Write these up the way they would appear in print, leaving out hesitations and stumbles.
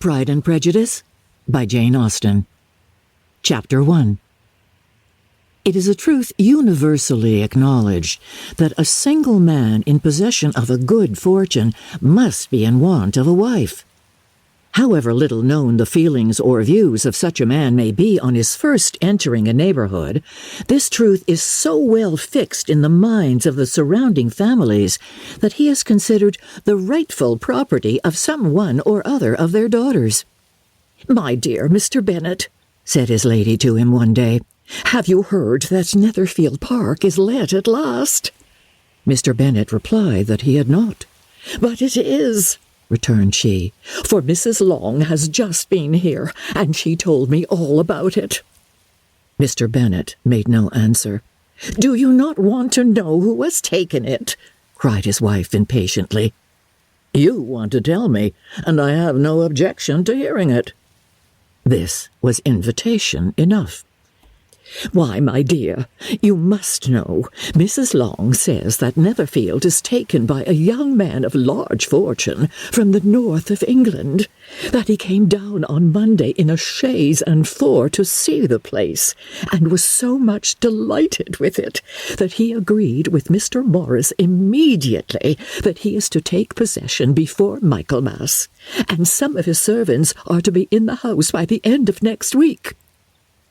Pride and Prejudice by Jane Austen. Chapter 1. It is a truth universally acknowledged that a single man in possession of a good fortune must be in want of a wife. However little known the feelings or views of such a man may be on his first entering a neighborhood, this truth is so well fixed in the minds of the surrounding families that he is considered the rightful property of some one or other of their daughters. "My dear Mr. Bennet," said his lady to him one day, "have you heard that Netherfield Park is let at last?" Mr. Bennet replied that he had not. "But it is," returned she, "for Mrs. Long has just been here, and she told me all about it." Mr. Bennet made no answer. "Do you not want to know who has taken it?" cried his wife impatiently. "You want to tell me, and I have no objection to hearing it." This was invitation enough. "Why, my dear, you must know. Mrs. Long says that Netherfield is taken by a young man of large fortune from the north of England, that he came down on Monday in a chaise and four to see the place, and was so much delighted with it that he agreed with Mr. Morris immediately that he is to take possession before Michaelmas, and some of his servants are to be in the house by the end of next week."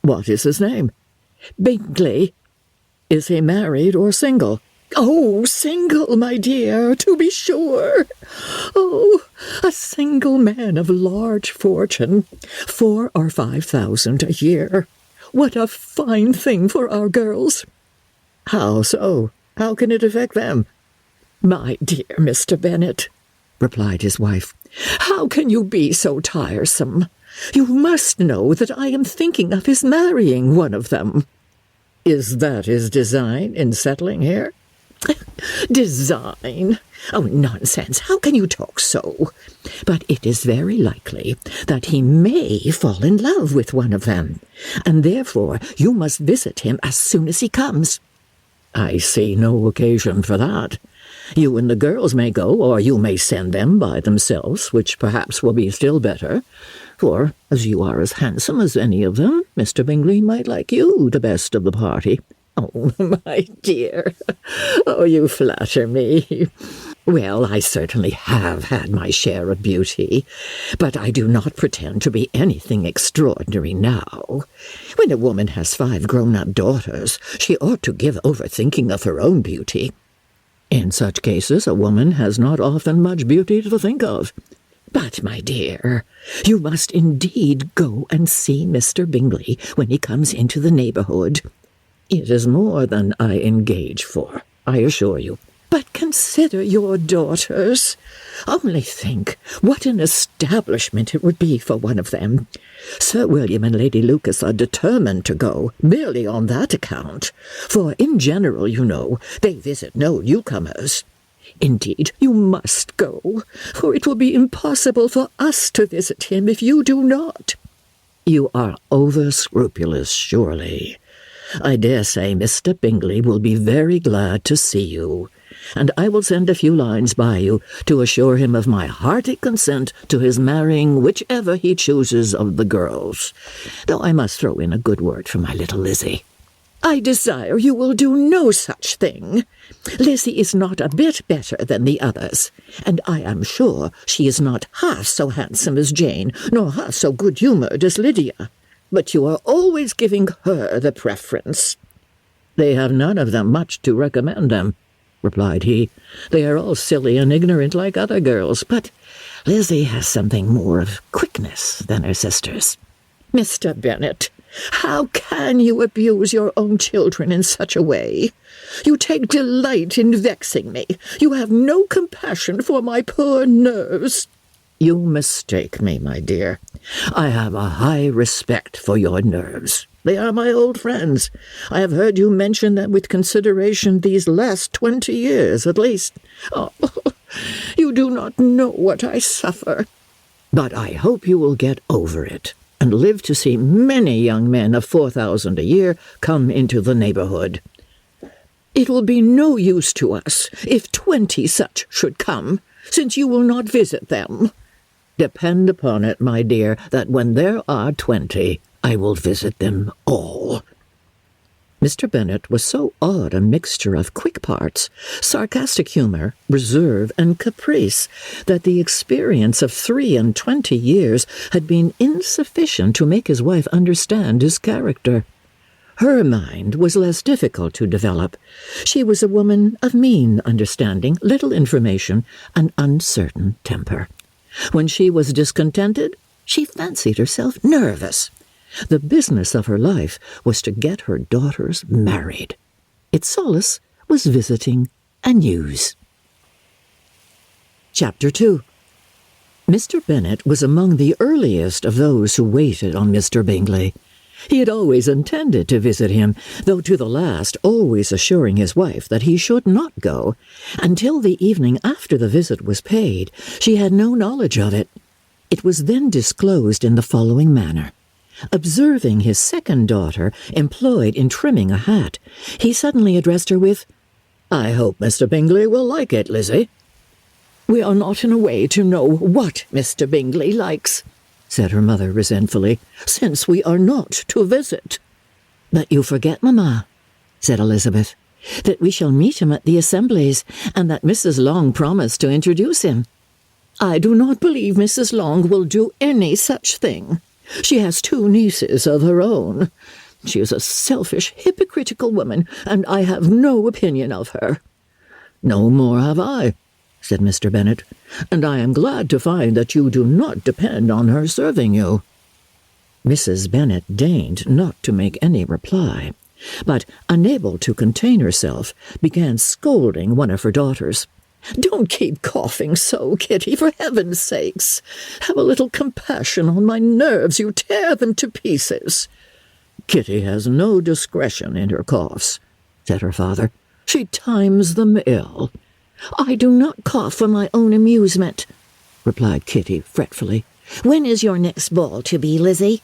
"What is his name?" "Bingley." "Is he married or single?" "Oh, single, my dear, to be sure. Oh, a single man of large fortune, 4,000 or 5,000 a year. What a fine thing for our girls." "How so? How can it affect them?" "My dear Mr. Bennet," replied his wife, "how can you be so tiresome? You must know that I am thinking of his marrying one of them." "Is that his design in settling here?" "Design? Oh, nonsense! How can you talk so? But it is very likely that he may fall in love with one of them, and therefore you must visit him as soon as he comes." "I see no occasion for that. You and the girls may go, or you may send them by themselves, which perhaps will be still better. For, as you are as handsome as any of them, Mr. Bingley might like you the best of the party." "Oh, my dear! Oh, you flatter me. Well, I certainly have had my share of beauty, but I do not pretend to be anything extraordinary now. When a woman has 5 grown-up daughters, she ought to give over thinking of her own beauty. In such cases, a woman has not often much beauty to think of. But, my dear, you must indeed go and see Mr. Bingley when he comes into the neighborhood. It is more than I engage for, I assure you. But consider your daughters. Only think what an establishment it would be for one of them. Sir William and Lady Lucas are determined to go, merely on that account, for in general, you know, they visit no newcomers. Indeed, you must go, for it will be impossible for us to visit him if you do not." "You are over-scrupulous, surely. I dare say Mr. Bingley will be very glad to see you, and I will send a few lines by you to assure him of my hearty consent to his marrying whichever he chooses of the girls, though I must throw in a good word for my little Lizzie." "I desire you will do no such thing. Lizzie is not a bit better than the others, and I am sure she is not half so handsome as Jane, nor half so good-humoured as Lydia. But you are always giving her the preference." "They have none of them much to recommend them," replied he. "They are all silly and ignorant like other girls, but Lizzie has something more of quickness than her sisters." "Mr. Bennet, how can you abuse your own children in such a way? You take delight in vexing me. You have no compassion for my poor nerves." "You mistake me, my dear. I have a high respect for your nerves. They are my old friends. I have heard you mention them with consideration these last 20 years, at least. Oh, you do not know what I suffer. But I hope you will get over it, and live to see many young men of 4,000 a year come into the neighborhood." "It will be no use to us if 20 such should come, since you will not visit them." Depend upon it, my dear, that when there are 20, I will visit them all." Mr. Bennet was so odd a mixture of quick parts, sarcastic humour, reserve, and caprice, that the experience of 23 years had been insufficient to make his wife understand his character. Her mind was less difficult to develop. She was a woman of mean understanding, little information, and uncertain temper. When she was discontented, she fancied herself nervous. The business of her life was to get her daughters married. Its solace was visiting and news. Chapter 2. Mr. Bennet was among the earliest of those who waited on Mr. Bingley. He had always intended to visit him, though to the last always assuring his wife that he should not go. Until the evening after the visit was paid, she had no knowledge of it. It was then disclosed in the following manner. Observing his second daughter employed in trimming a hat, he suddenly addressed her with, "I hope Mr. Bingley will like it, Lizzie." "We are not in a way to know what Mr. Bingley likes," said her mother resentfully, "since we are not to visit." "But you forget, mamma," said Elizabeth, "that we shall meet him at the assemblies, and that Mrs. Long promised to introduce him." "I do not believe Mrs. Long will do any such thing. She has 2 nieces of her own. She is a selfish, hypocritical woman, and I have no opinion of her." "No more have I," said Mr. Bennet, "and I am glad to find that you do not depend on her serving you." Mrs. Bennet deigned not to make any reply, but, unable to contain herself, began scolding one of her daughters. "Don't keep coughing so, Kitty, for heaven's sakes. Have a little compassion on my nerves. You tear them to pieces." "Kitty has no discretion in her coughs," said her father. "She times them ill." "I do not cough for my own amusement," replied Kitty fretfully. "When is your next ball to be, Lizzie?"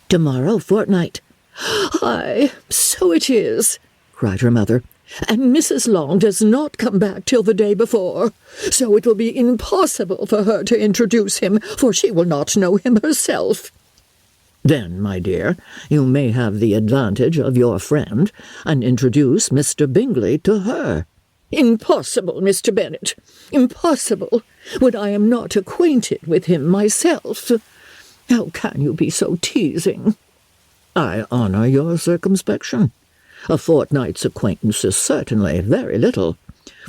"Tomorrow fortnight." "Aye, so it is," cried her mother. "And Mrs. Long does not come back till the day before, so it will be impossible for her to introduce him, for she will not know him herself." "Then, my dear, you may have the advantage of your friend, and introduce Mr. Bingley to her." "Impossible, Mr. Bennet, impossible, when I am not acquainted with him myself. How can you be so teasing?" "I honour your circumspection. A fortnight's acquaintance is certainly very little.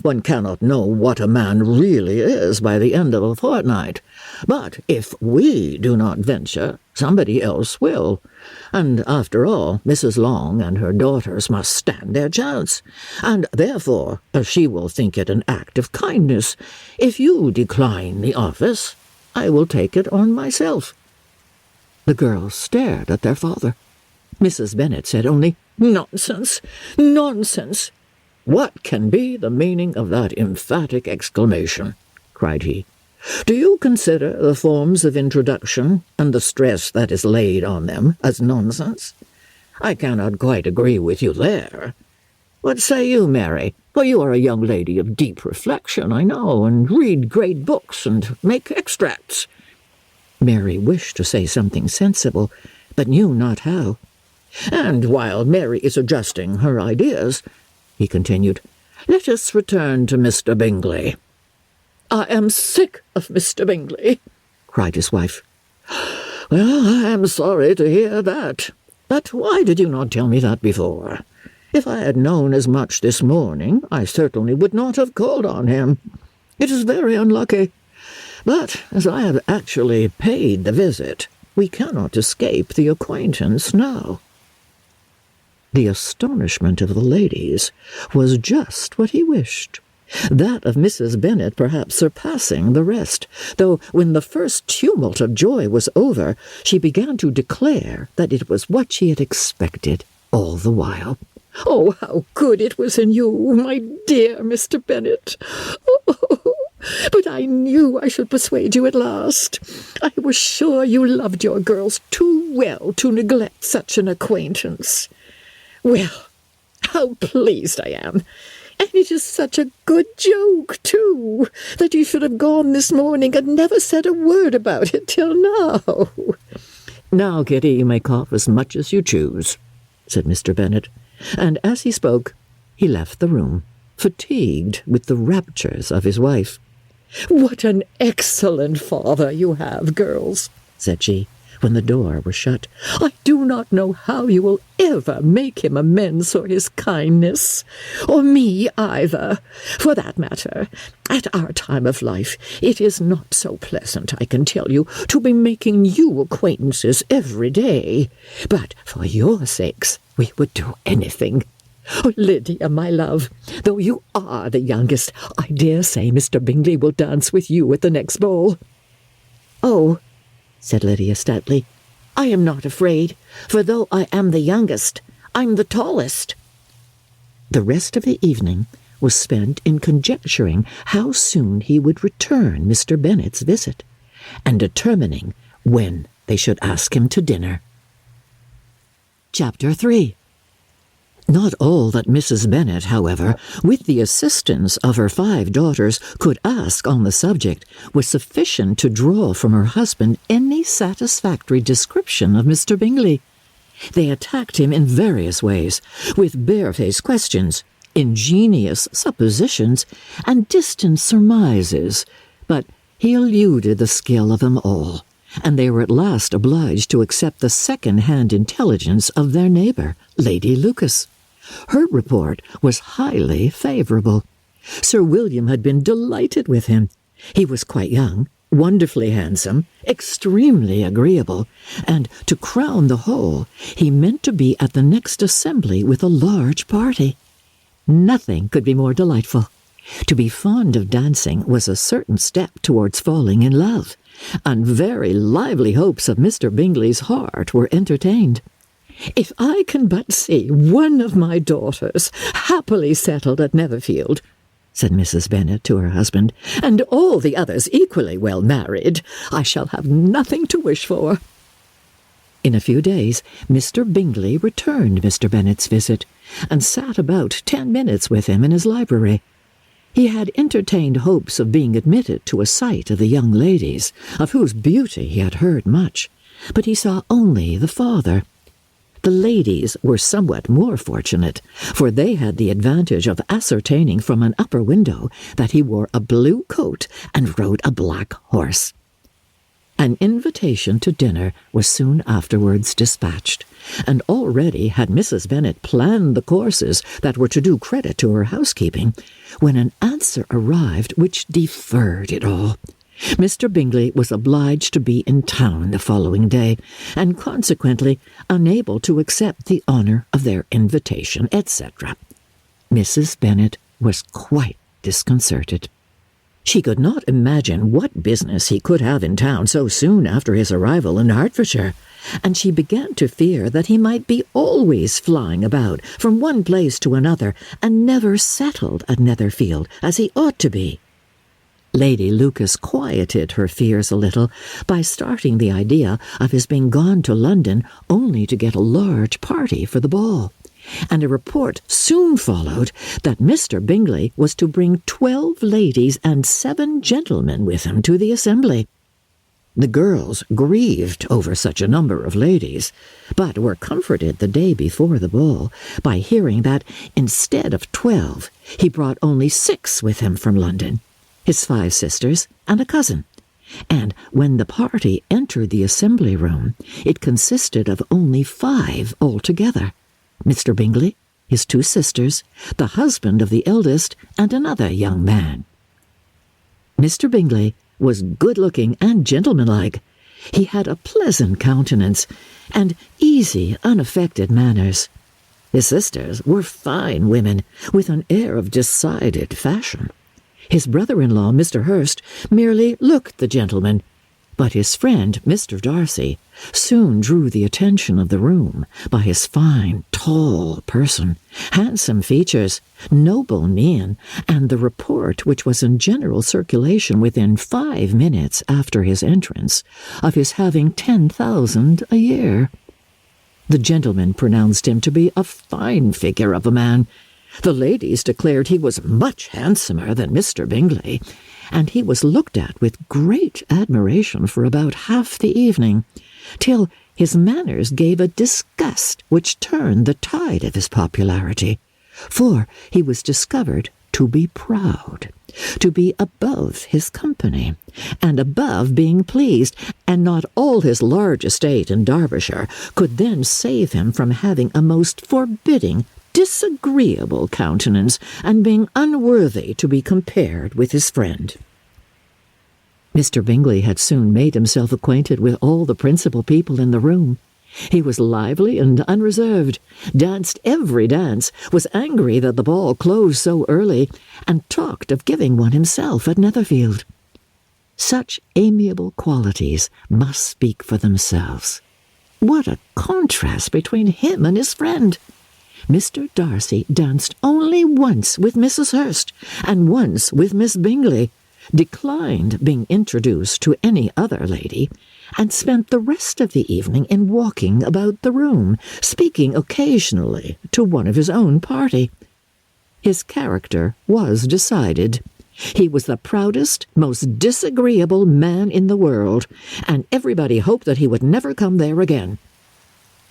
One cannot know what a man really is by the end of a fortnight. But if we do not venture, somebody else will. And after all, Mrs. Long and her daughters must stand their chance, and therefore she will think it an act of kindness. If you decline the office, I will take it on myself." The girls stared at their father. Mrs. Bennet said only, "Nonsense, nonsense." "What can be the meaning of that emphatic exclamation?" cried he. "Do you consider the forms of introduction, and the stress that is laid on them, as nonsense? I cannot quite agree with you there. What say you, Mary? For you are a young lady of deep reflection, I know, and read great books and make extracts." Mary wished to say something sensible, but knew not how. "And while Mary is adjusting her ideas," he continued, "let us return to Mr. Bingley." "I am sick of Mr. Bingley," cried his wife. "Well, I am sorry to hear that. But why did you not tell me that before? If I had known as much this morning, I certainly would not have called on him. It is very unlucky. But as I have actually paid the visit, we cannot escape the acquaintance now." The astonishment of the ladies was just what he wished, that of Mrs. Bennet perhaps surpassing the rest, though when the first tumult of joy was over, she began to declare that it was what she had expected all the while. "Oh, how good it was in you, my dear Mr. Bennet! Oh, but I knew I should persuade you at last. I was sure you loved your girls too well to neglect such an acquaintance. Well, how pleased I am! And it is such a good joke, too, that you should have gone this morning and never said a word about it till now." "Now, Kitty, you may cough as much as you choose," said Mr. Bennet, and as he spoke, he left the room, fatigued with the raptures of his wife. "What an excellent father you have, girls," said she, when the door was shut. "I do not know how you will ever make him amends for his kindness, or me either. For that matter, at our time of life, it is not so pleasant, I can tell you, to be making new acquaintances every day. But for your sakes, we would do anything. Oh, Lydia, my love, though you are the youngest, I dare say Mr. Bingley will dance with you at the next ball." "Oh," said Lydia stoutly, "I am not afraid, for though I am the youngest, I'm the tallest." The rest of the evening was spent in conjecturing how soon he would return Mr. Bennet's visit, and determining when they should ask him to dinner. Chapter 3. Not all that Mrs. Bennet, however, with the assistance of her 5 daughters, could ask on the subject, was sufficient to draw from her husband any satisfactory description of Mr. Bingley. They attacked him in various ways, with barefaced questions, ingenious suppositions, and distant surmises, but he eluded the skill of them all, and they were at last obliged to accept the second-hand intelligence of their neighbour, Lady Lucas. Her report was highly favourable. Sir William had been delighted with him. He was quite young, wonderfully handsome, extremely agreeable, and, to crown the whole, he meant to be at the next assembly with a large party. Nothing could be more delightful. To be fond of dancing was a certain step towards falling in love, and very lively hopes of Mr. Bingley's heart were entertained. "If I can but see one of my daughters happily settled at Netherfield," said Mrs. Bennet to her husband, "and all the others equally well married, I shall have nothing to wish for." In a few days, Mr. Bingley returned Mr. Bennet's visit, and sat about 10 minutes with him in his library. He had entertained hopes of being admitted to a sight of the young ladies, of whose beauty he had heard much, but he saw only the father. The ladies were somewhat more fortunate, for they had the advantage of ascertaining from an upper window that he wore a blue coat and rode a black horse. An invitation to dinner was soon afterwards dispatched, and already had Mrs. Bennet planned the courses that were to do credit to her housekeeping, when an answer arrived which deferred it all. Mr. Bingley was obliged to be in town the following day, and consequently unable to accept the honour of their invitation, etc. Mrs. Bennet was quite disconcerted. She could not imagine what business he could have in town so soon after his arrival in Hertfordshire, and she began to fear that he might be always flying about from one place to another, and never settled at Netherfield as he ought to be. Lady Lucas quieted her fears a little by starting the idea of his being gone to London only to get a large party for the ball, and a report soon followed that Mr. Bingley was to bring 12 ladies and 7 gentlemen with him to the assembly. The girls grieved over such a number of ladies, but were comforted the day before the ball by hearing that, instead of 12, he brought only 6 with him from London, his 5 sisters and a cousin, and when the party entered the assembly room, it consisted of only 5 altogether: Mr. Bingley, his 2 sisters, the husband of the eldest, and another young man. Mr. Bingley was good-looking and gentlemanlike. He had a pleasant countenance, and easy, unaffected manners. His sisters were fine women, with an air of decided fashion. His brother-in-law, Mr. Hurst, merely looked the gentleman, but his friend, Mr. Darcy, soon drew the attention of the room by his fine, tall person, handsome features, noble mien, and the report which was in general circulation within 5 minutes after his entrance, of his having 10,000 a year. The gentleman pronounced him to be a fine figure of a man, The ladies declared he was much handsomer than Mr. Bingley, and he was looked at with great admiration for about half the evening, till his manners gave a disgust which turned the tide of his popularity, for he was discovered to be proud, to be above his company, and above being pleased, and not all his large estate in Derbyshire could then save him from having a most forbidding, disagreeable countenance, and being unworthy to be compared with his friend. Mr. Bingley had soon made himself acquainted with all the principal people in the room. He was lively and unreserved, danced every dance, was angry that the ball closed so early, and talked of giving one himself at Netherfield. Such amiable qualities must speak for themselves. What a contrast between him and his friend! Mr. Darcy danced only once with Mrs. Hurst, and once with Miss Bingley, declined being introduced to any other lady, and spent the rest of the evening in walking about the room, speaking occasionally to one of his own party. His character was decided. He was the proudest, most disagreeable man in the world, and everybody hoped that he would never come there again.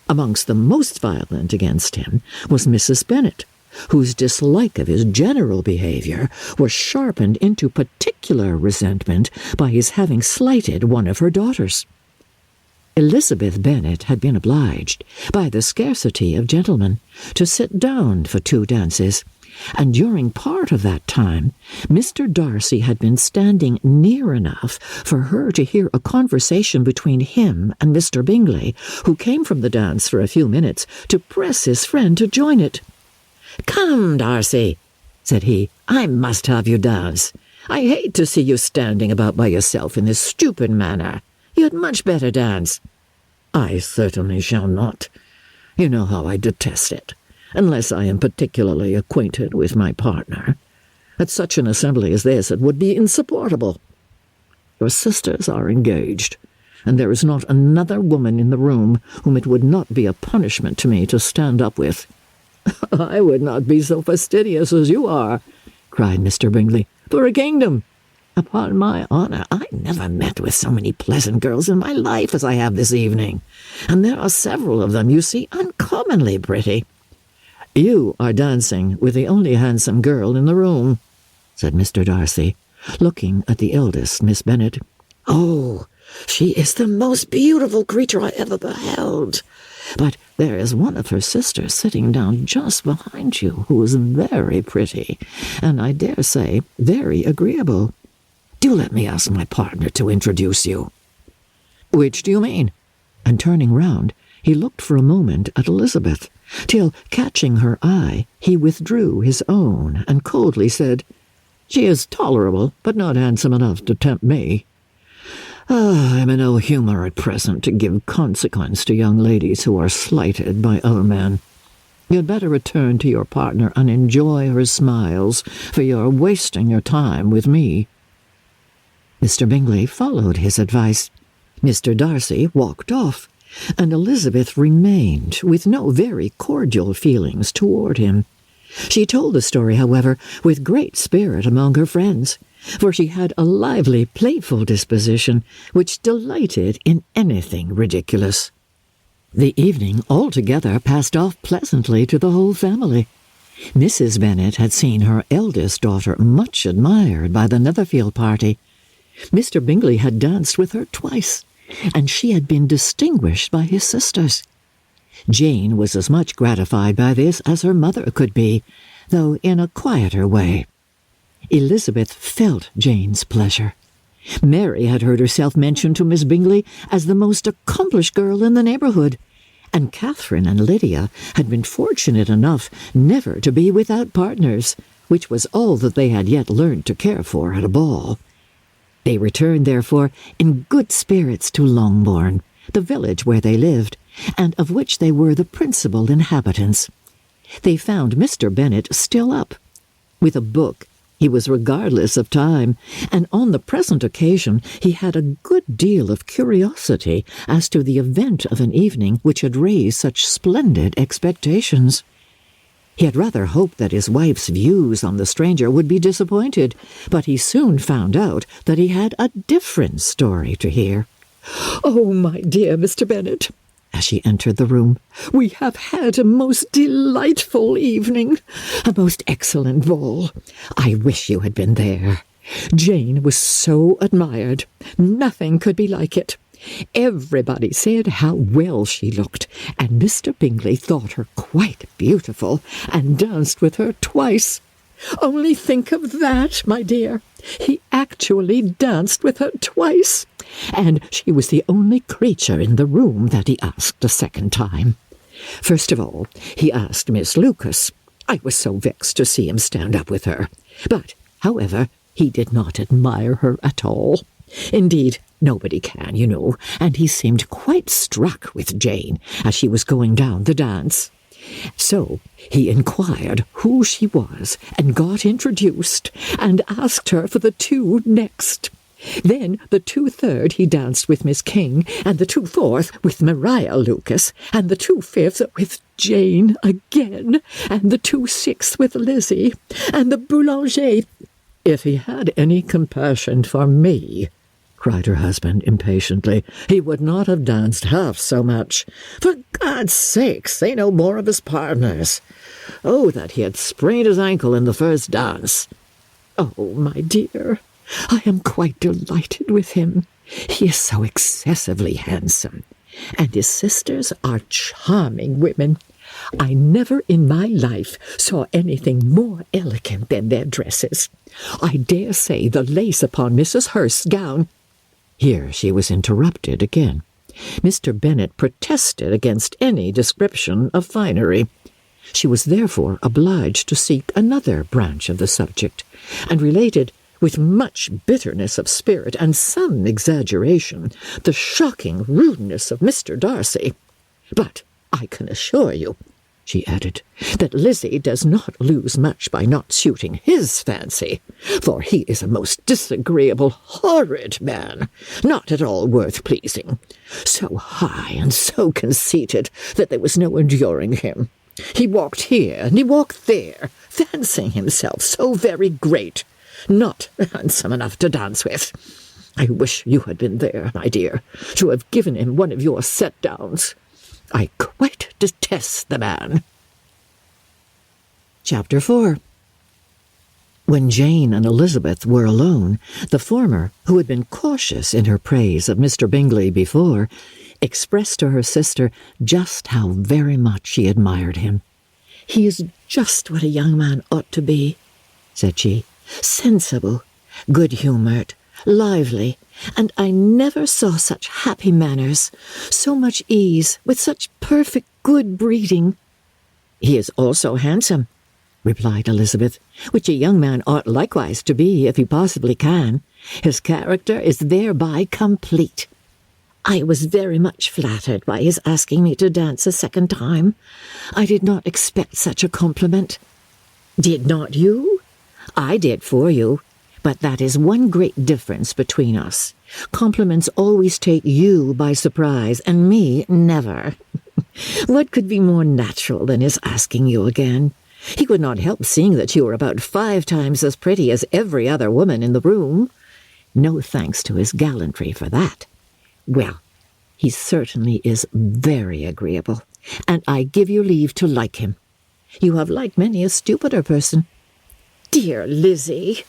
Amongst the most violent against him was Mrs. Bennet, whose dislike of his general behaviour was sharpened into particular resentment by his having slighted one of her daughters. Elizabeth Bennet had been obliged, by the scarcity of gentlemen, to sit down for 2 dances, and during part of that time Mr. Darcy had been standing near enough for her to hear a conversation between him and Mr. Bingley, who came from the dance for a few minutes to press his friend to join it. "Come, Darcy," said he, "I must have you dance. I hate to see you standing about by yourself in this stupid manner. You'd much better dance." "I certainly shall not. You know how I detest it, unless I am particularly acquainted with my partner. At such an assembly as this it would be insupportable. Your sisters are engaged, and there is not another woman in the room whom it would not be a punishment to me to stand up with." "I would not be so fastidious as you are," cried Mr. Bingley, "for a kingdom. Upon my honour, I never met with so many pleasant girls in my life as I have this evening, and there are several of them, you see, uncommonly pretty." "You are dancing with the only handsome girl in the room," said Mr. Darcy, looking at the eldest, Miss Bennet. "Oh, she is the most beautiful creature I ever beheld. But there is one of her sisters sitting down just behind you who is very pretty, and I dare say very agreeable. Do let me ask my partner to introduce you." "Which do you mean?" And turning round, he looked for a moment at Elizabeth, till, catching her eye, he withdrew his own and coldly said, "She is tolerable, but not handsome enough to tempt me. I'm in no humour at present to give consequence to young ladies who are slighted by other men. You'd better return to your partner and enjoy her smiles, for you're wasting your time with me." Mr. Bingley followed his advice. Mr. Darcy walked off, and Elizabeth remained with no very cordial feelings toward him. She told the story, however, with great spirit among her friends, for she had a lively, playful disposition which delighted in anything ridiculous. The evening altogether passed off pleasantly to the whole family. Mrs. Bennet had seen her eldest daughter much admired by the Netherfield party. Mr. Bingley had danced with her twice, and she had been distinguished by his sisters. Jane was as much gratified by this as her mother could be, though in a quieter way. Elizabeth felt Jane's pleasure. Mary had heard herself mentioned to Miss Bingley as the most accomplished girl in the neighbourhood, and Catherine and Lydia had been fortunate enough never to be without partners, which was all that they had yet learned to care for at a ball. They returned, therefore, in good spirits to Longbourn, the village where they lived, and of which they were the principal inhabitants. They found Mr. Bennet still up. With a book, he was regardless of time, and on the present occasion he had a good deal of curiosity as to the event of an evening which had raised such splendid expectations. He had rather hoped that his wife's views on the stranger would be disappointed, but he soon found out that he had a different story to hear. "Oh, my dear Mr. Bennet," as she entered the room, "we have had a most delightful evening, a most excellent ball. I wish you had been there. Jane was so admired. Nothing could be like it. Everybody said how well she looked, and Mr. Bingley thought her quite beautiful, and danced with her twice. Only think of that, my dear. He actually danced with her twice, and she was the only creature in the room that he asked a second time. First of all, he asked Miss Lucas. I was so vexed to see him stand up with her. But, however, he did not admire her at all. Indeed, nobody can, you know, and he seemed quite struck with Jane as she was going down the dance. So he inquired who she was, and got introduced, and asked her for the two next. Then the 2/3 he danced with Miss King, and the 2/4 with Maria Lucas, and the 2/5 with Jane again, and the 2/6 with Lizzie, and the Boulanger. If he had any compassion for me, cried her husband impatiently, he would not have danced half so much. For God's sake, say no more of his partners. Oh, that he had sprained his ankle in the first dance. Oh, my dear, I am quite delighted with him. He is so excessively handsome, and his sisters are charming women. I never in my life saw anything more elegant than their dresses. I dare say the lace upon Mrs. Hurst's gown—" Here she was interrupted again. Mr. Bennet protested against any description of finery. She was therefore obliged to seek another branch of the subject, and related, with much bitterness of spirit and some exaggeration, the shocking rudeness of Mr. Darcy. But I can assure you, she added, that Lizzie does not lose much by not suiting his fancy, for he is a most disagreeable, horrid man, not at all worth pleasing, so high and so conceited that there was no enduring him. He walked here and he walked there, fancying himself so very great, not handsome enough to dance with. I wish you had been there, my dear, to have given him one of your set-downs. I quite detest the man. Chapter 4. When Jane and Elizabeth were alone, the former, who had been cautious in her praise of Mr. Bingley before, expressed to her sister just how very much she admired him. "He is just what a young man ought to be," said she, "sensible, good-humoured, lively, and I never saw such happy manners, so much ease, with such perfect good breeding." "He is also handsome," replied Elizabeth, "which a young man ought likewise to be, if he possibly can. His character is thereby complete." "I was very much flattered by his asking me to dance a second time. I did not expect such a compliment." "Did not you? I did for you. But that is one great difference between us. Compliments always take you by surprise, and me never. What could be more natural than his asking you again? He could not help seeing that you were about 5 times as pretty as every other woman in the room. No thanks to his gallantry for that. Well, he certainly is very agreeable, and I give you leave to like him. You have liked many a stupider person." "Dear Lizzie!"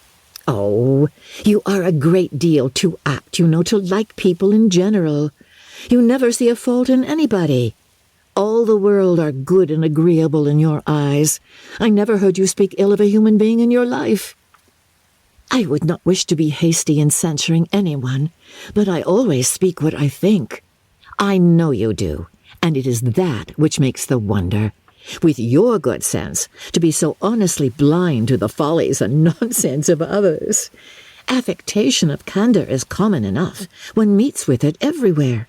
"Oh, you are a great deal too apt, you know, to like people in general. You never see a fault in anybody. All the world are good and agreeable in your eyes. I never heard you speak ill of a human being in your life." "I would not wish to be hasty in censuring anyone, but I always speak what I think." "I know you do, and it is that which makes the wonder. With your good sense, to be so honestly blind to the follies and nonsense of others. Affectation of candour is common enough. One meets with it everywhere.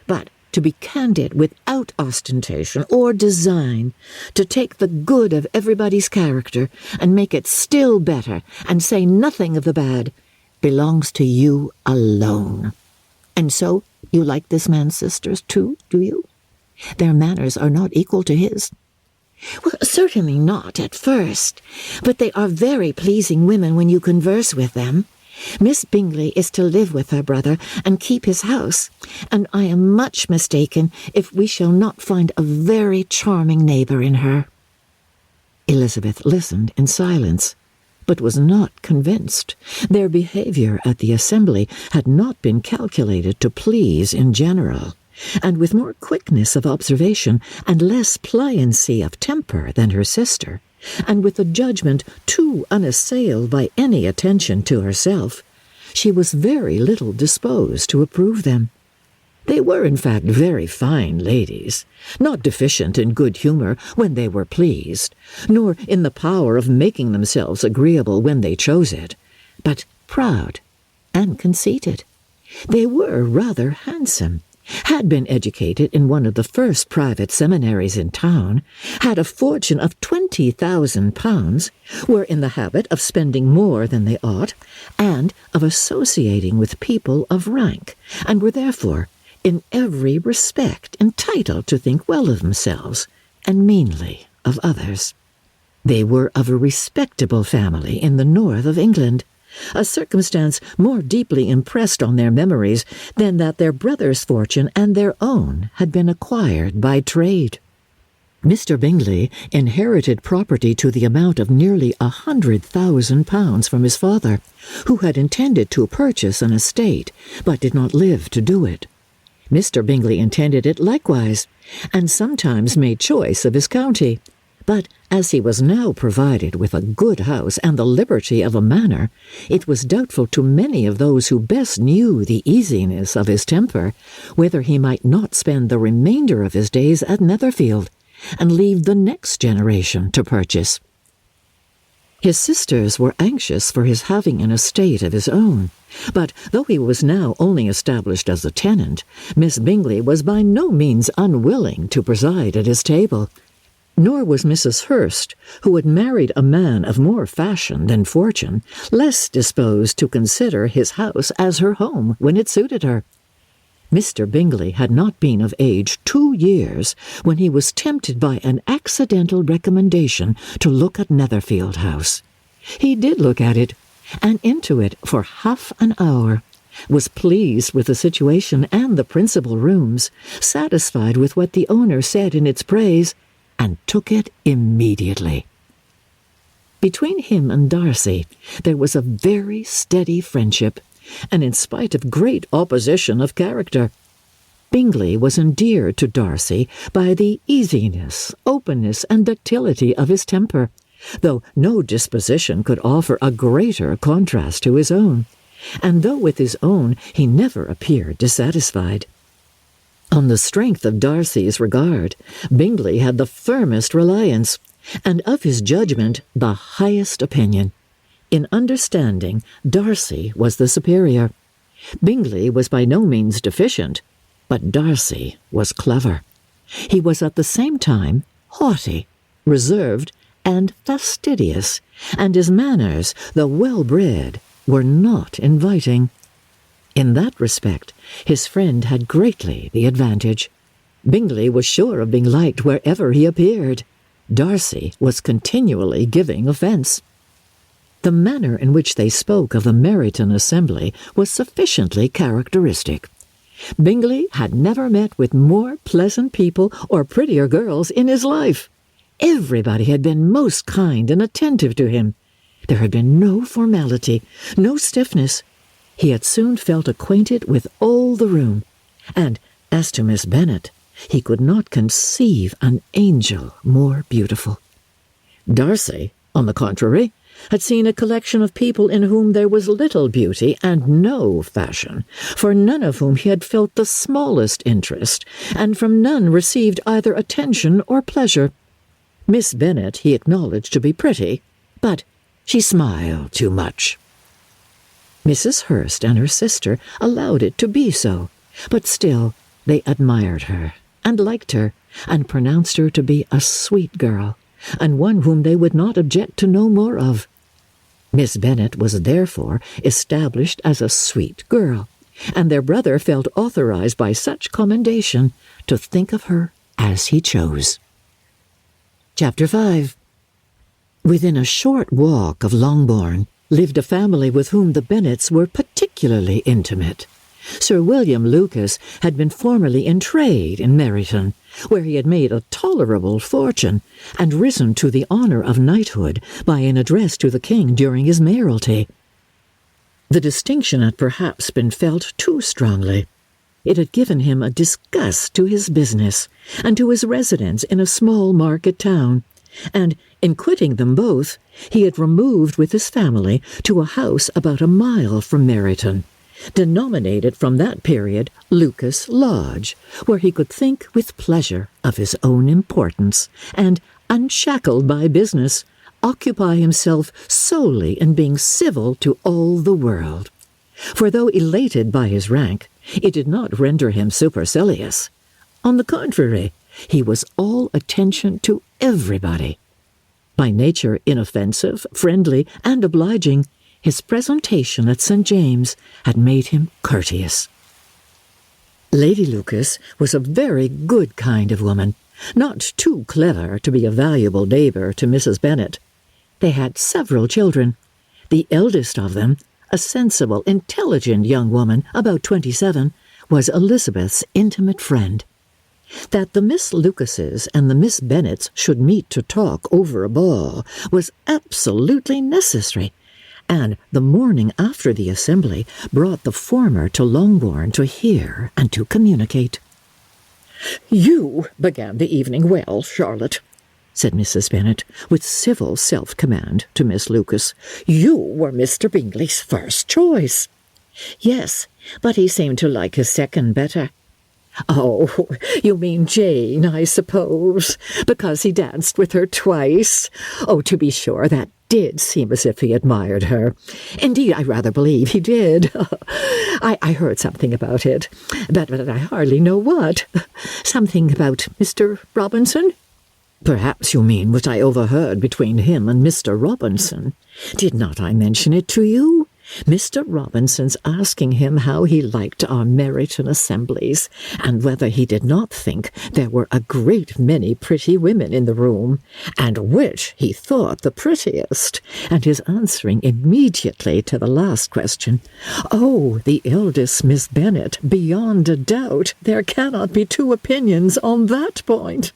But to be candid without ostentation or design, to take the good of everybody's character and make it still better and say nothing of the bad, belongs to you alone. And so you like this man's sisters too, do you? Their manners are not equal to his." Well, certainly not at first, but they are very pleasing women when you converse with them. Miss Bingley is to live with her brother and keep his house, and I am much mistaken if we shall not find a very charming neighbour in her." Elizabeth listened in silence, but was not convinced. Their behaviour at the assembly had not been calculated to please in general, and with more quickness of observation and less pliancy of temper than her sister, and with a judgment too unassailed by any attention to herself, she was very little disposed to approve them. They were, in fact, very fine ladies, not deficient in good humour when they were pleased, nor in the power of making themselves agreeable when they chose it, but proud and conceited. They were rather handsome, had been educated in one of the first private seminaries in town, had a fortune of £20,000, were in the habit of spending more than they ought, and of associating with people of rank, and were therefore, in every respect, entitled to think well of themselves, and meanly of others. They were of a respectable family in the north of England, a circumstance more deeply impressed on their memories than that their brother's fortune and their own had been acquired by trade. Mr. Bingley inherited property to the amount of nearly £100,000 from his father, who had intended to purchase an estate, but did not live to do it. Mr. Bingley intended it likewise, and sometimes made choice of his county. But as he was now provided with a good house and the liberty of a manor, it was doubtful to many of those who best knew the easiness of his temper whether he might not spend the remainder of his days at Netherfield, and leave the next generation to purchase. His sisters were anxious for his having an estate of his own, but though he was now only established as a tenant, Miss Bingley was by no means unwilling to preside at his table. Nor was Mrs. Hurst, who had married a man of more fashion than fortune, less disposed to consider his house as her home when it suited her. Mr. Bingley had not been of age 2 years when he was tempted by an accidental recommendation to look at Netherfield House. He did look at it, and into it for half an hour, was pleased with the situation and the principal rooms, satisfied with what the owner said in its praise, and took it immediately. Between him and Darcy there was a very steady friendship, and in spite of great opposition of character. Bingley was endeared to Darcy by the easiness, openness, and ductility of his temper, though no disposition could offer a greater contrast to his own, and though with his own he never appeared dissatisfied. On the strength of Darcy's regard, Bingley had the firmest reliance, and of his judgment the highest opinion. In understanding, Darcy was the superior. Bingley was by no means deficient, but Darcy was clever. He was at the same time haughty, reserved, and fastidious, and his manners, though well-bred, were not inviting. In that respect, his friend had greatly the advantage. Bingley was sure of being liked wherever he appeared. Darcy was continually giving offence. The manner in which they spoke of the Meryton assembly was sufficiently characteristic. Bingley had never met with more pleasant people or prettier girls in his life. Everybody had been most kind and attentive to him. There had been no formality, no stiffness. He had soon felt acquainted with all the room, and as to Miss Bennet, he could not conceive an angel more beautiful. Darcy, on the contrary, had seen a collection of people in whom there was little beauty and no fashion, for none of whom he had felt the smallest interest, and from none received either attention or pleasure. Miss Bennet he acknowledged to be pretty, but she smiled too much. Mrs. Hurst and her sister allowed it to be so, but still they admired her, and liked her, and pronounced her to be a sweet girl, and one whom they would not object to know more of. Miss Bennet was therefore established as a sweet girl, and their brother felt authorized by such commendation to think of her as he chose. Chapter 5. Within a short walk of Longbourn lived a family with whom the Bennets were particularly intimate. Sir William Lucas had been formerly in trade in Meryton, where he had made a tolerable fortune, and risen to the honour of knighthood by an address to the king during his mayoralty. The distinction had perhaps been felt too strongly. It had given him a disgust to his business, and to his residence in a small market town, and, in quitting them both, he had removed with his family to a house about a mile from Meryton, denominated from that period Lucas Lodge, where he could think with pleasure of his own importance, and, unshackled by business, occupy himself solely in being civil to all the world. For though elated by his rank, it did not render him supercilious. On the contrary, he was all attention to everybody. By nature inoffensive, friendly, and obliging, his presentation at St. James had made him courteous. Lady Lucas was a very good kind of woman, not too clever to be a valuable neighbour to Mrs. Bennet. They had several children. The eldest of them, a sensible, intelligent young woman, about 27, was Elizabeth's intimate friend. That the Miss Lucases and the Miss Bennets should meet to talk over a ball was absolutely necessary, and the morning after the assembly brought the former to Longbourn to hear and to communicate. "You began the evening well, Charlotte," said Mrs. Bennet, with civil self-command to Miss Lucas. "You were Mr. Bingley's first choice." "Yes, but he seemed to like his second better." "Oh, you mean Jane, I suppose, because he danced with her twice. Oh, to be sure, that did seem as if he admired her. Indeed, I rather believe he did. I heard something about it, but I hardly know what. Something about Mr. Robinson?" "Perhaps you mean what I overheard between him and Mr. Robinson. Did not I mention it to you? Mr. Robinson's asking him how he liked our Meryton assemblies, and whether he did not think there were a great many pretty women in the room, and which he thought the prettiest, and his answering immediately to the last question, 'Oh, the eldest Miss Bennet, beyond a doubt, there cannot be two opinions on that point.'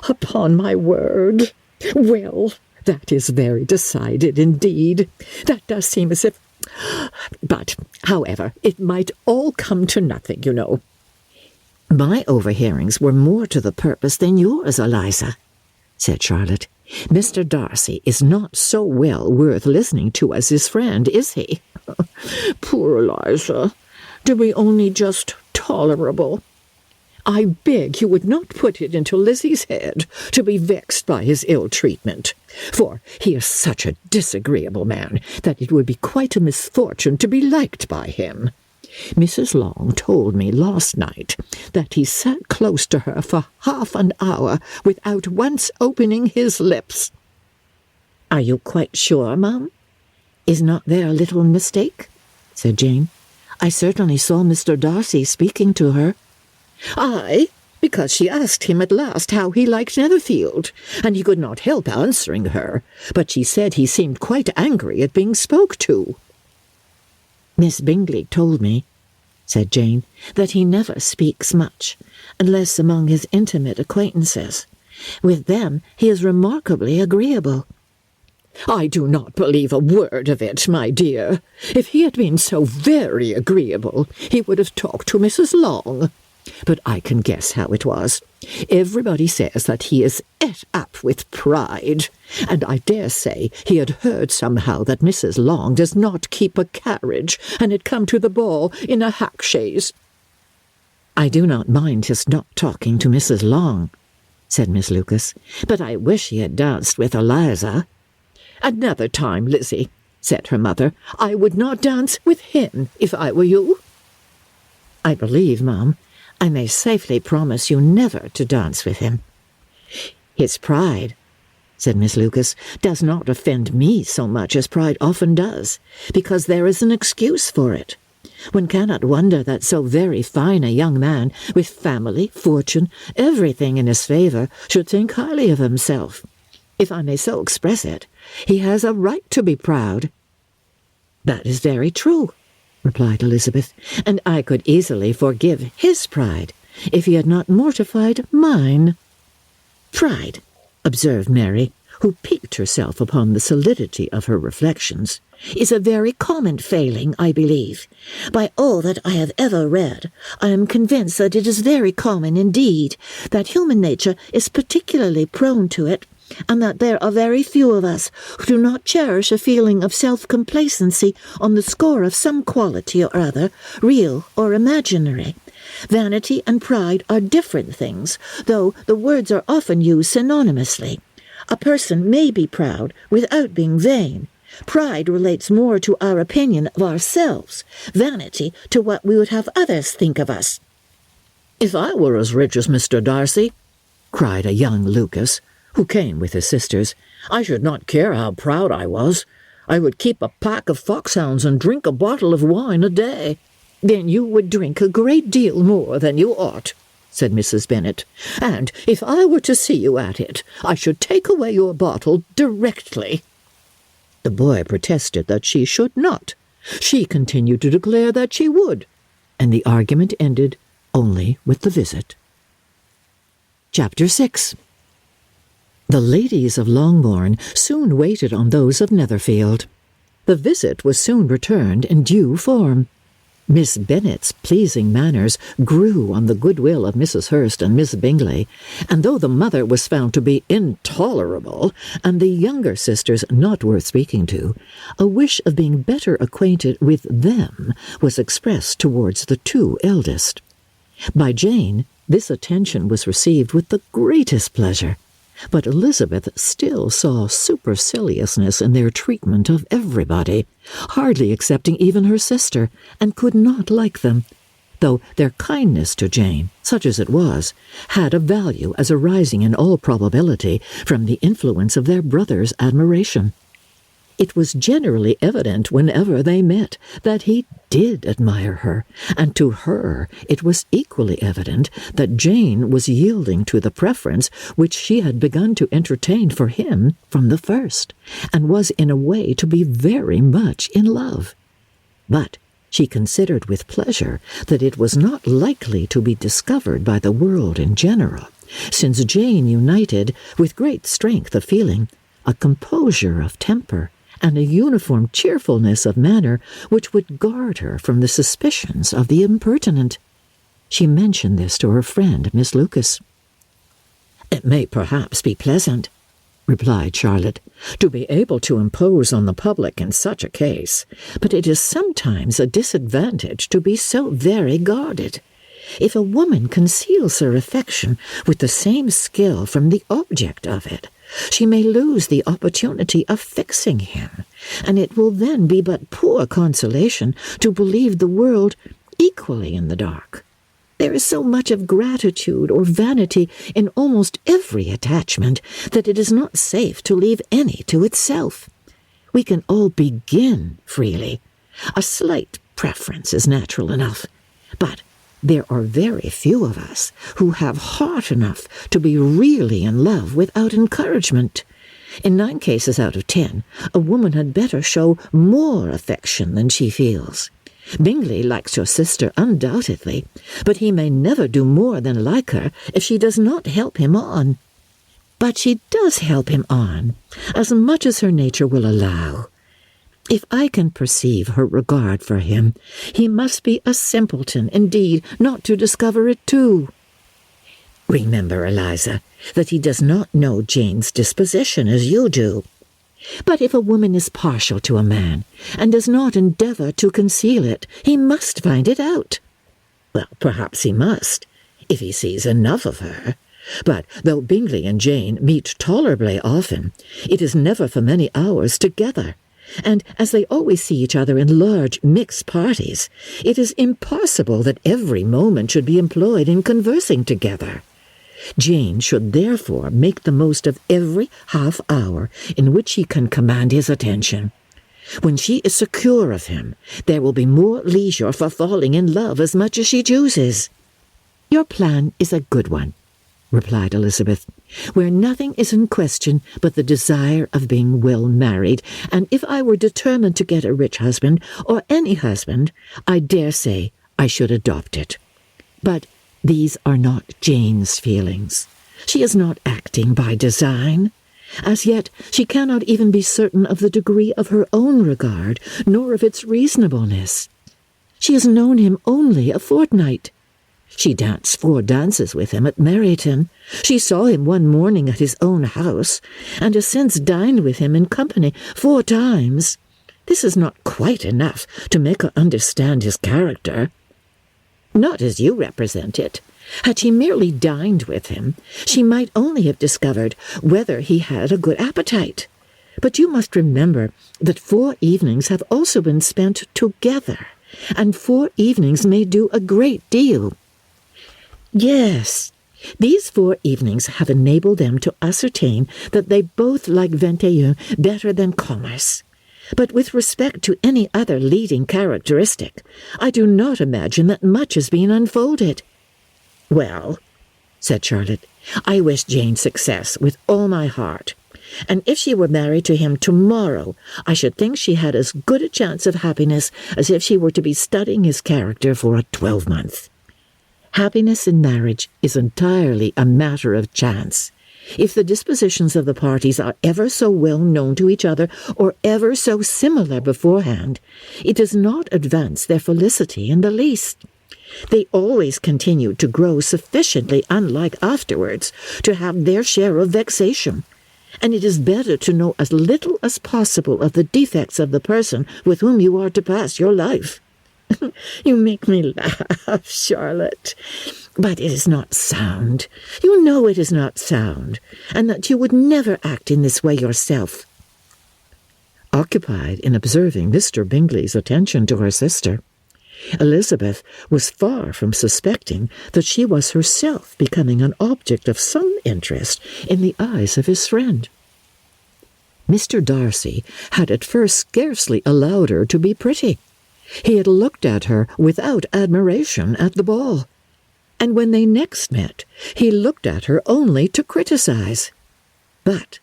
Upon my word. Well, that is very decided indeed. That does seem as if... But, however, it might all come to nothing, you know." "My overhearings were more to the purpose than yours, Eliza," said Charlotte. "Mr. Darcy is not so well worth listening to as his friend, is he?" "Poor Eliza, to be only just tolerable. I beg you would not put it into Lizzie's head to be vexed by his ill-treatment, for he is such a disagreeable man that it would be quite a misfortune to be liked by him. Mrs. Long told me last night that he sat close to her for half an hour without once opening his lips." "Are you quite sure, Mum? Is not there a little mistake?" said Jane. "I certainly saw Mr. Darcy speaking to her." "Aye, because she asked him at last how he liked Netherfield, and he could not help answering her, but she said he seemed quite angry at being spoke to." "Miss Bingley told me," said Jane, "that he never speaks much, unless among his intimate acquaintances. With them he is remarkably agreeable." "I do not believe a word of it, my dear. If he had been so very agreeable, he would have talked to Mrs. Long. But I can guess how it was. Everybody says that he is et up with pride, and I dare say he had heard somehow that Mrs. Long does not keep a carriage, and had come to the ball in a hack chaise." "I do not mind his not talking to Mrs. Long," said Miss Lucas, "but I wish he had danced with Eliza." "Another time, Lizzie," said her mother, "I would not dance with him if I were you." "I believe, Mum, I may safely promise you never to dance with him." "His pride," said Miss Lucas, "does not offend me so much as pride often does, because there is an excuse for it. One cannot wonder that so very fine a young man, with family, fortune, everything in his favour, should think highly of himself. If I may so express it, he has a right to be proud." "That is very true," replied Elizabeth, "and I could easily forgive his pride, if he had not mortified mine." "Pride," observed Mary, who piqued herself upon the solidity of her reflections, "is a very common failing, I believe. By all that I have ever read, I am convinced that it is very common indeed, that human nature is particularly prone to it, and that there are very few of us who do not cherish a feeling of self-complacency on the score of some quality or other, real or imaginary. Vanity and pride are different things, though the words are often used synonymously. A person may be proud without being vain. Pride relates more to our opinion of ourselves, vanity to what we would have others think of us." "If I were as rich as Mr. Darcy," cried a young Lucas, who came with his sisters, "I should not care how proud I was. I would keep a pack of foxhounds and drink a bottle of wine a day." "Then you would drink a great deal more than you ought," said Mrs. Bennet, "and if I were to see you at it, I should take away your bottle directly." The boy protested that she should not. She continued to declare that she would, and the argument ended only with the visit. Chapter 6. The ladies of Longbourn soon waited on those of Netherfield. The visit was soon returned in due form. Miss Bennet's pleasing manners grew on the goodwill of Mrs. Hurst and Miss Bingley, and though the mother was found to be intolerable, and the younger sisters not worth speaking to, a wish of being better acquainted with them was expressed towards the two eldest. By Jane, this attention was received with the greatest pleasure, but Elizabeth still saw superciliousness in their treatment of everybody, hardly excepting even her sister, and could not like them, though their kindness to Jane, such as it was, had a value as arising in all probability from the influence of their brother's admiration. It was generally evident whenever they met that he did admire her, and to her it was equally evident that Jane was yielding to the preference which she had begun to entertain for him from the first, and was in a way to be very much in love. But she considered with pleasure that it was not likely to be discovered by the world in general, since Jane united, with great strength of feeling, a composure of temper, and a uniform cheerfulness of manner which would guard her from the suspicions of the impertinent. She mentioned this to her friend, Miss Lucas. "It may perhaps be pleasant," replied Charlotte, "to be able to impose on the public in such a case, but it is sometimes a disadvantage to be so very guarded. If a woman conceals her affection with the same skill from the object of it, she may lose the opportunity of fixing him, and it will then be but poor consolation to believe the world equally in the dark. There is so much of gratitude or vanity in almost every attachment that it is not safe to leave any to itself. We can all begin freely. A slight preference is natural enough, but there are very few of us who have heart enough to be really in love without encouragement. In 9 cases out of 10, a woman had better show more affection than she feels. Bingley likes your sister undoubtedly, but he may never do more than like her if she does not help him on. But she does help him on, as much as her nature will allow. If I can perceive her regard for him, he must be a simpleton, indeed, not to discover it too. Remember, Eliza, that he does not know Jane's disposition as you do. But if a woman is partial to a man, and does not endeavour to conceal it, he must find it out. Well, perhaps he must, if he sees enough of her. But though Bingley and Jane meet tolerably often, it is never for many hours together. And as they always see each other in large mixed parties, it is impossible that every moment should be employed in conversing together. Jane should therefore make the most of every half hour in which she can command his attention. When she is secure of him, there will be more leisure for falling in love as much as she chooses." "Your plan is a good one," replied Elizabeth, "where nothing is in question but the desire of being well married, and if I were determined to get a rich husband, or any husband, I dare say I should adopt it. But these are not Jane's feelings. She is not acting by design. As yet, she cannot even be certain of the degree of her own regard, nor of its reasonableness. She has known him only a fortnight. She danced 4 dances with him at Meryton. She saw him one morning at his own house, and has since dined with him in company 4 times. This is not quite enough to make her understand his character. Not as you represent it. Had she merely dined with him, she might only have discovered whether he had a good appetite. But you must remember that 4 evenings have also been spent together, and 4 evenings may do a great deal. Yes, these 4 evenings have enabled them to ascertain that they both like 21 better than commerce. But with respect to any other leading characteristic, I do not imagine that much has been unfolded." "Well," said Charlotte, "I wish Jane success with all my heart, and if she were married to him tomorrow, I should think she had as good a chance of happiness as if she were to be studying his character for a 12-month. Happiness in marriage is entirely a matter of chance. If the dispositions of the parties are ever so well known to each other, or ever so similar beforehand, it does not advance their felicity in the least. They always continue to grow sufficiently unlike afterwards to have their share of vexation, and it is better to know as little as possible of the defects of the person with whom you are to pass your life." "You make me laugh, Charlotte. But it is not sound. You know it is not sound, and that you would never act in this way yourself." Occupied in observing Mr. Bingley's attention to her sister, Elizabeth was far from suspecting that she was herself becoming an object of some interest in the eyes of his friend. Mr. Darcy had at first scarcely allowed her to be pretty. He had looked at her without admiration at the ball, and when they next met, he looked at her only to criticize. But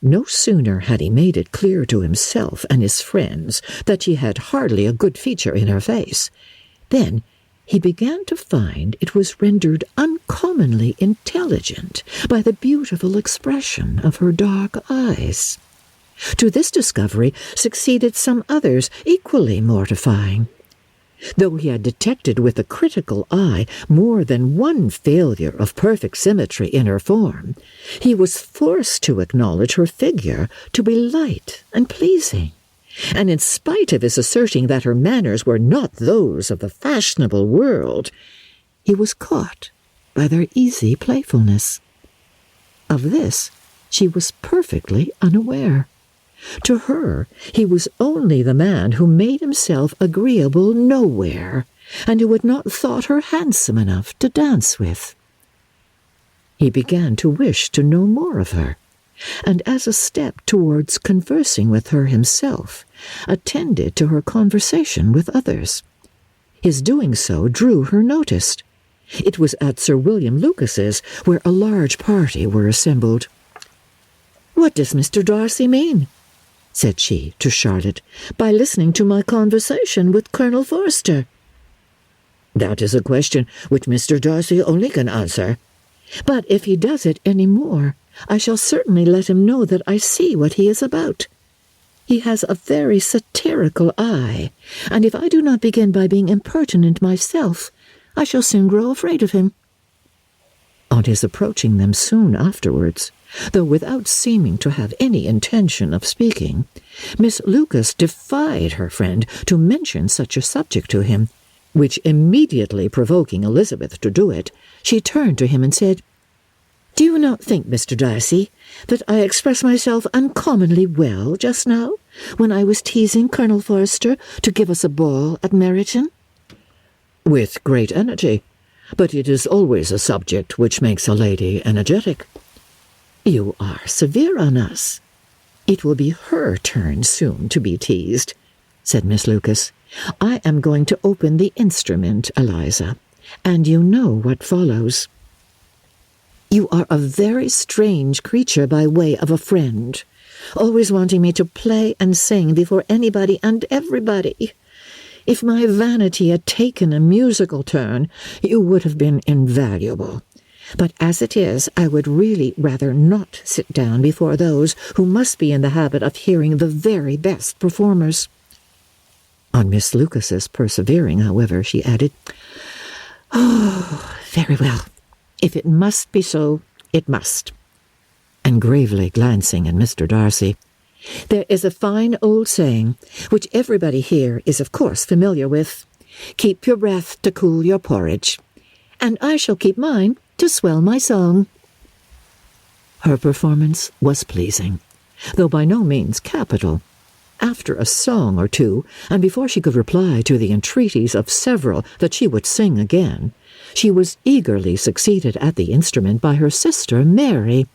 no sooner had he made it clear to himself and his friends that she had hardly a good feature in her face, than he began to find it was rendered uncommonly intelligent by the beautiful expression of her dark eyes. To this discovery succeeded some others equally mortifying. Though he had detected with a critical eye more than one failure of perfect symmetry in her form, he was forced to acknowledge her figure to be light and pleasing, and in spite of his asserting that her manners were not those of the fashionable world, he was caught by their easy playfulness. Of this she was perfectly unaware. To her, he was only the man who made himself agreeable nowhere, and who had not thought her handsome enough to dance with. He began to wish to know more of her, and as a step towards conversing with her himself, attended to her conversation with others. His doing so drew her notice. It was at Sir William Lucas's, where a large party were assembled. "What does Mr. Darcy mean," said she to Charlotte, "by listening to my conversation with Colonel Forster?" "That is a question which Mr. Darcy only can answer. But if he does it any more, I shall certainly let him know that I see what he is about. He has a very satirical eye, and if I do not begin by being impertinent myself, I shall soon grow afraid of him." On his approaching them soon afterwards, though without seeming to have any intention of speaking, Miss Lucas defied her friend to mention such a subject to him, which immediately provoking Elizabeth to do it, she turned to him and said, "Do you not think, Mr. Darcy, that I expressed myself uncommonly well just now, when I was teasing Colonel Forster to give us a ball at Meryton?" "With great energy, but it is always a subject which makes a lady energetic." "You are severe on us." "It will be her turn soon to be teased," said Miss Lucas. "I am going to open the instrument, Eliza, and you know what follows. You are a very strange creature by way of a friend, always wanting me to play and sing before anybody and everybody. If my vanity had taken a musical turn, you would have been invaluable. But as it is, I would really rather not sit down before those who must be in the habit of hearing the very best performers." On Miss Lucas's persevering, however, she added, "Oh, very well. If it must be so, it must." And gravely glancing at Mr. Darcy, "There is a fine old saying, which everybody here is of course familiar with, 'Keep your breath to cool your porridge,' and I shall keep mine to swell my song." Her performance was pleasing, though by no means capital. After a song or two, and before she could reply to the entreaties of several that she would sing again, she was eagerly succeeded at the instrument by her sister Mary,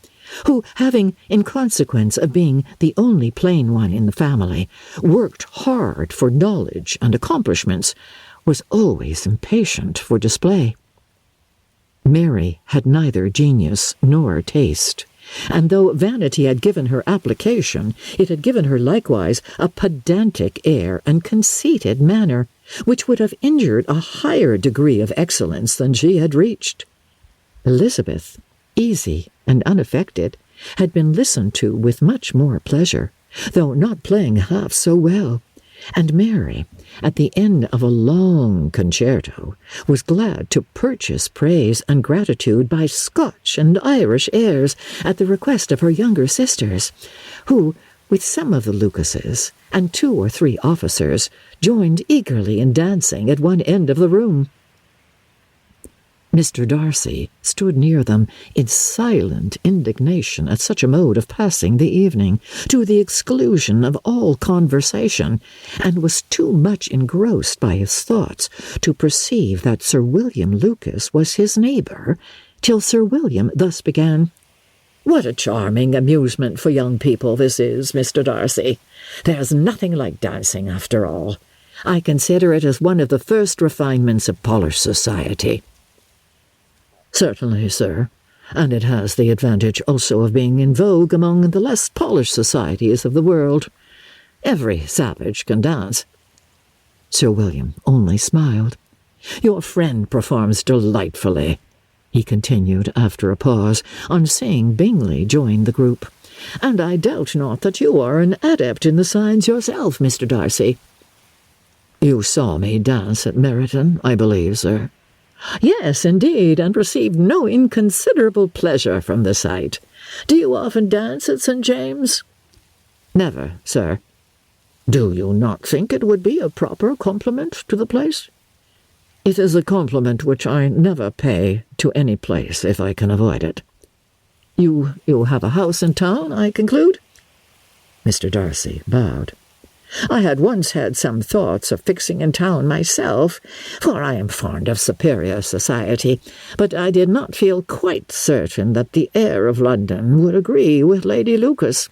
who, having, in consequence of being the only plain one in the family, worked hard for knowledge and accomplishments, was always impatient for display. Mary had neither genius nor taste, and though vanity had given her application, it had given her likewise a pedantic air and conceited manner, which would have injured a higher degree of excellence than she had reached. Elizabeth, easy and unaffected, had been listened to with much more pleasure, though not playing half so well, and Mary, at the end of a long concerto, was glad to purchase praise and gratitude by Scotch and Irish airs at the request of her younger sisters, who, with some of the Lucases and 2 or 3 officers, joined eagerly in dancing at one end of the room. Mr. Darcy stood near them in silent indignation at such a mode of passing the evening, to the exclusion of all conversation, and was too much engrossed by his thoughts to perceive that Sir William Lucas was his neighbour, till Sir William thus began, "What a charming amusement for young people this is, Mr. Darcy. There's nothing like dancing, after all. I consider it as one of the first refinements of polished society." "Certainly, sir, and it has the advantage also of being in vogue among the less polished societies of the world. Every savage can dance." Sir William only smiled. "Your friend performs delightfully," he continued after a pause, on seeing Bingley join the group, "and I doubt not that you are an adept in the signs yourself, Mr. Darcy." "You saw me dance at Meryton, I believe, sir?" "Yes, indeed, and received no inconsiderable pleasure from the sight. Do you often dance at St. James?" "Never, sir." "Do you not think it would be a proper compliment to the place?" "It is a compliment which I never pay to any place if I can avoid it." You have a house in town, I conclude?" Mr. Darcy bowed. "I had once had some thoughts of fixing in town myself, for I am fond of superior society, but I did not feel quite certain that the air of London would agree with Lady Lucas."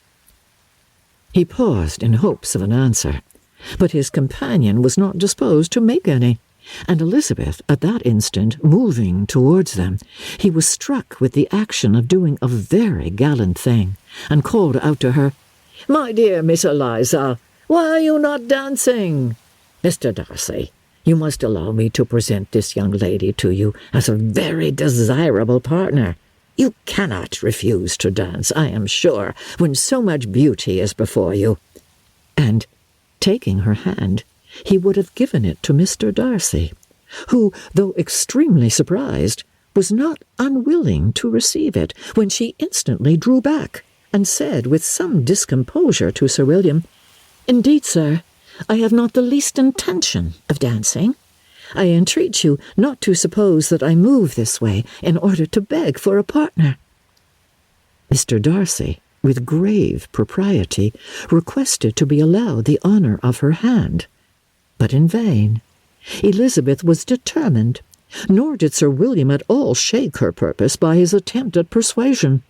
He paused in hopes of an answer, but his companion was not disposed to make any, and Elizabeth at that instant moving towards them, he was struck with the action of doing a very gallant thing, and called out to her, "My dear Miss Eliza, why are you not dancing? Mr. Darcy, you must allow me to present this young lady to you as a very desirable partner. You cannot refuse to dance, I am sure, when so much beauty is before you." And, taking her hand, he would have given it to Mr. Darcy, who, though extremely surprised, was not unwilling to receive it, when she instantly drew back, and said with some discomposure to Sir William, "Indeed, sir, I have not the least intention of dancing. I entreat you not to suppose that I move this way in order to beg for a partner." Mr. Darcy, with grave propriety, requested to be allowed the honour of her hand, but in vain. Elizabeth was determined, nor did Sir William at all shake her purpose by his attempt at persuasion.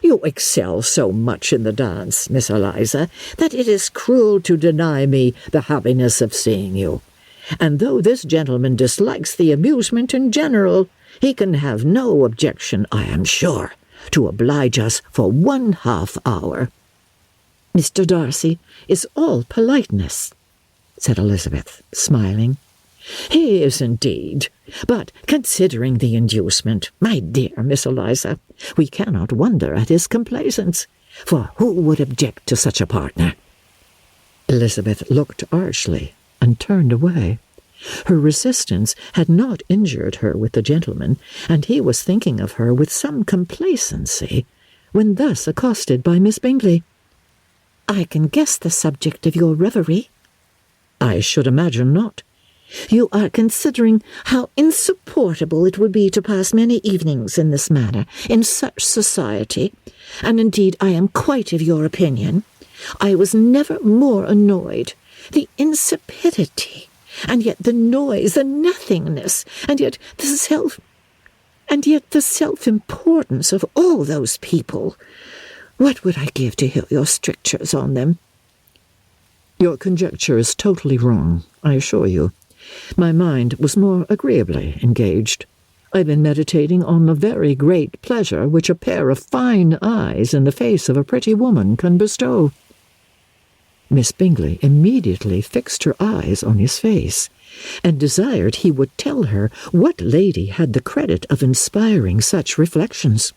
You excel so much in the dance, Miss Eliza, that it is cruel to deny me the happiness of seeing you. And though this gentleman dislikes the amusement in general, he can have no objection, I am sure, to oblige us for 1/2 hour." "Mr. Darcy is all politeness," said Elizabeth, smiling. "He is indeed. But considering the inducement, my dear Miss Eliza, we cannot wonder at his complaisance, for who would object to such a partner?" Elizabeth looked archly and turned away. Her resistance had not injured her with the gentleman, and he was thinking of her with some complacency, when thus accosted by Miss Bingley. "I can guess the subject of your reverie." "I should imagine not." "You are considering how insupportable it would be to pass many evenings in this manner, in such society, and indeed I am quite of your opinion. I was never more annoyed. The insipidity, and yet the noise, the nothingness, and yet the self-importance of all those people. What would I give to hear your strictures on them?" "Your conjecture is totally wrong, I assure you. My mind was more agreeably engaged. I've been meditating on the very great pleasure which a pair of fine eyes in the face of a pretty woman can bestow." Miss Bingley immediately fixed her eyes on his face, and desired he would tell her what lady had the credit of inspiring such reflections.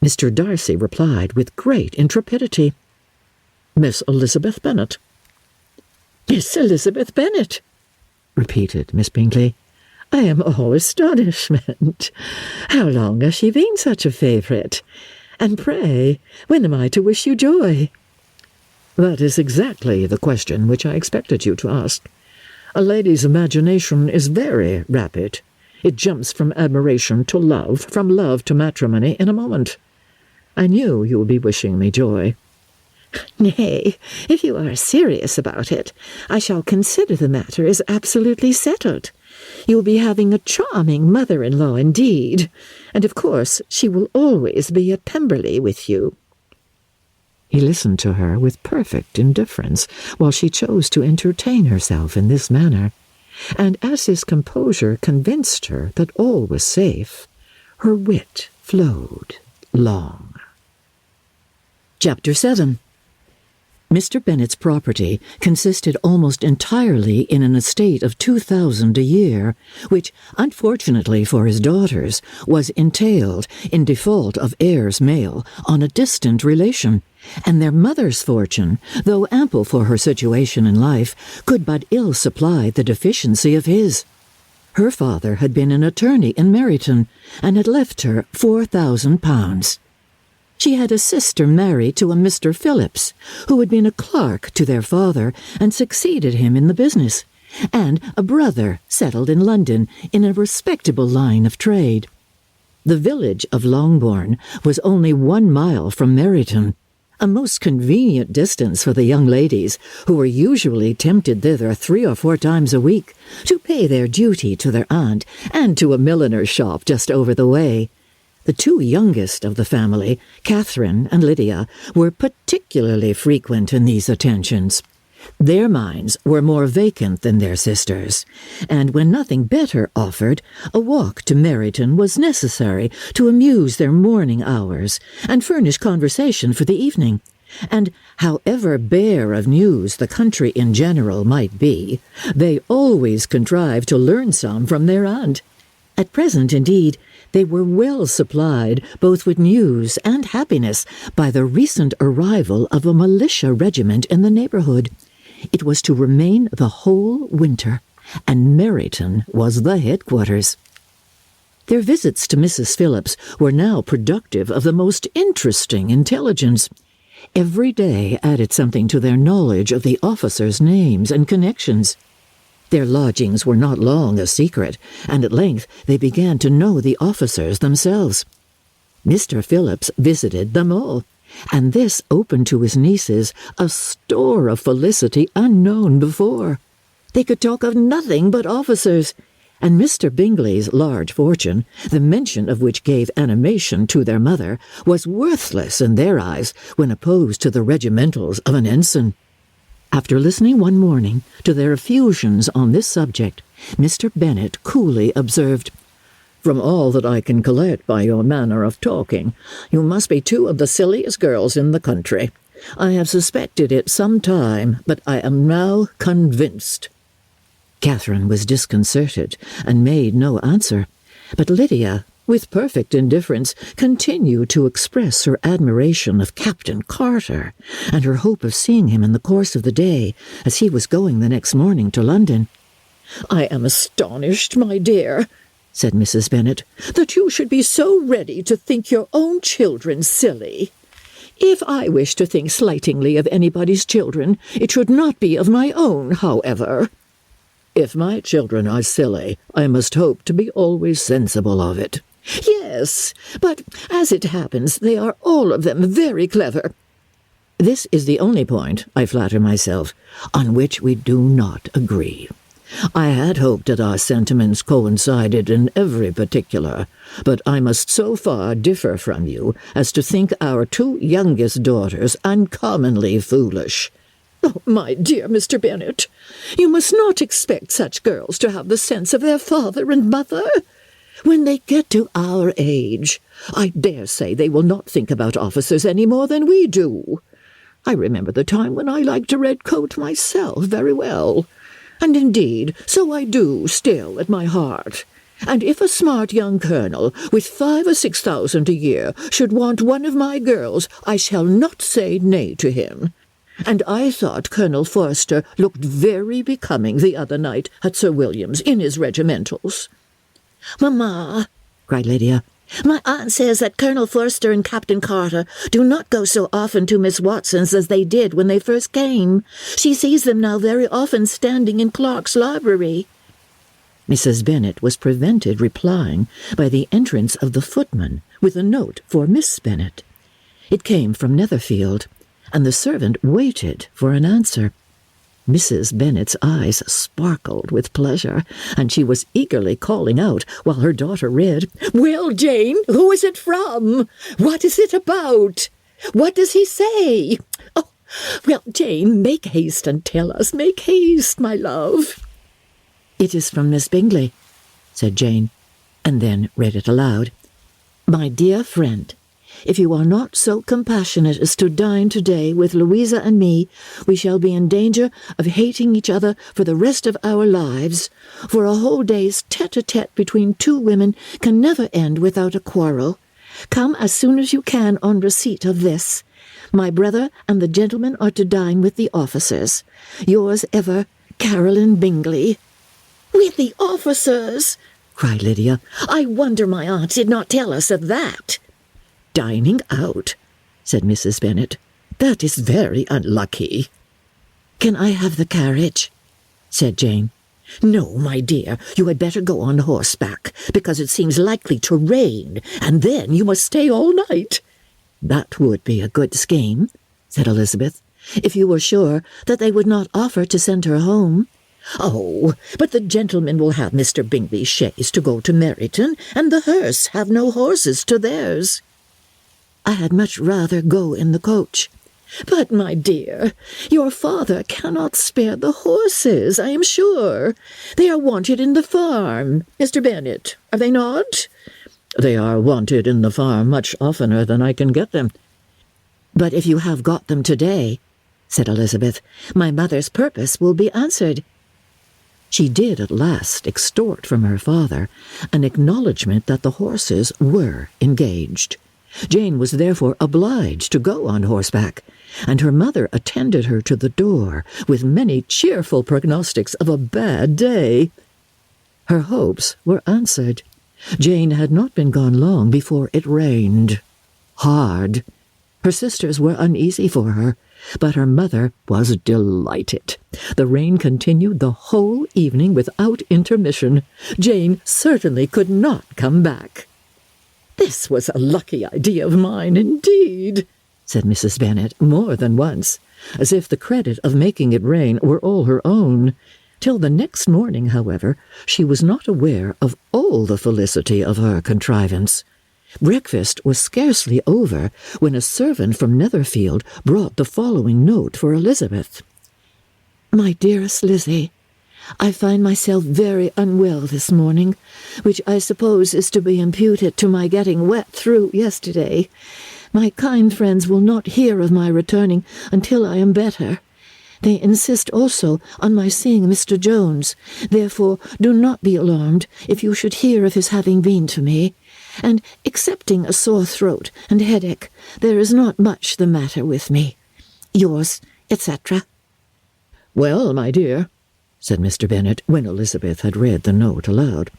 Mr. Darcy replied with great intrepidity, "Miss Elizabeth Bennet." "Miss Elizabeth Bennet!" repeated Miss Bingley. "I am all astonishment. How long has she been such a favourite? And pray, when am I to wish you joy?" "That is exactly the question which I expected you to ask. A lady's imagination is very rapid. It jumps from admiration to love, from love to matrimony in a moment. I knew you would be wishing me joy." "Nay, if you are serious about it, I shall consider the matter as absolutely settled. You will be having a charming mother-in-law indeed, and of course she will always be at Pemberley with you." He listened to her with perfect indifference while she chose to entertain herself in this manner, and as his composure convinced her that all was safe, her wit flowed long. Chapter 7. Mr. Bennet's property consisted almost entirely in an estate of 2,000 a year, which, unfortunately for his daughters, was entailed, in default of heirs male, on a distant relation, and their mother's fortune, though ample for her situation in life, could but ill supply the deficiency of his. Her father had been an attorney in Meryton, and had left her £4,000. She had a sister married to a Mr. Phillips, who had been a clerk to their father and succeeded him in the business, and a brother settled in London in a respectable line of trade. The village of Longbourn was only 1 mile from Meryton, a most convenient distance for the young ladies, who were usually tempted thither 3 or 4 times a week, to pay their duty to their aunt and to a milliner's shop just over the way. The 2 youngest of the family, Catherine and Lydia, were particularly frequent in these attentions. Their minds were more vacant than their sisters', and when nothing better offered, a walk to Meryton was necessary to amuse their morning hours and furnish conversation for the evening. And however bare of news the country in general might be, they always contrived to learn some from their aunt. At present, indeed, they were well supplied both with news and happiness by the recent arrival of a militia regiment in the neighbourhood. It was to remain the whole winter, and Meryton was the headquarters. Their visits to Mrs. Phillips were now productive of the most interesting intelligence. Every day added something to their knowledge of the officers' names and connections. Their lodgings were not long a secret, and at length they began to know the officers themselves. Mr. Phillips visited them all, and this opened to his nieces a store of felicity unknown before. They could talk of nothing but officers, and Mr. Bingley's large fortune, the mention of which gave animation to their mother, was worthless in their eyes when opposed to the regimentals of an ensign. After listening one morning to their effusions on this subject, Mr. Bennet coolly observed, "From all that I can collect by your manner of talking, you must be two of the silliest girls in the country. I have suspected it some time, but I am now convinced." Catherine was disconcerted and made no answer, but Lydia, with perfect indifference, continued to express her admiration of Captain Carter, and her hope of seeing him in the course of the day, as he was going the next morning to London. "I am astonished, my dear," said Mrs. Bennet, "that you should be so ready to think your own children silly. If I wish to think slightingly of anybody's children, it should not be of my own, however." "If my children are silly, I must hope to be always sensible of it." "Yes, but as it happens, they are all of them very clever." "This is the only point, I flatter myself, on which we do not agree. I had hoped that our sentiments coincided in every particular, but I must so far differ from you as to think our two youngest daughters uncommonly foolish." "Oh, my dear Mr. Bennet, you must not expect such girls to have the sense of their father and mother. When they get to our age, I dare say they will not think about officers any more than we do. I remember the time when I liked a red coat myself very well, and indeed so I do still at my heart. And if a smart young colonel with 5,000 or 6,000 a year should want one of my girls, I shall not say nay to him. And I thought Colonel Forster looked very becoming the other night at Sir William's in his regimentals." "Mamma," cried Lydia, "my aunt says that Colonel Forster and Captain Carter do not go so often to Miss Watson's as they did when they first came. She sees them now very often standing in Clark's library." Mrs. Bennet was prevented replying by the entrance of the footman with a note for Miss Bennet. It came from Netherfield, and the servant waited for an answer. Mrs. Bennet's eyes sparkled with pleasure, and she was eagerly calling out while her daughter read, "Well, Jane, who is it from? What is it about? What does he say? Oh, well, Jane, make haste and tell us. Make haste, my love." "It is from Miss Bingley," said Jane, and then read it aloud. "My dear friend, if you are not so compassionate as to dine today with Louisa and me, we shall be in danger of hating each other for the rest of our lives, for a whole day's tete-a-tete between two women can never end without a quarrel. Come as soon as you can on receipt of this. My brother and the gentleman are to dine with the officers. Yours ever, Caroline Bingley." "With the officers!" cried Lydia. "I wonder my aunt did not tell us of that." "Dining out," said Mrs. Bennet. "That is very unlucky." "Can I have the carriage?" said Jane. "No, my dear, you had better go on horseback, because it seems likely to rain, and then you must stay all night." "That would be a good scheme," said Elizabeth, "if you were sure that they would not offer to send her home." "Oh, but the gentlemen will have Mr. Bingley's chaise to go to Meryton, and the hearse have no horses to theirs." "I had much rather go in the coach." "But, my dear, your father cannot spare the horses, I am sure. They are wanted in the farm, Mr. Bennet, are they not?" "They are wanted in the farm much oftener than I can get them." "But if you have got them today," said Elizabeth, "my mother's purpose will be answered." She did at last extort from her father an acknowledgment that the horses were engaged. Jane was therefore obliged to go on horseback, and her mother attended her to the door with many cheerful prognostics of a bad day. Her hopes were answered. Jane had not been gone long before it rained. Hard. Her sisters were uneasy for her, but her mother was delighted. The rain continued the whole evening without intermission. Jane certainly could not come back. "This was a lucky idea of mine, indeed," said Mrs. Bennet more than once, as if the credit of making it rain were all her own. Till the next morning, however, she was not aware of all the felicity of her contrivance. Breakfast was scarcely over when a servant from Netherfield brought the following note for Elizabeth. My dearest Lizzie, I find myself very unwell this morning, which I suppose is to be imputed to my getting wet through yesterday. My kind friends will not hear of my returning until I am better. They insist also on my seeing Mr. Jones. Therefore, do not be alarmed if you should hear of his having been to me. And, excepting a sore throat and headache, there is not much the matter with me. Yours, etc. Well, my dear, said Mr. Bennet, when Elizabeth had read the note aloud,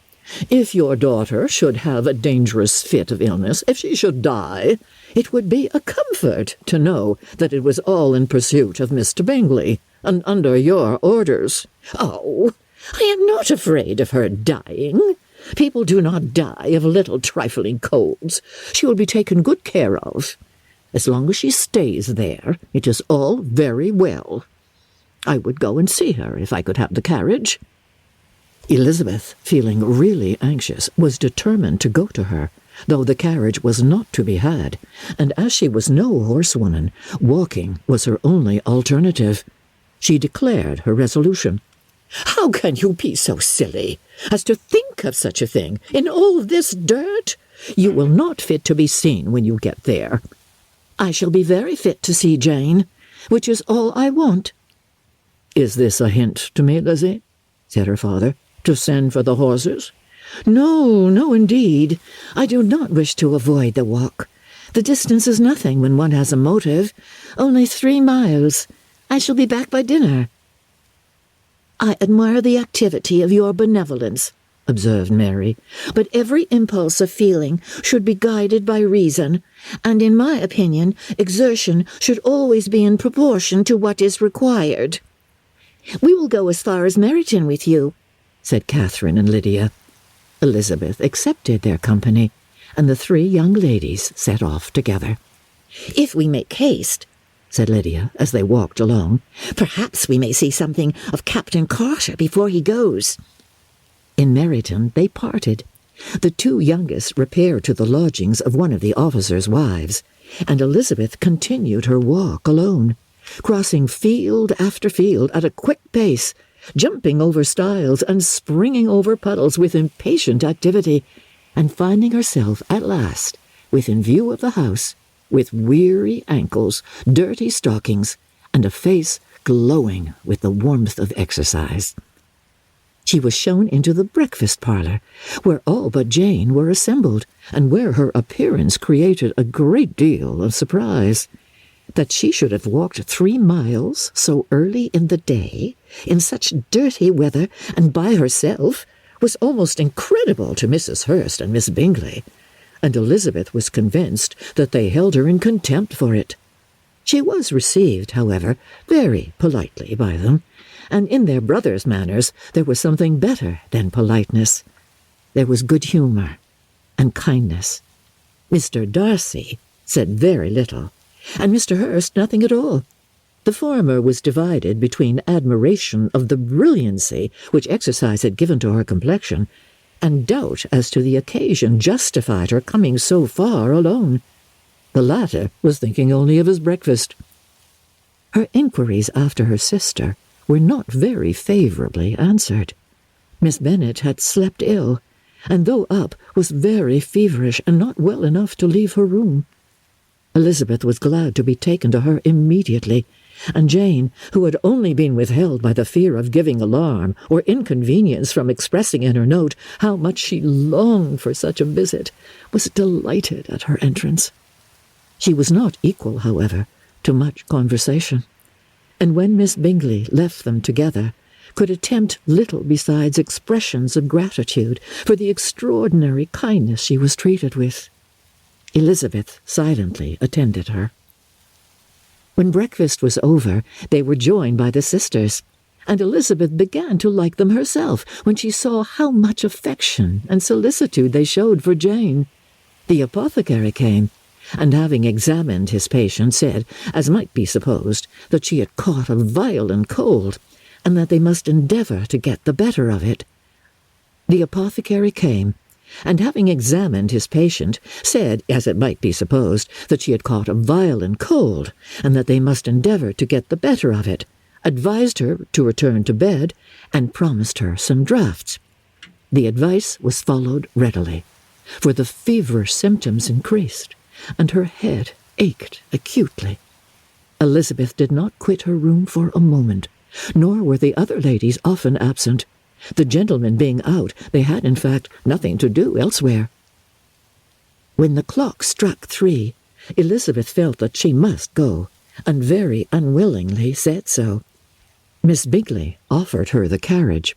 if your daughter should have a dangerous fit of illness, if she should die, it would be a comfort to know that it was all in pursuit of Mr. Bingley, and under your orders. Oh, I am not afraid of her dying. People do not die of little trifling colds. She will be taken good care of. As long as she stays there, it is all very well. I would go and see her if I could have the carriage. Elizabeth, feeling really anxious, was determined to go to her, though the carriage was not to be had, and as she was no horsewoman, walking was her only alternative. She declared her resolution. How can you be so silly as to think of such a thing in all this dirt? You will not fit to be seen when you get there. I shall be very fit to see Jane, which is all I want. Is this a hint to me, Lizzie? Said her father. To send for the horses? No, no, indeed. I do not wish to avoid the walk. The distance is nothing when one has a motive. Only 3 miles. I shall be back by dinner. I admire the activity of your benevolence, observed Mary, but every impulse of feeling should be guided by reason, and in my opinion exertion should always be in proportion to what is required. We will go as far as Meryton with you, said Catherine and Lydia. Elizabeth accepted their company, and the 3 young ladies set off together. If we make haste, said Lydia, as they walked along, perhaps we may see something of Captain Carter before he goes. In Meryton they parted. The 2 youngest repaired to the lodgings of one of the officers' wives, and Elizabeth continued her walk alone, crossing field after field at a quick pace, jumping over stiles and springing over puddles with impatient activity, and finding herself at last within view of the house, with weary ankles, dirty stockings, and a face glowing with the warmth of exercise. She was shown into the breakfast parlour, where all but Jane were assembled, and where her appearance created a great deal of surprise. That she should have walked 3 miles so early in the day, in such dirty weather, and by herself, was almost incredible to Mrs. Hurst and Miss Bingley, and Elizabeth was convinced that they held her in contempt for it. She was received, however, very politely by them, and in their brother's manners there was something better than politeness. There was good humour and kindness. Mr. Darcy said very little, and Mr. Hurst nothing at all. The former was divided between admiration of the brilliancy which exercise had given to her complexion, and doubt as to the occasion justified her coming so far alone. The latter was thinking only of his breakfast. Her inquiries after her sister were not very favourably answered. Miss Bennet had slept ill, and though up, was very feverish and not well enough to leave her room. Elizabeth was glad to be taken to her immediately, and Jane, who had only been withheld by the fear of giving alarm or inconvenience from expressing in her note how much she longed for such a visit, was delighted at her entrance. She was not equal, however, to much conversation, and when Miss Bingley left them together, could attempt little besides expressions of gratitude for the extraordinary kindness she was treated with. Elizabeth silently attended her. When breakfast was over, they were joined by the sisters, and Elizabeth began to like them herself when she saw how much affection and solicitude they showed for Jane. The apothecary came, and having examined his patient, said, as might be supposed, that she had caught a violent cold, and that they must endeavour to get the better of it. The apothecary came, and having examined his patient, said, as it might be supposed, that she had caught a violent cold, and that they must endeavour to get the better of it, advised her to return to bed, and promised her some draughts. The advice was followed readily, for the feverish symptoms increased, and her head ached acutely. Elizabeth did not quit her room for a moment, nor were the other ladies often absent. The gentlemen being out, they had, in fact, nothing to do elsewhere. When the clock struck 3, Elizabeth felt that she must go, and very unwillingly said so. Miss Bingley offered her the carriage,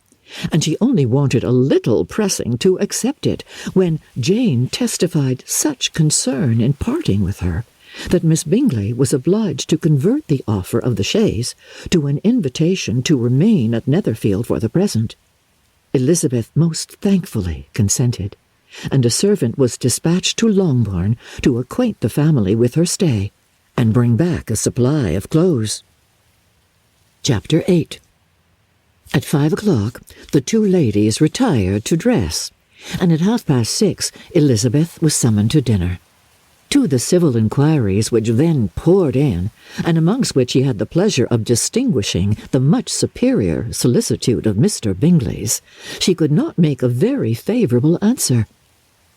and she only wanted a little pressing to accept it, when Jane testified such concern in parting with her, that Miss Bingley was obliged to convert the offer of the chaise to an invitation to remain at Netherfield for the present. Elizabeth most thankfully consented, and a servant was dispatched to Longbourn to acquaint the family with her stay, and bring back a supply of clothes. Chapter 8. At 5 o'clock, the two ladies retired to dress, and at 6:30 Elizabeth was summoned to dinner. To the civil inquiries which then poured in, and amongst which he had the pleasure of distinguishing the much superior solicitude of Mr. Bingley's, she could not make a very favourable answer.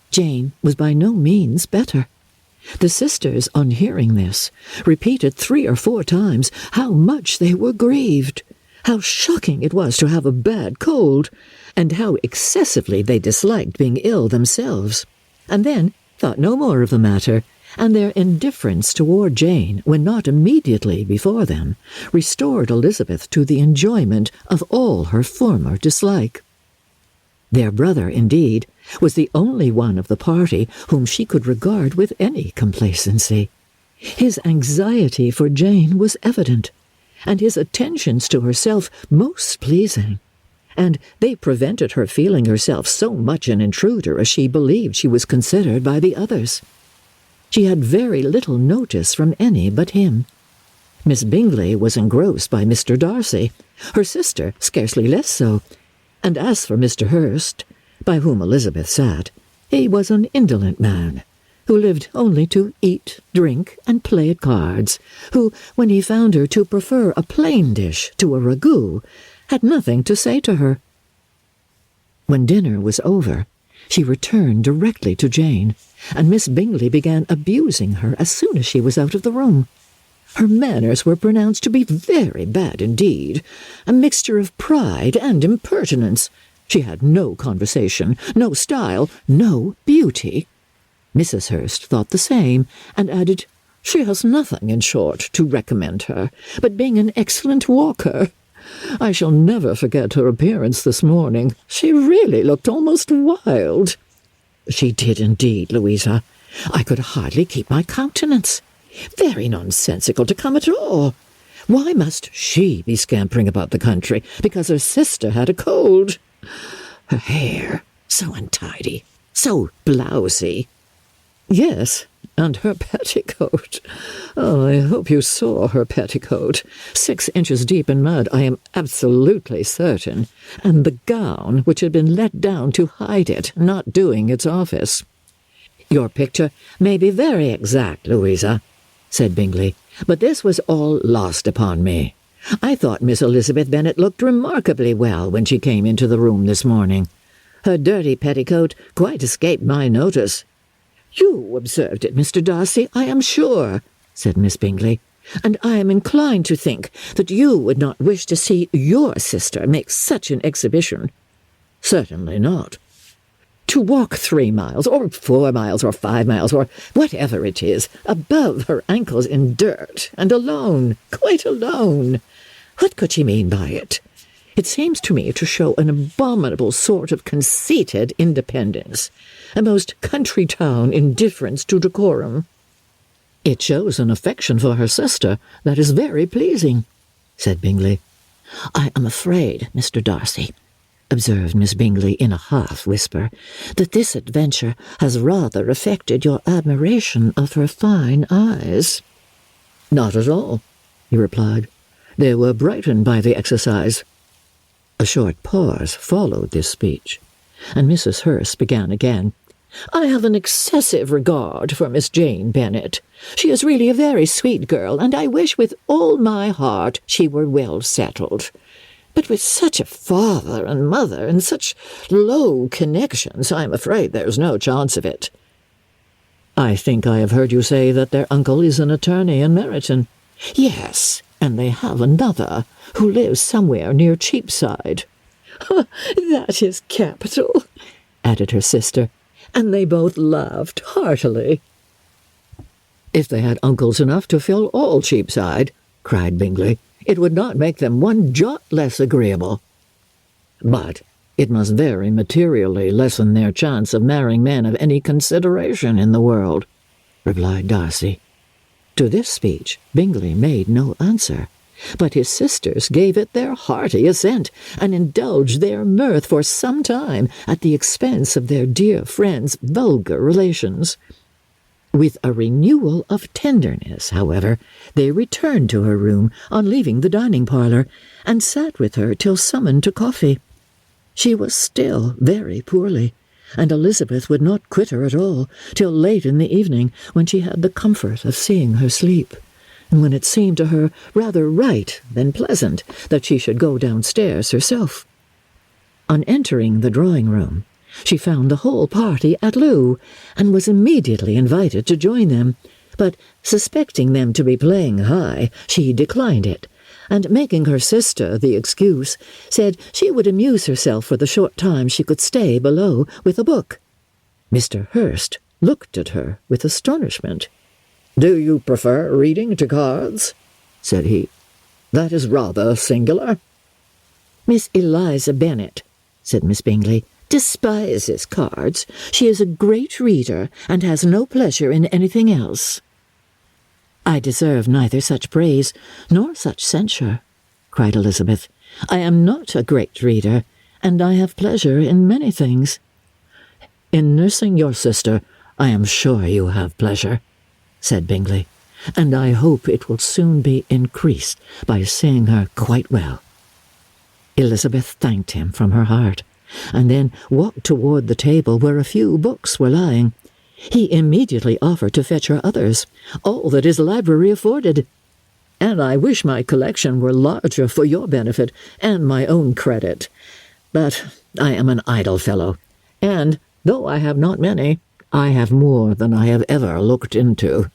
Jane was by no means better. The sisters, on hearing this, repeated 3 or 4 times how much they were grieved, how shocking it was to have a bad cold, and how excessively they disliked being ill themselves, and then thought no more of the matter, and their indifference toward Jane, when not immediately before them, restored Elizabeth to the enjoyment of all her former dislike. Their brother, indeed, was the only one of the party whom she could regard with any complacency. His anxiety for Jane was evident, and his attentions to herself most pleasing, and they prevented her feeling herself so much an intruder as she believed she was considered by the others. She had very little notice from any but him. Miss Bingley was engrossed by Mr. Darcy, her sister scarcely less so, and as for Mr. Hurst, by whom Elizabeth sat, he was an indolent man, who lived only to eat, drink, and play at cards, who, when he found her to prefer a plain dish to a ragout, had nothing to say to her. When dinner was over, she returned directly to Jane, and Miss Bingley began abusing her as soon as she was out of the room. Her manners were pronounced to be very bad indeed, a mixture of pride and impertinence. She had no conversation, no style, no beauty. Mrs. Hurst thought the same, and added, "She has nothing, in short, to recommend her, but being an excellent walker. I shall never forget her appearance this morning. She really looked almost wild." "She did indeed, Louisa. I could hardly keep my countenance. Very nonsensical to come at all. Why must she be scampering about the country because her sister had a cold? Her hair, so untidy, so blousy. Yes, and her petticoat. Oh, I hope you saw her petticoat. 6 inches deep in mud, I am absolutely certain, and the gown, which had been let down to hide it, not doing its office." "Your picture may be very exact, Louisa," said Bingley, "but this was all lost upon me. I thought Miss Elizabeth Bennet looked remarkably well when she came into the room this morning. Her dirty petticoat quite escaped my notice." "You observed it, Mr. Darcy, I am sure," said Miss Bingley, "and I am inclined to think that you would not wish to see your sister make such an exhibition." "Certainly not." "To walk 3 miles, or 4 miles, or 5 miles, or whatever it is, above her ankles in dirt, and alone, quite alone. What could she mean by it? It seems to me to show an abominable sort of conceited independence, a most country-town indifference to decorum." "It shows an affection for her sister that is very pleasing," said Bingley. "I am afraid, Mr. Darcy," observed Miss Bingley in a half-whisper, "that this adventure has rather affected your admiration of her fine eyes." "Not at all," he replied. "They were brightened by the exercise. A short pause followed this speech, and Mrs. Hurst began again. "I have an excessive regard for Miss Jane Bennet. She is really a very sweet girl, and I wish with all my heart she were well settled. But with such a father and mother, and such low connections, I am afraid there's no chance of it." "I think I have heard you say that their uncle is an attorney in Meryton." "Yes, and they have another, who lives somewhere near Cheapside." "That is capital," added her sister, and they both laughed heartily. "If they had uncles enough to fill all Cheapside," cried Bingley, "it would not make them one jot less agreeable." "But it must very materially lessen their chance of marrying men of any consideration in the world," replied Darcy. To this speech Bingley made no answer, but his sisters gave it their hearty assent, and indulged their mirth for some time at the expense of their dear friend's vulgar relations. With a renewal of tenderness, however, they returned to her room on leaving the dining-parlour, and sat with her till summoned to coffee. She was still very poorly, and Elizabeth would not quit her at all till late in the evening, when she had the comfort of seeing her sleep, and when it seemed to her rather right than pleasant that she should go downstairs herself. On entering the drawing-room, she found the whole party at loo, and was immediately invited to join them, but, suspecting them to be playing high, she declined it, and, making her sister the excuse, said she would amuse herself for the short time she could stay below with a book. Mr. Hurst looked at her with astonishment. "Do you prefer reading to cards?" said he. "That is rather singular." "Miss Eliza Bennet," said Miss Bingley, "despises cards. She is a great reader, and has no pleasure in anything else." "I deserve neither such praise nor such censure," cried Elizabeth. "I am not a great reader, and I have pleasure in many things." "In nursing your sister, I am sure you have pleasure," said Bingley, "and I hope it will soon be increased by seeing her quite well." Elizabeth thanked him from her heart, and then walked toward the table where a few books were lying. He immediately offered to fetch her others, all that his library afforded. "And I wish my collection were larger for your benefit and my own credit. But I am an idle fellow, and, though I have not many, I have more than I have ever looked into."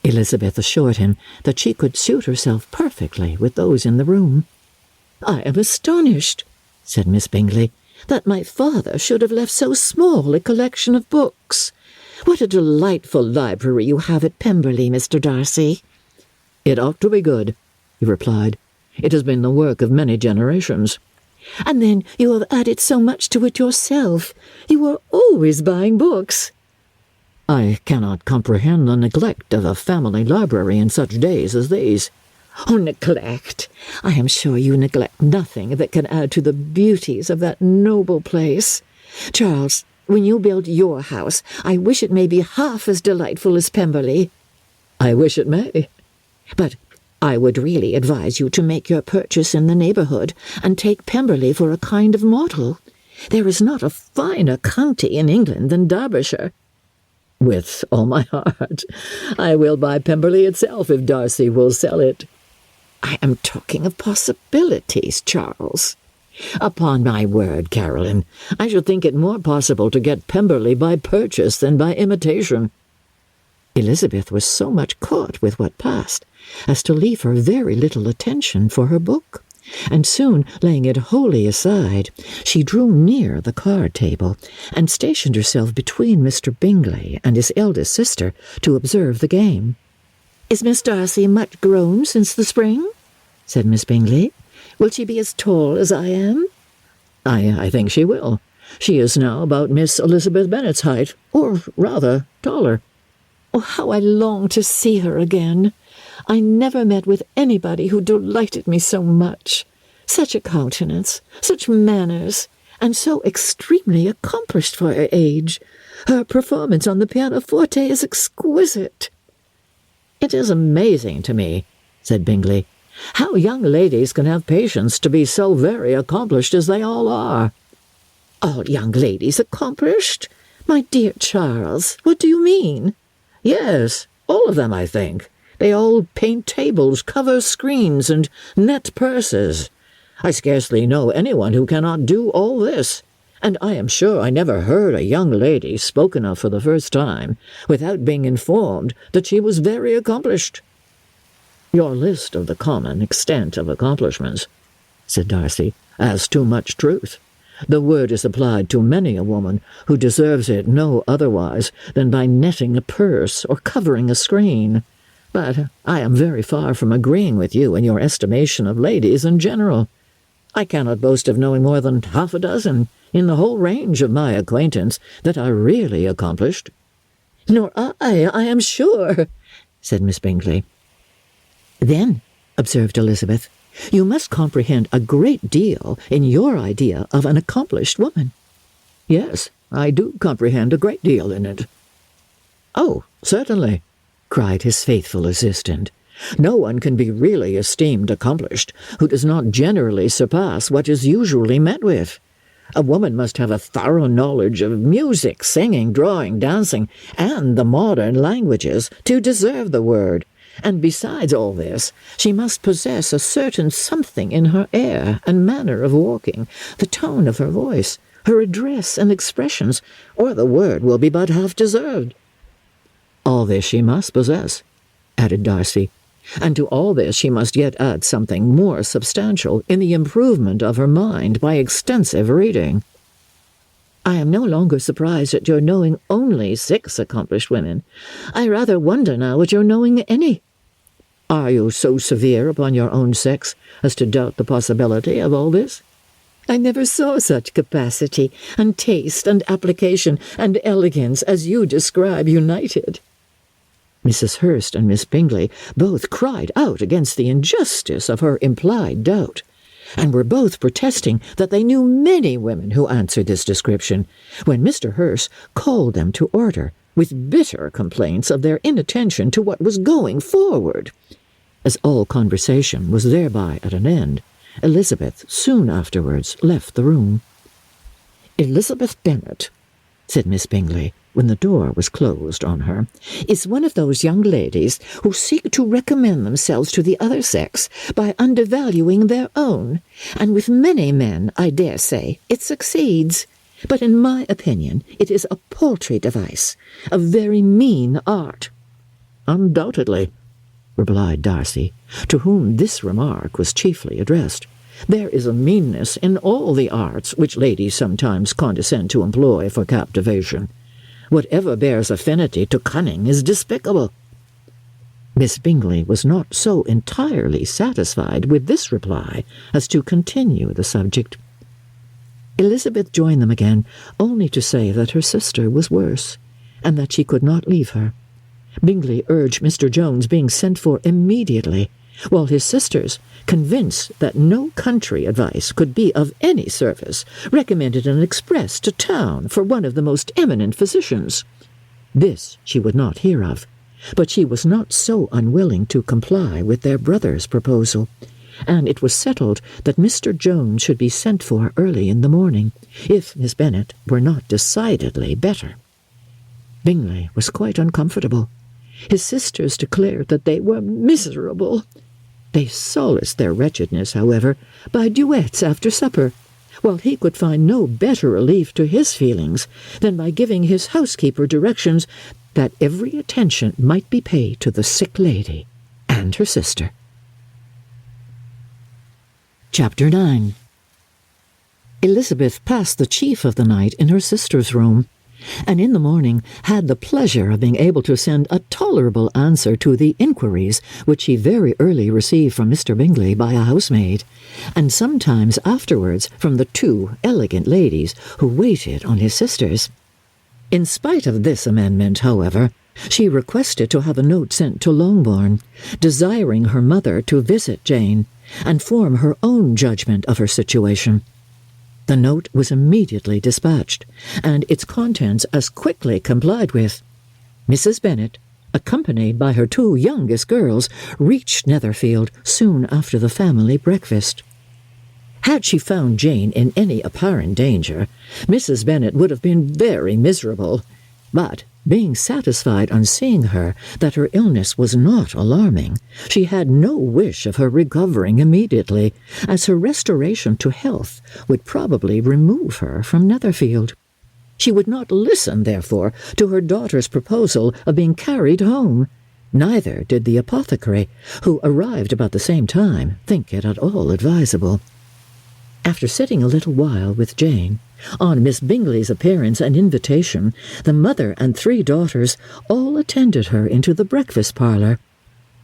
Elizabeth assured him that she could suit herself perfectly with those in the room. "I am astonished," said Miss Bingley, "that my father should have left so small a collection of books. What a delightful library you have at Pemberley, Mr. Darcy." "It ought to be good," he replied. "It has been the work of many generations." "And then you have added so much to it yourself. You are always buying books." "I cannot comprehend the neglect of a family library in such days as these." "Oh, neglect! I am sure you neglect nothing that can add to the beauties of that noble place. Charles, when you build your house, I wish it may be half as delightful as Pemberley." "I wish it may." "But I would really advise you to make your purchase in the neighbourhood, and take Pemberley for a kind of model. There is not a finer county in England than Derbyshire." "With all my heart. I will buy Pemberley itself if Darcy will sell it." "I am talking of possibilities, Charles." "Upon my word, Caroline, I should think it more possible to get Pemberley by purchase than by imitation." Elizabeth was so much caught with what passed as to leave her very little attention for her book, and soon, laying it wholly aside, she drew near the card-table, and stationed herself between Mr. Bingley and his eldest sister to observe the game. "Is Miss Darcy much grown since the spring?" said Miss Bingley. "Will she be as tall as I am?" I think she will. She is now about Miss Elizabeth Bennet's height, or rather taller." "Oh, how I long to see her again! I never met with anybody who delighted me so much. Such a countenance, such manners, and so extremely accomplished for her age. Her performance on the pianoforte is exquisite." "It is amazing to me," said Bingley, How young ladies can have patience to be so very accomplished as they all are." "All young ladies accomplished? My dear Charles, what do you mean?" "Yes, all of them, I think. They all paint tables, cover screens, and net purses. I scarcely know anyone who cannot do all this, and I am sure I never heard a young lady spoken of for the first time without being informed that she was very accomplished." "Your list of the common extent of accomplishments," said Darcy, "has too much truth. The word is applied to many a woman who deserves it no otherwise than by netting a purse or covering a screen. But I am very far from agreeing with you in your estimation of ladies in general. I cannot boast of knowing more than half a dozen in the whole range of my acquaintance that are really accomplished." "Nor I am sure," said Miss Bingley. "Then," observed Elizabeth, "you must comprehend a great deal in your idea of an accomplished woman." "Yes, I do comprehend a great deal in it." "Oh, certainly," cried his faithful assistant. "No one can be really esteemed accomplished who does not generally surpass what is usually met with. A woman must have a thorough knowledge of music, singing, drawing, dancing, and the modern languages to deserve the word. And besides all this, she must possess a certain something in her air and manner of walking, the tone of her voice, her address and expressions, or the word will be but half deserved." "All this she must possess," added Darcy, "and to all this she must yet add something more substantial in the improvement of her mind by extensive reading." "I am no longer surprised at your knowing only 6 accomplished women. I rather wonder now at your knowing any." "Are you so severe upon your own sex as to doubt the possibility of all this?" "I never saw such capacity, and taste, and application, and elegance as you describe united." Mrs. Hurst and Miss Bingley both cried out against the injustice of her implied doubt, and were both protesting that they knew many women who answered this description, when Mr. Hurst called them to order, with bitter complaints of their inattention to what was going forward. As all conversation was thereby at an end, Elizabeth soon afterwards left the room. "Elizabeth Bennet," said Miss Bingley, when the door was closed on her, "is one of those young ladies who seek to recommend themselves to the other sex by undervaluing their own, and with many men, I dare say, it succeeds. But in my opinion it is a paltry device, a very mean art." "Undoubtedly," replied Darcy, to whom this remark was chiefly addressed. "There is a meanness in all the arts which ladies sometimes condescend to employ for captivation. Whatever bears affinity to cunning is despicable." Miss Bingley was not so entirely satisfied with this reply as to continue the subject. Elizabeth joined them again, only to say that her sister was worse, and that she could not leave her. Bingley urged Mr. Jones being sent for immediately, while his sisters, convinced that no country advice could be of any service, recommended an express to town for one of the most eminent physicians. This she would not hear of, but she was not so unwilling to comply with their brother's proposal, and it was settled that Mr. Jones should be sent for early in the morning, if Miss Bennet were not decidedly better. Bingley was quite uncomfortable. His sisters declared that they were miserable. They solaced their wretchedness, however, by duets after supper, while he could find no better relief to his feelings than by giving his housekeeper directions that every attention might be paid to the sick lady and her sister. Chapter 9. Elizabeth passed the chief of the night in her sister's room, and in the morning had the pleasure of being able to send a tolerable answer to the inquiries which she very early received from Mr. Bingley by a housemaid, and sometimes afterwards from the 2 elegant ladies who waited on his sisters. In spite of this amendment, however, she requested to have a note sent to Longbourn, desiring her mother to visit Jane, and form her own judgment of her situation. The note was immediately dispatched, and its contents as quickly complied with. Mrs. Bennet, accompanied by her 2 youngest girls, reached Netherfield soon after the family breakfast. Had she found Jane in any apparent danger, Mrs. Bennet would have been very miserable, but being satisfied on seeing her that her illness was not alarming, she had no wish of her recovering immediately, as her restoration to health would probably remove her from Netherfield. She would not listen, therefore, to her daughter's proposal of being carried home. Neither did the apothecary, who arrived about the same time, think it at all advisable. After sitting a little while with Jane, on Miss Bingley's appearance and invitation, the mother and 3 daughters all attended her into the breakfast parlour.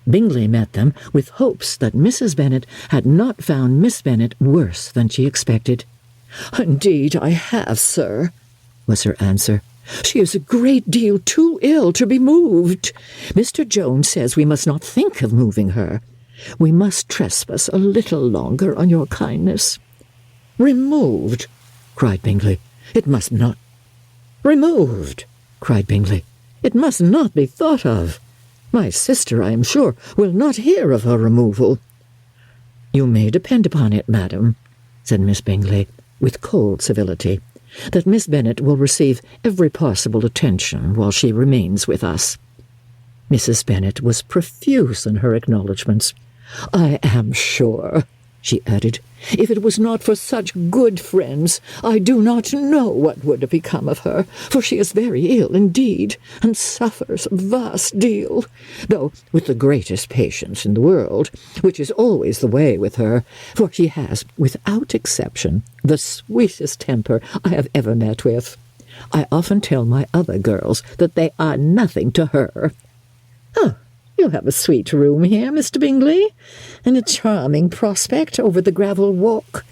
Bingley met them with hopes that Mrs. Bennet had not found Miss Bennet worse than she expected. "Indeed I have, sir," was her answer. "She is a great deal too ill to be moved. Mr. Jones says we must not think of moving her. We must trespass a little longer on your kindness." "Removed!" cried Bingley. "It must not—" "Removed!" cried Bingley. "It must not be thought of. My sister, I am sure, will not hear of her removal." "You may depend upon it, madam," said Miss Bingley, with cold civility, "that Miss Bennet will receive every possible attention while she remains with us." Mrs. Bennet was profuse in her acknowledgments. "I am sure," she added, "if it was not for such good friends, I do not know what would have become of her, for she is very ill indeed, and suffers a vast deal, though with the greatest patience in the world, which is always the way with her, for she has, without exception, the sweetest temper I have ever met with. I often tell my other girls that they are nothing to her." "Oh, you have a sweet room here, Mr. Bingley, and a charming prospect over the gravel walk.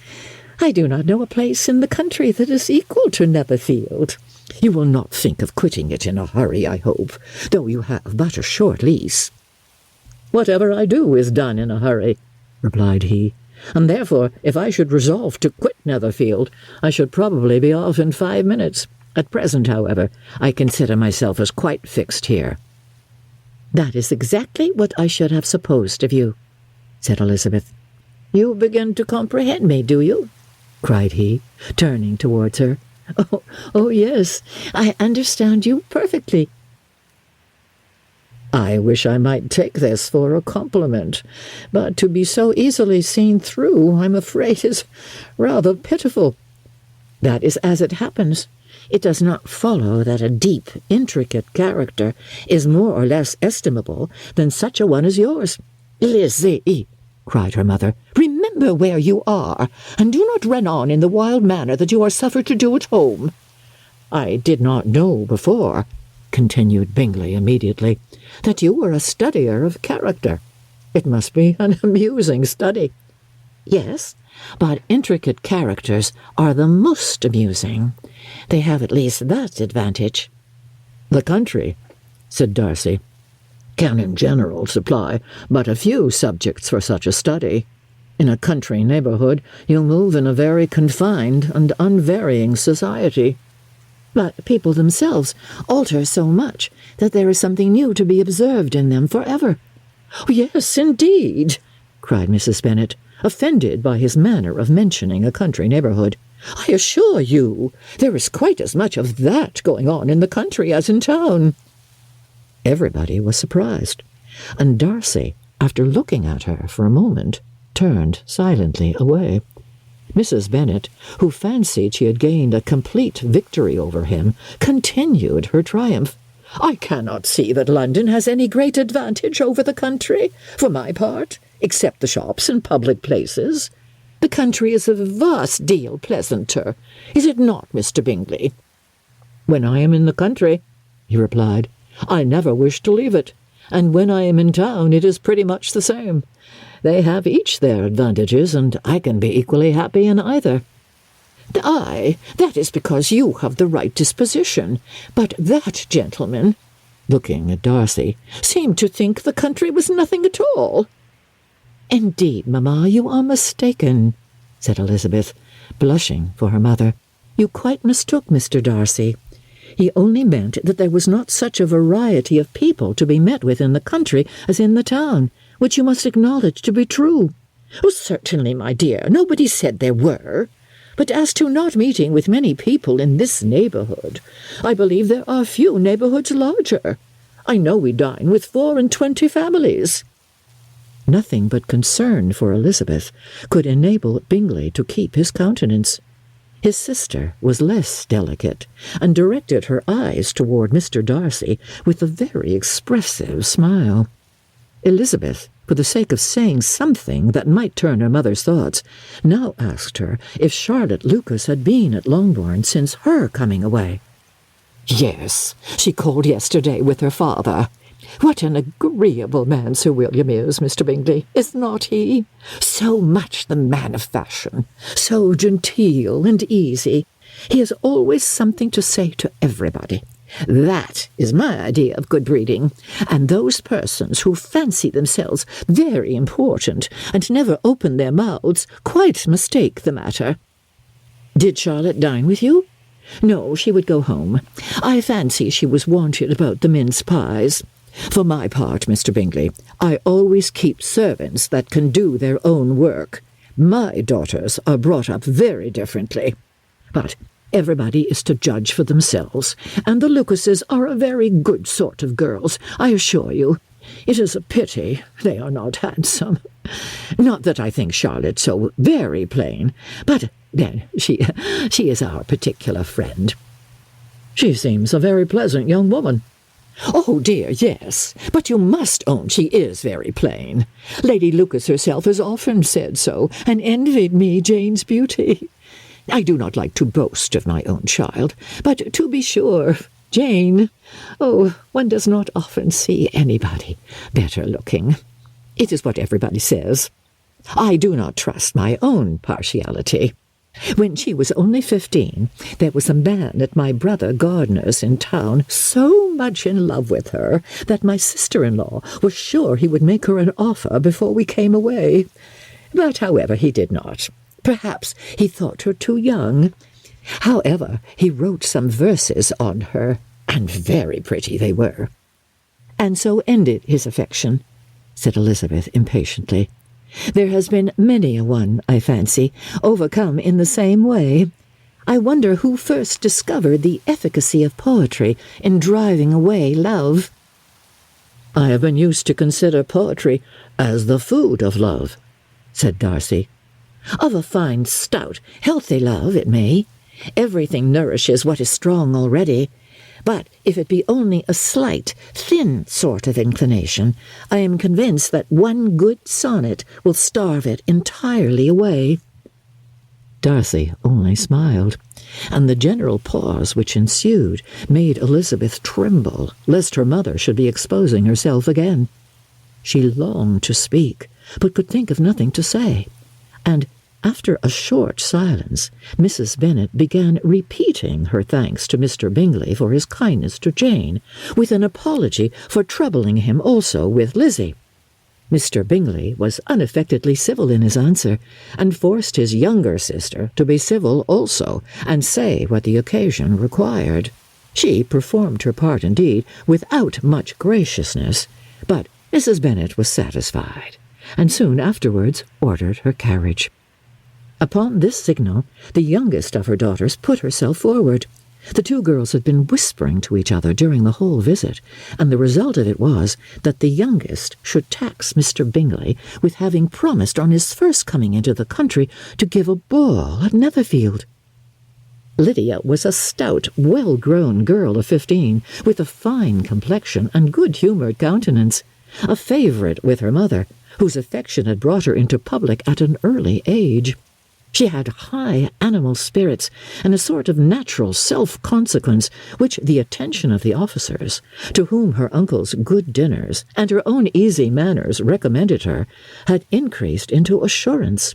I do not know a place in the country that is equal to Netherfield. You will not think of quitting it in a hurry, I hope, though you have but a short lease." "Whatever I do is done in a hurry," replied he, "and therefore, if I should resolve to quit Netherfield, I should probably be off in 5 minutes. At present, however, I consider myself as quite fixed here." "That is exactly what I should have supposed of you," said Elizabeth. "You begin to comprehend me, do you?" cried he, turning towards her. Oh, yes, I understand you perfectly." "I wish I might take this for a compliment, but to be so easily seen through, I'm afraid, is rather pitiful." "That is as it happens. It does not follow that a deep, intricate character is more or less estimable than such a one as yours." "Lizzie," cried her mother, "remember where you are, and do not run on in the wild manner that you are suffered to do at home." "I did not know before," continued Bingley immediately, "that you were a studier of character. It must be an amusing study." "Yes, but intricate characters are the most amusing. They have at least that advantage." "The country," said Darcy, "can in general supply but a few subjects for such a study. In a country neighbourhood you move in a very confined and unvarying society." "But people themselves alter so much that there is something new to be observed in them forever." "Yes, indeed," cried Mrs. Bennet, offended by his manner of mentioning a country neighbourhood. "I assure you, there is quite as much of that going on in the country as in town." Everybody was surprised, and Darcy, after looking at her for a moment, turned silently away. Mrs. Bennet, who fancied she had gained a complete victory over him, continued her triumph. "I cannot see that London has any great advantage over the country, for my part, except the shops and public places. The country is a vast deal pleasanter, is it not, Mr. Bingley?" "When I am in the country," he replied, "I never wish to leave it, and when I am in town it is pretty much the same. They have each their advantages, and I can be equally happy in either." "Aye, that is because you have the right disposition, but that gentleman," looking at Darcy, "seemed to think the country was nothing at all." "Indeed, mamma, you are mistaken," said Elizabeth, blushing for her mother. "You quite mistook Mr. Darcy. He only meant that there was not such a variety of people to be met with in the country as in the town, which you must acknowledge to be true. Oh, certainly, my dear, nobody said there were. But as to not meeting with many people in this neighbourhood, I believe there are few neighbourhoods larger. I know we dine with 24 families." Nothing but concern for Elizabeth could enable Bingley to keep his countenance. His sister was less delicate, and directed her eyes toward Mr. Darcy with a very expressive smile. Elizabeth, for the sake of saying something that might turn her mother's thoughts, now asked her if Charlotte Lucas had been at Longbourn since her coming away. "Yes, she called yesterday with her father. What an agreeable man Sir William is, Mr. Bingley, is not he? So much the man of fashion, so genteel and easy. He has always something to say to everybody. That is my idea of good breeding, and those persons who fancy themselves very important and never open their mouths quite mistake the matter." "Did Charlotte dine with you?" "No, she would go home. I fancy she was wanted about the mince pies. For my part, Mr. Bingley, I always keep servants that can do their own work. My daughters are brought up very differently. But everybody is to judge for themselves, and the Lucases are a very good sort of girls, I assure you. It is a pity they are not handsome. Not that I think Charlotte so very plain, but then she is our particular friend." "She seems a very pleasant young woman." "Oh, dear, yes, but you must own she is very plain. Lady Lucas herself has often said so, and envied me Jane's beauty. I do not like to boast of my own child, but to be sure, Jane, oh, one does not often see anybody better looking. It is what everybody says. I do not trust my own partiality. When she was only 15, there was a man at my brother Gardiner's in town so much in love with her that my sister-in-law was sure he would make her an offer before we came away. But, however, he did not. Perhaps he thought her too young. However, he wrote some verses on her, and very pretty they were." "And so ended his affection," said Elizabeth impatiently. "There has been many a one, I fancy, overcome in the same way. I wonder who first discovered the efficacy of poetry in driving away love." "I have been used to consider poetry as the food of love," said Darcy. "Of a fine, stout, healthy love, it may. Everything nourishes what is strong already. But if it be only a slight, thin sort of inclination, I am convinced that one good sonnet will starve it entirely away." Darcy only smiled, and the general pause which ensued made Elizabeth tremble, lest her mother should be exposing herself again. She longed to speak, but could think of nothing to say, and after a short silence, Mrs. Bennet began repeating her thanks to Mr. Bingley for his kindness to Jane, with an apology for troubling him also with Lizzie. Mr. Bingley was unaffectedly civil in his answer, and forced his younger sister to be civil also, and say what the occasion required. She performed her part indeed without much graciousness, but Mrs. Bennet was satisfied, and soon afterwards ordered her carriage. Upon this signal, the youngest of her daughters put herself forward. The two girls had been whispering to each other during the whole visit, and the result of it was that the youngest should tax Mr. Bingley with having promised on his first coming into the country to give a ball at Netherfield. Lydia was a stout, well-grown girl of 15, with a fine complexion and good-humoured countenance, a favourite with her mother, whose affection had brought her into public at an early age. She had high animal spirits and a sort of natural self-consequence which the attention of the officers, to whom her uncle's good dinners and her own easy manners recommended her, had increased into assurance.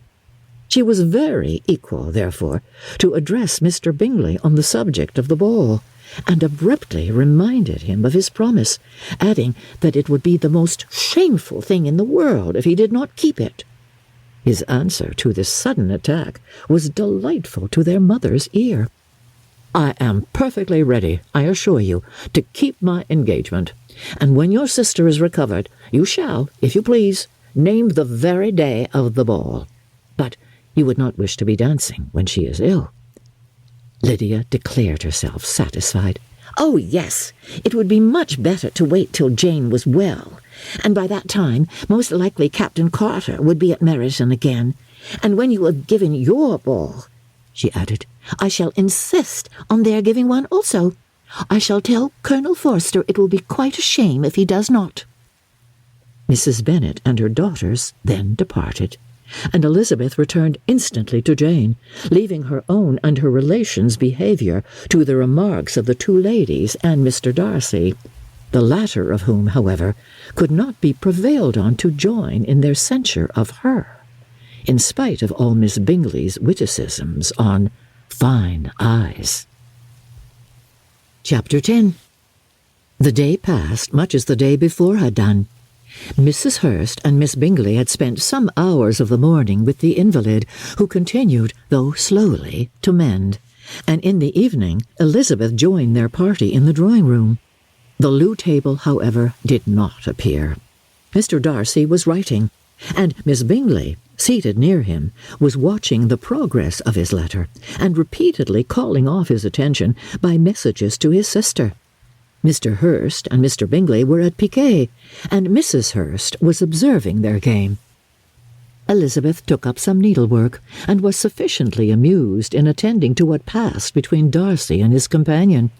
She was very equal, therefore, to address Mr. Bingley on the subject of the ball, and abruptly reminded him of his promise, adding that it would be the most shameful thing in the world if he did not keep it. His answer to this sudden attack was delightful to their mother's ear. I am perfectly ready, I assure you, to keep my engagement. And when your sister is recovered, you shall, if you please, name the very day of the ball. But you would not wish to be dancing when she is ill." Lydia declared herself satisfied. "Oh, yes, it would be much better to wait till Jane was well, and by that time most likely Captain Carter would be at Meryton again. And when you have given your ball," she added, "I shall insist on their giving one also. I shall tell Colonel Forster it will be quite a shame if he does not." Mrs. Bennet and her daughters then departed, and Elizabeth returned instantly to Jane, leaving her own and her relations' behaviour to the remarks of the two ladies and Mr. Darcy, the latter of whom, however, could not be prevailed on to join in their censure of her, in spite of all Miss Bingley's witticisms on fine eyes. Chapter 10. The day passed much as the day before had done. Mrs. Hurst and Miss Bingley had spent some hours of the morning with the invalid, who continued, though slowly, to mend, and in the evening Elizabeth joined their party in the drawing-room. The loo table, however, did not appear. Mr. Darcy was writing, and Miss Bingley, seated near him, was watching the progress of his letter, and repeatedly calling off his attention by messages to his sister. Mr. Hurst and Mr. Bingley were at piquet, and Mrs. Hurst was observing their game. Elizabeth took up some needlework, and was sufficiently amused in attending to what passed between Darcy and his companion.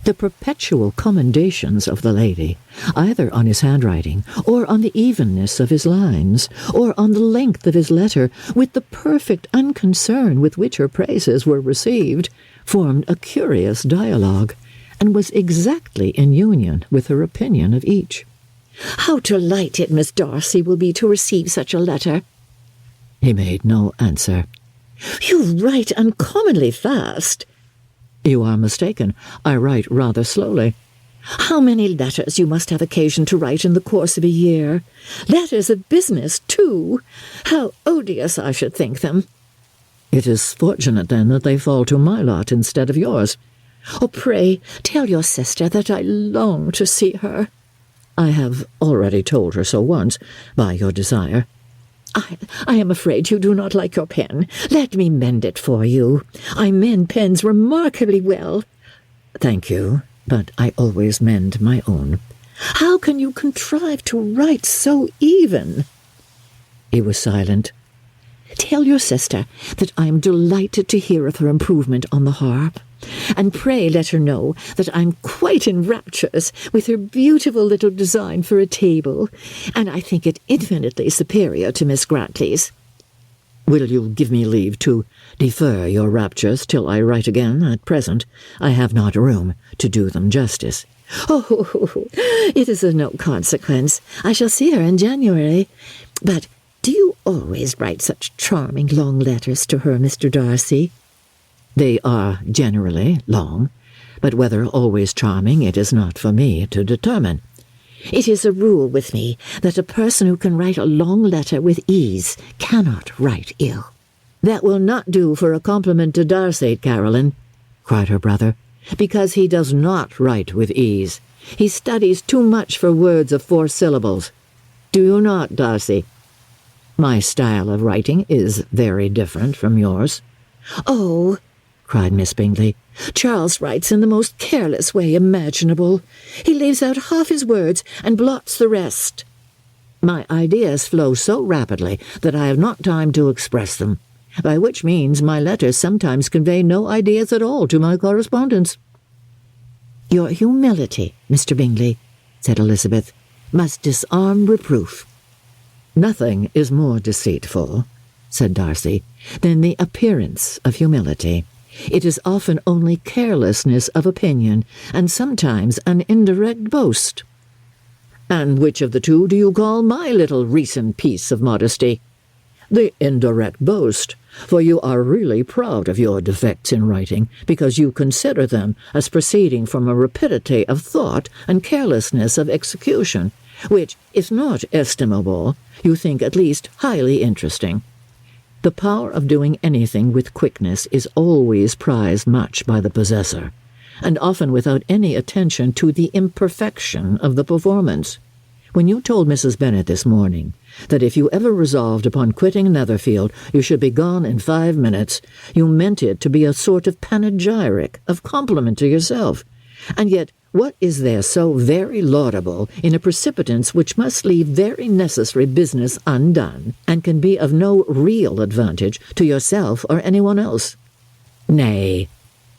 The perpetual commendations of the lady, either on his handwriting, or on the evenness of his lines, or on the length of his letter, with the perfect unconcern with which her praises were received, formed a curious dialogue, and was exactly in union with her opinion of each. "How delighted Miss Darcy will be to receive such a letter!" He made no answer. "You write uncommonly fast." "You are mistaken. I write rather slowly." "How many letters you must have occasion to write in the course of a year! Letters of business, too! How odious I should think them!" "It is fortunate, then, that they fall to my lot instead of yours." "Oh, pray, tell your sister that I long to see her." "I have already told her so once, by your desire." I am afraid you do not like your pen. Let me mend it for you. I mend pens remarkably well." "Thank you, but I always mend my own." "How can you contrive to write so even?" He was silent. "Tell your sister that I am delighted to hear of her improvement on the harp, and pray let her know that I am quite in raptures with her beautiful little design for a table, and I think it infinitely superior to Miss Grantley's." "Will you give me leave to defer your raptures till I write again? At present I have not room to do them justice." "Oh, it is of no consequence. I shall see her in January. But do you always write such charming long letters to her, Mr. Darcy?" "They are generally long, but whether always charming it is not for me to determine." "It is a rule with me that a person who can write a long letter with ease cannot write ill." "That will not do for a compliment to Darcy, Caroline," cried her brother, "because he does not write with ease. He studies too much for words of 4 syllables. Do you not, Darcy?" "My style of writing is very different from yours." "Oh," cried Miss Bingley, "Charles writes in the most careless way imaginable. He leaves out half his words and blots the rest." "My ideas flow so rapidly that I have not time to express them, by which means my letters sometimes convey no ideas at all to my correspondents." "Your humility, Mr. Bingley," said Elizabeth, "must disarm reproof." "Nothing is more deceitful," said Darcy, "than the appearance of humility. It is often only carelessness of opinion, and sometimes an indirect boast." "And which of the two do you call my little recent piece of modesty?" "The indirect boast, for you are really proud of your defects in writing, because you consider them as proceeding from a rapidity of thought and carelessness of execution, which, if not estimable, you think at least highly interesting." The power of doing anything with quickness is always prized much by the possessor, and often without any attention to the imperfection of the performance. When you told Mrs. Bennet this morning that if you ever resolved upon quitting Netherfield you should be gone in 5 minutes, you meant it to be a sort of panegyric, of compliment to yourself. And yet what is there so very laudable in a precipitance which must leave very necessary business undone, and can be of no real advantage to yourself or anyone else? Nay,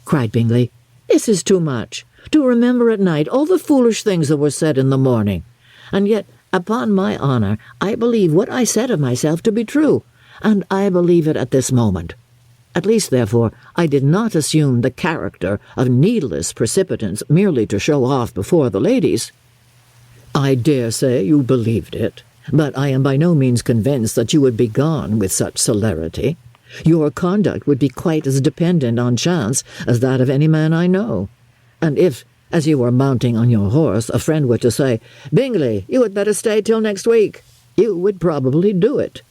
cried Bingley, this is too much, to remember at night all the foolish things that were said in the morning. And yet, upon my honour, I believe what I said of myself to be true, and I believe it at this moment. At least, therefore, I did not assume the character of needless precipitance merely to show off before the ladies. I dare say you believed it, but I am by no means convinced that you would be gone with such celerity. Your conduct would be quite as dependent on chance as that of any man I know. And if, as you were mounting on your horse, a friend were to say, Bingley, you had better stay till next week, you would probably do it.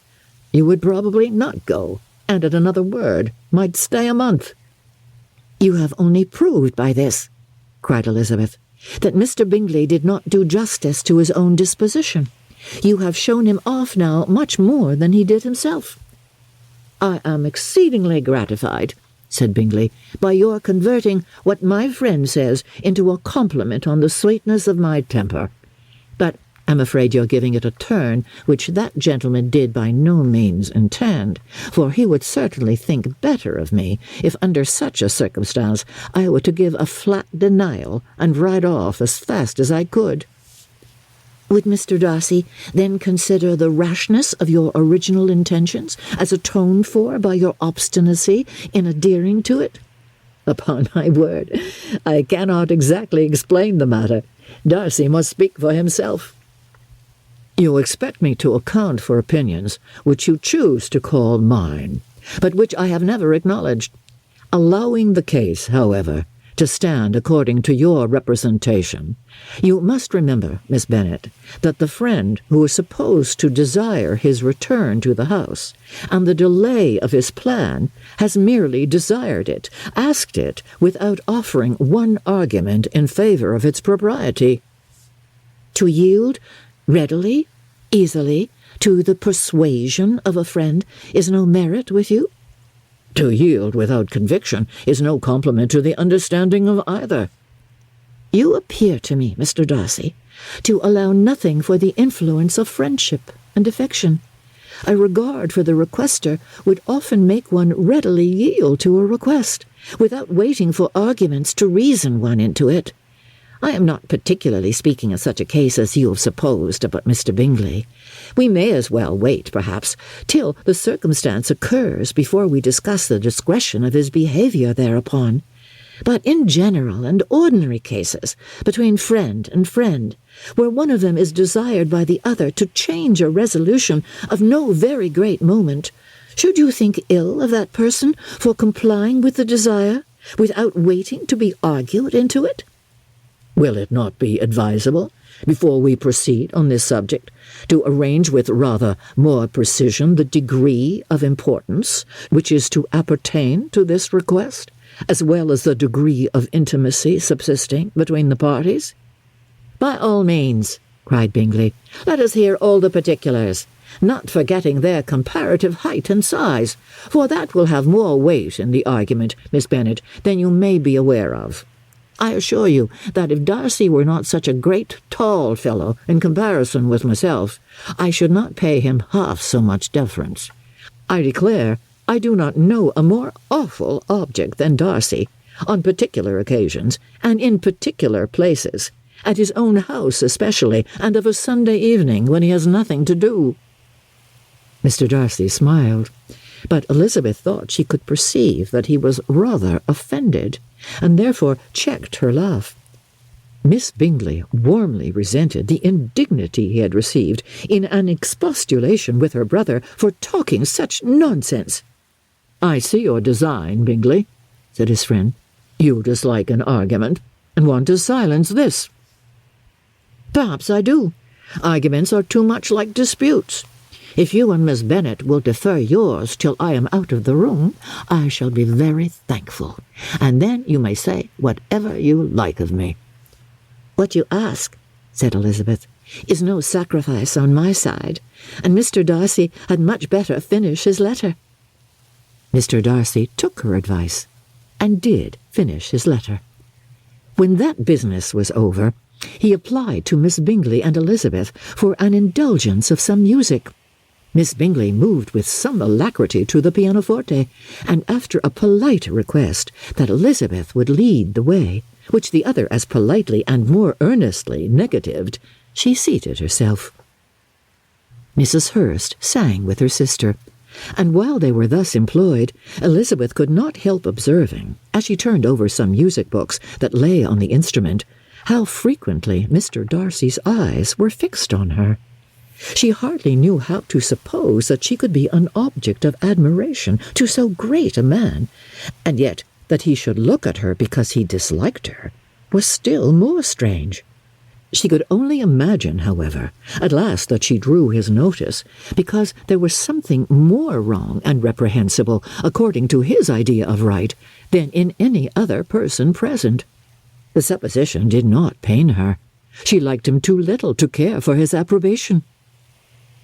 You would probably not go, and at another word might stay a month. You have only proved by this, cried Elizabeth, that Mr. Bingley did not do justice to his own disposition. You have shown him off now much more than he did himself. I am exceedingly gratified, said Bingley, by your converting what my friend says into a compliment on the sweetness of my temper. But I'm afraid you're giving it a turn which that gentleman did by no means intend, for he would certainly think better of me if under such a circumstance I were to give a flat denial and ride off as fast as I could. Would Mr. Darcy then consider the rashness of your original intentions as atoned for by your obstinacy in adhering to it? Upon my word, I cannot exactly explain the matter. Darcy must speak for himself. You expect me to account for opinions which you choose to call mine, but which I have never acknowledged. Allowing the case, however, to stand according to your representation, you must remember, Miss Bennet, that the friend who is supposed to desire his return to the house, and the delay of his plan, has merely desired it, asked it, without offering one argument in favour of its propriety. To yield readily, easily, to the persuasion of a friend is no merit with you? To yield without conviction is no compliment to the understanding of either. You appear to me, Mr. Darcy, to allow nothing for the influence of friendship and affection. A regard for the requester would often make one readily yield to a request, without waiting for arguments to reason one into it. I am not particularly speaking of such a case as you have supposed about Mr. Bingley. We may as well wait, perhaps, till the circumstance occurs before we discuss the discretion of his behaviour thereupon. But in general and ordinary cases, between friend and friend, where one of them is desired by the other to change a resolution of no very great moment, should you think ill of that person for complying with the desire, without waiting to be argued into it? Will it not be advisable, before we proceed on this subject, to arrange with rather more precision the degree of importance which is to appertain to this request, as well as the degree of intimacy subsisting between the parties? By all means, cried Bingley, let us hear all the particulars, not forgetting their comparative height and size, for that will have more weight in the argument, Miss Bennet, than you may be aware of. I assure you that if Darcy were not such a great tall fellow in comparison with myself, I should not pay him half so much deference. I declare I do not know a more awful object than Darcy, on particular occasions, and in particular places, at his own house especially, and of a Sunday evening when he has nothing to do. Mr. Darcy smiled, but Elizabeth thought she could perceive that he was rather offended, and therefore checked her laugh. Miss Bingley warmly resented the indignity he had received in an expostulation with her brother for talking such nonsense. I see your design, Bingley, said his friend. You dislike an argument, and want to silence this. Perhaps I do. Arguments are too much like disputes. If you and Miss Bennet will defer yours till I am out of the room, I shall be very thankful, and then you may say whatever you like of me." "What you ask," said Elizabeth, "is no sacrifice on my side, and Mr. Darcy had much better finish his letter." Mr. Darcy took her advice, and did finish his letter. When that business was over, he applied to Miss Bingley and Elizabeth for an indulgence of some music. Miss Bingley moved with some alacrity to the pianoforte, and after a polite request that Elizabeth would lead the way, which the other as politely and more earnestly negatived, she seated herself. Mrs. Hurst sang with her sister, and while they were thus employed, Elizabeth could not help observing, as she turned over some music books that lay on the instrument, how frequently Mr. Darcy's eyes were fixed on her. She hardly knew how to suppose that she could be an object of admiration to so great a man, and yet that he should look at her because he disliked her was still more strange. She could only imagine, however, at last that she drew his notice, because there was something more wrong and reprehensible, according to his idea of right, than in any other person present. The supposition did not pain her. She liked him too little to care for his approbation.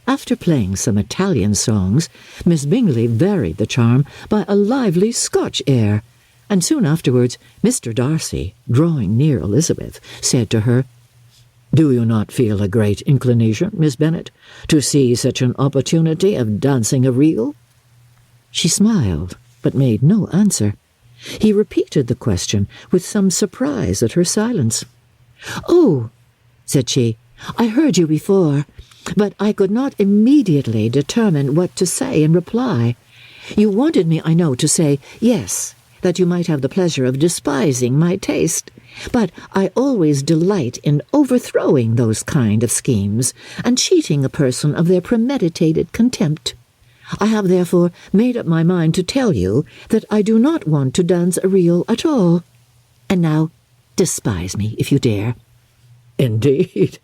After playing some Italian songs, Miss Bingley varied the charm by a lively Scotch air, and soon afterwards Mr. Darcy, drawing near Elizabeth, said to her, "Do you not feel a great inclination, Miss Bennet, to see such an opportunity of dancing a reel?" She smiled, but made no answer. He repeated the question with some surprise at her silence. "Oh," said she, "I heard you before, but I could not immediately determine what to say in reply. You wanted me, I know, to say yes, that you might have the pleasure of despising my taste, but I always delight in overthrowing those kind of schemes, and cheating a person of their premeditated contempt. I have therefore made up my mind to tell you that I do not want to dance a reel at all. And now, despise me if you dare." "Indeed,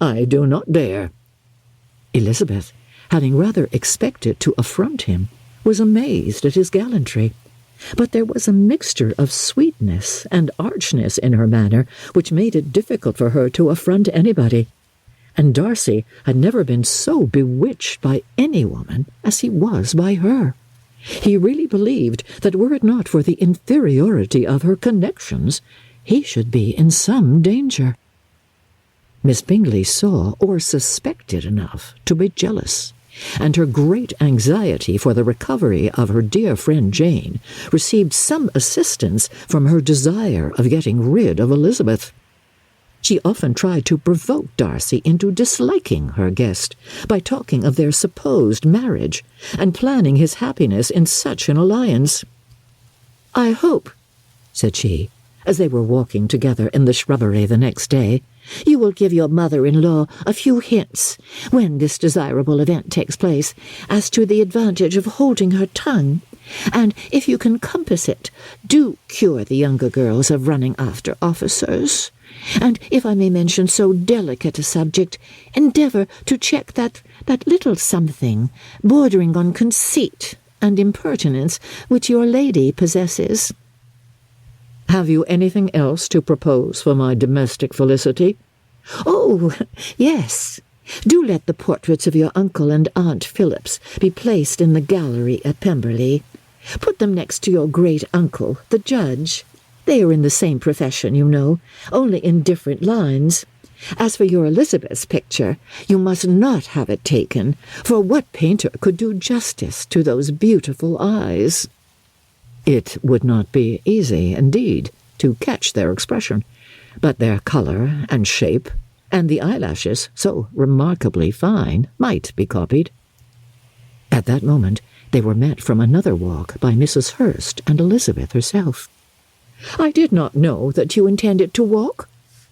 I do not dare." Elizabeth, having rather expected to affront him, was amazed at his gallantry, but there was a mixture of sweetness and archness in her manner which made it difficult for her to affront anybody, and Darcy had never been so bewitched by any woman as he was by her. He really believed that were it not for the inferiority of her connections, he should be in some danger. Miss Bingley saw or suspected enough to be jealous, and her great anxiety for the recovery of her dear friend Jane received some assistance from her desire of getting rid of Elizabeth. She often tried to provoke Darcy into disliking her guest by talking of their supposed marriage, and planning his happiness in such an alliance. "I hope," said she, as they were walking together in the shrubbery the next day, "you will give your mother-in-law a few hints, when this desirable event takes place, as to the advantage of holding her tongue, and if you can compass it, do cure the younger girls of running after officers, and, if I may mention so delicate a subject, endeavour to check that little something, bordering on conceit and impertinence, which your lady possesses." "Have you anything else to propose for my domestic felicity?" "Oh, yes. Do let the portraits of your uncle and Aunt Phillips be placed in the gallery at Pemberley. Put them next to your great-uncle, the judge. They are in the same profession, you know, only in different lines. As for your Elizabeth's picture, you must not have it taken, for what painter could do justice to those beautiful eyes?" It would not be easy, indeed, to catch their expression, but their colour and shape, and the eyelashes, so remarkably fine, might be copied. At that moment they were met from another walk by Mrs. Hurst and Elizabeth herself. "I did not know that you intended to walk,"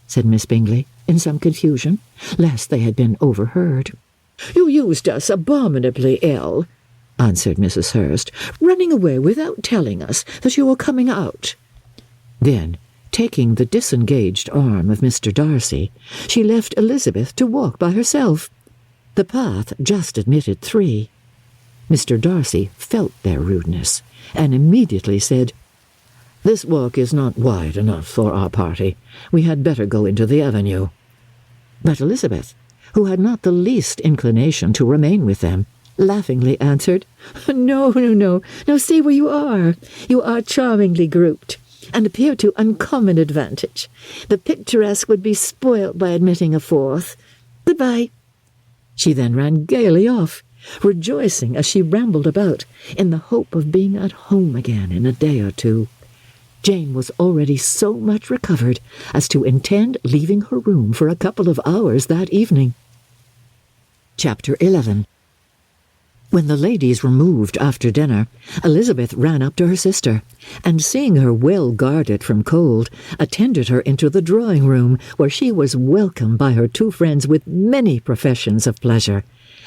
said Miss Bingley, in some confusion, lest they had been overheard. "You used us abominably ill," answered Mrs. Hurst, "running away without telling us that you were coming out." Then, taking the disengaged arm of Mr. Darcy, she left Elizabeth to walk by herself. The path just admitted 3. Mr. Darcy felt their rudeness, and immediately said, "This walk is not wide enough for our party. We had better go into the avenue." But Elizabeth, who had not the least inclination to remain with them, laughingly answered, No, stay where you are. You are charmingly grouped, and appear to uncommon advantage. The picturesque would be spoilt by admitting a 4th. Goodbye." She then ran gaily off, rejoicing as she rambled about, in the hope of being at home again in a day or 2. Jane was already so much recovered as to intend leaving her room for a couple of hours that evening. Chapter 11. When the ladies removed after dinner, Elizabeth ran up to her sister, and seeing her well guarded from cold, attended her into the drawing-room, where she was welcomed by her 2 friends with many professions of pleasure,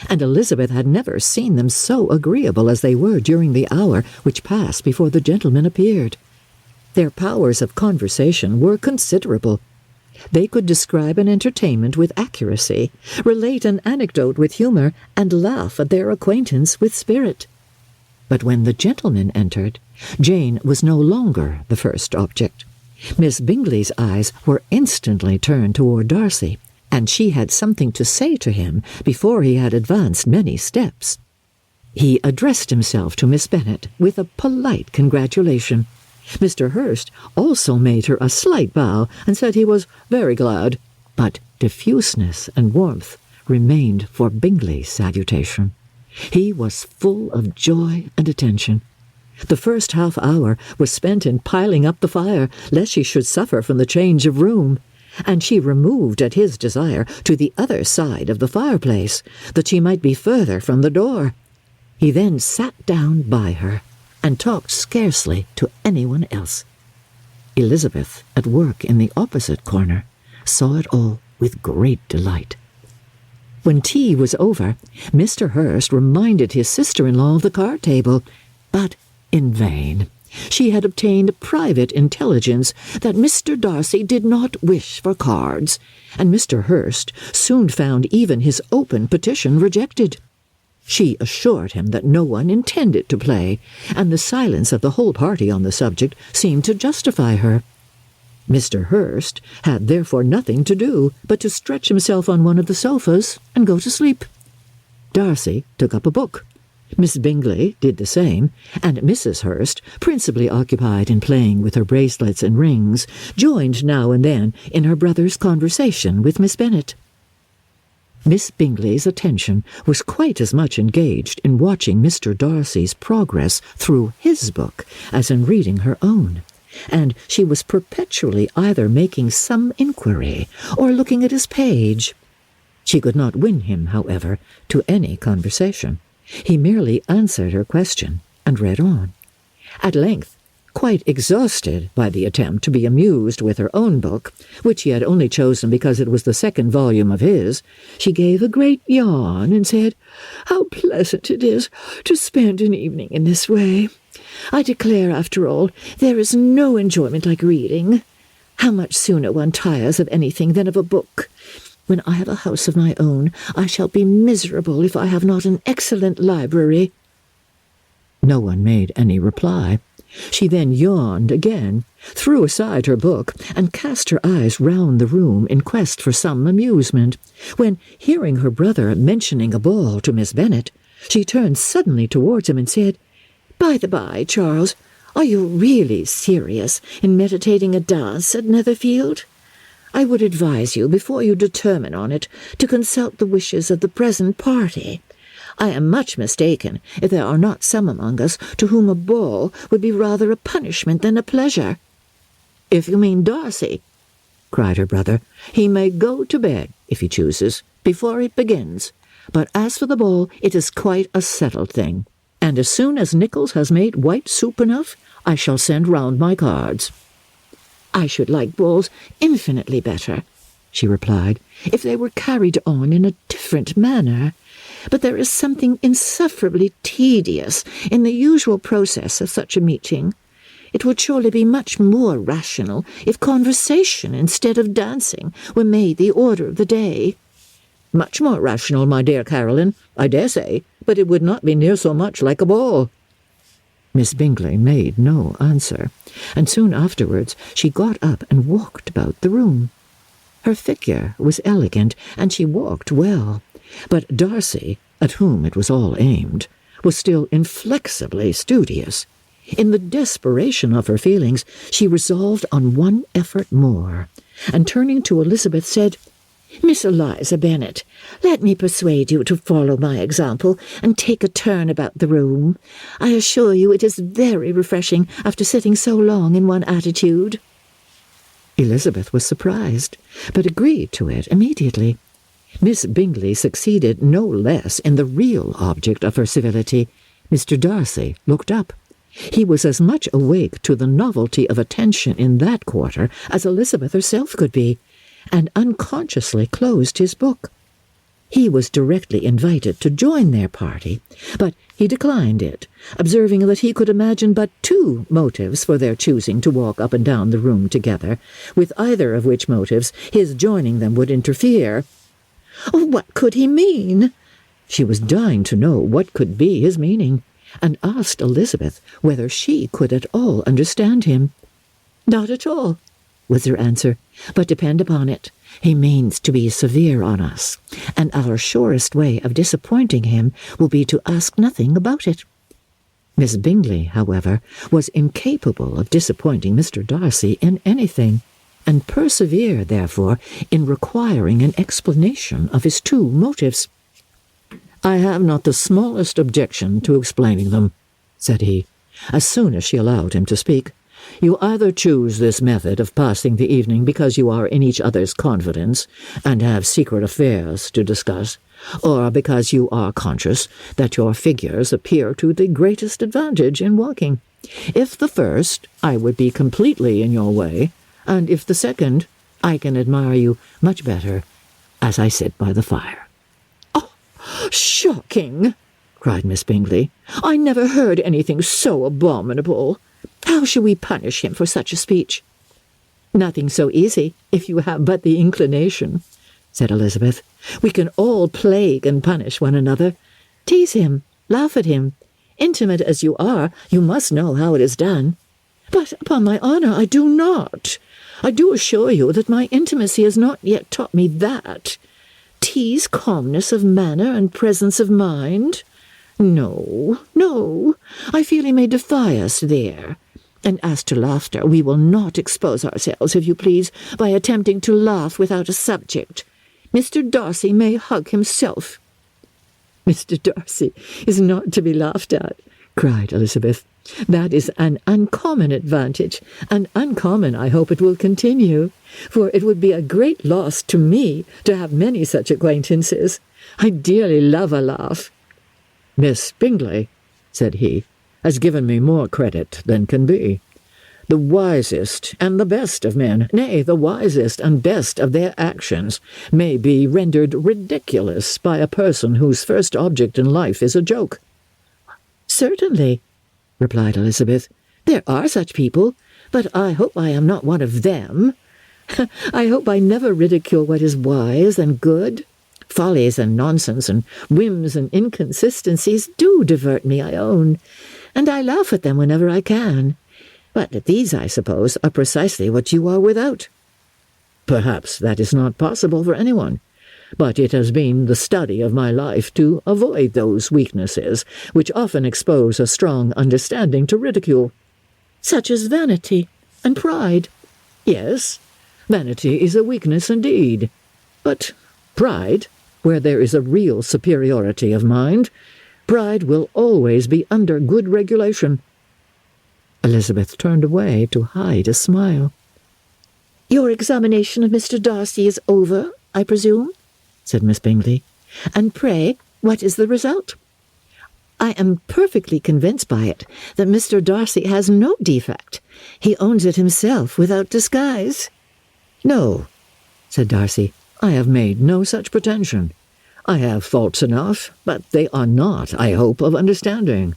and Elizabeth had never seen them so agreeable as they were during the hour which passed before the gentlemen appeared. Their powers of conversation were considerable. They could describe an entertainment with accuracy, relate an anecdote with humour, and laugh at their acquaintance with spirit. But when the gentlemen entered, Jane was no longer the first object. Miss Bingley's eyes were instantly turned toward Darcy, and she had something to say to him before he had advanced many steps. He addressed himself to Miss Bennet with a polite congratulation. Mr. Hurst also made her a slight bow and said he was very glad, but diffuseness and warmth remained for Bingley's salutation. He was full of joy and attention. The first half-hour was spent in piling up the fire, lest she should suffer from the change of room, and she removed at his desire to the other side of the fireplace, that she might be further from the door. He then sat down by her, and talked scarcely to anyone else. Elizabeth, at work in the opposite corner, saw it all with great delight. When tea was over, Mr. Hurst reminded his sister-in-law of the card-table, but in vain. She had obtained private intelligence that Mr. Darcy did not wish for cards, and Mr. Hurst soon found even his open petition rejected. She assured him that no one intended to play, and the silence of the whole party on the subject seemed to justify her. Mr. Hurst had therefore nothing to do but to stretch himself on one of the sofas and go to sleep. Darcy took up a book. Miss Bingley did the same, and Mrs. Hurst, principally occupied in playing with her bracelets and rings, joined now and then in her brother's conversation with Miss Bennet. Miss Bingley's attention was quite as much engaged in watching Mr. Darcy's progress through his book as in reading her own, and she was perpetually either making some inquiry or looking at his page. She could not win him, however, to any conversation. He merely answered her question and read on. At length, quite exhausted by the attempt to be amused with her own book, which he had only chosen because it was the 2nd volume of his, she gave a great yawn and said, "How pleasant it is to spend an evening in this way. I declare, after all, there is no enjoyment like reading. How much sooner one tires of anything than of a book. When I have a house of my own, I shall be miserable if I have not an excellent library." No one made any reply. She then yawned again, threw aside her book, and cast her eyes round the room in quest for some amusement, when, hearing her brother mentioning a ball to Miss Bennet, she turned suddenly towards him and said, "By the by, Charles, are you really serious in meditating a dance at Netherfield? I would advise you, before you determine on it, to consult the wishes of the present party. I am much mistaken if there are not some among us to whom a ball would be rather a punishment than a pleasure." "If you mean Darcy," cried her brother, "he may go to bed, if he chooses, before it begins. But as for the ball, it is quite a settled thing, and as soon as Nichols has made white soup enough, I shall send round my cards." "I should like balls infinitely better," she replied, "if they were carried on in a different manner. But there is something insufferably tedious in the usual process of such a meeting. It would surely be much more rational if conversation instead of dancing were made the order of the day." Much more rational, my dear Caroline, I dare say, but it would not be near so much like a ball." Miss Bingley made no answer, and soon afterwards she got up and walked about the room. Her figure was elegant, and she walked well, but Darcy, at whom it was all aimed, was still inflexibly studious. In the desperation of her feelings, she resolved on one effort more, and turning to Elizabeth said, "Miss Eliza Bennet, let me persuade you to follow my example and take a turn about the room. I assure you it is very refreshing after sitting so long in one attitude." Elizabeth was surprised, but agreed to it immediately. Miss Bingley succeeded no less in the real object of her civility. Mr. Darcy looked up. He was as much awake to the novelty of attention in that quarter as Elizabeth herself could be, and unconsciously closed his book. He was directly invited to join their party, but he declined it, observing that he could imagine but two motives for their choosing to walk up and down the room together, with either of which motives his joining them would interfere. Oh, what could he mean? She was dying to know what could be his meaning, and asked Elizabeth whether she could at all understand him. "Not at all," was her answer, "but depend upon it, he means to be severe on us, and our surest way of disappointing him will be to ask nothing about it." Miss Bingley, however, was incapable of disappointing Mr. Darcy in anything, and persevered, therefore, in requiring an explanation of his two motives. "I have not the smallest objection to explaining them," said he, as soon as she allowed him to speak. "You either choose this method of passing the evening because you are in each other's confidence and have secret affairs to discuss, or because you are conscious that your figures appear to the greatest advantage in walking. If the first, I would be completely in your way, and if the second, I can admire you much better as I sit by the fire." "Oh, shocking!" cried Miss Bingley. "I never heard anything so abominable. How shall we punish him for such a speech?" "Nothing so easy, if you have but the inclination," said Elizabeth. "We can all plague and punish one another. Tease him, laugh at him. Intimate as you are, you must know how it is done." "But, upon my honour, I do not. I do assure you that my intimacy has not yet taught me that. Tease calmness of manner and presence of mind? No, no, I feel he may defy us there. And as to laughter, we will not expose ourselves, if you please, by attempting to laugh without a subject. Mr. Darcy may hug himself." "Mr. Darcy is not to be laughed at," cried Elizabeth. "That is an uncommon advantage, and uncommon I hope it will continue, for it would be a great loss to me to have many such acquaintances. I dearly love a laugh." "Miss Bingley," said he, "has given me more credit than can be. The wisest and the best of men, nay, the wisest and best of their actions, may be rendered ridiculous by a person whose first object in life is a joke." "Certainly," replied Elizabeth. "There are such people, but I hope I am not one of them. I hope I never ridicule what is wise and good. Follies and nonsense and whims and inconsistencies do divert me, I own, and I laugh at them whenever I can. But these, I suppose, are precisely what you are without." "Perhaps that is not possible for anyone, but it has been the study of my life to avoid those weaknesses which often expose a strong understanding to ridicule." "Such as vanity and pride." "Yes, vanity is a weakness indeed, but pride, where there is a real superiority of mind, pride will always be under good regulation." Elizabeth turned away to hide a smile. "Your examination of Mr. Darcy is over, I presume?" said Miss Bingley. "And pray, what is the result?" "I am perfectly convinced by it that Mr. Darcy has no defect. He owns it himself without disguise." "No," said Darcy, "I have made no such pretension. I have faults enough, but they are not, I hope, of understanding.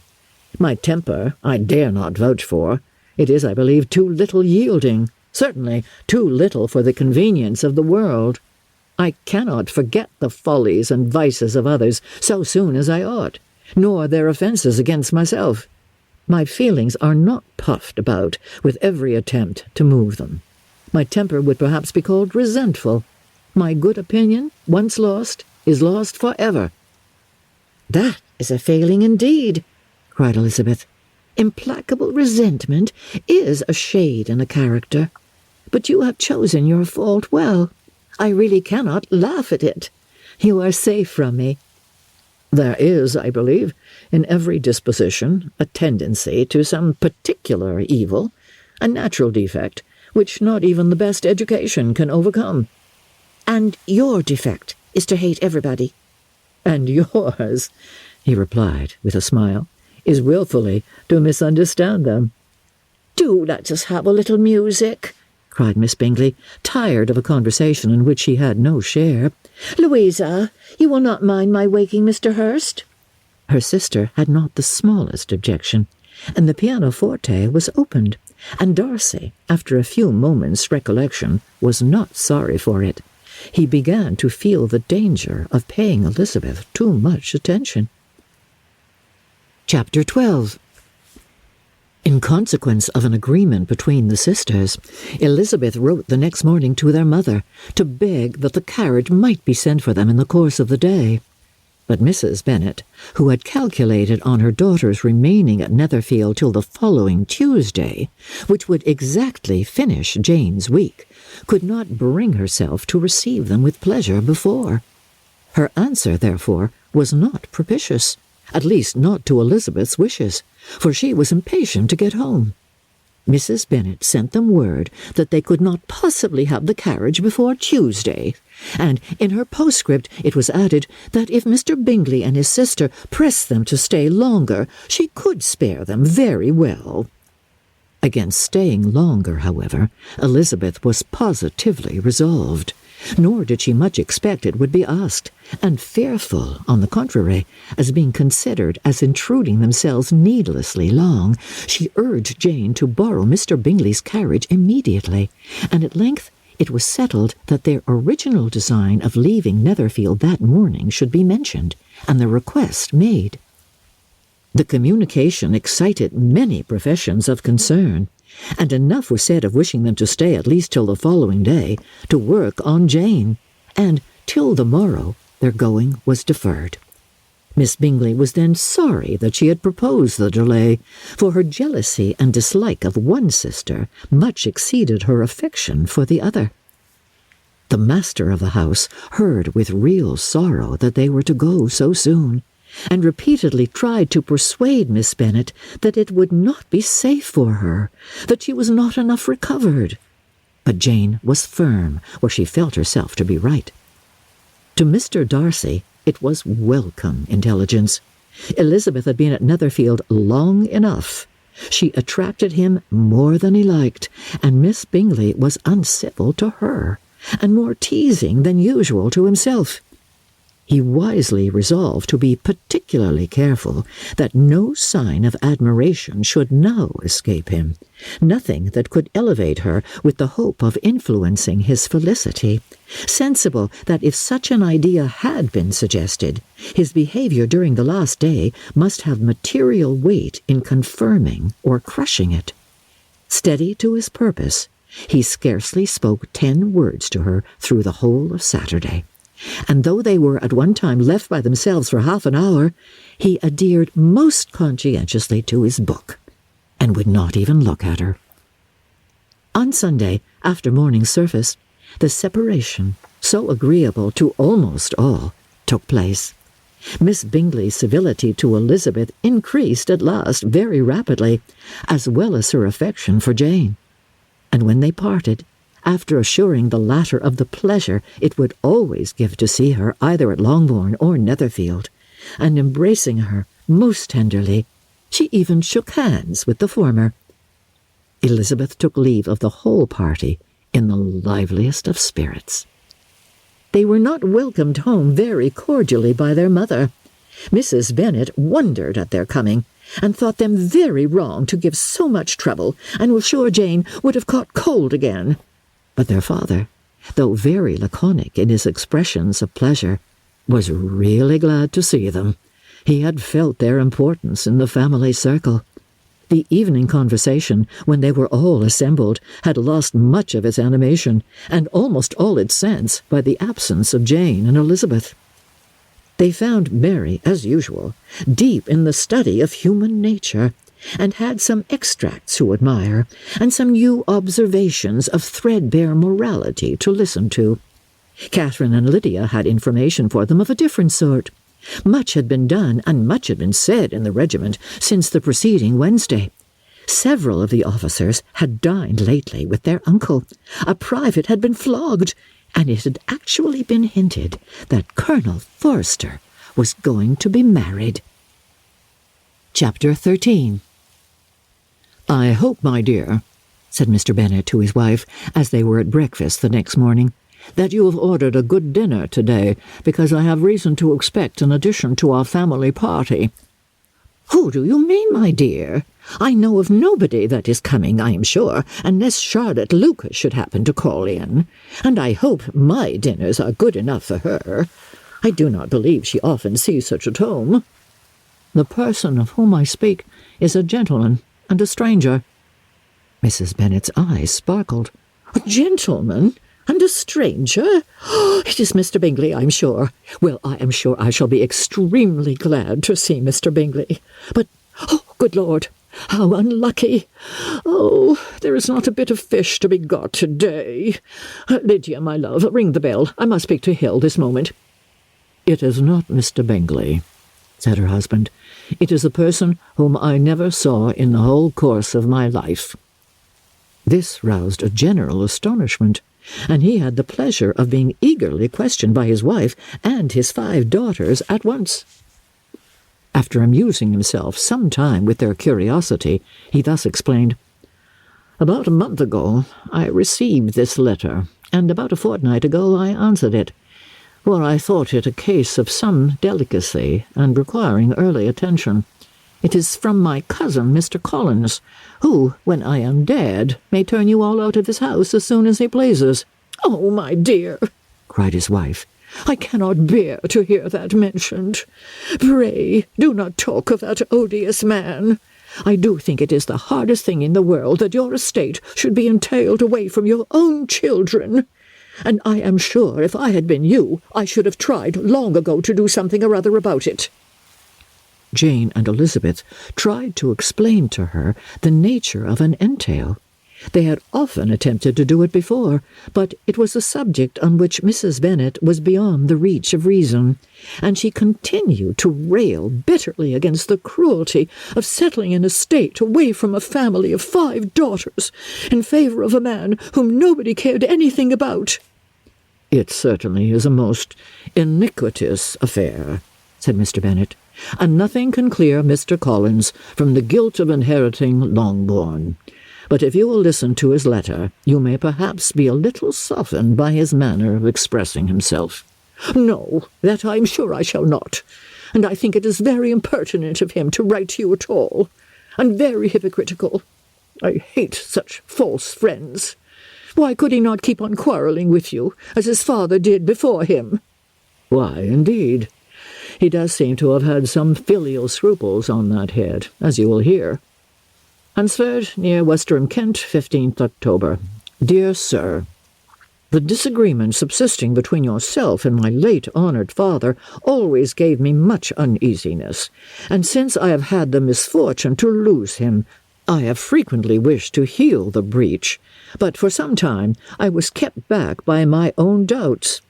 My temper I dare not vouch for. It is, I believe, too little yielding, certainly too little for the convenience of the world. I cannot forget the follies and vices of others so soon as I ought, nor their offences against myself. My feelings are not puffed about with every attempt to move them. My temper would perhaps be called resentful. My good opinion, once lost, is lost for ever." "That is a failing indeed," cried Elizabeth. "Implacable resentment is a shade in a character. But you have chosen your fault well. I really cannot laugh at it. You are safe from me." "There is, I believe, in every disposition a tendency to some particular evil, a natural defect, which not even the best education can overcome." "And your defect is to hate everybody." "And yours," he replied with a smile, "is wilfully to misunderstand them." "Do let us have a little music," cried Miss Bingley, tired of a conversation in which she had no share. "Louisa, you will not mind my waking Mr. Hurst?" Her sister had not the smallest objection, and the pianoforte was opened, and Darcy, after a few moments' recollection, was not sorry for it. He began to feel the danger of paying Elizabeth too much attention. Chapter 12. In consequence of an agreement between the sisters, Elizabeth wrote the next morning to their mother to beg that the carriage might be sent for them in the course of the day. But Mrs. Bennet, who had calculated on her daughters remaining at Netherfield till the following Tuesday, which would exactly finish Jane's week, could not bring herself to receive them with pleasure before. Her answer, therefore, was not propitious, at least not to Elizabeth's wishes, for she was impatient to get home. Mrs. Bennet sent them word that they could not possibly have the carriage before Tuesday, and in her postscript it was added that if Mr. Bingley and his sister pressed them to stay longer, she could spare them very well. Against staying longer, however, Elizabeth was positively resolved, nor did she much expect it would be asked, and fearful, on the contrary, as being considered as intruding themselves needlessly long, she urged Jane to borrow Mr. Bingley's carriage immediately, and at length it was settled that their original design of leaving Netherfield that morning should be mentioned, and the request made. The communication excited many professions of concern, and enough was said of wishing them to stay at least till the following day, to work on Jane, and till the morrow their going was deferred. Miss Bingley was then sorry that she had proposed the delay, for her jealousy and dislike of one sister much exceeded her affection for the other. The master of the house heard with real sorrow that they were to go so soon, and repeatedly tried to persuade Miss Bennet that it would not be safe for her, that she was not enough recovered. But Jane was firm where she felt herself to be right. To Mr. Darcy it was welcome intelligence. Elizabeth had been at Netherfield long enough. She attracted him more than he liked, and Miss Bingley was uncivil to her, and more teasing than usual to himself. He wisely resolved to be particularly careful that no sign of admiration should now escape him, nothing that could elevate her with the hope of influencing his felicity, sensible that if such an idea had been suggested, his behaviour during the last day must have material weight in confirming or crushing it. Steady to his purpose, he scarcely spoke 10 words to her through the whole of Saturday, and though they were at one time left by themselves for half an hour, he adhered most conscientiously to his book, and would not even look at her. On Sunday, after morning service, the separation, so agreeable to almost all, took place. Miss Bingley's civility to Elizabeth increased at last very rapidly, as well as her affection for Jane, and when they parted, after assuring the latter of the pleasure it would always give to see her either at Longbourn or Netherfield, and embracing her most tenderly, she even shook hands with the former. Elizabeth took leave of the whole party in the liveliest of spirits. They were not welcomed home very cordially by their mother. Mrs. Bennet wondered at their coming, and thought them very wrong to give so much trouble, and was sure Jane would have caught cold again. But their father, though very laconic in his expressions of pleasure, was really glad to see them. He had felt their importance in the family circle. The evening conversation, when they were all assembled, had lost much of its animation, and almost all its sense, by the absence of Jane and Elizabeth. They found Mary, as usual, deep in the study of human nature, and had some extracts to admire, and some new observations of threadbare morality to listen to. Catherine and Lydia had information for them of a different sort. Much had been done, and much had been said in the regiment since the preceding Wednesday. Several of the officers had dined lately with their uncle. A private had been flogged, and it had actually been hinted that Colonel Forster was going to be married. Chapter 13. "I hope, my dear," said Mr. Bennet to his wife, as they were at breakfast the next morning, "that you have ordered a good dinner today, because I have reason to expect an addition to our family party." "Who do you mean, my dear? I know of nobody that is coming, I am sure, unless Charlotte Lucas should happen to call in. And I hope my dinners are good enough for her. I do not believe she often sees such at home." "The person of whom I speak is a gentleman and a stranger." Mrs. Bennet's eyes sparkled. "A gentleman and a stranger? Oh, it is Mr. Bingley, I'm sure. Well, I am sure I shall be extremely glad to see Mr. Bingley. But, oh, good Lord, how unlucky! Oh, there is not a bit of fish to be got today. Lydia, my love, ring the bell. I must speak to Hill this moment." "It is not Mr. Bingley," said her husband. "It is a person whom I never saw in the whole course of my life." This roused a general astonishment, and he had the pleasure of being eagerly questioned by his wife and his 5 daughters at once. After amusing himself some time with their curiosity, he thus explained: "About a month ago I received this letter, and about a fortnight ago I answered it, for I thought it a case of some delicacy and requiring early attention. It is from my cousin, Mr. Collins, who, when I am dead, may turn you all out of his house as soon as he pleases." "Oh, my dear," cried his wife, "I cannot bear to hear that mentioned. Pray, do not talk of that odious man. I do think it is the hardest thing in the world that your estate should be entailed away from your own children. And I am sure if I had been you, I should have tried long ago to do something or other about it." Jane and Elizabeth tried to explain to her the nature of an entail. They had often attempted to do it before, but it was a subject on which Mrs. Bennet was beyond the reach of reason, and she continued to rail bitterly against the cruelty of settling an estate away from a family of 5 daughters in favour of a man whom nobody cared anything about. "It certainly is a most iniquitous affair," said Mr. Bennet, "and nothing can clear Mr. Collins from the guilt of inheriting Longbourn. But if you will listen to his letter, you may perhaps be a little softened by his manner of expressing himself." "No, that I am sure I shall not. And I think it is very impertinent of him to write to you at all, and very hypocritical. I hate such false friends. Why could he not keep on quarrelling with you, as his father did before him?" "Why, indeed. He does seem to have had some filial scruples on that head, as you will hear. Hunsford, near Westerham, Kent, 15th October. Dear Sir, the disagreement subsisting between yourself and my late honoured father always gave me much uneasiness, and since I have had the misfortune to lose him, I have frequently wished to heal the breach, but for some time I was kept back by my own doubts,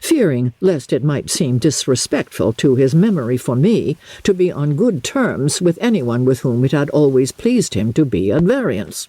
fearing lest it might seem disrespectful to his memory for me to be on good terms with anyone with whom it had always pleased him to be at variance.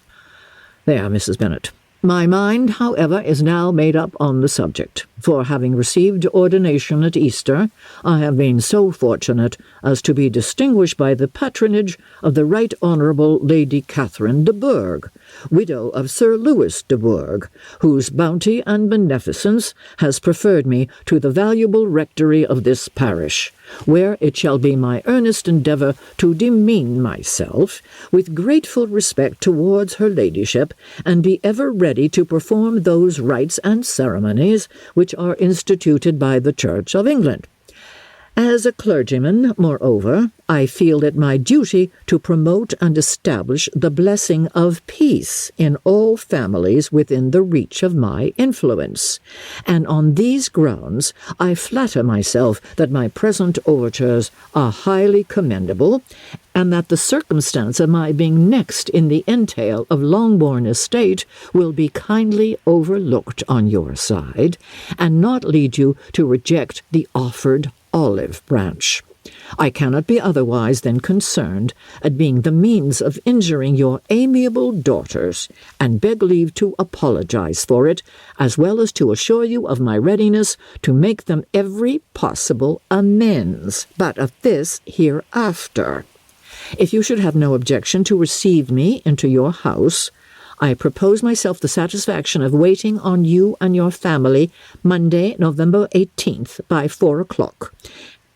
There, Mrs. Bennet. My mind, however, is now made up on the subject, for having received ordination at Easter, I have been so fortunate as to be distinguished by the patronage of the Right Honourable Lady Catherine de Bourgh, widow of Sir Louis de Bourgh, whose bounty and beneficence has preferred me to the valuable rectory of this parish, where it shall be my earnest endeavour to demean myself with grateful respect towards her ladyship, and be ever ready to perform those rites and ceremonies which are instituted by the Church of England. As a clergyman, moreover, I feel it my duty to promote and establish the blessing of peace in all families within the reach of my influence, and on these grounds I flatter myself that my present overtures are highly commendable, and that the circumstance of my being next in the entail of Longbourn estate will be kindly overlooked on your side, and not lead you to reject the offered olive branch. I cannot be otherwise than concerned at being the means of injuring your amiable daughters, and beg leave to apologize for it, as well as to assure you of my readiness to make them every possible amends, but of this hereafter. If you should have no objection to receive me into your house, I propose myself the satisfaction of waiting on you and your family Monday, November 18th, by 4 o'clock,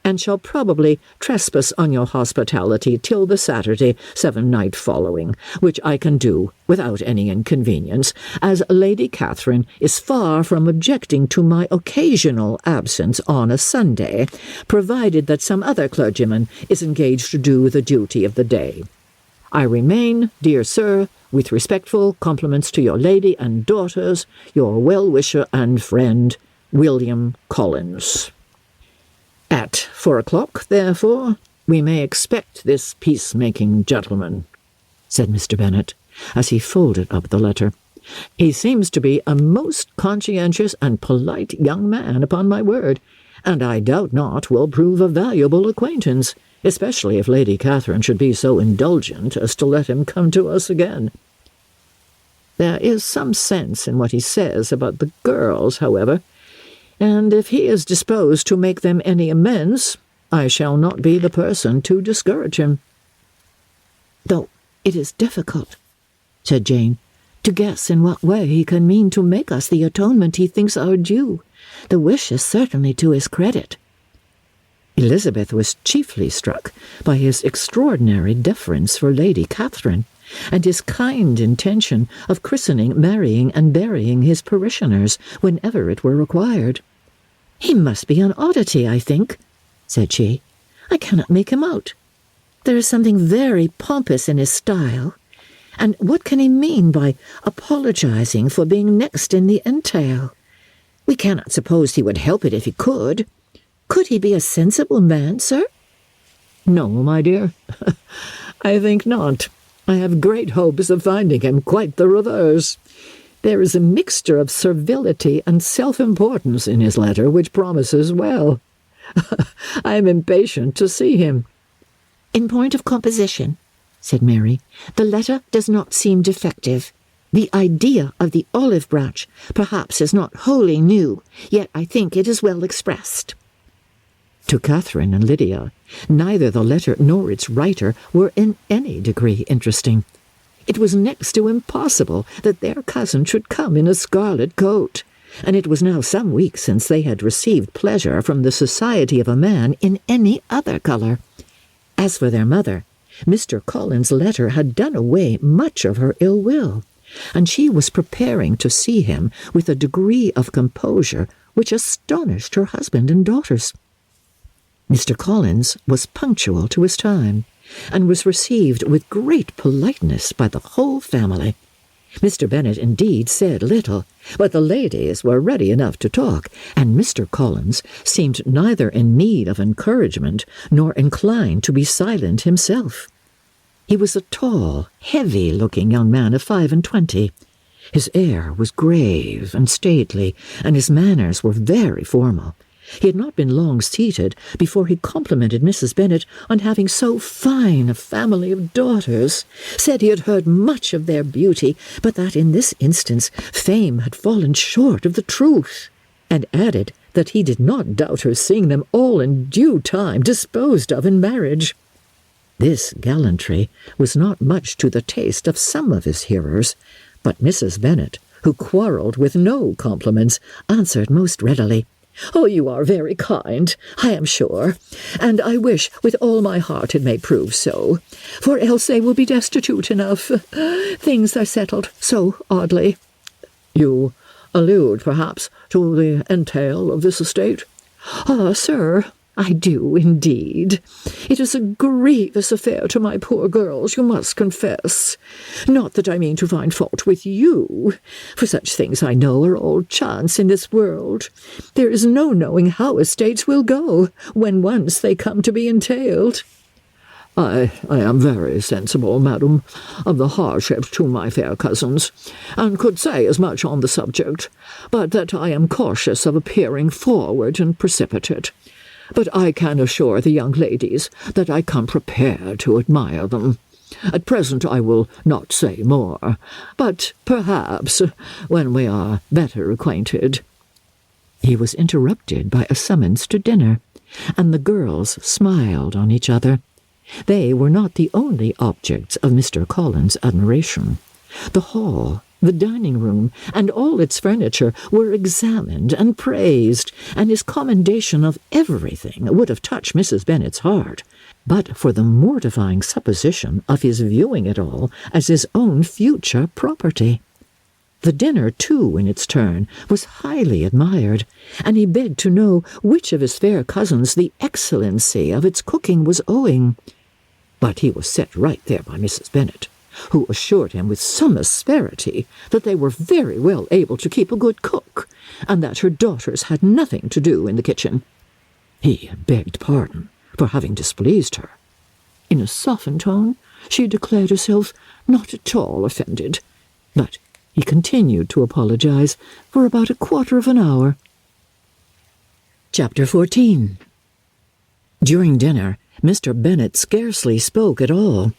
and shall probably trespass on your hospitality till the Saturday 7 night following, which I can do without any inconvenience, as Lady Catherine is far from objecting to my occasional absence on a Sunday, provided that some other clergyman is engaged to do the duty of the day. I remain, dear sir, with respectful compliments to your lady and daughters, your well-wisher and friend, William Collins. At 4 o'clock, therefore, we may expect this peacemaking gentleman, said Mr. Bennet, as he folded up the letter. He seems to be a most conscientious and polite young man, upon my word, and I doubt not will prove a valuable acquaintance, especially if Lady Catherine should be so indulgent as to let him come to us again. There is some sense in what he says about the girls, however, and if he is disposed to make them any amends, I shall not be the person to discourage him. Though it is difficult, said Jane, to guess in what way he can mean to make us the atonement he thinks our due. The wish is certainly to his credit. Elizabeth was chiefly struck by his extraordinary deference for Lady Catherine, and his kind intention of christening, marrying, and burying his parishioners whenever it were required. "He must be an oddity, I think," said she. "I cannot make him out. There is something very pompous in his style, and what can he mean by apologizing for being next in the entail? We cannot suppose he would help it if he could. Could he be a sensible man, sir?" "No, my dear, I think not. I have great hopes of finding him quite the reverse. There is a mixture of servility and self-importance in his letter which promises well. I am impatient to see him." "In point of composition," said Mary, "the letter does not seem defective. The idea of the olive branch perhaps is not wholly new, yet I think it is well expressed." To Catherine and Lydia, neither the letter nor its writer were in any degree interesting. It was next to impossible that their cousin should come in a scarlet coat, and it was now some weeks since they had received pleasure from the society of a man in any other colour. As for their mother, Mr. Collins' letter had done away much of her ill will, and she was preparing to see him with a degree of composure which astonished her husband and daughters. Mr. Collins was punctual to his time, and was received with great politeness by the whole family. Mr. Bennet indeed said little, but the ladies were ready enough to talk, and Mr. Collins seemed neither in need of encouragement nor inclined to be silent himself. He was a tall, heavy-looking young man of 25. His air was grave and stately, and his manners were very formal. He had not been long seated before he complimented Mrs. Bennet on having so fine a family of daughters, said he had heard much of their beauty, but that in this instance fame had fallen short of the truth, and added that he did not doubt her seeing them all in due time disposed of in marriage. This gallantry was not much to the taste of some of his hearers, but Mrs. Bennet, who quarrelled with no compliments, answered most readily, Oh, you are very kind, I am sure, and I wish with all my heart it may prove so, for else they will be destitute enough. Things are settled so oddly. You allude, perhaps, to the entail of this estate? Ah, sir, I do indeed. It is a grievous affair to my poor girls, you must confess. Not that I mean to find fault with you, for such things I know are all chance in this world. There is no knowing how estates will go, when once they come to be entailed. I am very sensible, madam, of the hardship to my fair cousins, and could say as much on the subject, but that I am cautious of appearing forward and precipitate. But I can assure the young ladies that I come prepared to admire them. At present I will not say more, but perhaps when we are better acquainted. He was interrupted by a summons to dinner, and the girls smiled on each other. They were not the only objects of Mr. Collins' admiration. The hall, the dining-room, and all its furniture were examined and praised, and his commendation of everything would have touched Mrs. Bennet's heart, but for the mortifying supposition of his viewing it all as his own future property. The dinner, too, in its turn, was highly admired, and he begged to know which of his fair cousins the excellency of its cooking was owing. But he was set right there by Mrs. Bennet, who assured him with some asperity that they were very well able to keep a good cook, and that her daughters had nothing to do in the kitchen. He begged pardon for having displeased her. In a softened tone, she declared herself not at all offended, but he continued to apologize for about a quarter of an hour. Chapter 14. During dinner, Mr. Bennet scarcely spoke at all,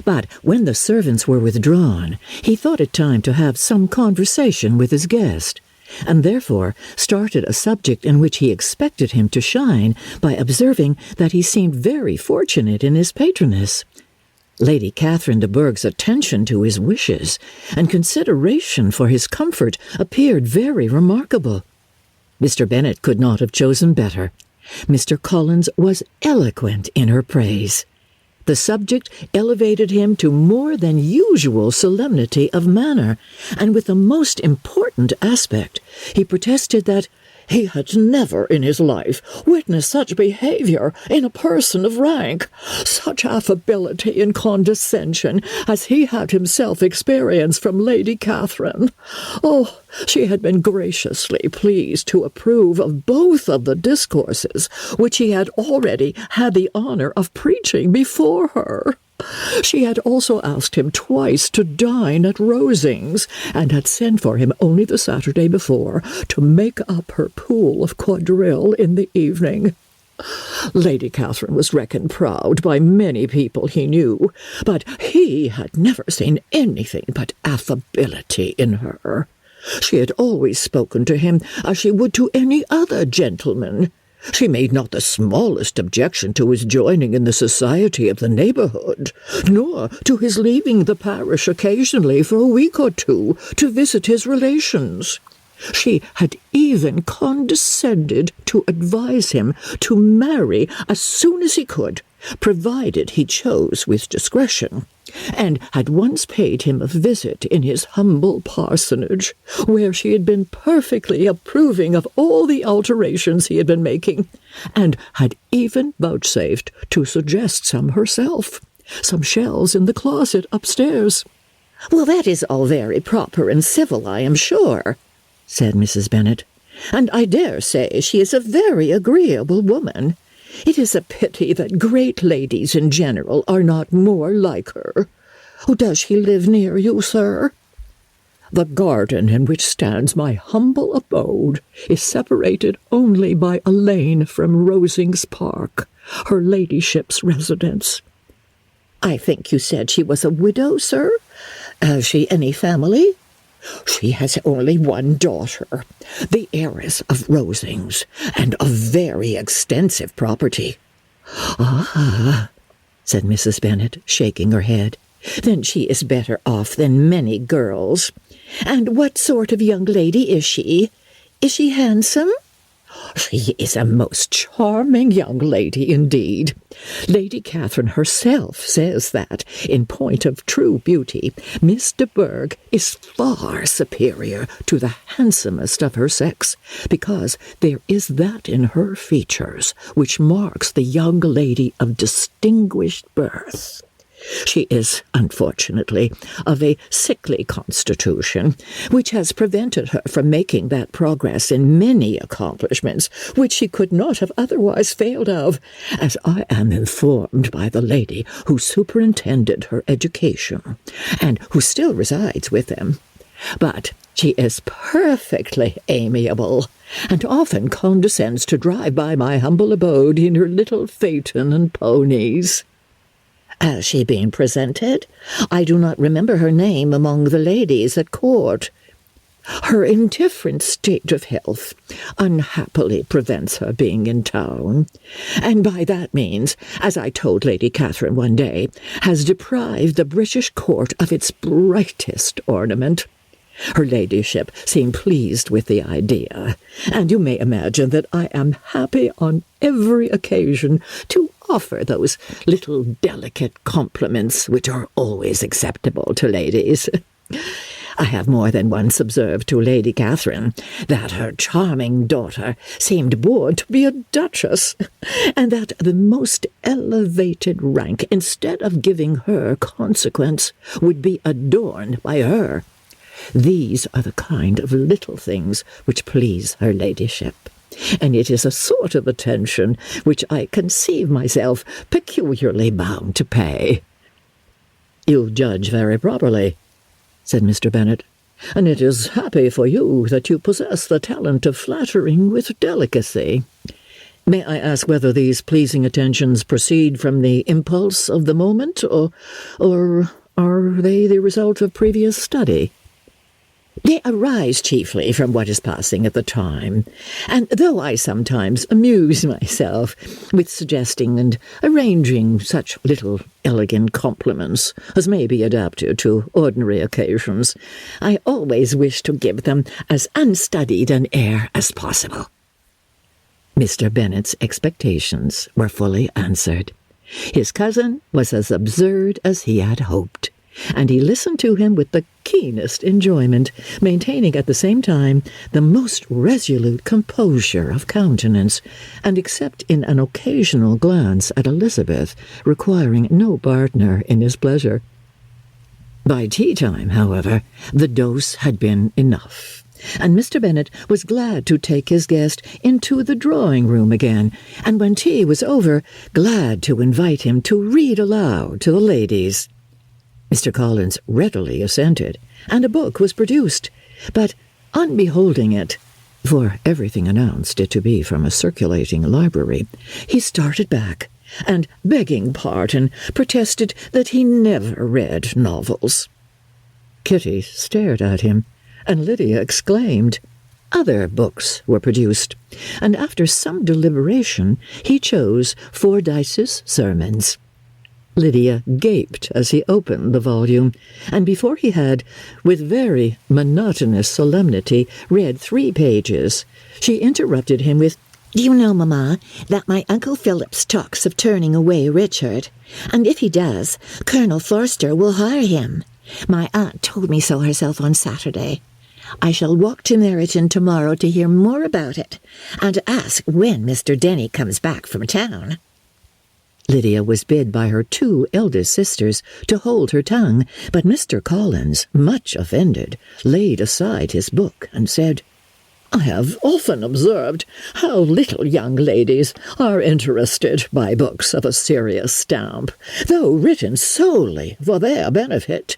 but when the servants were withdrawn, he thought it time to have some conversation with his guest, and therefore started a subject in which he expected him to shine by observing that he seemed very fortunate in his patroness. Lady Catherine de Bourgh's attention to his wishes and consideration for his comfort appeared very remarkable. Mr. Bennet could not have chosen better. Mr. Collins was eloquent in her praise. The subject elevated him to more than usual solemnity of manner, and with the most important aspect, he protested that he had never in his life witnessed such behaviour in a person of rank, such affability and condescension as he had himself experienced from Lady Catherine. Oh, she had been graciously pleased to approve of both of the discourses which he had already had the honour of preaching before her. She had also asked him twice to dine at Rosings, and had sent for him only the Saturday before to make up her pool of quadrille in the evening. Lady Catherine was reckoned proud by many people he knew, but he had never seen anything but affability in her. She had always spoken to him as she would to any other gentleman. She made not the smallest objection to his joining in the society of the neighbourhood, nor to his leaving the parish occasionally for a week or two to visit his relations. She had even condescended to advise him to marry as soon as he could, provided he chose with discretion, and had once paid him a visit in his humble parsonage, where she had been perfectly approving of all the alterations he had been making, and had even vouchsafed to suggest some herself, some shelves in the closet upstairs. "Well, that is all very proper and civil, I am sure," said Mrs. Bennet, "and I dare say she is a very agreeable woman. It is a pity that great ladies in general are not more like her. Does she live near you, sir?" "The garden in which stands my humble abode is separated only by a lane from Rosings Park, her ladyship's residence." "I think you said she was a widow, sir? Has she any family?" "She has only one daughter, the heiress of Rosings, and of very extensive property." "Ah," said Mrs. Bennet, shaking her head, "then she is better off than many girls. And what sort of young lady is she? Is she handsome?" She is a most charming young lady indeed. Lady Catherine herself says that, in point of true beauty, Miss de Bourgh is far superior to the handsomest of her sex, because there is that in her features which marks the young lady of distinguished birth. She is, unfortunately, of a sickly constitution, which has prevented her from making that progress in many accomplishments which she could not have otherwise failed of, as I am informed by the lady who superintended her education, and who still resides with them. But she is perfectly amiable, and often condescends to drive by my humble abode in her little phaeton and ponies. Has she been presented? I do not remember her name among the ladies at court. Her indifferent state of health unhappily prevents her being in town, and by that means, as I told Lady Catherine one day, has deprived the British court of its brightest ornament. Her ladyship seemed pleased with the idea, and you may imagine that I am happy on every occasion to offer those little delicate compliments which are always acceptable to ladies. I have more than once observed to Lady Catherine that her charming daughter seemed born to be a duchess, and that the most elevated rank, instead of giving her consequence, would be adorned by her. These are the kind of little things which please her ladyship, and it is a sort of attention which I conceive myself peculiarly bound to pay." "You judge very properly," said Mr. Bennet, "and it is happy for you that you possess the talent of flattering with delicacy. May I ask whether these pleasing attentions proceed from the impulse of the moment, or are they the result of previous study?" "They arise chiefly from what is passing at the time, and though I sometimes amuse myself with suggesting and arranging such little elegant compliments as may be adapted to ordinary occasions, I always wish to give them as unstudied an air as possible." Mr. Bennet's expectations were fully answered. His cousin was as absurd as he had hoped, and he listened to him with the keenest enjoyment, maintaining at the same time the most resolute composure of countenance, and except in an occasional glance at Elizabeth, requiring no partner in his pleasure. By tea-time, however, the dose had been enough, and Mr. Bennet was glad to take his guest into the drawing-room again, and when tea was over, glad to invite him to read aloud to the ladies. Mr. Collins readily assented, and a book was produced, but on beholding it, for everything announced it to be from a circulating library, he started back, and, begging pardon, protested that he never read novels. Kitty stared at him, and Lydia exclaimed. Other books were produced, and after some deliberation he chose Fordyce's Sermons. Lydia gaped as he opened the volume, and before he had, with very monotonous solemnity, read 3 pages, she interrupted him with, "Do you know, Mamma, that my Uncle Phillips talks of turning away Richard, and if he does, Colonel Forster will hire him. My aunt told me so herself on Saturday. I shall walk to Meryton tomorrow to hear more about it, and to ask when Mr. Denny comes back from town." Lydia was bid by her 2 eldest sisters to hold her tongue, but Mr. Collins, much offended, laid aside his book and said, "I have often observed how little young ladies are interested by books of a serious stamp, though written solely for their benefit.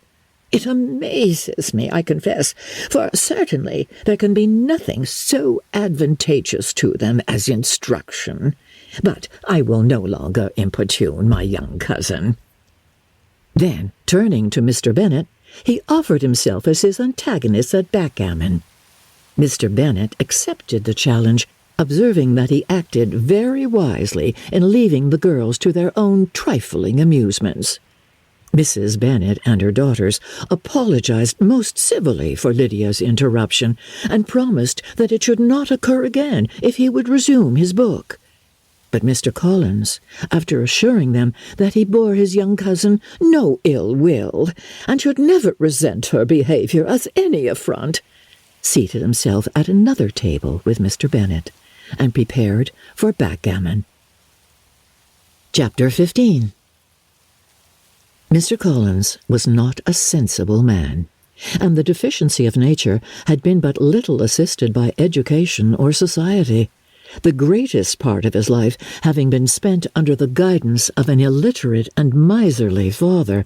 It amazes me, I confess, for certainly there can be nothing so advantageous to them as instruction. But I will no longer importune my young cousin." Then, turning to Mr. Bennet, he offered himself as his antagonist at backgammon. Mr. Bennet accepted the challenge, observing that he acted very wisely in leaving the girls to their own trifling amusements. Mrs. Bennet and her daughters apologized most civilly for Lydia's interruption, and promised that it should not occur again if he would resume his book. But Mr. Collins, after assuring them that he bore his young cousin no ill will, and should never resent her behaviour as any affront, seated himself at another table with Mr. Bennet, and prepared for backgammon. Chapter 15. Mr. Collins was not a sensible man, and the deficiency of nature had been but little assisted by education or society, the greatest part of his life having been spent under the guidance of an illiterate and miserly father,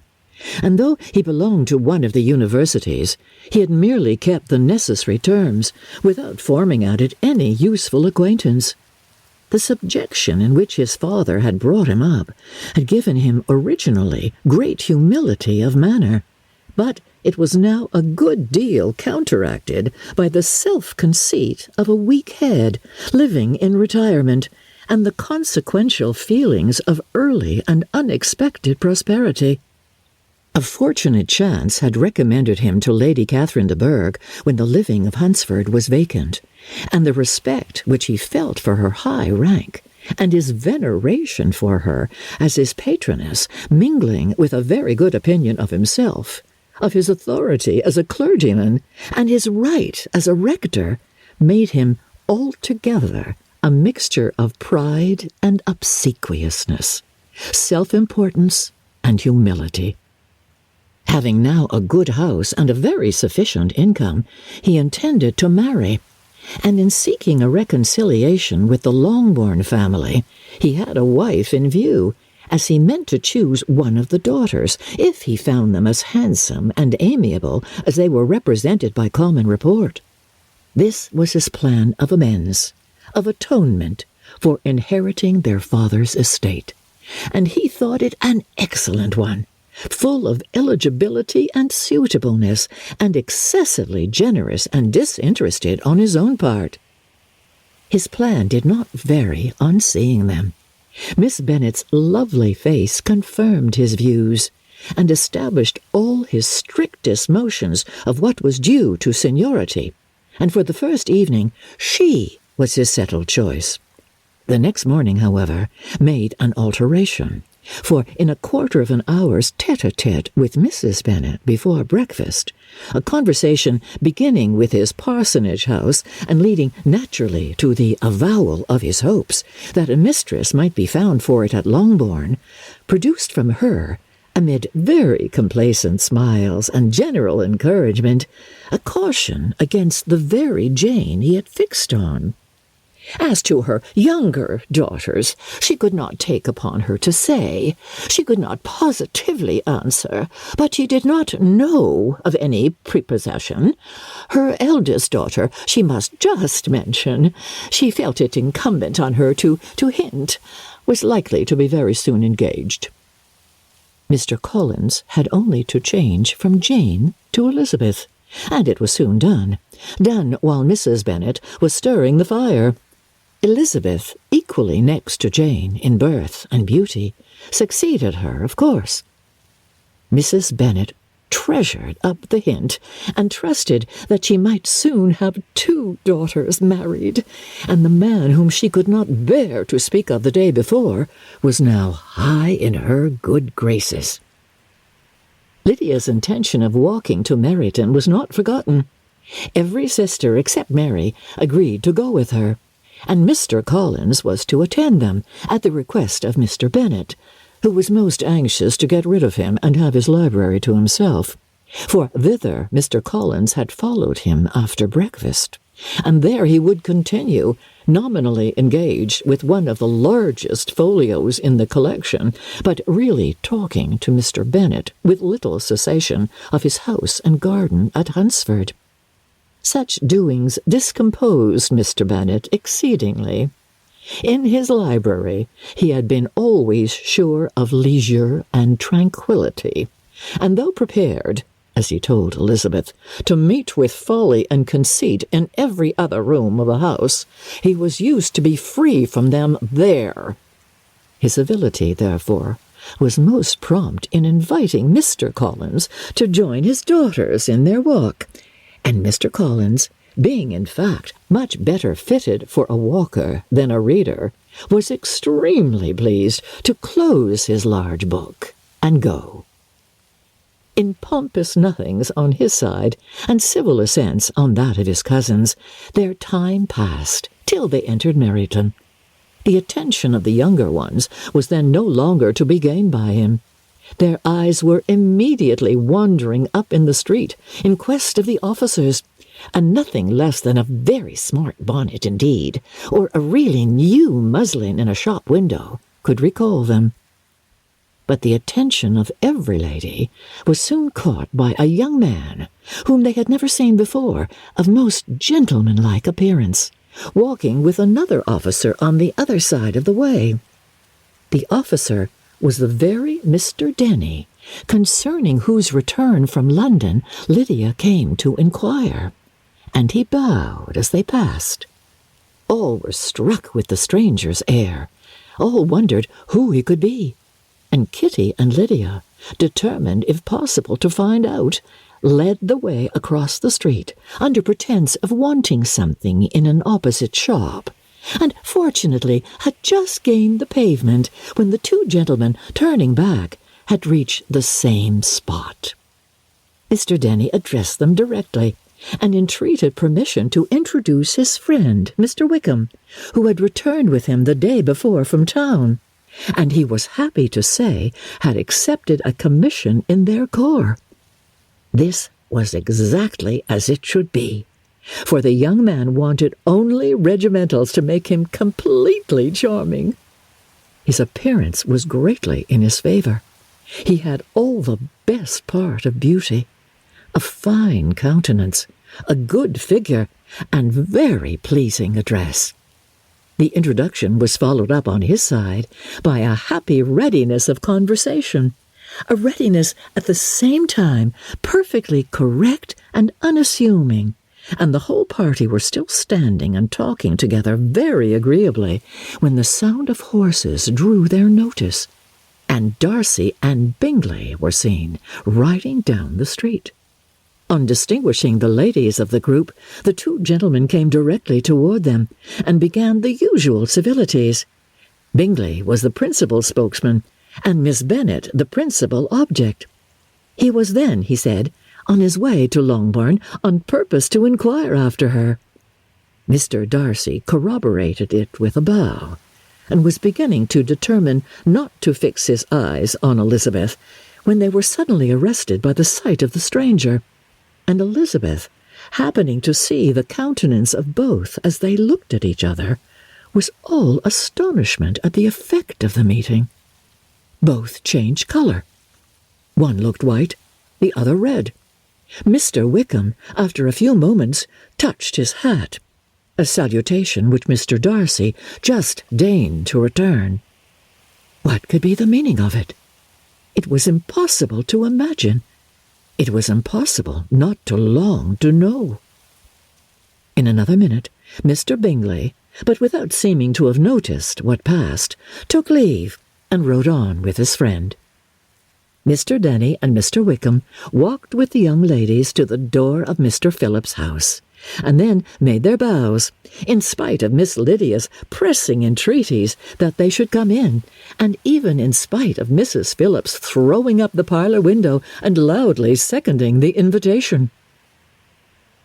and though he belonged to one of the universities, he had merely kept the necessary terms, without forming at it any useful acquaintance. The subjection in which his father had brought him up had given him originally great humility of manner, but it was now a good deal counteracted by the self-conceit of a weak head living in retirement, and the consequential feelings of early and unexpected prosperity. A fortunate chance had recommended him to Lady Catherine de Bourgh when the living of Hunsford was vacant, and the respect which he felt for her high rank, and his veneration for her as his patroness, mingling with a very good opinion of himself, of his authority as a clergyman, and his right as a rector, made him altogether a mixture of pride and obsequiousness, self-importance and humility. Having now a good house and a very sufficient income, he intended to marry, and in seeking a reconciliation with the Longbourn family, he had a wife in view, as he meant to choose one of the daughters, if he found them as handsome and amiable as they were represented by common report. This was his plan of amends, of atonement for inheriting their father's estate, and he thought it an excellent one, full of eligibility and suitableness, and excessively generous and disinterested on his own part. His plan did not vary on seeing them. Miss Bennet's lovely face confirmed his views, and established all his strictest notions of what was due to seniority, and for the first evening she was his settled choice. The next morning, however, made an alteration, for in a quarter of an hour's tete-a-tete with Mrs. Bennet before breakfast, a conversation beginning with his parsonage house and leading naturally to the avowal of his hopes that a mistress might be found for it at Longbourn, produced from her, amid very complacent smiles and general encouragement, a caution against the very Jane he had fixed on. As to her younger daughters, she could not take upon her to say, she could not positively answer, but she did not know of any prepossession. Her eldest daughter she must just mention. She felt it incumbent on her to hint, was likely to be very soon engaged. Mr. Collins had only to change from Jane to Elizabeth, and it was soon done while Mrs. Bennet was stirring the fire. Elizabeth, equally next to Jane in birth and beauty, succeeded her, of course. Mrs. Bennet treasured up the hint, and trusted that she might soon have 2 daughters married, and the man whom she could not bear to speak of the day before was now high in her good graces. Lydia's intention of walking to Meryton was not forgotten. Every sister except Mary agreed to go with her, and Mr. Collins was to attend them at the request of Mr. Bennet, who was most anxious to get rid of him and have his library to himself, for thither Mr. Collins had followed him after breakfast, and there he would continue, nominally engaged with one of the largest folios in the collection, but really talking to Mr. Bennet with little cessation of his house and garden at Hunsford. Such doings discomposed Mr. Bennet exceedingly. In his library he had been always sure of leisure and tranquillity, and though prepared, as he told Elizabeth, to meet with folly and conceit in every other room of the house, he was used to be free from them there. His civility, therefore, was most prompt in inviting Mr. Collins to join his daughters in their walk, and Mr. Collins, being in fact much better fitted for a walker than a reader, was extremely pleased to close his large book and go. In pompous nothings on his side, and civil assents on that of his cousins, their time passed till they entered Meryton. The attention of the younger ones was then no longer to be gained by him. Their eyes were immediately wandering up in the street in quest of the officers, and nothing less than a very smart bonnet indeed, or a really new muslin in a shop window, could recall them. But the attention of every lady was soon caught by a young man, whom they had never seen before, of most gentlemanlike appearance, walking with another officer on the other side of the way. The officer was the very Mr. Denny, concerning whose return from London Lydia came to inquire, and he bowed as they passed. All were struck with the stranger's air. All wondered who he could be, and Kitty and Lydia, determined if possible to find out, led the way across the street under pretence of wanting something in an opposite shop, and fortunately had just gained the pavement when the two gentlemen, turning back, had reached the same spot. Mr. Denny addressed them directly, and entreated permission to introduce his friend, Mr. Wickham, who had returned with him the day before from town, and he was happy to say had accepted a commission in their corps. This was exactly as it should be, for the young man wanted only regimentals to make him completely charming. His appearance was greatly in his favor. He had all the best part of beauty, a fine countenance, a good figure, and very pleasing address. The introduction was followed up on his side by a happy readiness of conversation, a readiness at the same time perfectly correct and unassuming, and the whole party were still standing and talking together very agreeably when the sound of horses drew their notice, and Darcy and Bingley were seen riding down the street. On distinguishing the ladies of the group, the two gentlemen came directly toward them, and began the usual civilities. Bingley was the principal spokesman, and Miss Bennet the principal object. He was then, he said, on his way to Longbourn on purpose to inquire after her. Mr. Darcy corroborated it with a bow, and was beginning to determine not to fix his eyes on Elizabeth, when they were suddenly arrested by the sight of the stranger, and Elizabeth, happening to see the countenance of both as they looked at each other, was all astonishment at the effect of the meeting. Both changed colour. One looked white, the other red. Mr. Wickham, after a few moments, touched his hat, a salutation which Mr. Darcy just deigned to return. What could be the meaning of it? It was impossible to imagine. It was impossible not to long to know. In another minute, Mr. Bingley, but without seeming to have noticed what passed, took leave and rode on with his friend. Mr. Denny and Mr. Wickham walked with the young ladies to the door of Mr. Phillips's house, and then made their bows, in spite of Miss Lydia's pressing entreaties that they should come in, and even in spite of Mrs. Phillips throwing up the parlour window and loudly seconding the invitation.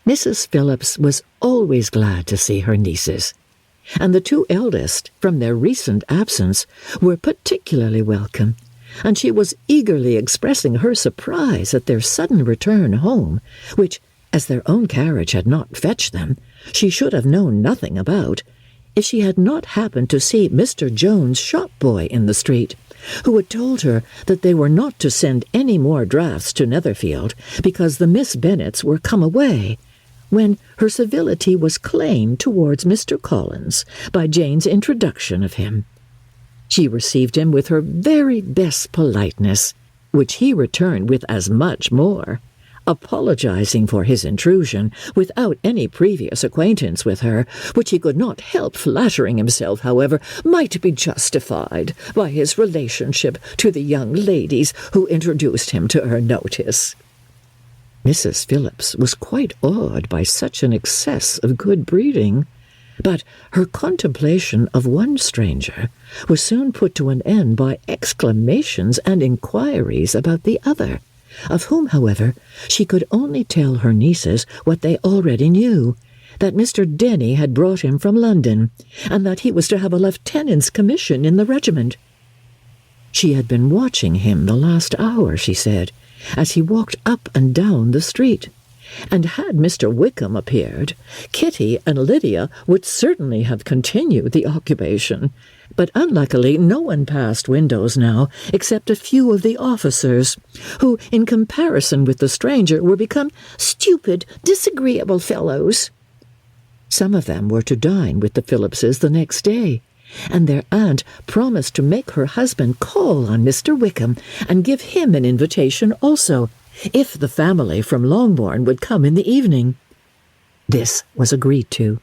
Mrs. Phillips was always glad to see her nieces, and the two eldest, from their recent absence, were particularly welcome, and she was eagerly expressing her surprise at their sudden return home, which, as their own carriage had not fetched them, she should have known nothing about, if she had not happened to see Mr. Jones's shop-boy in the street, who had told her that they were not to send any more drafts to Netherfield, because the Miss Bennets were come away, when her civility was claimed towards Mr. Collins by Jane's introduction of him. She received him with her very best politeness, which he returned with as much more, apologizing for his intrusion without any previous acquaintance with her, which he could not help flattering himself, however, might be justified by his relationship to the young ladies who introduced him to her notice. Mrs. Phillips was quite awed by such an excess of good breeding, but her contemplation of one stranger was soon put to an end by exclamations and inquiries about the other, of whom, however, she could only tell her nieces what they already knew, that Mr. Denny had brought him from London, and that he was to have a lieutenant's commission in the regiment. She had been watching him the last hour, she said, as he walked up and down the street, and had Mr. Wickham appeared, Kitty and Lydia would certainly have continued the occupation, but unluckily no one passed windows now except a few of the officers, who, in comparison with the stranger, were become stupid, disagreeable fellows. Some of them were to dine with the Phillipses the next day, and their aunt promised to make her husband call on Mr. Wickham and give him an invitation also, if the family from Longbourn would come in the evening. This was agreed to,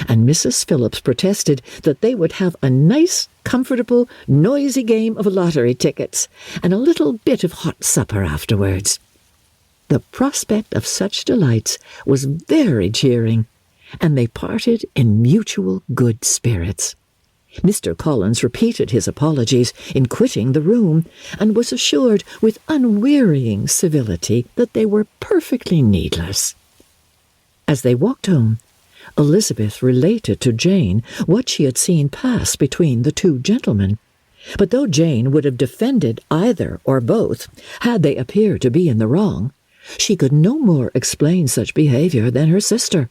and Mrs. Phillips protested that they would have a nice, comfortable, noisy game of lottery tickets, and a little bit of hot supper afterwards. The prospect of such delights was very cheering, and they parted in mutual good spirits. Mr. Collins repeated his apologies in quitting the room, and was assured with unwearying civility that they were perfectly needless. As they walked home, Elizabeth related to Jane what she had seen pass between the two gentlemen, but though Jane would have defended either or both had they appeared to be in the wrong, she could no more explain such behaviour than her sister.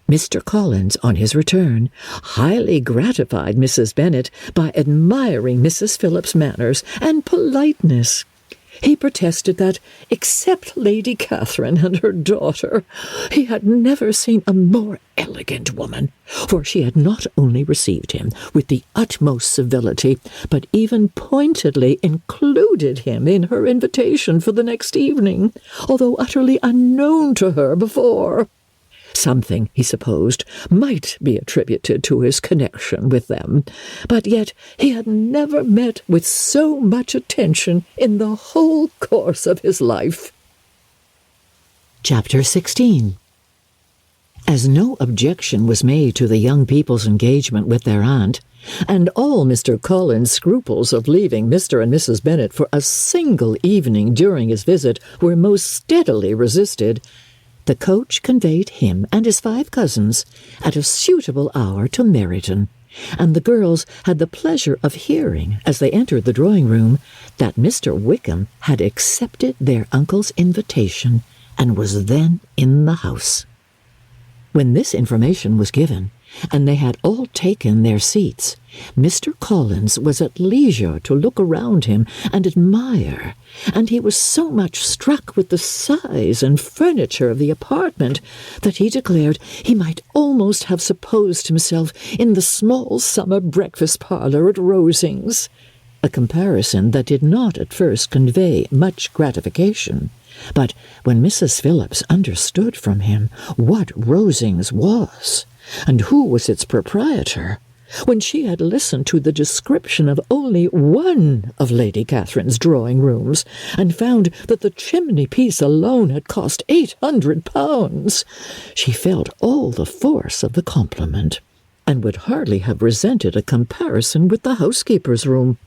Mr. Collins, on his return, highly gratified Mrs. Bennet by admiring Mrs. Phillips's manners and politeness. He protested that, except Lady Catherine and her daughter, he had never seen a more elegant woman, for she had not only received him with the utmost civility, but even pointedly included him in her invitation for the next evening, although utterly unknown to her before. Something, he supposed, might be attributed to his connection with them, but yet he had never met with so much attention in the whole course of his life. Chapter 16. As no objection was made to the young people's engagement with their aunt, and all Mr. Collins' scruples of leaving Mr. and Mrs. Bennet for a single evening during his visit were most steadily resisted, the coach conveyed him and his 5 cousins at a suitable hour to Meryton, and the girls had the pleasure of hearing, as they entered the drawing-room, that Mr. Wickham had accepted their uncle's invitation and was then in the house. When this information was given, and they had all taken their seats, Mr. Collins was at leisure to look around him and admire, and he was so much struck with the size and furniture of the apartment that he declared he might almost have supposed himself in the small summer breakfast parlour at Rosings, a comparison that did not at first convey much gratification. But when Mrs. Phillips understood from him what Rosings was, and who was its proprietor, when she had listened to the description of only one of Lady Catherine's drawing-rooms, and found that the chimney-piece alone had cost £800, she felt all the force of the compliment, and would hardly have resented a comparison with the housekeeper's room.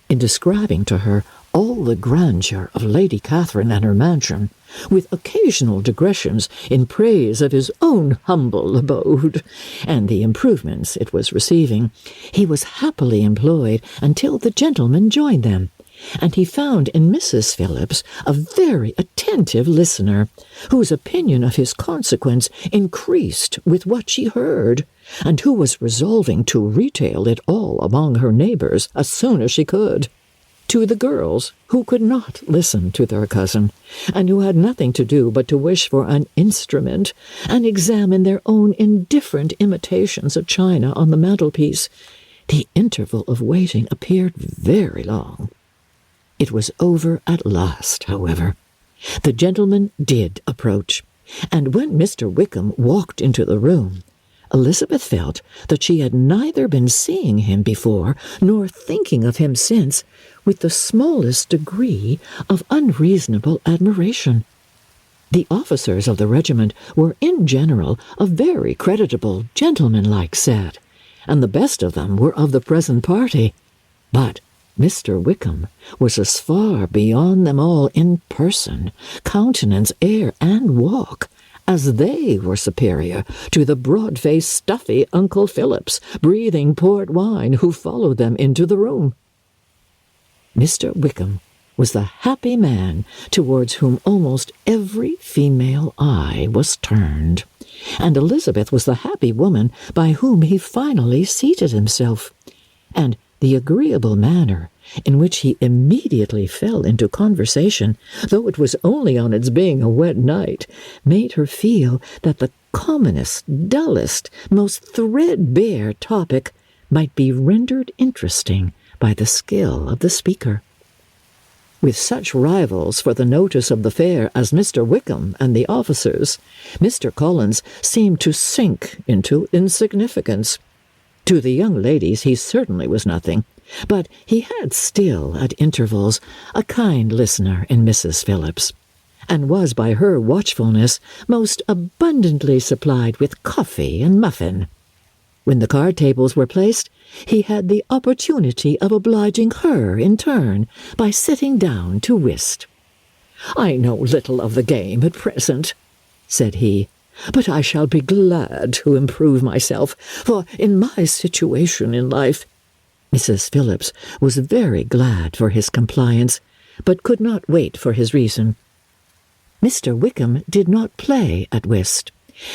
In describing to her all the grandeur of Lady Catherine and her mansion, with occasional digressions in praise of his own humble abode, and the improvements it was receiving, he was happily employed until the gentlemen joined them, and he found in Mrs. Phillips a very attentive listener, whose opinion of his consequence increased with what she heard, and who was resolving to retail it all among her neighbours as soon as she could. To the girls, who could not listen to their cousin, and who had nothing to do but to wish for an instrument, and examine their own indifferent imitations of china on the mantelpiece, the interval of waiting appeared very long. It was over at last, however, The gentleman did approach, and when Mr. Wickham walked into the room, Elizabeth felt that she had neither been seeing him before nor thinking of him since with the smallest degree of unreasonable admiration. The officers of the regiment were in general a very creditable, gentlemanlike set, and the best of them were of the present party. But Mr. Wickham was as far beyond them all in person, countenance, air, and walk, as they were superior to the broad-faced, stuffy Uncle Phillips, breathing port wine, who followed them into the room. Mr. Wickham was the happy man towards whom almost every female eye was turned, and Elizabeth was the happy woman by whom he finally seated himself, and the agreeable manner in which he immediately fell into conversation, though it was only on its being a wet night, made her feel that the commonest, dullest, most threadbare topic might be rendered interesting by the skill of the speaker. With such rivals for the notice of the fair as Mr. Wickham and the officers, Mr. Collins seemed to sink into insignificance. To the young ladies he certainly was nothing, but he had still, at intervals, a kind listener in Mrs. Phillips, and was by her watchfulness most abundantly supplied with coffee and muffin. When the card tables were placed, he had the opportunity of obliging her in turn by sitting down to whist. "I know little of the game at present," said he, "but I shall be glad to improve myself, for in my situation in life—" Mrs. Phillips was very glad for his compliance, but could not wait for his reason. Mr. Wickham did not play at whist,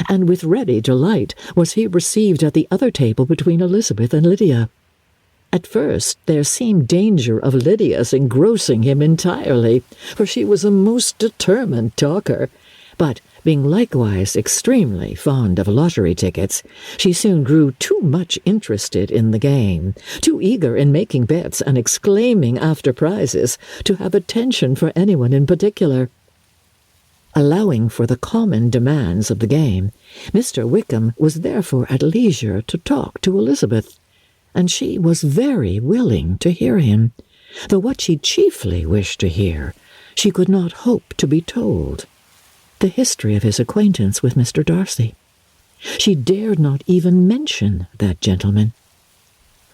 and with ready delight was he received at the other table between Elizabeth and Lydia. At first there seemed danger of Lydia's engrossing him entirely, for she was a most determined talker, but being likewise extremely fond of lottery tickets, she soon grew too much interested in the game, too eager in making bets and exclaiming after prizes, to have attention for anyone in particular. Allowing for the common demands of the game, Mr. Wickham was therefore at leisure to talk to Elizabeth, and she was very willing to hear him, though what she chiefly wished to hear she could not hope to be told: the history of his acquaintance with Mr. Darcy. She dared not even mention that gentleman.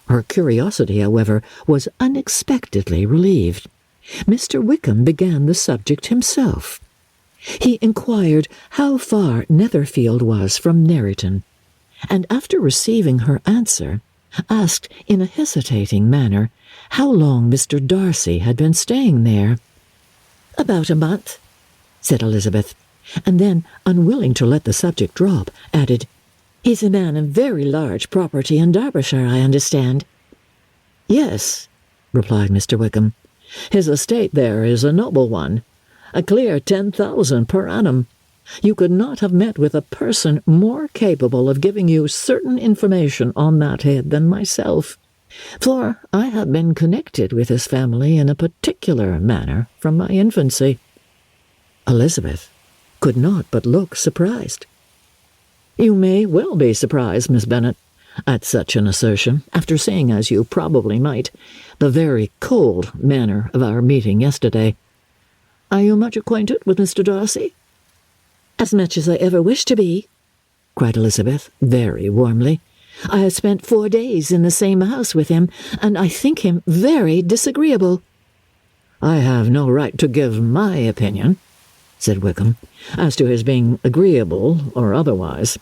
Her curiosity, however, was unexpectedly relieved. Mr. Wickham began the subject himself. He inquired how far Netherfield was from Meryton, and after receiving her answer, asked in a hesitating manner how long Mr. Darcy had been staying there. "About a month," said Elizabeth, and then, unwilling to let the subject drop, added, "He's a man of very large property in Derbyshire, I understand." "Yes," replied Mr. Wickham. "His estate there is a noble one, a clear 10,000 per annum. You could not have met with a person more capable of giving you certain information on that head than myself, for I have been connected with his family in a particular manner from my infancy." Elizabeth could not but look surprised. "You may well be surprised, Miss Bennet, at such an assertion, after seeing, as you probably might, the very cold manner of our meeting yesterday. Are you much acquainted with Mr. Darcy?" "As much as I ever wish to be," cried Elizabeth, very warmly. "I have spent 4 days in the same house with him, and I think him very disagreeable." "I have no right to give my opinion," said Wickham, "as to his being agreeable or otherwise.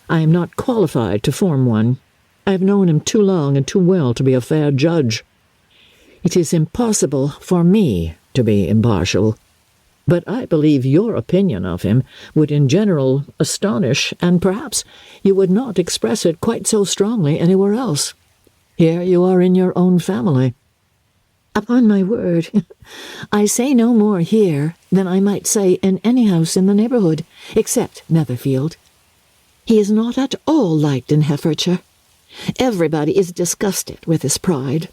I am not qualified to form one. I have known him too long and too well to be a fair judge. It is impossible for me to be impartial. But I believe your opinion of him would in general astonish, and perhaps you would not express it quite so strongly anywhere else. Here you are in your own family." "Upon my word, I say no more here than I might say in any house in the neighbourhood, except Netherfield. He is not at all liked in Herefordshire. Everybody is disgusted with his pride.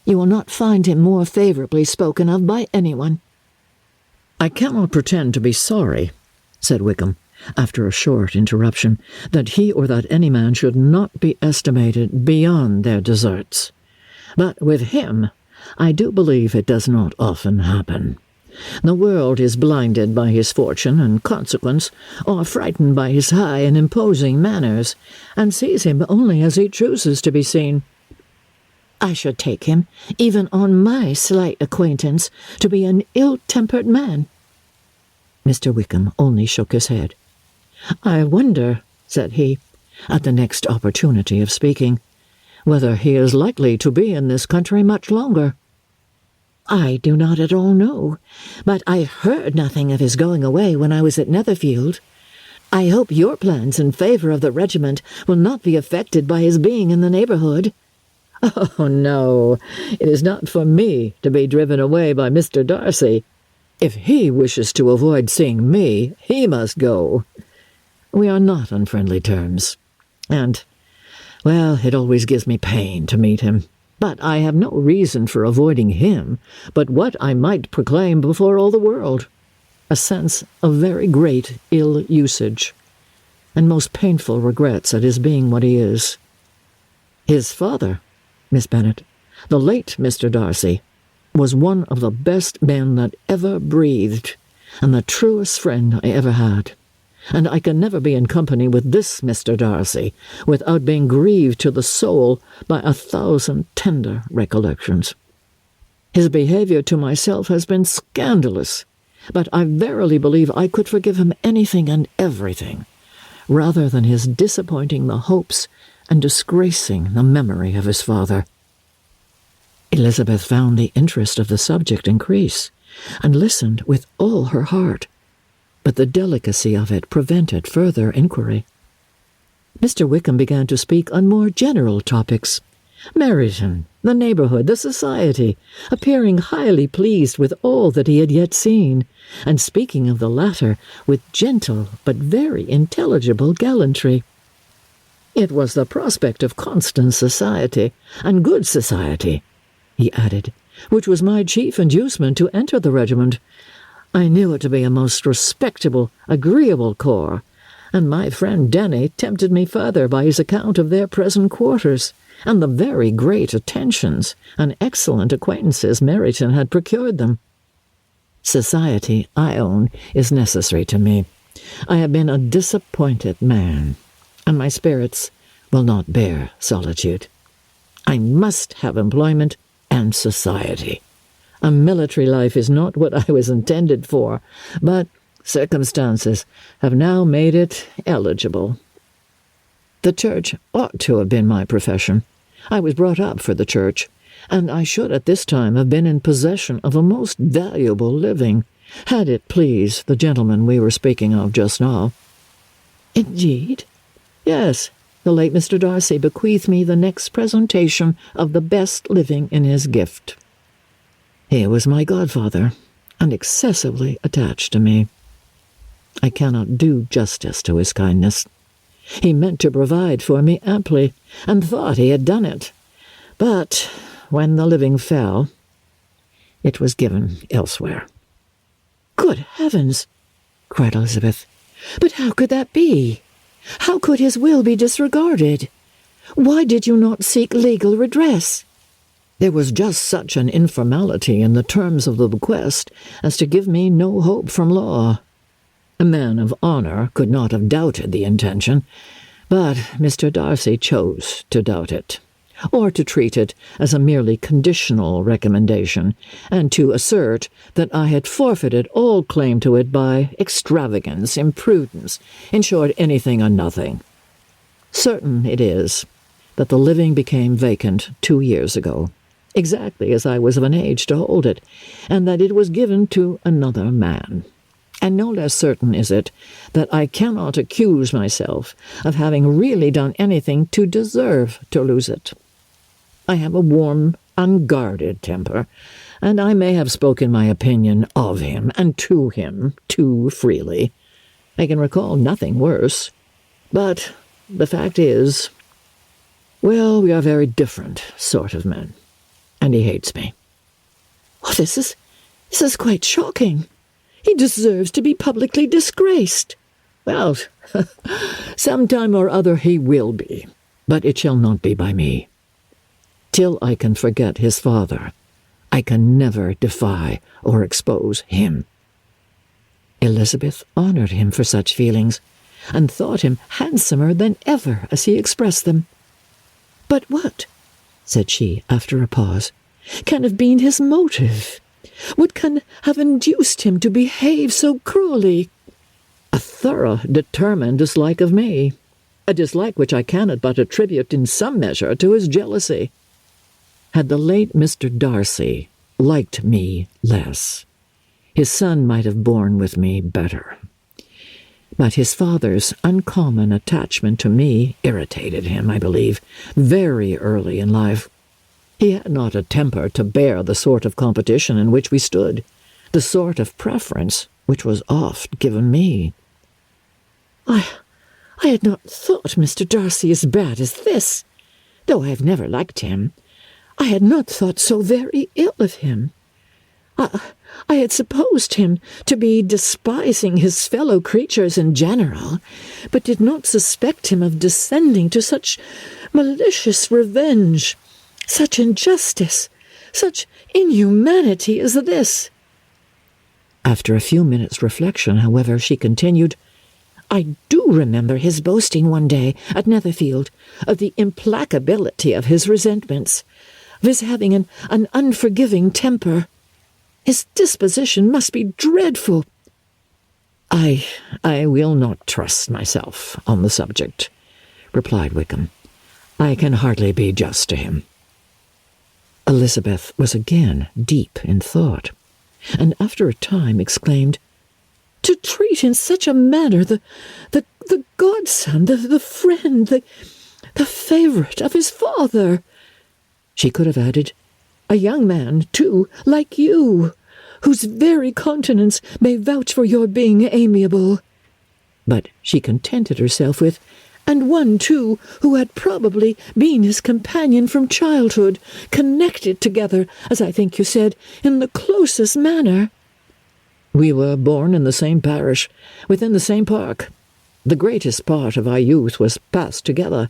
You will not find him more favourably spoken of by anyone." "I cannot pretend to be sorry," said Wickham, after a short interruption, "that he or that any man should not be estimated beyond their deserts. But with him, I do believe it does not often happen. The world is blinded by his fortune and consequence, or frightened by his high and imposing manners, and sees him only as he chooses to be seen. I should take him, even on my slight acquaintance, to be an ill-tempered man." Mr. Wickham only shook his head. "I wonder," said he, at the next opportunity of speaking, "whether he is likely to be in this country much longer." "I do not at all know, but I heard nothing of his going away when I was at Netherfield. I hope your plans in favour of the regiment will not be affected by his being in the neighbourhood." "Oh, no, it is not for me to be driven away by Mr. Darcy. If he wishes to avoid seeing me, he must go. We are not on friendly terms, and, well, it always gives me pain to meet him. But I have no reason for avoiding him but what I might proclaim before all the world, a sense of very great ill-usage, and most painful regrets at his being what he is. His father, Miss Bennet, the late Mr. Darcy, was one of the best men that ever breathed, and the truest friend I ever had. And I can never be in company with this Mr. Darcy without being grieved to the soul by 1,000 tender recollections. His behaviour to myself has been scandalous, but I verily believe I could forgive him anything and everything, rather than his disappointing the hopes and disgracing the memory of his father." Elizabeth found the interest of the subject increase, and listened with all her heart, but the delicacy of it prevented further inquiry. Mr. Wickham began to speak on more general topics: Meryton, the neighbourhood, the society, appearing highly pleased with all that he had yet seen, and speaking of the latter with gentle but very intelligible gallantry. "It was the prospect of constant society, and good society," he added, "which was my chief inducement to enter the regiment. I knew it to be a most respectable, agreeable corps, and my friend Denny tempted me further by his account of their present quarters, and the very great attentions and excellent acquaintances Meryton had procured them. Society, I own, is necessary to me. I have been a disappointed man, and my spirits will not bear solitude. I must have employment and society. A military life is not what I was intended for, but circumstances have now made it eligible. The church ought to have been my profession. I was brought up for the church, and I should at this time have been in possession of a most valuable living, had it pleased the gentleman we were speaking of just now." "Indeed?" "Yes, the late Mr. Darcy bequeathed me the next presentation of the best living in his gift. He was my godfather, and excessively attached to me. I cannot do justice to his kindness. He meant to provide for me amply, and thought he had done it. But when the living fell, it was given elsewhere." "Good heavens!" cried Elizabeth. "But how could that be? How could his will be disregarded? Why did you not seek legal redress?" "There was just such an informality in the terms of the bequest as to give me no hope from law. A man of honour could not have doubted the intention, but Mr. Darcy chose to doubt it, or to treat it as a merely conditional recommendation, and to assert that I had forfeited all claim to it by extravagance, imprudence, in short, anything or nothing. Certain it is that the living became vacant 2 years ago, exactly as I was of an age to hold it, and that it was given to another man. And no less certain is it that I cannot accuse myself of having really done anything to deserve to lose it. I have a warm, unguarded temper, and I may have spoken my opinion of him and to him too freely. I can recall nothing worse. But the fact is, well, we are very different sort of men, and he hates me." "Oh, this is quite shocking. He deserves to be publicly disgraced. Well, some time or other he will be, but it shall not be by me. Till I can forget his father, I can never defy or expose him." Elizabeth honoured him for such feelings, and thought him handsomer than ever as he expressed them. "But what," said she after a pause, "can have been his motive? What can have induced him to behave so cruelly?" "A thorough, determined dislike of me, a dislike which I cannot but attribute in some measure to his jealousy. Had the late Mr. Darcy liked me less, his son might have borne with me better. But his father's uncommon attachment to me irritated him, I believe, very early in life. He had not a temper to bear the sort of competition in which we stood, the sort of preference which was oft given me." I had not thought Mr. Darcy as bad as this. Though I have never liked him, I had not thought so very ill of him. I had supposed him to be despising his fellow creatures in general, but did not suspect him of descending to such malicious revenge, such injustice, such inhumanity as this." After a few minutes' reflection, however, she continued, "I do remember his boasting one day at Netherfield of the implacability of his resentments, of his having an unforgiving temper. His disposition must be dreadful." I will not trust myself on the subject," replied Wickham. "I can hardly be just to him." Elizabeth was again deep in thought, and after a time exclaimed, "To treat in such a manner the godson, the friend, the favourite of his father!" She could have added, "A young man, too, like you, whose very countenance may vouch for your being amiable." But she contented herself with, "And one, too, who had probably been his companion from childhood, connected together, as I think you said, in the closest manner." "We were born in the same parish, within the same park. The greatest part of our youth was passed together,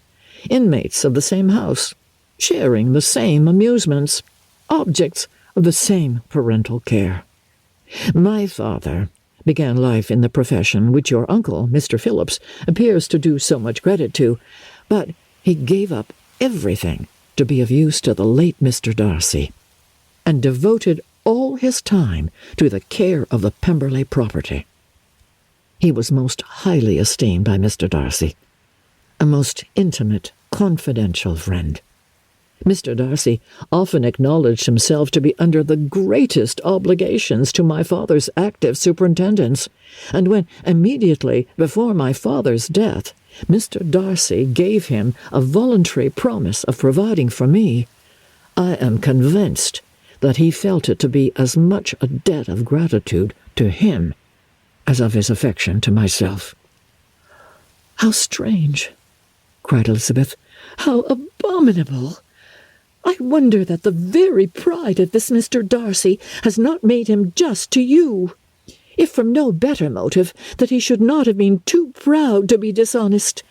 inmates of the same house, sharing the same amusements, objects of the same parental care. My father began life in the profession which your uncle, Mr. Phillips, appears to do so much credit to, but he gave up everything to be of use to the late Mr. Darcy, and devoted all his time to the care of the Pemberley property. He was most highly esteemed by Mr. Darcy, a most intimate, confidential friend. Mr. Darcy often acknowledged himself to be under the greatest obligations to my father's active superintendence, and when, immediately before my father's death, Mr. Darcy gave him a voluntary promise of providing for me, I am convinced that he felt it to be as much a debt of gratitude to him as of his affection to myself." "How strange!" cried Elizabeth. "How abominable! I wonder that the very pride of this Mr. Darcy has not made him just to you, if from no better motive, that he should not have been too proud to be dishonest,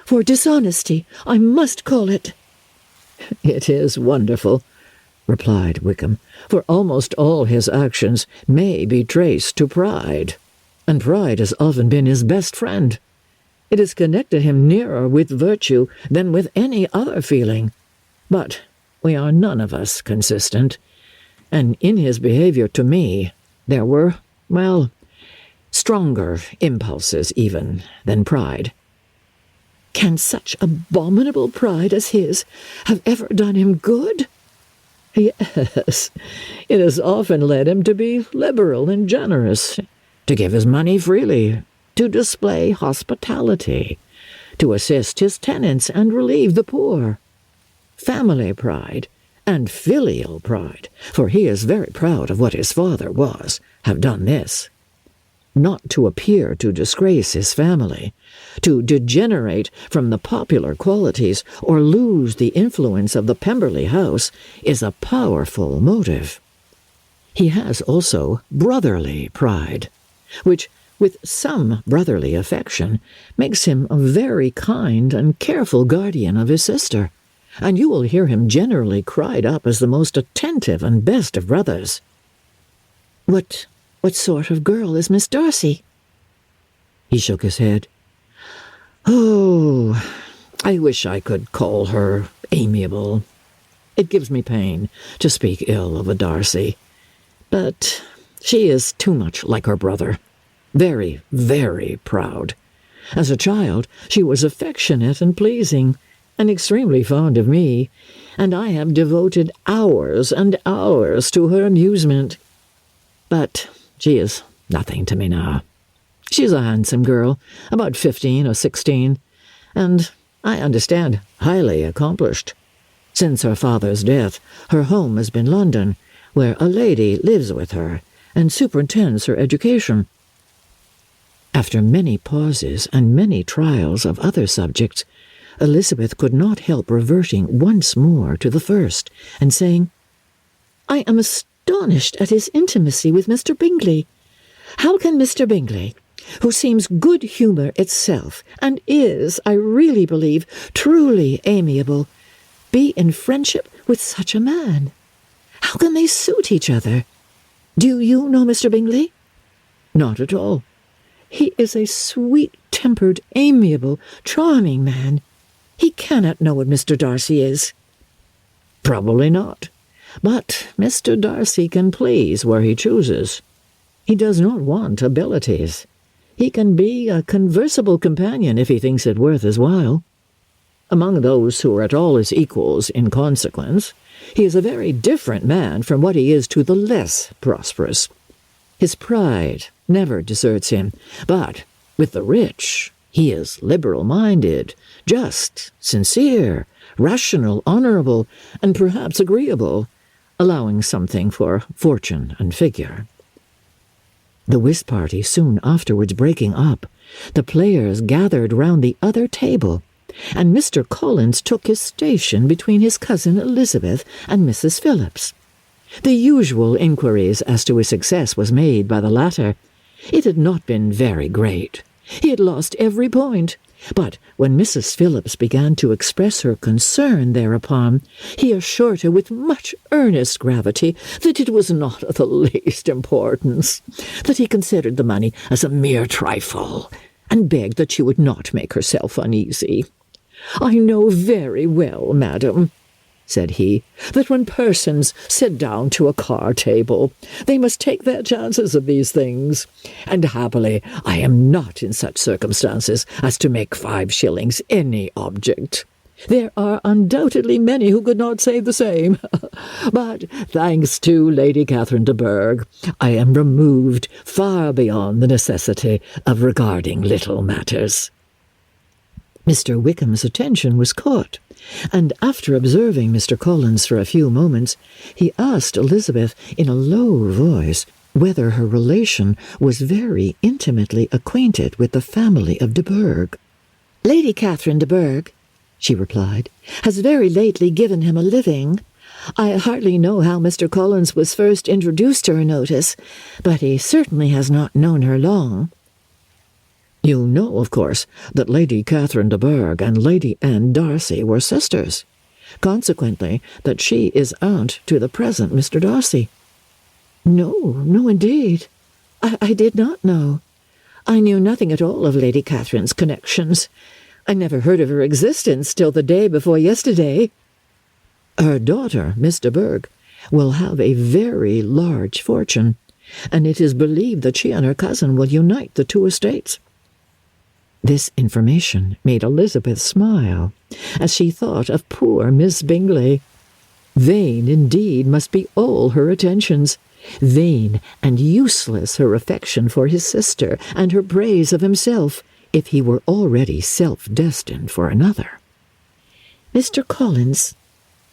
for dishonesty I must call it." "It is wonderful," replied Wickham, "for almost all his actions may be traced to pride, and pride has often been his best friend. It has connected him nearer with virtue than with any other feeling. But we are none of us consistent, and in his behaviour to me there were, well, stronger impulses even than pride." "Can such abominable pride as his have ever done him good?" "Yes, it has often led him to be liberal and generous, to give his money freely, to display hospitality, to assist his tenants and relieve the poor. Family pride and filial pride, for he is very proud of what his father was, have done this. Not to appear to disgrace his family, to degenerate from the popular qualities or lose the influence of the Pemberley house, is a powerful motive. He has also brotherly pride, which, with some brotherly affection, makes him a very kind and careful guardian of his sister, and you will hear him generally cried up as the most attentive and best of brothers. What sort of girl is Miss Darcy?" He shook his head. "Oh, I wish I could call her amiable. It gives me pain to speak ill of a Darcy, but she is too much like her brother. Very, very proud. As a child, she was affectionate and pleasing, and extremely fond of me, and I have devoted hours and hours to her amusement. But she is nothing to me now. She's a handsome girl, about 15 or 16, and, I understand, highly accomplished. Since her father's death, her home has been London, where a lady lives with her and superintends her education." After many pauses and many trials of other subjects, Elizabeth could not help reverting once more to the first, and saying, "I am astonished at his intimacy with Mr. Bingley. How can Mr. Bingley, who seems good humour itself, and is, I really believe, truly amiable, be in friendship with such a man? How can they suit each other? Do you know Mr. Bingley?" "Not at all." "He is a sweet-tempered, amiable, charming man. He cannot know what Mr. Darcy is." "Probably not. But Mr. Darcy can please where he chooses. He does not want abilities. He can be a conversable companion if he thinks it worth his while. Among those who are at all his equals in consequence, he is a very different man from what he is to the less prosperous. His pride never deserts him, but with the rich he is liberal-minded, just, sincere, rational, honourable, and perhaps agreeable, allowing something for fortune and figure." The whist party soon afterwards breaking up, the players gathered round the other table, and Mr. Collins took his station between his cousin Elizabeth and Mrs. Phillips. The usual inquiries as to his success was made by the latter. It had not been very great. He had lost every point, but when Mrs. Phillips began to express her concern thereupon, he assured her with much earnest gravity that it was not of the least importance, that he considered the money as a mere trifle, and begged that she would not make herself uneasy. "I know very well, madam," said he, "that when persons sit down to a card-table, they must take their chances of these things, and happily I am not in such circumstances as to make 5 shillings any object. There are undoubtedly many who could not say the same, but, thanks to Lady Catherine de Bourgh, I am removed far beyond the necessity of regarding little matters." Mr. Wickham's attention was caught, and after observing Mr. Collins for a few moments, he asked Elizabeth in a low voice whether her relation was very intimately acquainted with the family of de Bourgh. "Lady Catherine de Bourgh," she replied, "has very lately given him a living. I hardly know how Mr. Collins was first introduced to her notice, but he certainly has not known her long." "You know, of course, that Lady Catherine de Bourgh and Lady Anne Darcy were sisters, consequently that she is aunt to the present Mr. Darcy." No, indeed. I did not know. I knew nothing at all of Lady Catherine's connections. I never heard of her existence till the day before yesterday." "Her daughter, Miss de Bourgh, will have a very large fortune, and it is believed that she and her cousin will unite the 2 estates." This information made Elizabeth smile, as she thought of poor Miss Bingley. Vain, indeed, must be all her attentions, vain and useless her affection for his sister, and her praise of himself, if he were already self-destined for another. "Mr. Collins,"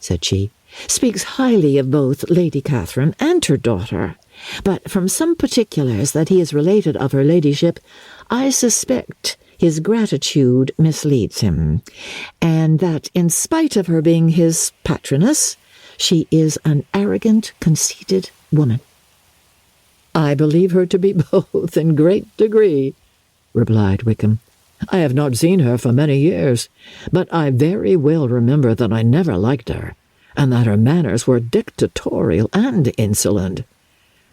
said she, "speaks highly of both Lady Catherine and her daughter, but from some particulars that he has related of her ladyship, I suspect his gratitude misleads him, and that, in spite of her being his patroness, she is an arrogant, conceited woman." "I believe her to be both in great degree," replied Wickham. "I have not seen her for many years, but I very well remember that I never liked her, and that her manners were dictatorial and insolent.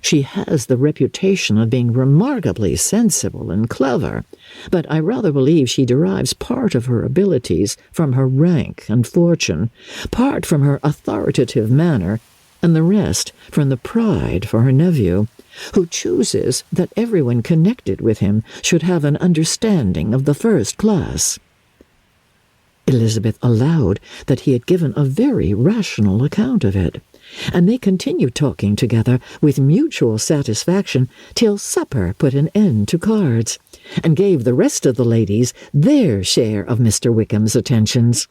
She has the reputation of being remarkably sensible and clever, but I rather believe she derives part of her abilities from her rank and fortune, part from her authoritative manner, and the rest from the pride for her nephew, who chooses that everyone connected with him should have an understanding of the first class." Elizabeth allowed that he had given a very rational account of it, and they continued talking together with mutual satisfaction till supper put an end to cards, and gave the rest of the ladies their share of Mr. Wickham's attentions.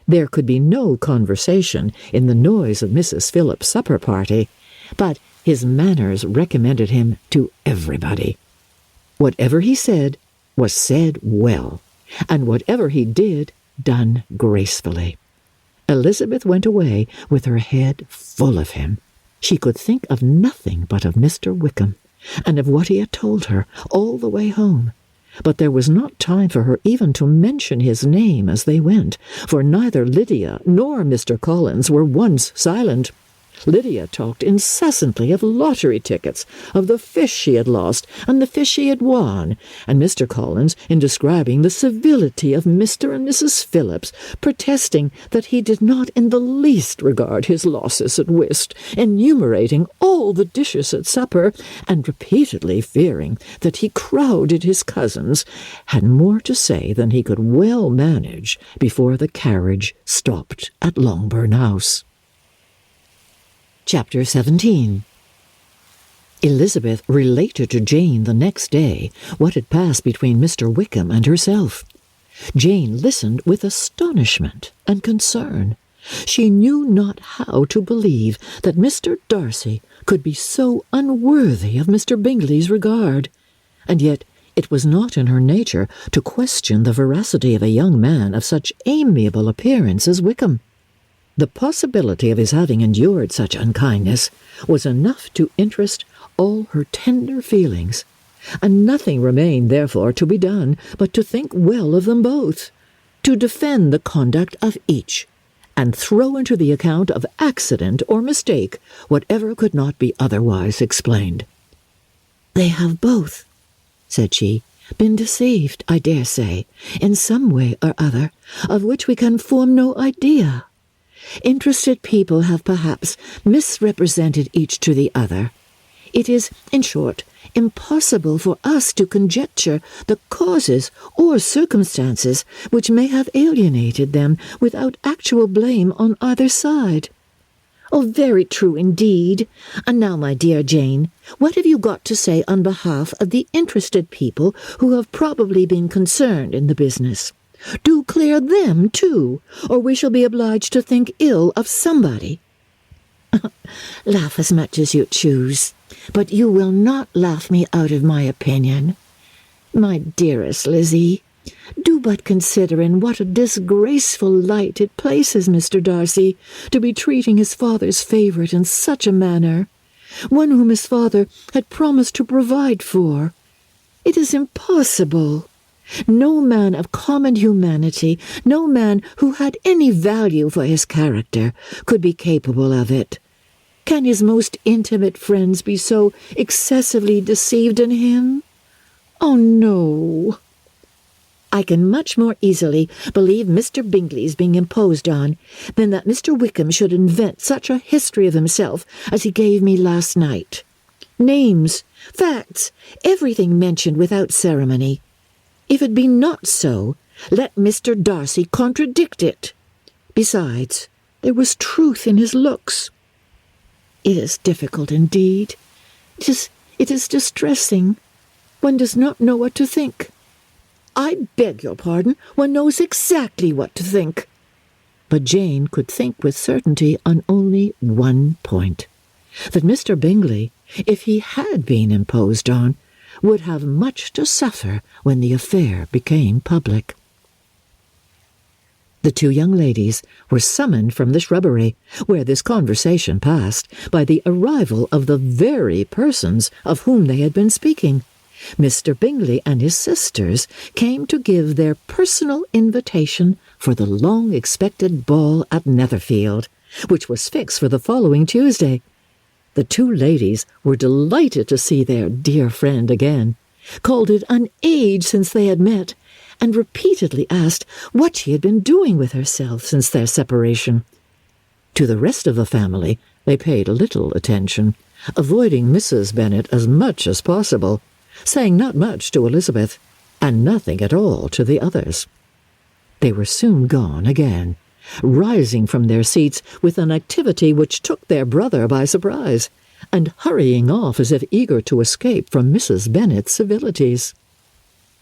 There could be no conversation in the noise of Mrs. Phillips's supper party, but his manners recommended him to everybody. Whatever he said was said well, and whatever he did, done gracefully. Elizabeth went away with her head full of him. She could think of nothing but of Mr. Wickham, and of what he had told her all the way home. But there was not time for her even to mention his name as they went, for neither Lydia nor Mr. Collins were once silent. Lydia talked incessantly of lottery tickets, of the fish she had lost and the fish she had won, and Mr. Collins, in describing the civility of Mr. and Mrs. Phillips, protesting that he did not in the least regard his losses at whist, enumerating all the dishes at supper, and repeatedly fearing that he crowded his cousins, had more to say than he could well manage before the carriage stopped at Longbourn House. Chapter 17. Elizabeth related to Jane the next day what had passed between Mr. Wickham and herself. Jane listened with astonishment and concern. She knew not how to believe that Mr. Darcy could be so unworthy of Mr. Bingley's regard, and yet it was not in her nature to question the veracity of a young man of such amiable appearance as Wickham. The possibility of his having endured such unkindness was enough to interest all her tender feelings, and nothing remained, therefore, to be done but to think well of them both, to defend the conduct of each, and throw into the account of accident or mistake whatever could not be otherwise explained. "They have both," said she, "been deceived, I dare say, in some way or other, of which we can form no idea. Interested people have perhaps misrepresented each to the other. It is, in short, impossible for us to conjecture the causes or circumstances which may have alienated them without actual blame on either side." "Oh, very true indeed. And now, my dear Jane, what have you got to say on behalf of the interested people who have probably been concerned in the business? Do clear them, too, or we shall be obliged to think ill of somebody." "Laugh as much as you choose, but you will not laugh me out of my opinion. My dearest Lizzie, do but consider in what a disgraceful light it places Mr. Darcy to be treating his father's favourite in such a manner, one whom his father had promised to provide for. It is impossible. No man of common humanity, no man who had any value for his character, could be capable of it. Can his most intimate friends be so excessively deceived in him? Oh, no. I can much more easily believe Mr. Bingley's being imposed on than that Mr. Wickham should invent such a history of himself as he gave me last night. Names, facts, everything mentioned without ceremony. If it be not so, let Mr. Darcy contradict it. Besides, there was truth in his looks. It is difficult indeed. It is distressing. One does not know what to think. I beg your pardon, one knows exactly what to think." But Jane could think with certainty on only one point, that Mr. Bingley, if he had been imposed on, would have much to suffer when the affair became public. The two young ladies were summoned from the shrubbery, where this conversation passed, by the arrival of the very persons of whom they had been speaking. Mr. Bingley and his sisters came to give their personal invitation for the long-expected ball at Netherfield, which was fixed for the following Tuesday. The two ladies were delighted to see their dear friend again, called it an age since they had met, and repeatedly asked what she had been doing with herself since their separation. To the rest of the family they paid little attention, avoiding Mrs. Bennet as much as possible, saying not much to Elizabeth, and nothing at all to the others. They were soon gone again, rising from their seats with an activity which took their brother by surprise, and hurrying off as if eager to escape from Mrs. Bennet's civilities.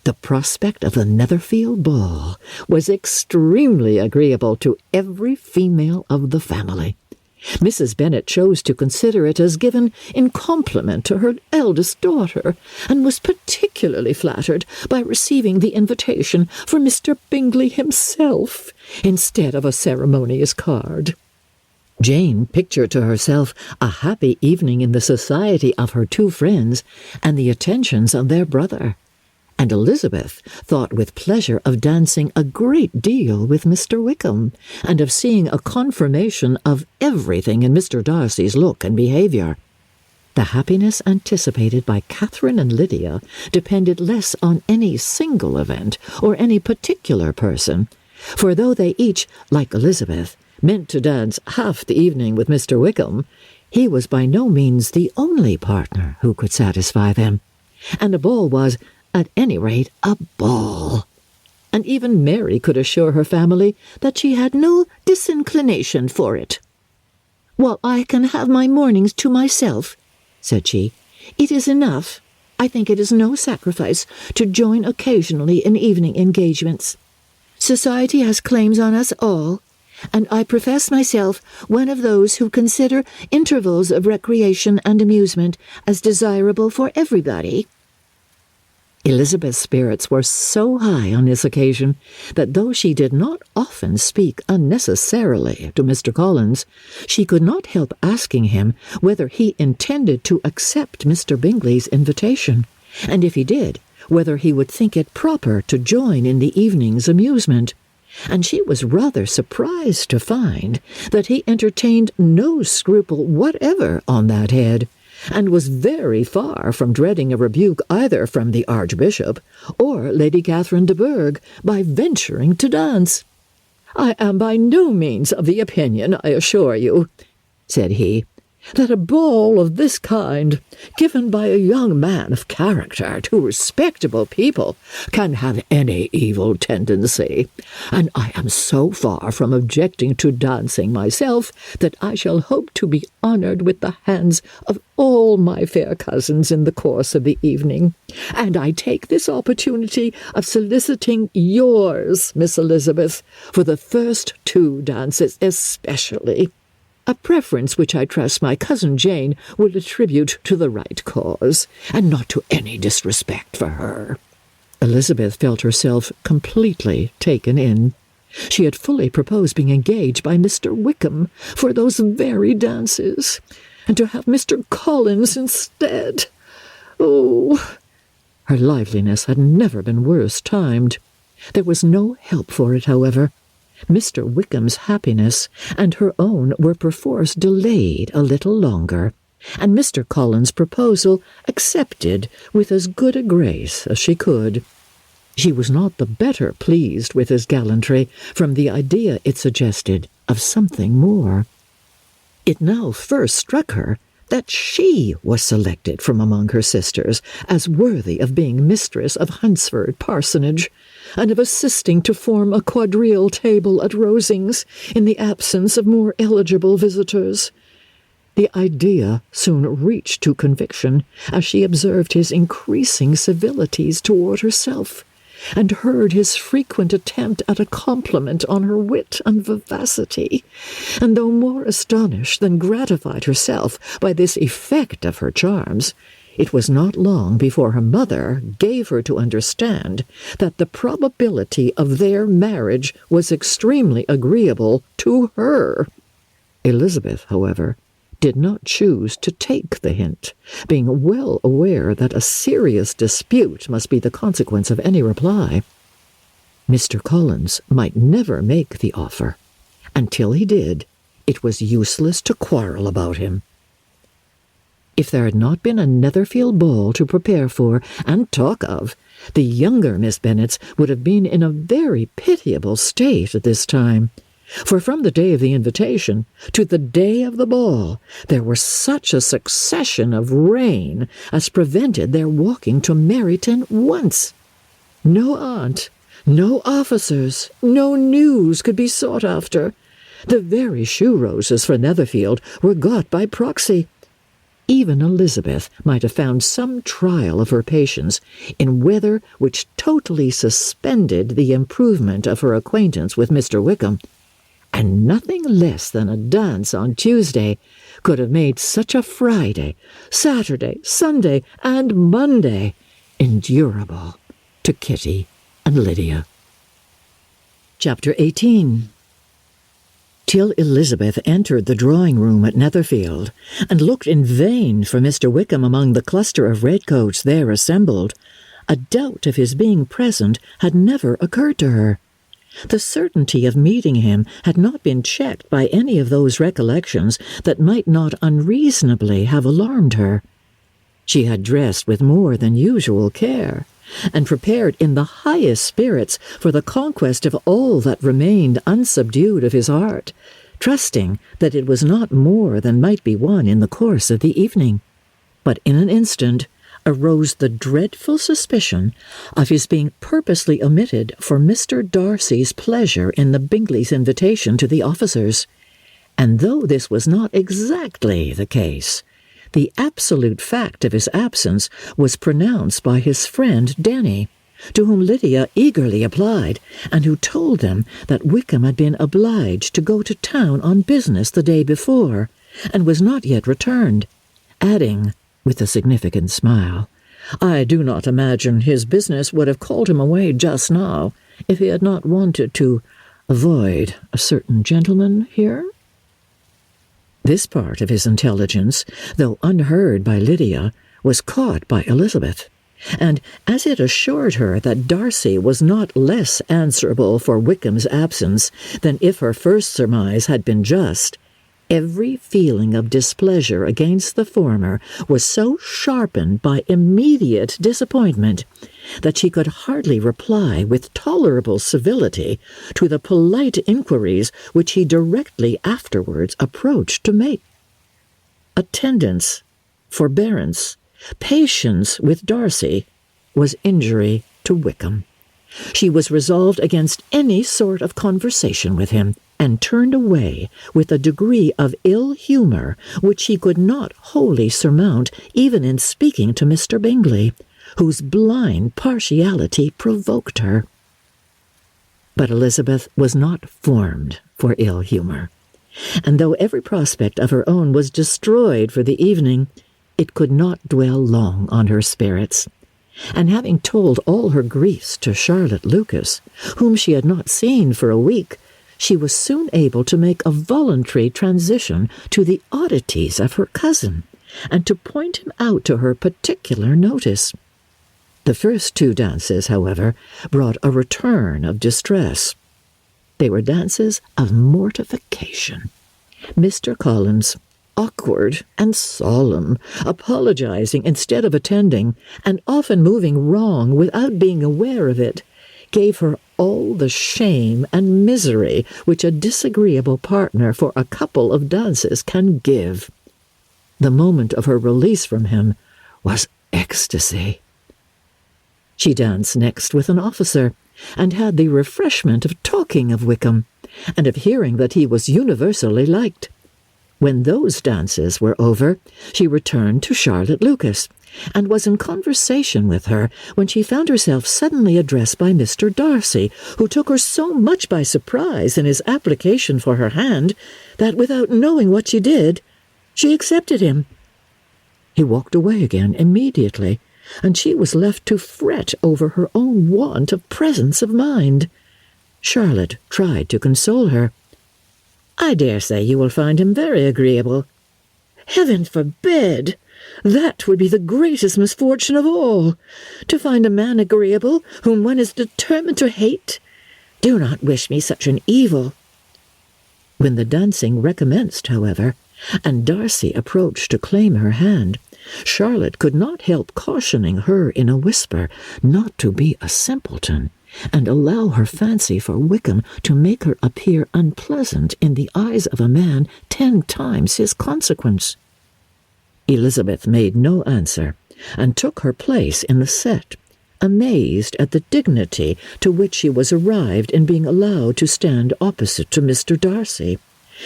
The prospect of the Netherfield ball was extremely agreeable to every female of the family. Mrs. Bennet chose to consider it as given in compliment to her eldest daughter, and was particularly flattered by receiving the invitation from Mr. Bingley himself, instead of a ceremonious card. Jane pictured to herself a happy evening in the society of her two friends and the attentions of their brother, and Elizabeth thought with pleasure of dancing a great deal with Mr. Wickham, and of seeing a confirmation of everything in Mr. Darcy's look and behaviour. The happiness anticipated by Catherine and Lydia depended less on any single event or any particular person, for though they each, like Elizabeth, meant to dance half the evening with Mr. Wickham, he was by no means the only partner who could satisfy them, and a ball was, at any rate, a ball. And even Mary could assure her family that she had no disinclination for it. "While I can have my mornings to myself," said she, "it is enough. I think it is no sacrifice to join occasionally in evening engagements. Society has claims on us all, and I profess myself one of those who consider intervals of recreation and amusement as desirable for everybody." Elizabeth's spirits were so high on this occasion that though she did not often speak unnecessarily to Mr. Collins, she could not help asking him whether he intended to accept Mr. Bingley's invitation, and if he did, whether he would think it proper to join in the evening's amusement. And she was rather surprised to find that he entertained no scruple whatever on that head, and was very far from dreading a rebuke either from the Archbishop or Lady Catherine de Bourgh by venturing to dance. "I am by no means of the opinion, I assure you," said he, "that a ball of this kind, given by a young man of character to respectable people, can have any evil tendency, and I am so far from objecting to dancing myself that I shall hope to be honoured with the hands of all my fair cousins in the course of the evening, and I take this opportunity of soliciting yours, Miss Elizabeth, for the first two dances especially, a preference which I trust my cousin Jane will attribute to the right cause, and not to any disrespect for her." Elizabeth felt herself completely taken in. She had fully proposed being engaged by Mr. Wickham for those very dances, and to have Mr. Collins instead. Oh! Her liveliness had never been worse timed. There was no help for it, however. Mr. Wickham's happiness and her own were perforce delayed a little longer, and Mr. Collins' proposal accepted with as good a grace as she could. She was not the better pleased with his gallantry from the idea it suggested of something more. It now first struck her that she was selected from among her sisters as worthy of being mistress of Hunsford Parsonage, and of assisting to form a quadrille table at Rosings in the absence of more eligible visitors. The idea soon reached to conviction as she observed his increasing civilities toward herself, and heard his frequent attempt at a compliment on her wit and vivacity, and though more astonished than gratified herself by this effect of her charms, It was not long before her mother gave her to understand that the probability of their marriage was extremely agreeable to her. Elizabeth, however, did not choose to take the hint, being well aware that a serious dispute must be the consequence of any reply. Mr. Collins might never make the offer. Until he did, it was useless to quarrel about him. If there had not been a Netherfield ball to prepare for and talk of, the younger Miss Bennets would have been in a very pitiable state at this time. For from the day of the invitation to the day of the ball, there was such a succession of rain as prevented their walking to Meryton once. No aunt, no officers, no news could be sought after. The very shoe-roses for Netherfield were got by proxy. Even Elizabeth might have found some trial of her patience in weather which totally suspended the improvement of her acquaintance with Mr. Wickham, and nothing less than a dance on Tuesday could have made such a Friday, Saturday, Sunday, and Monday endurable to Kitty and Lydia. Chapter 18. Till Elizabeth entered the drawing-room at Netherfield, and looked in vain for Mr. Wickham among the cluster of redcoats there assembled, a doubt of his being present had never occurred to her. The certainty of meeting him had not been checked by any of those recollections that might not unreasonably have alarmed her. She had dressed with more than usual care, and prepared in the highest spirits for the conquest of all that remained unsubdued of his heart, trusting that it was not more than might be won in the course of the evening. But in an instant arose the dreadful suspicion of his being purposely omitted for Mr. Darcy's pleasure in the Bingleys' invitation to the officers. And though this was not exactly the case, the absolute fact of his absence was pronounced by his friend Denny, to whom Lydia eagerly applied, and who told them that Wickham had been obliged to go to town on business the day before, and was not yet returned, adding, with a significant smile, "I do not imagine his business would have called him away just now, if he had not wanted to avoid a certain gentleman here." This part of his intelligence, though unheard by Lydia, was caught by Elizabeth, and as it assured her that Darcy was not less answerable for Wickham's absence than if her first surmise had been just, every feeling of displeasure against the former was so sharpened by immediate disappointment that she could hardly reply with tolerable civility to the polite inquiries which he directly afterwards approached to make. Attendance, forbearance, patience with Darcy was injury to Wickham. She was resolved against any sort of conversation with him, and turned away with a degree of ill-humour which she could not wholly surmount even in speaking to Mr. Bingley, whose blind partiality provoked her. But Elizabeth was not formed for ill-humour, and though every prospect of her own was destroyed for the evening, it could not dwell long on her spirits. And having told all her griefs to Charlotte Lucas, whom she had not seen for a week, she was soon able to make a voluntary transition to the oddities of her cousin, and to point him out to her particular notice. The first two dances, however, brought a return of distress. They were dances of mortification. Mr. Collins, awkward and solemn, apologizing instead of attending, and often moving wrong without being aware of it, gave her all the shame and misery which a disagreeable partner for a couple of dances can give. The moment of her release from him was ecstasy. She danced next with an officer, and had the refreshment of talking of Wickham, and of hearing that he was universally liked. When those dances were over, she returned to Charlotte Lucas, and was in conversation with her when she found herself suddenly addressed by Mr. Darcy, who took her so much by surprise in his application for her hand that, without knowing what she did, she accepted him. He walked away again immediately, and she was left to fret over her own want of presence of mind. Charlotte tried to console her. "I dare say you will find him very agreeable." "Heaven forbid! That would be the greatest misfortune of all, to find a man agreeable whom one is determined to hate. Do not wish me such an evil." When the dancing recommenced, however, and Darcy approached to claim her hand, Charlotte could not help cautioning her in a whisper not to be a simpleton, and allow her fancy for Wickham to make her appear unpleasant in the eyes of a man 10 times his consequence. Elizabeth made no answer, and took her place in the set, amazed at the dignity to which she was arrived in being allowed to stand opposite to Mr. Darcy,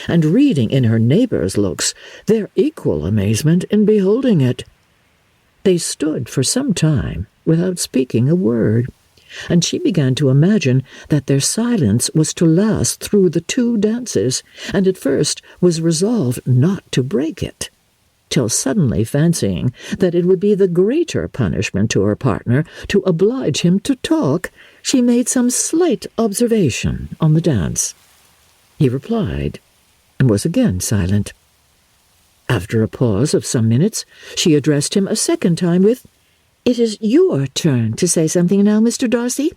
and reading in her neighbours' looks their equal amazement in beholding it. They stood for some time without speaking a word, and she began to imagine that their silence was to last through the 2 dances, and at first was resolved not to break it, till suddenly fancying that it would be the greater punishment to her partner to oblige him to talk, she made some slight observation on the dance. He replied, and was again silent. After a pause of some minutes, she addressed him a second time with, "It is your turn to say something now, Mr. Darcy.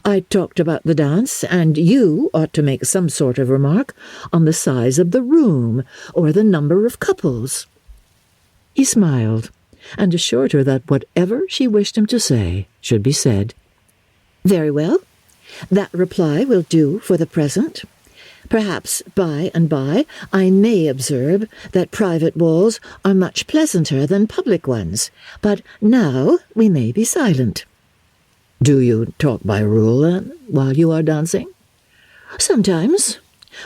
I talked about the dance, and you ought to make some sort of remark on the size of the room, or the number of couples." He smiled, and assured her that whatever she wished him to say should be said. "Very well. That reply will do for the present. Perhaps by and by I may observe that private balls are much pleasanter than public ones, but now we may be silent." "Do you talk by rule, then, while you are dancing?" "Sometimes.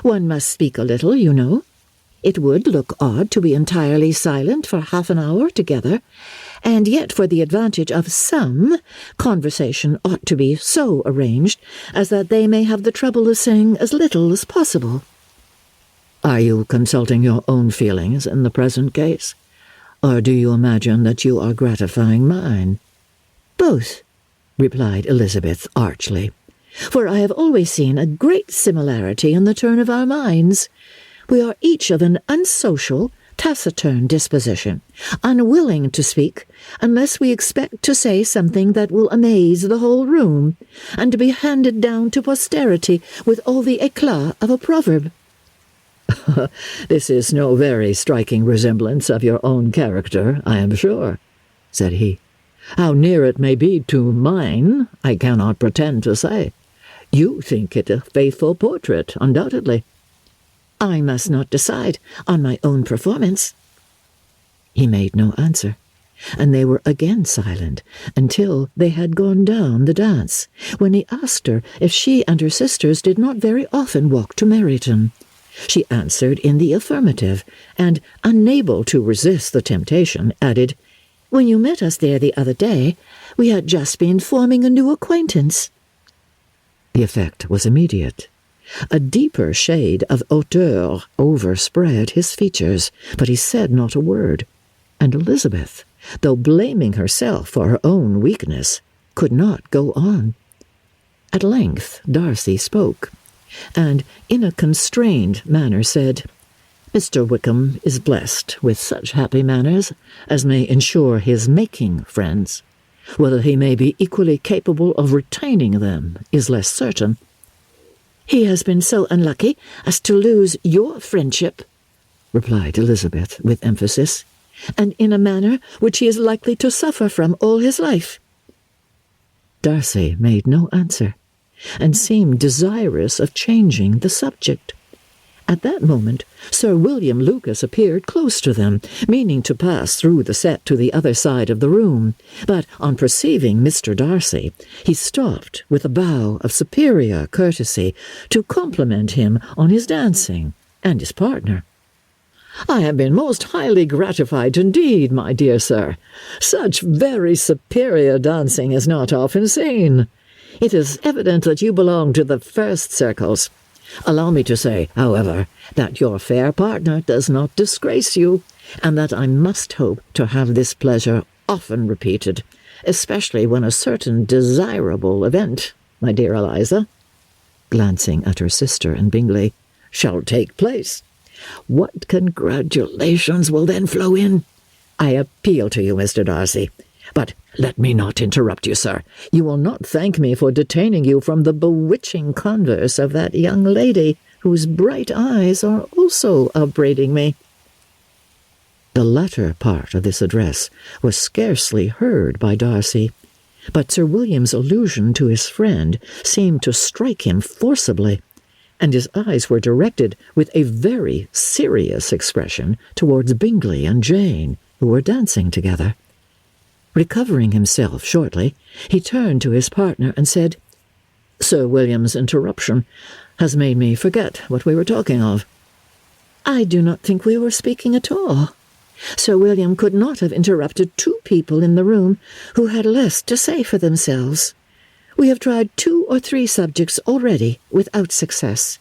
One must speak a little, you know. It would look odd to be entirely silent for half an hour together, and yet for the advantage of some, conversation ought to be so arranged as that they may have the trouble of saying as little as possible." "Are you consulting your own feelings in the present case, or do you imagine that you are gratifying mine?" "Both," replied Elizabeth archly, "for I have always seen a great similarity in the turn of our minds. We are each of an unsocial, taciturn disposition, unwilling to speak unless we expect to say something that will amaze the whole room, and to be handed down to posterity with all the éclat of a proverb." "This is no very striking resemblance of your own character, I am sure," said he. "How near it may be to mine, I cannot pretend to say. You think it a faithful portrait, undoubtedly." "I must not decide on my own performance." He made no answer, and they were again silent until they had gone down the dance, when he asked her if she and her sisters did not very often walk to Meryton. She answered in the affirmative, and, unable to resist the temptation, added, "When you met us there the other day, we had just been forming a new acquaintance." The effect was immediate. A deeper shade of hauteur overspread his features, but he said not a word, and Elizabeth, though blaming herself for her own weakness, could not go on. At length Darcy spoke, and in a constrained manner said, "Mr. Wickham is blessed with such happy manners as may ensure his making friends. Whether he may be equally capable of retaining them is less certain." "He has been so unlucky as to lose your friendship," replied Elizabeth with emphasis, "and in a manner which he is likely to suffer from all his life." Darcy made no answer, and seemed desirous of changing the subject. At that moment Sir William Lucas appeared close to them, meaning to pass through the set to the other side of the room, but on perceiving Mr. Darcy, he stopped with a bow of superior courtesy to compliment him on his dancing and his partner. "I have been most highly gratified indeed, my dear sir. Such very superior dancing is not often seen. It is evident that you belong to the first circles. Allow me to say, however, that your fair partner does not disgrace you, and that I must hope to have this pleasure often repeated, especially when a certain desirable event, my dear Eliza," glancing at her sister and Bingley, "shall take place. What congratulations will then flow in! I appeal to you, Mr. Darcy. But let me not interrupt you, sir. You will not thank me for detaining you from the bewitching converse of that young lady, whose bright eyes are also upbraiding me." The latter part of this address was scarcely heard by Darcy, but Sir William's allusion to his friend seemed to strike him forcibly, and his eyes were directed with a very serious expression towards Bingley and Jane, who were dancing together. Recovering himself shortly, he turned to his partner and said, "Sir William's interruption has made me forget what we were talking of." "I do not think we were speaking at all. Sir William could not have interrupted two people in the room who had less to say for themselves. We have tried 2 or 3 subjects already without success,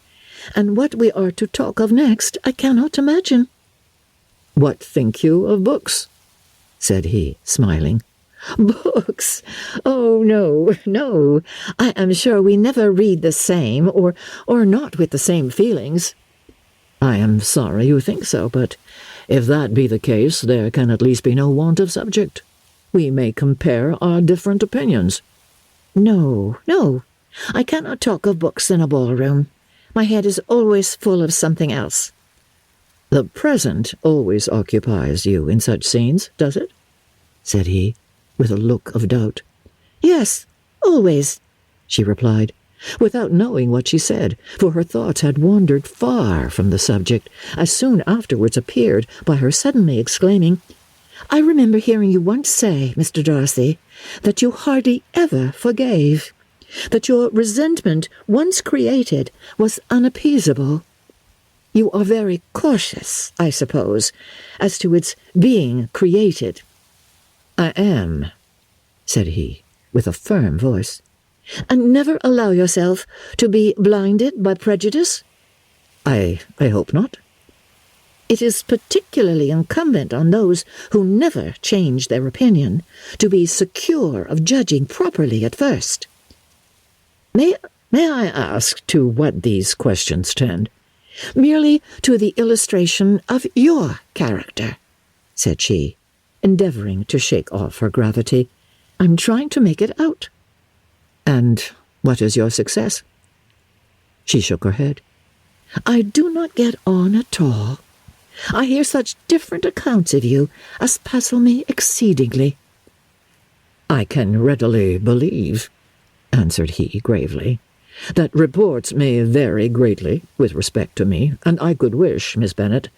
and what we are to talk of next I cannot imagine." "What think you of books?" said he, smiling. "Books? Oh, no, no. I am sure we never read the same, or not with the same feelings." "I am sorry you think so, but if that be the case, there can at least be no want of subject. We may compare our different opinions." "No, no. I cannot talk of books in a ballroom. My head is always full of something else." "The present always occupies you in such scenes, does it?" said he, with a look of doubt. "Yes, always," she replied, without knowing what she said, for her thoughts had wandered far from the subject, as soon afterwards appeared by her suddenly exclaiming, "I remember hearing you once say, Mr. Darcy, that you hardly ever forgave, that your resentment, once created, was unappeasable. You are very cautious, I suppose, as to its being created." "I am," said he, with a firm voice. "And never allow yourself to be blinded by prejudice?" I hope not." "It is particularly incumbent on those who never change their opinion to be secure of judging properly at first." May I ask to what these questions tend?" "Merely to the illustration of your character," said she, endeavouring to shake off her gravity. "I'm trying to make it out." "And what is your success?" She shook her head. "I do not get on at all. I hear such different accounts of you as puzzle me exceedingly." "I can readily believe," answered he gravely, "that reports may vary greatly with respect to me, and I could wish, Miss Bennet,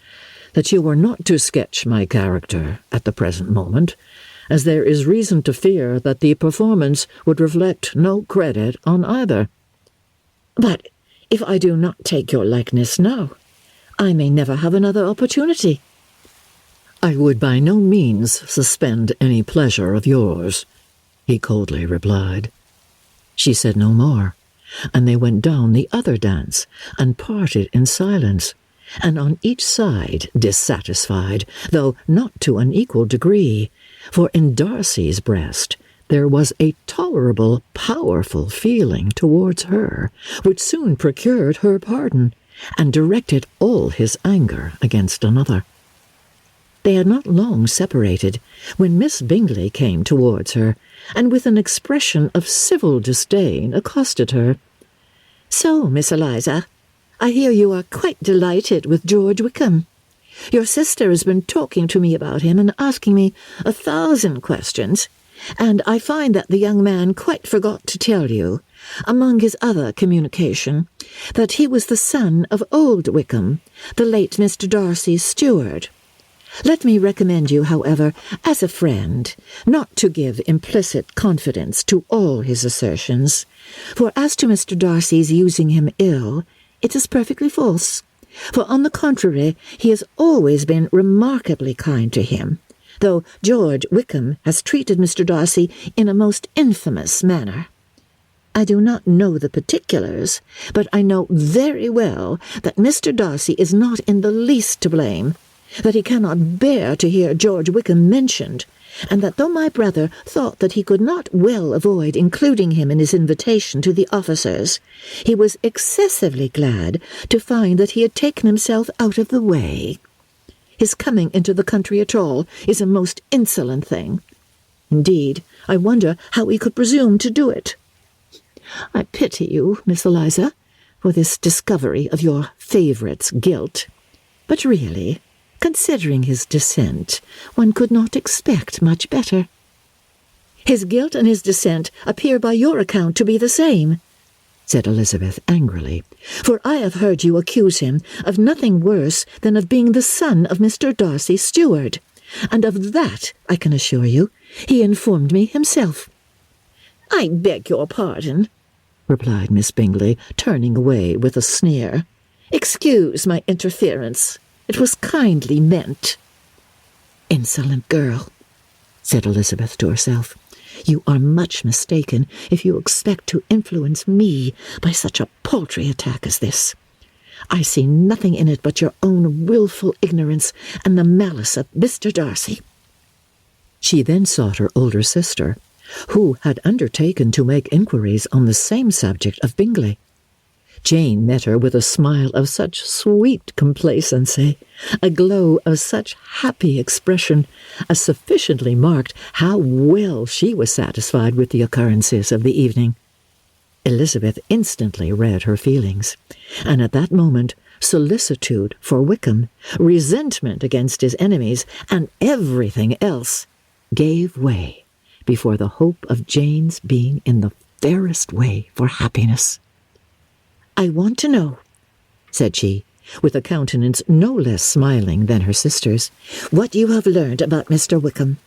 that you were not to sketch my character at the present moment, as there is reason to fear that the performance would reflect no credit on either." "But if I do not take your likeness now, I may never have another opportunity." "I would by no means suspend any pleasure of yours," he coldly replied. She said no more, and they went down the other dance and parted in silence, and on each side dissatisfied, though not to an equal degree, for in Darcy's breast there was a tolerable, powerful feeling towards her, which soon procured her pardon, and directed all his anger against another. They had not long separated when Miss Bingley came towards her, and with an expression of civil disdain accosted her. "So, Miss Eliza, I hear you are quite delighted with George Wickham. Your sister has been talking to me about him and asking me 1,000 questions, and I find that the young man quite forgot to tell you, among his other communication, that he was the son of old Wickham, the late Mr. Darcy's steward. Let me recommend you, however, as a friend, not to give implicit confidence to all his assertions, for as to Mr. Darcy's using him ill, it is perfectly false, for on the contrary he has always been remarkably kind to him, though George Wickham has treated Mr. Darcy in a most infamous manner. I do not know the particulars, but I know very well that Mr. Darcy is not in the least to blame, that he cannot bear to hear George Wickham mentioned, and that though my brother thought that he could not well avoid including him in his invitation to the officers, he was excessively glad to find that he had taken himself out of the way. His coming into the country at all is a most insolent thing. Indeed, I wonder how he could presume to do it. I pity you, Miss Eliza, for this discovery of your favourite's guilt. But really, considering his descent, one could not expect much better. His guilt and his descent appear by your account to be the same, said Elizabeth angrily, for I have heard you accuse him of nothing worse than of being the son of Mr. Darcy's steward, and of that, I can assure you, he informed me himself. I beg your pardon, replied Miss Bingley, turning away with a sneer. Excuse my interference. It was kindly meant. Insolent girl, said Elizabeth to herself. You are much mistaken if you expect to influence me by such a paltry attack as this. I see nothing in it but your own wilful ignorance and the malice of Mr. Darcy. She then sought her older sister, who had undertaken to make inquiries on the same subject of Bingley. Jane met her with a smile of such sweet complacency, a glow of such happy expression, as sufficiently marked how well she was satisfied with the occurrences of the evening. Elizabeth instantly read her feelings, and at that moment solicitude for Wickham, resentment against his enemies, and everything else gave way before the hope of Jane's being in the fairest way for happiness. I want to know, said she, with a countenance no less smiling than her sister's, what you have learned about Mr. Wickham.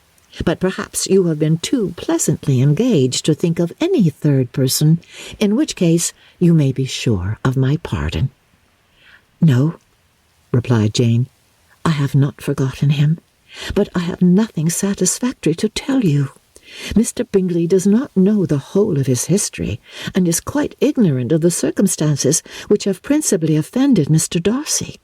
But perhaps you have been too pleasantly engaged to think of any third person, in which case you may be sure of my pardon. No, replied Jane, I have not forgotten him, but I have nothing satisfactory to tell you. Mr. Bingley does not know the whole of his history, and is quite ignorant of the circumstances which have principally offended Mr. Darcy.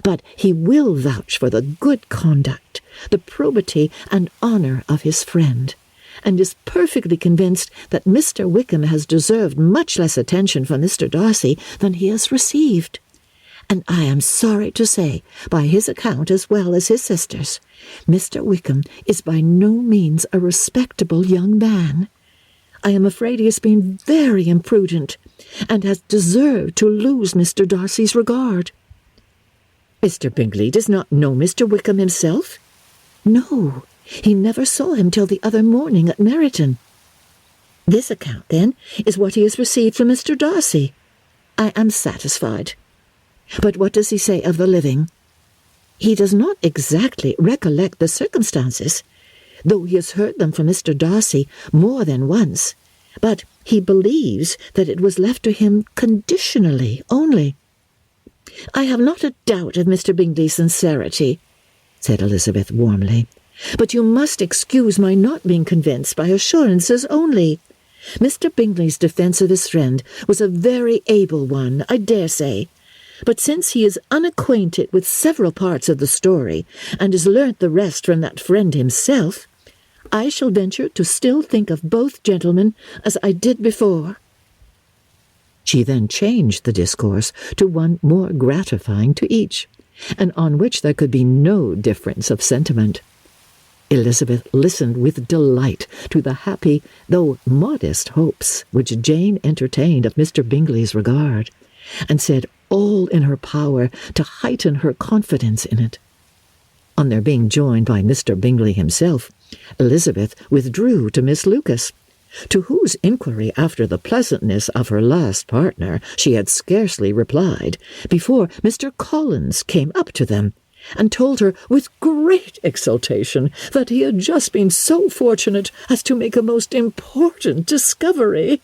But he will vouch for the good conduct, the probity and honour of his friend, and is perfectly convinced that Mr. Wickham has deserved much less attention from Mr. Darcy than he has received. And I am sorry to say, by his account as well as his sister's, Mr. Wickham is by no means a respectable young man. I am afraid he has been very imprudent, and has deserved to lose Mr. Darcy's regard. Mr. Bingley does not know Mr. Wickham himself? No, he never saw him till the other morning at Meryton. This account, then, is what he has received from Mr. Darcy. I am satisfied. But what does he say of the living? He does not exactly recollect the circumstances, though he has heard them from Mr. Darcy more than once, but he believes that it was left to him conditionally only. I have not a doubt of Mr. Bingley's sincerity, said Elizabeth warmly, but you must excuse my not being convinced by assurances only. Mr. Bingley's defence of his friend was a very able one, I dare say, but since he is unacquainted with several parts of the story, and has learnt the rest from that friend himself, I shall venture to still think of both gentlemen as I did before. She then changed the discourse to one more gratifying to each, and on which there could be no difference of sentiment. Elizabeth listened with delight to the happy, though modest hopes which Jane entertained of Mr. Bingley's regard, and said all in her power to heighten her confidence in it. On their being joined by Mr. Bingley himself, Elizabeth withdrew to Miss Lucas, to whose inquiry after the pleasantness of her last partner she had scarcely replied, before Mr. Collins came up to them, and told her with great exultation that he had just been so fortunate as to make a most important discovery.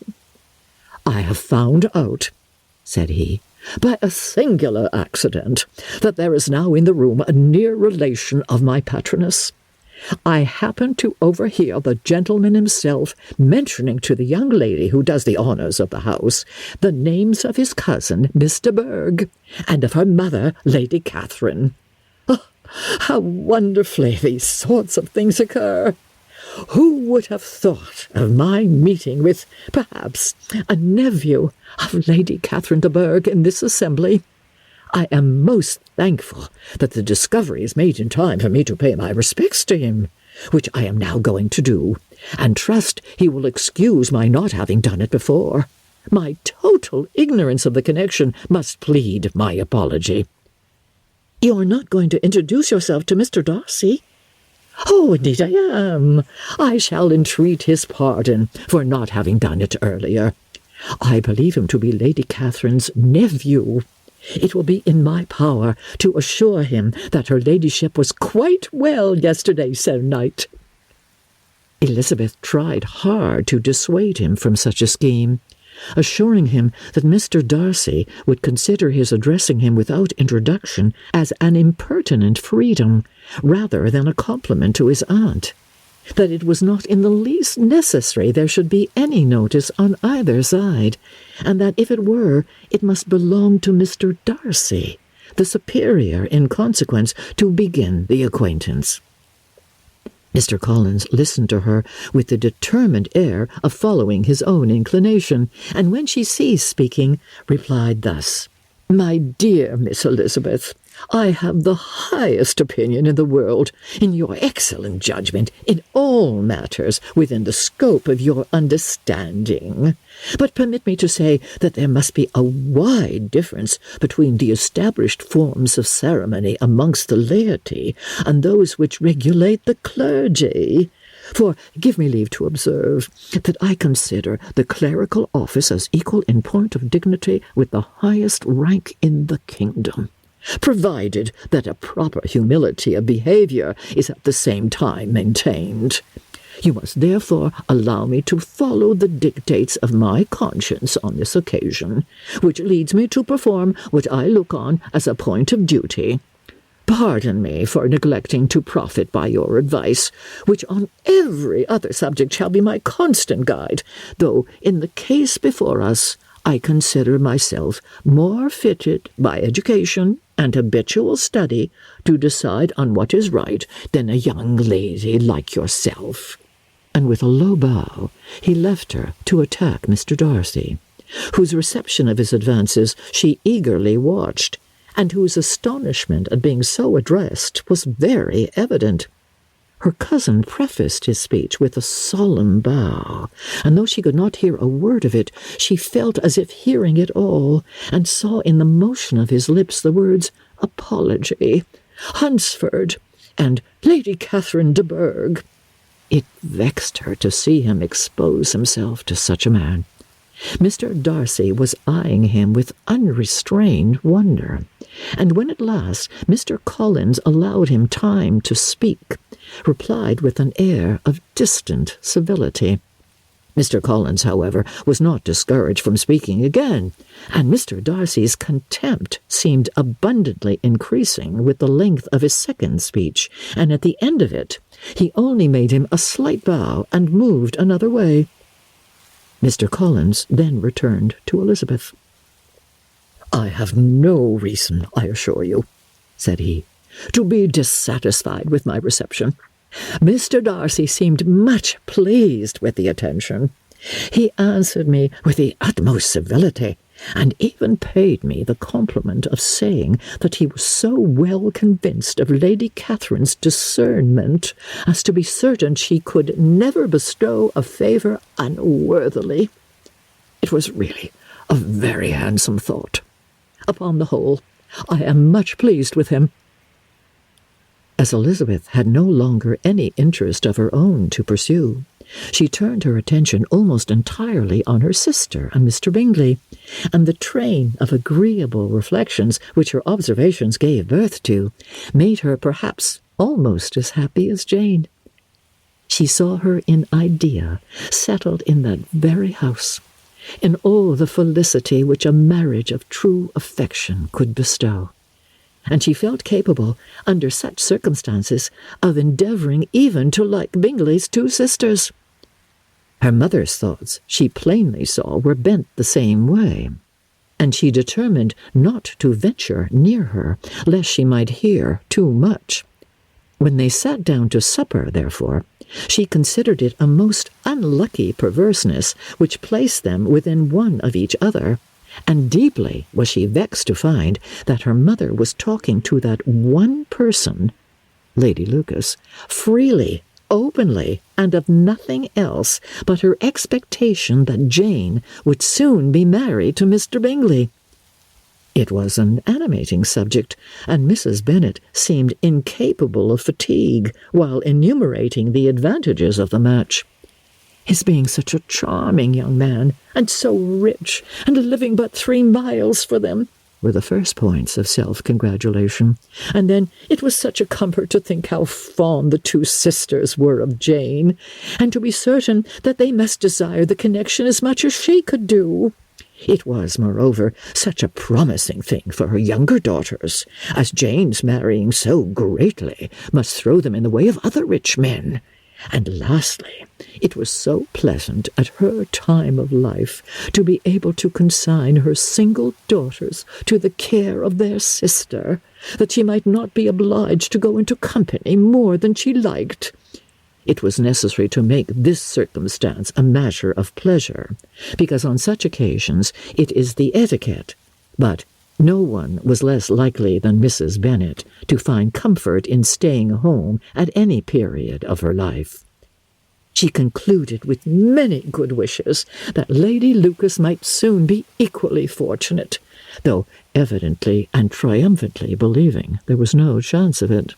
I have found out, said he, by a singular accident, that there is now in the room a near relation of my patroness. I happened to overhear the gentleman himself mentioning to the young lady who does the honours of the house the names of his cousin, Mr. Berg, and of her mother, Lady Catherine. Oh, how wonderfully these sorts of things occur! Who would have thought of my meeting with, perhaps, a nephew of Lady Catherine de Bourgh in this assembly? I am most thankful that the discovery is made in time for me to pay my respects to him, which I am now going to do, and trust he will excuse my not having done it before. My total ignorance of the connection must plead my apology. You're not going to introduce yourself to Mr. Darcy? Oh, indeed I am. I shall entreat his pardon for not having done it earlier. I believe him to be Lady Catherine's nephew. It will be in my power to assure him that her ladyship was quite well yesterday se'nnight. Elizabeth tried hard to dissuade him from such a scheme, assuring him that Mr. Darcy would consider his addressing him without introduction as an impertinent freedom, rather than a compliment to his aunt, that it was not in the least necessary there should be any notice on either side, and that if it were, it must belong to Mr. Darcy, the superior, in consequence, to begin the acquaintance. Mr. Collins listened to her with the determined air of following his own inclination, and when she ceased speaking, replied thus: "My dear Miss Elizabeth, I have the highest opinion in the world in your excellent judgment in all matters within the scope of your understanding. But permit me to say that there must be a wide difference between the established forms of ceremony amongst the laity and those which regulate the clergy. For give me leave to observe that I consider the clerical office as equal in point of dignity with the highest rank in the kingdom, provided that a proper humility of behaviour is at the same time maintained. You must therefore allow me to follow the dictates of my conscience on this occasion, which leads me to perform what I look on as a point of duty. Pardon me for neglecting to profit by your advice, which on every other subject shall be my constant guide, though in the case before us I consider myself more fitted by education and habitual study to decide on what is right than a young lady like yourself." And with a low bow he left her to attack Mr. Darcy, whose reception of his advances she eagerly watched, and whose astonishment at being so addressed was very evident. Her cousin prefaced his speech with a solemn bow, and though she could not hear a word of it, she felt as if hearing it all, and saw in the motion of his lips the words apology, Hunsford, and Lady Catherine de Bourgh. It vexed her to see him expose himself to such a man. Mr. Darcy was eyeing him with unrestrained wonder, and when at last Mr. Collins allowed him time to speak, replied with an air of distant civility. Mr. Collins, however, was not discouraged from speaking again, and Mr. Darcy's contempt seemed abundantly increasing with the length of his second speech, and at the end of it he only made him a slight bow and moved another way. Mr. Collins then returned to Elizabeth. "I have no reason, I assure you," said he, "to be dissatisfied with my reception. Mr. Darcy seemed much pleased with the attention. He answered me with the utmost civility, and even paid me the compliment of saying that he was so well convinced of Lady Catherine's discernment as to be certain she could never bestow a favour unworthily. It was really a very handsome thought. Upon the whole, I am much pleased with him." As Elizabeth had no longer any interest of her own to pursue, she turned her attention almost entirely on her sister and Mr. Bingley, and the train of agreeable reflections which her observations gave birth to made her perhaps almost as happy as Jane. She saw her in idea settled in that very house, in all the felicity which a marriage of true affection could bestow. and she felt capable, under such circumstances, of endeavouring even to like Bingley's two sisters. Her mother's thoughts, she plainly saw, were bent the same way, and she determined not to venture near her, lest she might hear too much. When they sat down to supper, therefore, she considered it a most unlucky perverseness which placed them within one of each other, and deeply was she vexed to find that her mother was talking to that one person, Lady Lucas, freely, openly, and of nothing else but her expectation that Jane would soon be married to Mr. Bingley. It was an animating subject, and Mrs. Bennet seemed incapable of fatigue while enumerating the advantages of the match. His being such a charming young man, and so rich, and living but 3 miles for them, were the first points of self-congratulation. And then it was such a comfort to think how fond the 2 sisters were of Jane, and to be certain that they must desire the connection as much as she could do. It was, moreover, such a promising thing for her younger daughters, as Jane's marrying so greatly must throw them in the way of other rich men. And lastly, it was so pleasant at her time of life to be able to consign her single daughters to the care of their sister, that she might not be obliged to go into company more than she liked. It was necessary to make this circumstance a matter of pleasure, because on such occasions it is the etiquette, but no one was less likely than Mrs. Bennet to find comfort in staying home at any period of her life. She concluded with many good wishes that Lady Lucas might soon be equally fortunate, though evidently and triumphantly believing there was no chance of it.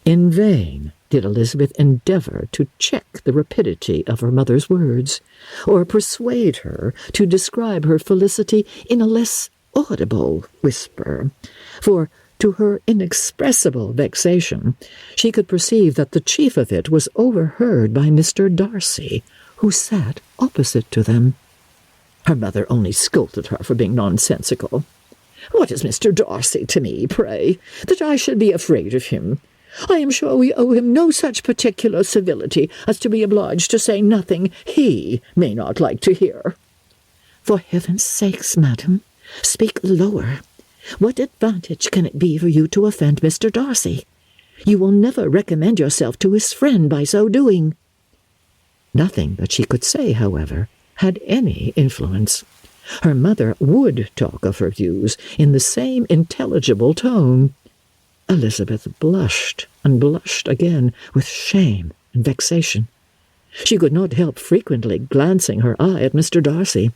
In vain did Elizabeth endeavour to check the rapidity of her mother's words, or persuade her to describe her felicity in a less audible whisper, for, to her inexpressible vexation, she could perceive that the chief of it was overheard by Mr. Darcy, who sat opposite to them. Her mother only scolded her for being nonsensical. "What is Mr. Darcy to me, pray, that I should be afraid of him? I am sure we owe him no such particular civility as to be obliged to say nothing he may not like to hear." "For heaven's sakes, madam, speak lower. What advantage can it be for you to offend Mr. Darcy? You will never recommend yourself to his friend by so doing." Nothing that she could say, however, had any influence. Her mother would talk of her views in the same intelligible tone. Elizabeth blushed and blushed again with shame and vexation. She could not help frequently glancing her eye at Mr. Darcy,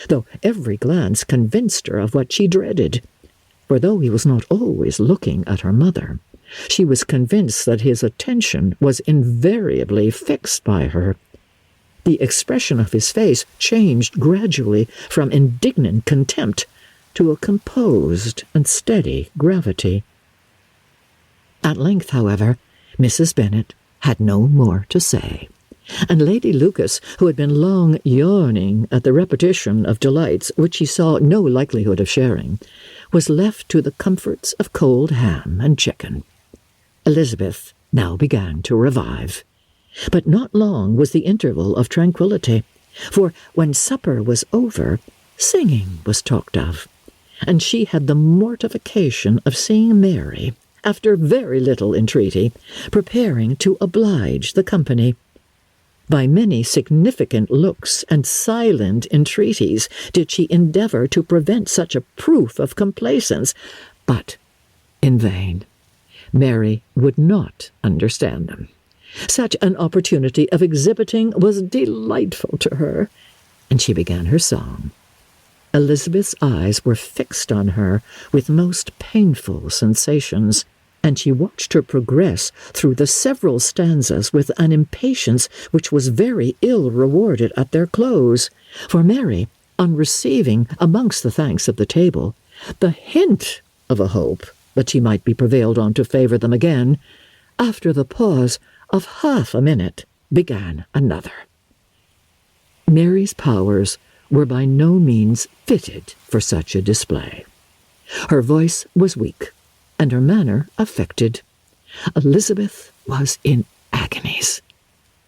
though every glance convinced her of what she dreaded. For though he was not always looking at her mother, she was convinced that his attention was invariably fixed by her. The expression of his face changed gradually from indignant contempt to a composed and steady gravity. At length, however, Mrs. Bennet had no more to say, and Lady Lucas, who had been long yawning at the repetition of delights which she saw no likelihood of sharing, was left to the comforts of cold ham and chicken. Elizabeth now began to revive, but not long was the interval of tranquillity, for when supper was over, singing was talked of, and she had the mortification of seeing Mary, after very little entreaty, preparing to oblige the company. By many significant looks and silent entreaties did she endeavour to prevent such a proof of complaisance, but in vain. Mary would not understand them. Such an opportunity of exhibiting was delightful to her, and she began her song. Elizabeth's eyes were fixed on her with most painful sensations, and she watched her progress through the several stanzas with an impatience which was very ill rewarded at their close, for Mary, on receiving, amongst the thanks of the table, the hint of a hope that she might be prevailed on to favour them again, after the pause of half a minute, began another. Mary's powers were by no means fitted for such a display. Her voice was weak, and her manner affected. Elizabeth was in agonies.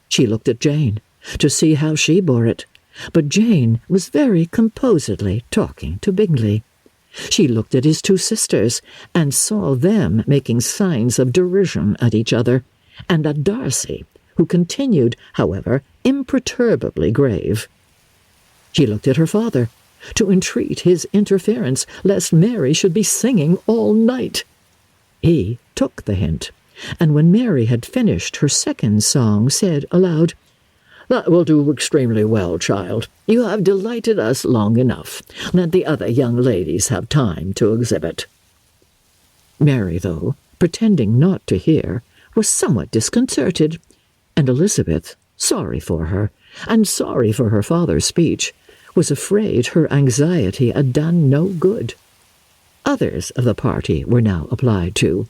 She looked at Jane to see how she bore it, but Jane was very composedly talking to Bingley. She looked at his two sisters and saw them making signs of derision at each other, and at Darcy, who continued, however, imperturbably grave. She looked at her father to entreat his interference lest Mary should be singing all night. He took the hint, and when Mary had finished her second song, said aloud, "That will do extremely well, child. You have delighted us long enough. Let the other young ladies have time to exhibit." Mary, though, pretending not to hear, was somewhat disconcerted, and Elizabeth, sorry for her, and sorry for her father's speech, was afraid her anxiety had done no good. Others of the party were now applied to.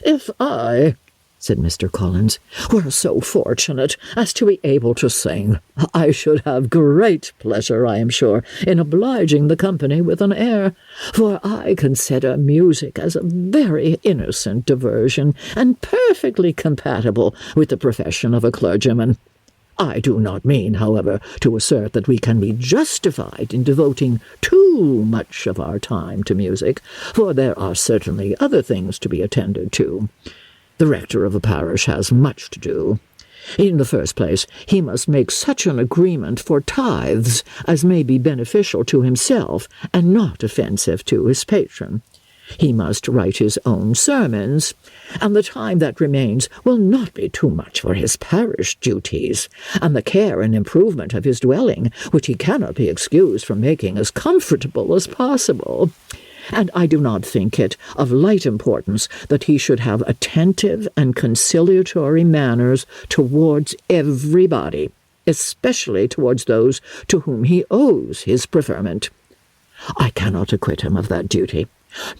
"If I," said Mr. Collins, "were so fortunate as to be able to sing, I should have great pleasure, I am sure, in obliging the company with an air, for I consider music as a very innocent diversion, and perfectly compatible with the profession of a clergyman. I do not mean, however, to assert that we can be justified in devoting too much of our time to music, for there are certainly other things to be attended to. The rector of a parish has much to do. In the first place, he must make such an agreement for tithes as may be beneficial to himself and not offensive to his patron. He must write his own sermons, and the time that remains will not be too much for his parish duties, and the care and improvement of his dwelling, which he cannot be excused from making as comfortable as possible. And I do not think it of light importance that he should have attentive and conciliatory manners towards everybody, especially towards those to whom he owes his preferment. I cannot acquit him of that duty,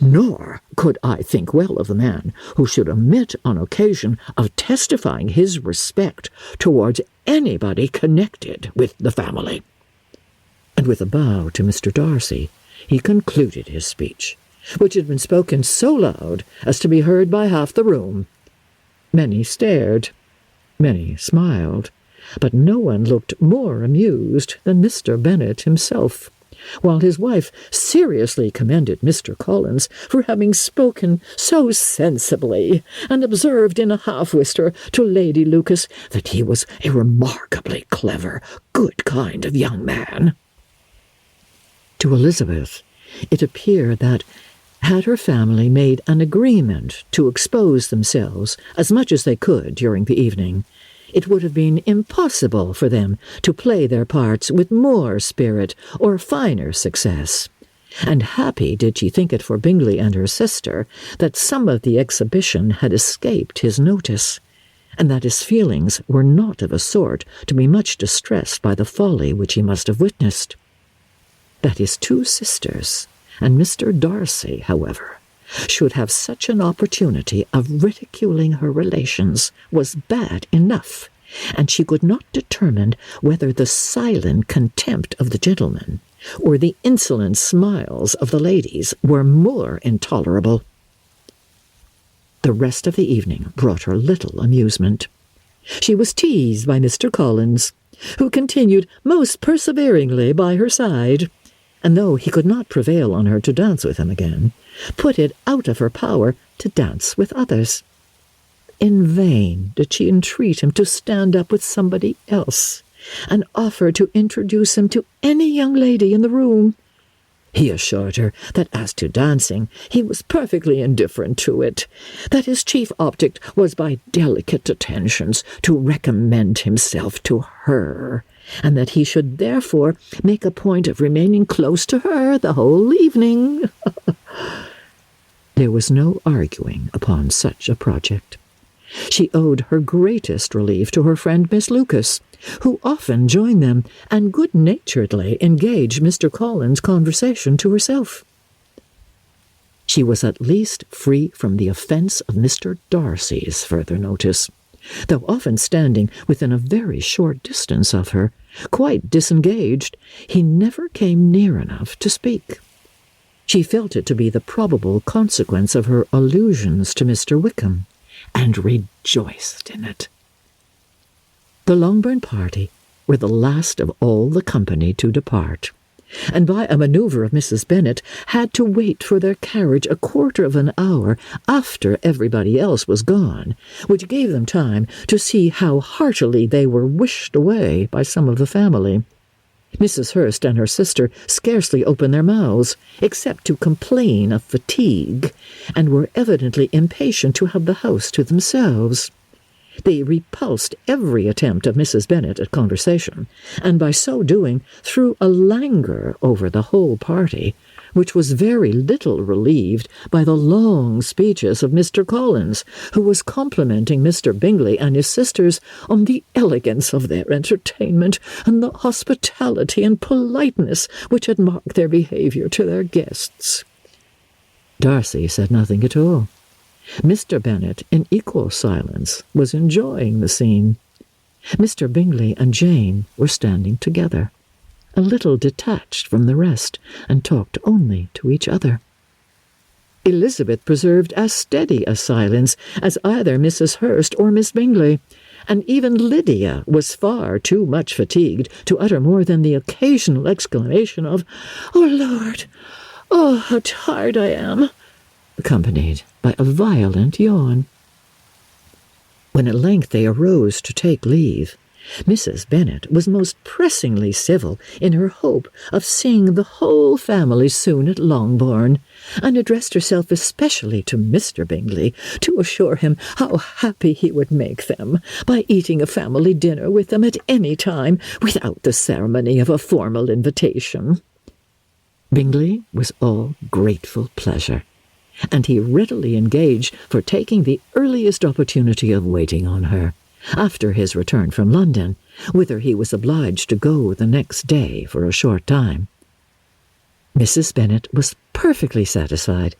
nor could I think well of the man who should omit on occasion of testifying his respect towards anybody connected with the family." And with a bow to Mr. Darcy, he concluded his speech, which had been spoken so loud as to be heard by half the room. Many stared, many smiled, but no one looked more amused than Mr. Bennet himself, while his wife seriously commended Mr. Collins for having spoken so sensibly, and observed in a half-whisper to Lady Lucas that he was a remarkably clever, good kind of young man. To Elizabeth, it appeared that, had her family made an agreement to expose themselves as much as they could during the evening, it would have been impossible for them to play their parts with more spirit or finer success. And happy did she think it for Bingley and her sister that some of the exhibition had escaped his notice, and that his feelings were not of a sort to be much distressed by the folly which he must have witnessed. That his two sisters and Mr. Darcy, however, should have such an opportunity of ridiculing her relations was bad enough, and she could not determine whether the silent contempt of the gentlemen or the insolent smiles of the ladies were more intolerable. The rest of the evening brought her little amusement. She was teased by Mr. Collins, who continued most perseveringly by her side, and though he could not prevail on her to dance with him again, put it out of her power to dance with others. In vain did she entreat him to stand up with somebody else, and offer to introduce him to any young lady in the room. He assured her that as to dancing, he was perfectly indifferent to it, that his chief object was by delicate attentions to recommend himself to her, and that he should therefore make a point of remaining close to her the whole evening. There was no arguing upon such a project. She owed her greatest relief to her friend Miss Lucas, who often joined them and good-naturedly engaged Mr. Collins' conversation to herself. She was at least free from the offence of Mr. Darcy's further notice, though often standing within a very short distance of her, quite disengaged, he never came near enough to speak. She felt it to be the probable consequence of her allusions to Mr. Wickham, and rejoiced in it. The Longbourn party were the last of all the company to depart, and by a manoeuvre of Mrs. Bennet had to wait for their carriage a quarter of an hour after everybody else was gone, which gave them time to see how heartily they were wished away by some of the family. Mrs. Hurst and her sister scarcely opened their mouths, except to complain of fatigue, and were evidently impatient to have the house to themselves. They repulsed every attempt of Mrs. Bennet at conversation, and by so doing threw a languor over the whole party, which was very little relieved by the long speeches of Mr. Collins, who was complimenting Mr. Bingley and his sisters on the elegance of their entertainment, and the hospitality and politeness which had marked their behaviour to their guests. Darcy said nothing at all. Mr. Bennet, in equal silence, was enjoying the scene. Mr. Bingley and Jane were standing together, a little detached from the rest, and talked only to each other. Elizabeth preserved as steady a silence as either Mrs. Hurst or Miss Bingley, and even Lydia was far too much fatigued to utter more than the occasional exclamation of, "Oh, Lord! Oh, how tired I am!" accompanied by a violent yawn. When at length they arose to take leave, Mrs. Bennet was most pressingly civil in her hope of seeing the whole family soon at Longbourn, and addressed herself especially to Mr. Bingley to assure him how happy he would make them by eating a family dinner with them at any time without the ceremony of a formal invitation. Bingley was all grateful pleasure, and he readily engaged for taking the earliest opportunity of waiting on her, after his return from London, whither he was obliged to go the next day for a short time. Mrs. Bennet was perfectly satisfied,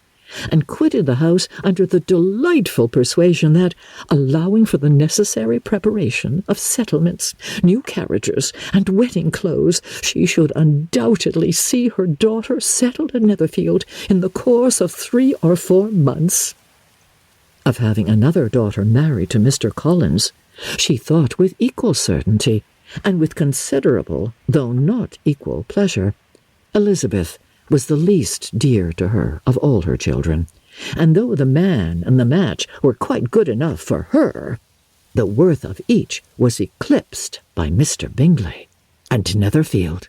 and quitted the house under the delightful persuasion that, allowing for the necessary preparation of settlements, new carriages, and wedding clothes, she should undoubtedly see her daughter settled at Netherfield in the course of 3 or 4 months. Of having another daughter married to Mr. Collins, she thought with equal certainty, and with considerable, though not equal, pleasure. Elizabeth was the least dear to her of all her children, and though the man and the match were quite good enough for her, the worth of each was eclipsed by Mr. Bingley and Netherfield.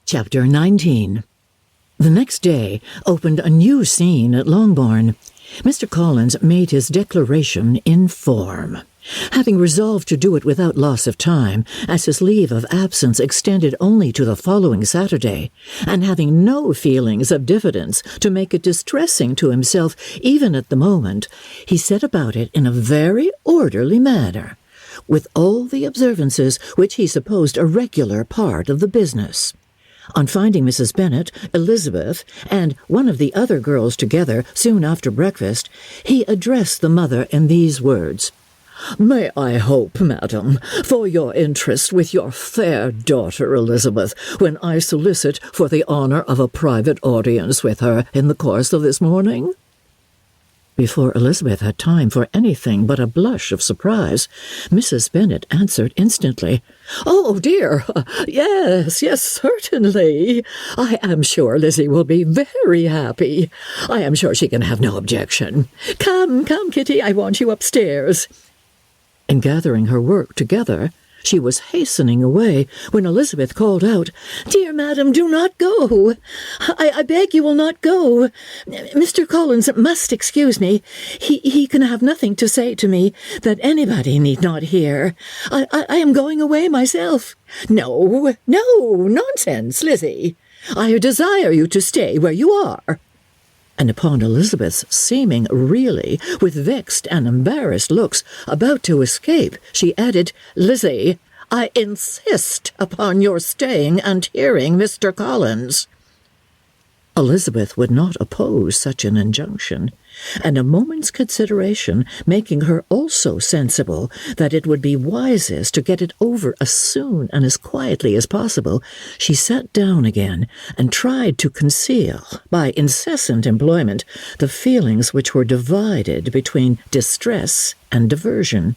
Chapter 19. The next day opened a new scene at Longbourn. Mr. Collins made his declaration in form, having resolved to do it without loss of time, as his leave of absence extended only to the following Saturday, and having no feelings of diffidence to make it distressing to himself even at the moment, he set about it in a very orderly manner, with all the observances which he supposed a regular part of the business. On finding Mrs. Bennet, Elizabeth, and one of the other girls together soon after breakfast, he addressed the mother in these words: "May I hope, madam, for your interest with your fair daughter Elizabeth, when I solicit for the honour of a private audience with her in the course of this morning?" Before Elizabeth had time for anything but a blush of surprise, Mrs. Bennet answered instantly, "Oh, dear, yes, certainly. I am sure Lizzie will be very happy. I am sure she can have no objection. Come, Kitty, I want you upstairs." And gathering her work together, she was hastening away when Elizabeth called out, "Dear madam, do not go. I beg you will not go. Mr. Collins must excuse me. He can have nothing to say to me that anybody need not hear. I am going away myself." No, nonsense, Lizzie. I desire you to stay where you are." And upon Elizabeth's seeming really, with vexed and embarrassed looks, about to escape, she added, "Lizzie, I insist upon your staying and hearing Mr. Collins." Elizabeth would not oppose such an injunction, and a moment's consideration making her also sensible that it would be wisest to get it over as soon and as quietly as possible, she sat down again and tried to conceal, by incessant employment, the feelings which were divided between distress and diversion.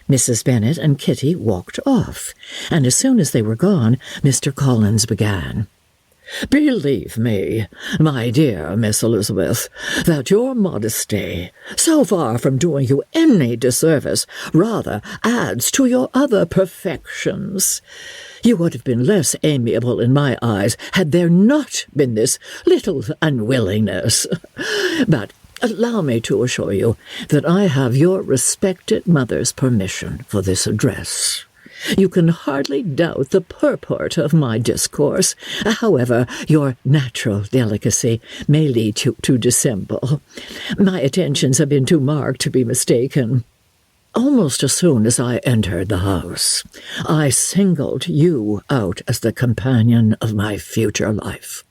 Mrs. Bennet and Kitty walked off, and as soon as they were gone, Mr. Collins began. "Believe me, my dear Miss Elizabeth, that your modesty, so far from doing you any disservice, rather adds to your other perfections. You would have been less amiable in my eyes had there not been this little unwillingness. But allow me to assure you that I have your respected mother's permission for this address. You can hardly doubt the purport of my discourse. However, your natural delicacy may lead you to dissemble. My attentions have been too marked to be mistaken. Almost as soon as I entered the house, I singled you out as the companion of my future life.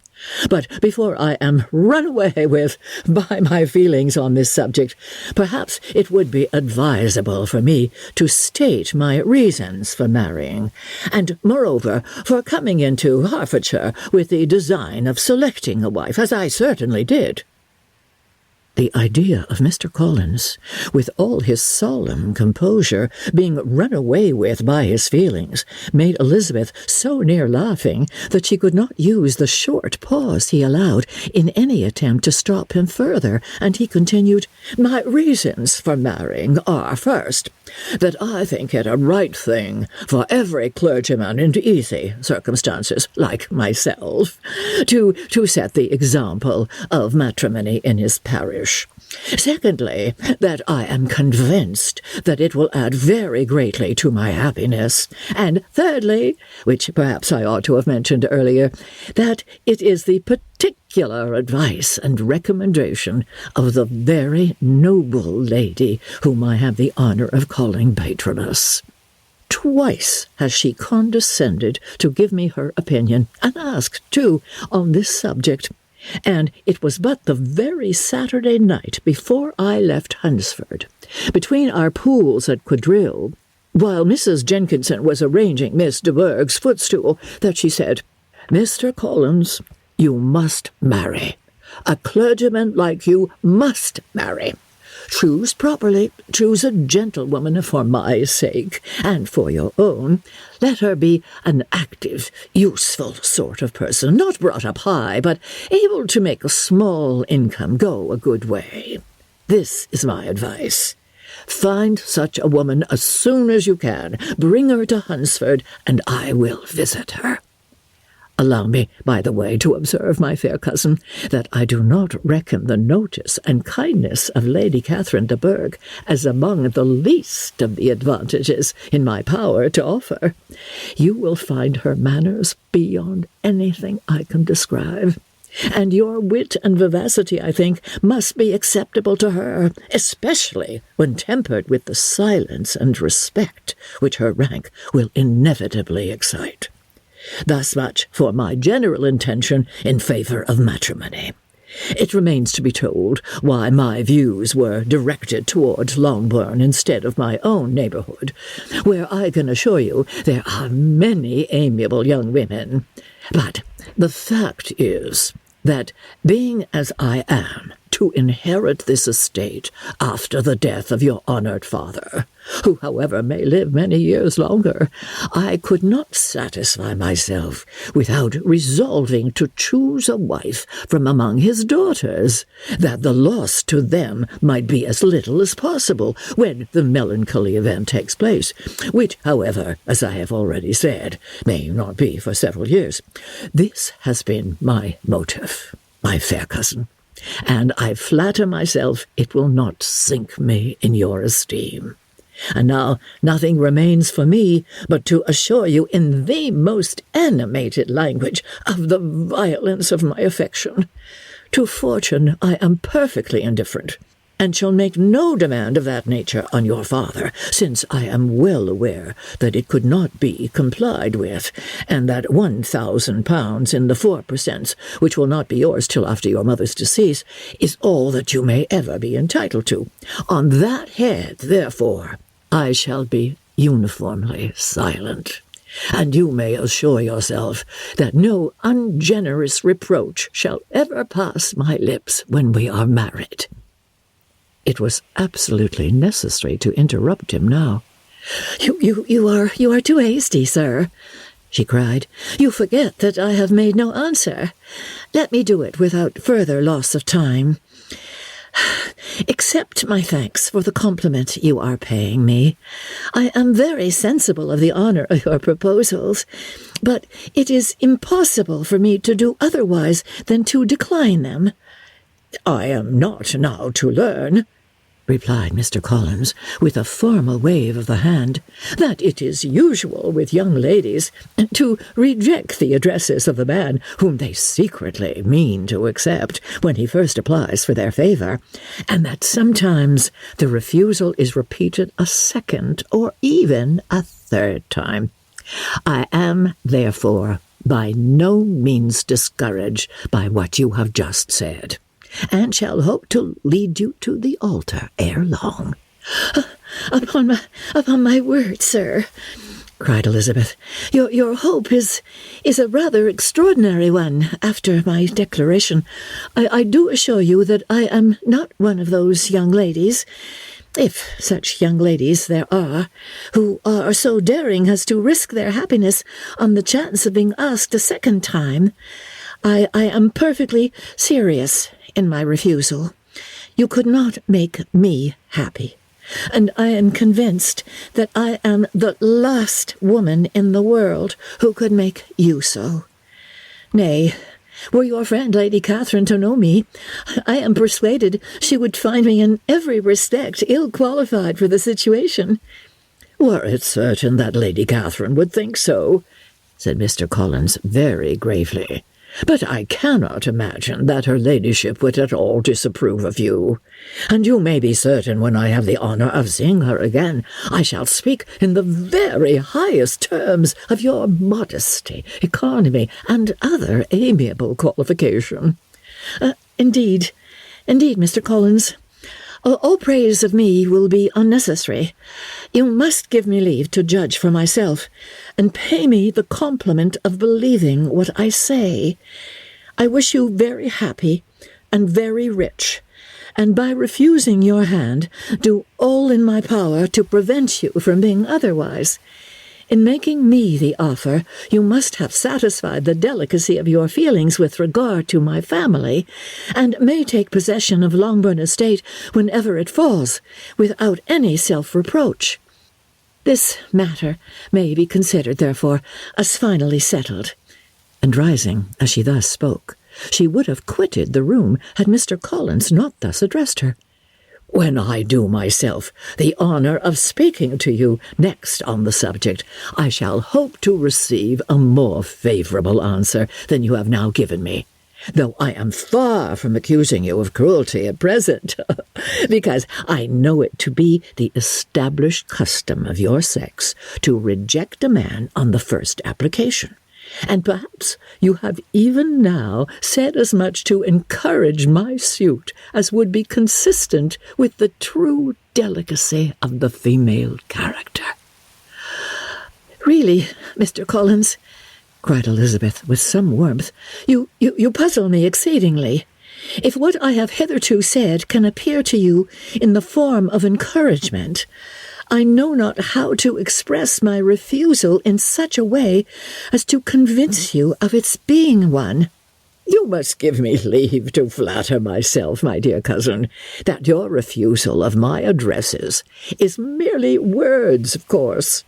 But before I am run away with by my feelings on this subject, perhaps it would be advisable for me to state my reasons for marrying, and, moreover, for coming into Hertfordshire with the design of selecting a wife, as I certainly did." The idea of Mr. Collins, with all his solemn composure, being run away with by his feelings, made Elizabeth so near laughing that she could not use the short pause he allowed in any attempt to stop him further, and he continued, "My reasons for marrying are, first, that I think it a right thing for every clergyman in easy circumstances, like myself, to set the example of matrimony in his parish. Secondly, that I am convinced that it will add very greatly to my happiness. And thirdly, which perhaps I ought to have mentioned earlier, that it is the particular advice and recommendation of the very noble lady whom I have the honour of calling patroness. Twice has she condescended to give me her opinion, and asked, too, on this subject, and it was but the very Saturday night before I left Hunsford, between our pools at quadrille, while Mrs. Jenkinson was arranging Miss de Bourgh's footstool, that she said, 'Mr. Collins, you must marry. A clergyman like you must marry. Choose properly, choose a gentlewoman for my sake, and for your own. Let her be an active, useful sort of person, not brought up high, but able to make a small income go a good way. This is my advice. Find such a woman as soon as you can, bring her to Hunsford, and I will visit her. Allow me, by the way, to observe, my fair cousin, that I do not reckon the notice and kindness of Lady Catherine de Bourgh as among the least of the advantages in my power to offer. You will find her manners beyond anything I can describe, and your wit and vivacity, I think, must be acceptable to her, especially when tempered with the silence and respect which her rank will inevitably excite. Thus much for my general intention in favour of matrimony. It remains to be told why my views were directed towards Longbourn instead of my own neighbourhood, where I can assure you there are many amiable young women. But the fact is that, being as I am, to inherit this estate after the death of your honoured father, who, however, may live many years longer, I could not satisfy myself without resolving to choose a wife from among his daughters, that the loss to them might be as little as possible when the melancholy event takes place, which, however, as I have already said, may not be for several years. This has been my motive, my fair cousin, and I flatter myself it will not sink me in your esteem. And now nothing remains for me but to assure you in the most animated language of the violence of my affection. To fortune I am perfectly indifferent. and shall make no demand of that nature on your father, since I am well aware that it could not be complied with, and that £1,000 in the 4%, which will not be yours till after your mother's decease, is all that you may ever be entitled to. On that head, therefore, I shall be uniformly silent, and you may assure yourself that no ungenerous reproach shall ever pass my lips when we are married." It was absolutely necessary to interrupt him now. You are too hasty, sir," she cried. "You forget that I have made no answer. Let me do it without further loss of time. Accept my thanks for the compliment you are paying me. I am very sensible of the honour of your proposals, but it is impossible for me to do otherwise than to decline them." "I am not now to learn," replied Mr. Collins, with a formal wave of the hand, "that it is usual with young ladies to reject the addresses of the man whom they secretly mean to accept when he first applies for their favour, and that sometimes the refusal is repeated a second or even a third time. I am, therefore, by no means discouraged by what you have just said, and shall hope to lead you to the altar ere long." Upon my word, sir," cried Elizabeth, your hope is a rather extraordinary one after my declaration. I do assure you that I am not one of those young ladies, if such young ladies there are, who are so daring as to risk their happiness on the chance of being asked a second time. I am perfectly serious in my refusal. You could not make me happy, and I am convinced that I am the last woman in the world who could make you so. Nay, were your friend Lady Catherine to know me, I am persuaded she would find me in every respect ill-qualified for the situation." "Were it certain that Lady Catherine would think so," said Mr. Collins very gravely, "but I cannot imagine that her ladyship would at all disapprove of you. And you may be certain when I have the honour of seeing her again, I shall speak in the very highest terms of your modesty, economy, and other amiable qualification." Indeed, Mr. Collins, all praise of me will be unnecessary. You must give me leave to judge for myself, and pay me the compliment of believing what I say. I wish you very happy and very rich, and by refusing your hand, do all in my power to prevent you from being otherwise. In making me the offer, you must have satisfied the delicacy of your feelings with regard to my family, and may take possession of Longbourn Estate whenever it falls, without any self-reproach. This matter may be considered, therefore, as finally settled." And rising, as she thus spoke, she would have quitted the room had Mr. Collins not thus addressed her. "When I do myself the honour of speaking to you next on the subject, I shall hope to receive a more favourable answer than you have now given me, though I am far from accusing you of cruelty at present, because I know it to be the established custom of your sex to reject a man on the first application. And perhaps you have even now said as much to encourage my suit as would be consistent with the true delicacy of the female character." "Really, Mr. Collins," cried Elizabeth with some warmth, you puzzle me exceedingly. If what I have hitherto said can appear to you in the form of encouragement, I know not how to express my refusal in such a way as to convince you of its being one. You must give me leave to flatter myself, my dear cousin, that your refusal of my addresses is merely words, of course.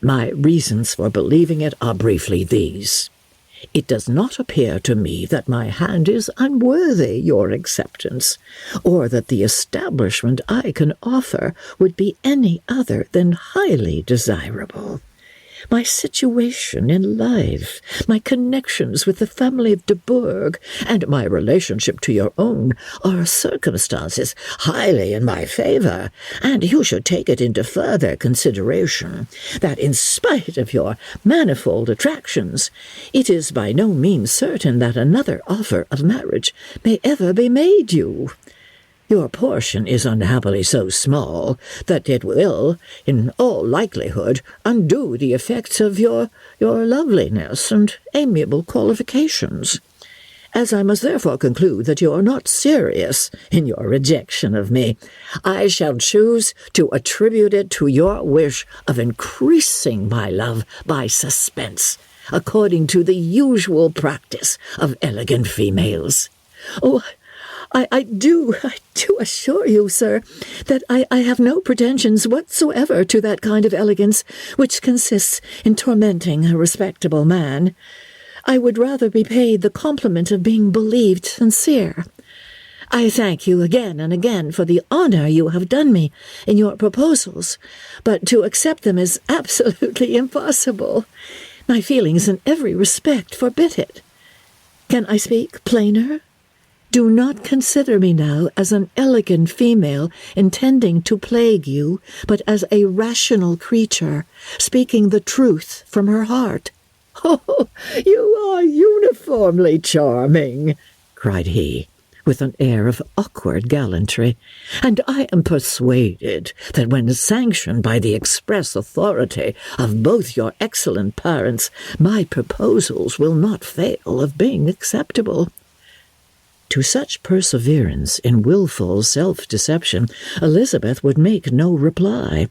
My reasons for believing it are briefly these. It does not appear to me that my hand is unworthy your acceptance, or that the establishment I can offer would be any other than highly desirable. My situation in life, my connections with the family of de Bourgh, and my relationship to your own are circumstances highly in my favour, and you should take it into further consideration that in spite of your manifold attractions, it is by no means certain that another offer of marriage may ever be made you. Your portion is unhappily so small that it will, in all likelihood, undo the effects of your loveliness and amiable qualifications. As I must therefore conclude that you are not serious in your rejection of me, I shall choose to attribute it to your wish of increasing my love by suspense, according to the usual practice of elegant females. Oh, I do assure you, sir, that I have no pretensions whatsoever to that kind of elegance which consists in tormenting a respectable man. I would rather be paid the compliment of being believed sincere. I thank you again and again for the honour you have done me in your proposals, but to accept them is absolutely impossible. My feelings in every respect forbid it. Can I speak plainer? Do not consider me now as an elegant female intending to plague you, but as a rational creature, speaking the truth from her heart. "Oh, you are uniformly charming," cried he, with an air of awkward gallantry, "and I am persuaded that when sanctioned by the express authority of both your excellent parents, my proposals will not fail of being acceptable." To such perseverance in wilful self-deception, Elizabeth would make no reply,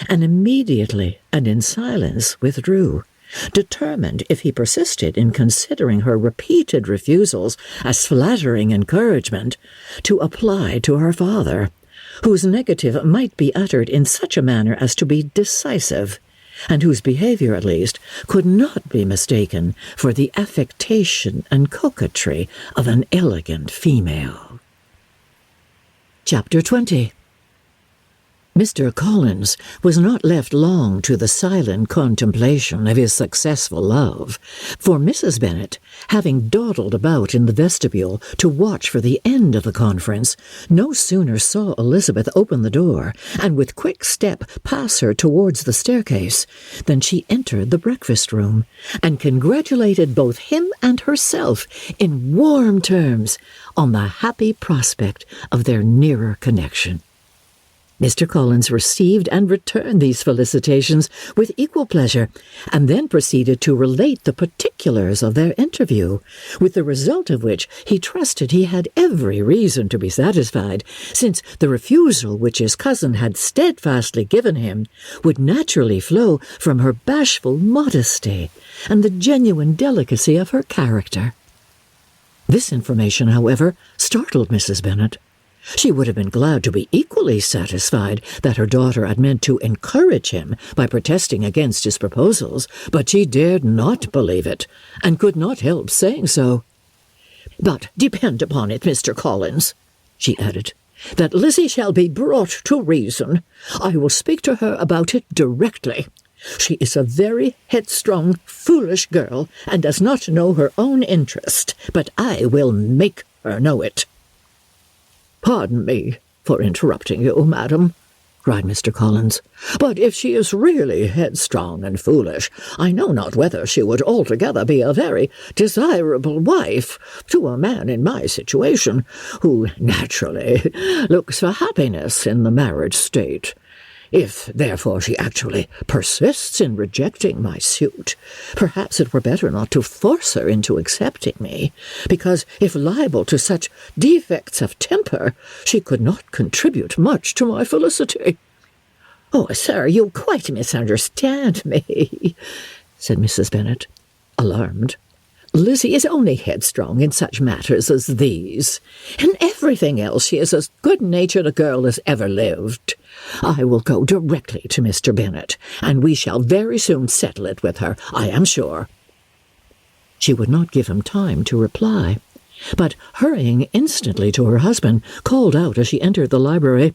and immediately and in silence withdrew, determined, if he persisted in considering her repeated refusals as flattering encouragement, to apply to her father, whose negative might be uttered in such a manner as to be decisive, and whose behaviour, at least, could not be mistaken for the affectation and coquetry of an elegant female. Chapter 20. Mr. Collins was not left long to the silent contemplation of his successful love, for Mrs. Bennet, having dawdled about in the vestibule to watch for the end of the conference, no sooner saw Elizabeth open the door, and with quick step pass her towards the staircase, than she entered the breakfast-room, and congratulated both him and herself in warm terms on the happy prospect of their nearer connection. Mr. Collins received and returned these felicitations with equal pleasure, and then proceeded to relate the particulars of their interview, with the result of which he trusted he had every reason to be satisfied, since the refusal which his cousin had steadfastly given him would naturally flow from her bashful modesty and the genuine delicacy of her character. This information, however, startled Mrs. Bennet. She would have been glad to be equally satisfied that her daughter had meant to encourage him by protesting against his proposals, but she dared not believe it, and could not help saying so. "But depend upon it, Mr. Collins," she added, "that Lizzie shall be brought to reason. I will speak to her about it directly. She is a very headstrong, foolish girl, and does not know her own interest, but I will make her know it." "Pardon me for interrupting you, madam," cried Mr. Collins, "but if she is really headstrong and foolish, I know not whether she would altogether be a very desirable wife to a man in my situation, who naturally looks for happiness in the marriage state. If, therefore, she actually persists in rejecting my suit, perhaps it were better not to force her into accepting me, because if liable to such defects of temper, she could not contribute much to my felicity." "Oh, sir, you quite misunderstand me," said Mrs. Bennet, alarmed. "Lizzie is only headstrong in such matters as these. In everything else she is as good-natured a girl as ever lived. I will go directly to Mr. Bennet, and we shall very soon settle it with her, I am sure." She would not give him time to reply, but hurrying instantly to her husband, called out as she entered the library,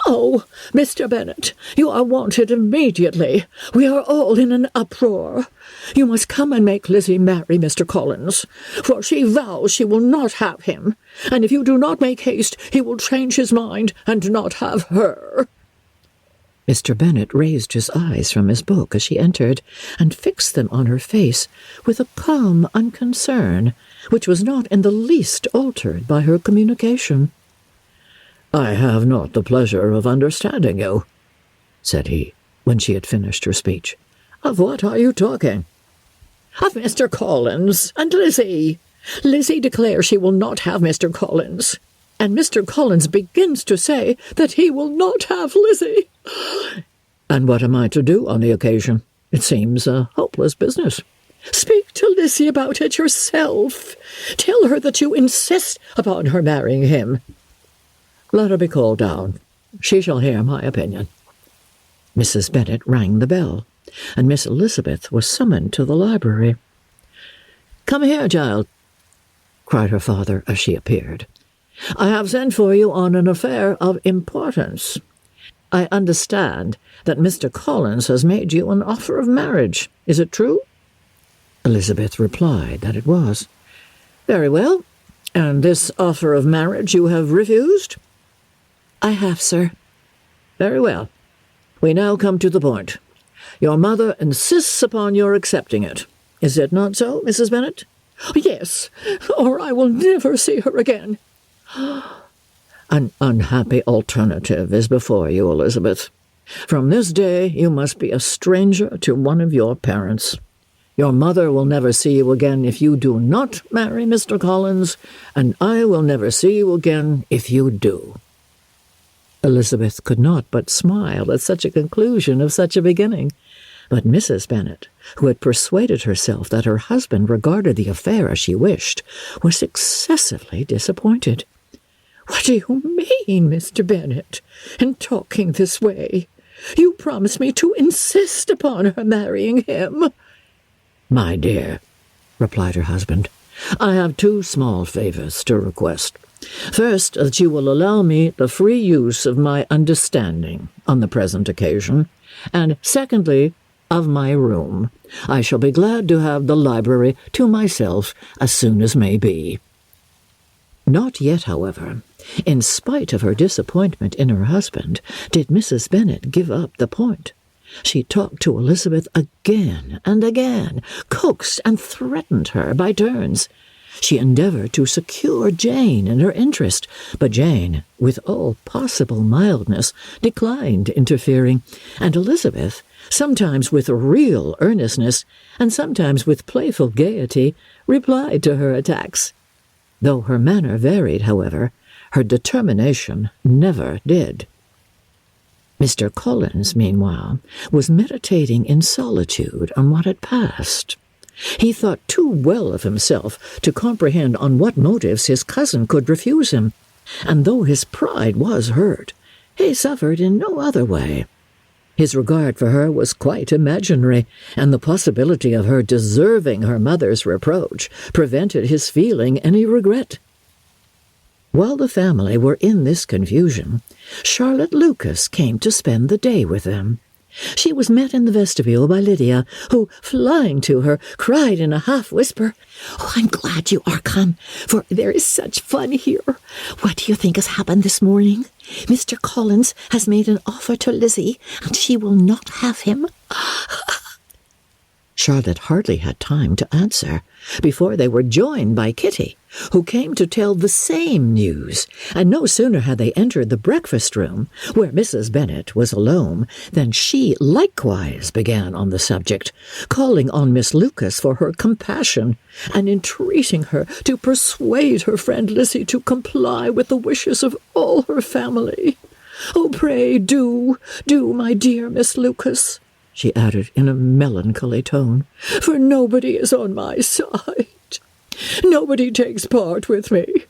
"Oh, Mr. Bennet, you are wanted immediately. We are all in an uproar. You must come and make Lizzie marry Mr. Collins, for she vows she will not have him, and if you do not make haste, he will change his mind and not have her." Mr. Bennet raised his eyes from his book as she entered, and fixed them on her face with a calm unconcern, which was not in the least altered by her communication. "I have not the pleasure of understanding you," said he, when she had finished her speech. "Of what are you talking?" "Of Mr. Collins and Lizzie. Lizzie declares she will not have Mr. Collins, and Mr. Collins begins to say that he will not have Lizzie." "And what am I to do on the occasion? It seems a hopeless business." "Speak to Lizzie about it yourself. Tell her that you insist upon her marrying him." "Let her be called down. She shall hear my opinion." Mrs. Bennet rang the bell, and Miss Elizabeth was summoned to the library. "Come here, child," cried her father as she appeared. "I have sent for you on an affair of importance. I understand that Mr. Collins has made you an offer of marriage. Is it true?" Elizabeth replied that it was. "Very well. And this offer of marriage you have refused?" "I have, sir." "Very well. We now come to the point. Your mother insists upon your accepting it. Is it not so, Mrs. Bennet?" "Yes, or I will never see her again." "An unhappy alternative is before you, Elizabeth. From this day you must be a stranger to one of your parents. Your mother will never see you again if you do not marry Mr. Collins, and I will never see you again if you do." Elizabeth could not but smile at such a conclusion of such a beginning, but Mrs. Bennet, who had persuaded herself that her husband regarded the affair as she wished, was excessively disappointed. "What do you mean, Mr. Bennet, in talking this way? You promised me to insist upon her marrying him." "My dear," replied her husband, "I have two small favours to request. First, that you will allow me the free use of my understanding on the present occasion, and secondly, of my room. I shall be glad to have the library to myself as soon as may be." Not yet, however, in spite of her disappointment in her husband, did Mrs. Bennet give up the point. She talked to Elizabeth again and again, coaxed and threatened her by turns. She endeavoured to secure Jane in her interest, but Jane, with all possible mildness, declined interfering, and Elizabeth, sometimes with real earnestness, and sometimes with playful gaiety, replied to her attacks. Though her manner varied, however, her determination never did. Mr. Collins, meanwhile, was meditating in solitude on what had passed. He thought too well of himself to comprehend on what motives his cousin could refuse him, and though his pride was hurt, he suffered in no other way. His regard for her was quite imaginary, and the possibility of her deserving her mother's reproach prevented his feeling any regret. While the family were in this confusion, Charlotte Lucas came to spend the day with them. She was met in the vestibule by Lydia, who, flying to her, cried in a half-whisper, "Oh, I'm glad you are come, for there is such fun here. What do you think has happened this morning? Mr. Collins has made an offer to Lizzie, and she will not have him." Charlotte hardly had time to answer before they were joined by Kitty, who came to tell the same news, and no sooner had they entered the breakfast-room, where Mrs. Bennet was alone, than she likewise began on the subject, calling on Miss Lucas for her compassion, and entreating her to persuade her friend Lizzie to comply with the wishes of all her family. "Oh, pray do, my dear Miss Lucas," she added in a melancholy tone, "for nobody is on my side. Nobody takes part with me.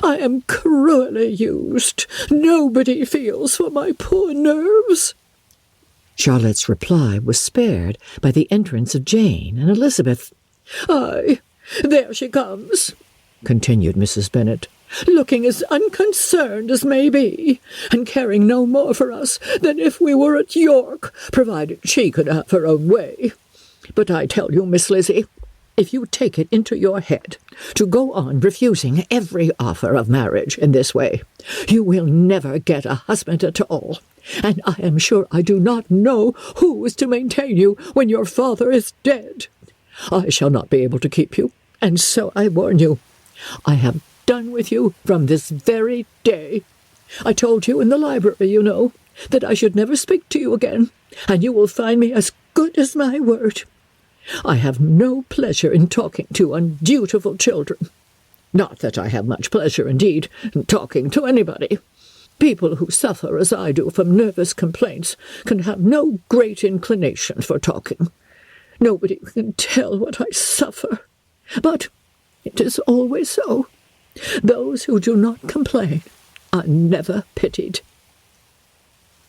I am cruelly used. Nobody feels for my poor nerves." Charlotte's reply was spared by the entrance of Jane and Elizabeth. "Aye, there she comes," continued Mrs. Bennet, looking as unconcerned as may be, and caring no more for us than if we were at York, provided she could have her own way. But I tell you, Miss Lizzie, if you take it into your head to go on refusing every offer of marriage in this way, you will never get a husband at all, and I am sure I do not know who is to maintain you when your father is dead. I shall not be able to keep you, and so I warn you. I have done with you from this very day. I told you in the library, you know, that I should never speak to you again, and you will find me as good as my word. I have no pleasure in talking to undutiful children. Not that I have much pleasure, indeed, in talking to anybody. People who suffer as I do from nervous complaints can have no great inclination for talking. Nobody can tell what I suffer. But it is always so. Those who do not complain are never pitied.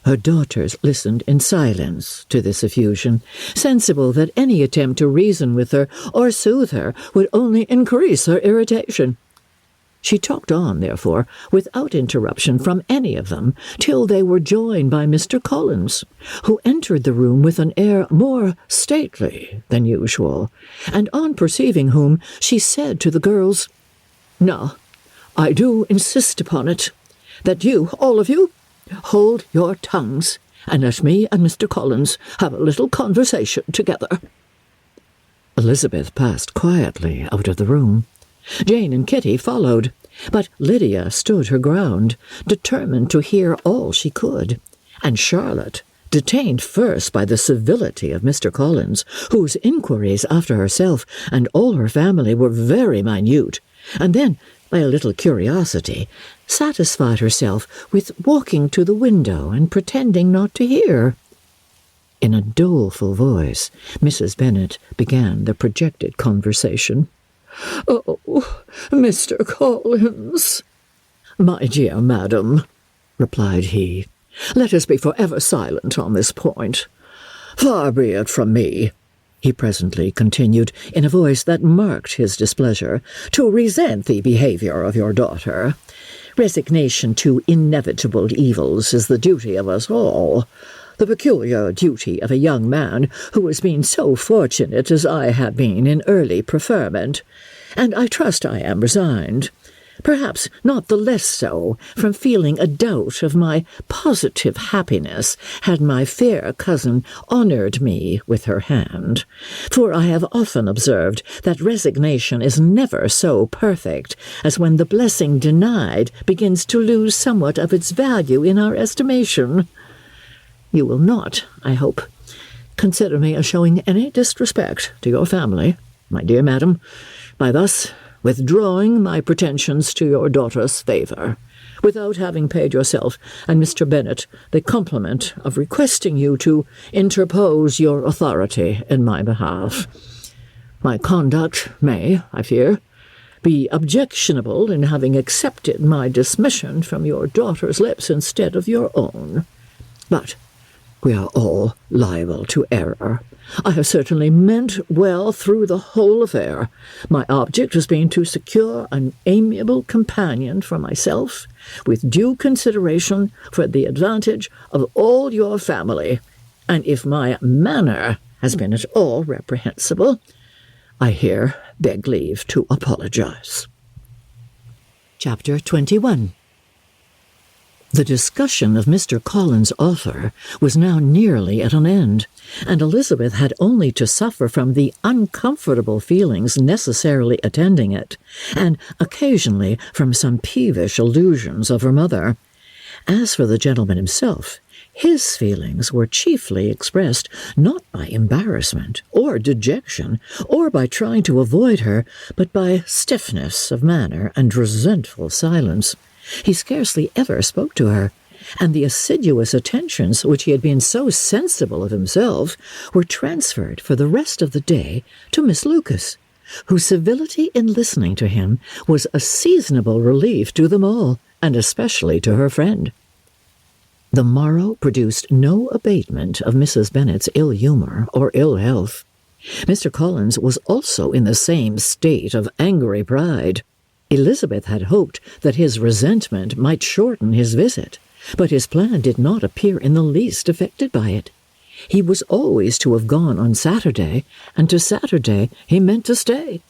Her daughters listened in silence to this effusion, sensible that any attempt to reason with her or soothe her would only increase her irritation. She talked on, therefore, without interruption from any of them, till they were joined by Mr. Collins, who entered the room with an air more stately than usual, and on perceiving whom, she said to the girls, "Now, I do insist upon it, that you, all of you, hold your tongues, and let me and Mr. Collins have a little conversation together." Elizabeth passed quietly out of the room. Jane and Kitty followed, but Lydia stood her ground, determined to hear all she could, and Charlotte, detained first by the civility of Mr. Collins, whose inquiries after herself and all her family were very minute, and then, by a little curiosity, satisfied herself with walking to the window and pretending not to hear. In a doleful voice, Mrs. Bennet began the projected conversation. "Oh, Mr. Collins." "My dear madam," replied he, "let us be forever silent on this point. Far be it from me," he presently continued, in a voice that marked his displeasure, "to resent the behaviour of your daughter. Resignation to inevitable evils is the duty of us all, the peculiar duty of a young man who has been so fortunate as I have been in early preferment, and I trust I am resigned, perhaps not the less so from feeling a doubt of my positive happiness had my fair cousin honoured me with her hand, for I have often observed that resignation is never so perfect as when the blessing denied begins to lose somewhat of its value in our estimation. You will not, I hope, consider me as showing any disrespect to your family, my dear madam, by thus withdrawing my pretensions to your daughter's favour, without having paid yourself and Mr. Bennet the compliment of requesting you to interpose your authority in my behalf. My conduct may, I fear, be objectionable in having accepted my dismission from your daughter's lips instead of your own. But we are all liable to error. I have certainly meant well through the whole affair. My object has been to secure an amiable companion for myself, with due consideration for the advantage of all your family, and if my manner has been at all reprehensible, I here beg leave to apologize. Chapter 21. The discussion of Mr. Collins' author was now nearly at an end, and Elizabeth had only to suffer from the uncomfortable feelings necessarily attending it, and occasionally from some peevish allusions of her mother. As for the gentleman himself, his feelings were chiefly expressed not by embarrassment or dejection, or by trying to avoid her, but by stiffness of manner and resentful silence. He scarcely ever spoke to her, and the assiduous attentions which he had been so sensible of himself were transferred for the rest of the day to Miss Lucas, whose civility in listening to him was a seasonable relief to them all, and especially to her friend. The morrow produced no abatement of Mrs. Bennet's ill-humour or ill-health. Mr. Collins was also in the same state of angry pride. Elizabeth had hoped that his resentment might shorten his visit, but his plan did not appear in the least affected by it. He was always to have gone on Saturday, and to Saturday he meant to stay.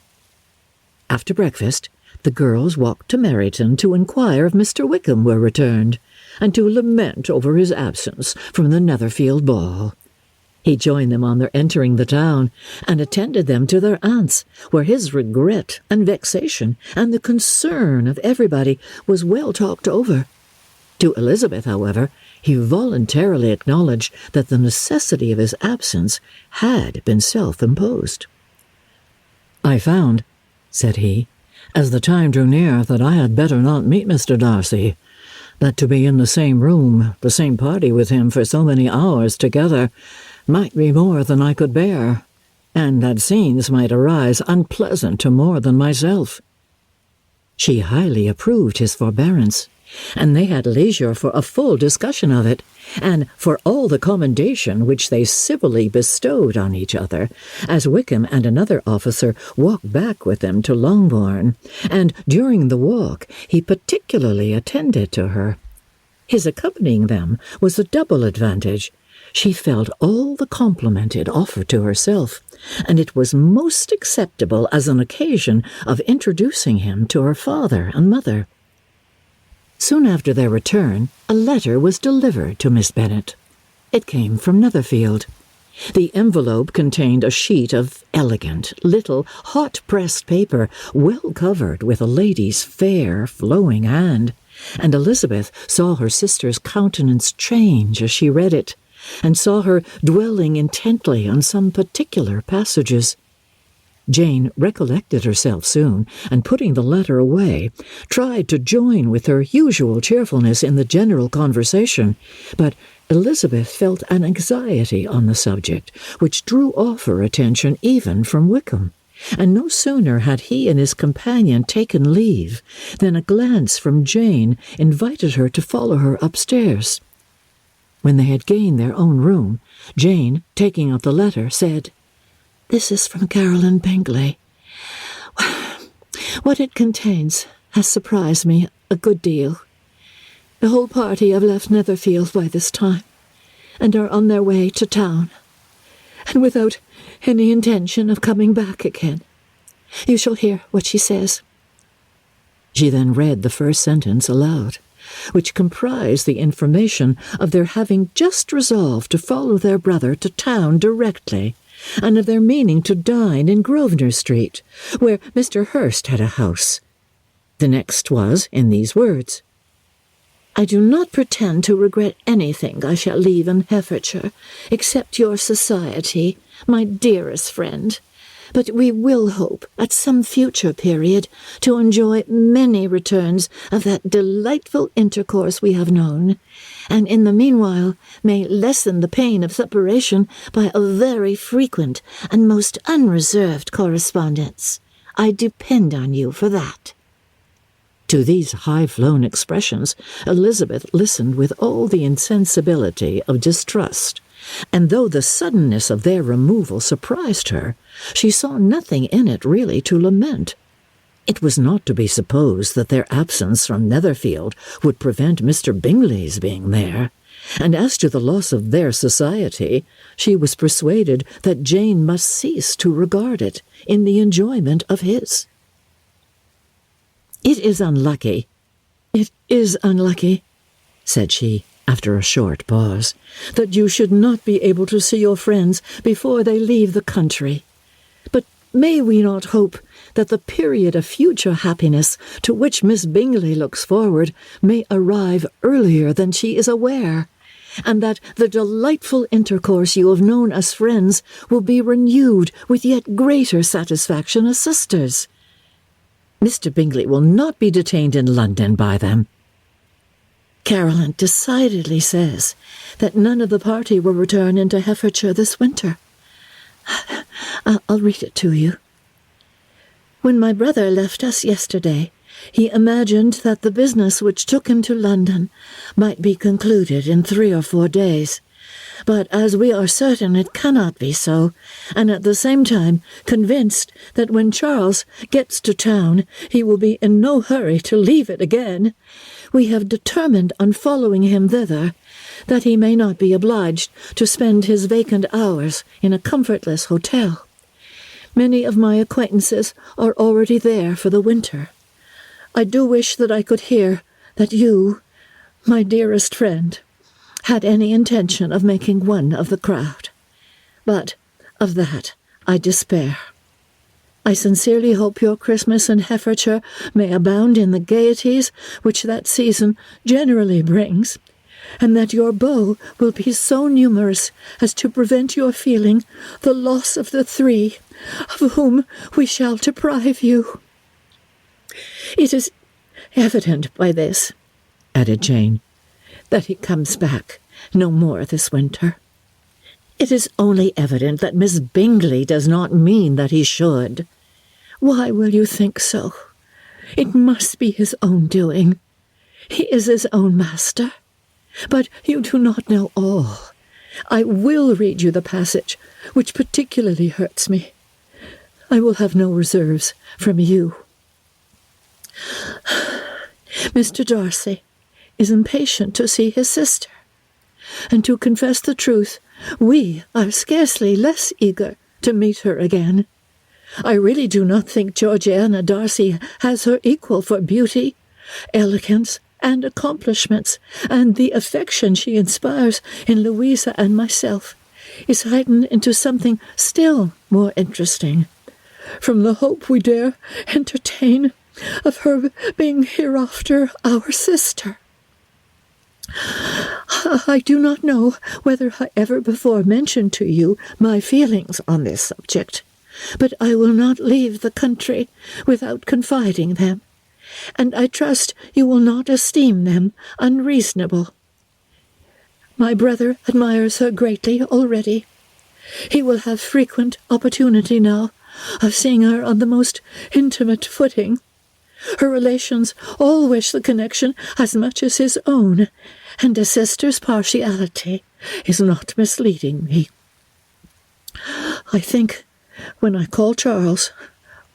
After breakfast, the girls walked to Meryton to inquire if Mr. Wickham were returned, and to lament over his absence from the Netherfield ball. He joined them on their entering the town, and attended them to their aunt's, where his regret and vexation and the concern of everybody was well talked over. To Elizabeth, however, he voluntarily acknowledged that the necessity of his absence had been self-imposed. "I found," said he, "as the time drew near, that I had better not meet Mr. Darcy, that to be in the same room, the same party with him for so many hours together, might be more than I could bear, and that scenes might arise unpleasant to more than myself." She highly approved his forbearance, and they had leisure for a full discussion of it, and for all the commendation which they civilly bestowed on each other, as Wickham and another officer walked back with them to Longbourn, and during the walk he particularly attended to her. His accompanying them was a double advantage. She felt all the compliment it offered to herself, and it was most acceptable as an occasion of introducing him to her father and mother. Soon after their return, a letter was delivered to Miss Bennet. It came from Netherfield. The envelope contained a sheet of elegant, little, hot-pressed paper, well covered with a lady's fair, flowing hand, and Elizabeth saw her sister's countenance change as she read it, and saw her dwelling intently on some particular passages. Jane recollected herself soon, and putting the letter away, tried to join with her usual cheerfulness in the general conversation, but Elizabeth felt an anxiety on the subject, which drew off her attention even from Wickham, and no sooner had he and his companion taken leave than a glance from Jane invited her to follow her upstairs. When they had gained their own room, Jane, taking up the letter, said, "This is from Caroline Bingley. What it contains has surprised me a good deal. The whole party have left Netherfield by this time, and are on their way to town, and without any intention of coming back again. You shall hear what she says." She then read the first sentence aloud, which comprised the information of their having just resolved to follow their brother to town directly, and of their meaning to dine in Grosvenor Street, where Mr. Hurst had a house. The next was in these words: "I do not pretend to regret anything I shall leave in Herefordshire, except your society, my dearest friend. But we will hope, at some future period, to enjoy many returns of that delightful intercourse we have known, and in the meanwhile may lessen the pain of separation by a very frequent and most unreserved correspondence. I depend on you for that." To these high-flown expressions, Elizabeth listened with all the insensibility of distrust, and though the suddenness of their removal surprised her, she saw nothing in it really to lament. It was not to be supposed that their absence from Netherfield would prevent Mr. Bingley's being there, and as to the loss of their society, she was persuaded that Jane must cease to regard it in the enjoyment of his. It is unlucky," said she, after a short pause, "that you should not be able to see your friends before they leave the country. But may we not hope that the period of future happiness to which Miss Bingley looks forward may arrive earlier than she is aware, and that the delightful intercourse you have known as friends will be renewed with yet greater satisfaction as sisters? Mr. Bingley will not be detained in London by them. Caroline decidedly says that none of the party will return into Herefordshire this winter. I'll read it to you. When my brother left us yesterday, he imagined that the business which took him to London might be concluded in 3 or 4 days, But as we are certain it cannot be so, and at the same time convinced that when Charles gets to town he will be in no hurry to leave it again, we have determined on following him thither, that he may not be obliged to spend his vacant hours in a comfortless hotel. Many of my acquaintances are already there for the winter. I do wish that I could hear that you, my dearest friend, had any intention of making one of the crowd. But of that I despair. I sincerely hope your Christmas in Herefordshire may abound in the gaieties which that season generally brings, and that your beaux will be so numerous as to prevent your feeling the loss of the 3 of whom we shall deprive you. It is evident by this, added Jane, that he comes back no more this winter. It is only evident that Miss Bingley does not mean that he should. Why will you think so? It must be his own doing. He is his own master. But you do not know all. I will read you the passage which particularly hurts me. I will have no reserves from you. Mr. Darcy is impatient to see his sister, and to confess the truth, we are scarcely less eager to meet her again. I really do not think Georgiana Darcy has her equal for beauty, elegance, and accomplishments, and the affection she inspires in Louisa and myself is heightened into something still more interesting, from the hope we dare entertain of her being hereafter our sister. I do not know whether I ever before mentioned to you my feelings on this subject, but I will not leave the country without confiding them, and I trust you will not esteem them unreasonable. My brother admires her greatly already. He will have frequent opportunity now of seeing her on the most intimate footing. Her relations all wish the connection as much as his own, and a sister's partiality is not misleading me. I think, when I call Charles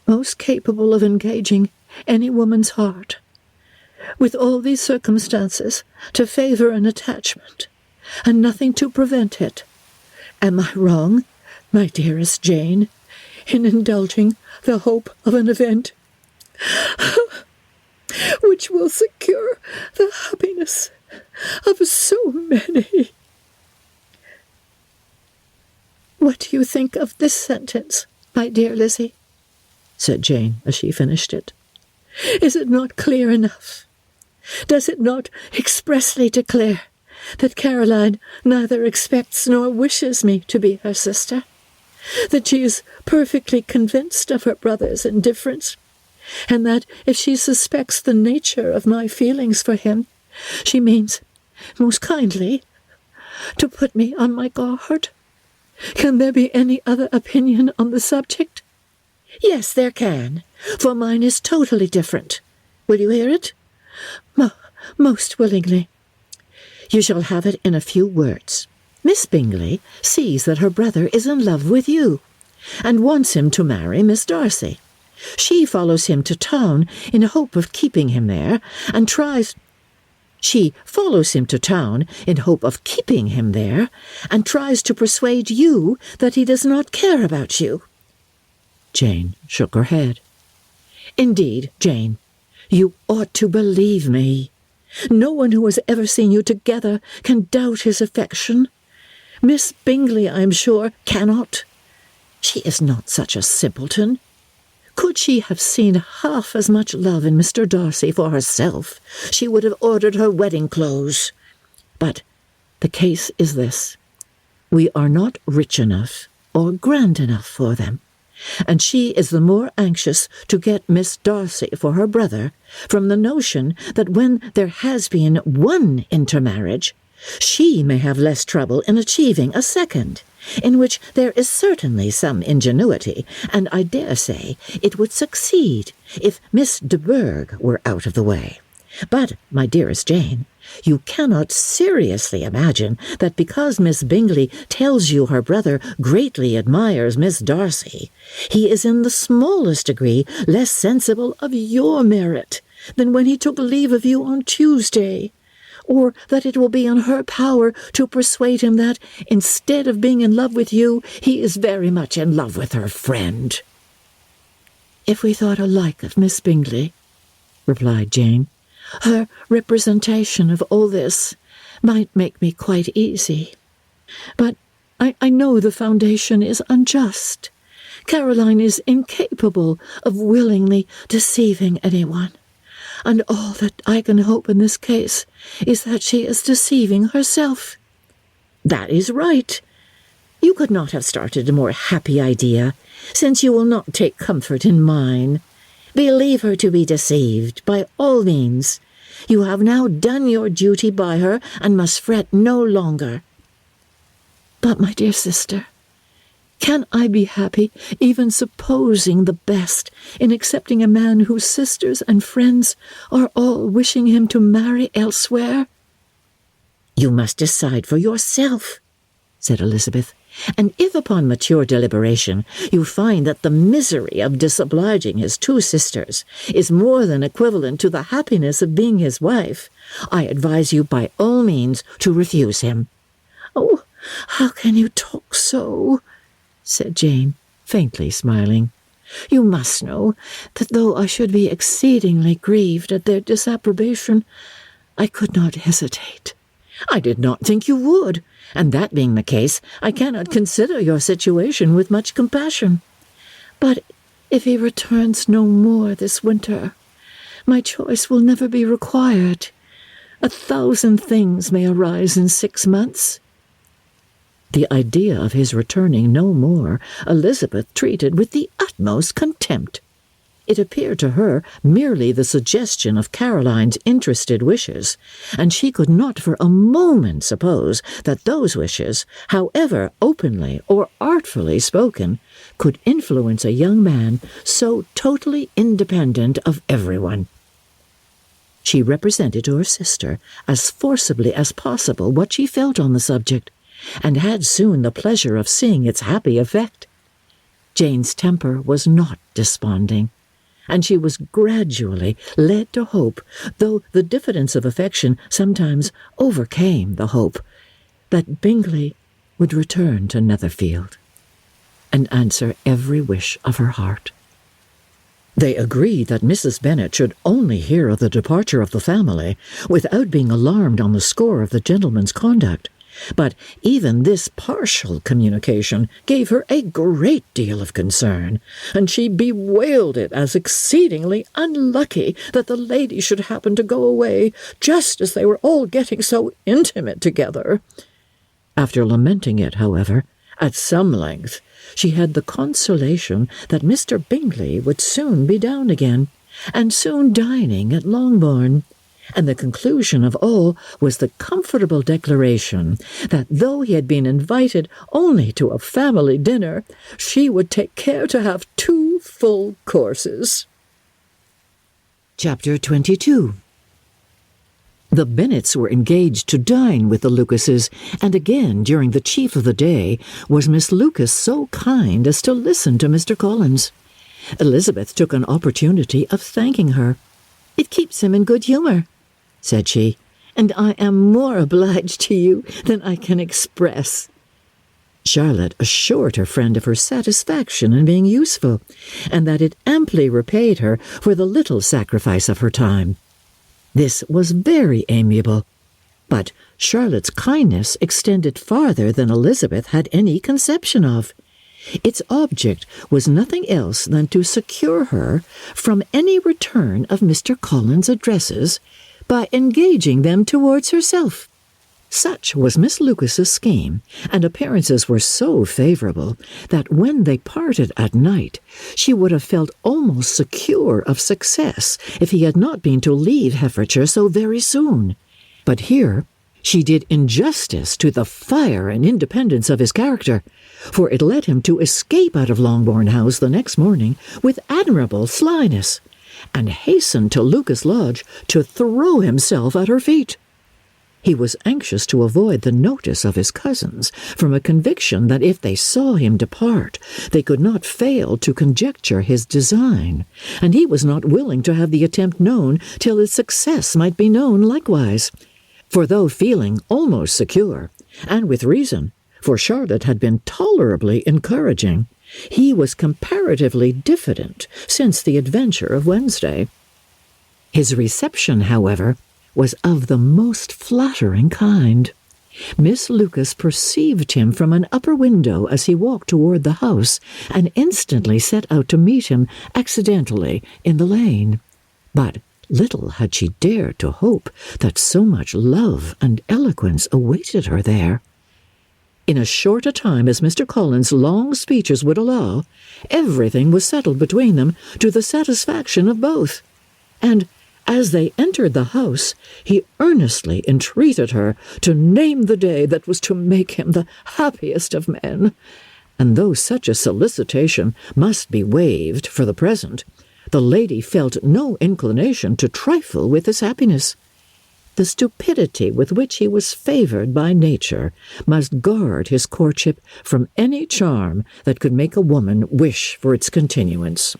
most capable of engaging any woman's heart, with all these circumstances to favour an attachment, and nothing to prevent it, am I wrong, my dearest Jane, in indulging the hope of an event which will secure the happiness of so many? What do you think of this sentence, my dear Lizzie? Said Jane as she finished it. Is it not clear enough? Does it not expressly declare that Caroline neither expects nor wishes me to be her sister, that she is perfectly convinced of her brother's indifference, and that if she suspects the nature of my feelings for him, she means, most kindly, to put me on my guard? Can there be any other opinion on the subject? Yes, there can, for mine is totally different. Will you hear it? Most willingly. You shall have it in a few words. Miss Bingley sees that her brother is in love with you, and wants him to marry Miss Darcy. She follows him to town in hope of keeping him there, and tries to persuade you that he does not care about you. Jane shook her head. Indeed, Jane, you ought to believe me. No one who has ever seen you together can doubt his affection. Miss Bingley, I am sure, cannot. She is not such a simpleton. Could she have seen half as much love in Mr. Darcy for herself, she would have ordered her wedding clothes. But the case is this. We are not rich enough or grand enough for them, and she is the more anxious to get Miss Darcy for her brother from the notion that when there has been one intermarriage, she may have less trouble in achieving a second, in which there is certainly some ingenuity, and I dare say it would succeed if Miss de Bourgh were out of the way. But, my dearest Jane, You cannot seriously imagine that because Miss Bingley tells you her brother greatly admires Miss Darcy, he is in the smallest degree less sensible of your merit than when he took leave of you on Tuesday, or that it will be in her power to persuade him that, instead of being in love with you, he is very much in love with her friend." "If we thought alike of Miss Bingley," replied Jane, "her representation of all this might make me quite easy. But I know the foundation is unjust. Caroline is incapable of willingly deceiving anyone, and all that I can hope in this case is that she is deceiving herself." "That is right. You could not have started a more happy idea, since you will not take comfort in mine. Believe her to be deceived, by all means. You have now done your duty by her, and must fret no longer." "But, my dear sister, can I be happy, even supposing the best, in accepting a man whose sisters and friends are all wishing him to marry elsewhere?" "You must decide for yourself," said Elizabeth, "and if upon mature deliberation you find that the misery of disobliging his two sisters is more than equivalent to the happiness of being his wife, I advise you by all means to refuse him." "Oh, how can you talk so?" said Jane, faintly smiling. "You must know that though I should be exceedingly grieved at their disapprobation, I could not hesitate." "I did not think you would, and that being the case, I cannot consider your situation with much compassion." "But if he returns no more this winter, my choice will never be required. 1,000 things may arise in 6 months." The idea of his returning no more Elizabeth treated with the utmost contempt. It appeared to her merely the suggestion of Caroline's interested wishes, and she could not for a moment suppose that those wishes, however openly or artfully spoken, could influence a young man so totally independent of everyone. She represented to her sister as forcibly as possible what she felt on the subject, and had soon the pleasure of seeing its happy effect. Jane's temper was not desponding, and she was gradually led to hope, though the diffidence of affection sometimes overcame the hope, that Bingley would return to Netherfield and answer every wish of her heart. They agreed that Mrs. Bennet should only hear of the departure of the family without being alarmed on the score of the gentleman's conduct, but even this partial communication gave her a great deal of concern, and she bewailed it as exceedingly unlucky that the lady should happen to go away just as they were all getting so intimate together. After lamenting it, however, at some length, she had the consolation that Mr. Bingley would soon be down again, and soon dining at Longbourn, and the conclusion of all was the comfortable declaration that though he had been invited only to a family dinner, she would take care to have 2 full courses. Chapter 22. The Bennets were engaged to dine with the Lucases, and again during the chief of the day was Miss Lucas so kind as to listen to Mr. Collins. Elizabeth took an opportunity of thanking her. "It keeps him in good humour," said she, "and I am more obliged to you than I can express." Charlotte assured her friend of her satisfaction in being useful, and that it amply repaid her for the little sacrifice of her time. This was very amiable, but Charlotte's kindness extended farther than Elizabeth had any conception of. Its object was nothing else than to secure her from any return of Mr. Collins' addresses by engaging them towards herself. Such was Miss Lucas's scheme, and appearances were so favourable that when they parted at night, she would have felt almost secure of success if he had not been to leave Herefordshire so very soon. But here she did injustice to the fire and independence of his character, for it led him to escape out of Longbourn House the next morning with admirable slyness, and hasten to Lucas Lodge to throw himself at her feet. He was anxious to avoid the notice of his cousins, from a conviction that if they saw him depart, they could not fail to conjecture his design, and he was not willing to have the attempt known till its success might be known likewise. For though feeling almost secure, and with reason, for Charlotte had been tolerably encouraging, he was comparatively diffident since the adventure of Wednesday. His reception, however, was of the most flattering kind. Miss Lucas perceived him from an upper window as he walked toward the house, and instantly set out to meet him accidentally in the lane. But little had she dared to hope that so much love and eloquence awaited her there. In as short a time as Mr. Collins' long speeches would allow, everything was settled between them to the satisfaction of both, and as they entered the house, he earnestly entreated her to name the day that was to make him the happiest of men. And though such a solicitation must be waived for the present, the lady felt no inclination to trifle with his happiness. The stupidity with which he was favoured by nature must guard his courtship from any charm that could make a woman wish for its continuance.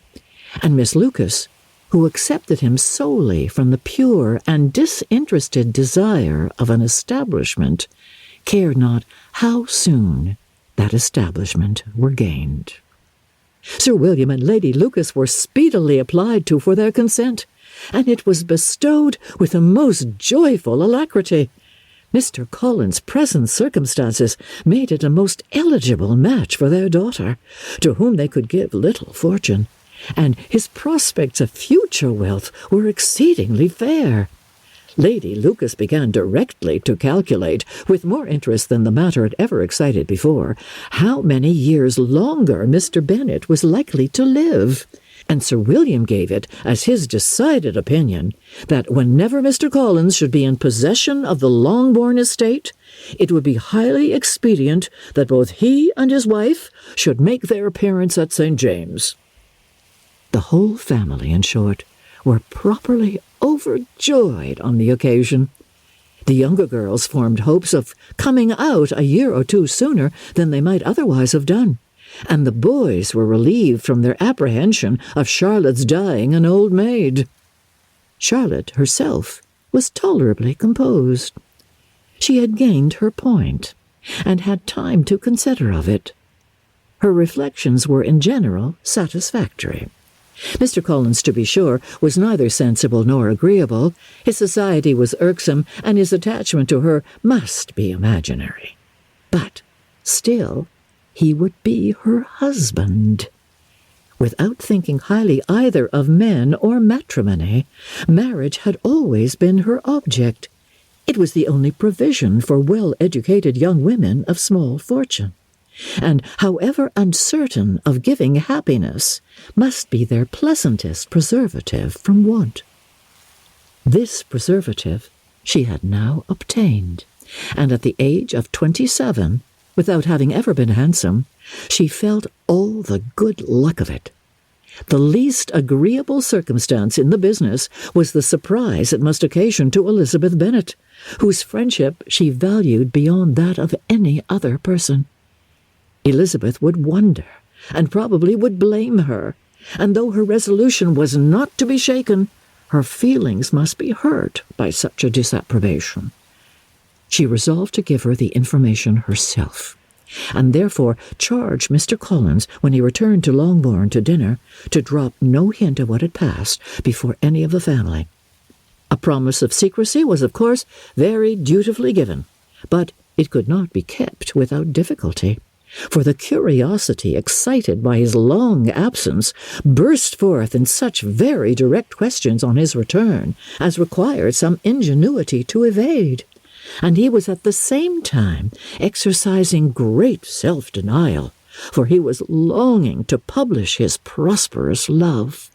And Miss Lucas, who accepted him solely from the pure and disinterested desire of an establishment, cared not how soon that establishment were gained. Sir William and Lady Lucas were speedily applied to for their consent, and it was bestowed with a most joyful alacrity. Mr. Collins' present circumstances made it a most eligible match for their daughter, to whom they could give little fortune, and his prospects of future wealth were exceedingly fair. Lady Lucas began directly to calculate, with more interest than the matter had ever excited before, how many years longer Mr. Bennet was likely to live, and Sir William gave it as his decided opinion that whenever Mr. Collins should be in possession of the Longbourn estate, it would be highly expedient that both he and his wife should make their appearance at St. James. The whole family, in short, were properly overjoyed on the occasion. The younger girls formed hopes of coming out a year or two sooner than they might otherwise have done, and the boys were relieved from their apprehension of Charlotte's dying an old maid. Charlotte herself was tolerably composed. She had gained her point, and had time to consider of it. Her reflections were in general satisfactory. Mr. Collins, to be sure, was neither sensible nor agreeable. His society was irksome, and his attachment to her must be imaginary. But still, he would be her husband. Without thinking highly either of men or matrimony, marriage had always been her object. It was the only provision for well-educated young women of small fortune, and however uncertain of giving happiness, must be their pleasantest preservative from want. This preservative she had now obtained, and at the age of 27, without having ever been handsome, she felt all the good luck of it. The least agreeable circumstance in the business was the surprise it must occasion to Elizabeth Bennet, whose friendship she valued beyond that of any other person. Elizabeth would wonder, and probably would blame her, and though her resolution was not to be shaken, her feelings must be hurt by such a disapprobation. She resolved to give her the information herself, and therefore charged Mr. Collins, when he returned to Longbourn to dinner, to drop no hint of what had passed before any of the family. A promise of secrecy was, of course, very dutifully given, but it could not be kept without difficulty, for the curiosity excited by his long absence burst forth in such very direct questions on his return as required some ingenuity to evade, and he was at the same time exercising great self-denial, for he was longing to publish his prosperous love.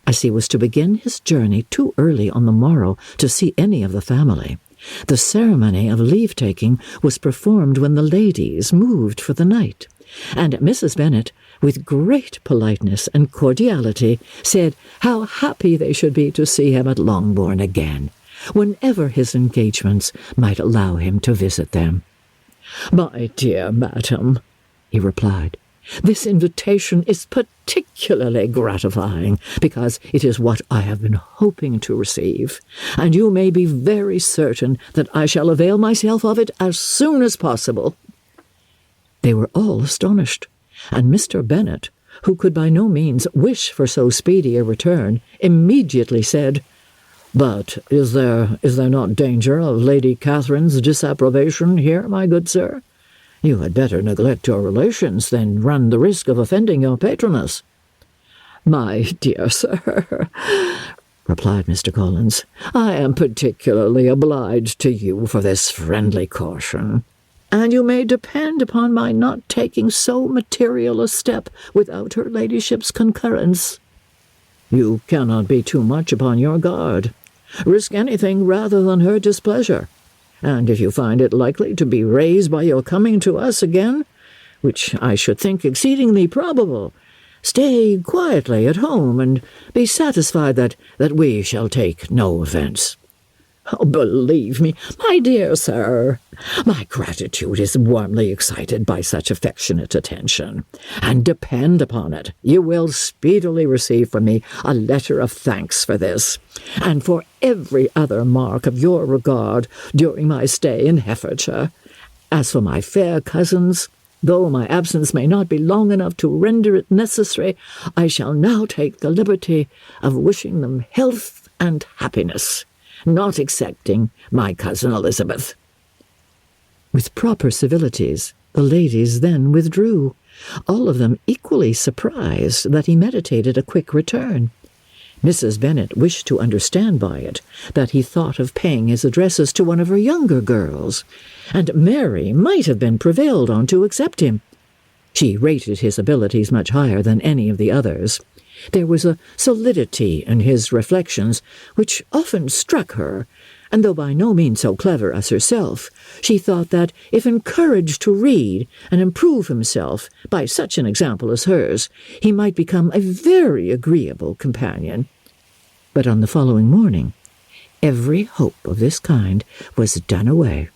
As he was to begin his journey too early on the morrow to see any of the family, the ceremony of leave-taking was performed when the ladies moved for the night, and Mrs. Bennet, with great politeness and cordiality, said how happy they should be to see him at Longbourn again, whenever his engagements might allow him to visit them. "My dear madam," he replied, "this invitation is particularly gratifying, because it is what I have been hoping to receive, and you may be very certain that I shall avail myself of it as soon as possible." They were all astonished, and Mr. Bennet, who could by no means wish for so speedy a return, immediately said, "But is there not danger of Lady Catherine's disapprobation here, my good sir? You had better neglect your relations than run the risk of offending your patroness." "My dear sir," replied Mr. Collins, "I am particularly obliged to you for this friendly caution, and you may depend upon my not taking so material a step without her ladyship's concurrence. You cannot be too much upon your guard. Risk anything rather than her displeasure, and if you find it likely to be raised by your coming to us again, which I should think exceedingly probable, stay quietly at home and be satisfied that we shall take no offence." "Oh, believe me, my dear sir, my gratitude is warmly excited by such affectionate attention, and depend upon it, you will speedily receive from me a letter of thanks for this, and for every other mark of your regard during my stay in Herefordshire. As for my fair cousins, though my absence may not be long enough to render it necessary, I shall now take the liberty of wishing them health and happiness, not excepting my cousin Elizabeth." With proper civilities, the ladies then withdrew, all of them equally surprised that he meditated a quick return. Mrs. Bennet wished to understand by it that he thought of paying his addresses to one of her younger girls, and Mary might have been prevailed on to accept him. She rated his abilities much higher than any of the others. There was a solidity in his reflections which often struck her, and though by no means so clever as herself, she thought that, if encouraged to read and improve himself by such an example as hers, he might become a very agreeable companion. But on the following morning, every hope of this kind was done away.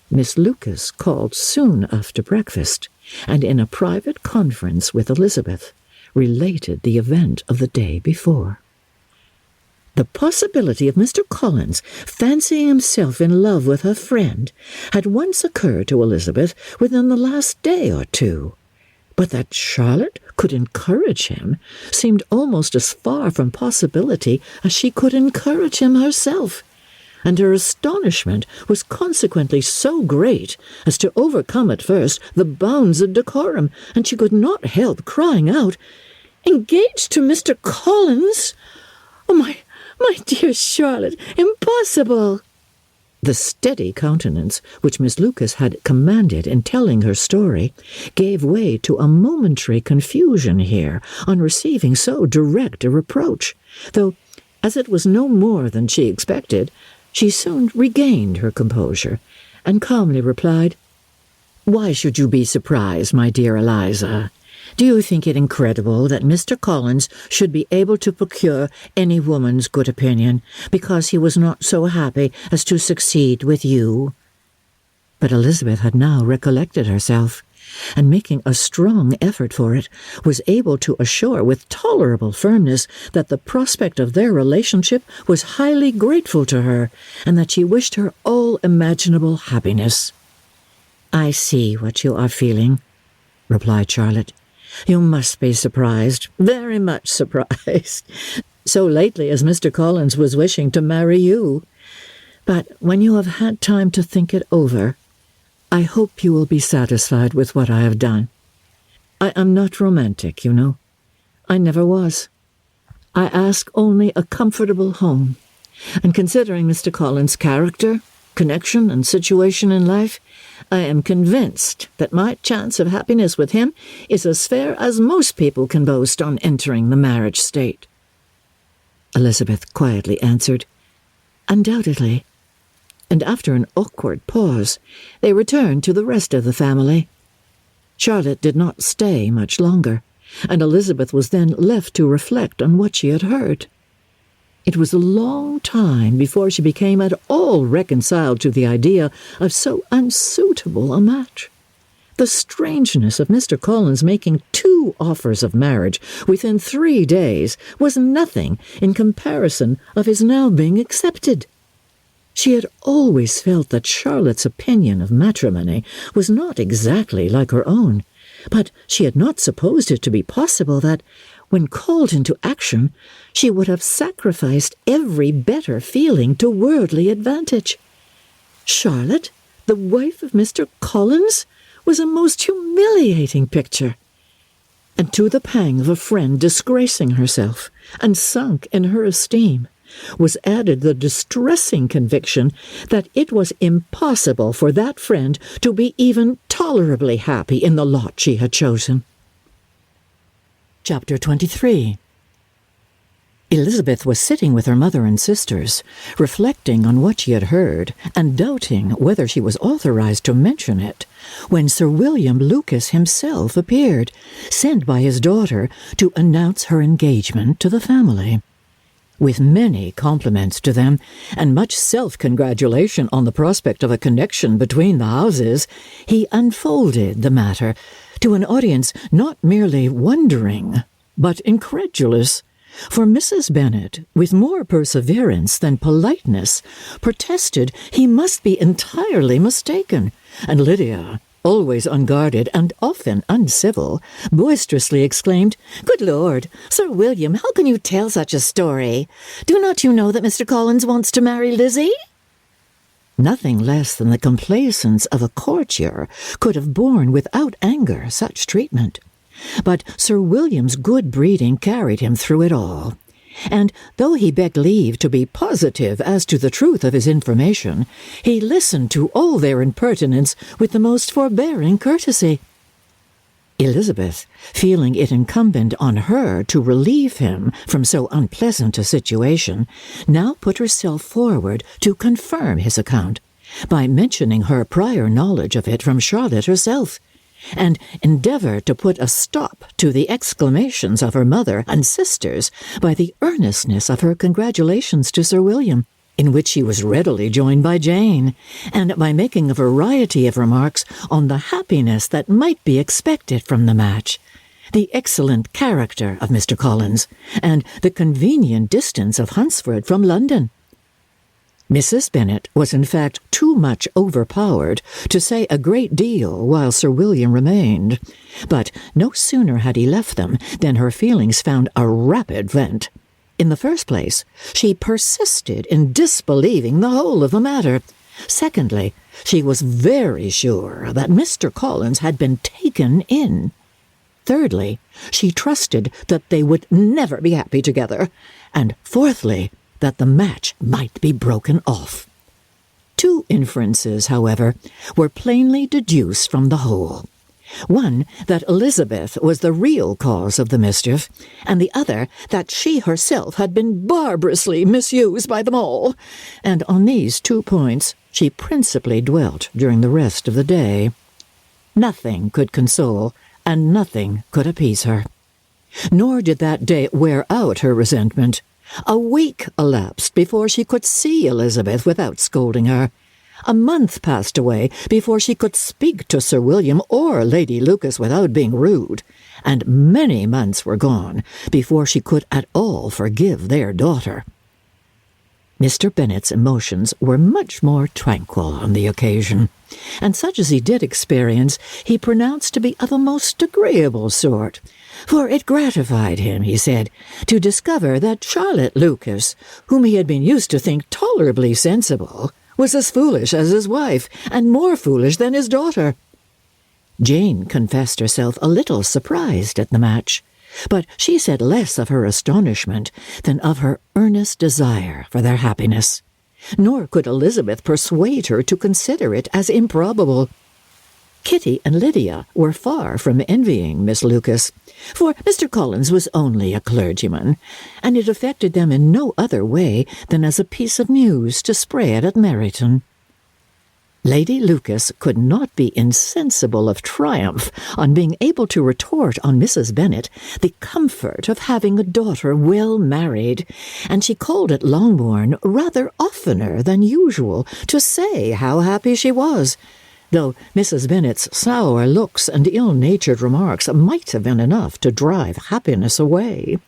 Miss Lucas called soon after breakfast, and in a private conference with Elizabeth, related the event of the day before. The possibility of Mr. Collins fancying himself in love with her friend had once occurred to Elizabeth within the last day or two, but that Charlotte could encourage him seemed almost as far from possibility as she could encourage him herself, and her astonishment was consequently so great as to overcome at first the bounds of decorum, and she could not help crying out, "Engaged to Mr. Collins? Oh, my dear Charlotte, impossible!" The steady countenance which Miss Lucas had commanded in telling her story gave way to a momentary confusion here on receiving so direct a reproach, though, as it was no more than she expected, she soon regained her composure, and calmly replied, "Why should you be surprised, my dear Eliza? Do you think it incredible that Mr. Collins should be able to procure any woman's good opinion because he was not so happy as to succeed with you?" But Elizabeth had now recollected herself, and making a strong effort for it, was able to assure with tolerable firmness that the prospect of their relationship was highly grateful to her, and that she wished her all imaginable happiness. "I see what you are feeling," replied Charlotte. "You must be surprised, very much surprised, so lately as Mr. Collins was wishing to marry you. But when you have had time to think it over, I hope you will be satisfied with what I have done. I am not romantic, you know. I never was. I ask only a comfortable home, and considering Mr. Collins' character, connection, and situation in life, I am convinced that my chance of happiness with him is as fair as most people can boast on entering the marriage state." Elizabeth quietly answered, "Undoubtedly," and after an awkward pause, they returned to the rest of the family. Charlotte did not stay much longer, and Elizabeth was then left to reflect on what she had heard. It was a long time before she became at all reconciled to the idea of so unsuitable a match. The strangeness of Mr. Collins making 2 offers of marriage within 3 days was nothing in comparison of his now being accepted. She had always felt that Charlotte's opinion of matrimony was not exactly like her own, but she had not supposed it to be possible that, when called into action, she would have sacrificed every better feeling to worldly advantage. Charlotte, the wife of Mr. Collins, was a most humiliating picture. And to the pang of a friend disgracing herself and sunk in her esteem was added the distressing conviction that it was impossible for that friend to be even tolerably happy in the lot she had chosen. Chapter 23. Elizabeth was sitting with her mother and sisters, reflecting on what she had heard, and doubting whether she was authorized to mention it, when Sir William Lucas himself appeared, sent by his daughter to announce her engagement to the family. With many compliments to them, and much self-congratulation on the prospect of a connection between the houses, he unfolded the matter to an audience not merely wondering, but incredulous. For Mrs. Bennet, with more perseverance than politeness, protested he must be entirely mistaken, and Lydia, always unguarded and often uncivil, boisterously exclaimed, "Good Lord, Sir William, how can you tell such a story? Do not you know that Mr. Collins wants to marry Lizzie?" Nothing less than the complacence of a courtier could have borne without anger such treatment. But Sir William's good breeding carried him through it all, and though he begged leave to be positive as to the truth of his information, he listened to all their impertinence with the most forbearing courtesy. Elizabeth, feeling it incumbent on her to relieve him from so unpleasant a situation, now put herself forward to confirm his account, by mentioning her prior knowledge of it from Charlotte herself, and endeavour to put a stop to the exclamations of her mother and sisters by the earnestness of her congratulations to Sir William, in which she was readily joined by Jane, and by making a variety of remarks on the happiness that might be expected from the match, the excellent character of Mr. Collins, and the convenient distance of Hunsford from London. Mrs. Bennet was in fact too much overpowered to say a great deal while Sir William remained, but no sooner had he left them than her feelings found a rapid vent. In the first place, she persisted in disbelieving the whole of the matter. Secondly, she was very sure that Mr. Collins had been taken in. Thirdly, she trusted that they would never be happy together. And fourthly, that the match might be broken off. 2 inferences, however, were plainly deduced from the whole. One, that Elizabeth was the real cause of the mischief, and the other, that she herself had been barbarously misused by them all, and on these 2 points she principally dwelt during the rest of the day. Nothing could console, and nothing could appease her. Nor did that day wear out her resentment. A week elapsed before she could see Elizabeth without scolding her. A month passed away before she could speak to Sir William or Lady Lucas without being rude, and many months were gone before she could at all forgive their daughter. Mr. Bennet's emotions were much more tranquil on the occasion, and such as he did experience he pronounced to be of a most agreeable sort, for it gratified him, he said, to discover that Charlotte Lucas, whom he had been used to think tolerably sensible, was as foolish as his wife, and more foolish than his daughter. Jane confessed herself a little surprised at the match, but she said less of her astonishment than of her earnest desire for their happiness, nor could Elizabeth persuade her to consider it as improbable. Kitty and Lydia were far from envying Miss Lucas, for Mr. Collins was only a clergyman, and it affected them in no other way than as a piece of news to spread at Meryton. Lady Lucas could not be insensible of triumph on being able to retort on Mrs. Bennet the comfort of having a daughter well married, and she called at Longbourn rather oftener than usual to say how happy she was, though Mrs. Bennet's sour looks and ill-natured remarks might have been enough to drive happiness away.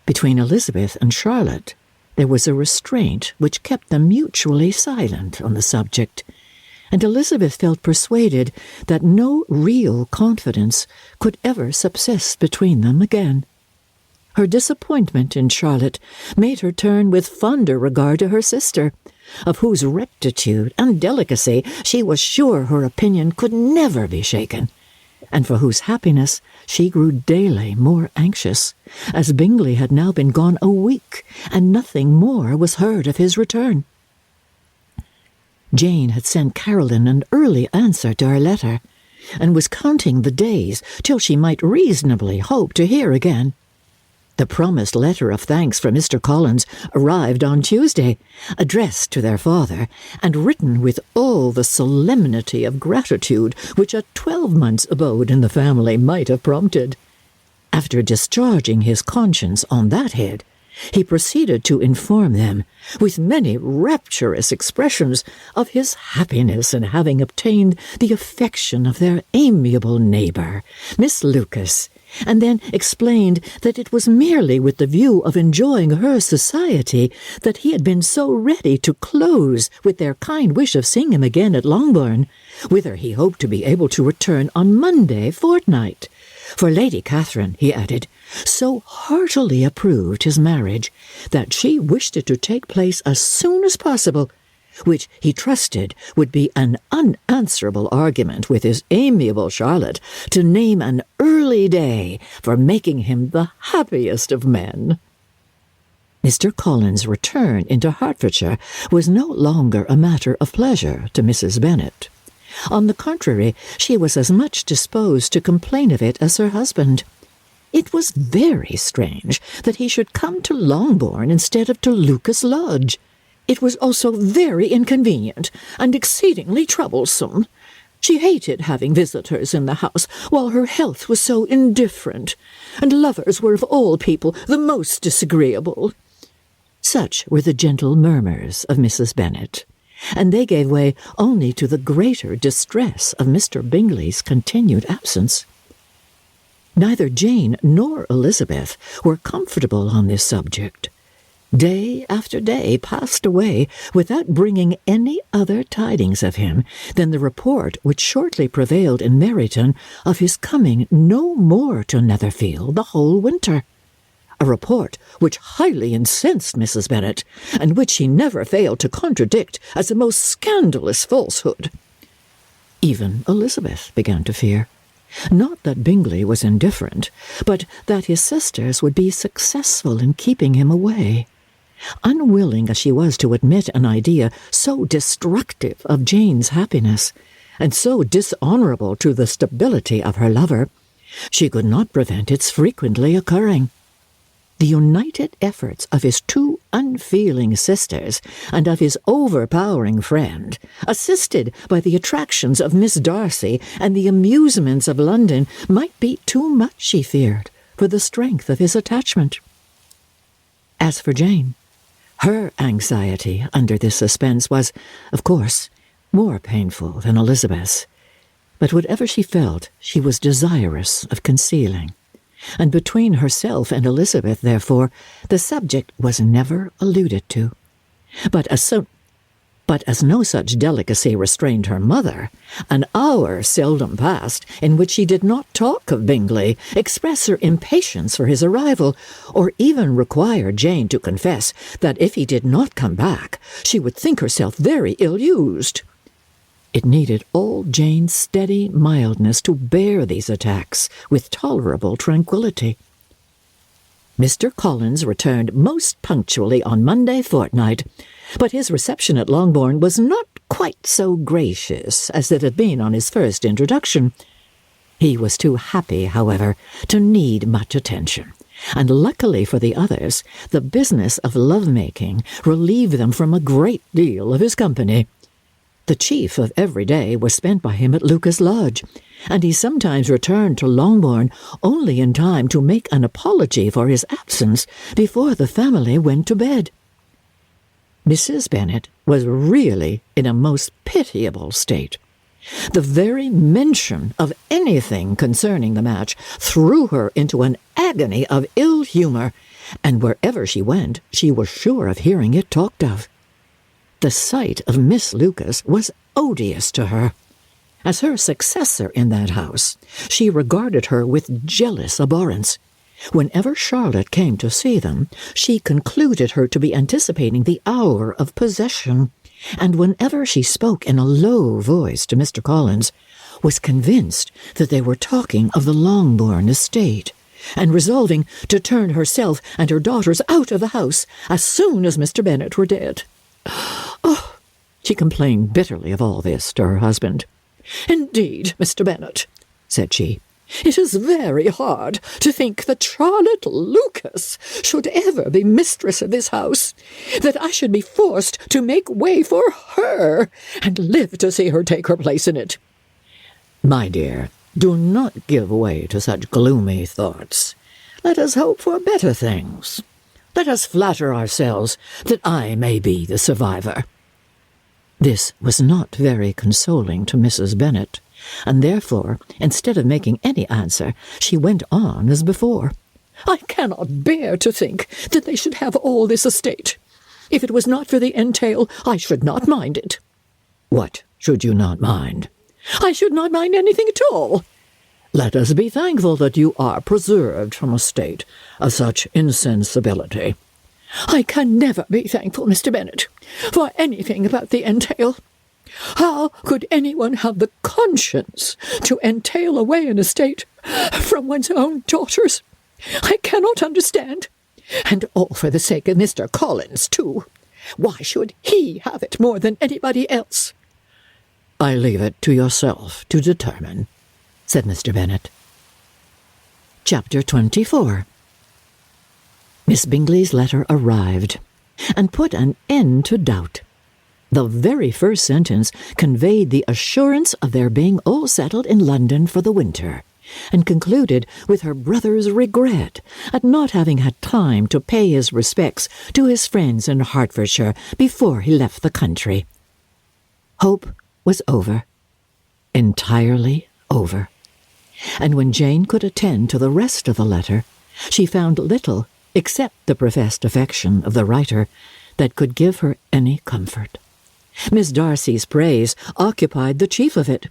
Between Elizabeth and Charlotte, there was a restraint which kept them mutually silent on the subject, and Elizabeth felt persuaded that no real confidence could ever subsist between them again. Her disappointment in Charlotte made her turn with fonder regard to her sister, of whose rectitude and delicacy she was sure her opinion could never be shaken, and for whose happiness she grew daily more anxious, as Bingley had now been gone a week, and nothing more was heard of his return. Jane had sent Caroline an early answer to her letter, and was counting the days till she might reasonably hope to hear again. The promised letter of thanks from Mr. Collins arrived on Tuesday, addressed to their father, and written with all the solemnity of gratitude which a 12-month's abode in the family might have prompted. After discharging his conscience on that head, he proceeded to inform them, with many rapturous expressions, of his happiness in having obtained the affection of their amiable neighbour, Miss Lucas, and then explained that it was merely with the view of enjoying her society that he had been so ready to close with their kind wish of seeing him again at Longbourn, whither he hoped to be able to return on Monday fortnight. For Lady Catherine, he added, so heartily approved his marriage that she wished it to take place as soon as possible, which he trusted would be an unanswerable argument with his amiable Charlotte to name an early day for making him the happiest of men. Mr. Collins' return into Hertfordshire was no longer a matter of pleasure to Mrs. Bennet. On the contrary, she was as much disposed to complain of it as her husband. It was very strange that he should come to Longbourn instead of to Lucas Lodge. It was also very inconvenient and exceedingly troublesome. She hated having visitors in the house while her health was so indifferent, and lovers were of all people the most disagreeable. Such were the gentle murmurs of Mrs. Bennet, and they gave way only to the greater distress of Mr. Bingley's continued absence. Neither Jane nor Elizabeth were comfortable on this subject. Day after day passed away without bringing any other tidings of him than the report which shortly prevailed in Meryton of his coming no more to Netherfield the whole winter. A report which highly incensed Mrs. Bennet, and which she never failed to contradict as a most scandalous falsehood. Even Elizabeth began to fear, not that Bingley was indifferent, but that his sisters would be successful in keeping him away. Unwilling as she was to admit an idea so destructive of Jane's happiness, and so dishonourable to the stability of her lover, she could not prevent its frequently occurring. The united efforts of his two unfeeling sisters and of his overpowering friend, assisted by the attractions of Miss Darcy and the amusements of London, might be too much, she feared, for the strength of his attachment. As for Jane, her anxiety under this suspense was, of course, more painful than Elizabeth's, but whatever she felt she was desirous of concealing, and between herself and Elizabeth, therefore, the subject was never alluded to. But as no such delicacy restrained her mother, an hour seldom passed in which she did not talk of Bingley, express her impatience for his arrival, or even require Jane to confess that if he did not come back, she would think herself very ill-used. It needed all Jane's steady mildness to bear these attacks with tolerable tranquillity. Mr. Collins returned most punctually on Monday fortnight, but his reception at Longbourn was not quite so gracious as it had been on his first introduction. He was too happy, however, to need much attention, and luckily for the others, the business of love-making relieved them from a great deal of his company. The chief of every day was spent by him at Lucas Lodge, and he sometimes returned to Longbourn only in time to make an apology for his absence before the family went to bed. Mrs. Bennet was really in a most pitiable state. The very mention of anything concerning the match threw her into an agony of ill humour, and wherever she went, she was sure of hearing it talked of. The sight of Miss Lucas was odious to her. As her successor in that house, she regarded her with jealous abhorrence. Whenever Charlotte came to see them, she concluded her to be anticipating the hour of possession, and whenever she spoke in a low voice to Mr. Collins, was convinced that they were talking of the Longbourn estate, and resolving to turn herself and her daughters out of the house as soon as Mr. Bennet were dead. Oh, she complained bitterly of all this to her husband. "Indeed, Mr. Bennet," said she, "it is very hard to think that Charlotte Lucas should ever be mistress of this house, that I should be forced to make way for her, and live to see her take her place in it." "My dear, do not give way to such gloomy thoughts. Let us hope for better things. Let us flatter ourselves that I may be the survivor." This was not very consoling to Mrs. Bennet, and therefore, instead of making any answer, she went on as before. "I cannot bear to think that they should have all this estate. If it was not for the entail, I should not mind it." "What should you not mind?" "I should not mind anything at all." "Let us be thankful that you are preserved from a state of such insensibility." "I can never be thankful, Mr. Bennet, for anything about the entail. How could anyone have the conscience to entail away an estate from one's own daughters? I cannot understand. And all for the sake of Mr. Collins, too. Why should he have it more than anybody else?" "I leave it to yourself to determine," said Mr. Bennet. Chapter 24. Miss Bingley's letter arrived, and put an end to doubt. The very first sentence conveyed the assurance of their being all settled in London for the winter, and concluded with her brother's regret at not having had time to pay his respects to his friends in Hertfordshire before he left the country. Hope was over, entirely over, and when Jane could attend to the rest of the letter, she found little, except the professed affection of the writer, that could give her any comfort. Miss Darcy's praise occupied the chief of it.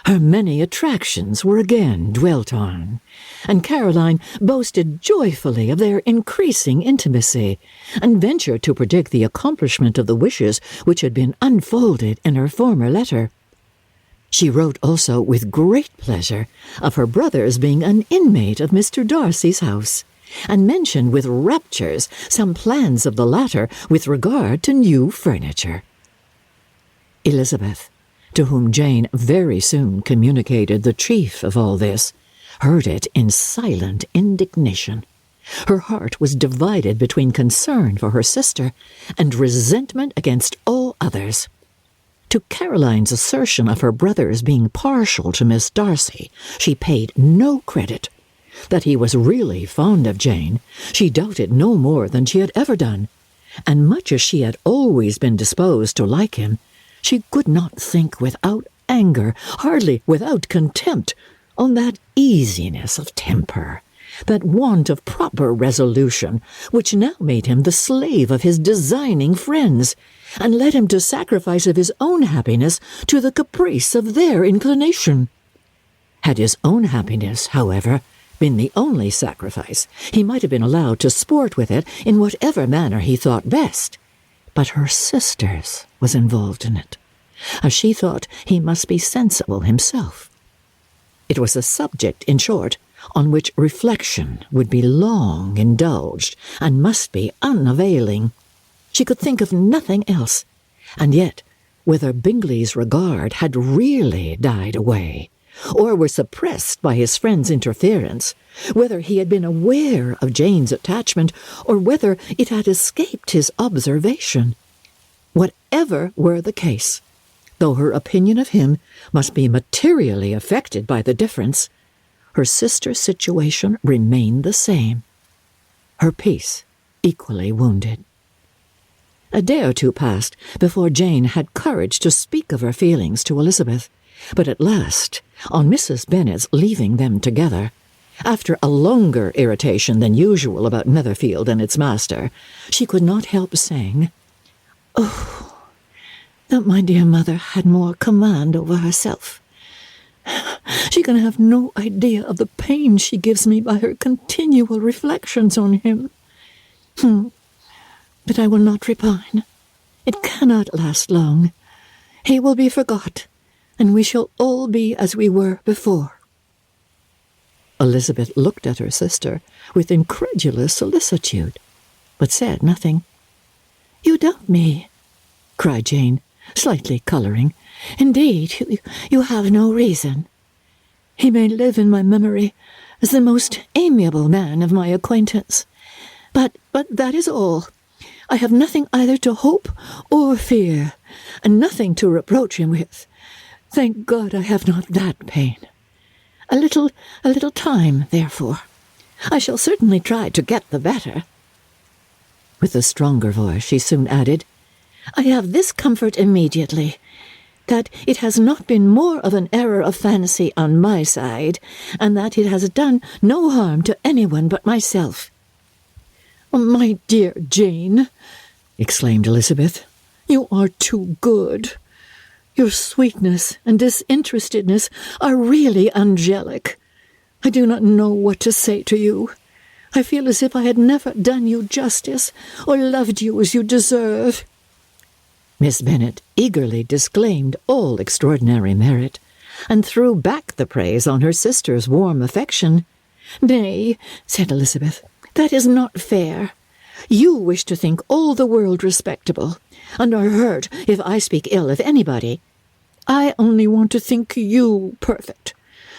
Her many attractions were again dwelt on, and Caroline boasted joyfully of their increasing intimacy, and ventured to predict the accomplishment of the wishes which had been unfolded in her former letter. She wrote also with great pleasure of her brother's being an inmate of Mr. Darcy's house, and mentioned with raptures some plans of the latter with regard to new furniture. Elizabeth, to whom Jane very soon communicated the chief of all this, heard it in silent indignation. Her heart was divided between concern for her sister and resentment against all others. To Caroline's assertion of her brother's being partial to Miss Darcy, she paid no credit. That he was really fond of Jane, she doubted no more than she had ever done, and much as she had always been disposed to like him, she could not think without anger, hardly without contempt, on that easiness of temper, that want of proper resolution, which now made him the slave of his designing friends, and led him to sacrifice of his own happiness to the caprice of their inclination. Had his own happiness, however, been the only sacrifice, he might have been allowed to sport with it in whatever manner he thought best. But her sister's was involved in it, as she thought he must be sensible himself. It was a subject, in short, on which reflection would be long indulged, and must be unavailing. She could think of nothing else, and yet, whether Bingley's regard had really died away, or were suppressed by his friend's interference, whether he had been aware of Jane's attachment, or whether it had escaped his observation. Whatever were the case, though her opinion of him must be materially affected by the difference, her sister's situation remained the same, her peace equally wounded. A day or two passed before Jane had courage to speak of her feelings to Elizabeth, but at last, on Mrs. Bennet's leaving them together, after a longer irritation than usual about Netherfield and its master, she could not help saying, "Oh, that my dear mother had more command over herself. She can have no idea of the pain she gives me by her continual reflections on him. But I will not repine. It cannot last long. He will be forgot, and we shall all be as we were before." Elizabeth looked at her sister with incredulous solicitude, but said nothing. "You doubt me," cried Jane, slightly colouring. "Indeed, you have no reason. He may live in my memory as the most amiable man of my acquaintance. But that is all. I have nothing either to hope or fear, and nothing to reproach him with. Thank God I have not that pain. A little time, therefore. I shall certainly try to get the better." With a stronger voice, she soon added, "I have this comfort immediately, that it has not been more of an error of fancy on my side, and that it has done no harm to anyone but myself." "My dear Jane," exclaimed Elizabeth, "you are too good. Your sweetness and disinterestedness are really angelic. I do not know what to say to you. I feel as if I had never done you justice, or loved you as you deserve." Miss Bennet eagerly disclaimed all extraordinary merit, and threw back the praise on her sister's warm affection. "Nay," said Elizabeth, "that is not fair. You wish to think all the world respectable, and are hurt if I speak ill of anybody. I only want to think you perfect,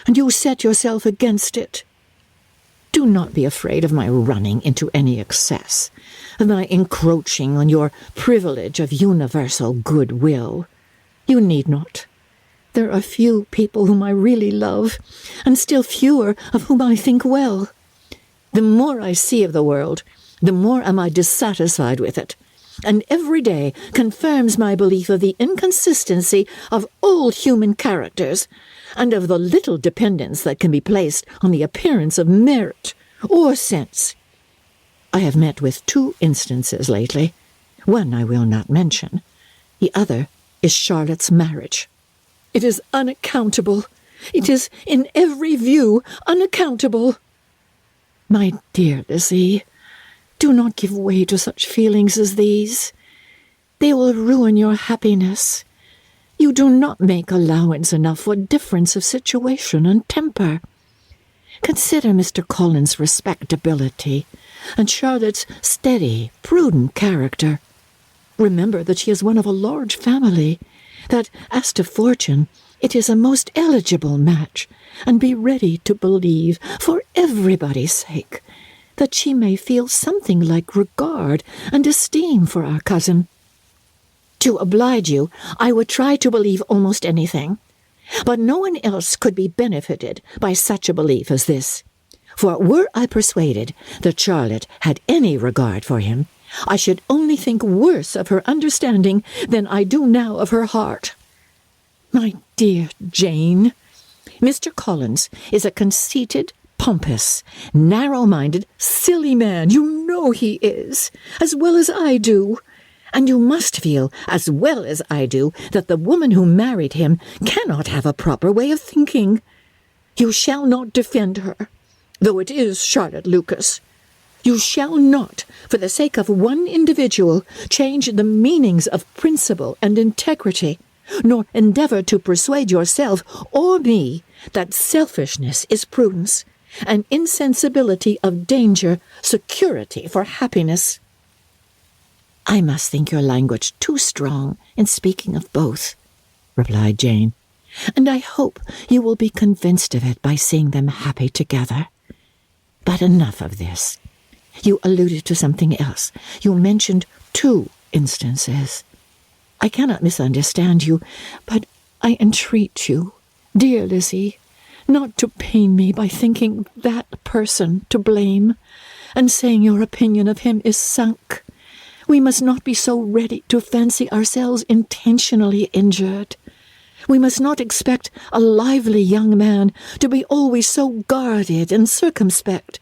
and you set yourself against it. Do not be afraid of my running into any excess, of my encroaching on your privilege of universal goodwill. You need not. There are few people whom I really love, and still fewer of whom I think well. The more I see of the world, the more am I dissatisfied with it, and every day confirms my belief of the inconsistency of all human characters, and of the little dependence that can be placed on the appearance of merit or sense. I have met with 2 instances lately. One I will not mention. The other is Charlotte's marriage. It is unaccountable. It is in every view unaccountable. My dear Lizzie, do not give way to such feelings as these. They will ruin your happiness. You do not make allowance enough for difference of situation and temper. Consider Mr. Collins's respectability, and Charlotte's steady, prudent character. Remember that she is one of a large family, that, as to fortune, it is a most eligible match, and be ready to believe, for everybody's sake, that she may feel something like regard and esteem for our cousin. To oblige you, I would try to believe almost anything, but no one else could be benefited by such a belief as this. For were I persuaded that Charlotte had any regard for him, I should only think worse of her understanding than I do now of her heart. My dear Jane, Mr. Collins is a conceited, pompous, narrow-minded, silly man. You know he is, as well as I do. And you must feel, as well as I do, that the woman who married him cannot have a proper way of thinking. You shall not defend her, though it is Charlotte Lucas. You shall not, for the sake of one individual, change the meanings of principle and integrity, nor endeavour to persuade yourself or me that selfishness is prudence, and insensibility of danger security for happiness. I must think your language too strong in speaking of both, replied Jane, and I hope you will be convinced of it by seeing them happy together. But enough of this. You alluded to something else. You mentioned 2 instances. I cannot misunderstand you, but I entreat you, dear Lizzie, not to pain me by thinking that person to blame, and saying your opinion of him is sunk. We must not be so ready to fancy ourselves intentionally injured. We must not expect a lively young man to be always so guarded and circumspect.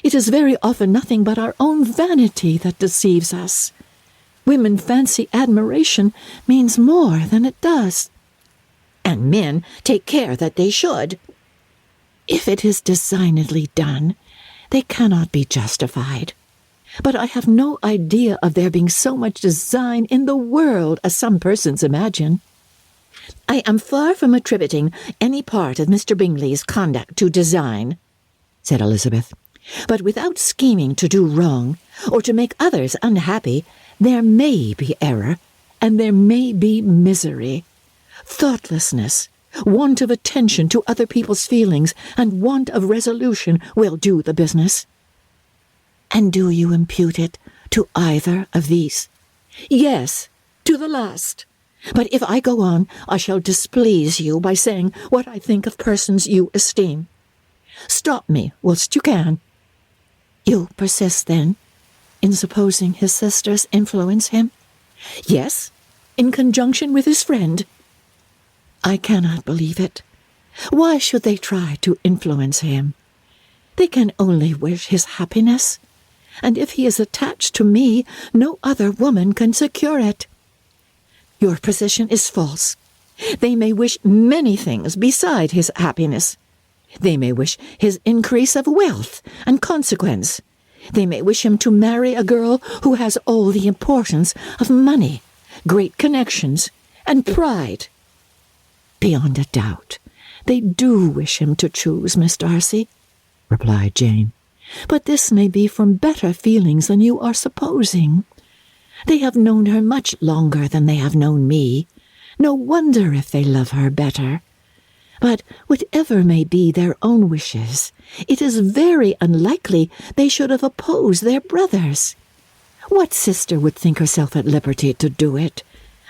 It is very often nothing but our own vanity that deceives us. Women fancy admiration means more than it does. And men take care that they should. If it is designedly done, they cannot be justified. But I have no idea of there being so much design in the world as some persons imagine. I am far from attributing any part of Mr. Bingley's conduct to design, said Elizabeth. But without scheming to do wrong, or to make others unhappy, there may be error, and there may be misery. Thoughtlessness, want of attention to other people's feelings, and want of resolution will do the business. And do you impute it to either of these? Yes, to the last. But if I go on, I shall displease you by saying what I think of persons you esteem. Stop me whilst you can. You persist, then, in supposing his sisters influence him? Yes, in conjunction with his friend. I cannot believe it. Why should they try to influence him? They can only wish his happiness, and if he is attached to me, no other woman can secure it. Your position is false. They may wish many things beside his happiness. They may wish his increase of wealth and consequence. They may wish him to marry a girl who has all the importance of money, great connections, and pride. Beyond a doubt, they do wish him to choose Miss Darcy, replied Jane. But this may be from better feelings than you are supposing. They have known her much longer than they have known me. No wonder if they love her better. But whatever may be their own wishes, it is very unlikely they should have opposed their brothers. What sister would think herself at liberty to do it,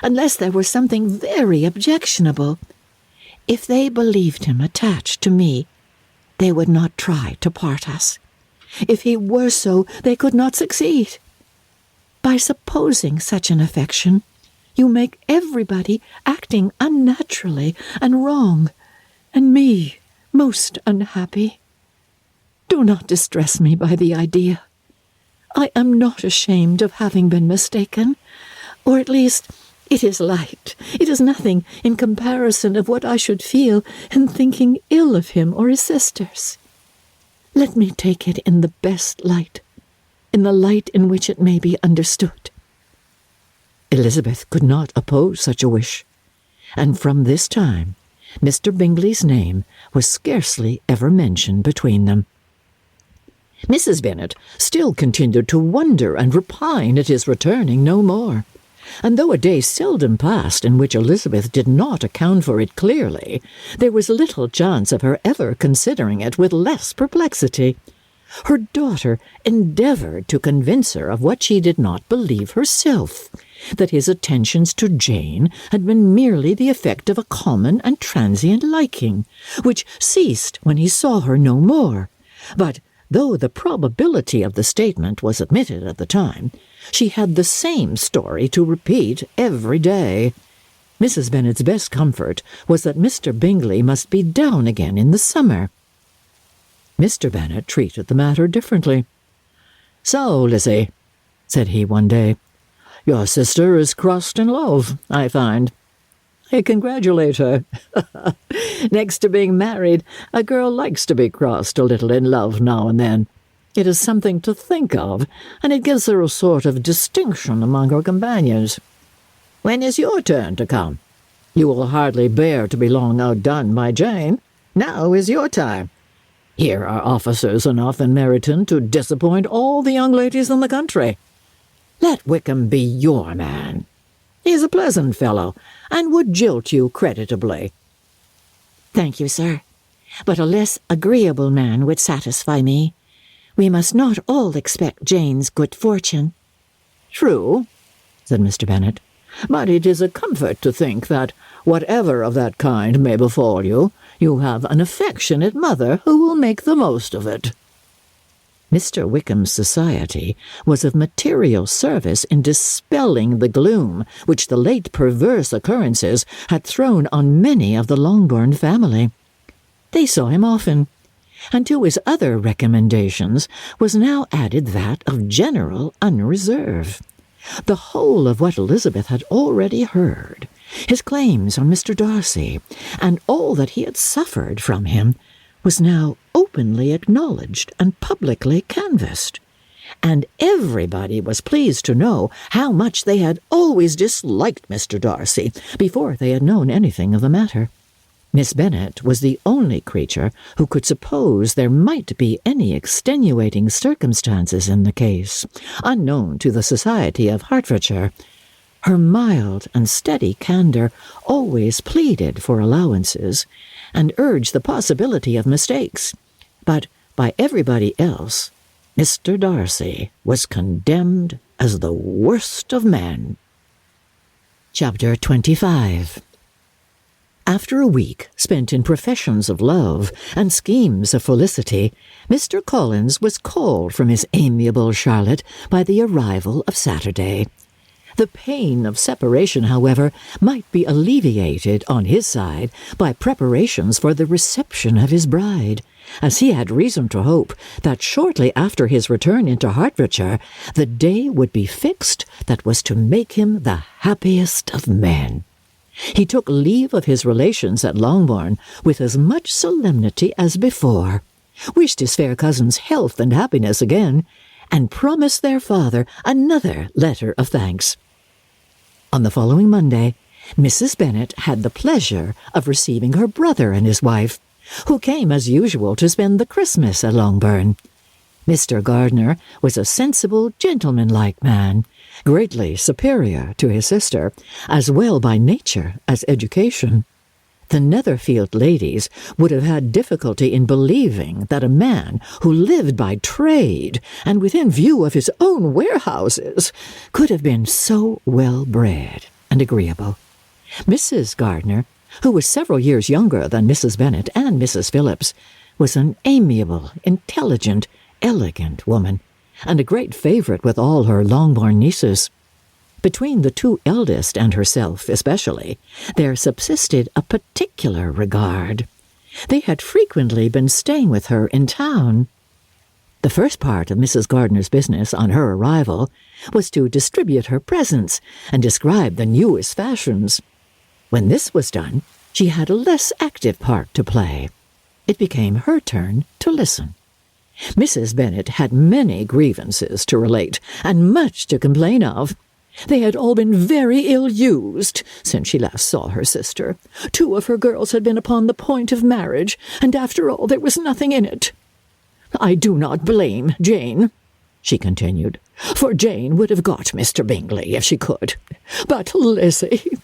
unless there were something very objectionable? If they believed him attached to me, they would not try to part us. If he were so, they could not succeed. By supposing such an affection, you make everybody acting unnaturally and wrong, and me most unhappy. Do not distress me by the idea. I am not ashamed of having been mistaken, or at least it is light. It is nothing in comparison of what I should feel in thinking ill of him or his sisters. Let me take it in the best light, in the light in which it may be understood. Elizabeth could not oppose such a wish, and from this time Mr. Bingley's name was scarcely ever mentioned between them. Mrs. Bennet still continued to wonder and repine at his returning no more, and though a day seldom passed in which Elizabeth did not account for it clearly, there was little chance of her ever considering it with less perplexity. Her daughter endeavoured to convince her of what she did not believe herself, that his attentions to Jane had been merely the effect of a common and transient liking, which ceased when he saw her no more. But though the probability of the statement was admitted at the time, she had the same story to repeat every day. Mrs. Bennet's best comfort was that Mr. Bingley must be down again in the summer. Mr. Bennet treated the matter differently. "So, Lizzie," said he one day, "your sister is crossed in love, I find. I congratulate her. Next to being married, a girl likes to be crossed a little in love now and then. It is something to think of, and it gives her a sort of distinction among her companions. When is your turn to come? You will hardly bear to be long outdone by Jane. Now is your time. Here are officers enough in Meryton to disappoint all the young ladies in the country. Let Wickham be your man. He is a pleasant fellow, and would jilt you creditably." "Thank you, sir, but a less agreeable man would satisfy me. We must not all expect Jane's good fortune." "True," said Mr. Bennet, but it is a comfort to think that, whatever of that kind may befall you, you have an affectionate mother who will make the most of it." Mr. Wickham's society was of material service in dispelling the gloom which the late perverse occurrences had thrown on many of the Longbourn family. They saw him often, and to his other recommendations was now added that of general unreserve. The whole of what Elizabeth had already heard, his claims on Mr. Darcy, and all that he had suffered from him, was now openly acknowledged and publicly canvassed, and everybody was pleased to know how much they had always disliked Mr. Darcy before they had known anything of the matter. Miss Bennet was the only creature who could suppose there might be any extenuating circumstances in the case, unknown to the society of Hertfordshire. Her mild and steady candour always pleaded for allowances, and urged the possibility of mistakes, but by everybody else, Mr. Darcy was condemned as the worst of men. Chapter 25. After a week spent in professions of love and schemes of felicity, Mr. Collins was called from his amiable Charlotte by the arrival of Saturday. The pain of separation, however, might be alleviated on his side by preparations for the reception of his bride, as he had reason to hope that shortly after his return into Hertfordshire the day would be fixed that was to make him the happiest of men. He took leave of his relations at Longbourn with as much solemnity as before, wished his fair cousins health and happiness again, and promised their father another letter of thanks. On the following Monday, Mrs. Bennet had the pleasure of receiving her brother and his wife, who came as usual to spend the Christmas at Longbourn. Mr. Gardiner was a sensible, gentlemanlike man, greatly superior to his sister, as well by nature as education. The Netherfield ladies would have had difficulty in believing that a man who lived by trade and within view of his own warehouses could have been so well-bred and agreeable. Mrs. Gardiner, who was several years younger than Mrs. Bennet and Mrs. Phillips, was an amiable, intelligent, elegant woman, and a great favourite with all her Longbourn nieces. Between the two eldest and herself especially, there subsisted a particular regard. They had frequently been staying with her in town. The first part of Mrs. Gardiner's business on her arrival was to distribute her presents and describe the newest fashions. When this was done, she had a less active part to play. It became her turn to listen. Mrs. Bennet had many grievances to relate, and much to complain of. They had all been very ill-used since she last saw her sister. 2 of her girls had been upon the point of marriage, and after all there was nothing in it. "I do not blame Jane," she continued, "for Jane would have got Mr. Bingley if she could. But Lizzie,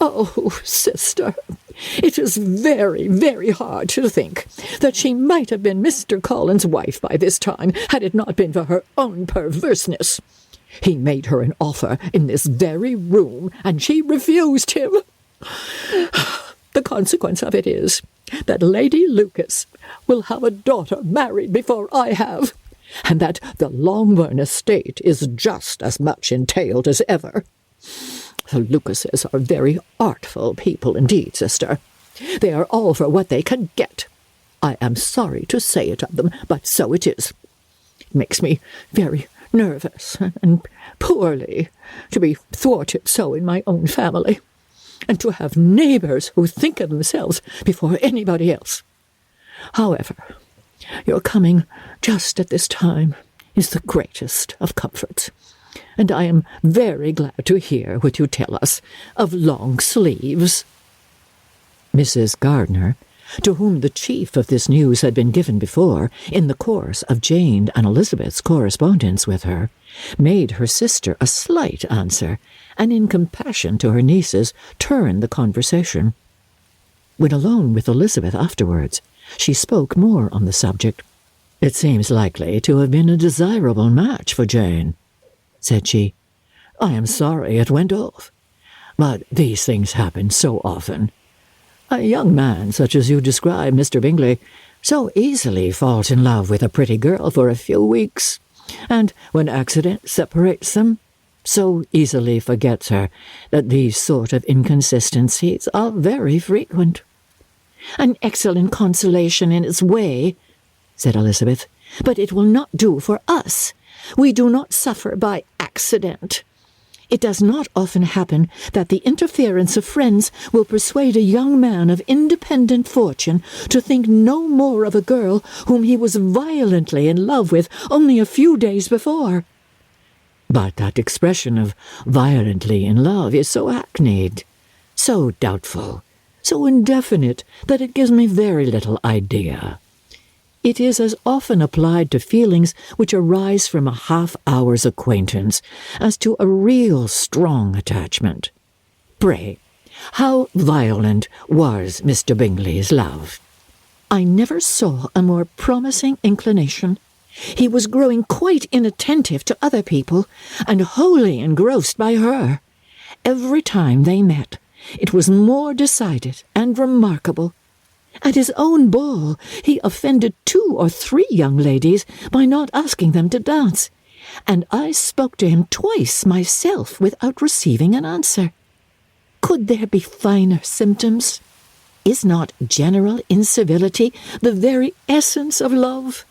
oh, sister, it is very, very hard to think that she might have been Mr. Collins's wife by this time, had it not been for her own perverseness. He made her an offer in this very room, and she refused him. The consequence of it is that Lady Lucas will have a daughter married before I have, and that the Longbourn estate is just as much entailed as ever. The Lucases are very artful people indeed, sister. They are all for what they can get. I am sorry to say it of them, but so it is. It makes me very nervous and poorly to be thwarted so in my own family, and to have neighbours who think of themselves before anybody else. However, your coming just at this time is the greatest of comforts, and I am very glad to hear what you tell us of long sleeves." Mrs. Gardiner, to whom the chief of this news had been given before, in the course of Jane and Elizabeth's correspondence with her, made her sister a slight answer, and in compassion to her nieces turned the conversation. When alone with Elizabeth afterwards, she spoke more on the subject. "It seems likely to have been a desirable match for Jane," said she. "I am sorry it went off. But these things happen so often. A young man such as you describe, Mr. Bingley, so easily falls in love with a pretty girl for a few weeks, and when accident separates them, so easily forgets her that these sort of inconsistencies are very frequent. An excellent consolation in its way, said Elizabeth, but it will not do for us. We do not suffer by accident. It does not often happen that the interference of friends will persuade a young man of independent fortune to think no more of a girl whom he was violently in love with only a few days before. But that expression of violently in love is so hackneyed, so doubtful, so indefinite that it gives me very little idea. It is as often applied to feelings which arise from a half-hour's acquaintance as to a real strong attachment. Pray, how violent was Mr. Bingley's love? I never saw a more promising inclination. He was growing quite inattentive to other people, and wholly engrossed by her. Every time they met, it was more decided and remarkable. At his own ball, he offended 2 or 3 young ladies by not asking them to dance, and I spoke to him twice myself without receiving an answer. Could there be finer symptoms? Is not general incivility the very essence of love?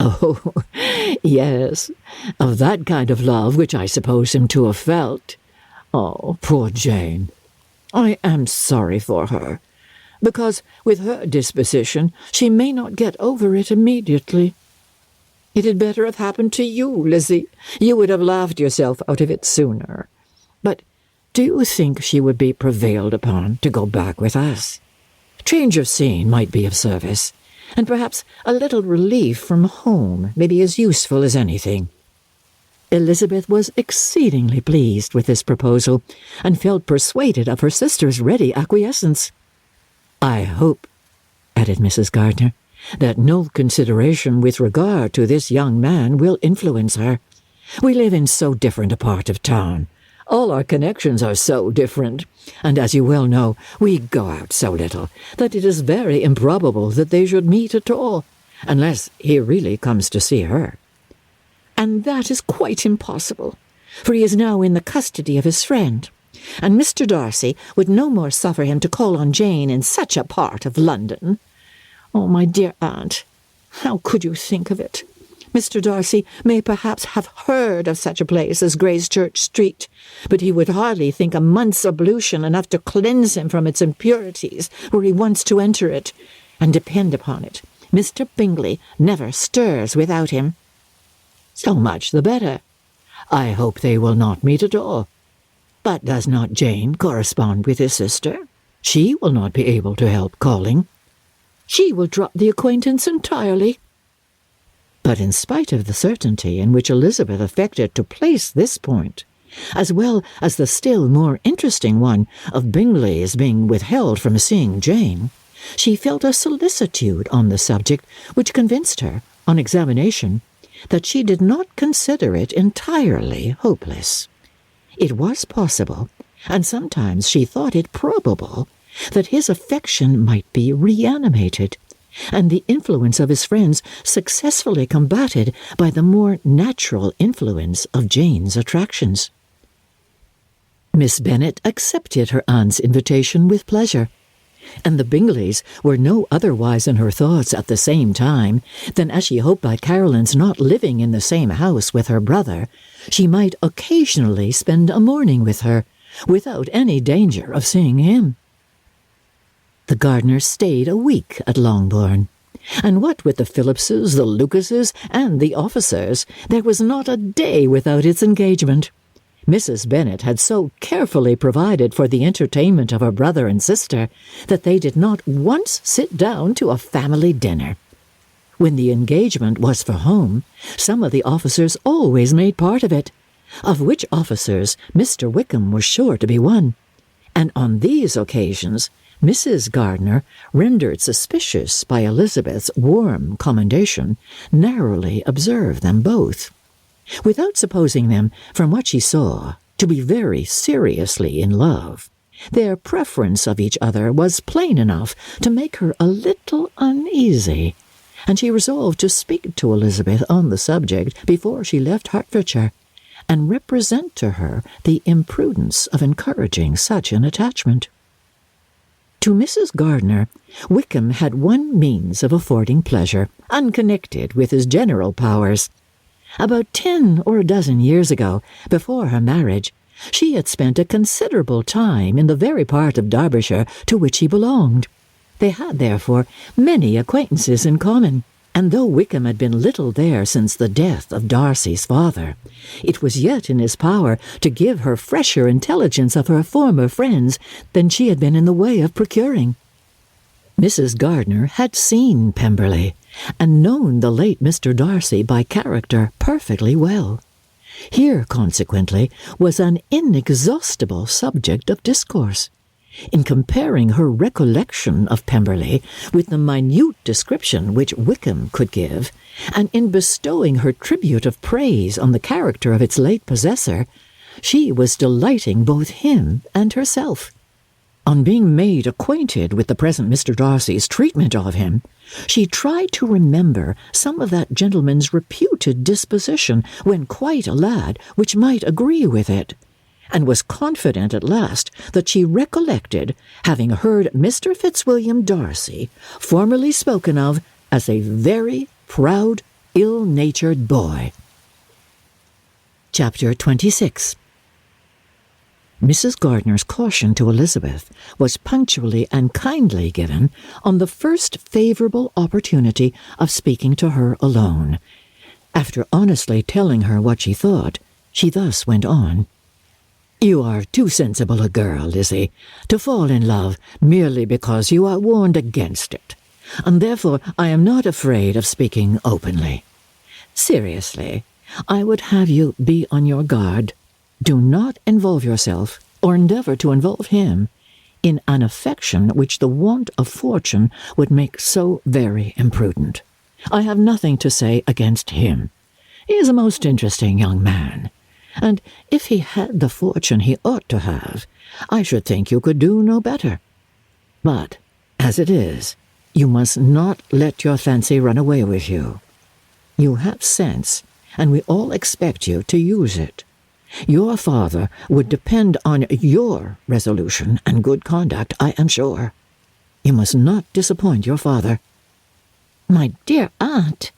Oh, yes, of that kind of love which I suppose him to have felt. Oh, poor Jane! I am sorry for her, because with her disposition she may not get over it immediately. It had better have happened to you, Lizzie. You would have laughed yourself out of it sooner. But do you think she would be prevailed upon to go back with us? Change of scene might be of service, and perhaps a little relief from home may be as useful as anything. Elizabeth was exceedingly pleased with this proposal, and felt persuaded of her sister's ready acquiescence. I hope, added Mrs. Gardiner, that no consideration with regard to this young man will influence her. We live in so different a part of town. All our connections are so different, and as you well know, we go out so little, that it is very improbable that they should meet at all, unless he really comes to see her. And that is quite impossible, for he is now in the custody of his friend, and Mr. Darcy would no more suffer him to call on Jane in such a part of London. Oh, my dear aunt, how could you think of it? Mr. Darcy may perhaps have heard of such a place as Gracechurch Street, but he would hardly think a month's ablution enough to cleanse him from its impurities were he once to enter it, and depend upon it, Mr. Bingley never stirs without him. So much the better. I hope they will not meet at all. But does not Jane correspond with his sister? She will not be able to help calling. She will drop the acquaintance entirely. But in spite of the certainty in which Elizabeth affected to place this point, as well as the still more interesting one of Bingley's being withheld from seeing Jane, she felt a solicitude on the subject which convinced her, on examination, that she did not consider it entirely hopeless. It was possible, and sometimes she thought it probable, that his affection might be reanimated, and the influence of his friends successfully combated by the more natural influence of Jane's attractions. Miss Bennet accepted her aunt's invitation with pleasure, and the Bingleys were no otherwise in her thoughts at the same time than as she hoped by Caroline's not living in the same house with her brother, she might occasionally spend a morning with her, without any danger of seeing him. The Gardiners stayed a week at Longbourn, and what with the Phillipses, the Lucases, and the officers, there was not a day without its engagement. Mrs. Bennet had so carefully provided for the entertainment of her brother and sister that they did not once sit down to a family dinner. When the engagement was for home, some of the officers always made part of it, of which officers Mr. Wickham was sure to be one, and on these occasions Mrs. Gardiner, rendered suspicious by Elizabeth's warm commendation, narrowly observed them both, without supposing them, from what she saw, to be very seriously in love. Their preference of each other was plain enough to make her a little uneasy, and she resolved to speak to Elizabeth on the subject before she left Hertfordshire, and represent to her the imprudence of encouraging such an attachment. To Mrs. Gardiner, Wickham had one means of affording pleasure, unconnected with his general powers. About 10 or a dozen years ago, before her marriage, she had spent a considerable time in the very part of Derbyshire to which he belonged. They had, therefore, many acquaintances in common, and though Wickham had been little there since the death of Darcy's father, it was yet in his power to give her fresher intelligence of her former friends than she had been in the way of procuring. Mrs. Gardiner had seen Pemberley, and known the late Mr. Darcy by character perfectly well. Here, consequently, was an inexhaustible subject of discourse. In comparing her recollection of Pemberley with the minute description which Wickham could give, and in bestowing her tribute of praise on the character of its late possessor, she was delighting both him and herself. On being made acquainted with the present Mr. Darcy's treatment of him, she tried to remember some of that gentleman's reputed disposition when quite a lad which might agree with it, and was confident at last that she recollected having heard Mr. Fitzwilliam Darcy formerly spoken of as a very proud, ill-natured boy. Chapter 26. Mrs. Gardiner's caution to Elizabeth was punctually and kindly given on the first favourable opportunity of speaking to her alone. After honestly telling her what she thought, she thus went on. "You are too sensible a girl, Lizzie, to fall in love merely because you are warned against it, and therefore I am not afraid of speaking openly. Seriously, I would have you be on your guard. Do not involve yourself, or endeavour to involve him, in an affection which the want of fortune would make so very imprudent. I have nothing to say against him. He is a most interesting young man, and if he had the fortune he ought to have, I should think you could do no better. But, as it is, you must not let your fancy run away with you. You have sense, and we all expect you to use it. Your father would depend on your resolution and good conduct, I am sure. You must not disappoint your father." "My dear aunt,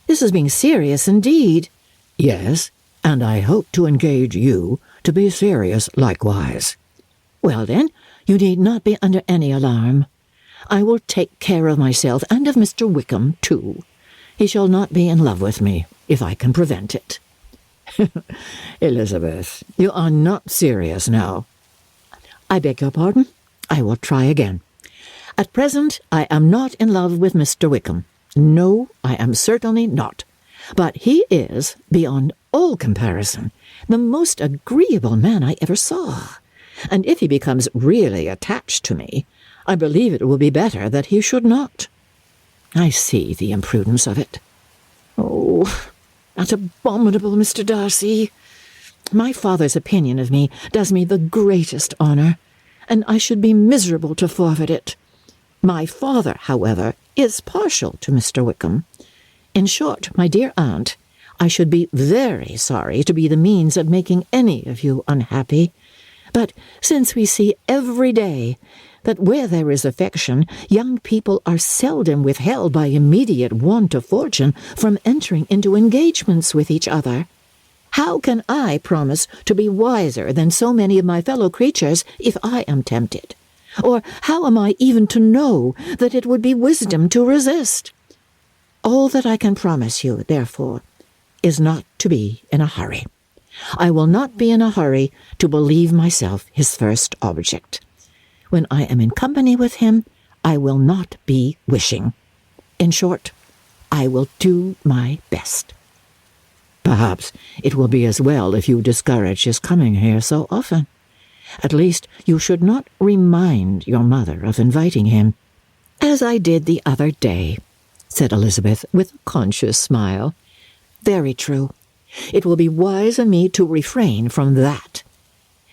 this is being serious indeed." "Yes, and I hope to engage you to be serious likewise." "Well, then, you need not be under any alarm. I will take care of myself, and of Mr. Wickham, too. He shall not be in love with me, if I can prevent it." "Elizabeth, you are not serious now." "I beg your pardon. I will try again. At present, I am not in love with Mr. Wickham. No, I am certainly not. But he is, beyond all comparison, the most agreeable man I ever saw. And if he becomes really attached to me, I believe it will be better that he should not. I see the imprudence of it. Oh, that abominable Mr. Darcy! My father's opinion of me does me the greatest honour, and I should be miserable to forfeit it. My father, however, is partial to Mr. Wickham. In short, my dear aunt, I should be very sorry to be the means of making any of you unhappy. But since we see every day that where there is affection, young people are seldom withheld by immediate want of fortune from entering into engagements with each other, how can I promise to be wiser than so many of my fellow creatures if I am tempted? Or how am I even to know that it would be wisdom to resist? All that I can promise you, therefore, is not to be in a hurry. I will not be in a hurry to believe myself his first object. When I am in company with him, I will not be wishing. In short, I will do my best. Perhaps it will be as well if you discourage his coming here so often. At least you should not remind your mother of inviting him, as I did the other day," said Elizabeth with a conscious smile. "Very true. It will be wise in me to refrain from that.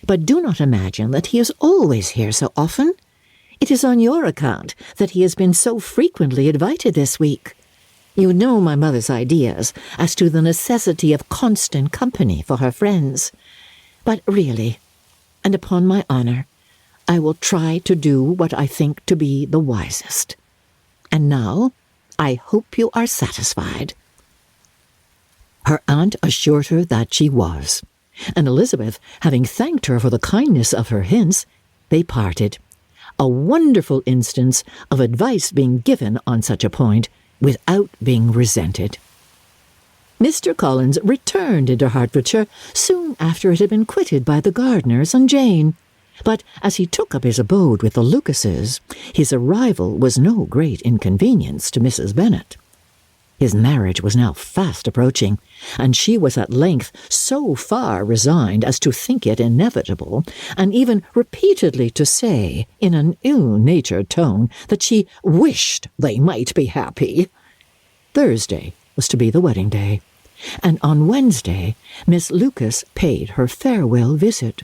But do not imagine that he is always here so often. It is on your account that he has been so frequently invited this week. You know my mother's ideas as to the necessity of constant company for her friends. But really, and upon my honour, I will try to do what I think to be the wisest. And now, I hope you are satisfied." Her aunt assured her that she was, and Elizabeth, having thanked her for the kindness of her hints, they parted. A wonderful instance of advice being given on such a point without being resented. Mr. Collins returned into Hertfordshire soon after it had been quitted by the Gardiners and Jane, but as he took up his abode with the Lucases, his arrival was no great inconvenience to Mrs. Bennet. His marriage was now fast approaching, and she was at length so far resigned as to think it inevitable, and even repeatedly to say, in an ill-natured tone, that she wished they might be happy. Thursday was to be the wedding day, and on Wednesday Miss Lucas paid her farewell visit,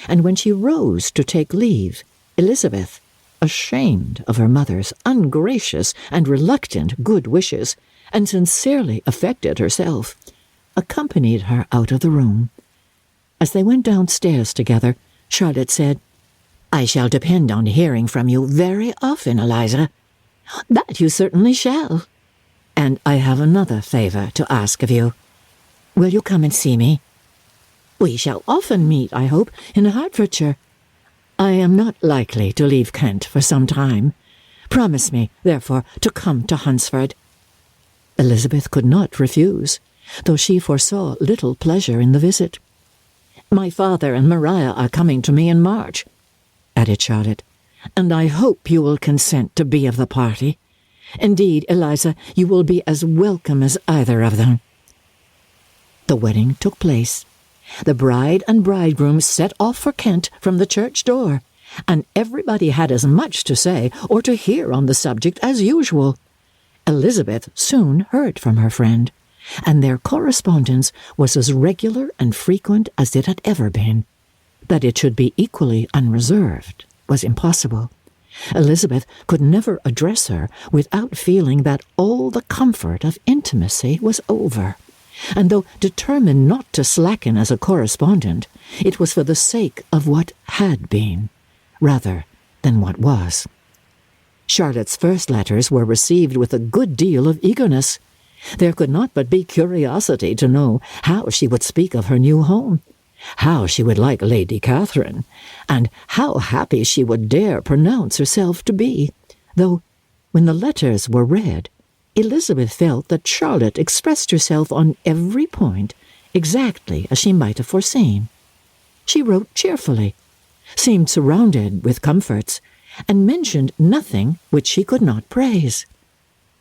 and when she rose to take leave, Elizabeth, ashamed of her mother's ungracious and reluctant good wishes, and sincerely affected herself, accompanied her out of the room. As they went downstairs together, Charlotte said, "I shall depend on hearing from you very often, Eliza." "That you certainly shall." "And I have another favour to ask of you. Will you come and see me?" "We shall often meet, I hope, in Hertfordshire." "I am not likely to leave Kent for some time. Promise me, therefore, to come to Hunsford." Elizabeth could not refuse, though she foresaw little pleasure in the visit. "My father and Maria are coming to me in March," added Charlotte, "and I hope you will consent to be of the party. Indeed, Eliza, you will be as welcome as either of them." The wedding took place. The bride and bridegroom set off for Kent from the church door, and everybody had as much to say or to hear on the subject as usual. Elizabeth soon heard from her friend, and their correspondence was as regular and frequent as it had ever been. That it should be equally unreserved was impossible. Elizabeth could never address her without feeling that all the comfort of intimacy was over, and though determined not to slacken as a correspondent, it was for the sake of what had been, rather than what was. Charlotte's first letters were received with a good deal of eagerness. There could not but be curiosity to know how she would speak of her new home, how she would like Lady Catherine, and how happy she would dare pronounce herself to be, though, when the letters were read, Elizabeth felt that Charlotte expressed herself on every point exactly as she might have foreseen. She wrote cheerfully, seemed surrounded with comforts, and mentioned nothing which she could not praise.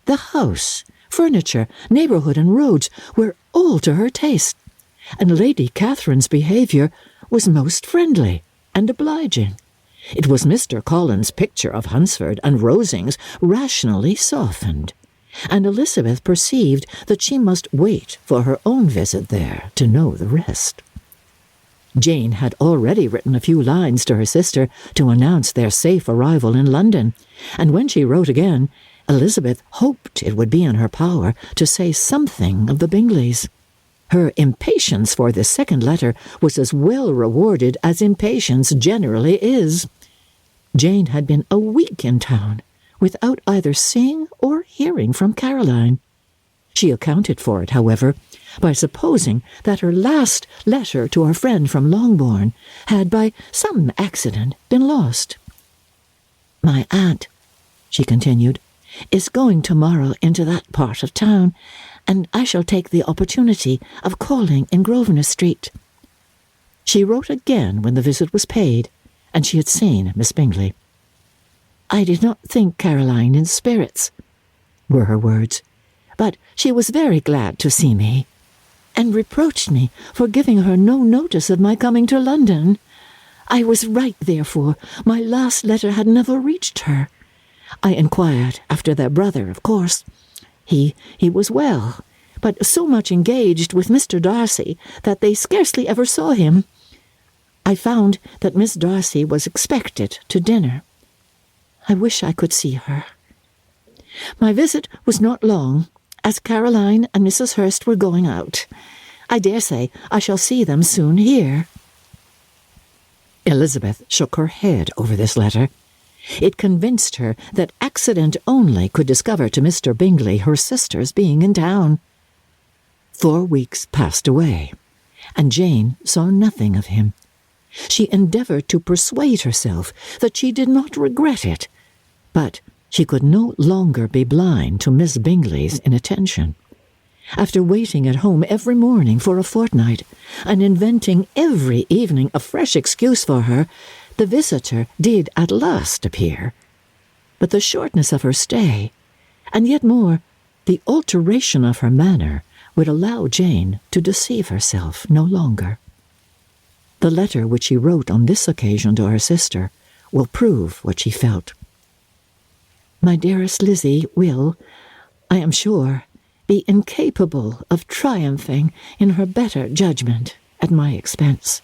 The house, furniture, neighbourhood, and roads were all to her taste, and Lady Catherine's behaviour was most friendly and obliging. It was Mr. Collins' picture of Hunsford and Rosings rationally softened, and Elizabeth perceived that she must wait for her own visit there to know the rest. Jane had already written a few lines to her sister to announce their safe arrival in London, and when she wrote again, Elizabeth hoped it would be in her power to say something of the Bingleys. Her impatience for this second letter was as well rewarded as impatience generally is. Jane had been a week in town, without either seeing or hearing from Caroline. She accounted for it, however, by supposing that her last letter to her friend from Longbourn had by some accident been lost. "My aunt," she continued, "is going tomorrow into that part of town, and I shall take the opportunity of calling in Grosvenor Street." She wrote again when the visit was paid, and she had seen Miss Bingley. "I did not think Caroline in spirits," were her words, "but she was very glad to see me, and reproached me for giving her no notice of my coming to London. I was right, therefore. My last letter had never reached her. I inquired after their brother, of course. He was well, but so much engaged with Mr. Darcy that they scarcely ever saw him. I found that Miss Darcy was expected to dinner. I wish I could see her. My visit was not long, as Caroline and Mrs. Hurst were going out. I dare say I shall see them soon here." Elizabeth shook her head over this letter. It convinced her that accident only could discover to Mr. Bingley her sister's being in town. 4 weeks passed away, and Jane saw nothing of him. She endeavoured to persuade herself that she did not regret it, but she could no longer be blind to Miss Bingley's inattention. After waiting at home every morning for a fortnight, and inventing every evening a fresh excuse for her, the visitor did at last appear. But the shortness of her stay, and yet more, the alteration of her manner, would allow Jane to deceive herself no longer. The letter which she wrote on this occasion to her sister will prove what she felt. "My dearest Lizzie will, I am sure, be incapable of triumphing in her better judgment at my expense,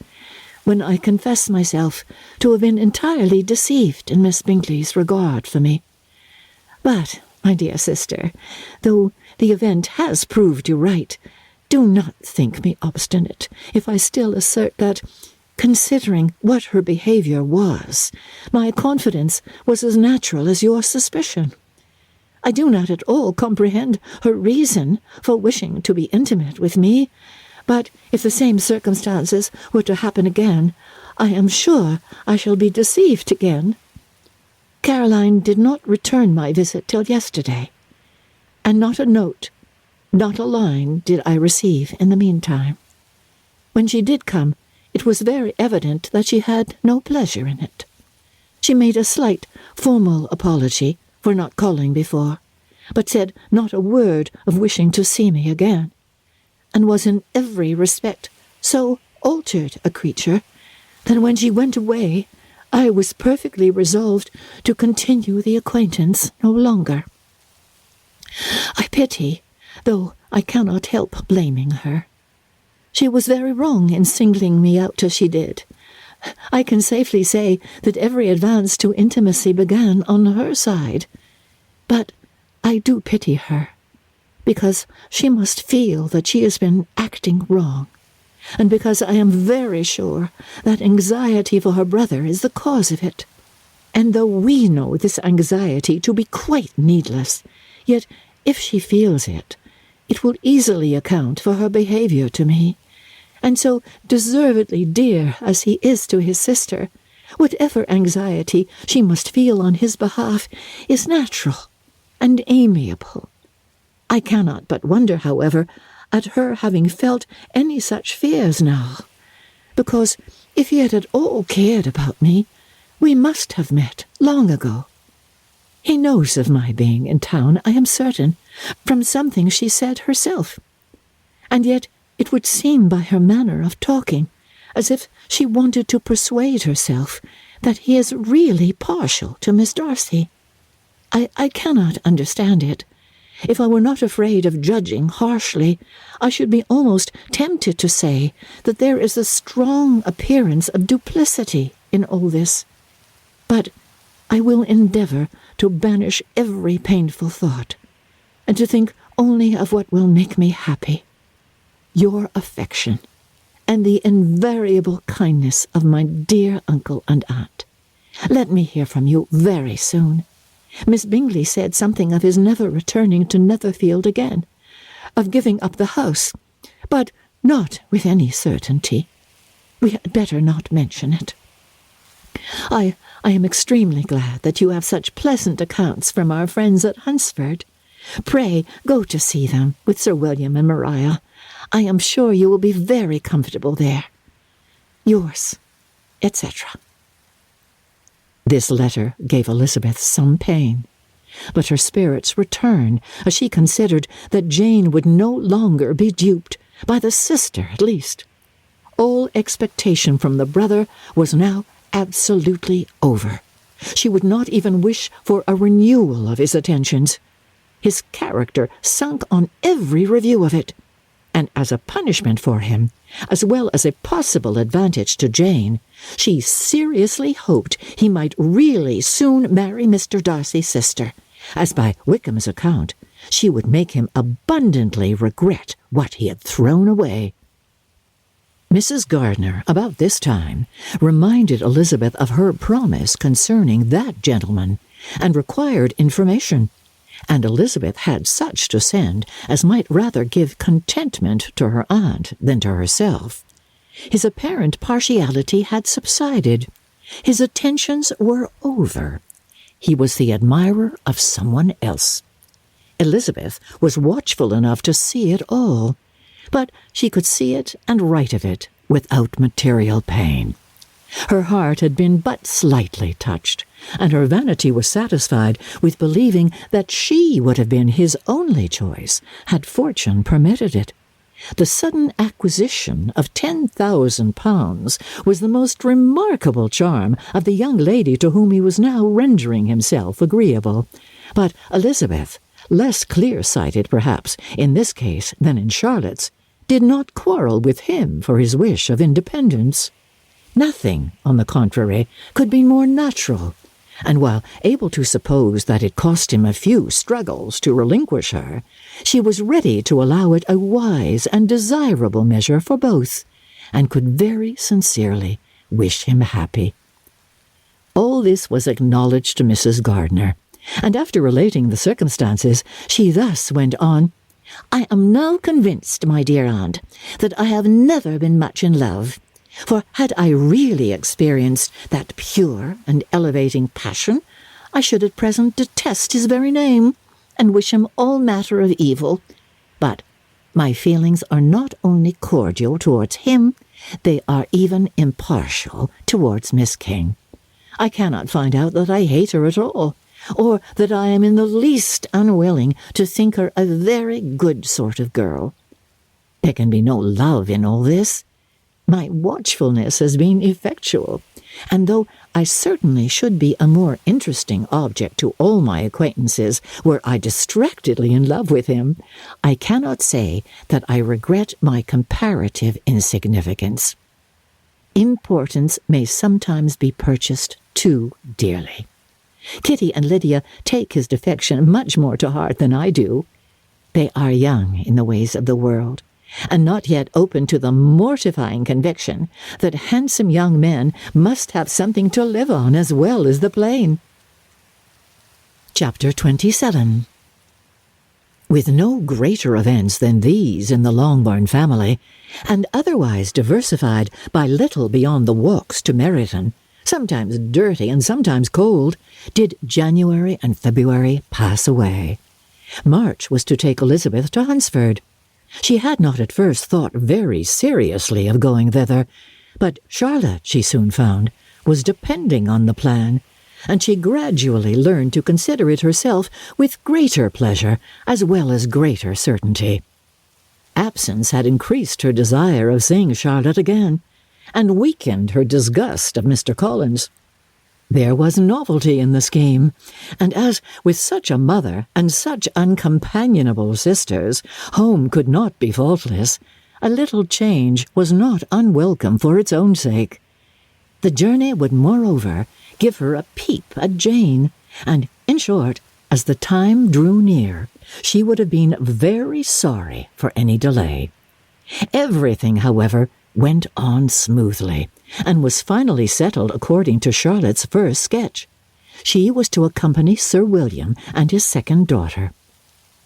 when I confess myself to have been entirely deceived in Miss Bingley's regard for me. But, my dear sister, though the event has proved you right, do not think me obstinate if I still assert that, considering what her behaviour was, my confidence was as natural as your suspicion. I do not at all comprehend her reason for wishing to be intimate with me, but if the same circumstances were to happen again, I am sure I shall be deceived again. Caroline did not return my visit till yesterday, and not a note, not a line did I receive in the meantime. When she did come, it was very evident that she had no pleasure in it. She made a slight formal apology for not calling before, but said not a word of wishing to see me again, and was in every respect so altered a creature that when she went away I was perfectly resolved to continue the acquaintance no longer. I pity, though I cannot help blaming her. She was very wrong in singling me out as she did. I can safely say that every advance to intimacy began on her side. But I do pity her, because she must feel that she has been acting wrong, and because I am very sure that anxiety for her brother is the cause of it. And though we know this anxiety to be quite needless, yet if she feels it, it will easily account for her behaviour to me. And so deservedly dear as he is to his sister, whatever anxiety she must feel on his behalf is natural and amiable. I cannot but wonder, however, at her having felt any such fears now, because if he had at all cared about me, we must have met long ago. He knows of my being in town, I am certain, from something she said herself, and yet it would seem by her manner of talking as if she wanted to persuade herself that he is really partial to Miss Darcy. I cannot understand it. If I were not afraid of judging harshly, I should be almost tempted to say that there is a strong appearance of duplicity in all this. But I will endeavour to banish every painful thought, and to think only of what will make me happy. Your affection, and the invariable kindness of my dear uncle and aunt. Let me hear from you very soon. Miss Bingley said something of his never returning to Netherfield again, of giving up the house, but not with any certainty. We had better not mention it. I am extremely glad that you have such pleasant accounts from our friends at Hunsford. Pray go to see them with Sir William and Maria. I am sure you will be very comfortable there. Yours, etc. This letter gave Elizabeth some pain, but her spirits returned as she considered that Jane would no longer be duped, by the sister at least. All expectation from the brother was now absolutely over. She would not even wish for a renewal of his attentions. His character sunk on every review of it, and as a punishment for him, as well as a possible advantage to Jane, she seriously hoped he might really soon marry Mr. Darcy's sister, as by Wickham's account she would make him abundantly regret what he had thrown away. Mrs. Gardiner, about this time, reminded Elizabeth of her promise concerning that gentleman, and required information, and Elizabeth had such to send as might rather give contentment to her aunt than to herself. His apparent partiality had subsided. His attentions were over. He was the admirer of someone else. Elizabeth was watchful enough to see it all, but she could see it and write of it without material pain. Her heart had been but slightly touched, and her vanity was satisfied with believing that she would have been his only choice had fortune permitted it. The sudden acquisition of £10,000 was the most remarkable charm of the young lady to whom he was now rendering himself agreeable. But Elizabeth, less clear-sighted perhaps in this case than in Charlotte's, did not quarrel with him for his wish of independence. Nothing, on the contrary, could be more natural, and while able to suppose that it cost him a few struggles to relinquish her, she was ready to allow it a wise and desirable measure for both, and could very sincerely wish him happy. All this was acknowledged to Mrs. Gardiner, and after relating the circumstances, she thus went on, "I am now convinced, my dear aunt, that I have never been much in love. For had I really experienced that pure and elevating passion, I should at present detest his very name, and wish him all matter of evil. But my feelings are not only cordial towards him, they are even impartial towards Miss King. I cannot find out that I hate her at all, or that I am in the least unwilling to think her a very good sort of girl. There can be no love in all this. My watchfulness has been effectual, and though I certainly should be a more interesting object to all my acquaintances were I distractedly in love with him, I cannot say that I regret my comparative insignificance. Importance may sometimes be purchased too dearly. Kitty and Lydia take his defection much more to heart than I do. They are young in the ways of the world, and not yet open to the mortifying conviction that handsome young men must have something to live on as well as the plain. Chapter 27. With no greater events than these in the Longbourn family, and otherwise diversified by little beyond the walks to Meryton, sometimes dirty and sometimes cold, did January and February pass away. March was to take Elizabeth to Hunsford. She had not at first thought very seriously of going thither, but Charlotte, she soon found, was depending on the plan, and she gradually learned to consider it herself with greater pleasure as well as greater certainty. Absence had increased her desire of seeing Charlotte again, and weakened her disgust of Mr. Collins. There was novelty in the scheme, and as, with such a mother and such uncompanionable sisters, home could not be faultless, a little change was not unwelcome for its own sake. The journey would moreover give her a peep at Jane, and, in short, as the time drew near, she would have been very sorry for any delay. Everything, however, went on smoothly, and was finally settled according to Charlotte's first sketch. She was to accompany Sir William and his second daughter.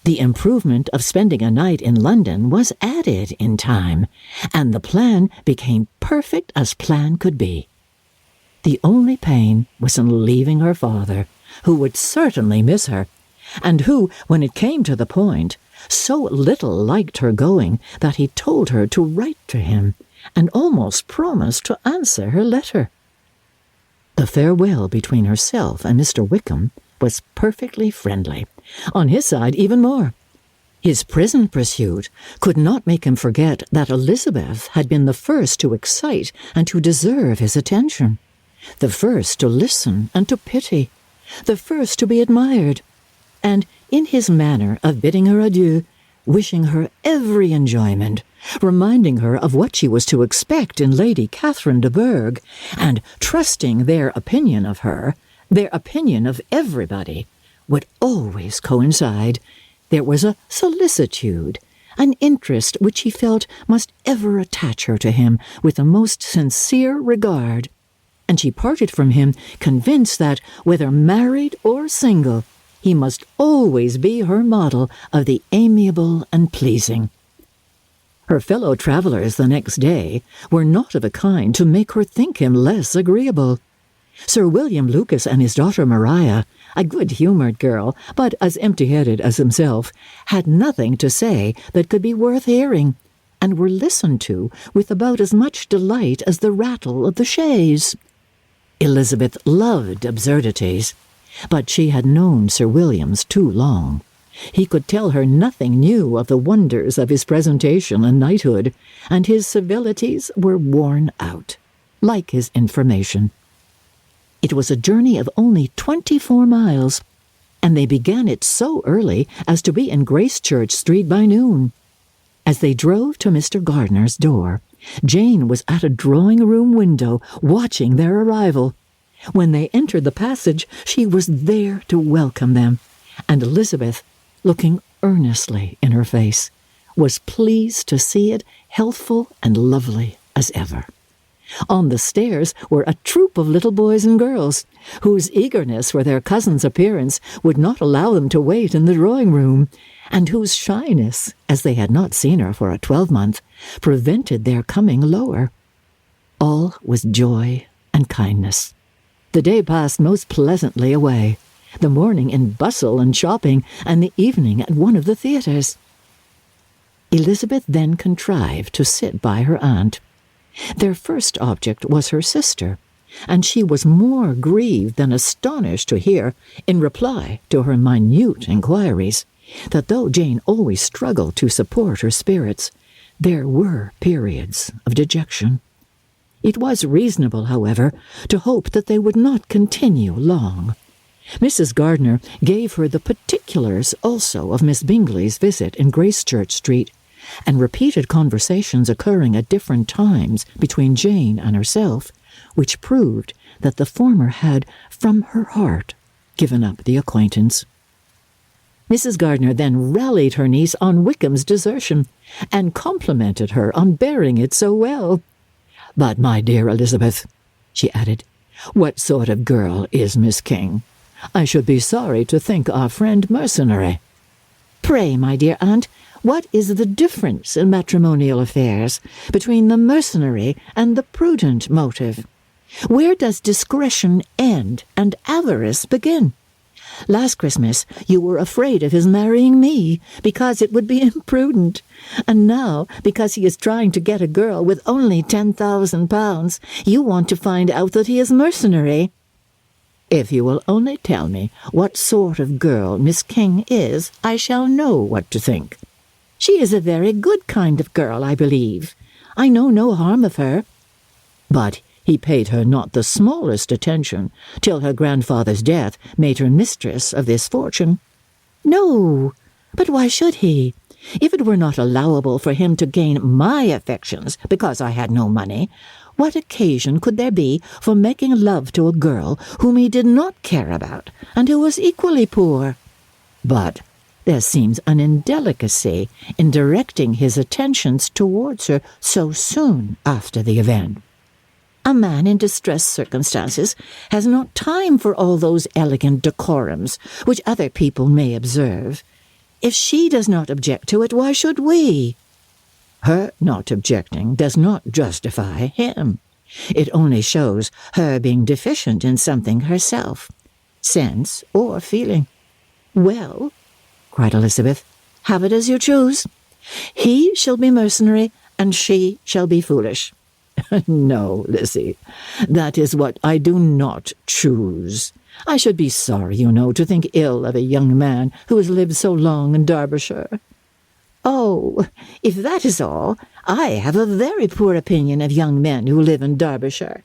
The improvement of spending a night in London was added in time, and the plan became perfect as plan could be. The only pain was in leaving her father, who would certainly miss her, and who, when it came to the point, so little liked her going that he told her to write to him, and almost promised to answer her letter. The farewell between herself and Mr. Wickham was perfectly friendly, on his side even more. His prison pursuit could not make him forget that Elizabeth had been the first to excite and to deserve his attention, the first to listen and to pity, the first to be admired, and in his manner of bidding her adieu, wishing her every enjoyment, reminding her of what she was to expect in Lady Catherine de Bourgh, and trusting their opinion of her, their opinion of everybody, would always coincide. There was a solicitude, an interest which he felt must ever attach her to him with the most sincere regard, and she parted from him convinced that, whether married or single, he must always be her model of the amiable and pleasing. Her fellow travellers the next day were not of a kind to make her think him less agreeable. Sir William Lucas and his daughter Maria, a good-humoured girl, but as empty-headed as himself, had nothing to say that could be worth hearing, and were listened to with about as much delight as the rattle of the chaise. Elizabeth loved absurdities, but she had known Sir William's too long. He could tell her nothing new of the wonders of his presentation and knighthood, and his civilities were worn out, like his information. It was a journey of only 24 miles, and they began it so early as to be in Gracechurch Street by noon. As they drove to Mr. Gardner's door, Jane was at a drawing-room window watching their arrival. When they entered the passage, she was there to welcome them, and Elizabeth, looking earnestly in her face, was pleased to see it healthful and lovely as ever. On the stairs were a troop of little boys and girls, whose eagerness for their cousin's appearance would not allow them to wait in the drawing-room, and whose shyness, as they had not seen her for a 12-month, prevented their coming lower. All was joy and kindness. The day passed most pleasantly away, the morning in bustle and shopping, and the evening at one of the theatres. Elizabeth then contrived to sit by her aunt. Their first object was her sister, and she was more grieved than astonished to hear, in reply to her minute inquiries, that though Jane always struggled to support her spirits, there were periods of dejection. It was reasonable, however, to hope that they would not continue long. Mrs. Gardner gave her the particulars also of Miss Bingley's visit in Gracechurch Street, and repeated conversations occurring at different times between Jane and herself, which proved that the former had, from her heart, given up the acquaintance. Mrs. Gardner then rallied her niece on Wickham's desertion, and complimented her on bearing it so well. "But, my dear Elizabeth," she added, "what sort of girl is Miss King? I should be sorry to think our friend mercenary." "Pray, my dear aunt, what is the difference in matrimonial affairs between the mercenary and the prudent motive? Where does discretion end and avarice begin? Last Christmas you were afraid of his marrying me because it would be imprudent, and now, because he is trying to get a girl with only £10,000, you want to find out that he is mercenary. If you will only tell me what sort of girl Miss King is, I shall know what to think." "She is a very good kind of girl, I believe. I know no harm of her." "But he paid her not the smallest attention till her grandfather's death made her mistress of this fortune." "No, but why should he? If it were not allowable for him to gain my affections because I had no money, what occasion could there be for making love to a girl whom he did not care about, and who was equally poor? But there seems an indelicacy in directing his attentions towards her so soon after the event. A man in distressed circumstances has not time for all those elegant decorums which other people may observe. If she does not object to it, why should we?" "Her not objecting does not justify him. It only shows her being deficient in something herself, sense or feeling." "Well," cried Elizabeth, "have it as you choose. He shall be mercenary, and she shall be foolish." "No, Lizzie, that is what I do not choose. I should be sorry, you know, to think ill of a young man who has lived so long in Derbyshire." "Oh, if that is all, I have a very poor opinion of young men who live in Derbyshire,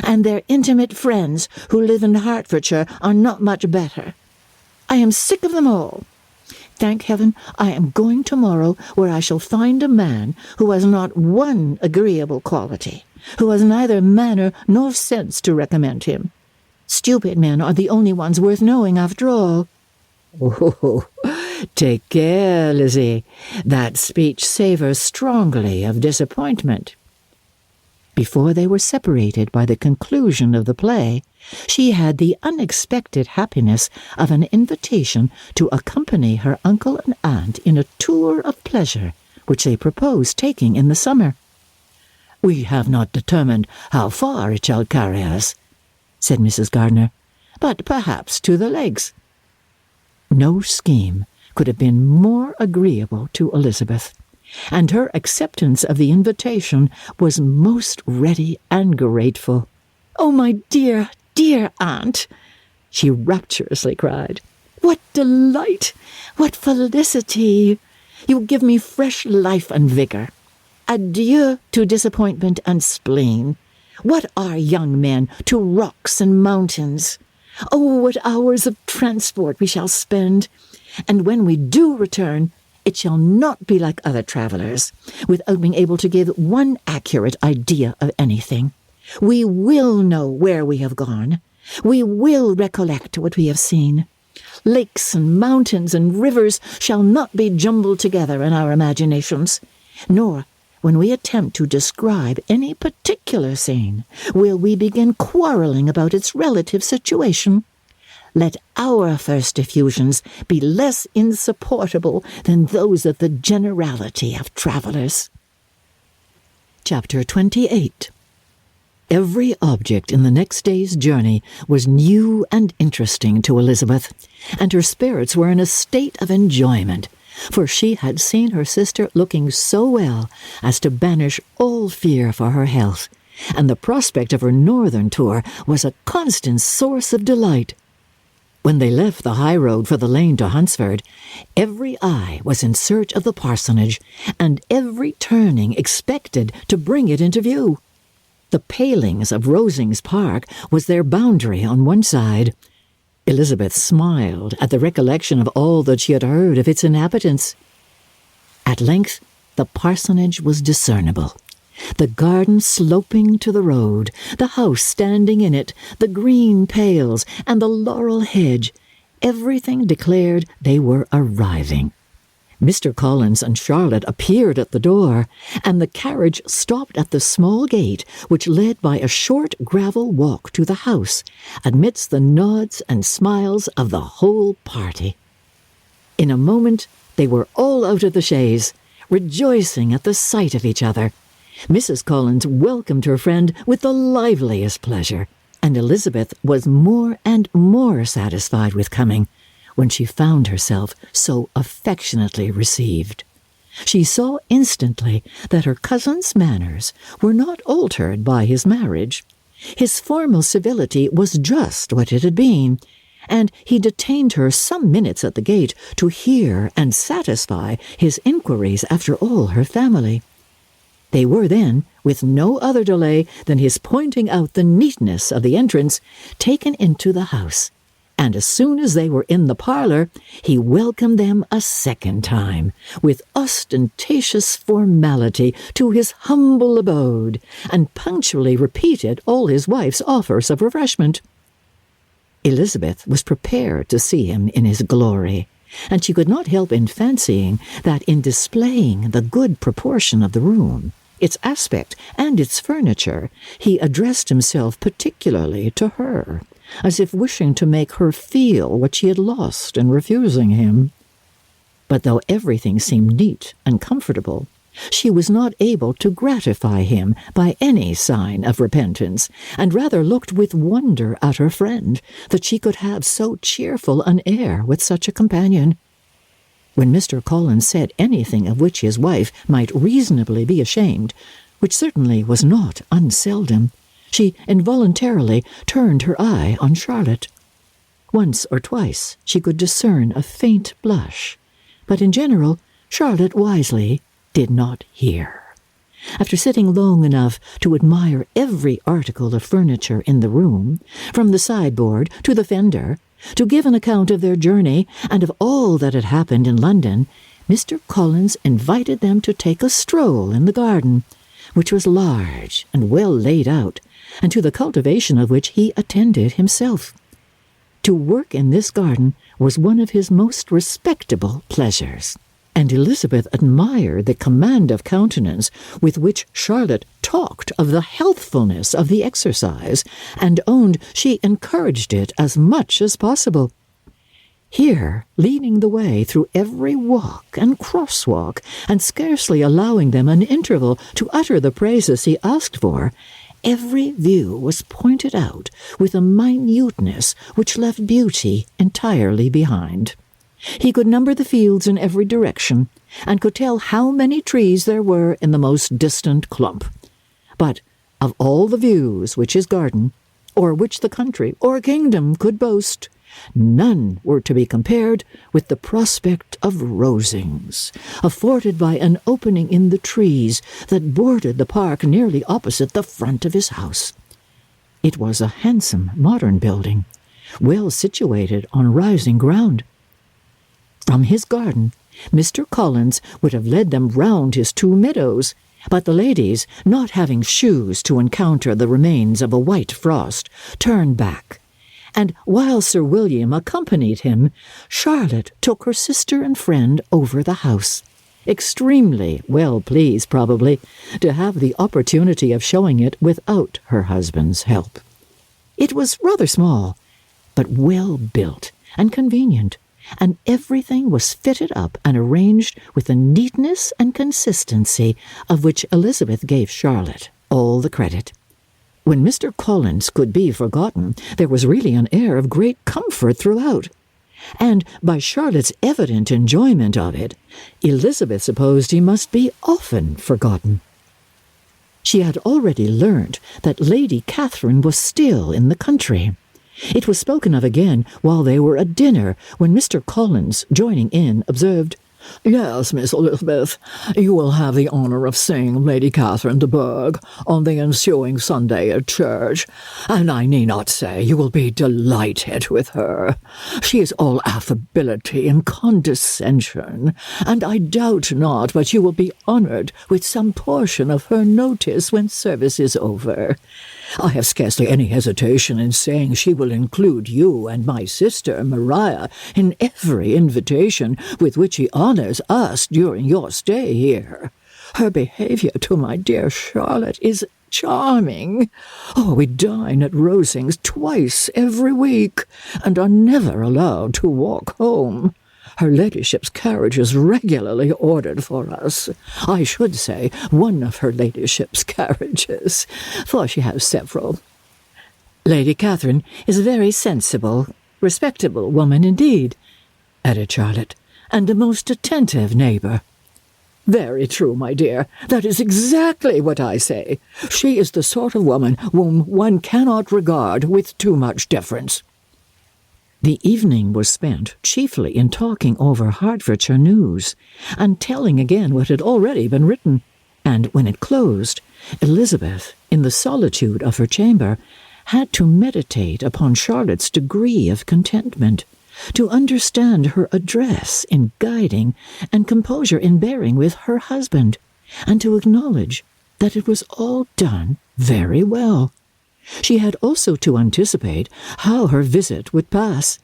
and their intimate friends who live in Hertfordshire are not much better. I am sick of them all. Thank heaven, I am going tomorrow, where I shall find a man who has not one agreeable quality, who has neither manner nor sense to recommend him. Stupid men are the only ones worth knowing, after all. Oh, take care, Lizzie. That speech savours strongly of disappointment. Before they were separated by the conclusion of the play, she had the unexpected happiness of an invitation to accompany her uncle and aunt in a tour of pleasure, which they proposed taking in the summer. "We have not determined how far it shall carry us," said Mrs. Gardiner, "but perhaps to the lakes." No scheme could have been more agreeable to Elizabeth, and her acceptance of the invitation was most ready and grateful. "Oh, my dear, dear aunt," she rapturously cried, "what delight! What felicity! You give me fresh life and vigour. Adieu to disappointment and spleen. What are young men to rocks and mountains? Oh, what hours of transport we shall spend! And when we do return, it shall not be like other travellers, without being able to give one accurate idea of anything. We will know where we have gone. We will recollect what we have seen. Lakes and mountains and rivers shall not be jumbled together in our imaginations, nor, when we attempt to describe any particular scene, will we begin quarrelling about its relative situation. Let our first effusions be less insupportable than those of the generality of travellers." Chapter 28. Every object in the next day's journey was new and interesting to Elizabeth, and her spirits were in a state of enjoyment, for she had seen her sister looking so well as to banish all fear for her health, and the prospect of her northern tour was a constant source of delight. When they left the high road for the lane to Hunsford, every eye was in search of the parsonage, and every turning expected to bring it into view. The palings of Rosings Park was their boundary on one side. Elizabeth smiled at the recollection of all that she had heard of its inhabitants. At length the parsonage was discernible. The garden sloping to the road, the house standing in it, the green pales, and the laurel hedge, everything declared they were arriving. Mr. Collins and Charlotte appeared at the door, and the carriage stopped at the small gate which led by a short gravel walk to the house, amidst the nods and smiles of the whole party. In a moment they were all out of the chaise, rejoicing at the sight of each other. Mrs. Collins welcomed her friend with the liveliest pleasure, and Elizabeth was more and more satisfied with coming, when she found herself so affectionately received. She saw instantly that her cousin's manners were not altered by his marriage. His formal civility was just what it had been, and he detained her some minutes at the gate to hear and satisfy his inquiries after all her family. They were then, with no other delay than his pointing out the neatness of the entrance, taken into the house, and as soon as they were in the parlour, he welcomed them a second time, with ostentatious formality, to his humble abode, and punctually repeated all his wife's offers of refreshment. Elizabeth was prepared to see him in his glory, and she could not help in fancying that in displaying the good proportion of the room, its aspect, and its furniture, he addressed himself particularly to her, as if wishing to make her feel what she had lost in refusing him. But though everything seemed neat and comfortable, she was not able to gratify him by any sign of repentance, and rather looked with wonder at her friend that she could have so cheerful an air with such a companion. When Mr. Collins said anything of which his wife might reasonably be ashamed, which certainly was not unseldom, she involuntarily turned her eye on Charlotte. Once or twice she could discern a faint blush, but in general Charlotte wisely did not hear. After sitting long enough to admire every article of furniture in the room, from the sideboard to the fender, To give an account of their journey and of all that had happened in London, Mr. Collins invited them to take a stroll in the garden, which was large and well laid out, and to the cultivation of which he attended himself. To work in this garden was one of his most respectable pleasures, and Elizabeth admired the command of countenance with which Charlotte talked of the healthfulness of the exercise, and owned she encouraged it as much as possible. Here, leading the way through every walk and crosswalk, and scarcely allowing them an interval to utter the praises he asked for, every view was pointed out with a minuteness which left beauty entirely behind. He could number the fields in every direction, and could tell how many trees there were in the most distant clump. But of all the views which his garden, or which the country or kingdom could boast, none were to be compared with the prospect of Rosings, afforded by an opening in the trees that bordered the park nearly opposite the front of his house. It was a handsome modern building, well situated on rising ground. From his garden, Mr. Collins would have led them round his 2 meadows, but the ladies, not having shoes to encounter the remains of a white frost, turned back, and while Sir William accompanied him, Charlotte took her sister and friend over the house, extremely well pleased, probably, to have the opportunity of showing it without her husband's help. It was rather small, but well built and convenient, and everything was fitted up and arranged with a neatness and consistency of which Elizabeth gave Charlotte all the credit. When Mr. Collins could be forgotten, there was really an air of great comfort throughout, and by Charlotte's evident enjoyment of it, Elizabeth supposed he must be often forgotten. She had already learnt that Lady Catherine was still in the country. It was spoken of again while they were at dinner, when Mr. Collins, joining in, observed, "Yes, Miss Elizabeth, you will have the honour of seeing Lady Catherine de Bourgh on the ensuing Sunday at church, and I need not say you will be delighted with her. She is all affability and condescension, and I doubt not but you will be honoured with some portion of her notice when service is over. I have scarcely any hesitation in saying she will include you and my sister Maria in every invitation with which she honours us during your stay here. Her behaviour to my dear Charlotte is charming. Oh, we dine at Rosings twice every week, and are never allowed to walk home. Her ladyship's carriage is regularly ordered for us. I should say one of her ladyship's carriages, for she has several. Lady Catherine is a very sensible, respectable woman indeed," added Charlotte, "and a most attentive neighbour." "Very true, my dear. That is exactly what I say. She is the sort of woman whom one cannot regard with too much deference." The evening was spent chiefly in talking over Hertfordshire news, and telling again what had already been written, and when it closed, Elizabeth, in the solitude of her chamber, had to meditate upon Charlotte's degree of contentment, to understand her address in guiding and composure in bearing with her husband, and to acknowledge that it was all done very well. She had also to anticipate how her visit would pass.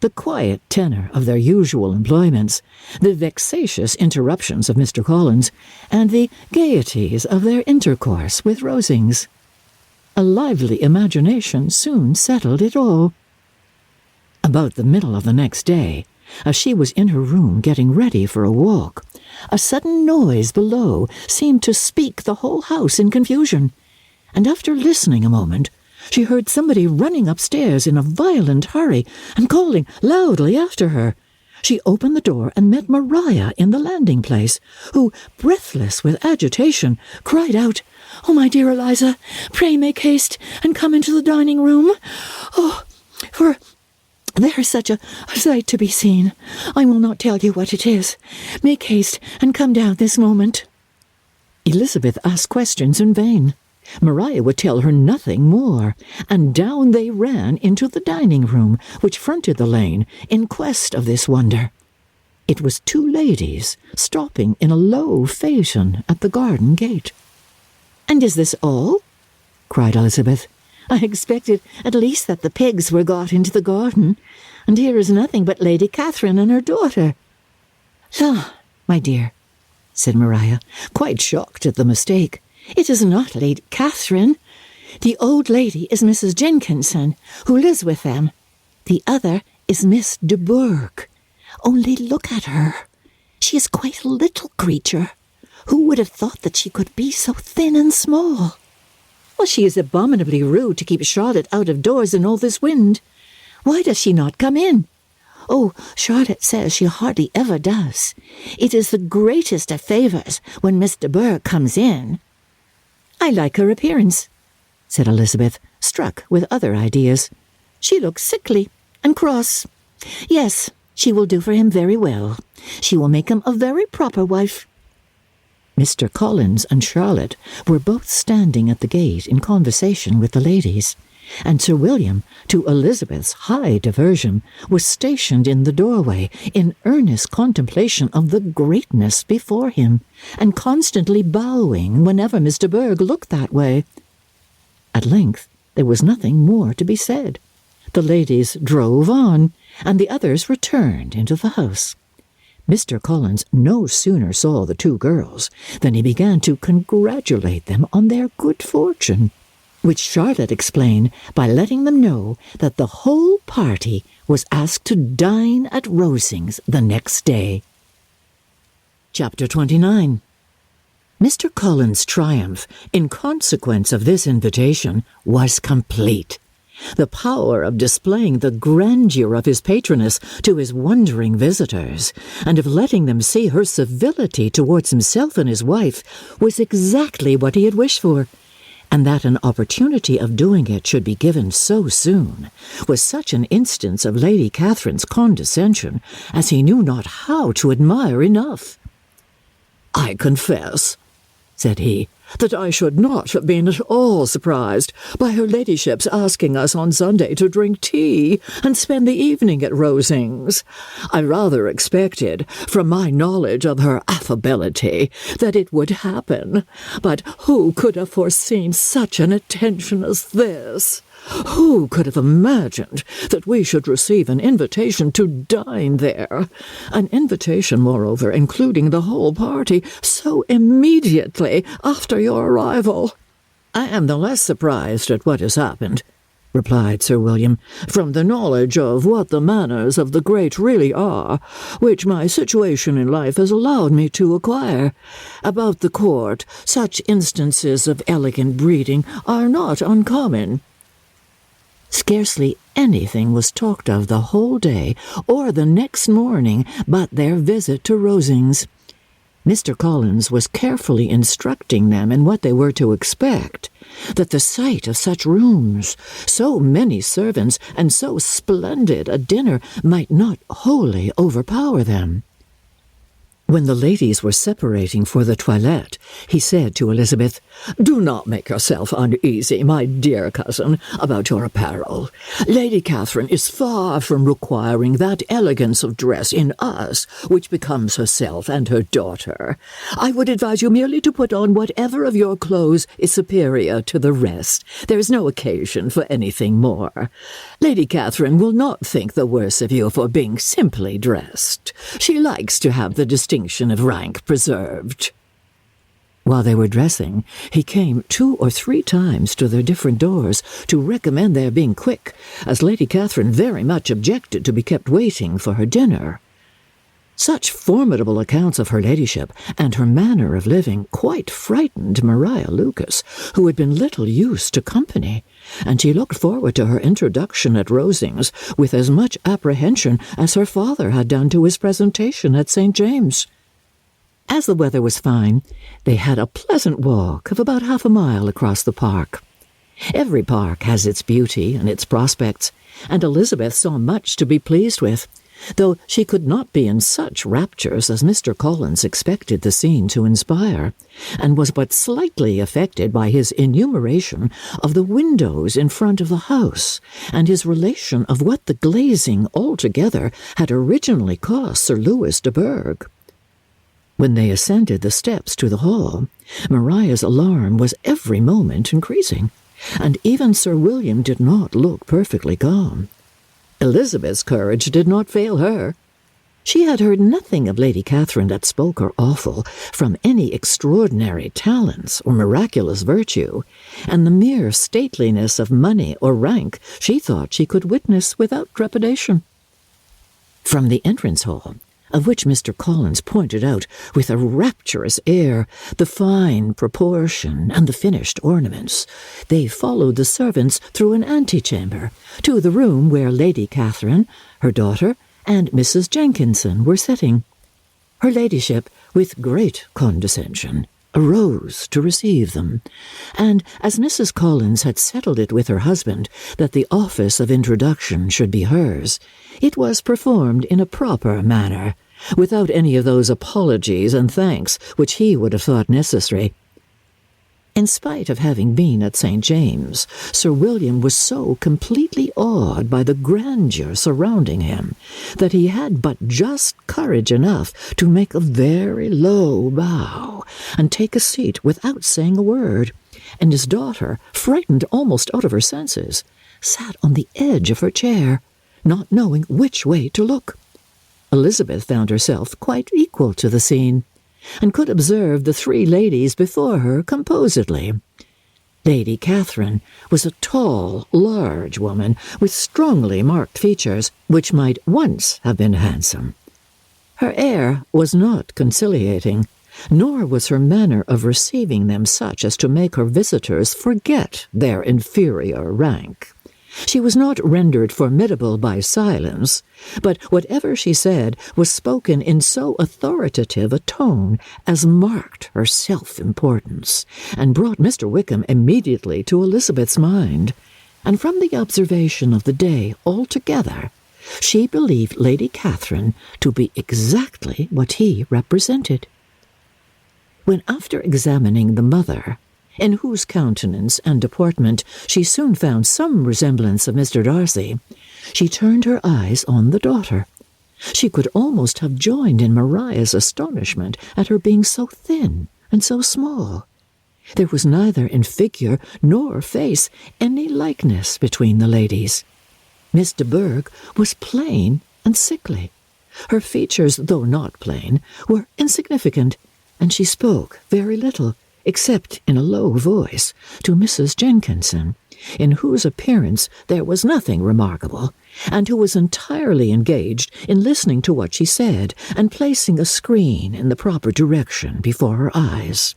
The quiet tenor of their usual employments, the vexatious interruptions of Mr. Collins, and the gaieties of their intercourse with Rosings. A lively imagination soon settled it all. About the middle of the next day, as she was in her room getting ready for a walk, a sudden noise below seemed to speak the whole house in confusion, and after listening a moment, she heard somebody running upstairs in a violent hurry and calling loudly after her. She opened the door and met Maria in the landing-place, who, breathless with agitation, cried out, "Oh, my dear Eliza, pray make haste and come into the dining-room. Oh, for there is such a sight to be seen. I will not tell you what it is. Make haste and come down this moment." Elizabeth asked questions in vain. Maria would tell her nothing more, and down they ran into the dining room, which fronted the lane, in quest of this wonder. It was two ladies stopping in a low phaeton at the garden gate. "And is this all?" cried Elizabeth. "I expected at least that the pigs were got into the garden, and here is nothing but Lady Catherine and her daughter." "Ah, my dear," said Maria, quite shocked at the mistake, "it is not Lady Catherine. The old lady is Mrs. Jenkinson, who lives with them. The other is Miss de Bourgh. Only look at her. She is quite a little creature. Who would have thought that she could be so thin and small?" "Well, she is abominably rude to keep Charlotte out of doors in all this wind. Why does she not come in?" "Oh, Charlotte says she hardly ever does. It is the greatest of favours when Miss de Bourgh comes in." "I like her appearance," said Elizabeth, struck with other ideas. "She looks sickly and cross. Yes, she will do for him very well. She will make him a very proper wife." Mr. Collins and Charlotte were both standing at the gate in conversation with the ladies, and Sir William, to Elizabeth's high diversion, was stationed in the doorway in earnest contemplation of the greatness before him, and constantly bowing whenever Miss de Bourgh looked that way. At length there was nothing more to be said. The ladies drove on, and the others returned into the house. Mr. Collins no sooner saw the two girls than he began to congratulate them on their good fortune, which Charlotte explained by letting them know that the whole party was asked to dine at Rosings the next day. Chapter 29. Mr. Collins' triumph, in consequence of this invitation, was complete. The power of displaying the grandeur of his patroness to his wondering visitors, and of letting them see her civility towards himself and his wife, was exactly what he had wished for, and that an opportunity of doing it should be given so soon was such an instance of Lady Catherine's condescension as he knew not how to admire enough. "I confess," said he, "that I should not have been at all surprised by her ladyship's asking us on Sunday to drink tea and spend the evening at Rosings. I rather expected, from my knowledge of her affability, that it would happen. But who could have foreseen such an attention as this? Who could have imagined that we should receive an invitation to dine there? An invitation, moreover, including the whole party, so immediately after your arrival." "I am the less surprised at what has happened," replied Sir William, "from the knowledge of what the manners of the great really are, which my situation in life has allowed me to acquire. About the court, such instances of elegant breeding are not uncommon." Scarcely anything was talked of the whole day or the next morning but their visit to Rosings. Mr. Collins was carefully instructing them in what they were to expect, that the sight of such rooms, so many servants, and so splendid a dinner might not wholly overpower them. When the ladies were separating for the toilette, he said to Elizabeth, "Do not make yourself uneasy, my dear cousin, about your apparel. Lady Catherine is far from requiring that elegance of dress in us which becomes herself and her daughter. I would advise you merely to put on whatever of your clothes is superior to the rest. There is no occasion for anything more. Lady Catherine will not think the worse of you for being simply dressed. She likes to have the distinction of rank preserved." While they were dressing, he came 2 or 3 times to their different doors to recommend their being quick, as Lady Catherine very much objected to be kept waiting for her dinner. Such formidable accounts of her ladyship and her manner of living quite frightened Maria Lucas, who had been little used to company, and she looked forward to her introduction at Rosings with as much apprehension as her father had done to his presentation at St. James. As the weather was fine, they had a pleasant walk of about half a mile across the park. Every park has its beauty and its prospects, and Elizabeth saw much to be pleased with, though she could not be in such raptures as Mr. Collins expected the scene to inspire, and was but slightly affected by his enumeration of the windows in front of the house, and his relation of what the glazing altogether had originally cost Sir Louis de Bourgh. When they ascended the steps to the hall, Maria's alarm was every moment increasing, and even Sir William did not look perfectly calm. Elizabeth's courage did not fail her. She had heard nothing of Lady Catherine that spoke her awful from any extraordinary talents or miraculous virtue, and the mere stateliness of money or rank she thought she could witness without trepidation. From the entrance hall, of which Mr. Collins pointed out with a rapturous air the fine proportion and the finished ornaments, they followed the servants through an antechamber to the room where Lady Catherine, her daughter, and Mrs. Jenkinson were sitting. Her ladyship, with great condescension, arose to receive them, and as Mrs. Collins had settled it with her husband that the office of introduction should be hers, it was performed in a proper manner, without any of those apologies and thanks which he would have thought necessary. In spite of having been at St. James, Sir William was so completely awed by the grandeur surrounding him that he had but just courage enough to make a very low bow and take a seat without saying a word, and his daughter, frightened almost out of her senses, sat on the edge of her chair, not knowing which way to look. Elizabeth found herself quite equal to the scene, and could observe the three ladies before her composedly. Lady Catherine was a tall, large woman with strongly marked features, which might once have been handsome. Her air was not conciliating, nor was her manner of receiving them such as to make her visitors forget their inferior rank. She was not rendered formidable by silence, but whatever she said was spoken in so authoritative a tone as marked her self-importance, and brought Mr. Wickham immediately to Elizabeth's mind, and from the observation of the day altogether, she believed Lady Catherine to be exactly what he represented. When after examining the mother, in whose countenance and deportment she soon found some resemblance of Mr. Darcy, she turned her eyes on the daughter. She could almost have joined in Maria's astonishment at her being so thin and so small. There was neither in figure nor face any likeness between the ladies. Miss de Bourgh was plain and sickly. Her features, though not plain, were insignificant, and she spoke very little, except in a low voice, to Mrs. Jenkinson, in whose appearance there was nothing remarkable, and who was entirely engaged in listening to what she said and placing a screen in the proper direction before her eyes.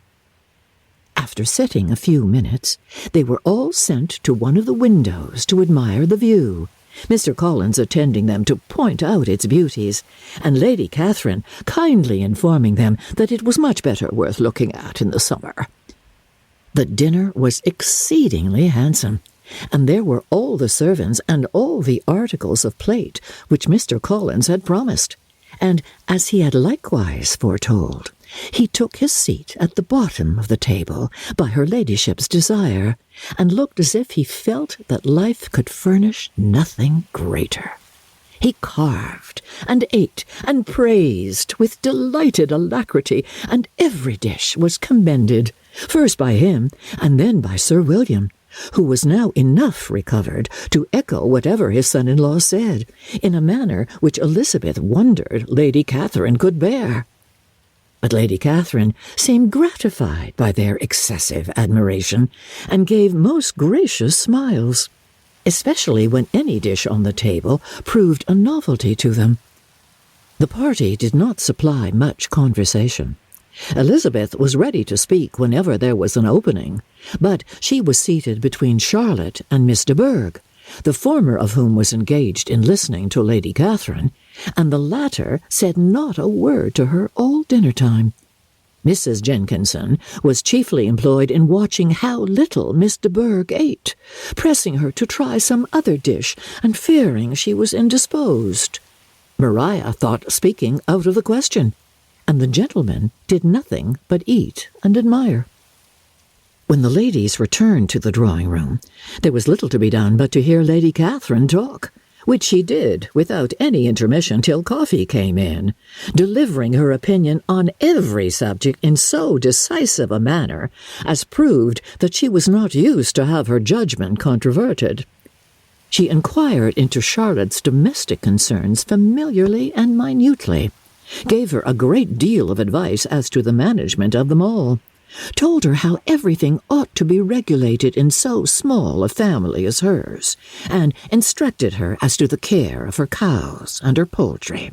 After sitting a few minutes, they were all sent to one of the windows to admire the view, Mr. Collins attending them to point out its beauties, and Lady Catherine kindly informing them that it was much better worth looking at in the summer. The dinner was exceedingly handsome, and there were all the servants and all the articles of plate which Mr. Collins had promised, and, as he had likewise foretold, he took his seat at the bottom of the table by her ladyship's desire, and looked as if he felt that life could furnish nothing greater. He carved, and ate, and praised with delighted alacrity, and every dish was commended, first by him, and then by Sir William, who was now enough recovered to echo whatever his son-in-law said, in a manner which Elizabeth wondered Lady Catherine could bear. But Lady Catherine seemed gratified by their excessive admiration, and gave most gracious smiles, especially when any dish on the table proved a novelty to them. The party did not supply much conversation. Elizabeth was ready to speak whenever there was an opening, but she was seated between Charlotte and Miss de Bourgh, the former of whom was engaged in listening to Lady Catherine, and the latter said not a word to her all dinner-time. Mrs. Jenkinson was chiefly employed in watching how little Miss de Bourgh ate, pressing her to try some other dish, and fearing she was indisposed. Maria thought speaking out of the question, and the gentlemen did nothing but eat and admire. When the ladies returned to the drawing-room, there was little to be done but to hear Lady Catherine talk, which she did without any intermission till coffee came in, delivering her opinion on every subject in so decisive a manner as proved that she was not used to have her judgment controverted. She inquired into Charlotte's domestic concerns familiarly and minutely, gave her a great deal of advice as to the management of them all, told her how everything ought to be regulated in so small a family as hers, and instructed her as to the care of her cows and her poultry.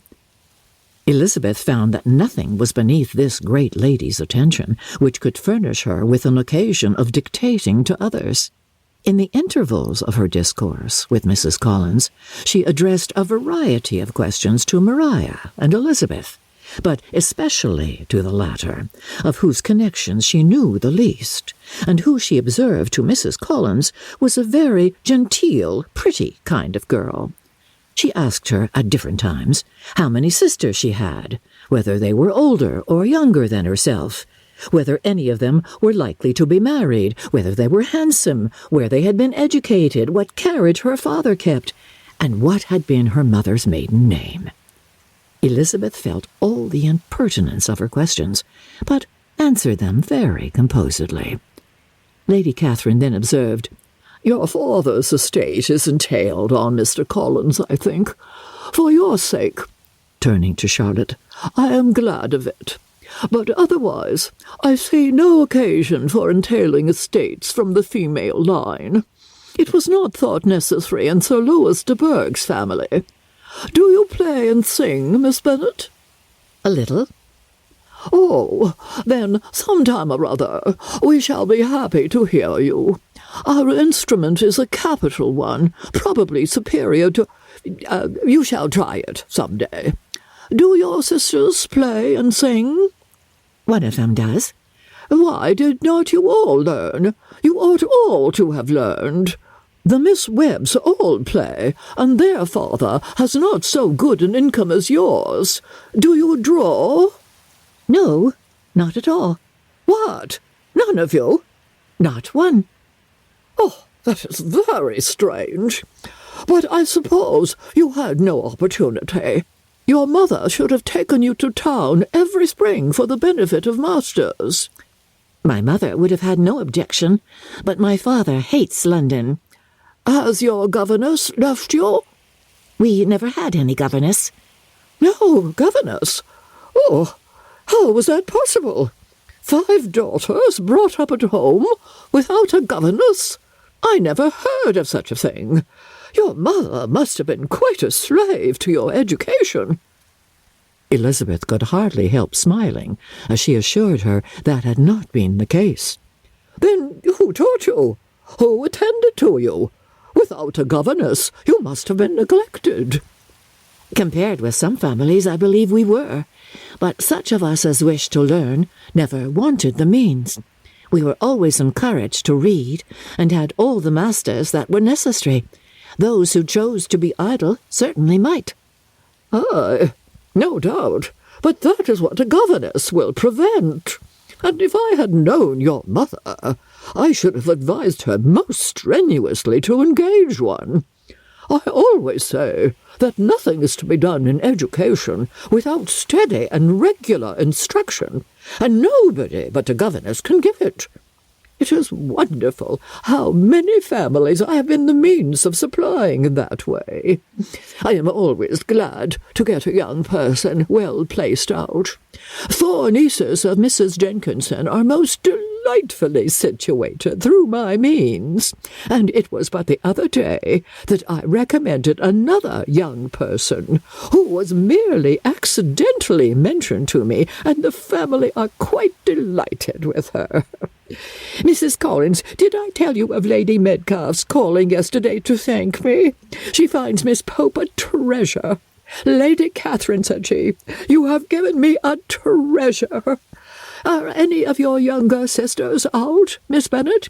Elizabeth found that nothing was beneath this great lady's attention which could furnish her with an occasion of dictating to others. In the intervals of her discourse with Mrs. Collins, she addressed a variety of questions to Maria and Elizabeth, but especially to the latter, of whose connections she knew the least, and who she observed to Mrs. Collins was a very genteel, pretty kind of girl. She asked her at different times how many sisters she had, whether they were older or younger than herself, whether any of them were likely to be married, whether they were handsome, where they had been educated, what carriage her father kept, and what had been her mother's maiden name. Elizabeth felt all the impertinence of her questions, but answered them very composedly. Lady Catherine then observed, "Your father's estate is entailed on Mr. Collins, I think. For your sake," turning to Charlotte, "I am glad of it. But otherwise, I see no occasion for entailing estates from the female line. It was not thought necessary in Sir Louis de Bourgh's family. Do you play and sing, Miss Bennet?" "A little." "Oh, then some time or other we shall be happy to hear you. Our instrument is a capital one, probably superior to— you shall try it some day. Do your sisters play and sing?" "One of them does." "Why did not you all learn? You ought all to have learned. The Miss Webbs all play, and their father has not so good an income as yours. Do you draw?" "No, not at all." "What? None of you?" "Not one." "Oh, that is very strange. But I suppose you had no opportunity. Your mother should have taken you to town every spring for the benefit of masters." "My mother would have had no objection, but my father hates London." "Has your governess left you?" "We never had any governess." "No governess? Oh, how was that possible? 5 daughters brought up at home without a governess? I never heard of such a thing. Your mother must have been quite a slave to your education." Elizabeth could hardly help smiling as she assured her that had not been the case. "Then who taught you? Who attended to you? Without a governess, you must have been neglected." "Compared with some families, I believe we were, but such of us as wished to learn never wanted the means. We were always encouraged to read, and had all the masters that were necessary. Those who chose to be idle certainly might." "Aye, no doubt, but that is what a governess will prevent. And if I had known your mother, I should have advised her most strenuously to engage one. I always say that nothing is to be done in education without steady and regular instruction, and nobody but a governess can give it. It is wonderful how many families I have been the means of supplying in that way. I am always glad to get a young person well placed out. 4 nieces of Mrs. Jenkinson are most delightfully situated through my means, and it was but the other day that I recommended another young person who was merely accidentally mentioned to me, and the family are quite delighted with her. Mrs. Collins, did I tell you of Lady Medcalf's calling yesterday to thank me? She finds Miss Pope a treasure. Lady Catherine, said she, you have given me a treasure. Are any of your younger sisters out, Miss Bennet?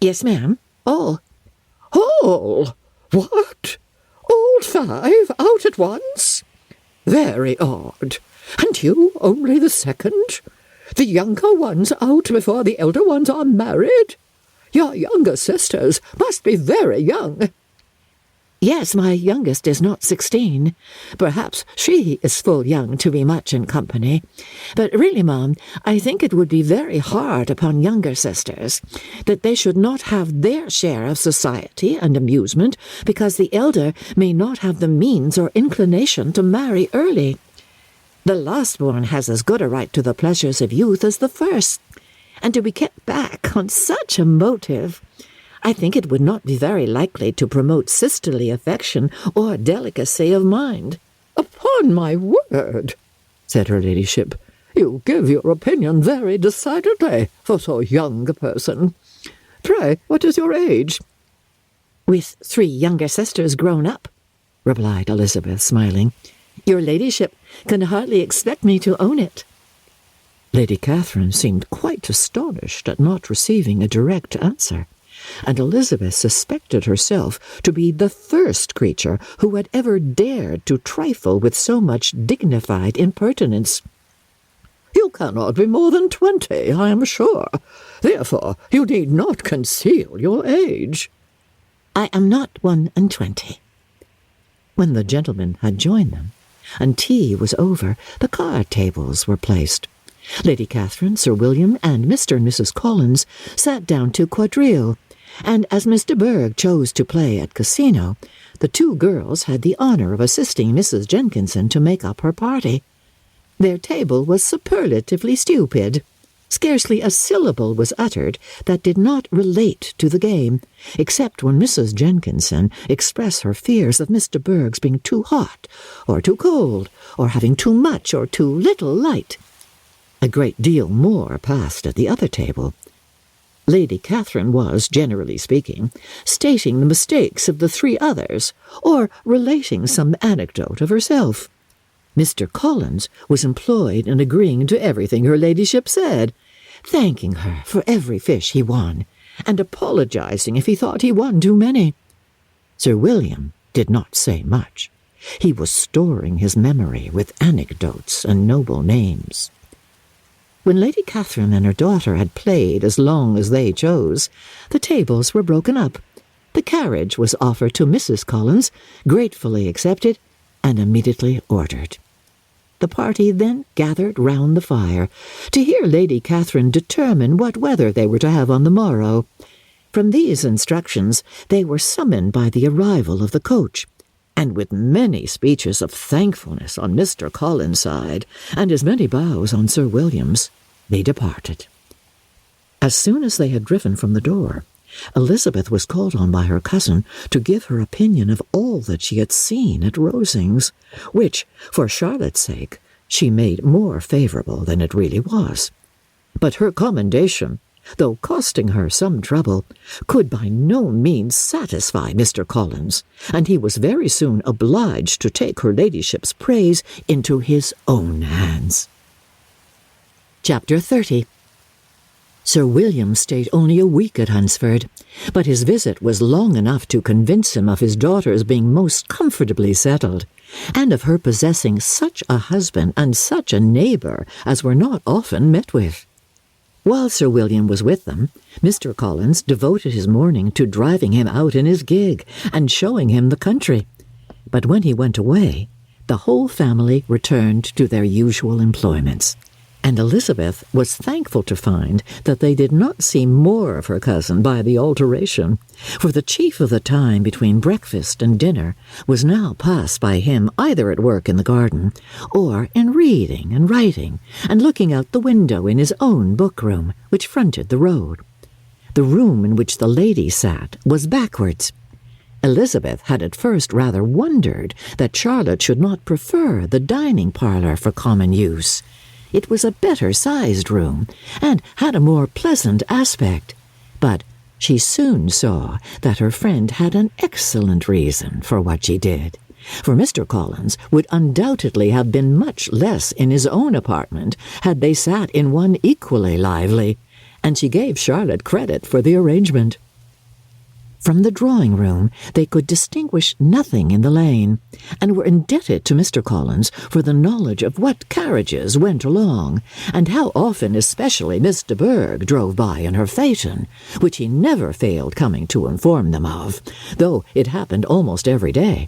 Yes, ma'am, all. All? What? All 5 out at once? Very odd. And you only the second? The younger ones out before the elder ones are married? Your younger sisters must be very young. Yes, my youngest is not 16. Perhaps she is full young to be much in company. But really, Ma'am, I think it would be very hard upon younger sisters that they should not have their share of society and amusement because the elder may not have the means or inclination to marry early. The last-born has as good a right to the pleasures of youth as the first, and to be kept back on such a motive, I think it would not be very likely to promote sisterly affection or delicacy of mind. Upon my word, said her ladyship, you give your opinion very decidedly for so young a person. Pray, what is your age? With 3 younger sisters grown up, replied Elizabeth, smiling. Your ladyship can hardly expect me to own it. Lady Catherine seemed quite astonished at not receiving a direct answer, and Elizabeth suspected herself to be the first creature who had ever dared to trifle with so much dignified impertinence. You cannot be more than 20, I am sure. Therefore, you need not conceal your age. I am not 21. When the gentlemen had joined them, and tea was over, the card tables were placed. Lady Catherine, Sir William, and Mr. and Mrs. Collins sat down to quadrille, and as Miss de Bourgh chose to play at casino, the 2 girls had the honour of assisting Mrs. Jenkinson to make up her party. Their table was superlatively stupid. Scarcely a syllable was uttered that did not relate to the game, except when Mrs. Jenkinson expressed her fears of Miss de Bourgh's being too hot, or too cold, or having too much or too little light. A great deal more passed at the other table. Lady Catherine was, generally speaking, stating the mistakes of the 3 others, or relating some anecdote of herself. Mr. Collins was employed in agreeing to everything her ladyship said, thanking her for every fish he won, and apologizing if he thought he won too many. Sir William did not say much. He was storing his memory with anecdotes and noble names. When Lady Catherine and her daughter had played as long as they chose, the tables were broken up. The carriage was offered to Mrs. Collins, gratefully accepted, and immediately ordered. The party then gathered round the fire to hear Lady Catherine determine what weather they were to have on the morrow. From these instructions they were summoned by the arrival of the coach, and with many speeches of thankfulness on Mr. Collins' side, and as many bows on Sir William's, they departed. As soon as they had driven from the door, Elizabeth was called on by her cousin to give her opinion of all that she had seen at Rosings, which, for Charlotte's sake, she made more favourable than it really was. But her commendation, though costing her some trouble, could by no means satisfy Mr. Collins, and he was very soon obliged to take her ladyship's praise into his own hands. Chapter 30. Sir William stayed only a week at Hunsford, but his visit was long enough to convince him of his daughter's being most comfortably settled, and of her possessing such a husband and such a neighbour as were not often met with. While Sir William was with them, Mr. Collins devoted his morning to driving him out in his gig and showing him the country. But when he went away, the whole family returned to their usual employments, and Elizabeth was thankful to find that they did not see more of her cousin by the alteration, for the chief of the time between breakfast and dinner was now passed by him either at work in the garden, or in reading and writing, and looking out the window in his own book-room, which fronted the road. The room in which the lady sat was backwards. Elizabeth had at first rather wondered that Charlotte should not prefer the dining parlour for common use. It was a better-sized room, and had a more pleasant aspect, but she soon saw that her friend had an excellent reason for what she did, for Mr. Collins would undoubtedly have been much less in his own apartment had they sat in one equally lively, and she gave Charlotte credit for the arrangement. From the drawing-room they could distinguish nothing in the lane, and were indebted to Mr. Collins for the knowledge of what carriages went along, and how often especially Miss de Bourgh drove by in her phaeton, which he never failed coming to inform them of, though it happened almost every day.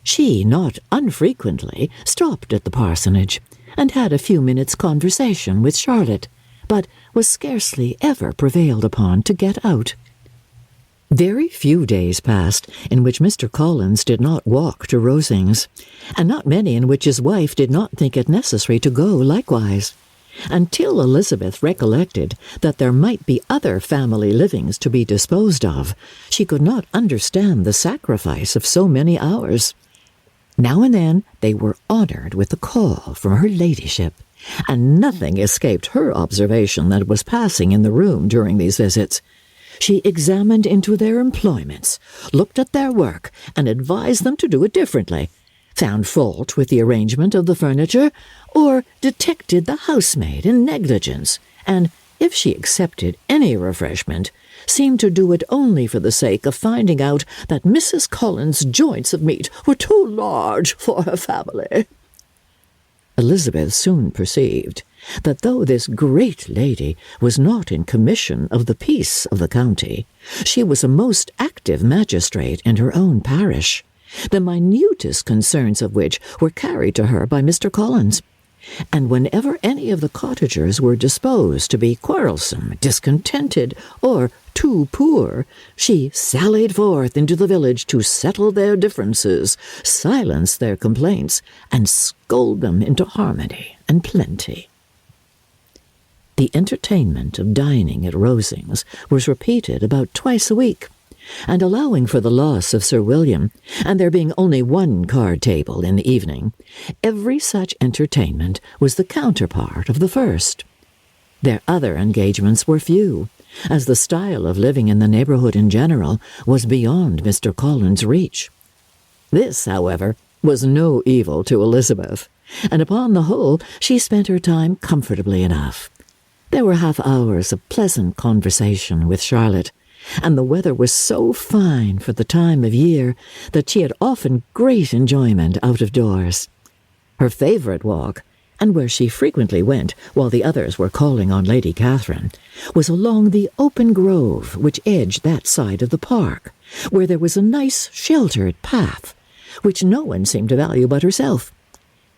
She not unfrequently stopped at the parsonage, and had a few minutes' conversation with Charlotte, but was scarcely ever prevailed upon to get out. Very few days passed in which Mr. Collins did not walk to Rosings, and not many in which his wife did not think it necessary to go likewise, until Elizabeth recollected that there might be other family livings to be disposed of. She could not understand the sacrifice of so many hours. Now and then they were honoured with a call from her ladyship, and nothing escaped her observation that was passing in the room during these visits. She examined into their employments, looked at their work, and advised them to do it differently, found fault with the arrangement of the furniture, or detected the housemaid in negligence, and, if she accepted any refreshment, seemed to do it only for the sake of finding out that Mrs. Collins's joints of meat were too large for her family. Elizabeth soon perceived that though this great lady was not in commission of the peace of the county, she was a most active magistrate in her own parish, the minutest concerns of which were carried to her by Mr. Collins. And whenever any of the cottagers were disposed to be quarrelsome, discontented, or too poor, she sallied forth into the village to settle their differences, silence their complaints, and scold them into harmony and plenty. The entertainment of dining at Rosings was repeated about twice a week, and allowing for the loss of Sir William, and there being only one card table in the evening, every such entertainment was the counterpart of the first. Their other engagements were few, as the style of living in the neighbourhood in general was beyond Mr. Collins's reach. This, however, was no evil to Elizabeth, and upon the whole she spent her time comfortably enough. There were half hours of pleasant conversation with Charlotte, and the weather was so fine for the time of year that she had often great enjoyment out of doors. Her favourite walk, and where she frequently went while the others were calling on Lady Catherine, was along the open grove which edged that side of the park, where there was a nice sheltered path, which no one seemed to value but herself,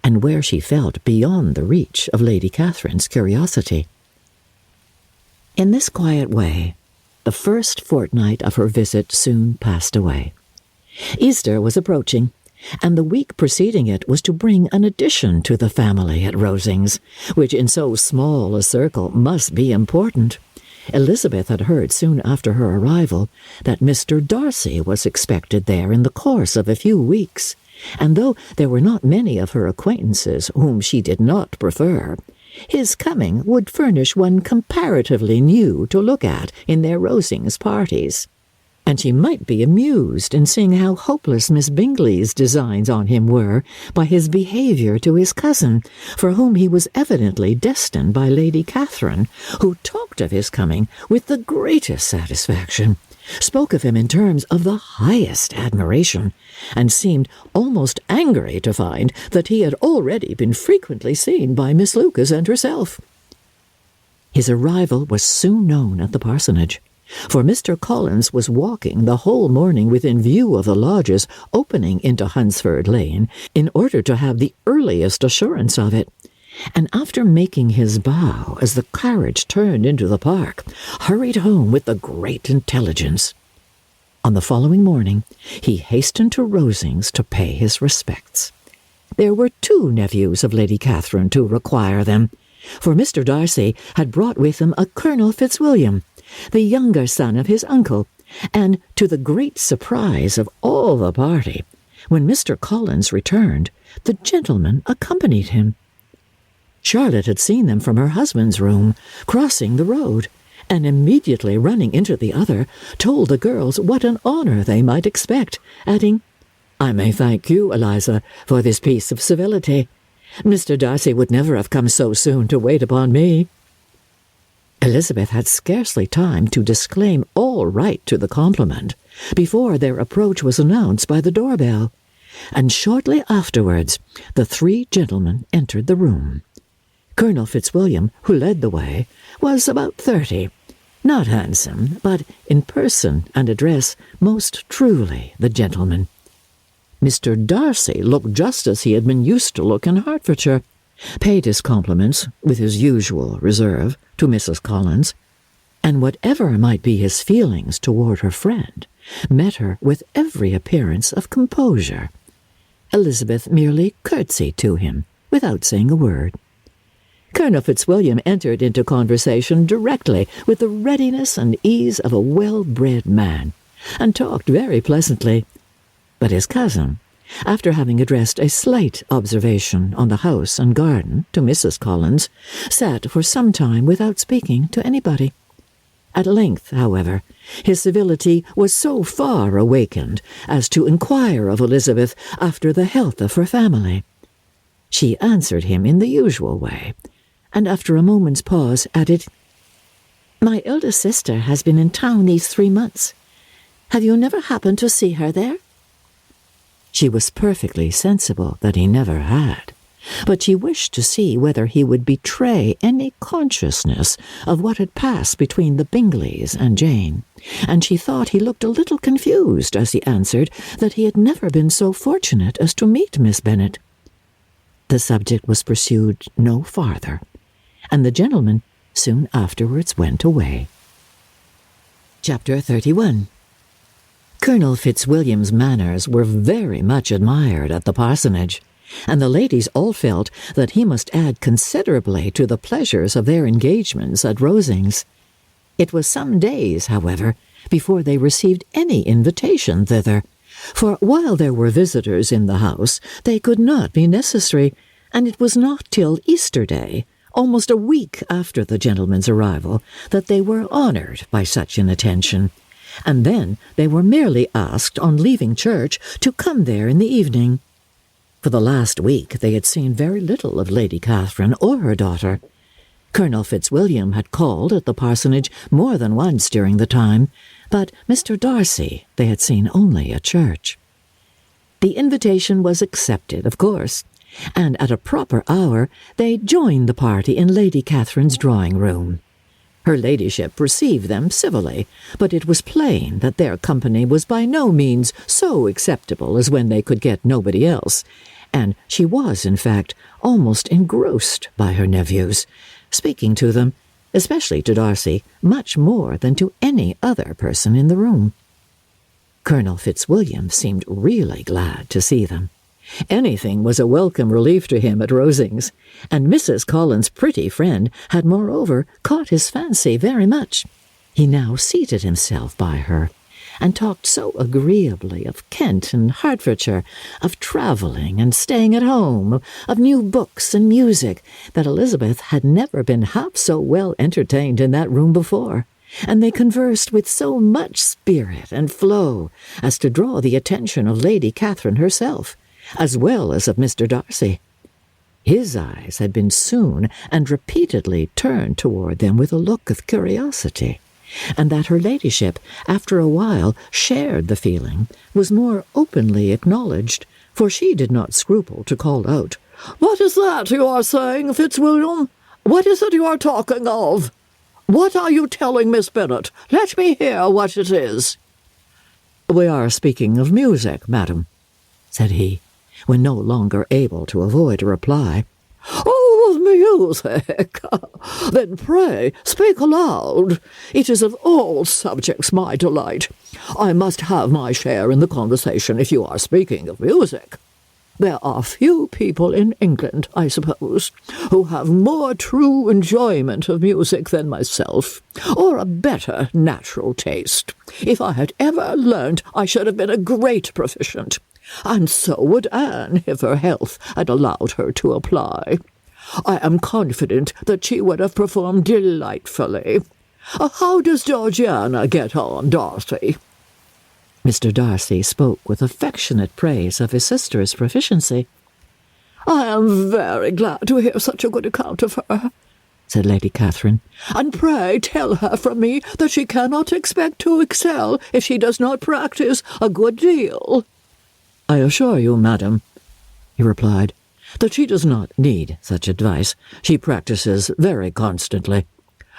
and where she felt beyond the reach of Lady Catherine's curiosity. In this quiet way, the first fortnight of her visit soon passed away. Easter was approaching, and the week preceding it was to bring an addition to the family at Rosings, which in so small a circle must be important. Elizabeth had heard soon after her arrival that Mr. Darcy was expected there in the course of a few weeks, and though there were not many of her acquaintances whom she did not prefer, his coming would furnish one comparatively new to look at in their Rosings parties, and she might be amused in seeing how hopeless Miss Bingley's designs on him were by his behaviour to his cousin, for whom he was evidently destined by Lady Catherine, who talked of his coming with the greatest satisfaction, spoke of him in terms of the highest admiration, and seemed almost angry to find that he had already been frequently seen by Miss Lucas and herself. His arrival was soon known at the parsonage, for Mr. Collins was walking the whole morning within view of the lodges opening into Hunsford Lane in order to have the earliest assurance of it, and after making his bow as the carriage turned into the park, hurried home with the great intelligence. On the following morning he hastened to Rosings to pay his respects. There were 2 nephews of Lady Catherine to require them, for Mr. Darcy had brought with him a Colonel Fitzwilliam, the younger son of his uncle, and, to the great surprise of all the party, when Mr. Collins returned, the gentleman accompanied him. Charlotte had seen them from her husband's room, crossing the road, and immediately running into the other, told the girls what an honour they might expect, adding, "I may thank you, Eliza, for this piece of civility. Mr. Darcy would never have come so soon to wait upon me." Elizabeth had scarcely time to disclaim all right to the compliment before their approach was announced by the doorbell, and shortly afterwards the three gentlemen entered the room. Colonel Fitzwilliam, who led the way, was about 30, not handsome, but in person and address most truly the gentleman. Mr. Darcy looked just as he had been used to look in Hertfordshire, paid his compliments, with his usual reserve, to Mrs. Collins, and whatever might be his feelings toward her friend, met her with every appearance of composure. Elizabeth merely curtsied to him, without saying a word. Colonel Fitzwilliam entered into conversation directly with the readiness and ease of a well-bred man, and talked very pleasantly. But his cousin, after having addressed a slight observation on the house and garden to Mrs. Collins, sat for some time without speaking to anybody. At length, however, his civility was so far awakened as to inquire of Elizabeth after the health of her family. She answered him in the usual way, and after a moment's pause added, "My eldest sister has been in town these 3 months. Have you never happened to see her there?" She was perfectly sensible that he never had, but she wished to see whether he would betray any consciousness of what had passed between the Bingleys and Jane, and she thought he looked a little confused as he answered that he had never been so fortunate as to meet Miss Bennet. The subject was pursued no farther, and the gentleman soon afterwards went away. Chapter 31. Colonel Fitzwilliam's manners were very much admired at the parsonage, and the ladies all felt that he must add considerably to the pleasures of their engagements at Rosings. It was some days, however, before they received any invitation thither, for while there were visitors in the house, they could not be necessary, and it was not till Easter Day, almost a week after the gentleman's arrival, that they were honoured by such an attention, and then they were merely asked on leaving church to come there in the evening. For the last week they had seen very little of Lady Catherine or her daughter. Colonel Fitzwilliam had called at the parsonage more than once during the time, but Mr. Darcy they had seen only at church. The invitation was accepted, of course, and at a proper hour they joined the party in Lady Catherine's drawing-room. Her ladyship received them civilly, but it was plain that their company was by no means so acceptable as when they could get nobody else, and she was, in fact, almost engrossed by her nephews, speaking to them, especially to Darcy, much more than to any other person in the room. Colonel Fitzwilliam seemed really glad to see them. Anything was a welcome relief to him at Rosings, and Mrs. Collins' pretty friend had moreover caught his fancy very much. He now seated himself by her, and talked so agreeably of Kent and Hertfordshire, of travelling and staying at home, of new books and music, that Elizabeth had never been half so well entertained in that room before, and they conversed with so much spirit and flow as to draw the attention of Lady Catherine herself, as well as of Mr. Darcy. His eyes had been soon and repeatedly turned toward them with a look of curiosity, and that her ladyship, after a while, shared the feeling, was more openly acknowledged, for she did not scruple to call out, "What is that you are saying, Fitzwilliam? What is it you are talking of? What are you telling Miss Bennet? Let me hear what it is." "We are speaking of music, madam," said he, when no longer able to avoid a reply. "Oh, of music! Then pray speak aloud. It is of all subjects my delight. I must have my share in the conversation if you are speaking of music. There are few people in England, I suppose, who have more true enjoyment of music than myself, or a better natural taste. If I had ever learnt, I should have been a great proficient, and so would Anne if her health had allowed her to apply. I am confident that she would have performed delightfully. How does Georgiana get on, Darcy?" Mr. Darcy spoke with affectionate praise of his sister's proficiency. "I am very glad to hear such a good account of her," said Lady Catherine. "And pray tell her from me that she cannot expect to excel if she does not practice a good deal." "I assure you, madam," he replied, "that she does not need such advice. She practices very constantly."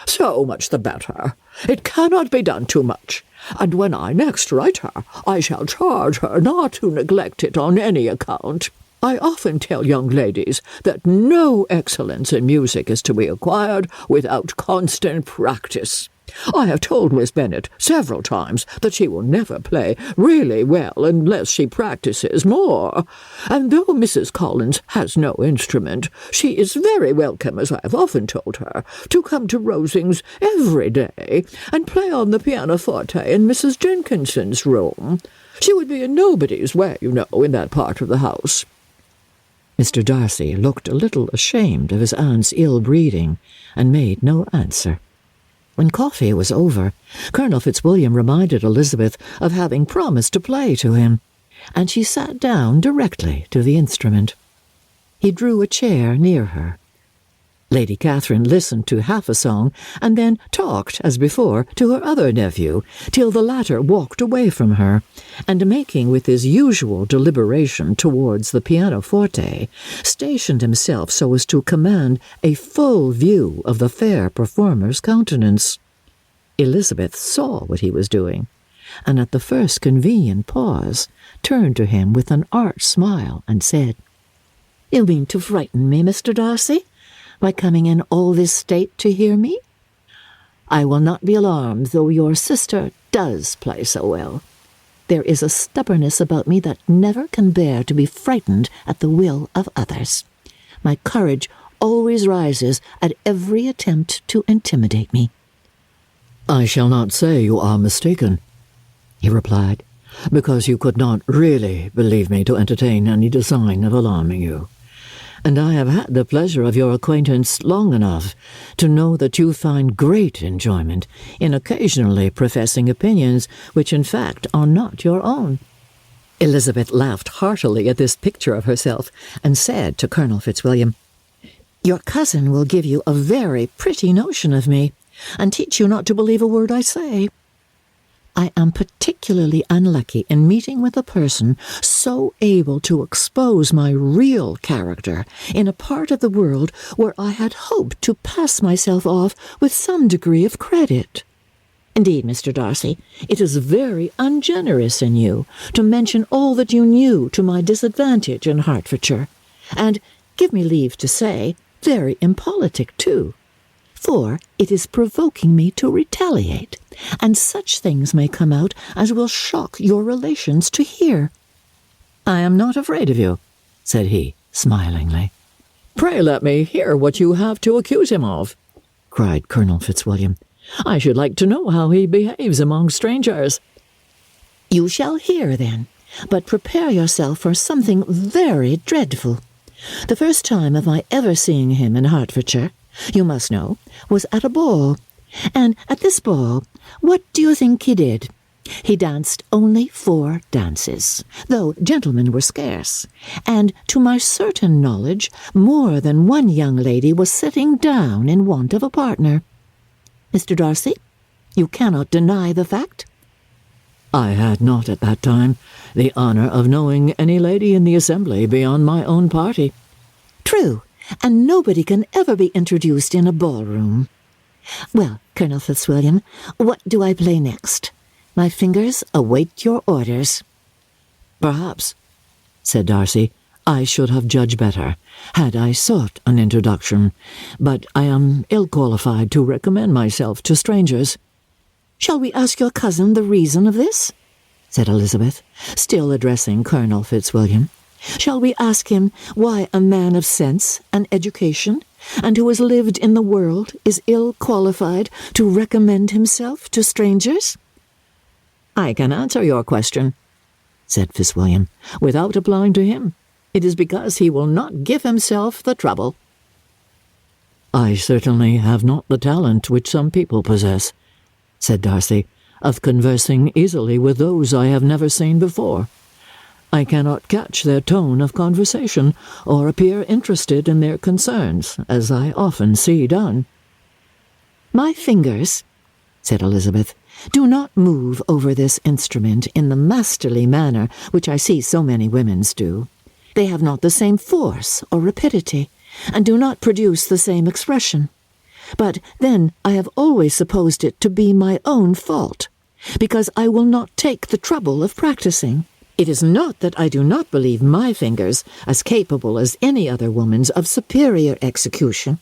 "So much the better. It cannot be done too much, and when I next write her, I shall charge her not to neglect it on any account. I often tell young ladies that no excellence in music is to be acquired without constant practice. I have told Miss Bennet several times that she will never play really well unless she practices more, and though Mrs. Collins has no instrument, she is very welcome, as I have often told her, to come to Rosings every day and play on the pianoforte in Mrs. Jenkinson's room. She would be in nobody's way, you know, in that part of the house." Mr. Darcy looked a little ashamed of his aunt's ill-breeding, and made no answer. When coffee was over, Colonel Fitzwilliam reminded Elizabeth of having promised to play to him, and she sat down directly to the instrument. He drew a chair near her. Lady Catherine listened to half a song, and then talked, as before, to her other nephew, till the latter walked away from her, and making with his usual deliberation towards the pianoforte, stationed himself so as to command a full view of the fair performer's countenance. Elizabeth saw what he was doing, and at the first convenient pause turned to him with an arch smile and said, "You mean to frighten me, Mr. Darcy, by coming in all this state to hear me? I will not be alarmed, though your sister does play so well. There is a stubbornness about me that never can bear to be frightened at the will of others. My courage always rises at every attempt to intimidate me." "I shall not say you are mistaken," he replied, "because you could not really believe me to entertain any design of alarming you. And I have had the pleasure of your acquaintance long enough to know that you find great enjoyment in occasionally professing opinions which in fact are not your own." Elizabeth laughed heartily at this picture of herself, and said to Colonel Fitzwilliam, "Your cousin will give you a very pretty notion of me, and teach you not to believe a word I say. I am particularly unlucky in meeting with a person so able to expose my real character in a part of the world where I had hoped to pass myself off with some degree of credit. Indeed, Mr. Darcy, it is very ungenerous in you to mention all that you knew to my disadvantage in Hertfordshire, and, give me leave to say, very impolitic too. For it is provoking me to retaliate, and such things may come out as will shock your relations to hear." "I am not afraid of you," said he, smilingly. "Pray let me hear what you have to accuse him of," cried Colonel Fitzwilliam. "I should like to know how he behaves among strangers." "You shall hear, then, but prepare yourself for something very dreadful. The first time of my ever seeing him in Hertfordshire, you must know, was at a ball, and at this ball, what do you think he did? He danced only 4 dances, though gentlemen were scarce, and to my certain knowledge more than one young lady was sitting down in want of a partner. Mr. Darcy, you cannot deny the fact?" "I had not at that time the honour of knowing any lady in the assembly beyond my own party." "True, and nobody can ever be introduced in a ballroom. Well, Colonel Fitzwilliam, what do I play next? My fingers await your orders." "Perhaps," said Darcy, "I should have judged better had I sought an introduction, but I am ill-qualified to recommend myself to strangers." "Shall we ask your cousin the reason of this?" said Elizabeth, still addressing Colonel Fitzwilliam. "Shall we ask him why a man of sense and education, and who has lived in the world, is ill-qualified to recommend himself to strangers?" "I can answer your question," said Fitzwilliam, "without applying to him. It is because he will not give himself the trouble." "I certainly have not the talent which some people possess," said Darcy, "of conversing easily with those I have never seen before. I cannot catch their tone of conversation, or appear interested in their concerns, as I often see done." "My fingers," said Elizabeth, "do not move over this instrument in the masterly manner which I see so many women's do. They have not the same force or rapidity, and do not produce the same expression. But then I have always supposed it to be my own fault, because I will not take the trouble of practicing. It is not that I do not believe my fingers as capable as any other woman's of superior execution."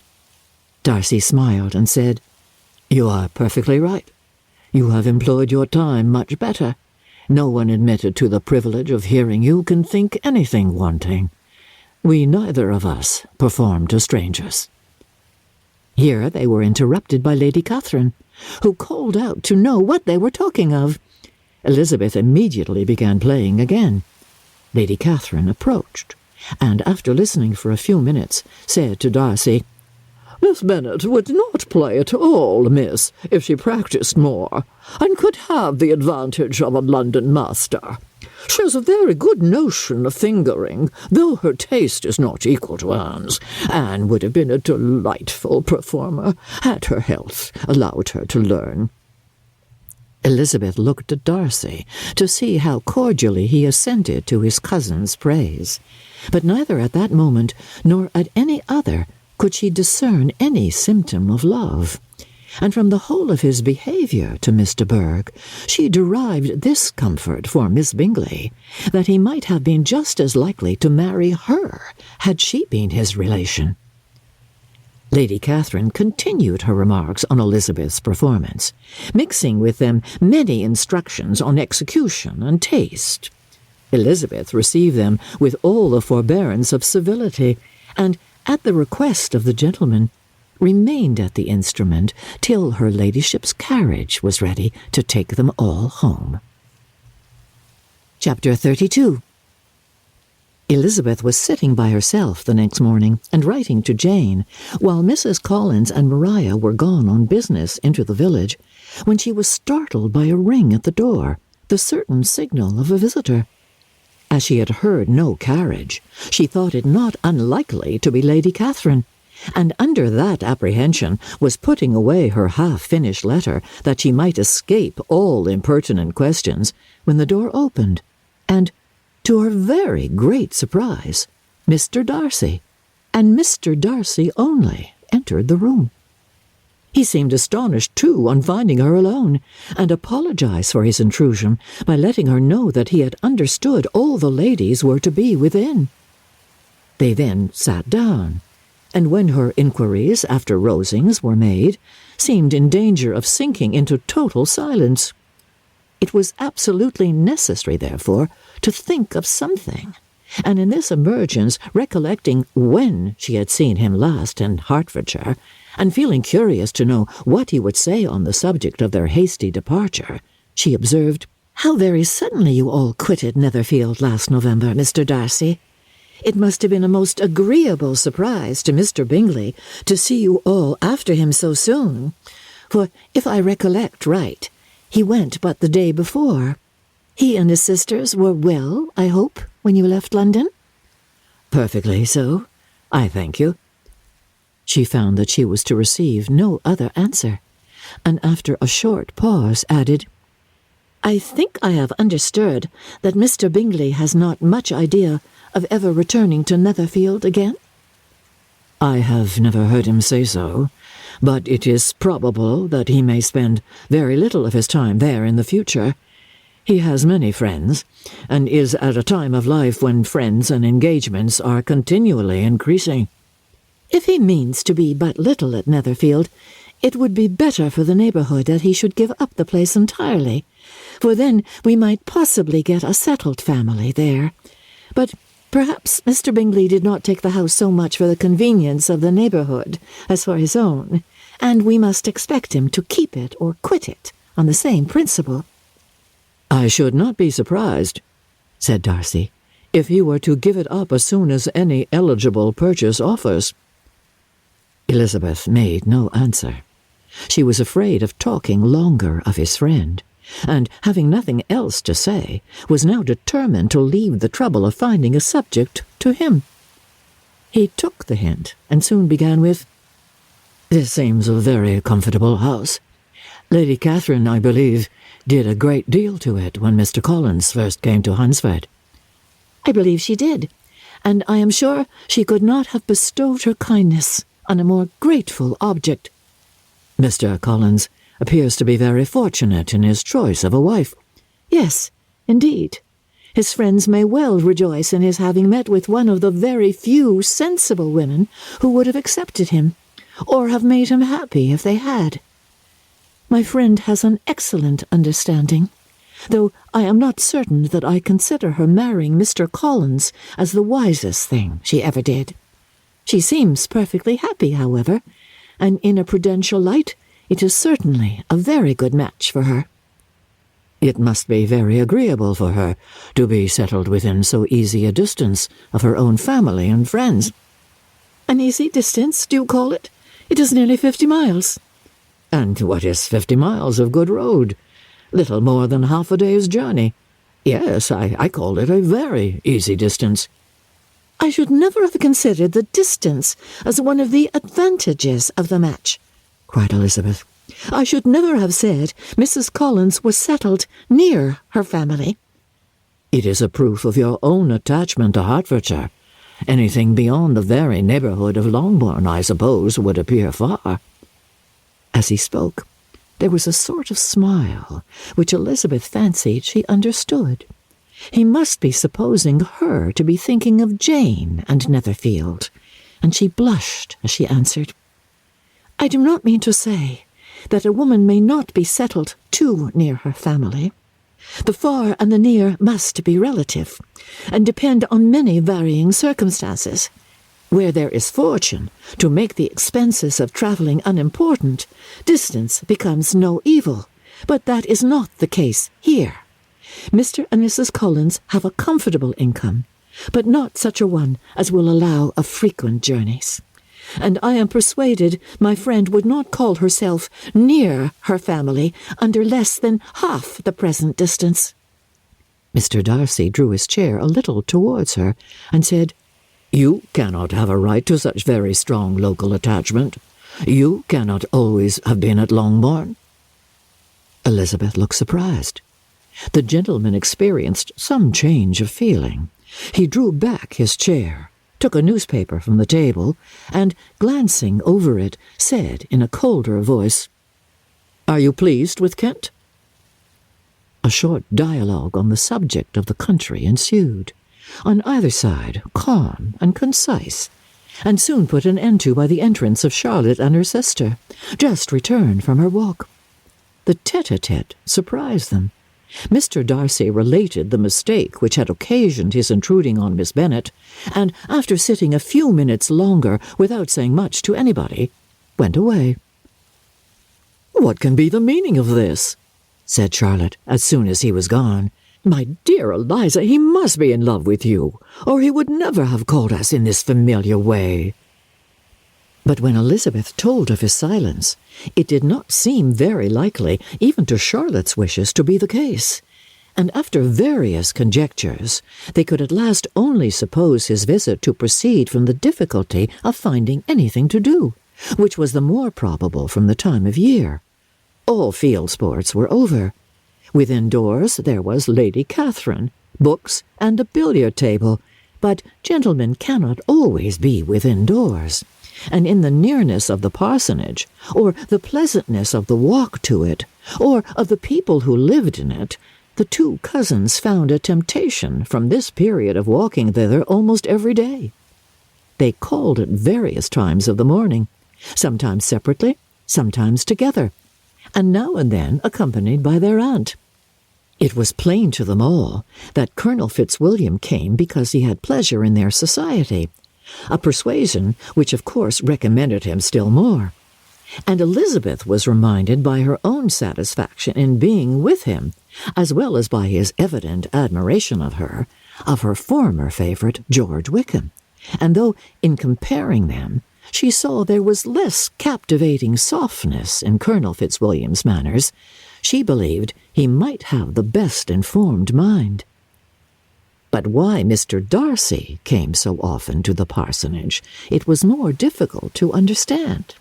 Darcy smiled and said, "You are perfectly right. You have employed your time much better. No one admitted to the privilege of hearing you can think anything wanting. We neither of us perform to strangers." Here they were interrupted by Lady Catherine, who called out to know what they were talking of. Elizabeth immediately began playing again. Lady Catherine approached, and after listening for a few minutes, said to Darcy, "Miss Bennet would not play at all, miss, if she practised more, and could have the advantage of a London master. She has a very good notion of fingering, though her taste is not equal to Anne's, and would have been a delightful performer, had her health allowed her to learn." Elizabeth looked at Darcy to see how cordially he assented to his cousin's praise, but neither at that moment nor at any other could she discern any symptom of love, and from the whole of his behaviour to Miss de Bourgh she derived this comfort for Miss Bingley, that he might have been just as likely to marry her had she been his relation. Lady Catherine continued her remarks on Elizabeth's performance, mixing with them many instructions on execution and taste. Elizabeth received them with all the forbearance of civility, and, at the request of the gentleman, remained at the instrument till her ladyship's carriage was ready to take them all home. Chapter 32. Elizabeth was sitting by herself the next morning and writing to Jane, while Mrs. Collins and Maria were gone on business into the village, when she was startled by a ring at the door, the certain signal of a visitor. As she had heard no carriage, she thought it not unlikely to be Lady Catherine, and under that apprehension was putting away her half-finished letter that she might escape all impertinent questions, when the door opened, and, to her very great surprise, Mr. Darcy, and Mr. Darcy only, entered the room. He seemed astonished, too, on finding her alone, and apologized for his intrusion by letting her know that he had understood all the ladies were to be within. They then sat down, and when her inquiries after Rosings were made, seemed in danger of sinking into total silence. It was absolutely necessary, therefore, to think of something, and in this emergence, recollecting when she had seen him last in Hertfordshire, and feeling curious to know what he would say on the subject of their hasty departure, she observed, "How very suddenly you all quitted Netherfield last November, Mr. Darcy. It must have been a most agreeable surprise to Mr. Bingley to see you all after him so soon, for, if I recollect right, he went but the day before. He and his sisters were well, I hope, when you left London?" "Perfectly so, I thank you." She found that she was to receive no other answer, and after a short pause added, "I think I have understood that Mr. Bingley has not much idea of ever returning to Netherfield again?" "I have never heard him say so, but it is probable that he may spend very little of his time there in the future. He has many friends, and is at a time of life when friends and engagements are continually increasing." "If he means to be but little at Netherfield, it would be better for the neighbourhood that he should give up the place entirely, for then we might possibly get a settled family there. But perhaps Mr. Bingley did not take the house so much for the convenience of the neighbourhood as for his own, and we must expect him to keep it or quit it on the same principle." "I should not be surprised," said Darcy, "if he were to give it up as soon as any eligible purchase offers." Elizabeth made no answer. She was afraid of talking longer of his friend, and, having nothing else to say, was now determined to leave the trouble of finding a subject to him. He took the hint, and soon began with, This seems a very comfortable house. Lady Catherine, I believe, did a great deal to it when Mr. Collins first came to Hunsford. I believe she did, and I am sure she could not have bestowed her kindness on a more grateful object. Mr. Collins appears to be very fortunate in his choice of a wife. Yes, indeed. His friends may well rejoice in his having met with one of the very few sensible women who would have accepted him, or have made him happy if they had. My friend has an excellent understanding, though I am not certain that I consider her marrying Mr. Collins as the wisest thing she ever did. She seems perfectly happy, however, and in a prudential light, it is certainly a very good match for her. It must be very agreeable for her to be settled within so easy a distance of her own family and friends. An easy distance, do you call it? It is nearly 50 miles. And what is 50 miles of good road? Little more than half a day's journey. Yes, I call it a very easy distance. I should never have considered the distance as one of the advantages of the match, cried Elizabeth. I should never have said Mrs. Collins was settled near her family. It is a proof of your own attachment to Hertfordshire. Anything beyond the very neighbourhood of Longbourn, I suppose, would appear far. As he spoke, there was a sort of smile which Elizabeth fancied she understood. He must be supposing her to be thinking of Jane and Netherfield, and she blushed as she answered, I do not mean to say that a woman may not be settled too near her family. The far and the near must be relative, and depend on many varying circumstances. Where there is fortune to make the expenses of travelling unimportant, distance becomes no evil, but that is not the case here. Mr. and Mrs. Collins have a comfortable income, but not such a one as will allow of frequent journeys. And I am persuaded my friend would not call herself near her family under less than half the present distance. Mr. Darcy drew his chair a little towards her and said, You cannot have a right to such very strong local attachment. You cannot always have been at Longbourn. Elizabeth looked surprised. The gentleman experienced some change of feeling. He drew back his chair, took a newspaper from the table, and, glancing over it, said in a colder voice, Are you pleased with Kent? A short dialogue on the subject of the country ensued, on either side calm and concise, and soon put an end to by the entrance of Charlotte and her sister, just returned from her walk. The tete-a-tete surprised them. Mr. Darcy related the mistake which had occasioned his intruding on Miss Bennet, and, after sitting a few minutes longer without saying much to anybody, went away. "What can be the meaning of this?" said Charlotte, as soon as he was gone. "My dear Eliza, he must be in love with you, or he would never have called us in this familiar way." But when Elizabeth told of his silence, it did not seem very likely, even to Charlotte's wishes, to be the case, and after various conjectures, they could at last only suppose his visit to proceed from the difficulty of finding anything to do, which was the more probable from the time of year. All field sports were over. Within doors there was Lady Catherine, books, and a billiard table, but gentlemen cannot always be within doors, and in the nearness of the parsonage, or the pleasantness of the walk to it, or of the people who lived in it, the two cousins found a temptation from this period of walking thither almost every day. They called at various times of the morning, sometimes separately, sometimes together, and now and then accompanied by their aunt. It was plain to them all that Colonel Fitzwilliam came because he had pleasure in their society, a persuasion which of course recommended him still more, and Elizabeth was reminded by her own satisfaction in being with him, as well as by his evident admiration of her former favourite George Wickham, and though, in comparing them, she saw there was less captivating softness in Colonel Fitzwilliam's manners, she believed he might have the best informed mind. But why Mr. Darcy came so often to the parsonage, it was more difficult to understand.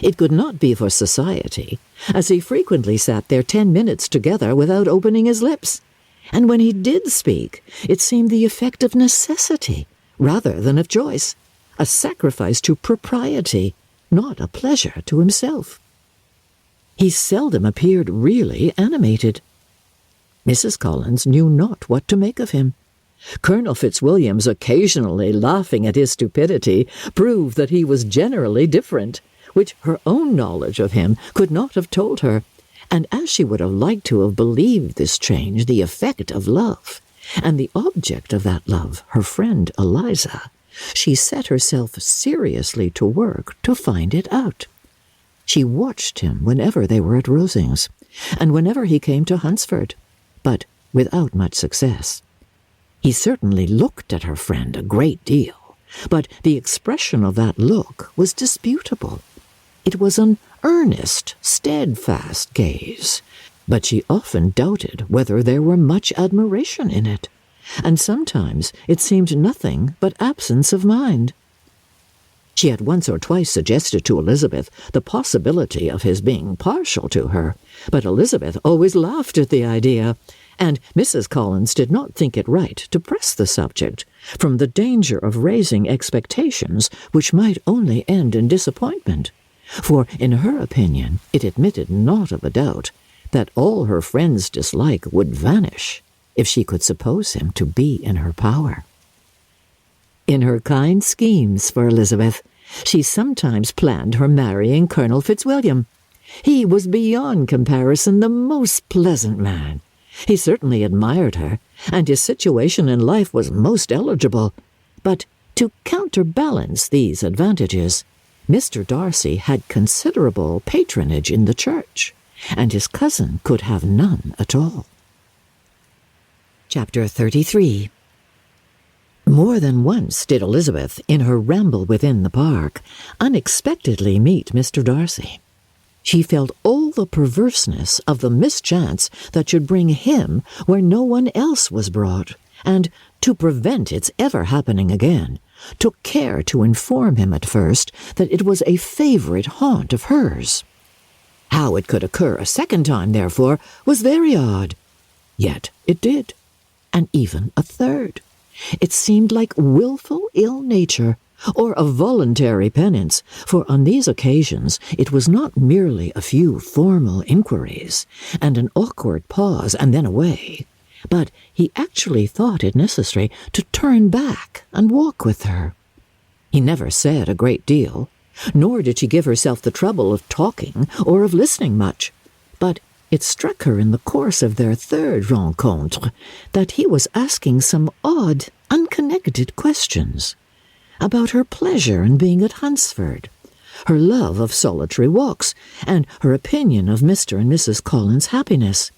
It could not be for society, as he frequently sat there 10 minutes together without opening his lips, and when he did speak, it seemed the effect of necessity rather than of choice, a sacrifice to propriety, not a pleasure to himself. He seldom appeared really animated. Mrs. Collins knew not what to make of him. Colonel Fitzwilliam's occasionally laughing at his stupidity proved that he was generally different, which her own knowledge of him could not have told her, and as she would have liked to have believed this change the effect of love, and the object of that love her friend Eliza, she set herself seriously to work to find it out. She watched him whenever they were at Rosings, and whenever he came to Hunsford, but without much success. He certainly looked at her friend a great deal, but the expression of that look was disputable. It was an earnest, steadfast gaze, but she often doubted whether there were much admiration in it, and sometimes it seemed nothing but absence of mind. She had once or twice suggested to Elizabeth the possibility of his being partial to her, but Elizabeth always laughed at the idea, and Mrs. Collins did not think it right to press the subject, from the danger of raising expectations which might only end in disappointment. For, in her opinion, it admitted not of a doubt that all her friend's dislike would vanish if she could suppose him to be in her power. In her kind schemes for Elizabeth, she sometimes planned her marrying Colonel Fitzwilliam. He was beyond comparison the most pleasant man. He certainly admired her, and his situation in life was most eligible. But to counterbalance these advantages, Mr. Darcy had considerable patronage in the church, and his cousin could have none at all. Chapter 33. More than once did Elizabeth, in her ramble within the park, unexpectedly meet Mr. Darcy. She felt all the perverseness of the mischance that should bring him where no one else was brought, and, to prevent its ever happening again, took care to inform him at first that it was a favourite haunt of hers. How it could occur a second time, therefore, was very odd. Yet it did, and even a third. It seemed like wilful ill-nature, or a voluntary penance, for on these occasions it was not merely a few formal inquiries, and an awkward pause and then away, but he actually thought it necessary to turn back and walk with her. He never said a great deal, nor did she give herself the trouble of talking or of listening much, but it struck her in the course of their third rencontre that he was asking some odd, unconnected questions about her pleasure in being at Hunsford, her love of solitary walks, and her opinion of Mr. and Mrs. Collins' happiness,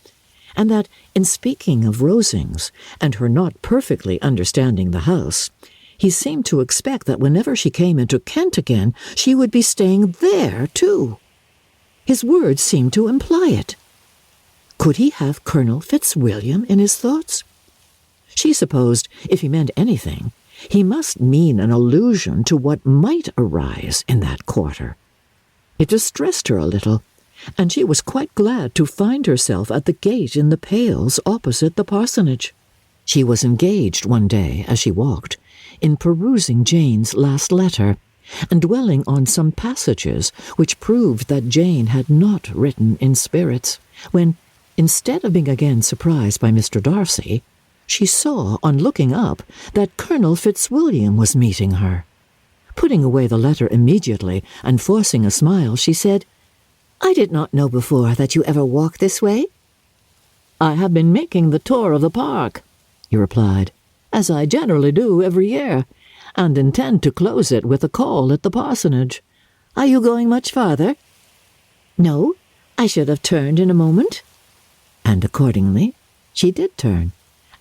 and that, in speaking of Rosings, and her not perfectly understanding the house, he seemed to expect that whenever she came into Kent again, she would be staying there, too. His words seemed to imply it. Could he have Colonel Fitzwilliam in his thoughts? She supposed, if he meant anything, he must mean an allusion to what might arise in that quarter. It distressed her a little, and she was quite glad to find herself at the gate in the Pales opposite the parsonage. She was engaged one day, as she walked, in perusing Jane's last letter, and dwelling on some passages which proved that Jane had not written in spirits, when, instead of being again surprised by Mr. Darcy, she saw, on looking up, that Colonel Fitzwilliam was meeting her. Putting away the letter immediately, and forcing a smile, she said, "I did not know before that you ever walked this way." "I have been making the tour of the park," he replied, "as I generally do every year, and intend to close it with a call at the parsonage. Are you going much farther?" "No, I should have turned in a moment." And accordingly, she did turn,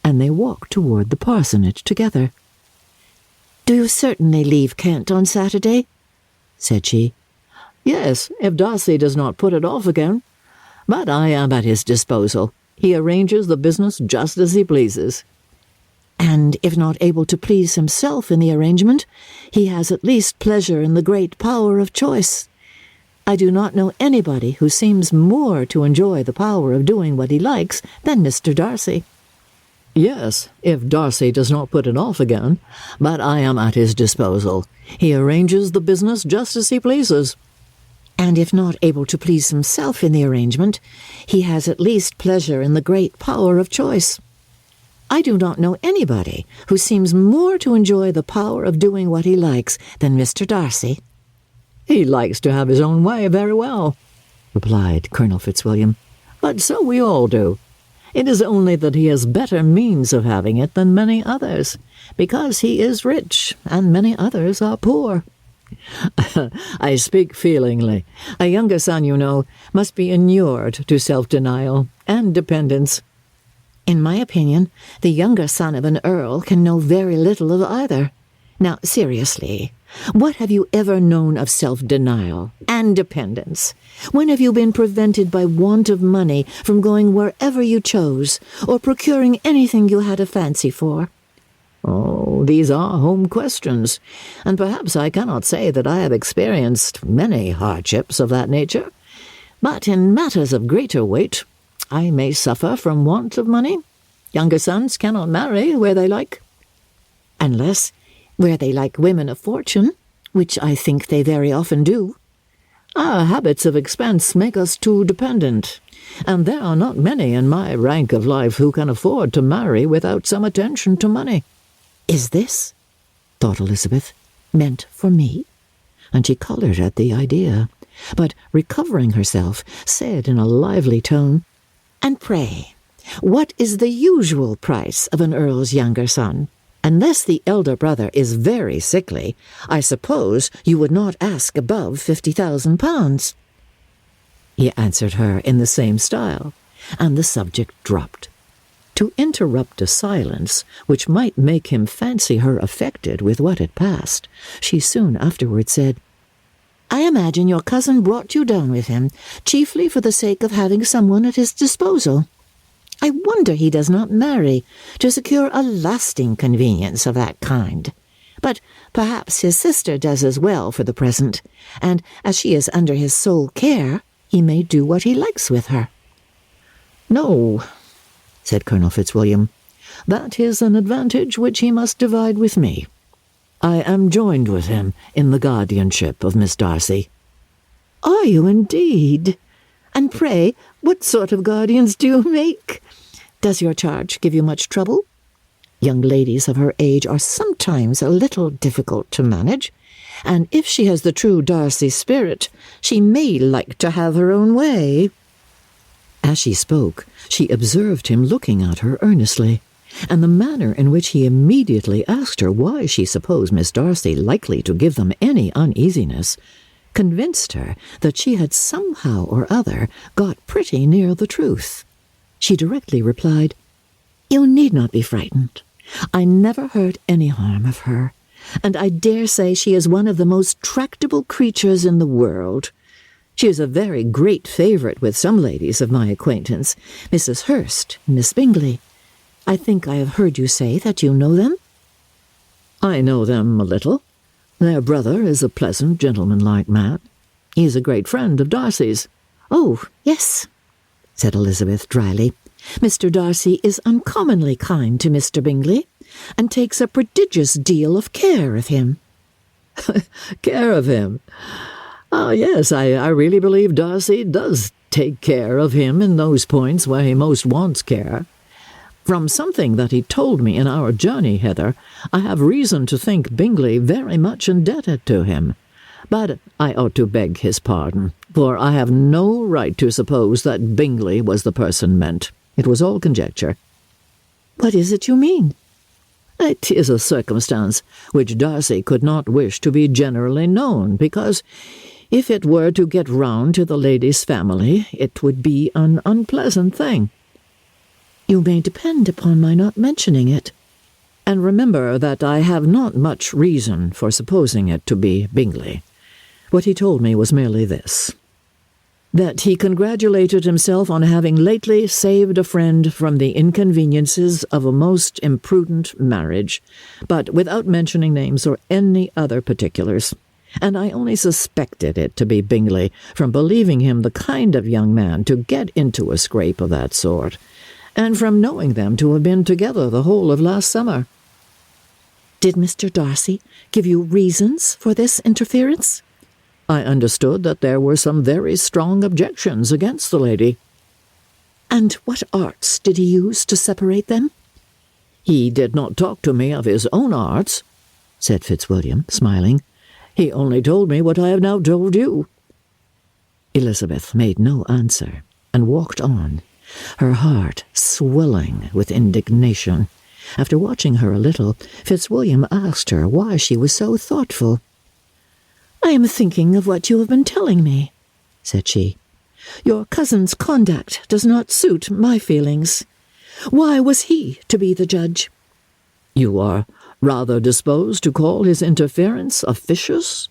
and they walked toward the parsonage together. "Do you certainly leave Kent on Saturday?" said she. "Yes, if Darcy does not put it off again. But I am at his disposal. He arranges the business just as he pleases." "And if not able to please himself in the arrangement, he has at least pleasure in the great power of choice. I do not know anybody who seems more to enjoy the power of doing what he likes than Mr. Darcy." "Yes, if Darcy does not put it off again, but I am at his disposal. He arranges the business just as he pleases." "And if not able to please himself in the arrangement, he has at least pleasure in the great power of choice. I do not know anybody who seems more to enjoy the power of doing what he likes than Mr. Darcy." "He likes to have his own way very well," replied Colonel Fitzwilliam, "but so we all do. It is only that he has better means of having it than many others, because he is rich, and many others are poor." "I speak feelingly. A younger son, you know, must be inured to self-denial and dependence." "In my opinion, the younger son of an earl can know very little of either. Now, seriously, what have you ever known of self-denial and dependence? When have you been prevented by want of money from going wherever you chose, or procuring anything you had a fancy for?" "Oh, these are home questions, and perhaps I cannot say that I have experienced many hardships of that nature. But in matters of greater weight, I may suffer from want of money. Younger sons cannot marry where they like." "Unless where they like women of fortune, which I think they very often do." "Our habits of expense make us too dependent, and there are not many in my rank of life who can afford to marry without some attention to money." "Is this," thought Elizabeth, "meant for me?" And she coloured at the idea, but recovering herself, said in a lively tone, "And pray, what is the usual price of an earl's younger son? Unless the elder brother is very sickly, I suppose you would not ask above £50,000. He answered her in the same style, and the subject dropped. To interrupt a silence which might make him fancy her affected with what had passed, she soon afterward said, "I imagine your cousin brought you down with him, chiefly for the sake of having someone at his disposal. I wonder he does not marry, to secure a lasting convenience of that kind. But perhaps his sister does as well for the present, and as she is under his sole care, he may do what he likes with her." "No," said Colonel Fitzwilliam, "that is an advantage which he must divide with me. I am joined with him in the guardianship of Miss Darcy." "Are you indeed? And pray, what sort of guardians do you make? Does your charge give you much trouble? Young ladies of her age are sometimes a little difficult to manage, and if she has the true Darcy spirit, she may like to have her own way." As she spoke, she observed him looking at her earnestly, and the manner in which he immediately asked her why she supposed Miss Darcy likely to give them any uneasiness, convinced her that she had somehow or other got pretty near the truth. She directly replied, "You need not be frightened. I never heard any harm of her, and I dare say she is one of the most tractable creatures in the world. She is a very great favourite with some ladies of my acquaintance, Mrs. Hurst and Miss Bingley. I think I have heard you say that you know them?" "I know them a little. Their brother is a pleasant, gentlemanlike man. He is a great friend of Darcy's." "Oh, yes," said Elizabeth dryly. "Mr. Darcy is uncommonly kind to Mr. Bingley, and takes a prodigious deal of care of him." "Care of him? Ah, yes, I really believe Darcy does take care of him in those points where he most wants care. From something that he told me in our journey hither, I have reason to think Bingley very much indebted to him. But I ought to beg his pardon, for I have no right to suppose that Bingley was the person meant. It was all conjecture." "What is it you mean?" "It is a circumstance which Darcy could not wish to be generally known, because if it were to get round to the lady's family, it would be an unpleasant thing." "You may depend upon my not mentioning it." "And remember that I have not much reason for supposing it to be Bingley. What he told me was merely this, that he congratulated himself on having lately saved a friend from the inconveniences of a most imprudent marriage, but without mentioning names or any other particulars, and I only suspected it to be Bingley from believing him the kind of young man to get into a scrape of that sort, and from knowing them to have been together the whole of last summer." "Did Mr. Darcy give you reasons for this interference?" "I understood that there were some very strong objections against the lady." "And what arts did he use to separate them?" "He did not talk to me of his own arts," said Fitzwilliam, smiling. "He only told me what I have now told you." Elizabeth made no answer, and walked on, her heart swelling with indignation. After watching her a little, Fitzwilliam asked her why she was so thoughtful. "I am thinking of what you have been telling me," said she. "Your cousin's conduct does not suit my feelings. Why was he to be the judge?" "You are rather disposed to call his interference officious?"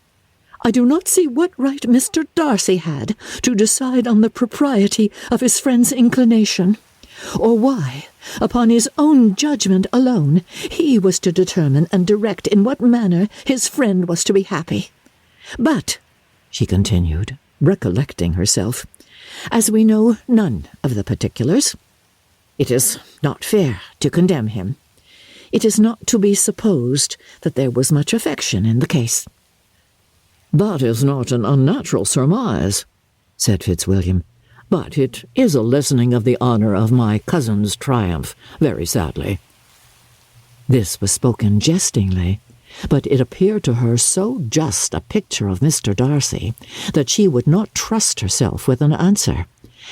"I do not see what right Mr. Darcy had to decide on the propriety of his friend's inclination, or why, upon his own judgment alone, he was to determine and direct in what manner his friend was to be happy. But," she continued, recollecting herself, "as we know none of the particulars, it is not fair to condemn him. It is not to be supposed that there was much affection in the case." "That is not an unnatural surmise," said Fitzwilliam, "but it is a lessening of the honour of my cousin's triumph, very sadly." This was spoken jestingly, but it appeared to her so just a picture of Mr. Darcy that she would not trust herself with an answer,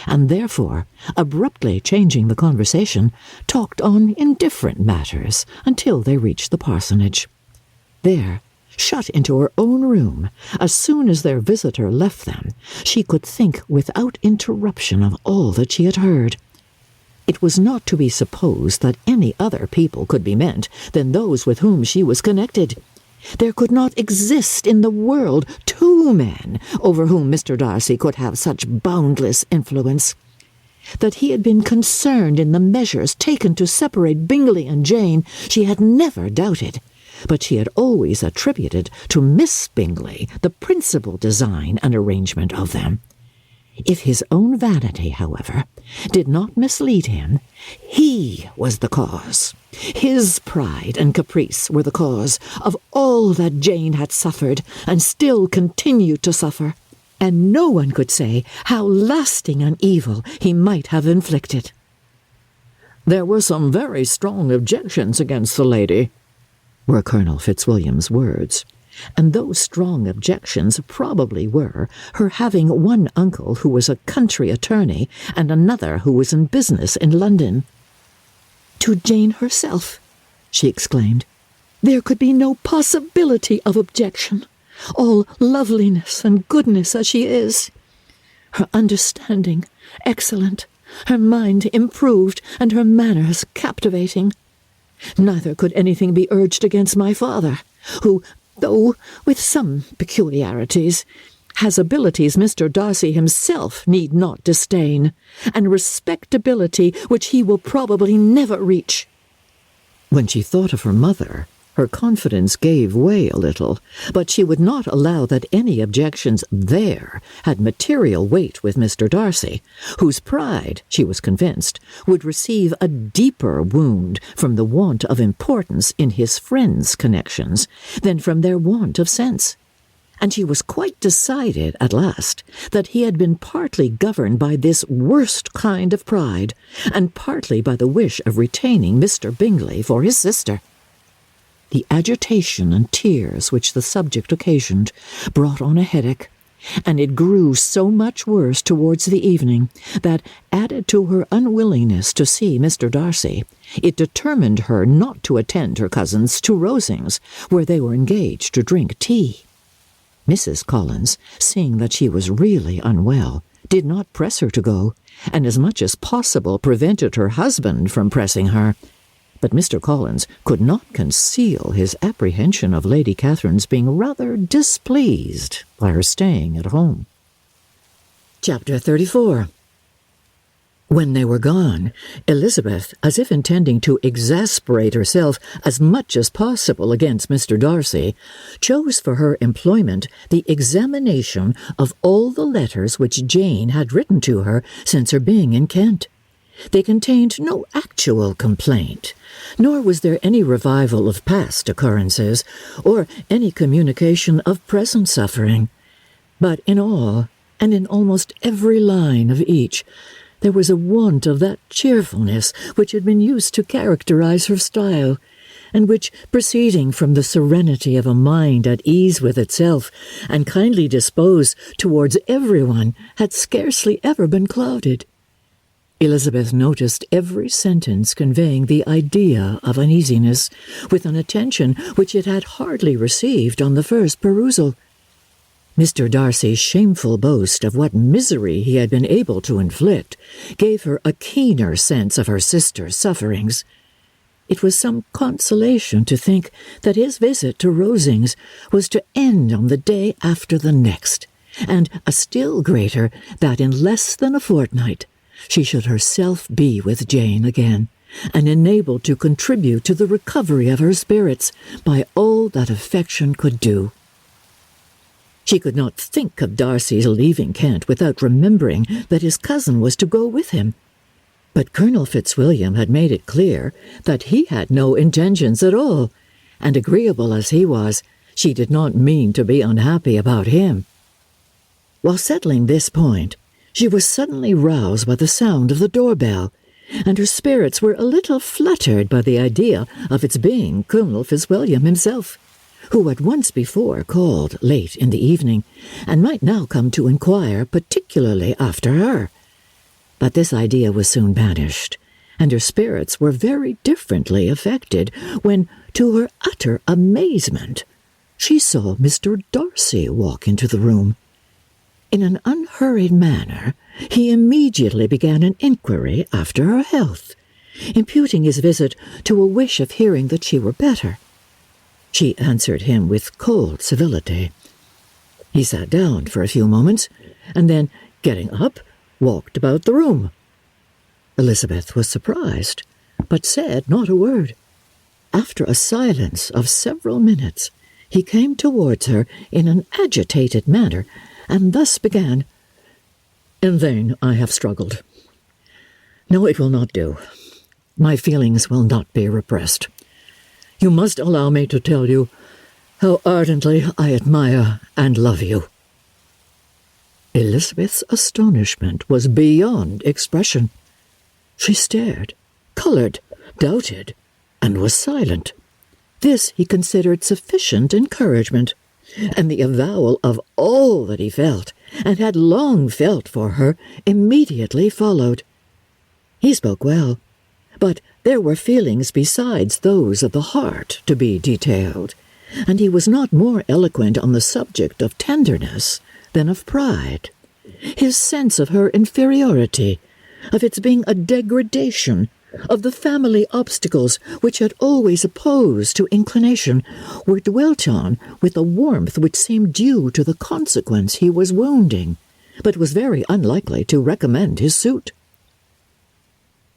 and therefore, abruptly changing the conversation, talked on indifferent matters until they reached the parsonage. There, shut into her own room, as soon as their visitor left them, she could think without interruption of all that she had heard. It was not to be supposed that any other people could be meant than those with whom she was connected. There could not exist in the world 2 men over whom Mr. Darcy could have such boundless influence. That he had been concerned in the measures taken to separate Bingley and Jane she had never doubted, but she had always attributed to Miss Bingley the principal design and arrangement of them. If his own vanity, however, did not mislead him, he was the cause. His pride and caprice were the cause of all that Jane had suffered and still continued to suffer, and no one could say how lasting an evil he might have inflicted. "There were some very strong objections against the lady," were Colonel Fitzwilliam's words, and those strong objections probably were her having one uncle who was a country attorney and another who was in business in London. "To Jane herself," she exclaimed, "there could be no possibility of objection, all loveliness and goodness as she is. Her understanding excellent, her mind improved, and her manners captivating. Neither could anything be urged against my father, who, though with some peculiarities, has abilities Mr. Darcy himself need not disdain, and respectability which he will probably never reach." When she thought of her mother, her confidence gave way a little, but she would not allow that any objections there had material weight with Mr. Darcy, whose pride, she was convinced, would receive a deeper wound from the want of importance in his friends' connections than from their want of sense. And she was quite decided at last that he had been partly governed by this worst kind of pride, and partly by the wish of retaining Mr. Bingley for his sister. The agitation and tears which the subject occasioned brought on a headache, and it grew so much worse towards the evening that, added to her unwillingness to see Mr. Darcy, it determined her not to attend her cousins to Rosings, where they were engaged to drink tea. Mrs. Collins, seeing that she was really unwell, did not press her to go, and as much as possible prevented her husband from pressing her. But Mr. Collins could not conceal his apprehension of Lady Catherine's being rather displeased by her staying at home. Chapter 34. When they were gone, Elizabeth, as if intending to exasperate herself as much as possible against Mr. Darcy, chose for her employment the examination of all the letters which Jane had written to her since her being in Kent. They contained no actual complaint, nor was there any revival of past occurrences, or any communication of present suffering. But in all, and in almost every line of each, there was a want of that cheerfulness which had been used to characterize her style, and which, proceeding from the serenity of a mind at ease with itself, and kindly disposed towards everyone, had scarcely ever been clouded. Elizabeth noticed every sentence conveying the idea of uneasiness, with an attention which it had hardly received on the first perusal. Mr. Darcy's shameful boast of what misery he had been able to inflict gave her a keener sense of her sister's sufferings. It was some consolation to think that his visit to Rosings was to end on the day after the next, and a still greater that in less than a fortnight she should herself be with Jane again, and enabled to contribute to the recovery of her spirits by all that affection could do. She could not think of Darcy's leaving Kent without remembering that his cousin was to go with him. But Colonel Fitzwilliam had made it clear that he had no intentions at all, and agreeable as he was, she did not mean to be unhappy about him. While settling this point, she was suddenly roused by the sound of the doorbell, and her spirits were a little fluttered by the idea of its being Colonel Fitzwilliam himself, who had once before called late in the evening, and might now come to inquire particularly after her. But this idea was soon banished, and her spirits were very differently affected when, to her utter amazement, she saw Mr. Darcy walk into the room. In an unhurried manner, he immediately began an inquiry after her health, imputing his visit to a wish of hearing that she were better. She answered him with cold civility. He sat down for a few moments, and then, getting up, walked about the room. Elizabeth was surprised, but said not a word. After a silence of several minutes, he came towards her in an agitated manner, and thus began, "In vain I have struggled. No, it will not do. My feelings will not be repressed. You must allow me to tell you how ardently I admire and love you." Elizabeth's astonishment was beyond expression. She stared, coloured, doubted, and was silent. This he considered sufficient encouragement, and the avowal of all that he felt, and had long felt for her, immediately followed. He spoke well, but there were feelings besides those of the heart to be detailed, and he was not more eloquent on the subject of tenderness than of pride. His sense of her inferiority, of its being a degradation, of the family obstacles which had always opposed to inclination, were dwelt on with a warmth which seemed due to the consequence he was wounding, but was very unlikely to recommend his suit.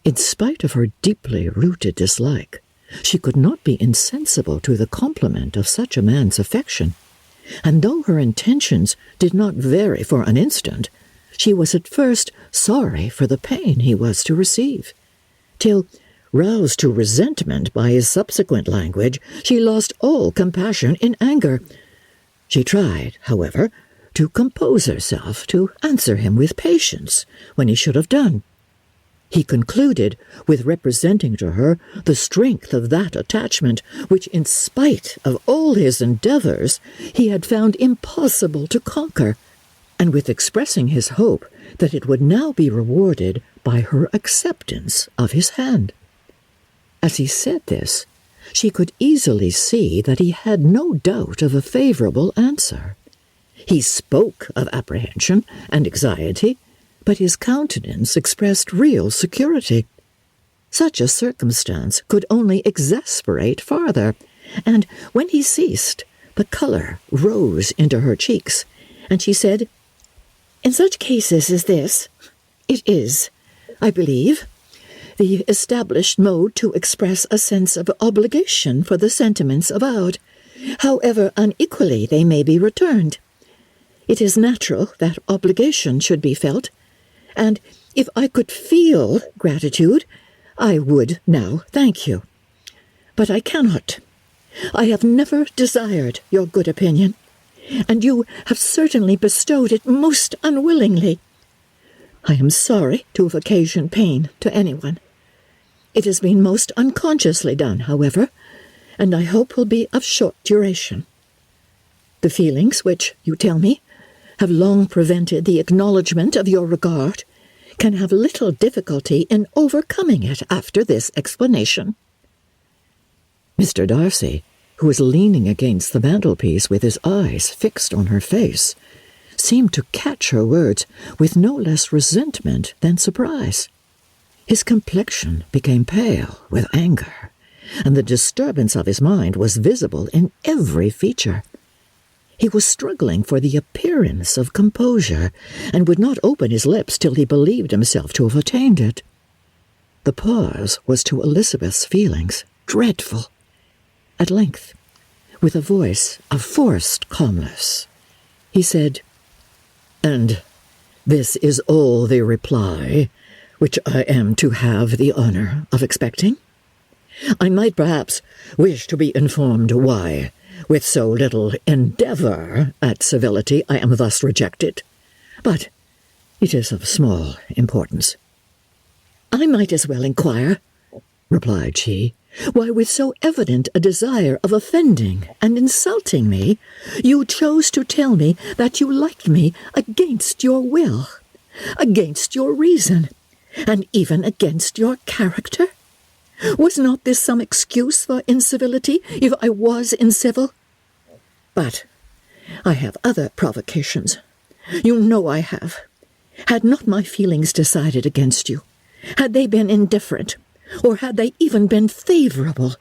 In spite of her deeply rooted dislike, she could not be insensible to the compliment of such a man's affection, and though her intentions did not vary for an instant, she was at first sorry for the pain he was to receive, till, roused to resentment by his subsequent language, she lost all compassion in anger. She tried, however, to compose herself, to answer him with patience when he should have done. He concluded with representing to her the strength of that attachment which, in spite of all his endeavours, he had found impossible to conquer, and with expressing his hope that it would now be rewarded by her acceptance of his hand. As he said this, she could easily see that he had no doubt of a favourable answer. He spoke of apprehension and anxiety, but his countenance expressed real security. Such a circumstance could only exasperate farther, and when he ceased, the colour rose into her cheeks, and she said, "In such cases as this, it is, I believe, the established mode to express a sense of obligation for the sentiments avowed, however unequally they may be returned. It is natural that obligation should be felt, and if I could feel gratitude, I would now thank you. But I cannot. I have never desired your good opinion, and you have certainly bestowed it most unwillingly. I am sorry to have occasioned pain to anyone. It has been most unconsciously done, however, and I hope will be of short duration. The feelings which, you tell me, have long prevented the acknowledgment of your regard, can have little difficulty in overcoming it after this explanation. Mr. Darcy, who was leaning against the mantelpiece with his eyes fixed on her face, seemed to catch her words with no less resentment than surprise. His complexion became pale with anger, and the disturbance of his mind was visible in every feature. He was struggling for the appearance of composure, and would not open his lips till he believed himself to have attained it. The pause was to Elizabeth's feelings dreadful. At length, with a voice of forced calmness, he said, "And this is all the reply which I am to have the honour of expecting? I might perhaps wish to be informed why, with so little endeavour at civility, I am thus rejected, but it is of small importance." "I might as well inquire," replied she, "why with so evident a desire of offending and insulting me, you chose to tell me that you liked me against your will, against your reason, and even against your character? Was not this some excuse for incivility, if I was incivil? But I have other provocations. You know I have. Had not my feelings decided against you, had they been indifferent, or had they even been favourable,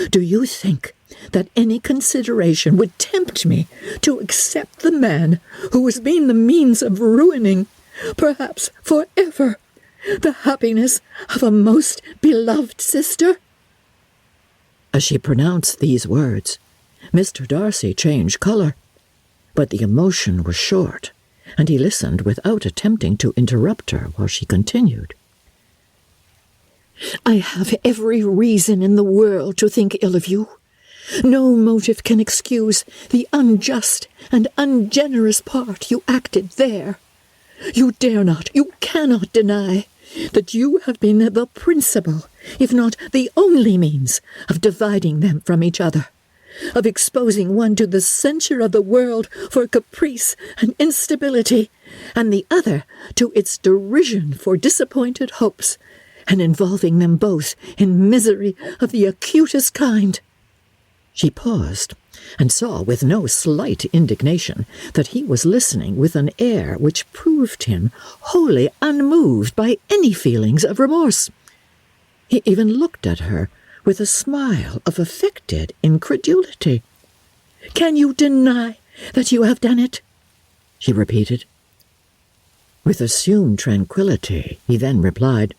do you think that any consideration would tempt me to accept the man who has been the means of ruining, perhaps for ever, the happiness of a most beloved sister?" As she pronounced these words, Mr. Darcy changed colour, but the emotion was short, and he listened without attempting to interrupt her while she continued. "I have every reason in the world to think ill of you. No motive can excuse the unjust and ungenerous part you acted there. You dare not, you cannot deny that you have been the principal, if not the only means, of dividing them from each other, of exposing one to the censure of the world for caprice and instability, and the other to its derision for disappointed hopes, and involving them both in misery of the acutest kind." She paused, and saw with no slight indignation that he was listening with an air which proved him wholly unmoved by any feelings of remorse. He even looked at her with a smile of affected incredulity. "Can you deny that you have done it?" she repeated. With assumed tranquillity, he then replied,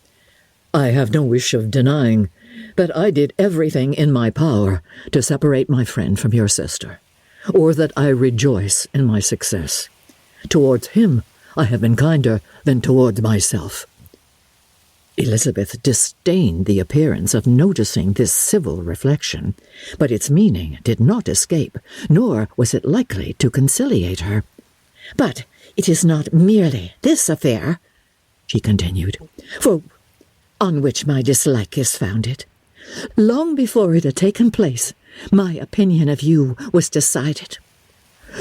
"I have no wish of denying that I did everything in my power to separate my friend from your sister, or that I rejoice in my success. Towards him I have been kinder than towards myself." Elizabeth disdained the appearance of noticing this civil reflection, but its meaning did not escape, nor was it likely to conciliate her. "But it is not merely this affair," she continued, on which my dislike is founded. Long before it had taken place, my opinion of you was decided.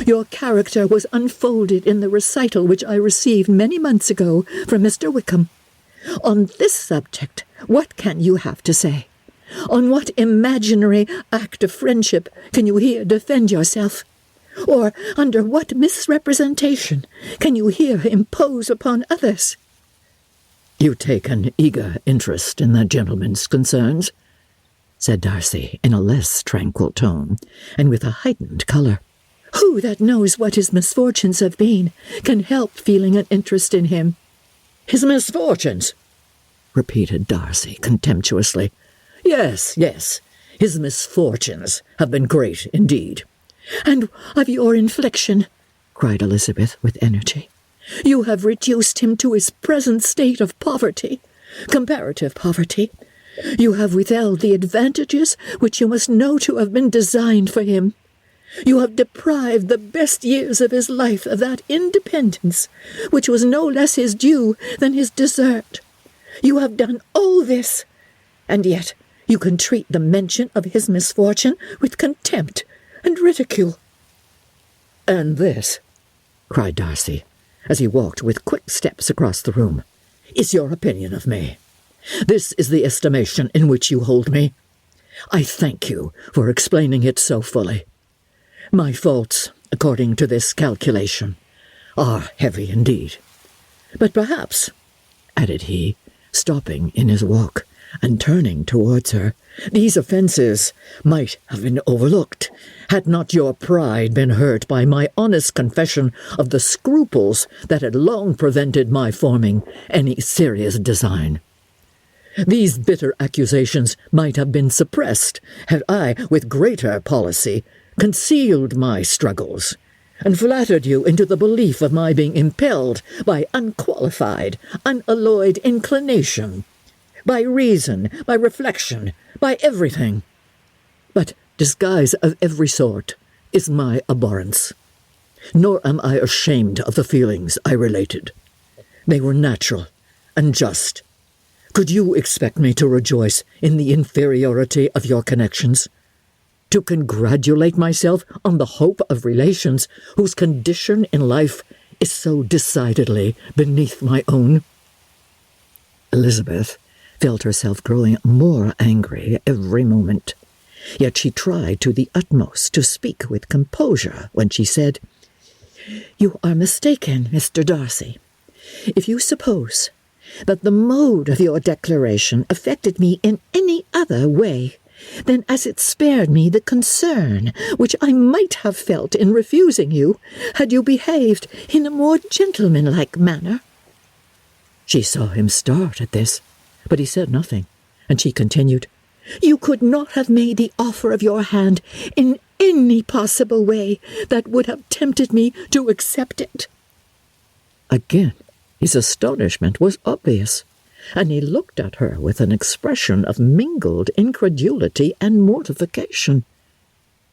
Your character was unfolded in the recital which I received many months ago from Mr. Wickham. On this subject, what can you have to say? On what imaginary act of friendship can you here defend yourself? Or under what misrepresentation can you here impose upon others?" "You take an eager interest in that gentleman's concerns," said Darcy in a less tranquil tone, and with a heightened colour. "Who that knows what his misfortunes have been can help feeling an interest in him?" "His misfortunes!" repeated Darcy contemptuously. Yes, yes, his misfortunes have been great indeed. And of your infliction, cried Elizabeth with energy. You have reduced him to his present state of poverty, comparative poverty. You have withheld the advantages which you must know to have been designed for him. You have deprived the best years of his life of that independence which was no less his due than his desert. You have done all this, and yet you can treat the mention of his misfortune with contempt and ridicule. And this, cried Darcy, as he walked with quick steps across the room, is your opinion of me. This is the estimation in which you hold me. I thank you for explaining it so fully. My faults, according to this calculation, are heavy indeed. But perhaps, added he, stopping in his walk and turning towards her, these offences might have been overlooked, had not your pride been hurt by my honest confession of the scruples that had long prevented my forming any serious design. These bitter accusations might have been suppressed had I, with greater policy, concealed my struggles, and flattered you into the belief of my being impelled by unqualified, unalloyed inclination, by reason, by reflection, by everything. But disguise of every sort is my abhorrence, nor am I ashamed of the feelings I related. They were natural and just. Could you expect me to rejoice in the inferiority of your connections? To congratulate myself on the hope of relations whose condition in life is so decidedly beneath my own? Elizabeth felt herself growing more angry every moment. Yet she tried to the utmost to speak with composure when she said, You are mistaken, Mr. Darcy, if you suppose that the mode of your declaration affected me in any other way than as it spared me the concern which I might have felt in refusing you had you behaved in a more gentlemanlike manner. She saw him start at this, but he said nothing, and she continued, You could not have made the offer of your hand in any possible way that would have tempted me to accept it. Again, his astonishment was obvious, and he looked at her with an expression of mingled incredulity and mortification.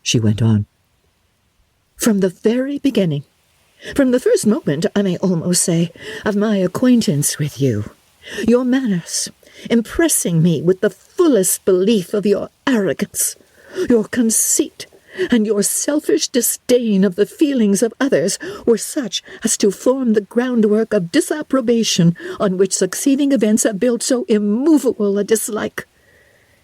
She went on, From the very beginning, from the first moment, I may almost say, of my acquaintance with you, your manners, impressing me with the fullest belief of your arrogance, your conceit, and your selfish disdain of the feelings of others were such as to form the groundwork of disapprobation on which succeeding events have built so immovable a dislike.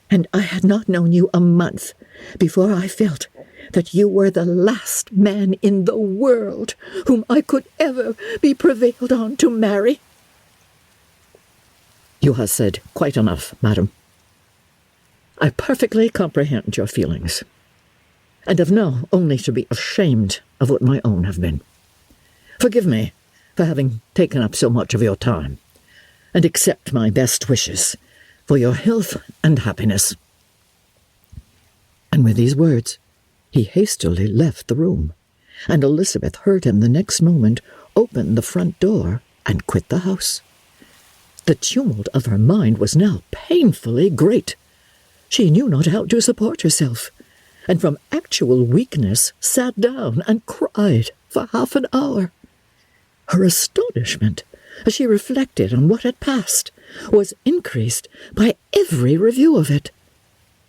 And I had not known you a month before I felt that you were the last man in the world whom I could ever be prevailed on to marry. You have said quite enough, madam. I perfectly comprehend your feelings, and have now only to be ashamed of what my own have been. Forgive me for having taken up so much of your time, and accept my best wishes for your health and happiness. And with these words, he hastily left the room, and Elizabeth heard him the next moment open the front door and quit the house. The tumult of her mind was now painfully great. She knew not how to support herself, and from actual weakness sat down and cried for half an hour. Her astonishment, as she reflected on what had passed, was increased by every review of it.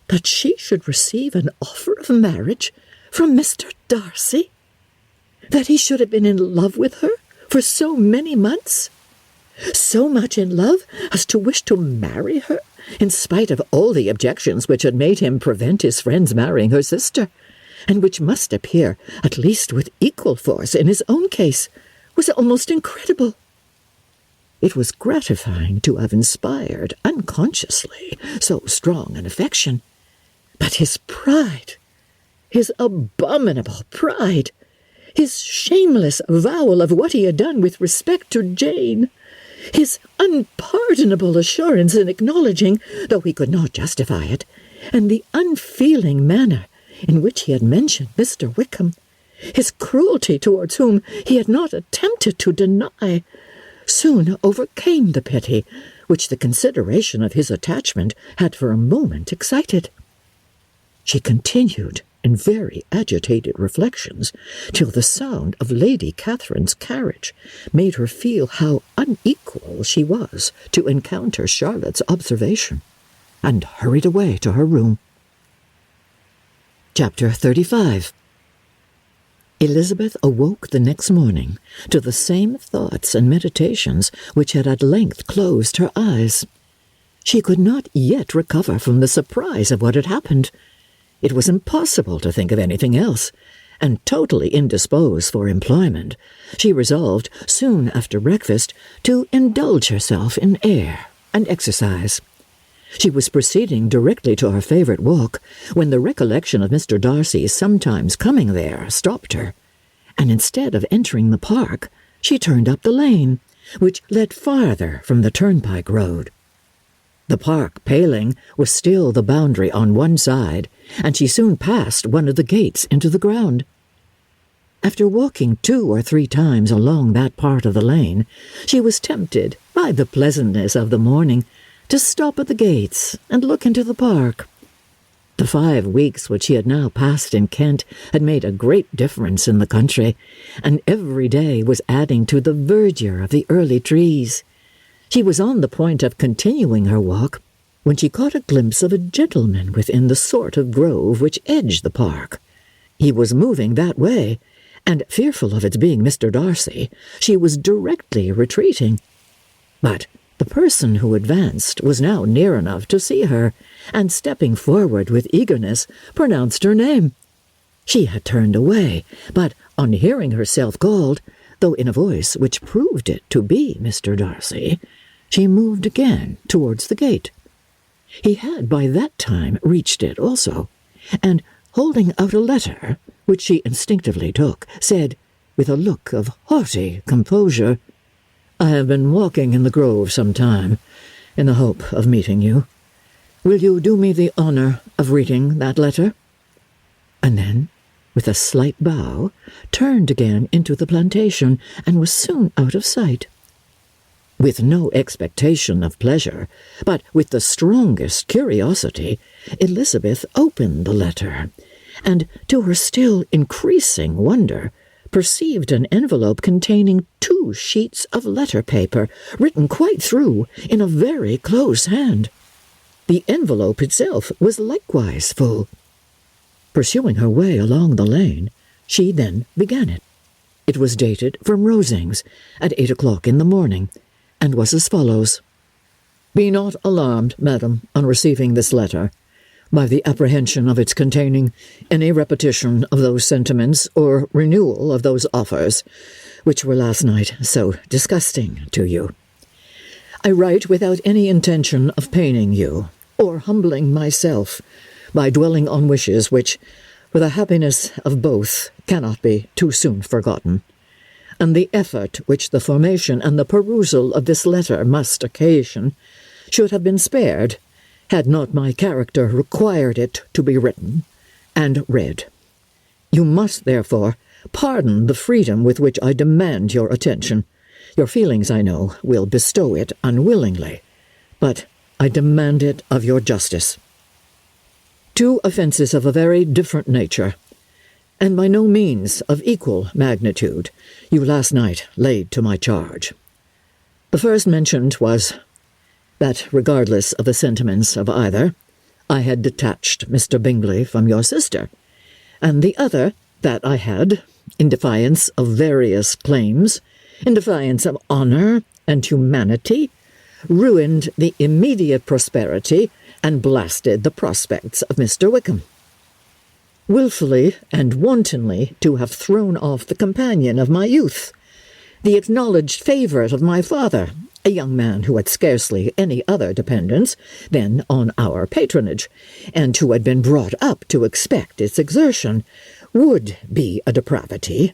That she should receive an offer of marriage from Mr. Darcy? That he should have been in love with her for so many months? So much in love as to wish to marry her, in spite of all the objections which had made him prevent his friends marrying her sister, and which must appear, at least with equal force in his own case, was almost incredible. It was gratifying to have inspired, unconsciously, so strong an affection. But his pride, his abominable pride, his shameless avowal of what he had done with respect to Jane, his unpardonable assurance in acknowledging, though he could not justify it, and the unfeeling manner in which he had mentioned Mr. Wickham, his cruelty towards whom he had not attempted to deny, soon overcame the pity which the consideration of his attachment had for a moment excited. She continued in very agitated reflections till the sound of Lady Catherine's carriage made her feel how unequal she was to encounter Charlotte's observation, and hurried away to her room. Chapter 35. Elizabeth awoke the next morning to the same thoughts and meditations which had at length closed her eyes. She could not yet recover from the surprise of what had happened. It was impossible to think of anything else, and totally indisposed for employment, she resolved, soon after breakfast, to indulge herself in air and exercise. She was proceeding directly to her favourite walk, when the recollection of Mr. Darcy's sometimes coming there stopped her, and instead of entering the park, she turned up the lane, which led farther from the turnpike road. The park paling was still the boundary on one side, and she soon passed one of the gates into the ground. After walking 2 or 3 times along that part of the lane, she was tempted, by the pleasantness of the morning, to stop at the gates and look into the park. The 5 weeks which she had now passed in Kent had made a great difference in the country, and every day was adding to the verdure of the early trees. She was on the point of continuing her walk, when she caught a glimpse of a gentleman within the sort of grove which edged the park. He was moving that way, and, fearful of its being Mr. Darcy, she was directly retreating. But the person who advanced was now near enough to see her, and stepping forward with eagerness, pronounced her name. She had turned away, but on hearing herself called, though in a voice which proved it to be Mr. Darcy, she moved again towards the gate. He had by that time reached it also, and, holding out a letter, which she instinctively took, said, with a look of haughty composure, "I have been walking in the grove some time, in the hope of meeting you. Will you do me the honour of reading that letter?" And then, with a slight bow, turned again into the plantation, and was soon out of sight. With no expectation of pleasure, but with the strongest curiosity, Elizabeth opened the letter, and, to her still increasing wonder, perceived an envelope containing 2 sheets of letter paper, written quite through, in a very close hand. The envelope itself was likewise full. Pursuing her way along the lane, she then began it. It was dated from Rosings at 8 o'clock in the morning, and was as follows: "Be not alarmed, madam, on receiving this letter, by the apprehension of its containing any repetition of those sentiments or renewal of those offers which were last night so disgusting to you. I write without any intention of paining you, or humbling myself, by dwelling on wishes which, for the happiness of both, cannot be too soon forgotten, and the effort which the formation and the perusal of this letter must occasion should have been spared, had not my character required it to be written and read. You must, therefore, pardon the freedom with which I demand your attention. Your feelings, I know, will bestow it unwillingly, but I demand it of your justice. 2 offences of a very different nature, and by no means of equal magnitude, you last night laid to my charge. The first mentioned was that, regardless of the sentiments of either, I had detached Mr. Bingley from your sister, and the other, that I had, in defiance of various claims, in defiance of honour and humanity, ruined the immediate prosperity and blasted the prospects of Mr. Wickham. Wilfully and wantonly to have thrown off the companion of my youth, the acknowledged favourite of my father, a young man who had scarcely any other dependence than on our patronage, and who had been brought up to expect its exertion, would be a depravity,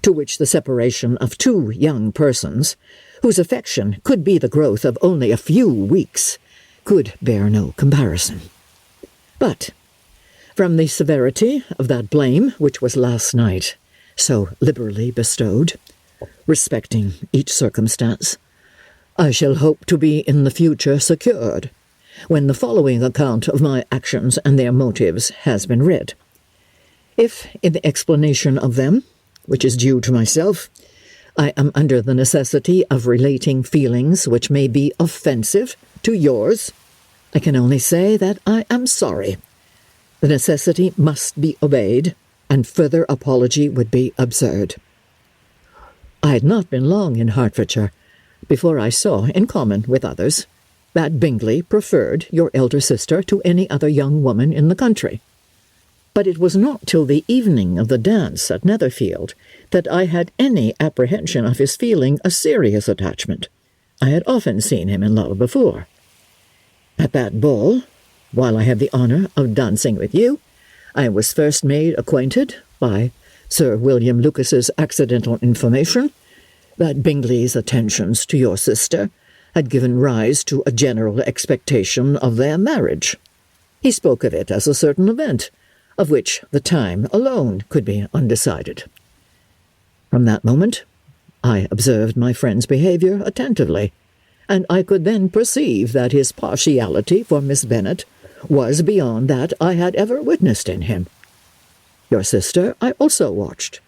to which the separation of 2 young persons, whose affection could be the growth of only a few weeks, could bear no comparison. But from the severity of that blame which was last night so liberally bestowed, respecting each circumstance, I shall hope to be in the future secured, when the following account of my actions and their motives has been read. If, in the explanation of them, which is due to myself, I am under the necessity of relating feelings which may be offensive to yours, I can only say that I am sorry. The necessity must be obeyed, and further apology would be absurd. I had not been long in Hertfordshire before I saw, in common with others, that Bingley preferred your elder sister to any other young woman in the country. But it was not till the evening of the dance at Netherfield that I had any apprehension of his feeling a serious attachment. I had often seen him in love before. At that ball, while I had the honour of dancing with you, I was first made acquainted, by Sir William Lucas's accidental information, that Bingley's attentions to your sister had given rise to a general expectation of their marriage. He spoke of it as a certain event, of which the time alone could be undecided. From that moment, I observed my friend's behaviour attentively, and I could then perceive that his partiality for Miss Bennet was beyond that I had ever witnessed in him. Your sister I also watched.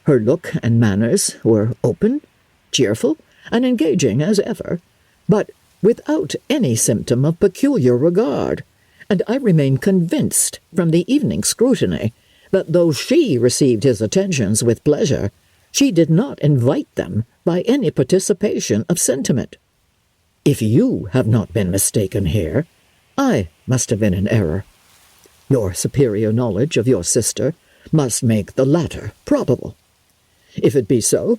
Her look and manners were open, cheerful, and engaging as ever, but without any symptom of peculiar regard, and I remained convinced from the evening scrutiny that though she received his attentions with pleasure, she did not invite them by any participation of sentiment. If you have not been mistaken here, I must have been in error. Your superior knowledge of your sister must make the latter probable. If it be so,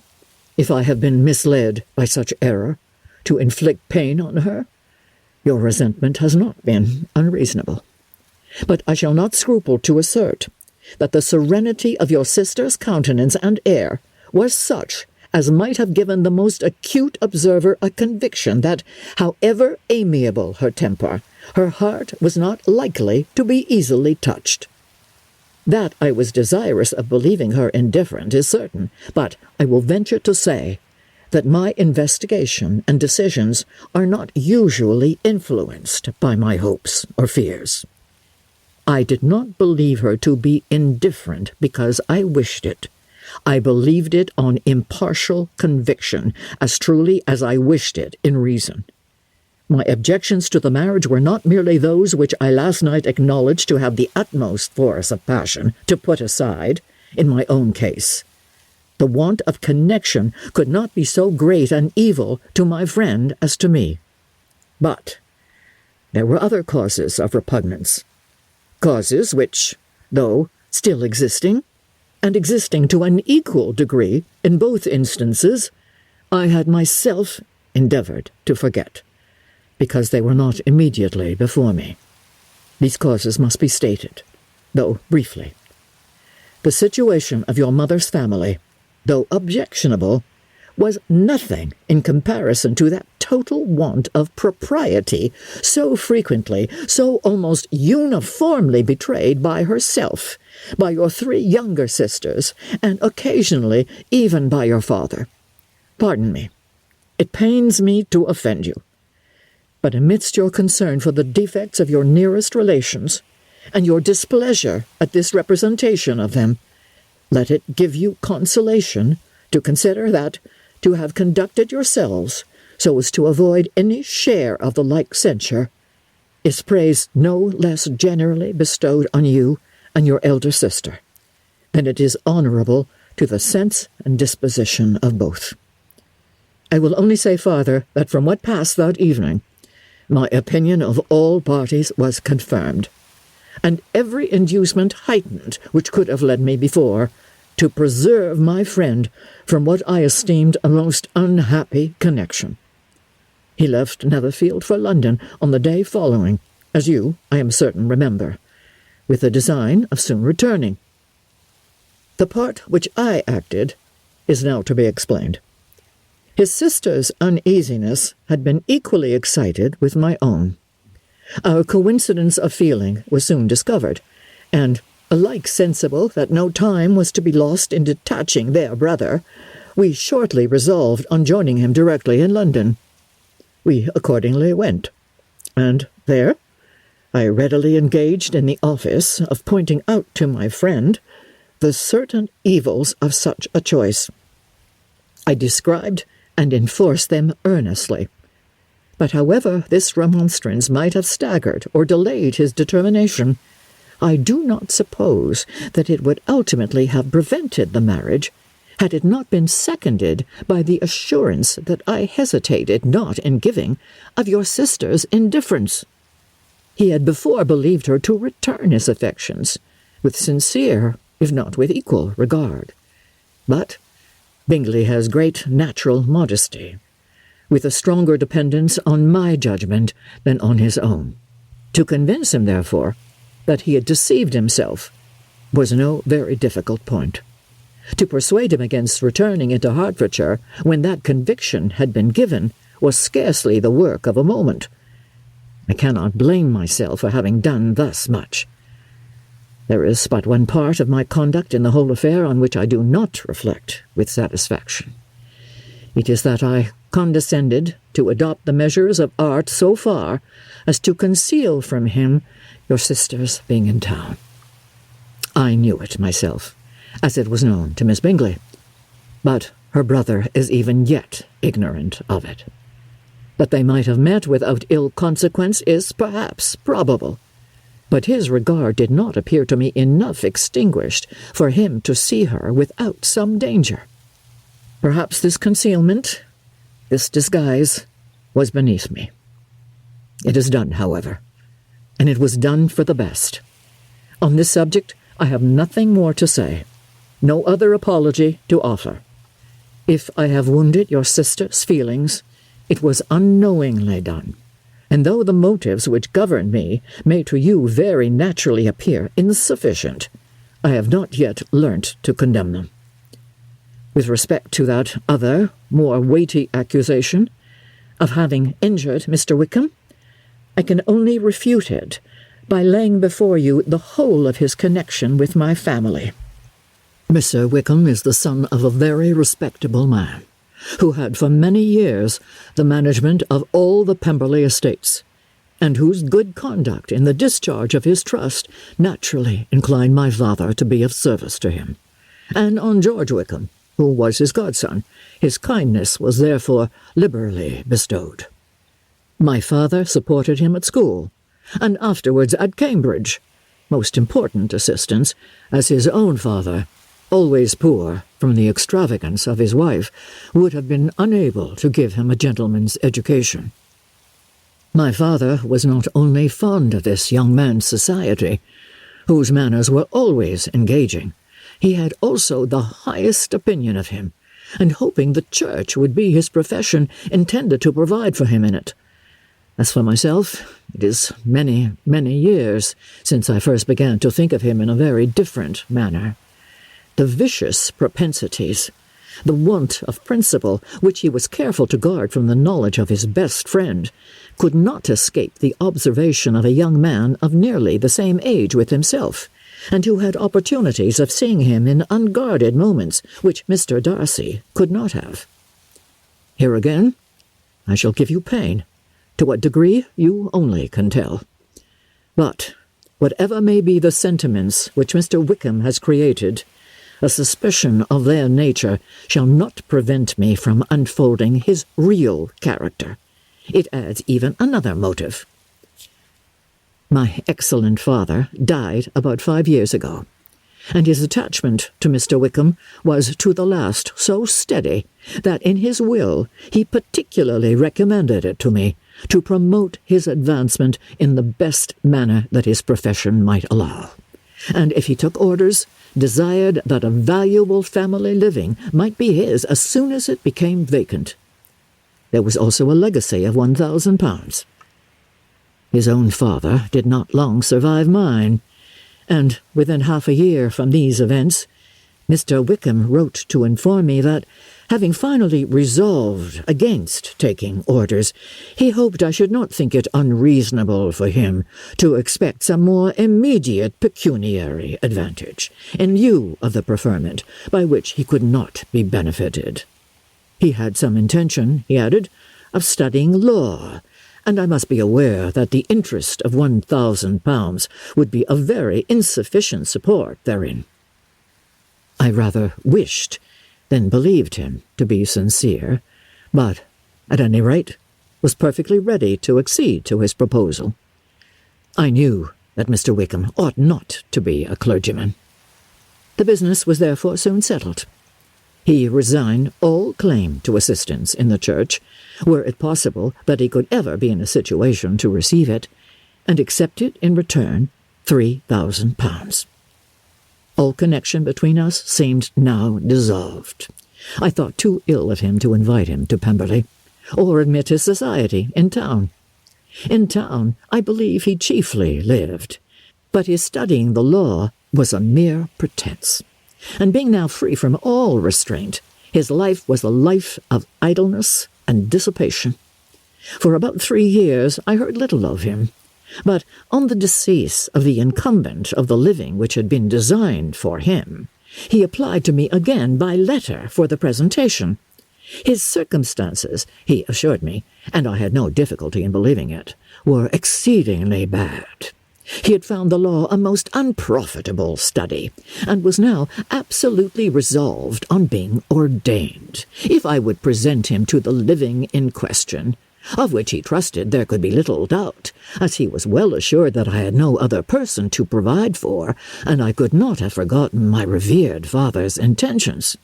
if I have been misled by such error to inflict pain on her, your resentment has not been unreasonable. But I shall not scruple to assert that the serenity of your sister's countenance and air was such as might have given the most acute observer a conviction that, however amiable her temper, her heart was not likely to be easily touched. That I was desirous of believing her indifferent is certain, but I will venture to say that my investigation and decisions are not usually influenced by my hopes or fears. I did not believe her to be indifferent because I wished it. I believed it on impartial conviction, as truly as I wished it in reason. My objections to the marriage were not merely those which I last night acknowledged to have the utmost force of passion to put aside, in my own case. The want of connection could not be so great an evil to my friend as to me. But there were other causes of repugnance, causes which, though still existing, and existing to an equal degree in both instances, I had myself endeavoured to forget, because they were not immediately before me. These causes must be stated, though briefly. The situation of your mother's family, though objectionable, was nothing in comparison to that total want of propriety so frequently, so almost uniformly betrayed by herself, by your 3 younger sisters, and occasionally even by your father. Pardon me. It pains me to offend you. But amidst your concern for the defects of your nearest relations, and your displeasure at this representation of them, let it give you consolation to consider that, to have conducted yourselves so as to avoid any share of the like censure, is praise no less generally bestowed on you and your elder sister, than it is honourable to the sense and disposition of both. I will only say farther that from what passed that evening, my opinion of all parties was confirmed, and every inducement heightened which could have led me before to preserve my friend from what I esteemed a most unhappy connection. He left Netherfield for London on the day following, as you, I am certain, remember, with the design of soon returning. The part which I acted is now to be explained. His sister's uneasiness had been equally excited with my own. Our coincidence of feeling was soon discovered, and, alike sensible that no time was to be lost in detaching their brother, we shortly resolved on joining him directly in London. We accordingly went, and there I readily engaged in the office of pointing out to my friend the certain evils of such a choice. I described and enforced them earnestly. But however this remonstrance might have staggered or delayed his determination, I do not suppose that it would ultimately have prevented the marriage, had it not been seconded by the assurance that I hesitated not in giving of your sister's indifference. He had before believed her to return his affections, with sincere, if not with equal, regard. But Bingley has great natural modesty, with a stronger dependence on my judgment than on his own. To convince him, therefore, that he had deceived himself was no very difficult point. To persuade him against returning into Hertfordshire when that conviction had been given was scarcely the work of a moment. I cannot blame myself for having done thus much. There is but one part of my conduct in the whole affair on which I do not reflect with satisfaction. It is that I condescended to adopt the measures of art so far as to conceal from him your sister's being in town. I knew it myself, as it was known to Miss Bingley, but her brother is even yet ignorant of it. That they might have met without ill consequence is perhaps probable, but his regard did not appear to me enough extinguished for him to see her without some danger. Perhaps this concealment, this disguise, was beneath me. It is done, however, and it was done for the best. On this subject I have nothing more to say, no other apology to offer. If I have wounded your sister's feelings, it was unknowingly done, and though the motives which govern me may to you very naturally appear insufficient, I have not yet learnt to condemn them. With respect to that other, more weighty accusation of having injured Mr. Wickham, I can only refute it by laying before you the whole of his connection with my family. Mr. Wickham is the son of a very respectable man, who had for many years the management of all the Pemberley estates, and whose good conduct in the discharge of his trust naturally inclined my father to be of service to him. And on George Wickham, who was his godson, his kindness was therefore liberally bestowed. My father supported him at school, and afterwards at Cambridge, most important assistance, as his own father, always poor from the extravagance of his wife, would have been unable to give him a gentleman's education. My father was not only fond of this young man's society, whose manners were always engaging, he had also the highest opinion of him, and hoping the church would be his profession, intended to provide for him in it. As for myself, it is many, many years since I first began to think of him in a very different manner. The vicious propensities, the want of principle, which he was careful to guard from the knowledge of his best friend, could not escape the observation of a young man of nearly the same age with himself, and who had opportunities of seeing him in unguarded moments which Mr. Darcy could not have. Here again, I shall give you pain, to what degree you only can tell. But, whatever may be the sentiments which Mr. Wickham has created, a suspicion of their nature shall not prevent me from unfolding his real character. It adds even another motive. My excellent father died about 5 years ago, and his attachment to Mr. Wickham was to the last so steady that in his will he particularly recommended it to me to promote his advancement in the best manner that his profession might allow, and if he took orders, desired that a valuable family living might be his as soon as it became vacant. There was also a legacy of £1,000. His own father did not long survive mine, and within half a year from these events, Mr. Wickham wrote to inform me that, Having finally resolved against taking orders, he hoped I should not think it unreasonable for him to expect some more immediate pecuniary advantage, in lieu of the preferment by which he could not be benefited. He had some intention, he added, of studying law, and I must be aware that the interest of £1,000 would be a very insufficient support therein. I rather wished than believed him to be sincere, but, at any rate, was perfectly ready to accede to his proposal. I knew that Mr. Wickham ought not to be a clergyman. The business was therefore soon settled. He resigned all claim to assistance in the church, were it possible that he could ever be in a situation to receive it, and accepted in return £3,000. All connection between us seemed now dissolved. I thought too ill of him to invite him to Pemberley, or admit his society in town. In town, I believe he chiefly lived, but his studying the law was a mere pretence, and being now free from all restraint, his life was a life of idleness and dissipation. For about 3 years I heard little of him, but on the decease of the incumbent of the living which had been designed for him, he applied to me again by letter for the presentation. His circumstances, he assured me, and I had no difficulty in believing it, were exceedingly bad. He had found the law a most unprofitable study, and was now absolutely resolved on being ordained, if I would present him to the living in question, of which he trusted there could be little doubt, as he was well assured that I had no other person to provide for, and I could not have forgotten my revered father's intentions.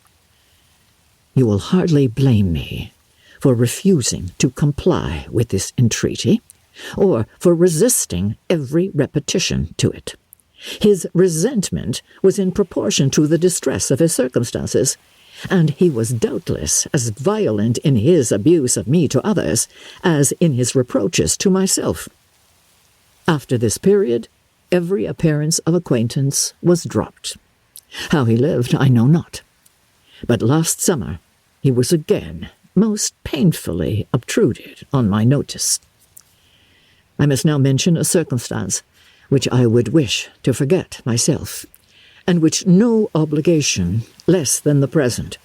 You will hardly blame me for refusing to comply with this entreaty, or for resisting every repetition to it. His resentment was in proportion to the distress of his circumstances, and he was doubtless as violent in his abuse of me to others as in his reproaches to myself. After this period, every appearance of acquaintance was dropped. How he lived I know not, but last summer he was again most painfully obtruded on my notice. I must now mention a circumstance which I would wish to forget myself, and which no obligation less than the present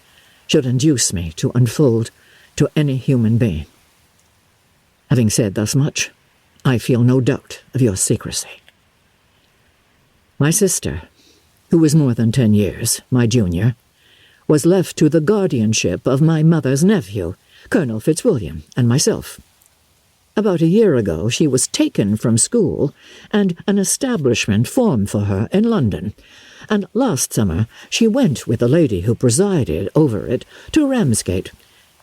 should induce me to unfold to any human being. Having said thus much, I feel no doubt of your secrecy. My sister, who was more than 10 years my junior, was left to the guardianship of my mother's nephew, Colonel Fitzwilliam, and myself. About a year ago she was taken from school, and an establishment formed for her in London, and last summer she went with the lady who presided over it to Ramsgate,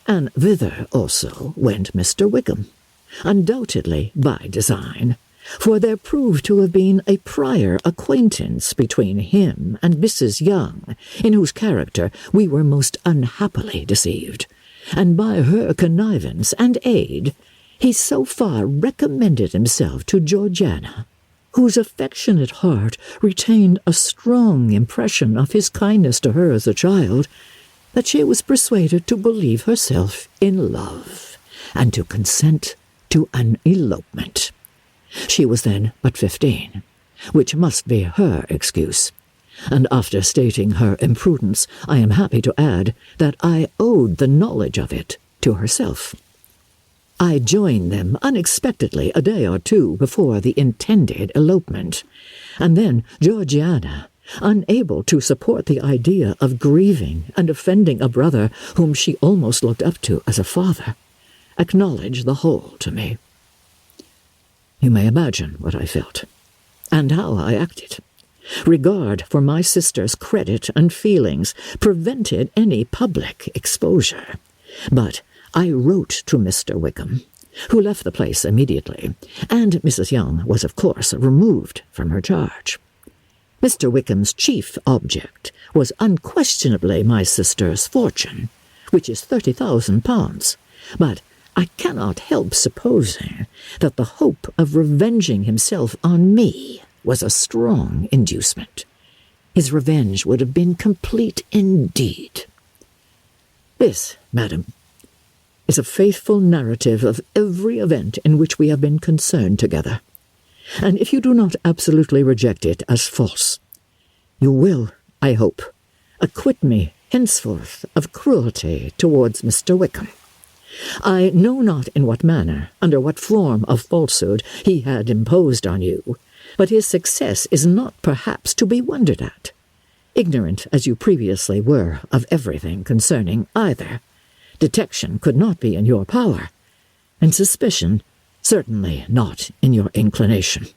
and thither also went Mr. Wickham, undoubtedly by design, for there proved to have been a prior acquaintance between him and Mrs. Young, in whose character we were most unhappily deceived, and by her connivance and aid he so far recommended himself to Georgiana, whose affectionate heart retained a strong impression of his kindness to her as a child, that she was persuaded to believe herself in love, and to consent to an elopement. She was then but 15, which must be her excuse, and after stating her imprudence, I am happy to add that I owed the knowledge of it to herself. I joined them unexpectedly a day or two before the intended elopement, and then Georgiana, unable to support the idea of grieving and offending a brother whom she almost looked up to as a father, acknowledged the whole to me. You may imagine what I felt, and how I acted. Regard for my sister's credit and feelings prevented any public exposure, but I wrote to Mr. Wickham, who left the place immediately, and Mrs. Young was of course removed from her charge. Mr. Wickham's chief object was unquestionably my sister's fortune, which is £30,000, but I cannot help supposing that the hope of revenging himself on me was a strong inducement. His revenge would have been complete indeed. This, madam, is a faithful narrative of every event in which we have been concerned together, and if you do not absolutely reject it as false, you will, I hope, acquit me henceforth of cruelty towards Mr. Wickham. I know not in what manner, under what form of falsehood he had imposed on you, but his success is not perhaps to be wondered at. Ignorant as you previously were of everything concerning either, detection could not be in your power, and suspicion certainly not in your inclination.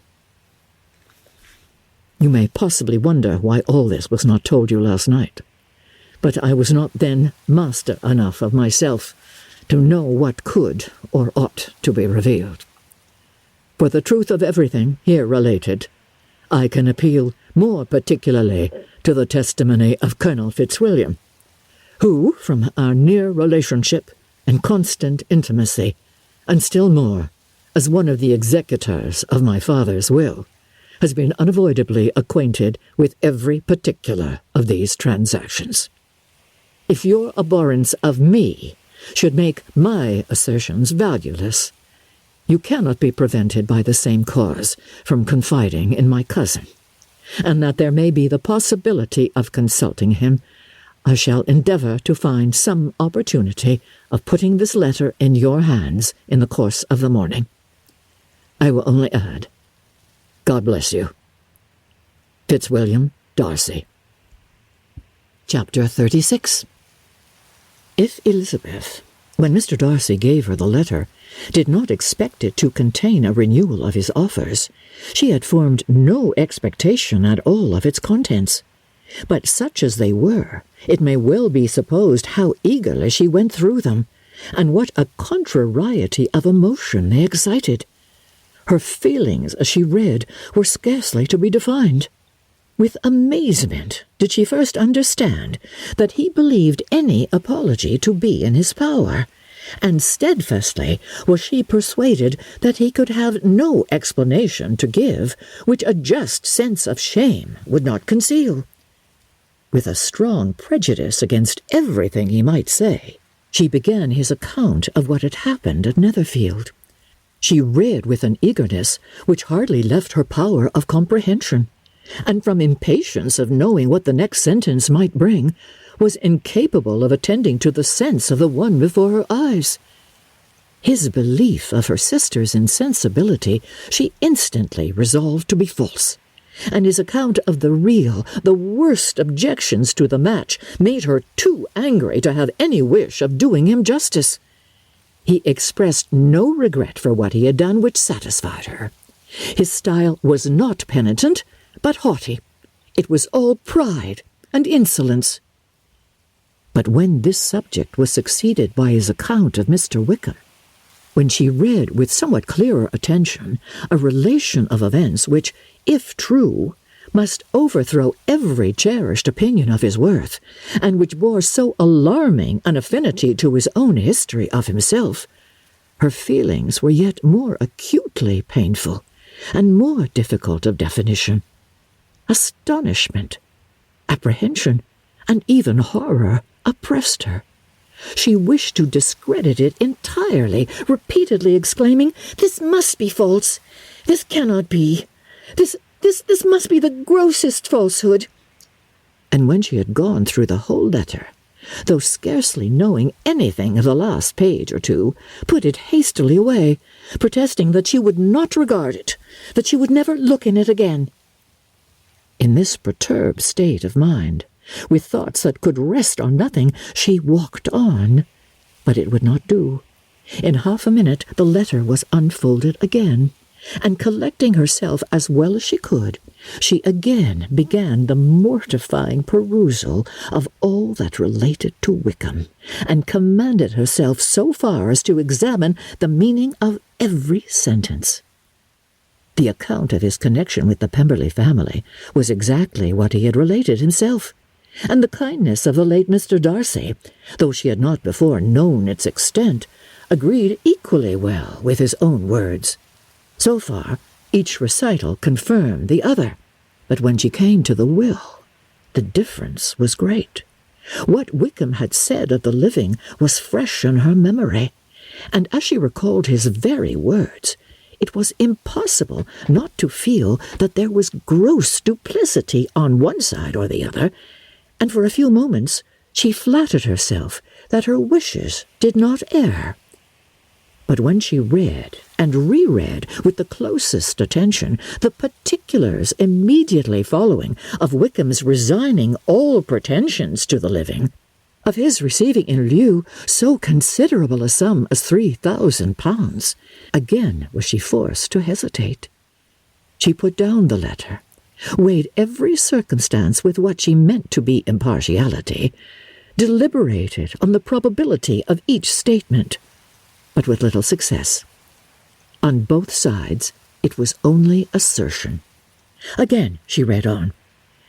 You may possibly wonder why all this was not told you last night, but I was not then master enough of myself to know what could or ought to be revealed. For the truth of everything here related, I can appeal more particularly to the testimony of Colonel Fitzwilliam, who, from our near relationship and constant intimacy, and still more, as one of the executors of my father's will, has been unavoidably acquainted with every particular of these transactions. If your abhorrence of me should make my assertions valueless, you cannot be prevented by the same cause from confiding in my cousin, and that there may be the possibility of consulting him, I shall endeavour to find some opportunity of putting this letter in your hands in the course of the morning. I will only add, God bless you. Fitzwilliam Darcy. Chapter 36. If Elizabeth, when Mr. Darcy gave her the letter, did not expect it to contain a renewal of his offers, she had formed no expectation at all of its contents. But such as they were, it may well be supposed how eagerly she went through them, and what a contrariety of emotion they excited. Her feelings as she read were scarcely to be defined. With amazement did she first understand that he believed any apology to be in his power, and steadfastly was she persuaded that he could have no explanation to give which a just sense of shame would not conceal. With a strong prejudice against everything he might say, she began his account of what had happened at Netherfield. She read with an eagerness which hardly left her power of comprehension, and from impatience of knowing what the next sentence might bring, was incapable of attending to the sense of the one before her eyes. His belief of her sister's insensibility she instantly resolved to be false, and his account of the real, the worst objections to the match made her too angry to have any wish of doing him justice. He expressed no regret for what he had done which satisfied her. His style was not penitent, but haughty. It was all pride and insolence. But when this subject was succeeded by his account of Mr. Wickham, when she read with somewhat clearer attention a relation of events which, if true, must overthrow every cherished opinion of his worth, and which bore so alarming an affinity to his own history of himself, her feelings were yet more acutely painful, and more difficult of definition. Astonishment, apprehension, and even horror oppressed her. She wished to discredit it entirely, repeatedly exclaiming, "This must be false! This cannot be! This must be the grossest falsehood!" And when she had gone through the whole letter, though scarcely knowing anything of the last page or two, put it hastily away, protesting that she would not regard it, that she would never look in it again. In this perturbed state of mind, with thoughts that could rest on nothing, she walked on, but it would not do. In half a minute the letter was unfolded again, and collecting herself as well as she could, she again began the mortifying perusal of all that related to Wickham, and commanded herself so far as to examine the meaning of every sentence. The account of his connection with the Pemberley family was exactly what he had related himself, and the kindness of the late Mr. Darcy, though she had not before known its extent, agreed equally well with his own words. So far, each recital confirmed the other, but when she came to the will, the difference was great, What Wickham had said of the living was fresh in her memory, and as she recalled his very words, it was impossible not to feel that there was gross duplicity on one side or the other, and for a few moments she flattered herself that her wishes did not err. But when she read and reread with the closest attention the particulars immediately following of Wickham's resigning all pretensions to the living, of his receiving in lieu so considerable a sum as £3,000, again was she forced to hesitate. She put down the letter, weighed every circumstance with what she meant to be impartiality, deliberated on the probability of each statement, but with little success. On both sides, it was only assertion. Again she read on,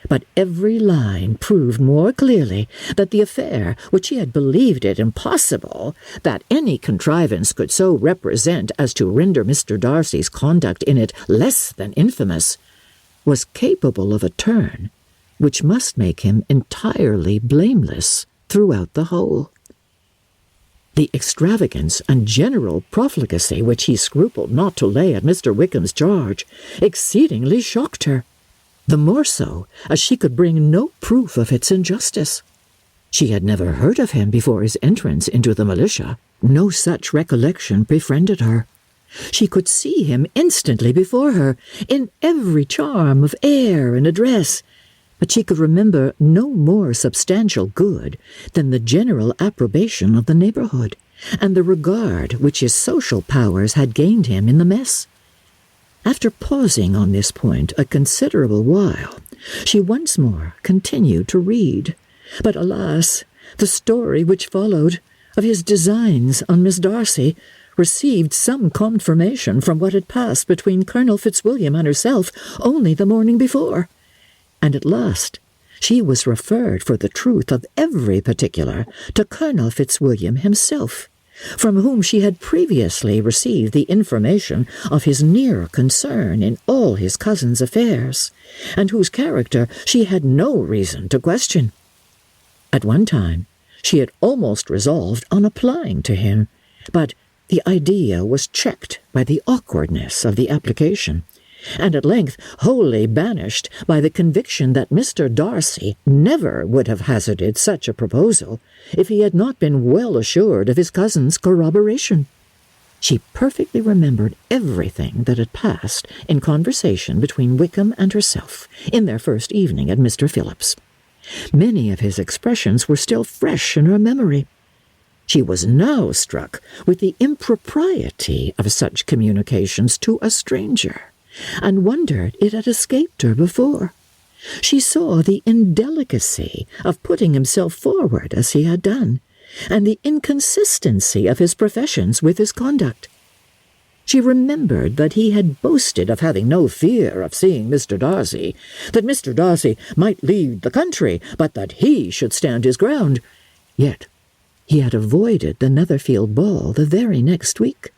but every line proved more clearly that the affair, which she had believed it impossible that any contrivance could so represent as to render Mr. Darcy's conduct in it less than infamous, was capable of a turn which must make him entirely blameless throughout the whole. The extravagance and general profligacy which he scrupled not to lay at Mr. Wickham's charge exceedingly shocked her, the more so as she could bring no proof of its injustice. She had never heard of him before his entrance into the militia. No such recollection befriended her. She could see him instantly before her, in every charm of air and address, but she could remember no more substantial good than the general approbation of the neighbourhood, and the regard which his social powers had gained him in the mess. After pausing on this point a considerable while, she once more continued to read, but alas, the story which followed of his designs on Miss Darcy received some confirmation from what had passed between Colonel Fitzwilliam and herself only the morning before, and at last she was referred for the truth of every particular to Colonel Fitzwilliam himself, from whom she had previously received the information of his near concern in all his cousin's affairs, and whose character she had no reason to question. At one time she had almost resolved on applying to him, but the idea was checked by the awkwardness of the application, and at length wholly banished by the conviction that Mr. Darcy never would have hazarded such a proposal if he had not been well assured of his cousin's corroboration. She perfectly remembered everything that had passed in conversation between Wickham and herself in their first evening at Mr. Phillip's. Many of his expressions were still fresh in her memory. She was now struck with the impropriety of such communications to a stranger, and wondered it had escaped her before. She saw the indelicacy of putting himself forward as he had done, and the inconsistency of his professions with his conduct. She remembered that he had boasted of having no fear of seeing Mr. Darcy, that Mr. Darcy might leave the country, but that he should stand his ground. Yet he had avoided the Netherfield ball the very next week.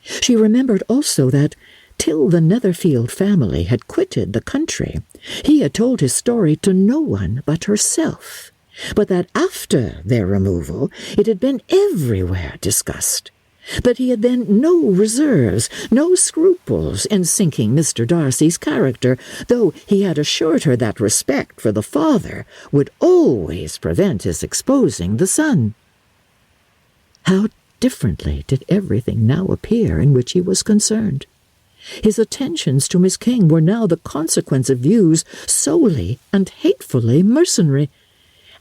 She remembered also that, till the Netherfield family had quitted the country, he had told his story to no one but herself, but that after their removal it had been everywhere discussed, that he had then no reserves, no scruples in sinking Mr. Darcy's character, though he had assured her that respect for the father would always prevent his exposing the son. How differently did everything now appear in which he was concerned! His attentions to Miss King were now the consequence of views solely and hatefully mercenary,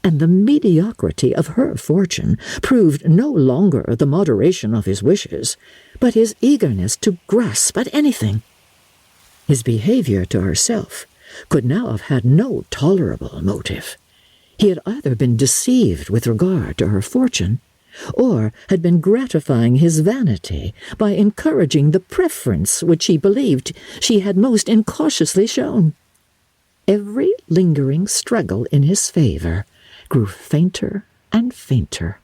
and the mediocrity of her fortune proved no longer the moderation of his wishes, but his eagerness to grasp at anything. His behaviour to herself could now have had no tolerable motive. He had either been deceived with regard to her fortune, or had been gratifying his vanity by encouraging the preference which he believed she had most incautiously shown. Every lingering struggle in his favour grew fainter and fainter,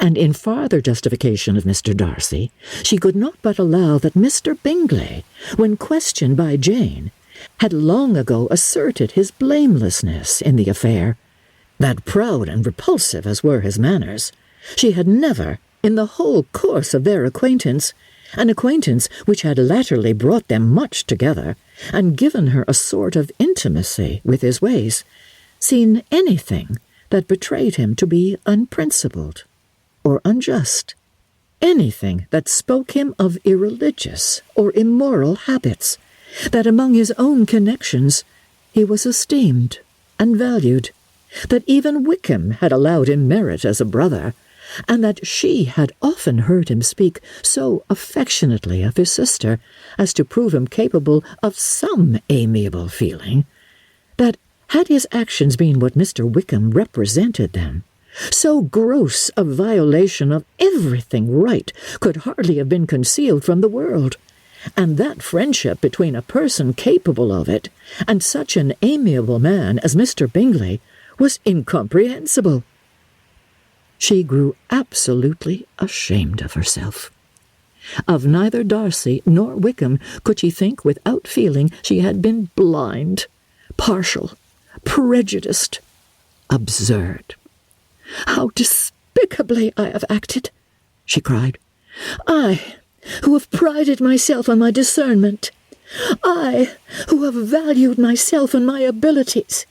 and in farther justification of Mr. Darcy, she could not but allow that Mr. Bingley, when questioned by Jane, had long ago asserted his blamelessness in the affair, that proud and repulsive as were his manners, she had never, in the whole course of their acquaintance, an acquaintance which had latterly brought them much together, and given her a sort of intimacy with his ways, seen anything that betrayed him to be unprincipled or unjust, anything that spoke him of irreligious or immoral habits, that among his own connections he was esteemed and valued, that even Wickham had allowed him merit as a brother, and that she had often heard him speak so affectionately of his sister as to prove him capable of some amiable feeling, that, had his actions been what Mr. Wickham represented them, so gross a violation of everything right could hardly have been concealed from the world, and that friendship between a person capable of it and such an amiable man as Mr. Bingley was incomprehensible. She grew absolutely ashamed of herself. Of neither Darcy nor Wickham could she think without feeling she had been blind, partial, prejudiced, absurd. "How despicably I have acted," she cried. "I, who have prided myself on my discernment, I, who have valued myself and my abilities,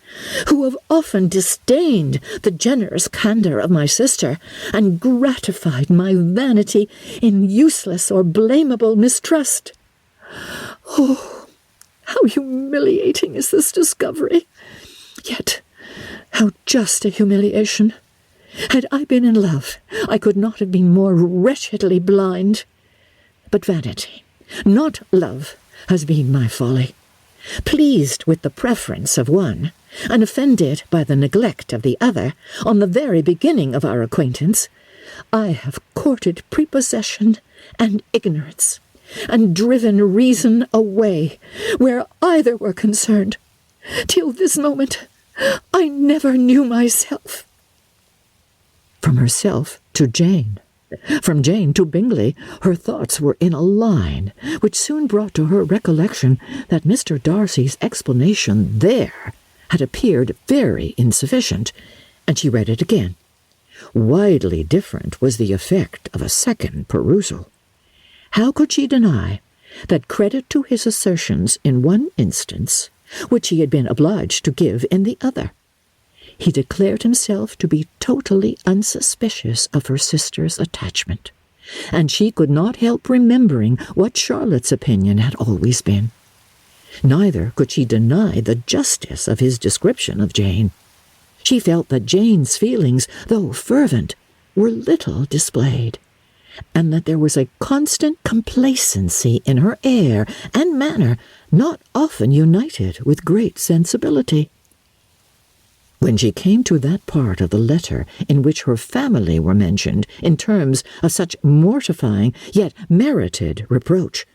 who have often disdained the generous candour of my sister, and gratified my vanity in useless or blamable mistrust. Oh, how humiliating is this discovery! Yet, how just a humiliation! Had I been in love, I could not have been more wretchedly blind. But vanity, not love, has been my folly. Pleased with the preference of one, and offended by the neglect of the other, on the very beginning of our acquaintance, I have courted prepossession and ignorance, and driven reason away where either were concerned. Till this moment, I never knew myself." From herself to Jane, from Jane to Bingley, her thoughts were in a line, which soon brought to her recollection that Mr. Darcy's explanation there had appeared very insufficient, and she read it again. Widely different was the effect of a second perusal. How could she deny that credit to his assertions in one instance, which he had been obliged to give in the other? He declared himself to be totally unsuspicious of her sister's attachment, and she could not help remembering what Charlotte's opinion had always been. Neither could she deny the justice of his description of Jane. She felt that Jane's feelings, though fervent, were little displayed, and that there was a constant complacency in her air and manner not often united with great sensibility. When she came to that part of the letter in which her family were mentioned in terms of such mortifying yet merited reproach,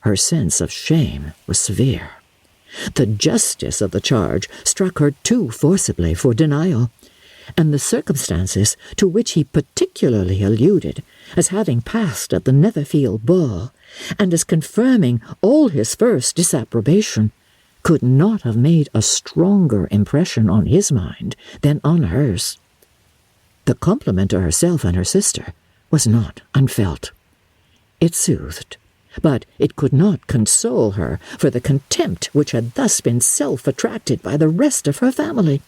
her sense of shame was severe. The justice of the charge struck her too forcibly for denial, and the circumstances to which he particularly alluded as having passed at the Netherfield ball, and as confirming all his first disapprobation, could not have made a stronger impression on his mind than on hers. The compliment to herself and her sister was not unfelt. It soothed, but it could not console her for the contempt which had thus been self-attracted by the rest of her family,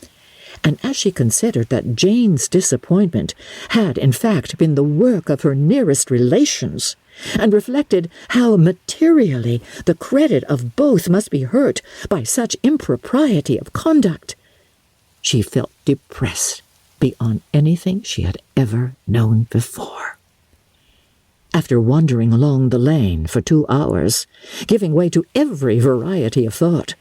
and as she considered that Jane's disappointment had in fact been the work of her nearest relations, and reflected how materially the credit of both must be hurt by such impropriety of conduct, she felt depressed beyond anything she had ever known before. After wandering along the lane for 2 hours, giving way to every variety of thought,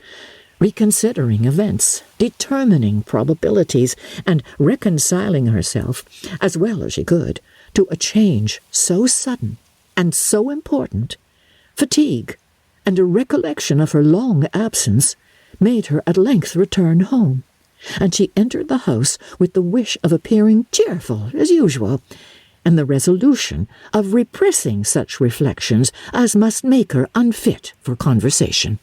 reconsidering events, determining probabilities, and reconciling herself, as well as she could, to a change so sudden and so important, fatigue and a recollection of her long absence made her at length return home, and she entered the house with the wish of appearing cheerful as usual, and the resolution of repressing such reflections as must make her unfit for conversation.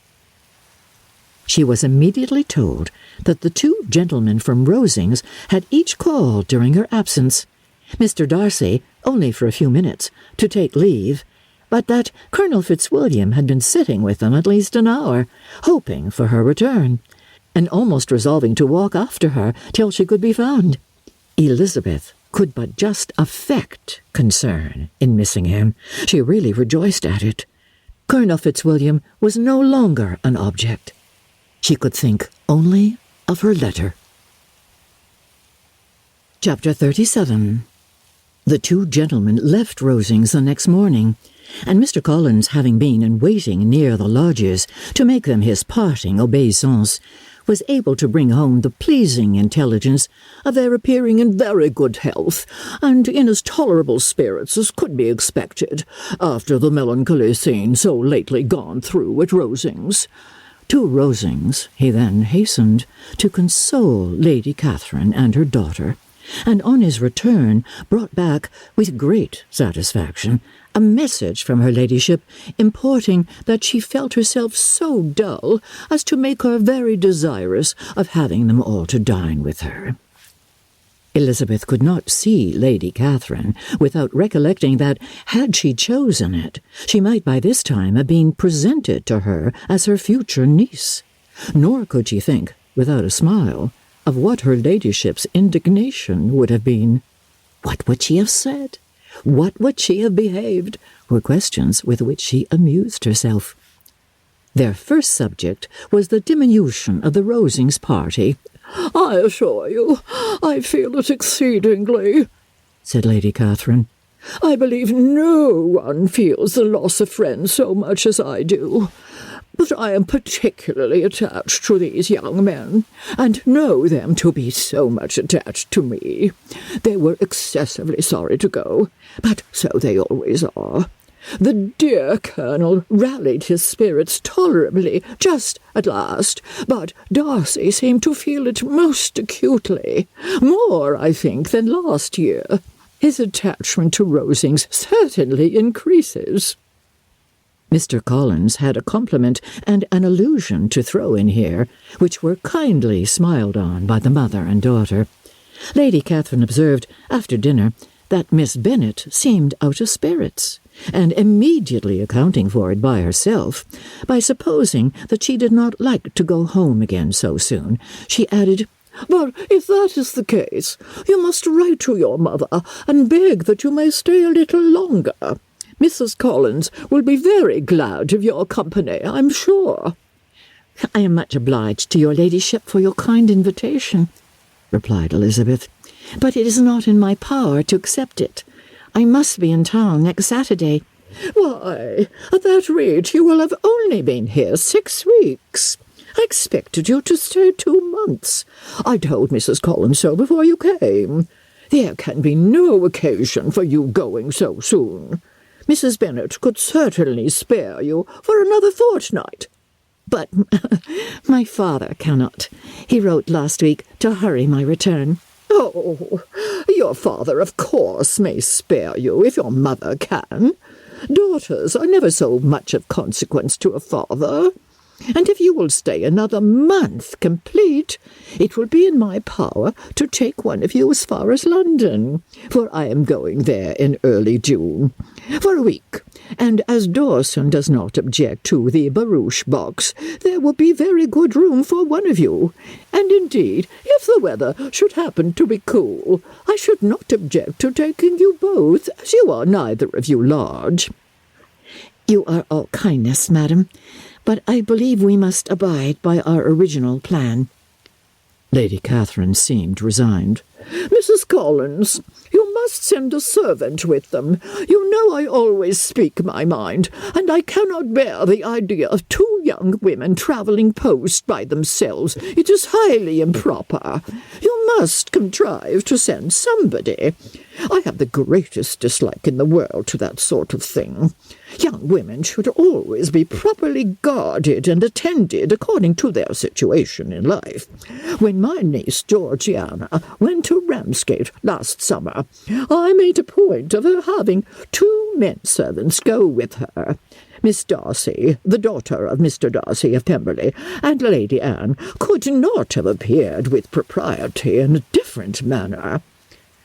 She was immediately told that the two gentlemen from Rosings had each called during her absence, Mr. Darcy only for a few minutes, to take leave, but that Colonel Fitzwilliam had been sitting with them at least an hour, hoping for her return, and almost resolving to walk after her till she could be found. Elizabeth could but just affect concern in missing him. She really rejoiced at it. Colonel Fitzwilliam was no longer an object. She could think only of her letter. Chapter 37. The two gentlemen left Rosings the next morning, and Mr. Collins, having been in waiting near the lodges to make them his parting obeisance, was able to bring home the pleasing intelligence of their appearing in very good health, and in as tolerable spirits as could be expected, after the melancholy scene so lately gone through at Rosings. To Rosings he then hastened to console Lady Catherine and her daughter, and on his return brought back, with great satisfaction, a message from her ladyship importing that she felt herself so dull as to make her very desirous of having them all to dine with her. Elizabeth could not see Lady Catherine without recollecting that, had she chosen it, she might by this time have been presented to her as her future niece, nor could she think, without a smile, of what her ladyship's indignation would have been. What would she have said? What would she have behaved? Were questions with which she amused herself. Their first subject was the diminution of the Rosings party. "I assure you, I feel it exceedingly," said Lady Catherine. "I believe no one feels the loss of friends so much as I do. But I am particularly attached to these young men, and know them to be so much attached to me. They were excessively sorry to go, but so they always are. The dear Colonel rallied his spirits tolerably just at last, but Darcy seemed to feel it most acutely, more, I think, than last year. His attachment to Rosings certainly increases." Mr. Collins had a compliment and an allusion to throw in here, which were kindly smiled on by the mother and daughter. Lady Catherine observed, after dinner, that Miss Bennet seemed out of spirits, and immediately accounting for it by herself, by supposing that she did not like to go home again so soon, she added, "But if that is the case, you must write to your mother and beg that you may stay a little longer. Mrs. Collins will be very glad of your company, I'm sure." "I am much obliged to your ladyship for your kind invitation," replied Elizabeth, "but it is not in my power to accept it. I must be in town next Saturday." "Why, at that rate you will have only been here 6 weeks. I expected you to stay 2 months. I told Mrs. Collins so before you came. There can be no occasion for you going so soon. Mrs. Bennet could certainly spare you for another fortnight." "But my father cannot. He wrote last week to hurry my return." "Oh, your father of course may spare you if your mother can. Daughters are never so much of consequence to a father. And if you will stay another month complete, it will be in my power to take one of you as far as London, for I am going there in early June, for a week, and as Dawson does not object to the barouche box, there will be very good room for one of you, and indeed, if the weather should happen to be cool, I should not object to taking you both, as you are neither of you large." "You are all kindness, madam, but I believe we must abide by our original plan." Lady Catherine seemed resigned. "Mrs. Collins, you must send a servant with them. You know I always speak my mind, and I cannot bear the idea of 2 young women travelling post by themselves. It is highly improper. You must contrive to send somebody. I have the greatest dislike in the world to that sort of thing. Young women should always be properly guarded and attended according to their situation in life. When my niece Georgiana went to Ramsgate last summer, I made a point of her having 2 men servants go with her. Miss Darcy, the daughter of Mr. Darcy of Pemberley, and Lady Anne could not have appeared with propriety in a different manner.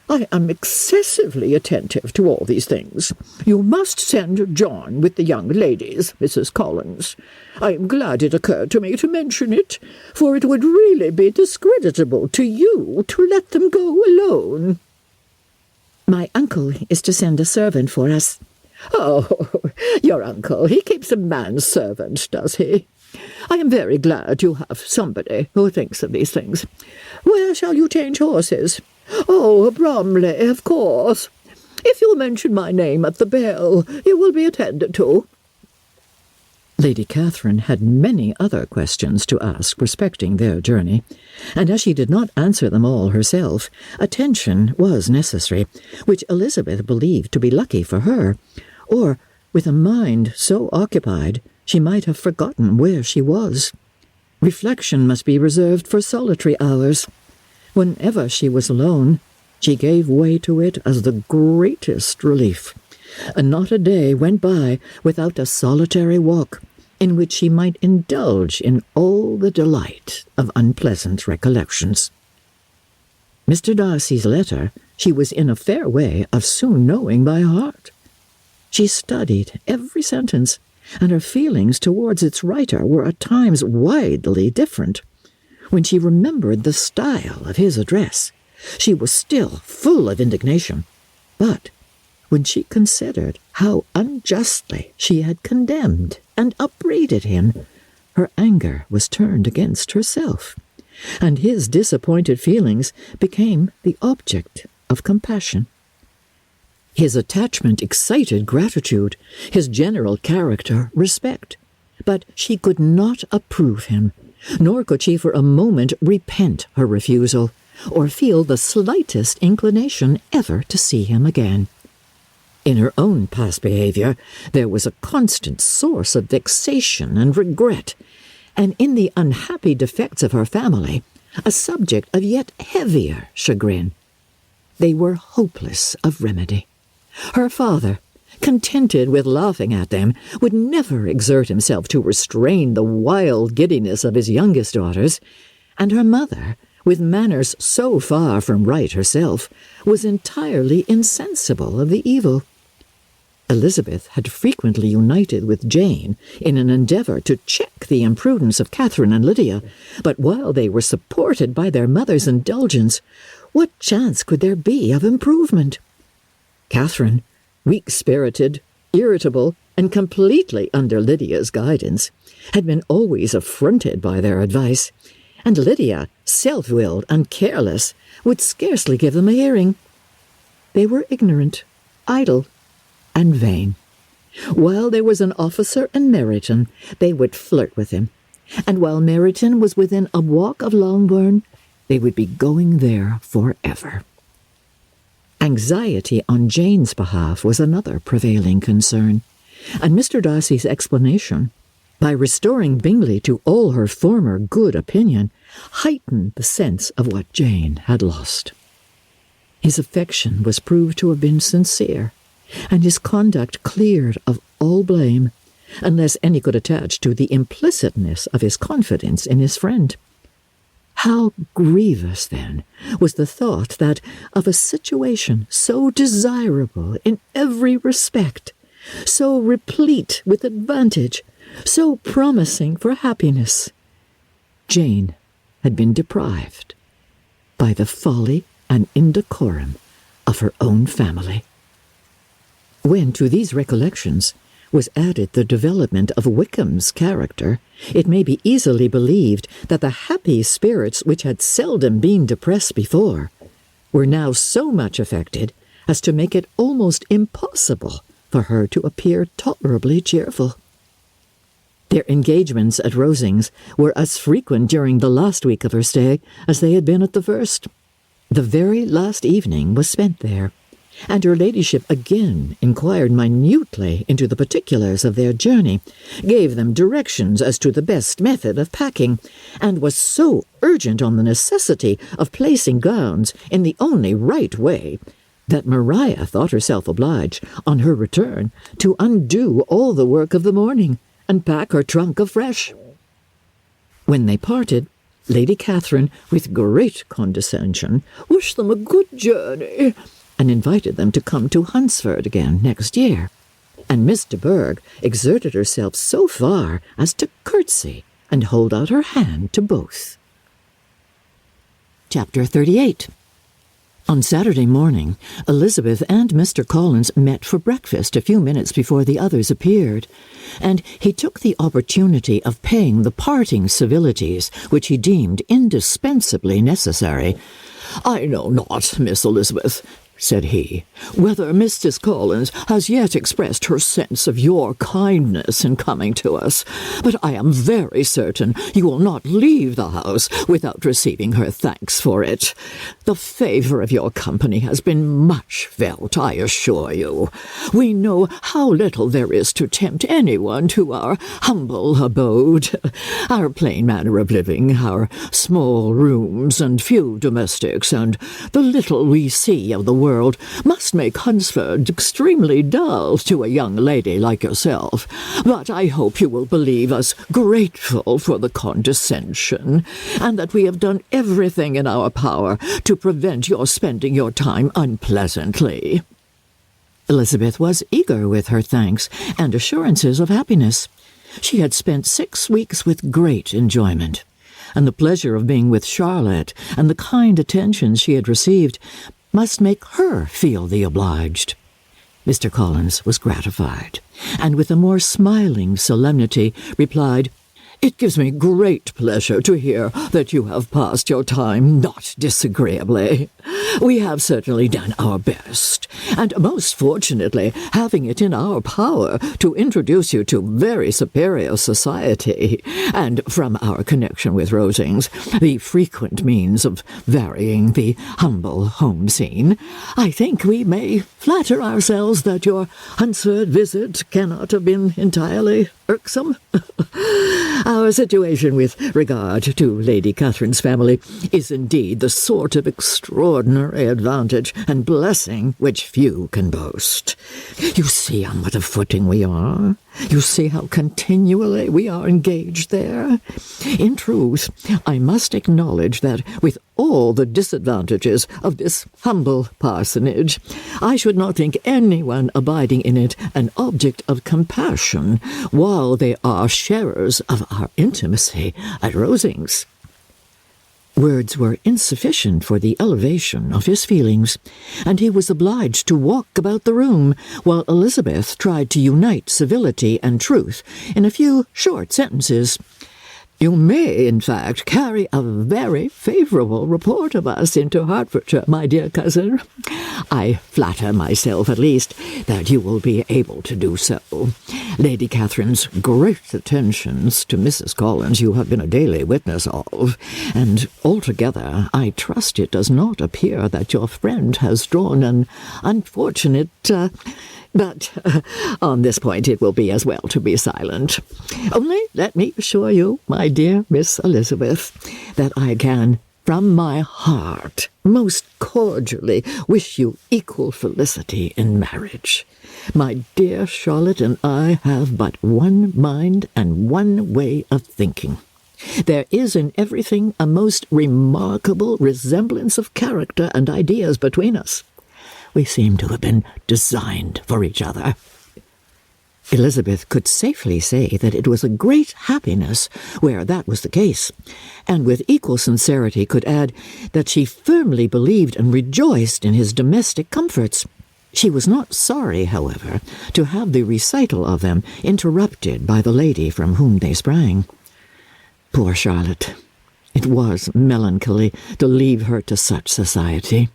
I am excessively attentive to all these things. You must send John with the young ladies, Mrs. Collins. I am glad it occurred to me to mention it, for it would really be discreditable to you to let them go alone." "My uncle is to send a servant for us." "Oh, your uncle, he keeps a manservant, does he? I am very glad you have somebody who thinks of these things. Where shall you change horses?" "Oh, Bromley, of course. If you'll mention my name at the bell, you will be attended to." Lady Catherine had many other questions to ask respecting their journey, and as she did not answer them all herself, attention was necessary, which Elizabeth believed to be lucky for her, or, with a mind so occupied, she might have forgotten where she was. Reflection must be reserved for solitary hours. Whenever she was alone, she gave way to it as the greatest relief, and not a day went by without a solitary walk, in which she might indulge in all the delight of unpleasant recollections. Mr. Darcy's letter she was in a fair way of soon knowing by heart. She studied every sentence, and her feelings towards its writer were at times widely different. When she remembered the style of his address, she was still full of indignation, but when she considered how unjustly she had condemned and upbraided him, her anger was turned against herself, and his disappointed feelings became the object of compassion. His attachment excited gratitude, his general character respect, but she could not approve him, nor could she for a moment repent her refusal, or feel the slightest inclination ever to see him again. In her own past behaviour there was a constant source of vexation and regret, and in the unhappy defects of her family, a subject of yet heavier chagrin. They were hopeless of remedy. Her father, contented with laughing at them, would never exert himself to restrain the wild giddiness of his youngest daughters, and her mother, with manners so far from right herself, was entirely insensible of the evil. Elizabeth had frequently united with Jane in an endeavour to check the imprudence of Catherine and Lydia, but while they were supported by their mother's indulgence, what chance could there be of improvement? Catherine, weak-spirited, irritable, and completely under Lydia's guidance, had been always affronted by their advice, and Lydia, self-willed and careless, would scarcely give them a hearing. They were ignorant, idle, and vain. While there was an officer in Meryton, they would flirt with him, and while Meryton was within a walk of Longbourn, they would be going there forever. Anxiety on Jane's behalf was another prevailing concern, and Mr. Darcy's explanation, by restoring Bingley to all her former good opinion, heightened the sense of what Jane had lost. His affection was proved to have been sincere, and his conduct cleared of all blame, unless any could attach to the implicitness of his confidence in his friend. How grievous, then, was the thought that, of a situation so desirable in every respect, so replete with advantage, so promising for happiness, Jane had been deprived by the folly and indecorum of her own family. When to these recollections was added the development of Wickham's character, it may be easily believed that the happy spirits which had seldom been depressed before were now so much affected as to make it almost impossible for her to appear tolerably cheerful. Their engagements at Rosings were as frequent during the last week of her stay as they had been at the first. The very last evening was spent there, and her ladyship again inquired minutely into the particulars of their journey, gave them directions as to the best method of packing, and was so urgent on the necessity of placing gowns in the only right way, that Maria thought herself obliged, on her return, to undo all the work of the morning and pack her trunk afresh. When they parted, Lady Catherine, with great condescension, wished them a good journey, and invited them to come to Hunsford again next year. And Miss de Bourgh exerted herself so far as to curtsy and hold out her hand to both. Chapter 38. On Saturday morning, Elizabeth and Mr. Collins met for breakfast a few minutes before the others appeared, and he took the opportunity of paying the parting civilities which he deemed indispensably necessary. "I know not, Miss Elizabeth," said he, "whether Mrs. Collins has yet expressed her sense of your kindness in coming to us, but I am very certain you will not leave the house without receiving her thanks for it. The favour of your company has been much felt, I assure you. We know how little there is to tempt anyone to our humble abode. Our plain manner of living, our small rooms and few domestics, and the little we see of the world must make Hunsford extremely dull to a young lady like yourself, but I hope you will believe us grateful for the condescension, and that we have done everything in our power to prevent your spending your time unpleasantly." Elizabeth was eager with her thanks and assurances of happiness. She had spent 6 weeks with great enjoyment, and the pleasure of being with Charlotte and the kind attentions she had received must make her feel the obliged. Mr. Collins was gratified, and with a more smiling solemnity replied, "It gives me great pleasure to hear that you have passed your time not disagreeably. We have certainly done our best, and most fortunately having it in our power to introduce you to very superior society, and from our connection with Rosings, the frequent means of varying the humble home scene, I think we may flatter ourselves that your Hunsford visit cannot have been entirely irksome. Our situation with regard to Lady Catherine's family is indeed the sort of extraordinary advantage and blessing which few can boast. You see on what a footing we are. You see how continually we are engaged there. In truth, I must acknowledge that with all the disadvantages of this humble parsonage, I should not think anyone abiding in it an object of compassion, while they are sharers of our intimacy at Rosings." Words were insufficient for the elevation of his feelings, and he was obliged to walk about the room, while Elizabeth tried to unite civility and truth in a few short sentences. "You may, in fact, carry a very favourable report of us into Hertfordshire, my dear cousin. I flatter myself, at least, that you will be able to do so. Lady Catherine's great attentions to Mrs. Collins you have been a daily witness of, and altogether I trust it does not appear that your friend has drawn an unfortunate... But on this point it will be as well to be silent. Only let me assure you, my dear Miss Elizabeth, that I can, from my heart, most cordially wish you equal felicity in marriage. My dear Charlotte and I have but one mind and one way of thinking. There is in everything a most remarkable resemblance of character and ideas between us. We seem to have been designed for each other." Elizabeth could safely say that it was a great happiness where that was the case, and with equal sincerity could add that she firmly believed and rejoiced in his domestic comforts. She was not sorry, however, to have the recital of them interrupted by the lady from whom they sprang. Poor Charlotte! It was melancholy to leave her to such society.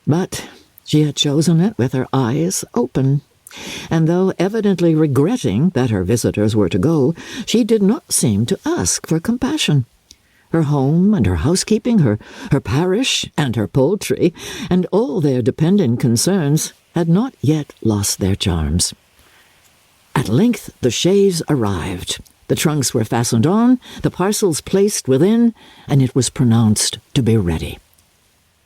But she had chosen it with her eyes open, and though evidently regretting that her visitors were to go, she did not seem to ask for compassion. Her home and her housekeeping, her parish and her poultry, and all their dependent concerns had not yet lost their charms. At length the chaise arrived. The trunks were fastened on, the parcels placed within, and it was pronounced to be ready.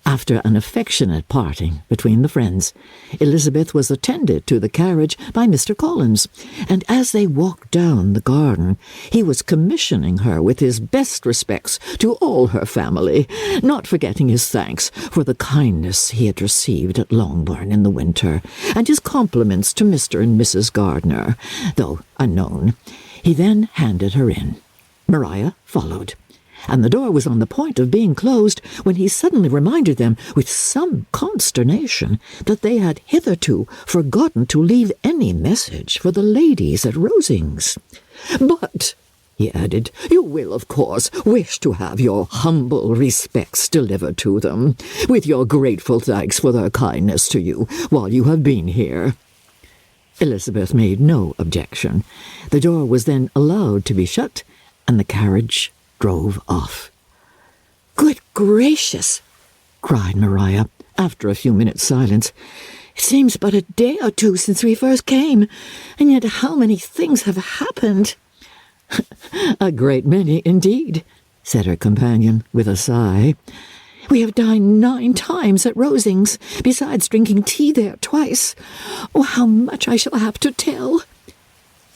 After an affectionate parting between the friends, Elizabeth was attended to the carriage by Mr. Collins, and as they walked down the garden, he was commissioning her with his best respects to all her family, not forgetting his thanks for the kindness he had received at Longbourn in the winter, and his compliments to Mr. and Mrs. Gardiner, though unknown. He then handed her in. Maria followed, and the door was on the point of being closed when he suddenly reminded them, with some consternation, that they had hitherto forgotten to leave any message for the ladies at Rosings. "But," he added, "you will, of course, wish to have your humble respects delivered to them, with your grateful thanks for their kindness to you while you have been here." Elizabeth made no objection. The door was then allowed to be shut, and the carriage drove off. "Good gracious!" cried Maria, after a few minutes' silence. "It seems but a day or two since we first came, and yet how many things have happened!" "A great many, indeed," said her companion, with a sigh. "We have dined 9 times at Rosings, besides drinking tea there twice. Oh, how much I shall have to tell!"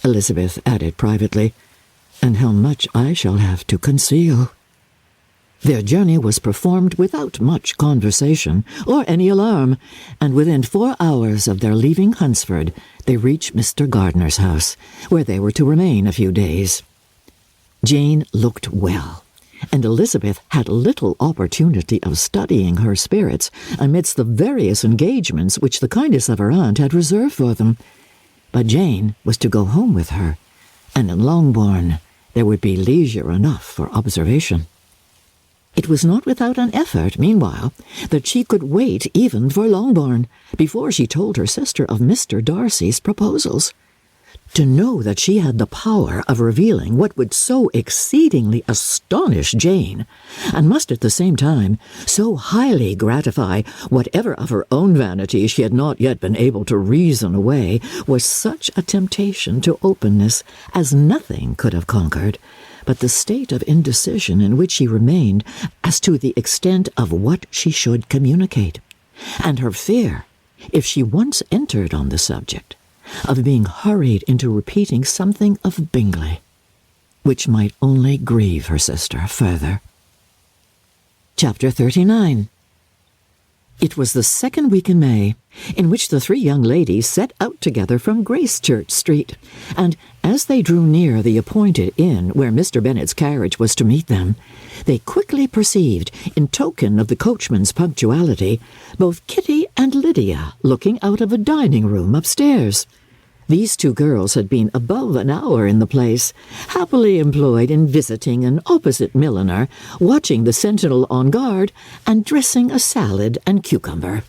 Elizabeth added privately, "and how much I shall have to conceal." Their journey was performed without much conversation or any alarm, and within 4 hours of their leaving Hunsford, they reached Mr. Gardiner's house, where they were to remain a few days. Jane looked well, and Elizabeth had little opportunity of studying her spirits amidst the various engagements which the kindness of her aunt had reserved for them. But Jane was to go home with her, and in Longbourn there would be leisure enough for observation. It was not without an effort, meanwhile, that she could wait even for Longbourn, before she told her sister of Mr. Darcy's proposals. To know that she had the power of revealing what would so exceedingly astonish Jane, and must at the same time so highly gratify whatever of her own vanity she had not yet been able to reason away, was such a temptation to openness as nothing could have conquered, but the state of indecision in which she remained as to the extent of what she should communicate, and her fear, if she once entered on the subject, of being hurried into repeating something of Bingley, which might only grieve her sister further. Chapter 39. It was the second week in May, in which the 3 young ladies set out together from Gracechurch Street, and as they drew near the appointed inn where Mr. Bennet's carriage was to meet them, they quickly perceived, in token of the coachman's punctuality, both Kitty and Lydia looking out of a dining-room upstairs. These 2 girls had been above an hour in the place, happily employed in visiting an opposite milliner, watching the sentinel on guard, and dressing a salad and cucumber.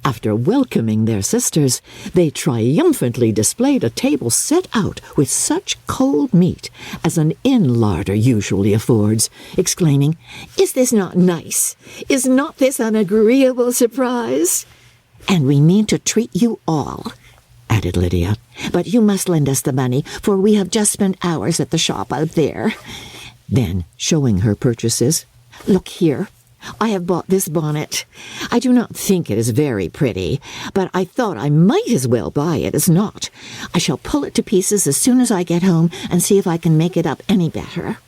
After welcoming their sisters, they triumphantly displayed a table set out with such cold meat as an inn larder usually affords, exclaiming, "Is this not nice? Is not this an agreeable surprise?" "And we mean to treat you all," added Lydia, "but you must lend us the money, for we have just spent hours at the shop out there." Then, showing her purchases, "Look here, I have bought this bonnet. I do not think it is very pretty, but I thought I might as well buy it as not. I shall pull it to pieces as soon as I get home and see if I can make it up any better."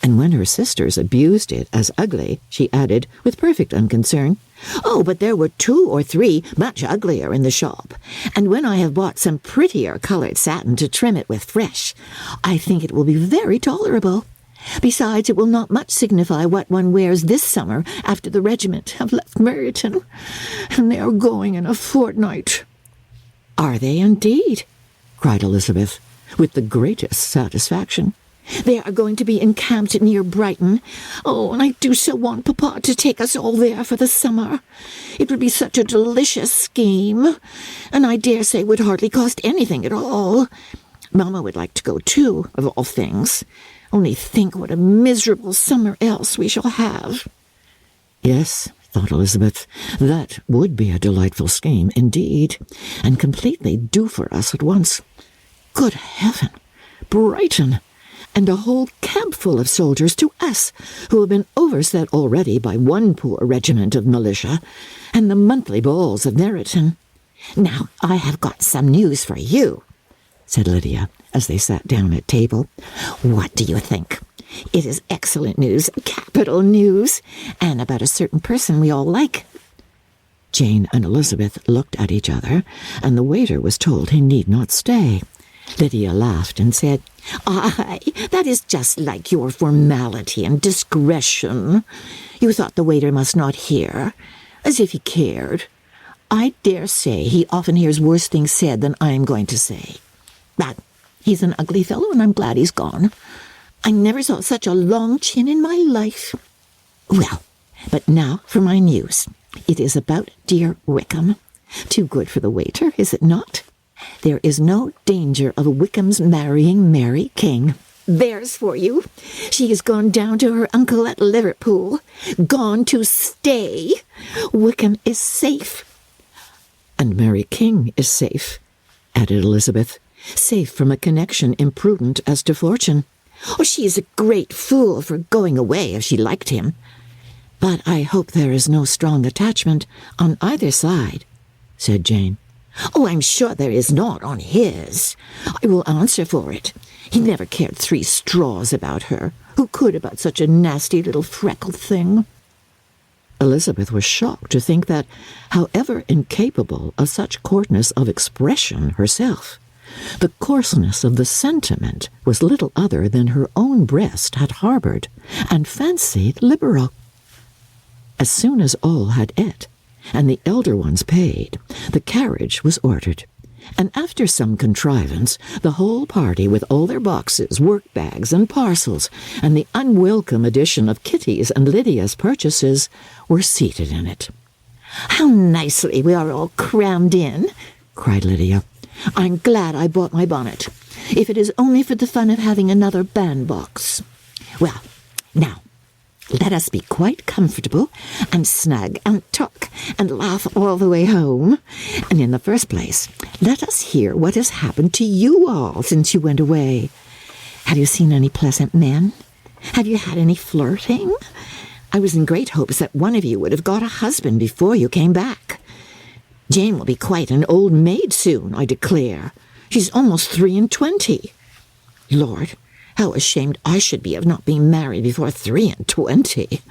And when her sisters abused it as ugly, she added, with perfect unconcern, "Oh, but there were 2 or 3 much uglier in the shop, and when I have bought some prettier coloured satin to trim it with fresh, I think it will be very tolerable. Besides, it will not much signify what one wears this summer after the regiment have left Meryton, and they are going in a fortnight." "Are they indeed?" cried Elizabeth, with the greatest satisfaction. "They are going to be encamped near Brighton. Oh, and I do so want Papa to take us all there for the summer. It would be such a delicious scheme, and I dare say would hardly cost anything at all. Mamma would like to go too, of all things. Only think what a miserable summer else we shall have." "Yes," thought Elizabeth, "that would be a delightful scheme indeed, and completely do for us at once. Good heaven! Brighton! and a whole camp full of soldiers to us, who have been overset already by one poor regiment of militia, and the monthly balls of Meryton. Now, I have got some news for you, said Lydia, as they sat down at table. What do you think? It is excellent news, capital news, and about a certain person we all like. Jane and Elizabeth looked at each other, and the waiter was told he need not stay. Lydia laughed and said, "Aye, that is just like your formality and discretion. You thought the waiter must not hear, as if he cared. I dare say he often hears worse things said than I am going to say. But he's an ugly fellow, and I'm glad he's gone. I never saw such a long chin in my life. Well, but now for my news. It is about dear Wickham. Too good for the waiter, is it not? There is no danger of Wickham's marrying Mary King. There's for you. She has gone down to her uncle at Liverpool. Gone to stay. Wickham is safe." "And Mary King is safe," added Elizabeth. "Safe from a connection imprudent as to fortune." "Oh, she is a great fool for going away if she liked him." "But I hope there is no strong attachment on either side," said Jane. "Oh, I'm sure there is not on his. I will answer for it. He never cared 3 straws about her. Who could about such a nasty little freckled thing?" Elizabeth was shocked to think that, however incapable of such coarseness of expression herself, the coarseness of the sentiment was little other than her own breast had harboured and fancied liberal. As soon as all had ate, and the elder ones paid, the carriage was ordered, and after some contrivance, the whole party, with all their boxes, work-bags, and parcels, and the unwelcome addition of Kitty's and Lydia's purchases, were seated in it. "How nicely we are all crammed in," cried Lydia. "I'm glad I bought my bonnet, if it is only for the fun of having another bandbox. Well, now, let us be quite comfortable and snug and talk and laugh all the way home. And in the first place, let us hear what has happened to you all since you went away. Have you seen any pleasant men? Have you had any flirting? I was in great hopes that one of you would have got a husband before you came back. Jane will be quite an old maid soon, I declare. She's almost 23. Lord, how ashamed I should be of not being married before 23.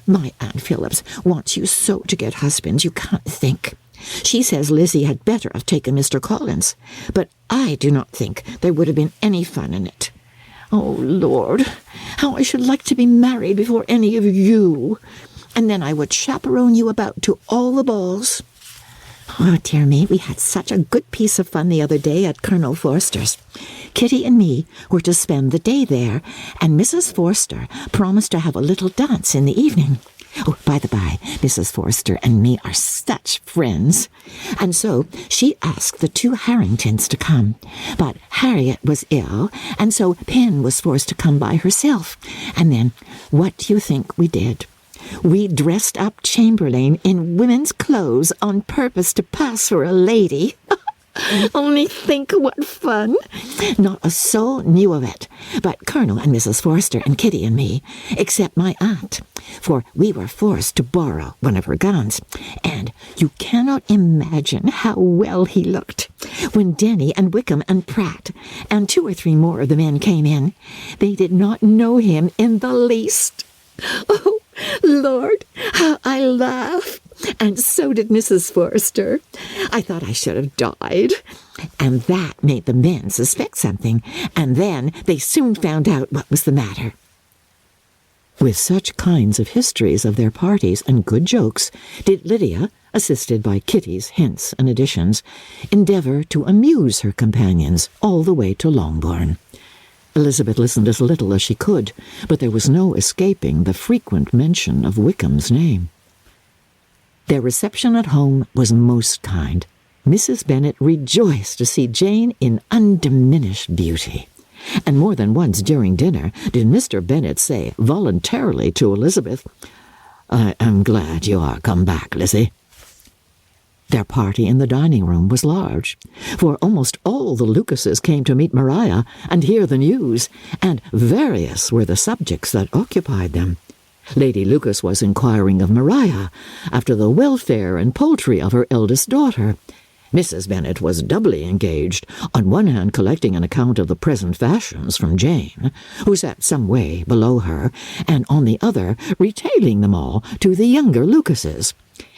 My Aunt Phillips wants you so to get husbands you can't think. She says Lizzie had better have taken Mr. Collins, but I do not think there would have been any fun in it. Oh, Lord, how I should like to be married before any of you, and then I would chaperone you about to all the balls. Oh, dear me, we had such a good piece of fun the other day at Colonel Forster's. Kitty and me were to spend the day there, and Mrs. Forster promised to have a little dance in the evening. Oh, by the by, Mrs. Forster and me are such friends. And so she asked the 2 Harringtons to come, but Harriet was ill, and so Pen was forced to come by herself. And then, what do you think we did? We dressed up Chamberlain in women's clothes on purpose to pass for a lady. Only think what fun! Not a soul knew of it, but Colonel and Mrs. Forster and Kitty and me, except my aunt, for we were forced to borrow one of her gowns, and you cannot imagine how well he looked. When Denny and Wickham and Pratt and 2 or 3 more of the men came in, they did not know him in the least. Oh, Lord, how I laughed! And so did Mrs. Forster. I thought I should have died. And that made the men suspect something, and then they soon found out what was the matter. With such kinds of histories of their parties and good jokes did Lydia, assisted by Kitty's hints and additions, endeavour to amuse her companions all the way to Longbourn. Elizabeth listened as little as she could, but there was no escaping the frequent mention of Wickham's name. Their reception at home was most kind. Mrs. Bennet rejoiced to see Jane in undiminished beauty, and more than once during dinner did Mr. Bennet say voluntarily to Elizabeth, "I am glad you are come back, Lizzie." Their party in the dining room was large, for almost all the Lucases came to meet Maria and hear the news, and various were the subjects that occupied them. Lady Lucas was inquiring of Maria after the welfare and poultry of her eldest daughter. Mrs. Bennet was doubly engaged, on one hand collecting an account of the present fashions from Jane, who sat some way below her, and on the other retailing them all to the younger Lucases.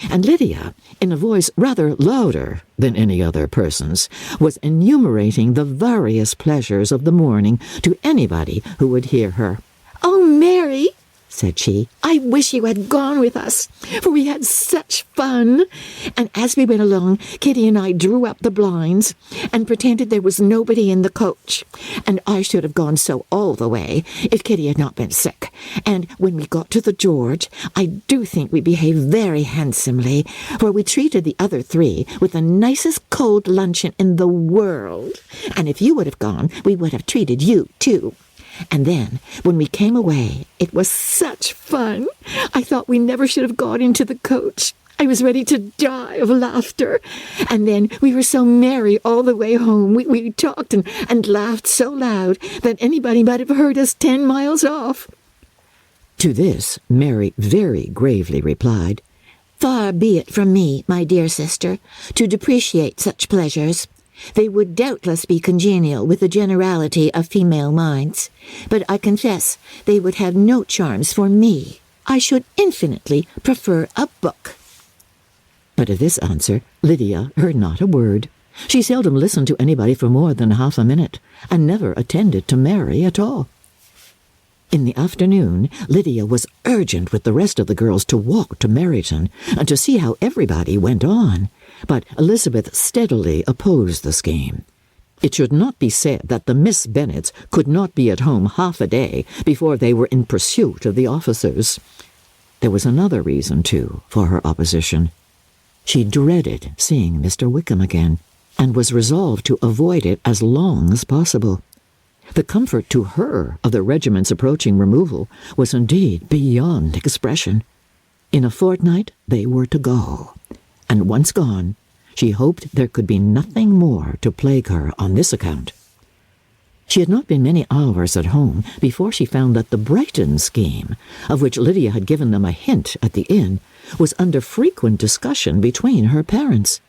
And Lydia, in a voice rather louder than any other person's, was enumerating the various pleasures of the morning to anybody who would hear her. "Oh, Mary," said she, "I wish you had gone with us, for we had such fun. And as we went along, Kitty and I drew up the blinds and pretended there was nobody in the coach. And I should have gone so all the way if Kitty had not been sick. And when we got to the George, I do think we behaved very handsomely, for we treated the other three with the nicest cold luncheon in the world. And if you would have gone, we would have treated you too. And then, when we came away, it was such fun. I thought we never should have got into the coach. I was ready to die of laughter. And then we were so merry all the way home. We talked and laughed so loud that anybody might have heard us 10 miles off." To this, Mary very gravely replied, "Far be it from me, my dear sister, to depreciate such pleasures. They would doubtless be congenial with the generality of female minds, but I confess they would have no charms for me. I should infinitely prefer a book." But of this answer Lydia heard not a word. She seldom listened to anybody for more than half a minute, and never attended to Mary at all. In the afternoon, Lydia was urgent with the rest of the girls to walk to Meryton, and to see how everybody went on, but Elizabeth steadily opposed the scheme. It should not be said that the Miss Bennets could not be at home half a day before they were in pursuit of the officers. There was another reason, too, for her opposition. She dreaded seeing Mr. Wickham again, and was resolved to avoid it as long as possible. The comfort to her of the regiment's approaching removal was indeed beyond expression. In a fortnight they were to go, and once gone, she hoped there could be nothing more to plague her on this account. She had not been many hours at home before she found that the Brighton scheme, of which Lydia had given them a hint at the inn, was under frequent discussion between her parents.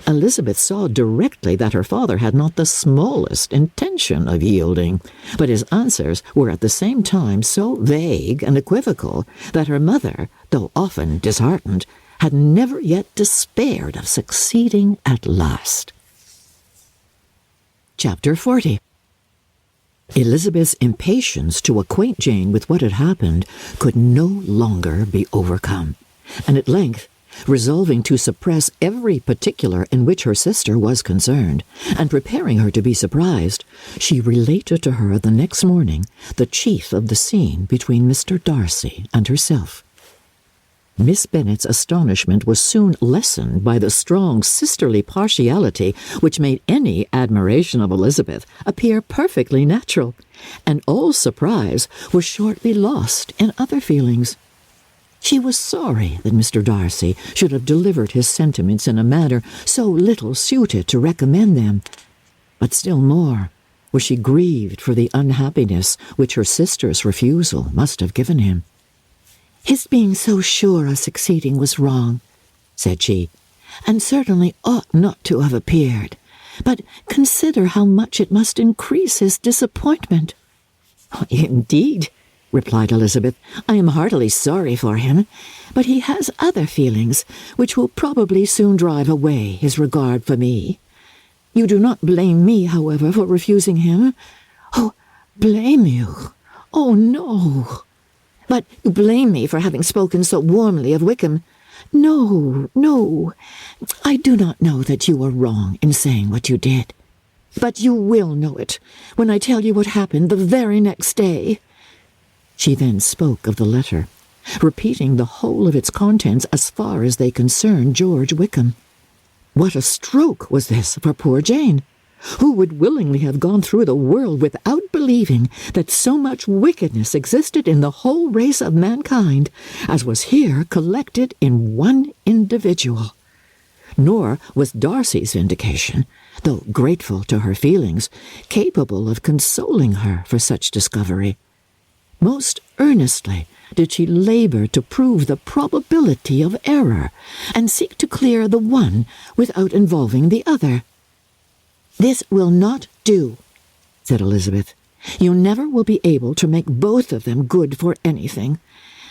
Elizabeth saw directly that her father had not the smallest intention of yielding, but his answers were at the same time so vague and equivocal that her mother, though often disheartened, had never yet despaired of succeeding at last. Chapter 40. Elizabeth's impatience to acquaint Jane with what had happened could no longer be overcome, and at length, resolving to suppress every particular in which her sister was concerned, and preparing her to be surprised, she related to her the next morning the chief of the scene between Mr. Darcy and herself. Miss Bennet's astonishment was soon lessened by the strong sisterly partiality which made any admiration of Elizabeth appear perfectly natural, and all surprise was shortly lost in other feelings. She was sorry that Mr. Darcy should have delivered his sentiments in a manner so little suited to recommend them, but still more was she grieved for the unhappiness which her sister's refusal must have given him. "His being so sure of succeeding was wrong," said she, "and certainly ought not to have appeared. But consider how much it must increase his disappointment." "Indeed," replied Elizabeth, "I am heartily sorry for him, but he has other feelings which will probably soon drive away his regard for me. You do not blame me, however, for refusing him?" "Oh, blame you? Oh, no." "But you blame me for having spoken so warmly of Wickham?" "No, no. I do not know that you were wrong in saying what you did." "But you will know it when I tell you what happened the very next day." She then spoke of the letter, repeating the whole of its contents as far as they concerned George Wickham. What a stroke was this for poor Jane! Who would willingly have gone through the world without believing that so much wickedness existed in the whole race of mankind as was here collected in one individual? nor was Darcy's vindication, though grateful to her feelings, capable of consoling her for such discovery. Most earnestly did she labor to prove the probability of error, and seek to clear the one without involving the other. "This will not do," said Elizabeth. "You never will be able to make both of them good for anything.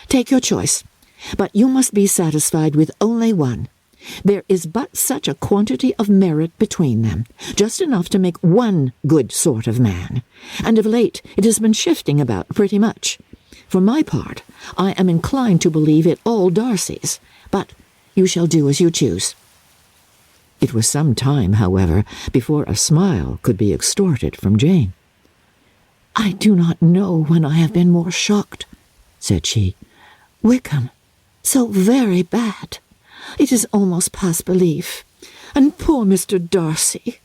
Take your choice, but you must be satisfied with only one. There is but such a quantity of merit between them, just enough to make one good sort of man, and of late it has been shifting about pretty much. For my part, I am inclined to believe it all Darcy's, but you shall do as you choose." It was some time, however, before a smile could be extorted from Jane. "I do not know when I have been more shocked," said she. "Wickham, so very bad. It is almost past belief. And poor Mr. Darcy.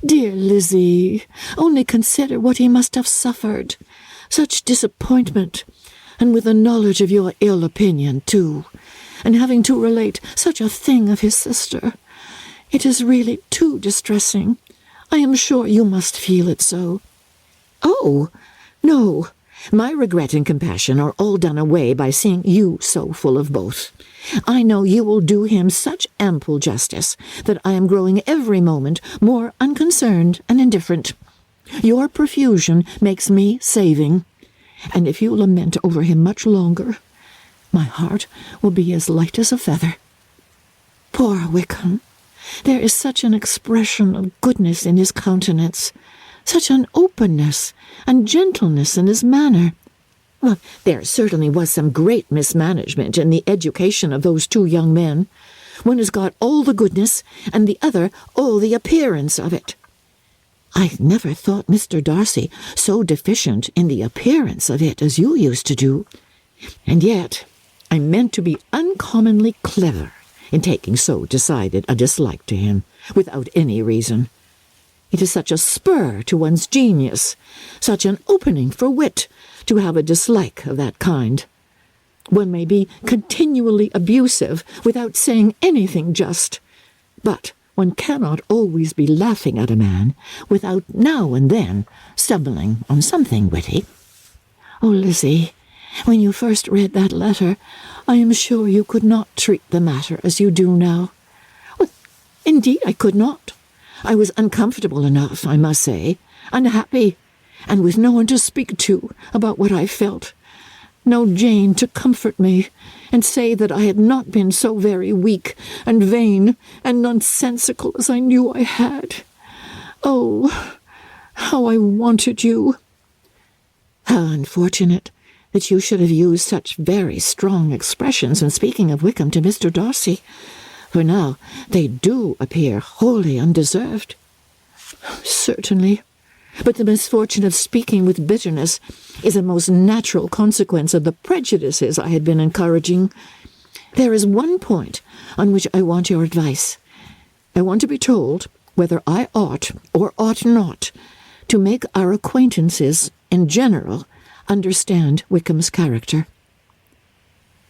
Dear Lizzie, only consider what he must have suffered. Such disappointment, and with the knowledge of your ill opinion, too, and having to relate such a thing of his sister. It is really too distressing. I am sure you must feel it so." "Oh, no. My regret and compassion are all done away by seeing you so full of both. I know you will do him such ample justice that I am growing every moment more unconcerned and indifferent. Your profusion makes me saving, and if you lament over him much longer, my heart will be as light as a feather. Poor Wickham! There is such an expression of goodness in his countenance, such an openness and gentleness in his manner. Well, there certainly was some great mismanagement in the education of those two young men. One has got all the goodness, and the other all the appearance of it. I never thought Mr. Darcy so deficient in the appearance of it as you used to do. And yet I meant to be uncommonly clever in taking so decided a dislike to him, without any reason. It is such a spur to one's genius, such an opening for wit, to have a dislike of that kind. One may be continually abusive without saying anything just, but one cannot always be laughing at a man without now and then stumbling on something witty. Oh, Lizzie, when you first read that letter, I am sure you could not treat the matter as you do now. Well, indeed I could not. I was uncomfortable enough, I must say, unhappy, and with no one to speak to about what I felt. No Jane to comfort me, and say that I had not been so very weak and vain and nonsensical as I knew I had. Oh, how I wanted you! How unfortunate that you should have used such very strong expressions when speaking of Wickham to Mr. Darcy, for now they do appear wholly undeserved. Certainly, but the misfortune of speaking with bitterness is a most natural consequence of the prejudices I had been encouraging. There is one point on which I want your advice. I want to be told whether I ought or ought not to make our acquaintances in general understand Wickham's character.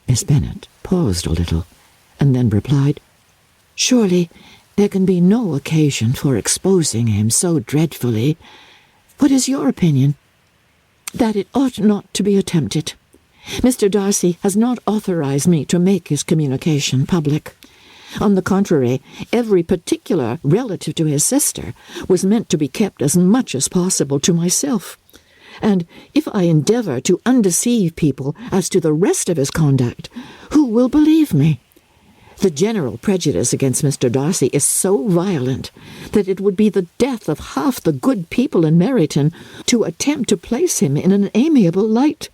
Miss Bennet paused a little, and then replied, "Surely there can be no occasion for exposing him so dreadfully. What is your opinion?" "That it ought not to be attempted. Mr. Darcy has not authorized me to make his communication public. On the contrary, every particular relative to his sister was meant to be kept as much as possible to myself. And if I endeavour to undeceive people as to the rest of his conduct, who will believe me? The general prejudice against Mr. Darcy is so violent that it would be the death of half the good people in Meryton to attempt to place him in an amiable light.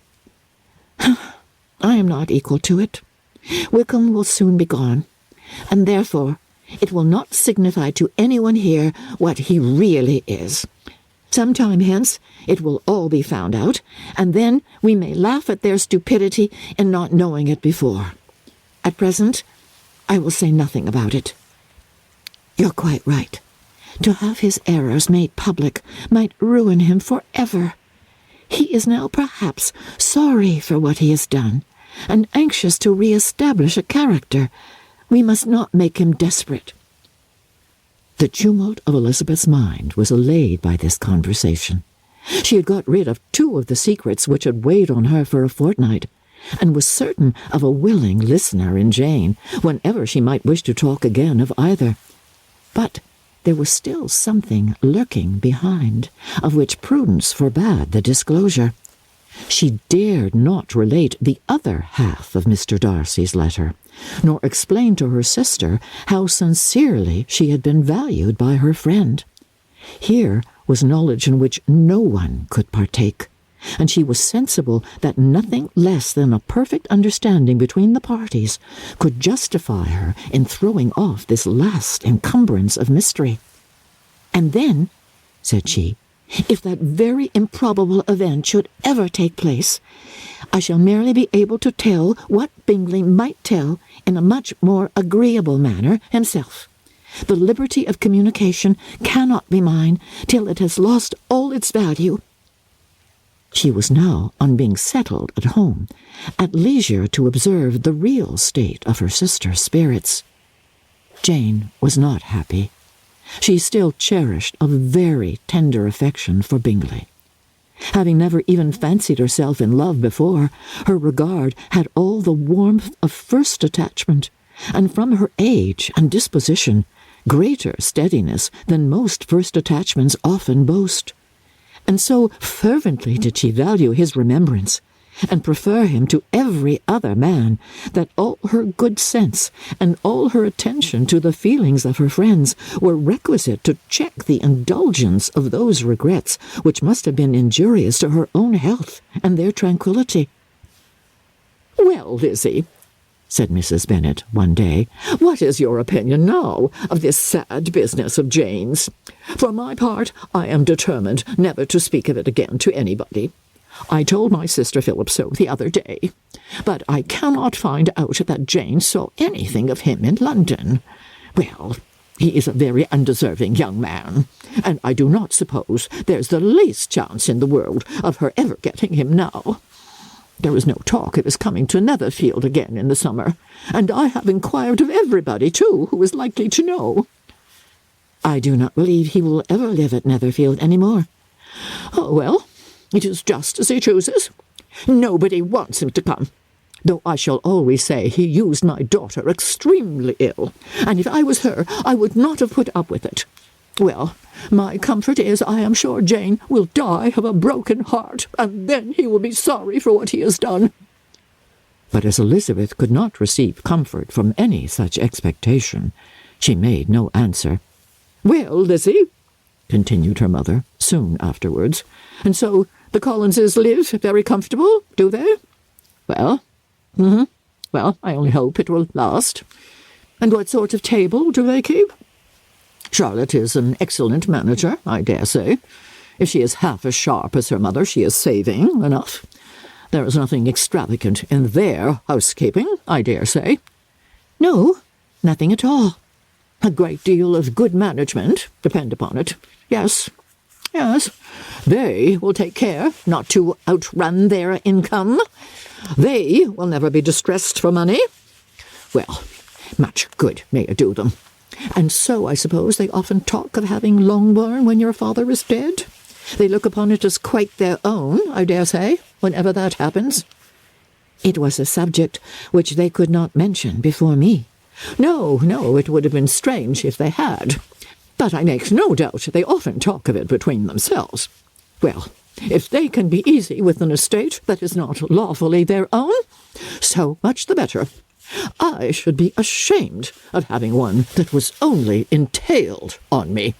I am not equal to it. Wickham will soon be gone, and therefore it will not signify to anyone here what he really is. Some time hence it will all be found out, and then we may laugh at their stupidity in not knowing it before. At present, I will say nothing about it. You're quite right. To have his errors made public might ruin him forever. He is now perhaps sorry for what he has done, and anxious to re-establish a character. We must not make him desperate. The tumult of Elizabeth's mind was allayed by this conversation. She had got rid of 2 of the secrets which had weighed on her for a fortnight, and was certain of a willing listener in Jane whenever she might wish to talk again of either. But there was still something lurking behind, of which prudence forbade the disclosure. She dared not relate the other half of Mr. Darcy's letter, nor explain to her sister how sincerely she had been valued by her friend. Here was knowledge in which no one could partake, and she was sensible that nothing less than a perfect understanding between the parties could justify her in throwing off this last encumbrance of mystery. "And then," said she, "if that very improbable event should ever take place, I shall merely be able to tell what Bingley might tell in a much more agreeable manner himself. The liberty of communication cannot be mine till it has lost all its value." She was now, on being settled at home, at leisure to observe the real state of her sister's spirits. Jane was not happy. She still cherished a very tender affection for Bingley. Having never even fancied herself in love before, her regard had all the warmth of first attachment, and from her age and disposition, greater steadiness than most first attachments often boast. And so fervently did she value his remembrance, and prefer him to every other man, that all her good sense and all her attention to the feelings of her friends were requisite to check the indulgence of those regrets which must have been injurious to her own health and their tranquillity. "Well, Lizzie," said Mrs. Bennet one day, "what is your opinion now of this sad business of Jane's? For my part, I am determined never to speak of it again to anybody. I told my sister Philip so the other day, but I cannot find out that Jane saw anything of him in London. Well, he is a very undeserving young man, and I do not suppose there's the least chance in the world of her ever getting him now. There is no talk of his coming to Netherfield again in the summer, and I have inquired of everybody, too, who is likely to know." "I do not believe he will ever live at Netherfield any more." "Oh, well, it is just as he chooses. Nobody wants him to come, though I shall always say he used my daughter extremely ill, and if I was her, I would not have put up with it. Well, my comfort is I am sure Jane will die of a broken heart, and then he will be sorry for what he has done." But as Elizabeth could not receive comfort from any such expectation, she made no answer. "Well, Lizzie," continued her mother, soon afterwards, "and so the Collinses live very comfortable, do they?" "Well, well, I only hope it will last." "And what sort of table do they keep?" "Charlotte is an excellent manager, I dare say. If she is half as sharp as her mother, she is saving enough. There is nothing extravagant in their housekeeping, I dare say." "No, nothing at all." "A great deal of good management, depend upon it. Yes, yes. They will take care not to outrun their income. They will never be distressed for money. Well, much good may it do them. And so I suppose they often talk of having Longbourn when your father is dead? They look upon it as quite their own, I dare say, whenever that happens." "It was a subject which they could not mention before me." No, it would have been strange if they had. But I make no doubt they often talk of it between themselves. Well, if they can be easy with an estate that is not lawfully their own, so much the better. I should be ashamed of having one that was only entailed on me."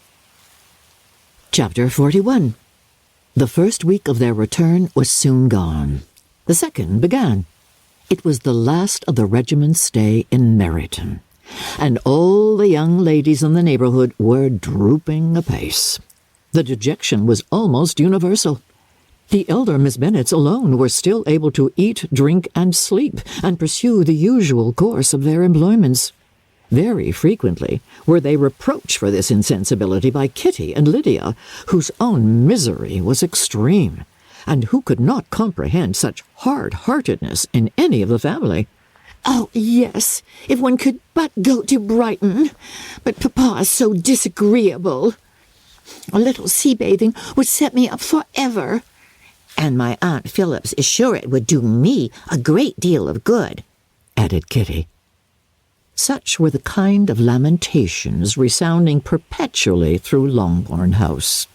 Chapter 41. The first week of their return was soon gone. The second began. It was the last of the regiment's stay in Meryton, and all the young ladies in the neighbourhood were drooping apace. The dejection was almost universal. The elder Miss Bennets alone were still able to eat, drink, and sleep, and pursue the usual course of their employments. Very frequently were they reproached for this insensibility by Kitty and Lydia, whose own misery was extreme, and who could not comprehend such hard-heartedness in any of the family. Oh, yes, if one could but go to Brighton. But Papa is so disagreeable. A little sea-bathing would set me up forever. And my Aunt Phillips is sure it would do me a great deal of good, added Kitty. Such were the kind of lamentations resounding perpetually through Longbourn House.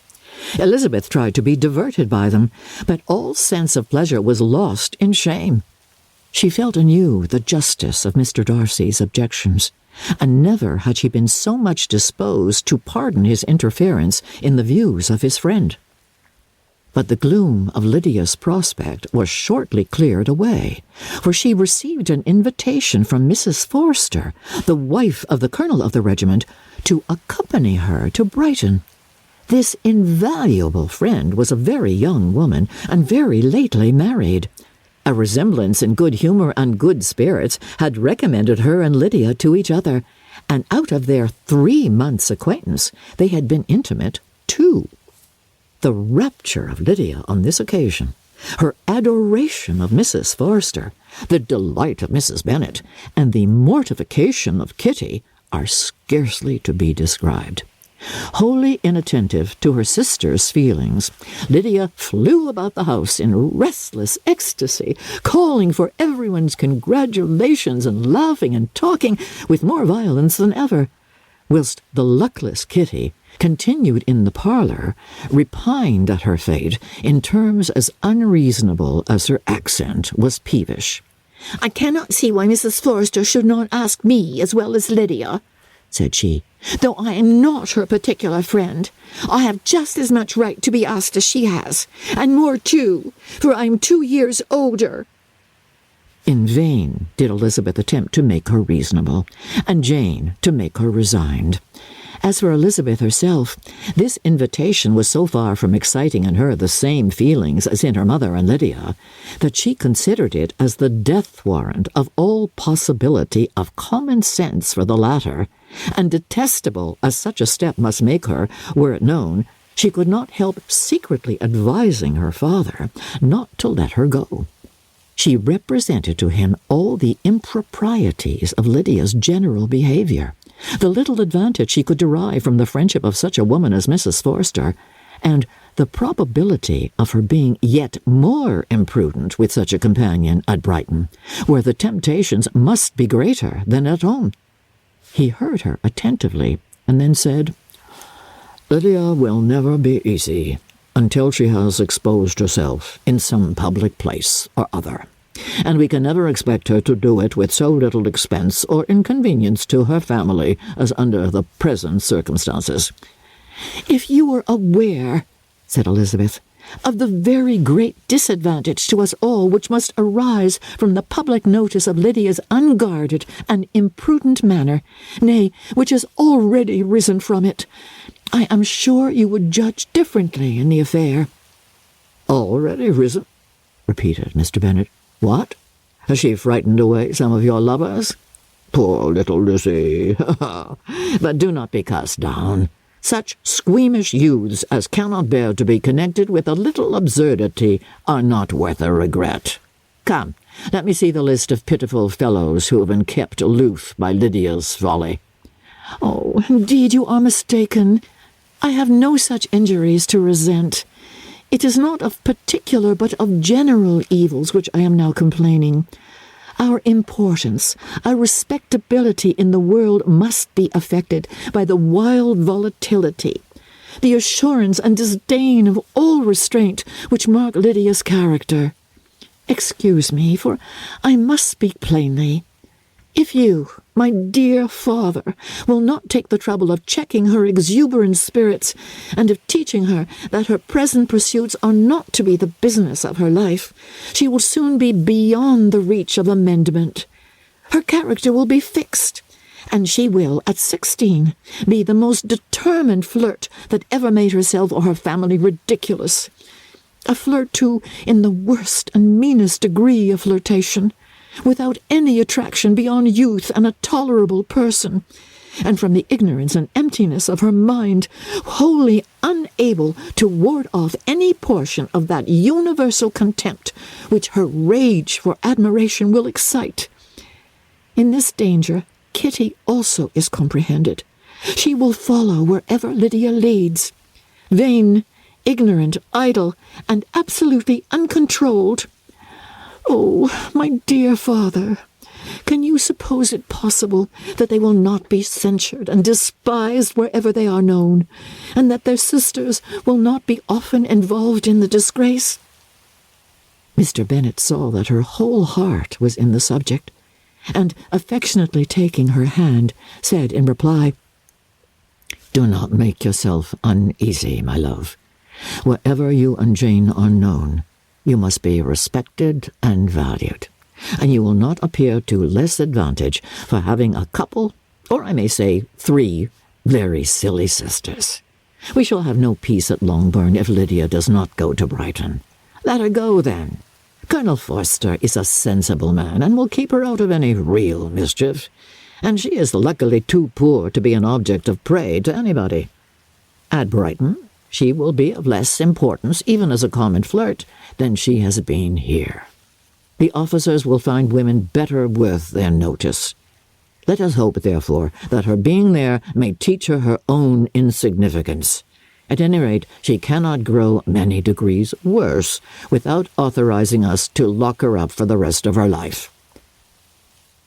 Elizabeth tried to be diverted by them, but all sense of pleasure was lost in shame. She felt anew the justice of Mr. Darcy's objections, and never had she been so much disposed to pardon his interference in the views of his friend. But the gloom of Lydia's prospect was shortly cleared away, for she received an invitation from Mrs. Forster, the wife of the colonel of the regiment, to accompany her to Brighton. This invaluable friend was a very young woman, and very lately married. A resemblance in good humour and good spirits had recommended her and Lydia to each other, and out of their 3 months' acquaintance they had been intimate 2. The rapture of Lydia on this occasion, her adoration of Mrs. Forster, the delight of Mrs. Bennet, and the mortification of Kitty are scarcely to be described. Wholly inattentive to her sister's feelings, Lydia flew about the house in restless ecstasy, calling for everyone's congratulations and laughing and talking with more violence than ever, whilst the luckless Kitty continued in the parlour, repined at her fate in terms as unreasonable as her accent was peevish. "I cannot see why Mrs. Forster should not ask me as well as Lydia," said she, "though I am not her particular friend. I have just as much right to be asked as she has, and more too, for I am 2 years older." In vain did Elizabeth attempt to make her reasonable, and Jane to make her resigned. As for Elizabeth herself, this invitation was so far from exciting in her the same feelings as in her mother and Lydia, that she considered it as the death warrant of all possibility of common sense for the latter, and detestable as such a step must make her, were it known, she could not help secretly advising her father not to let her go. She represented to him all the improprieties of Lydia's general behaviour, the little advantage she could derive from the friendship of such a woman as Mrs. Forster, and the probability of her being yet more imprudent with such a companion at Brighton, where the temptations must be greater than at home. He heard her attentively, and then said, "Lydia will never be easy until she has exposed herself in some public place or other, and we can never expect her to do it with so little expense or inconvenience to her family as under the present circumstances." "If you were aware," said Elizabeth, "of the very great disadvantage to us all which must arise from the public notice of Lydia's unguarded and imprudent manner, nay, which has already risen from it, I am sure you would judge differently in the affair." "Already risen?" repeated Mr. Bennet. "What? Has she frightened away some of your lovers? Poor little Lizzie! But do not be cast down. Such squeamish youths as cannot bear to be connected with a little absurdity are not worth a regret. Come, let me see the list of pitiful fellows who have been kept aloof by Lydia's folly." "Oh, indeed you are mistaken. I have no such injuries to resent. It is not of particular but of general evils which I am now complaining. Our importance, our respectability in the world must be affected by the wild volatility, the assurance and disdain of all restraint which mark Lydia's character. Excuse me, for I must speak plainly. If you, my dear father, will not take the trouble of checking her exuberant spirits, and of teaching her that her present pursuits are not to be the business of her life, she will soon be beyond the reach of amendment. Her character will be fixed, and she will, at 16, be the most determined flirt that ever made herself or her family ridiculous. A flirt, too, in the worst and meanest degree of flirtation, without any attraction beyond youth and a tolerable person, and from the ignorance and emptiness of her mind, wholly unable to ward off any portion of that universal contempt which her rage for admiration will excite. In this danger, Kitty also is comprehended. She will follow wherever Lydia leads. Vain, ignorant, idle, and absolutely uncontrolled. Oh, my dear father, can you suppose it possible that they will not be censured and despised wherever they are known, and that their sisters will not be often involved in the disgrace? Mr. Bennet saw that her whole heart was in the subject, and, affectionately taking her hand, said in reply, "Do not make yourself uneasy, my love. Wherever you and Jane are known, you must be respected and valued, and you will not appear to less advantage for having a couple, or I may say 3, very silly sisters. We shall have no peace at Longbourn if Lydia does not go to Brighton. Let her go, then. Colonel Forster is a sensible man, and will keep her out of any real mischief, and she is luckily too poor to be an object of prey to anybody. At Brighton, she will be of less importance, even as a common flirt, than she has been here. The officers will find women better worth their notice. Let us hope, therefore, that her being there may teach her her own insignificance. At any rate, she cannot grow many degrees worse without authorizing us to lock her up for the rest of her life."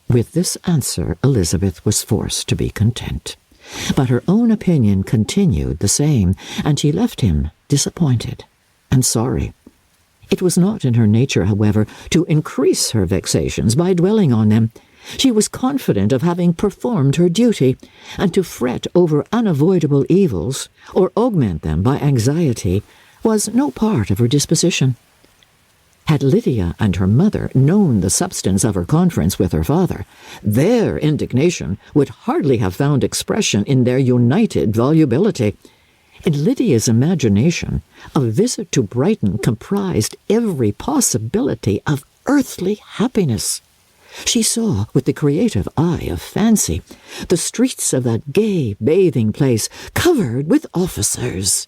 With this answer, Elizabeth was forced to be content. But her own opinion continued the same, and she left him disappointed and sorry. It was not in her nature, however, to increase her vexations by dwelling on them. She was confident of having performed her duty, and to fret over unavoidable evils, or augment them by anxiety, was no part of her disposition. Had Lydia and her mother known the substance of her conference with her father, their indignation would hardly have found expression in their united volubility. In Lydia's imagination, a visit to Brighton comprised every possibility of earthly happiness. She saw, with the creative eye of fancy, the streets of that gay bathing place covered with officers.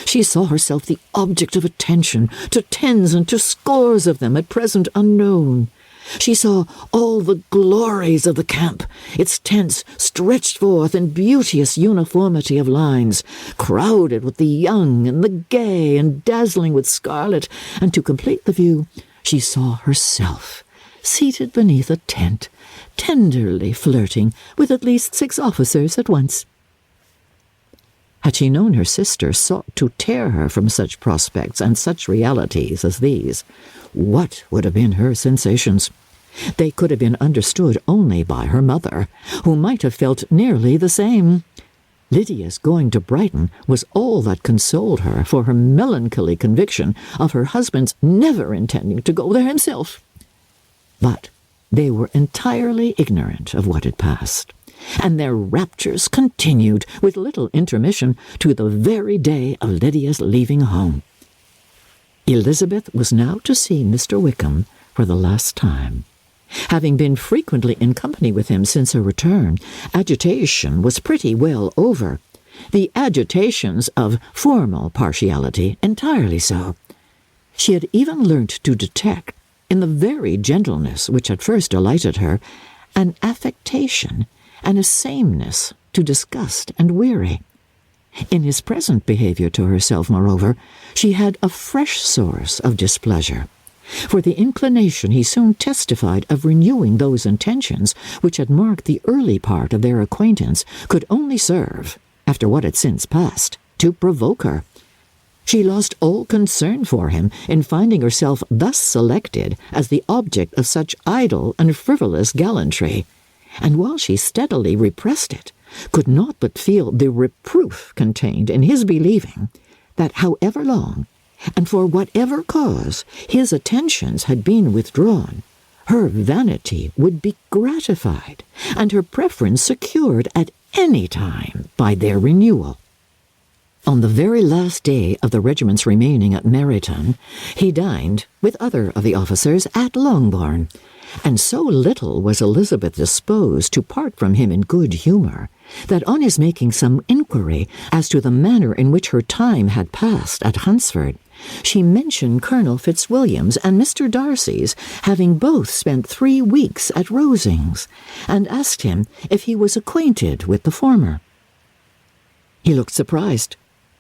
She saw herself the object of attention to tens and to scores of them at present unknown. She saw all the glories of the camp, its tents stretched forth in beauteous uniformity of lines, crowded with the young and the gay and dazzling with scarlet, and to complete the view, she saw herself, seated beneath a tent, tenderly flirting with at least 6 officers at once. Had she known her sister sought to tear her from such prospects and such realities as these, what would have been her sensations? They could have been understood only by her mother, who might have felt nearly the same. Lydia's going to Brighton was all that consoled her for her melancholy conviction of her husband's never intending to go there himself. But they were entirely ignorant of what had passed, and their raptures continued with little intermission to the very day of Lydia's leaving home. Elizabeth was now to see Mr. Wickham for the last time. Having been frequently in company with him since her return, agitation was pretty well over. The agitations of formal partiality entirely so. She had even learnt to detect, in the very gentleness which at first delighted her, an affectation and a sameness to disgust and weary. In his present behaviour to herself, moreover, she had a fresh source of displeasure, for the inclination he soon testified of renewing those intentions which had marked the early part of their acquaintance could only serve, after what had since passed, to provoke her. She lost all concern for him in finding herself thus selected as the object of such idle and frivolous gallantry, and while she steadily repressed it, could not but feel the reproof contained in his believing that however long, and for whatever cause, his attentions had been withdrawn, her vanity would be gratified, and her preference secured at any time by their renewal. On the very last day of the regiment's remaining at Meryton, he dined, with other of the officers, at Longbourn, and so little was Elizabeth disposed to part from him in good humour, that on his making some inquiry as to the manner in which her time had passed at Hunsford, she mentioned Colonel Fitzwilliam's and Mr. Darcy's having both spent 3 weeks at Rosings, and asked him if he was acquainted with the former. He looked surprised,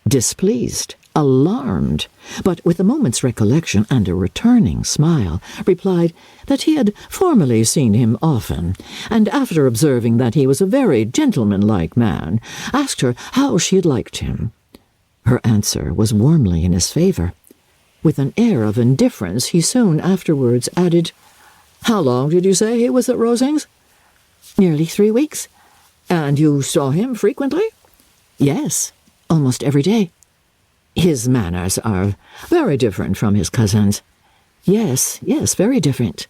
displeased, alarmed, but with a moment's recollection and a returning smile, replied that he had formerly seen him often, and after observing that he was a very gentlemanlike man, asked her how she had liked him. Her answer was warmly in his favour. With an air of indifference, he soon afterwards added, "How long did you say he was at Rosings?" "Nearly 3 weeks." "And you saw him frequently?" "Yes, almost every day." "His manners are very different from his cousin's." Yes, very different.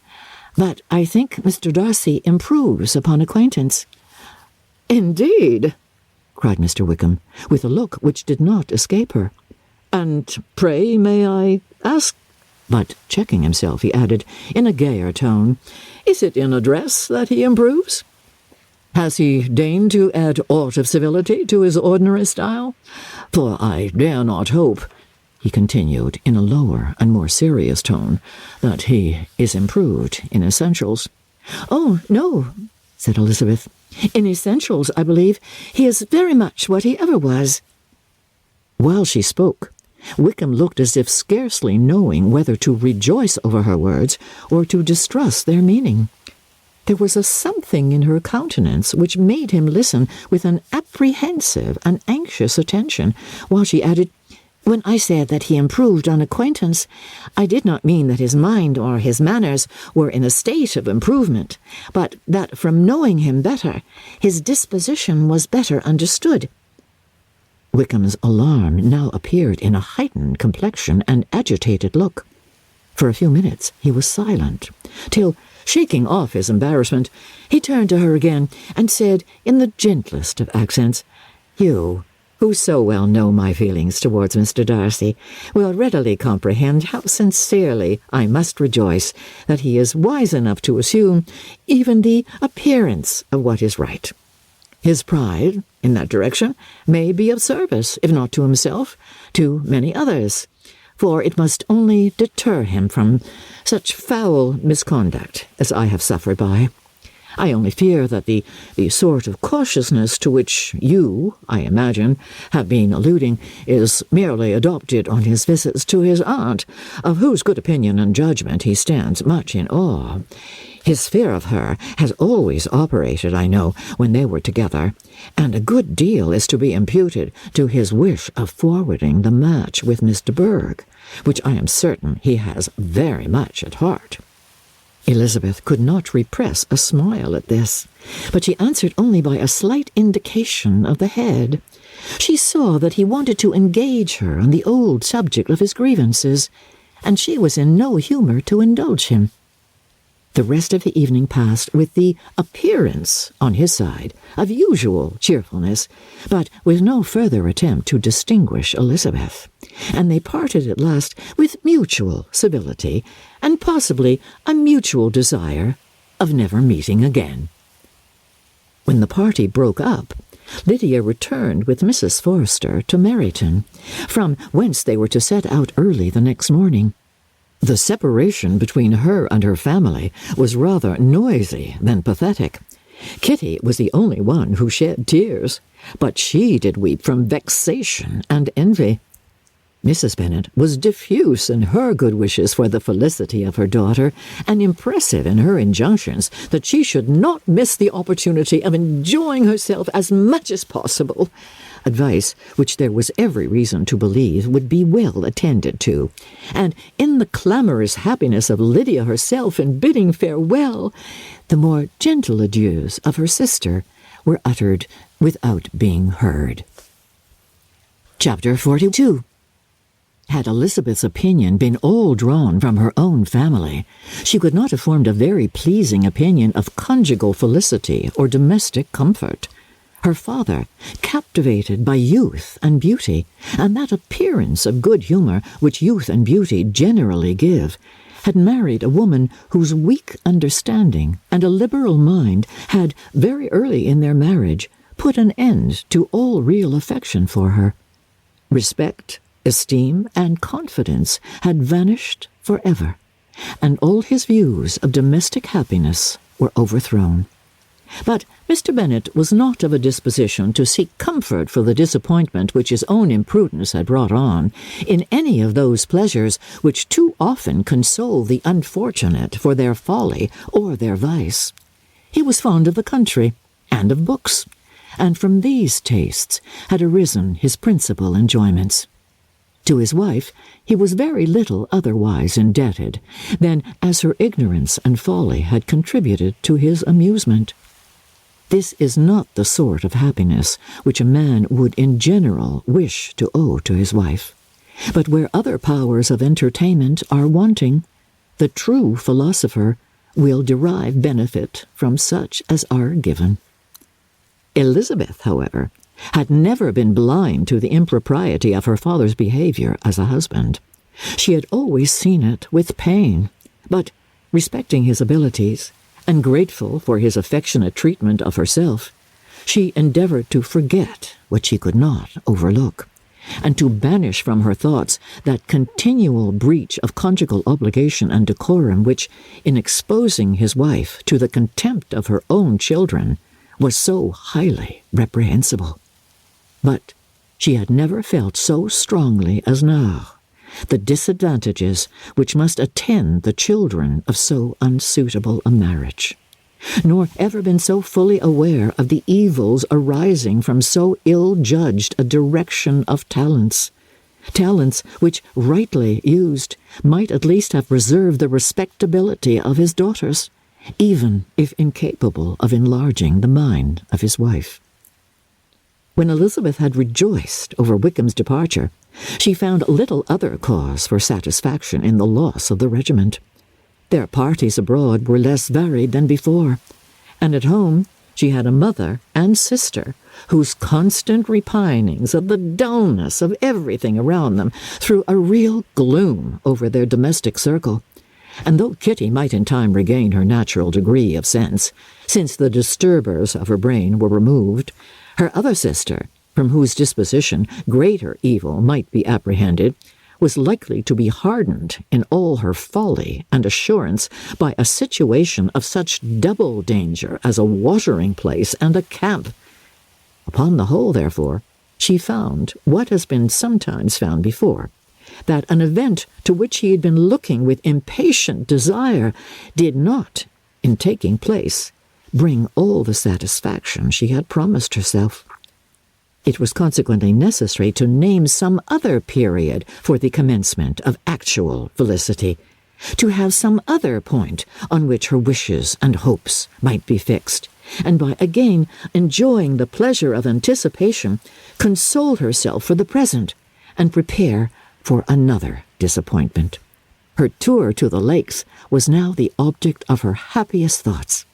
But I think Mr. Darcy improves upon acquaintance." "Indeed?" cried Mr. Wickham, with a look which did not escape her. "And pray may I ask—" But checking himself, he added, in a gayer tone, "Is it in address that he improves? Has he deigned to add aught of civility to his ordinary style? For I dare not hope," he continued, in a lower and more serious tone, "that he is improved in essentials." "Oh, no," said Elizabeth. "In essentials, I believe, he is very much what he ever was." While she spoke, Wickham looked as if scarcely knowing whether to rejoice over her words or to distrust their meaning. There was a something in her countenance which made him listen with an apprehensive and anxious attention, while she added, "When I said that he improved on acquaintance, I did not mean that his mind or his manners were in a state of improvement, but that from knowing him better, his disposition was better understood." Wickham's alarm now appeared in a heightened complexion and agitated look. For a few minutes he was silent, till, shaking off his embarrassment, he turned to her again and said in the gentlest of accents, "You, who so well know my feelings towards Mr. Darcy, will readily comprehend how sincerely I must rejoice that he is wise enough to assume even the appearance of what is right. His pride, in that direction, may be of service, if not to himself, to many others, for it must only deter him from such foul misconduct as I have suffered by. I only fear that the sort of cautiousness to which you, I imagine, have been alluding is merely adopted on his visits to his aunt, of whose good opinion and judgment he stands much in awe. His fear of her has always operated, I know, when they were together, and a good deal is to be imputed to his wish of forwarding the match with Miss de Bourgh, which I am certain he has very much at heart." Elizabeth could not repress a smile at this, but she answered only by a slight indication of the head. She saw that he wanted to engage her on the old subject of his grievances, and she was in no humour to indulge him. The rest of the evening passed with the appearance, on his side, of usual cheerfulness, but with no further attempt to distinguish Elizabeth, and they parted at last with mutual civility, and possibly a mutual desire of never meeting again. When the party broke up, Lydia returned with Mrs. Forster to Meryton, from whence they were to set out early the next morning. The separation between her and her family was rather noisy than pathetic. Kitty was the only one who shed tears, but she did weep from vexation and envy. Mrs. Bennet was diffuse in her good wishes for the felicity of her daughter, and impressive in her injunctions that she should not miss the opportunity of enjoying herself as much as possible, advice which there was every reason to believe would be well attended to, and in the clamorous happiness of Lydia herself in bidding farewell, the more gentle adieus of her sister were uttered without being heard. Chapter 42. Had Elizabeth's opinion been all drawn from her own family, she could not have formed a very pleasing opinion of conjugal felicity or domestic comfort. Her father, captivated by youth and beauty, and that appearance of good humour which youth and beauty generally give, had married a woman whose weak understanding and a liberal mind had, very early in their marriage, put an end to all real affection for her. Respect, esteem, and confidence had vanished forever, and all his views of domestic happiness were overthrown. But Mr. Bennet was not of a disposition to seek comfort for the disappointment which his own imprudence had brought on in any of those pleasures which too often console the unfortunate for their folly or their vice. He was fond of the country and of books, and from these tastes had arisen his principal enjoyments. To his wife he was very little otherwise indebted than as her ignorance and folly had contributed to his amusement. This is not the sort of happiness which a man would in general wish to owe to his wife, but where other powers of entertainment are wanting, the true philosopher will derive benefit from such as are given. Elizabeth, however, had never been blind to the impropriety of her father's behavior as a husband. She had always seen it with pain, but, respecting his abilities, and grateful for his affectionate treatment of herself, she endeavored to forget what she could not overlook, and to banish from her thoughts that continual breach of conjugal obligation and decorum which, in exposing his wife to the contempt of her own children, was so highly reprehensible. But she had never felt so strongly as now the disadvantages which must attend the children of so unsuitable a marriage, nor ever been so fully aware of the evils arising from so ill-judged a direction of talents which, rightly used, might at least have preserved the respectability of his daughters, even if incapable of enlarging the mind of his wife. When Elizabeth had rejoiced over Wickham's departure, she found little other cause for satisfaction in the loss of the regiment. Their parties abroad were less varied than before, and at home she had a mother and sister whose constant repinings of the dullness of everything around them threw a real gloom over their domestic circle. And though Kitty might in time regain her natural degree of sense, since the disturbers of her brain were removed, her other sister, from whose disposition greater evil might be apprehended, was likely to be hardened in all her folly and assurance by a situation of such double danger as a watering-place and a camp. Upon the whole, therefore, she found what has been sometimes found before, that an event to which he had been looking with impatient desire did not, in taking place, bring all the satisfaction she had promised herself. It was consequently necessary to name some other period for the commencement of actual felicity, to have some other point on which her wishes and hopes might be fixed, and by again enjoying the pleasure of anticipation, console herself for the present, and prepare for another disappointment. Her tour to the lakes was now the object of her happiest thoughts.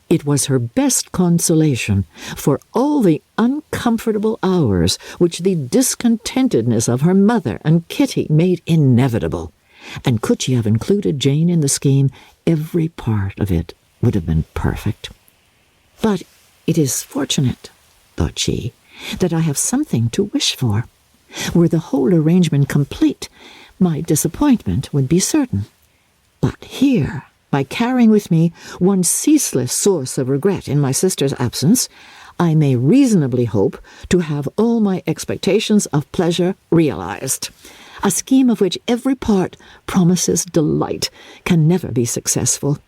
It was her best consolation for all the uncomfortable hours which the discontentedness of her mother and Kitty made inevitable, and could she have included Jane in the scheme, every part of it would have been perfect. But it is fortunate, thought she, that I have something to wish for. Were the whole arrangement complete, my disappointment would be certain. But here, by carrying with me one ceaseless source of regret in my sister's absence, I may reasonably hope to have all my expectations of pleasure realized. A scheme of which every part promises delight can never be successful,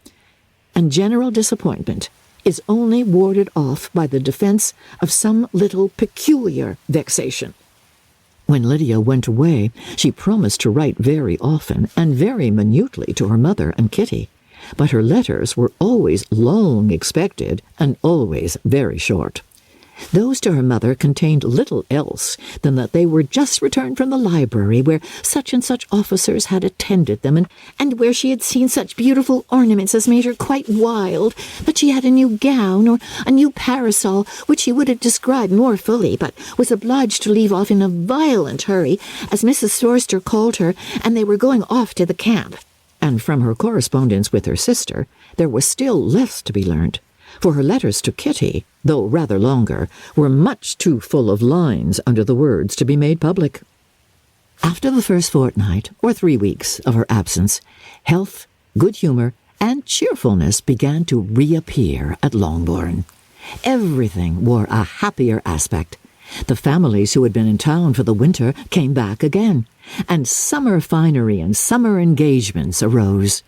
and general disappointment is only warded off by the defense of some little peculiar vexation. When Lydia went away, she promised to write very often and very minutely to her mother and Kitty, but her letters were always long expected and always very short. Those to her mother contained little else than that they were just returned from the library where such and such officers had attended them, and where she had seen such beautiful ornaments as made her quite wild, that she had a new gown or a new parasol, which she would have described more fully, but was obliged to leave off in a violent hurry, as Mrs. Forster called her, and they were going off to the camp. And from her correspondence with her sister, there was still less to be learned, for her letters to Kitty, though rather longer, were much too full of lines under the words to be made public. After the first fortnight, or 3 weeks, of her absence, health, good humour, and cheerfulness began to reappear at Longbourn. Everything wore a happier aspect. The families who had been in town for the winter came back again, and summer finery and summer engagements arose.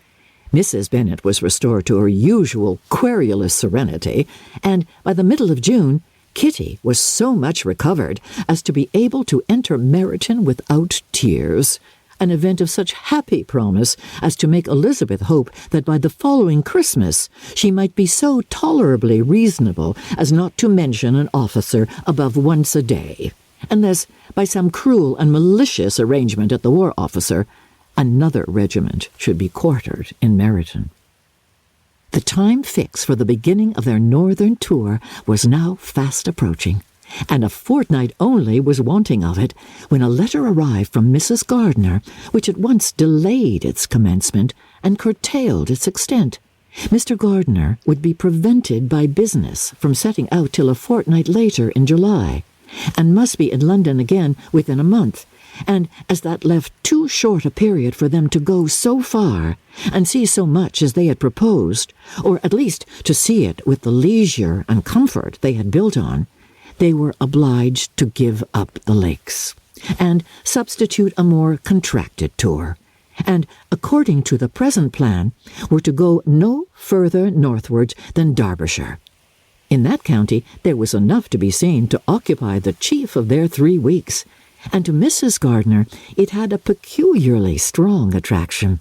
Mrs. Bennet was restored to her usual querulous serenity, and by the middle of June, Kitty was so much recovered as to be able to enter Meryton without tears, an event of such happy promise as to make Elizabeth hope that by the following Christmas she might be so tolerably reasonable as not to mention an officer above once a day, unless, by some cruel and malicious arrangement at the War Officer, another regiment should be quartered in Meryton. The time fixed for the beginning of their northern tour was now fast approaching, and a fortnight only was wanting of it when a letter arrived from Mrs. Gardiner, which at once delayed its commencement and curtailed its extent. Mr. Gardiner would be prevented by business from setting out till a fortnight later in July, and must be in London again within a month, and as that left too short a period for them to go so far and see so much as they had proposed, or at least to see it with the leisure and comfort they had built on, they were obliged to give up the lakes and substitute a more contracted tour, and, according to the present plan, were to go no further northward than Derbyshire. In that county there was enough to be seen to occupy the chief of their 3 weeks, and to Mrs. Gardiner it had a peculiarly strong attraction.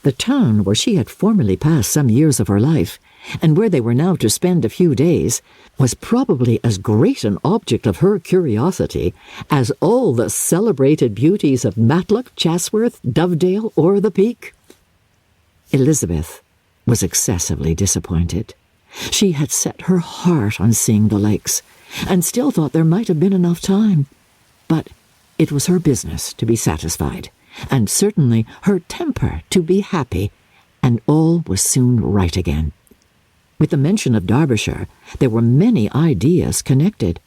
The town where she had formerly passed some years of her life, and where they were now to spend a few days, was probably as great an object of her curiosity as all the celebrated beauties of Matlock, Chatsworth, Dovedale, or the Peak. Elizabeth was excessively disappointed. She had set her heart on seeing the lakes, and still thought there might have been enough time. But it was her business to be satisfied, and certainly her temper to be happy, and all was soon right again. With the mention of Derbyshire, there were many ideas connected.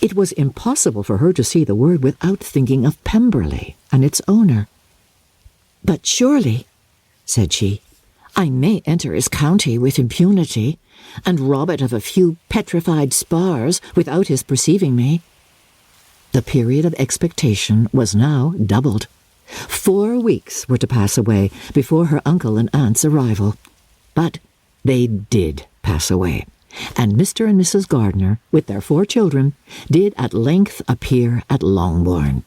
It was impossible for her to see the word without thinking of Pemberley and its owner. "But surely," said she, "I may enter his county with impunity, and rob it of a few petrified spars without his perceiving me." The period of expectation was now doubled. 4 weeks were to pass away before her uncle and aunt's arrival. But they did pass away, and Mr. and Mrs. Gardiner, with their 4 children, did at length appear at Longbourn.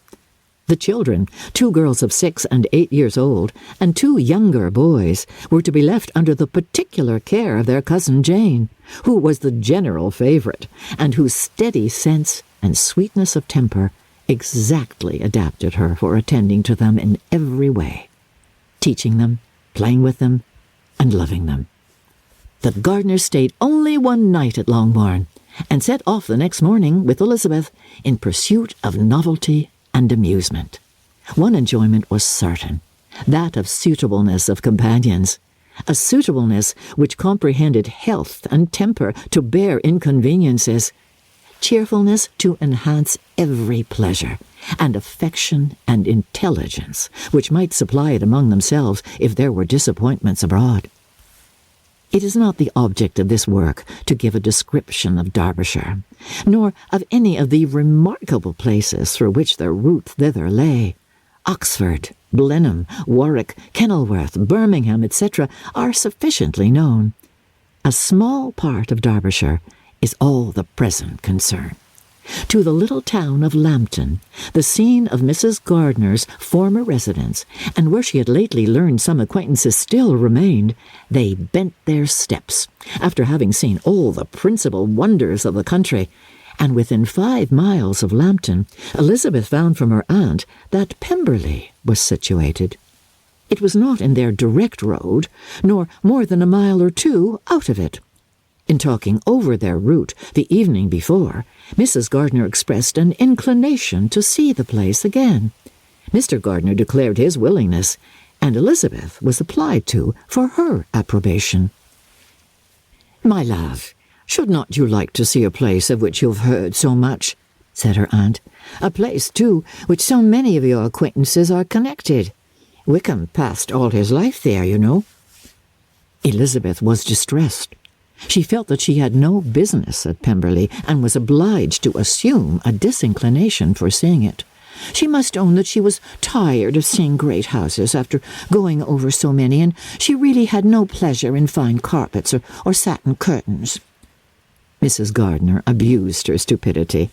The children, 2 girls of 6 and 8 years old, and 2 younger boys, were to be left under the particular care of their cousin Jane, who was the general favourite, and whose steady sense and sweetness of temper exactly adapted her for attending to them in every way, teaching them, playing with them, and loving them. The Gardiners stayed only 1 night at Longbourn, and set off the next morning with Elizabeth in pursuit of novelty and amusement. One enjoyment was certain, that of suitableness of companions, a suitableness which comprehended health and temper to bear inconveniences, cheerfulness to enhance every pleasure, and affection and intelligence which might supply it among themselves if there were disappointments abroad. It is not the object of this work to give a description of Derbyshire, nor of any of the remarkable places through which their route thither lay. Oxford, Blenheim, Warwick, Kenilworth, Birmingham, etc. are sufficiently known. A small part of Derbyshire is all the present concern. To the little town of Lambton, the scene of Mrs. Gardiner's former residence, and where she had lately learned some acquaintances still remained, they bent their steps, after having seen all the principal wonders of the country, and within 5 miles of Lambton, Elizabeth found from her aunt that Pemberley was situated. It was not in their direct road, nor more than a mile or 2 out of it. In talking over their route the evening before, Mrs. Gardiner expressed an inclination to see the place again. Mr. Gardiner declared his willingness, and Elizabeth was applied to for her approbation. "My love, "Should not you like to see a place of which you've heard so much?" said her aunt. "A place, too, which so many of your acquaintances are connected. Wickham passed all his life there, you know." Elizabeth was distressed. She felt that she had no business at Pemberley, and was obliged to assume a disinclination for seeing it. She must own that she was tired of seeing great houses after going over so many, and she really had no pleasure in fine carpets or satin curtains. Mrs. Gardiner abused her stupidity.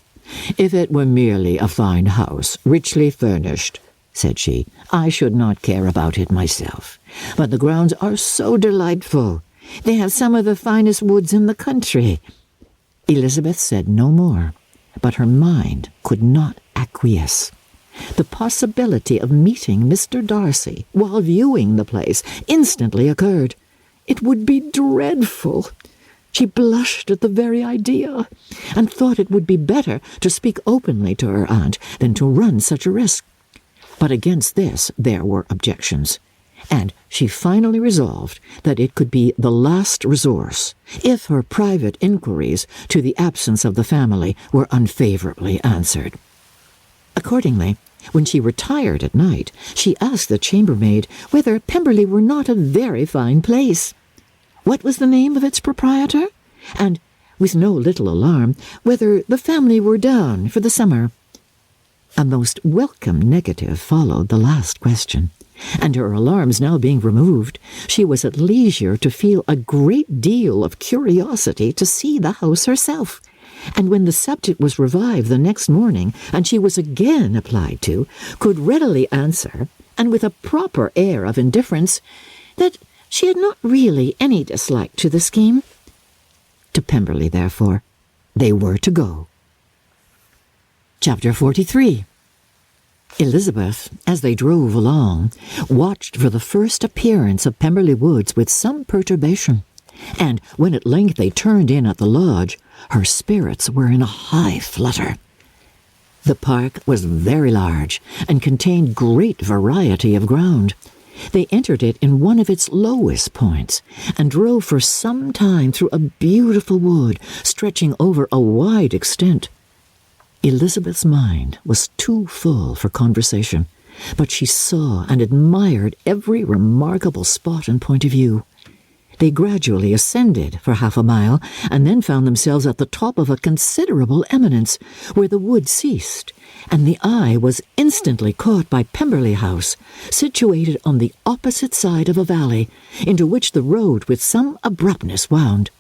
"If it were merely a fine house, richly furnished," said she, "I should not care about it myself. But the grounds are so delightful. They have some of the finest woods in the country." Elizabeth said no more, but her mind could not acquiesce. The possibility of meeting Mr. Darcy while viewing the place instantly occurred. It would be dreadful. She blushed at the very idea, and thought it would be better to speak openly to her aunt than to run such a risk. But against this there were objections, and she finally resolved that it could be the last resource if her private inquiries to the absence of the family were unfavourably answered. Accordingly, when she retired at night, she asked the chambermaid whether Pemberley were not a very fine place. What was the name of its proprietor? And, with no little alarm, whether the family were down for the summer. A most welcome negative followed the last question, and her alarms now being removed, she was at leisure to feel a great deal of curiosity to see the house herself. And when the subject was revived the next morning, and she was again applied to, could readily answer, and with a proper air of indifference, that she had not really any dislike to the scheme. To Pemberley, therefore, they were to go. Chapter 43. Elizabeth, as they drove along, watched for the first appearance of Pemberley Woods with some perturbation, and when at length they turned in at the lodge, her spirits were in a high flutter. The park was very large, and contained great variety of ground. They entered it in one of its lowest points, and drove for some time through a beautiful wood, stretching over a wide extent. Elizabeth's mind was too full for conversation, but she saw and admired every remarkable spot and point of view. They gradually ascended for half a mile, and then found themselves at the top of a considerable eminence, where the wood ceased, and the eye was instantly caught by Pemberley House, situated on the opposite side of a valley, into which the road with some abruptness wound.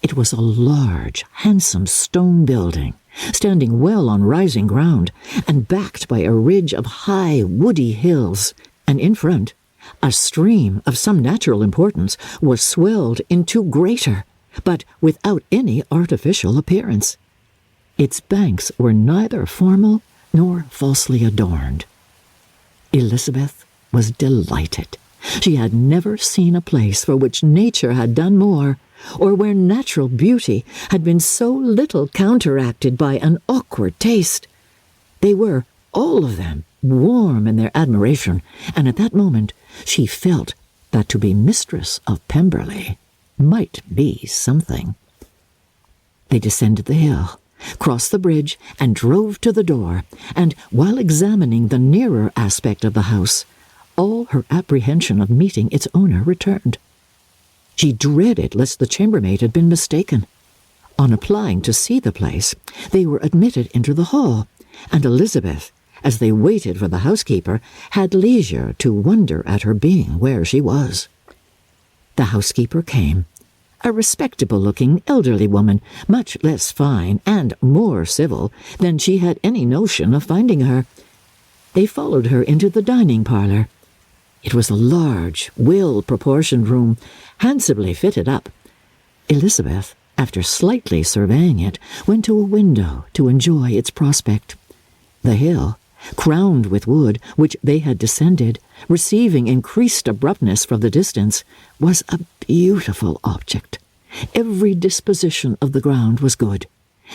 It was a large, handsome stone building, standing well on rising ground, and backed by a ridge of high, woody hills, and in front, a stream of some natural importance was swelled into greater, but without any artificial appearance. Its banks were neither formal nor falsely adorned. Elizabeth was delighted. She had never seen a place for which nature had done more, or where natural beauty had been so little counteracted by an awkward taste. They were, all of them, warm in their admiration, and at that moment she felt that to be mistress of Pemberley might be something. They descended the hill, crossed the bridge, and drove to the door, and, while examining the nearer aspect of the house, all her apprehension of meeting its owner returned. She dreaded lest the chambermaid had been mistaken. On applying to see the place, they were admitted into the hall, and Elizabeth, as they waited for the housekeeper, had leisure to wonder at her being where she was. The housekeeper came, a respectable-looking elderly woman, much less fine and more civil than she had any notion of finding her. They followed her into the dining parlour. It was a large, well-proportioned room, handsomely fitted up. Elizabeth, after slightly surveying it, went to a window to enjoy its prospect. The hill, crowned with wood, which they had descended, receiving increased abruptness from the distance, was a beautiful object. Every disposition of the ground was good,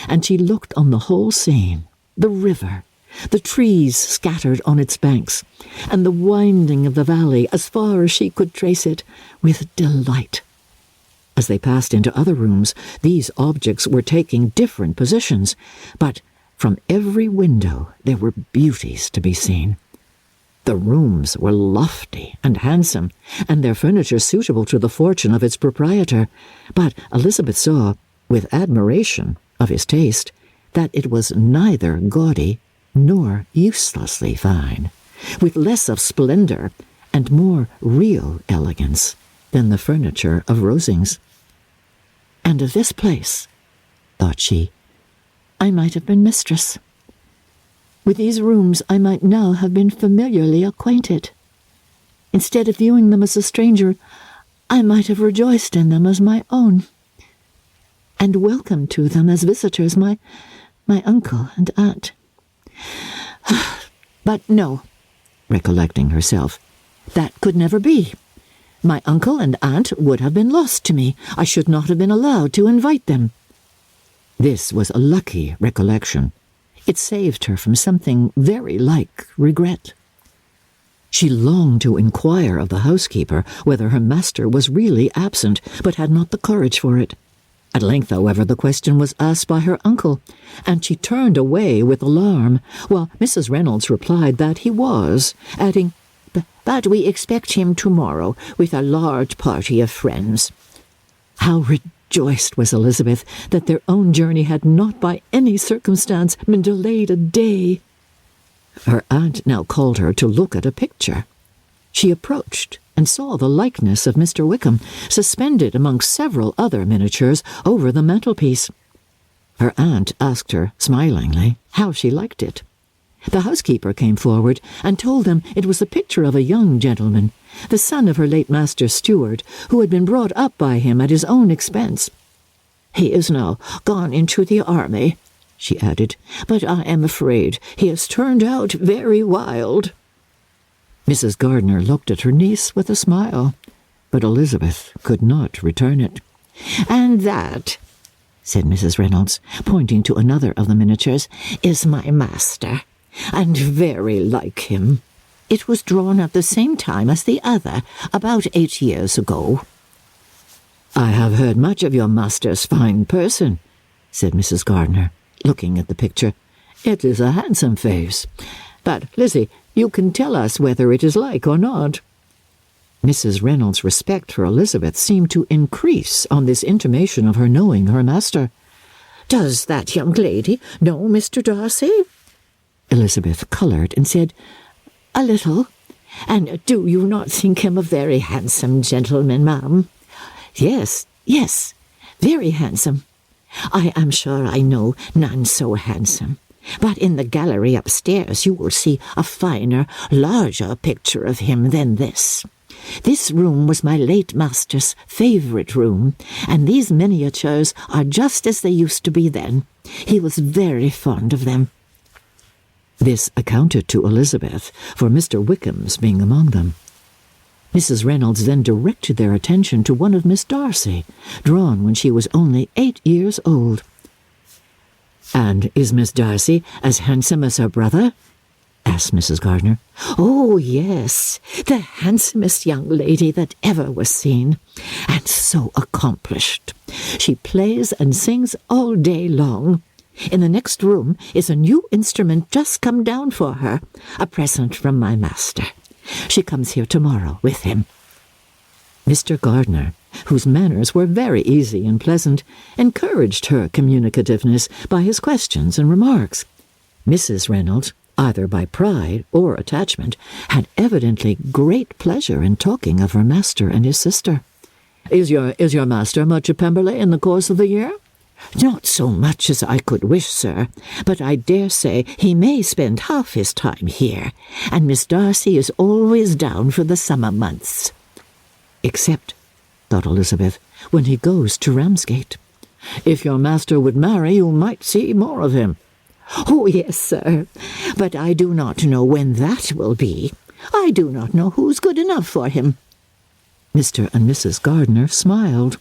and she looked on the whole scene, the river, the trees scattered on its banks, and the winding of the valley as far as she could trace it, with delight. As they passed into other rooms, these objects were taking different positions, but from every window there were beauties to be seen. The rooms were lofty and handsome, and their furniture suitable to the fortune of its proprietor, but Elizabeth saw, with admiration of his taste, that it was neither gaudy nor uselessly fine, with less of splendour and more real elegance than the furniture of Rosings. And of this place, thought she, I might have been mistress. With these rooms I might now have been familiarly acquainted. Instead of viewing them as a stranger, I might have rejoiced in them as my own, and welcomed to them as visitors my uncle and aunt. But no, recollecting herself, that could never be. My uncle and aunt would have been lost to me. I should not have been allowed to invite them. This was a lucky recollection. It saved her from something very like regret. She longed to inquire of the housekeeper whether her master was really absent, but had not the courage for it. At length, however, the question was asked by her uncle, and she turned away with alarm, while Mrs. Reynolds replied that he was, adding, "But we expect him tomorrow with a large party of friends." How rejoiced was Elizabeth that their own journey had not by any circumstance been delayed a day. Her aunt now called her to look at a picture. She approached and saw the likeness of Mr. Wickham suspended amongst several other miniatures over the mantelpiece. Her aunt asked her, smilingly, how she liked it. The housekeeper came forward and told them it was a picture of a young gentleman, the son of her late master's steward, who had been brought up by him at his own expense. "He is now gone into the army," she added, "but I am afraid he has turned out very wild." Mrs. Gardiner looked at her niece with a smile, but Elizabeth could not return it. "And that," said Mrs. Reynolds, pointing to another of the miniatures, "is my master, and very like him. It was drawn at the same time as the other, about 8 years ago." "I have heard much of your master's fine person," said Mrs. Gardiner, looking at the picture. "It is a handsome face. But, Lizzie, you can tell us whether it is like or not." Mrs. Reynolds' respect for Elizabeth seemed to increase on this intimation of her knowing her master. "Does that young lady know Mr. Darcy?" Elizabeth coloured and said, "A little. And do you not think him a very handsome gentleman, ma'am?" Yes, very handsome. I am sure I know none so handsome. But in the gallery upstairs you will see a finer, larger picture of him than this. This room was my late master's favourite room, and these miniatures are just as they used to be then. He was very fond of them." This accounted to Elizabeth for Mr. Wickham's being among them. Mrs. Reynolds then directed their attention to one of Miss Darcy, drawn when she was only 8 years old. "And is Miss Darcy as handsome as her brother?" asked Mrs. Gardiner. "Oh, yes, the handsomest young lady that ever was seen, and so accomplished. She plays and sings all day long. In the next room is a new instrument just come down for her, a present from my master. She comes here tomorrow with him." Mr. Gardiner, whose manners were very easy and pleasant, encouraged her communicativeness by his questions and remarks. Mrs. Reynolds, either by pride or attachment, had evidently great pleasure in talking of her master and his sister. Is your master much at Pemberley in the course of the year?" "Not so much as I could wish, sir, but I dare say he may spend half his time here, and Miss Darcy is always down for the summer months." "Except," thought Elizabeth, "when he goes to Ramsgate. If your master would marry, you might see more of him." "Oh, yes, sir, but I do not know when that will be. I do not know who's good enough for him." Mr. and Mrs. Gardiner smiled.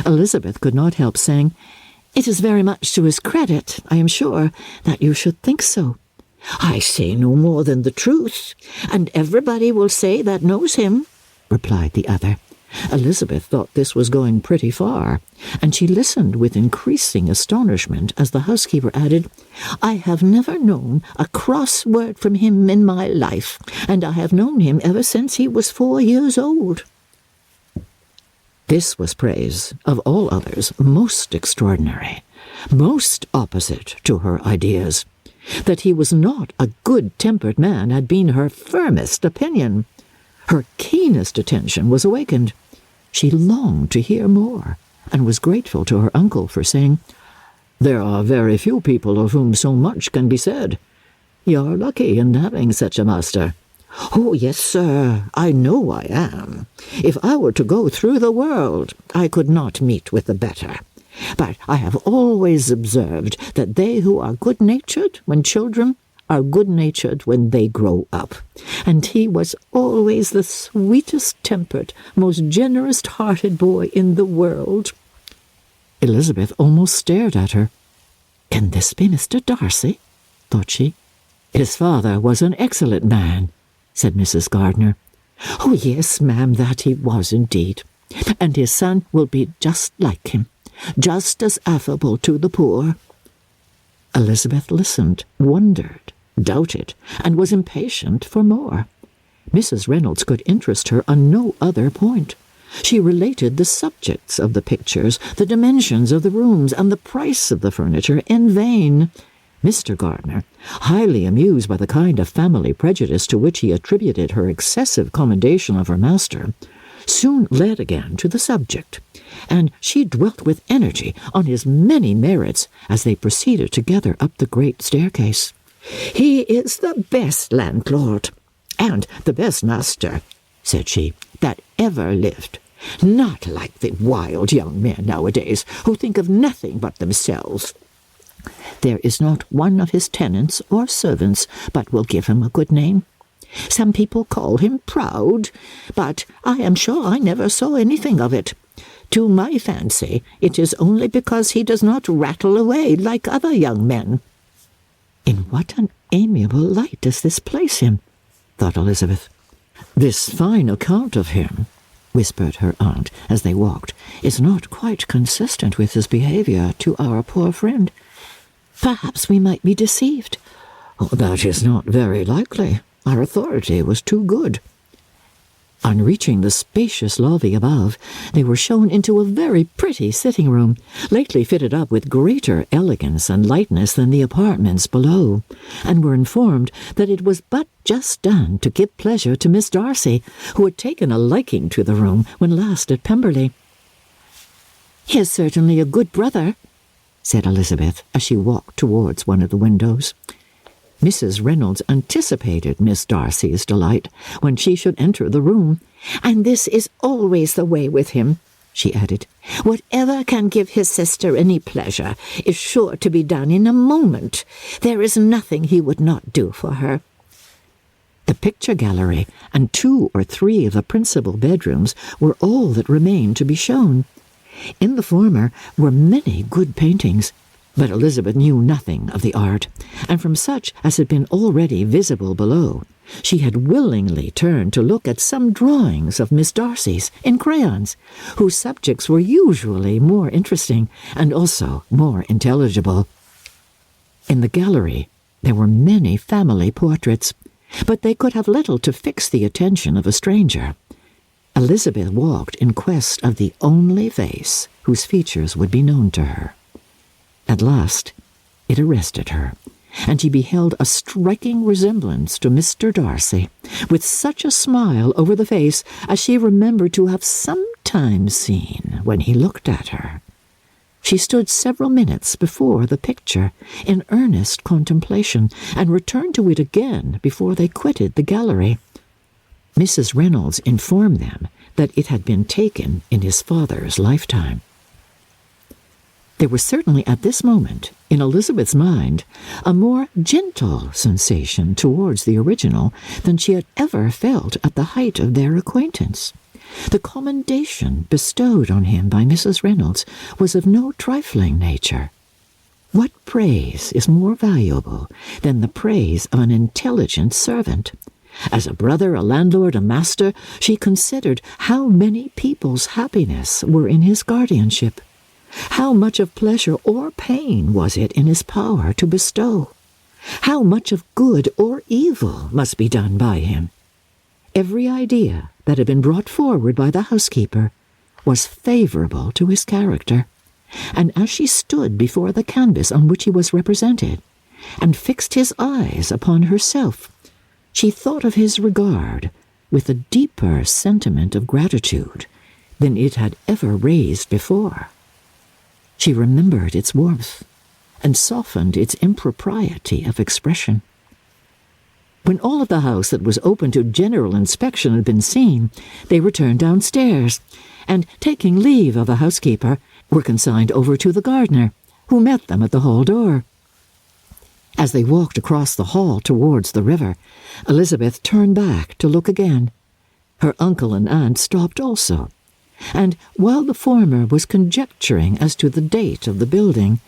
Elizabeth could not help saying, "It is very much to his credit, I am sure, that you should think so." "I say no more than the truth, and everybody will say that knows him," replied the other. Elizabeth thought this was going pretty far, and she listened with increasing astonishment as the housekeeper added, "I have never known a cross word from him in my life, and I have known him ever since he was 4 years old." This was praise, of all others, most extraordinary, most opposite to her ideas. That he was not a good-tempered man had been her firmest opinion. Her keenest attention was awakened. She longed to hear more, and was grateful to her uncle for saying, "There are very few people of whom so much can be said. You're lucky in having such a master." "Oh, yes, sir, I know I am. If I were to go through the world, I could not meet with a better. But I have always observed that they who are good-natured when children are good-natured when they grow up. And he was always the sweetest-tempered, most generous-hearted boy in the world." Elizabeth almost stared at her. "Can this be Mr. Darcy?" thought she. "His father was an excellent man," said Mrs. Gardiner. "Oh, yes, ma'am, that he was indeed. And his son will be just like him, just as affable to the poor." Elizabeth listened, wondered, doubted, and was impatient for more. Mrs. Reynolds could interest her on no other point. She related the subjects of the pictures, the dimensions of the rooms, and the price of the furniture in vain. Mr. Gardiner, highly amused by the kind of family prejudice to which he attributed her excessive commendation of her master, soon led again to the subject, and she dwelt with energy on his many merits as they proceeded together up the great staircase. "He is the best landlord, and the best master," said she, "that ever lived. Not like the wild young men nowadays, who think of nothing but themselves. There is not one of his tenants or servants but will give him a good name. Some people call him proud, but I am sure I never saw anything of it. To my fancy, it is only because he does not rattle away like other young men." "In what an amiable light does this place him?" thought Elizabeth. "This fine account of him," whispered her aunt as they walked, "is not quite consistent with his behaviour to our poor friend. Perhaps we might be deceived." "Oh, that is not very likely. Our authority was too good." On reaching the spacious lobby above, they were shown into a very pretty sitting-room, lately fitted up with greater elegance and lightness than the apartments below, and were informed that it was but just done to give pleasure to Miss Darcy, who had taken a liking to the room when last at Pemberley. "He is certainly a good brother," said Elizabeth as she walked towards one of the windows. Mrs. Reynolds anticipated Miss Darcy's delight when she should enter the room. "And this is always the way with him," she added. "Whatever can give his sister any pleasure is sure to be done in a moment. There is nothing he would not do for her." The picture gallery and 2 or 3 of the principal bedrooms were all that remained to be shown. In the former were many good paintings, but Elizabeth knew nothing of the art, and from such as had been already visible below, she had willingly turned to look at some drawings of Miss Darcy's in crayons, whose subjects were usually more interesting and also more intelligible. In the gallery there were many family portraits, but they could have little to fix the attention of a stranger. Elizabeth walked in quest of the only face whose features would be known to her. At last it arrested her, and she beheld a striking resemblance to Mr. Darcy, with such a smile over the face as she remembered to have sometimes seen when he looked at her. She stood several minutes before the picture in earnest contemplation, and returned to it again before they quitted the gallery. Mrs. Reynolds informed them that it had been taken in his father's lifetime. There was certainly at this moment, in Elizabeth's mind, a more gentle sensation towards the original than she had ever felt at the height of their acquaintance. The commendation bestowed on him by Mrs. Reynolds was of no trifling nature. What praise is more valuable than the praise of an intelligent servant? As a brother, a landlord, a master, she considered how many people's happiness were in his guardianship. How much of pleasure or pain was it in his power to bestow? How much of good or evil must be done by him? Every idea that had been brought forward by the housekeeper was favourable to his character, and as she stood before the canvas on which he was represented, and fixed his eyes upon herself, she thought of his regard with a deeper sentiment of gratitude than it had ever raised before. She remembered its warmth, and softened its impropriety of expression. When all of the house that was open to general inspection had been seen, they returned downstairs, and, taking leave of the housekeeper, were consigned over to the gardener, who met them at the hall door. As they walked across the hall towards the river, Elizabeth turned back to look again. Her uncle and aunt stopped also, and while the former was conjecturing as to the date of the building,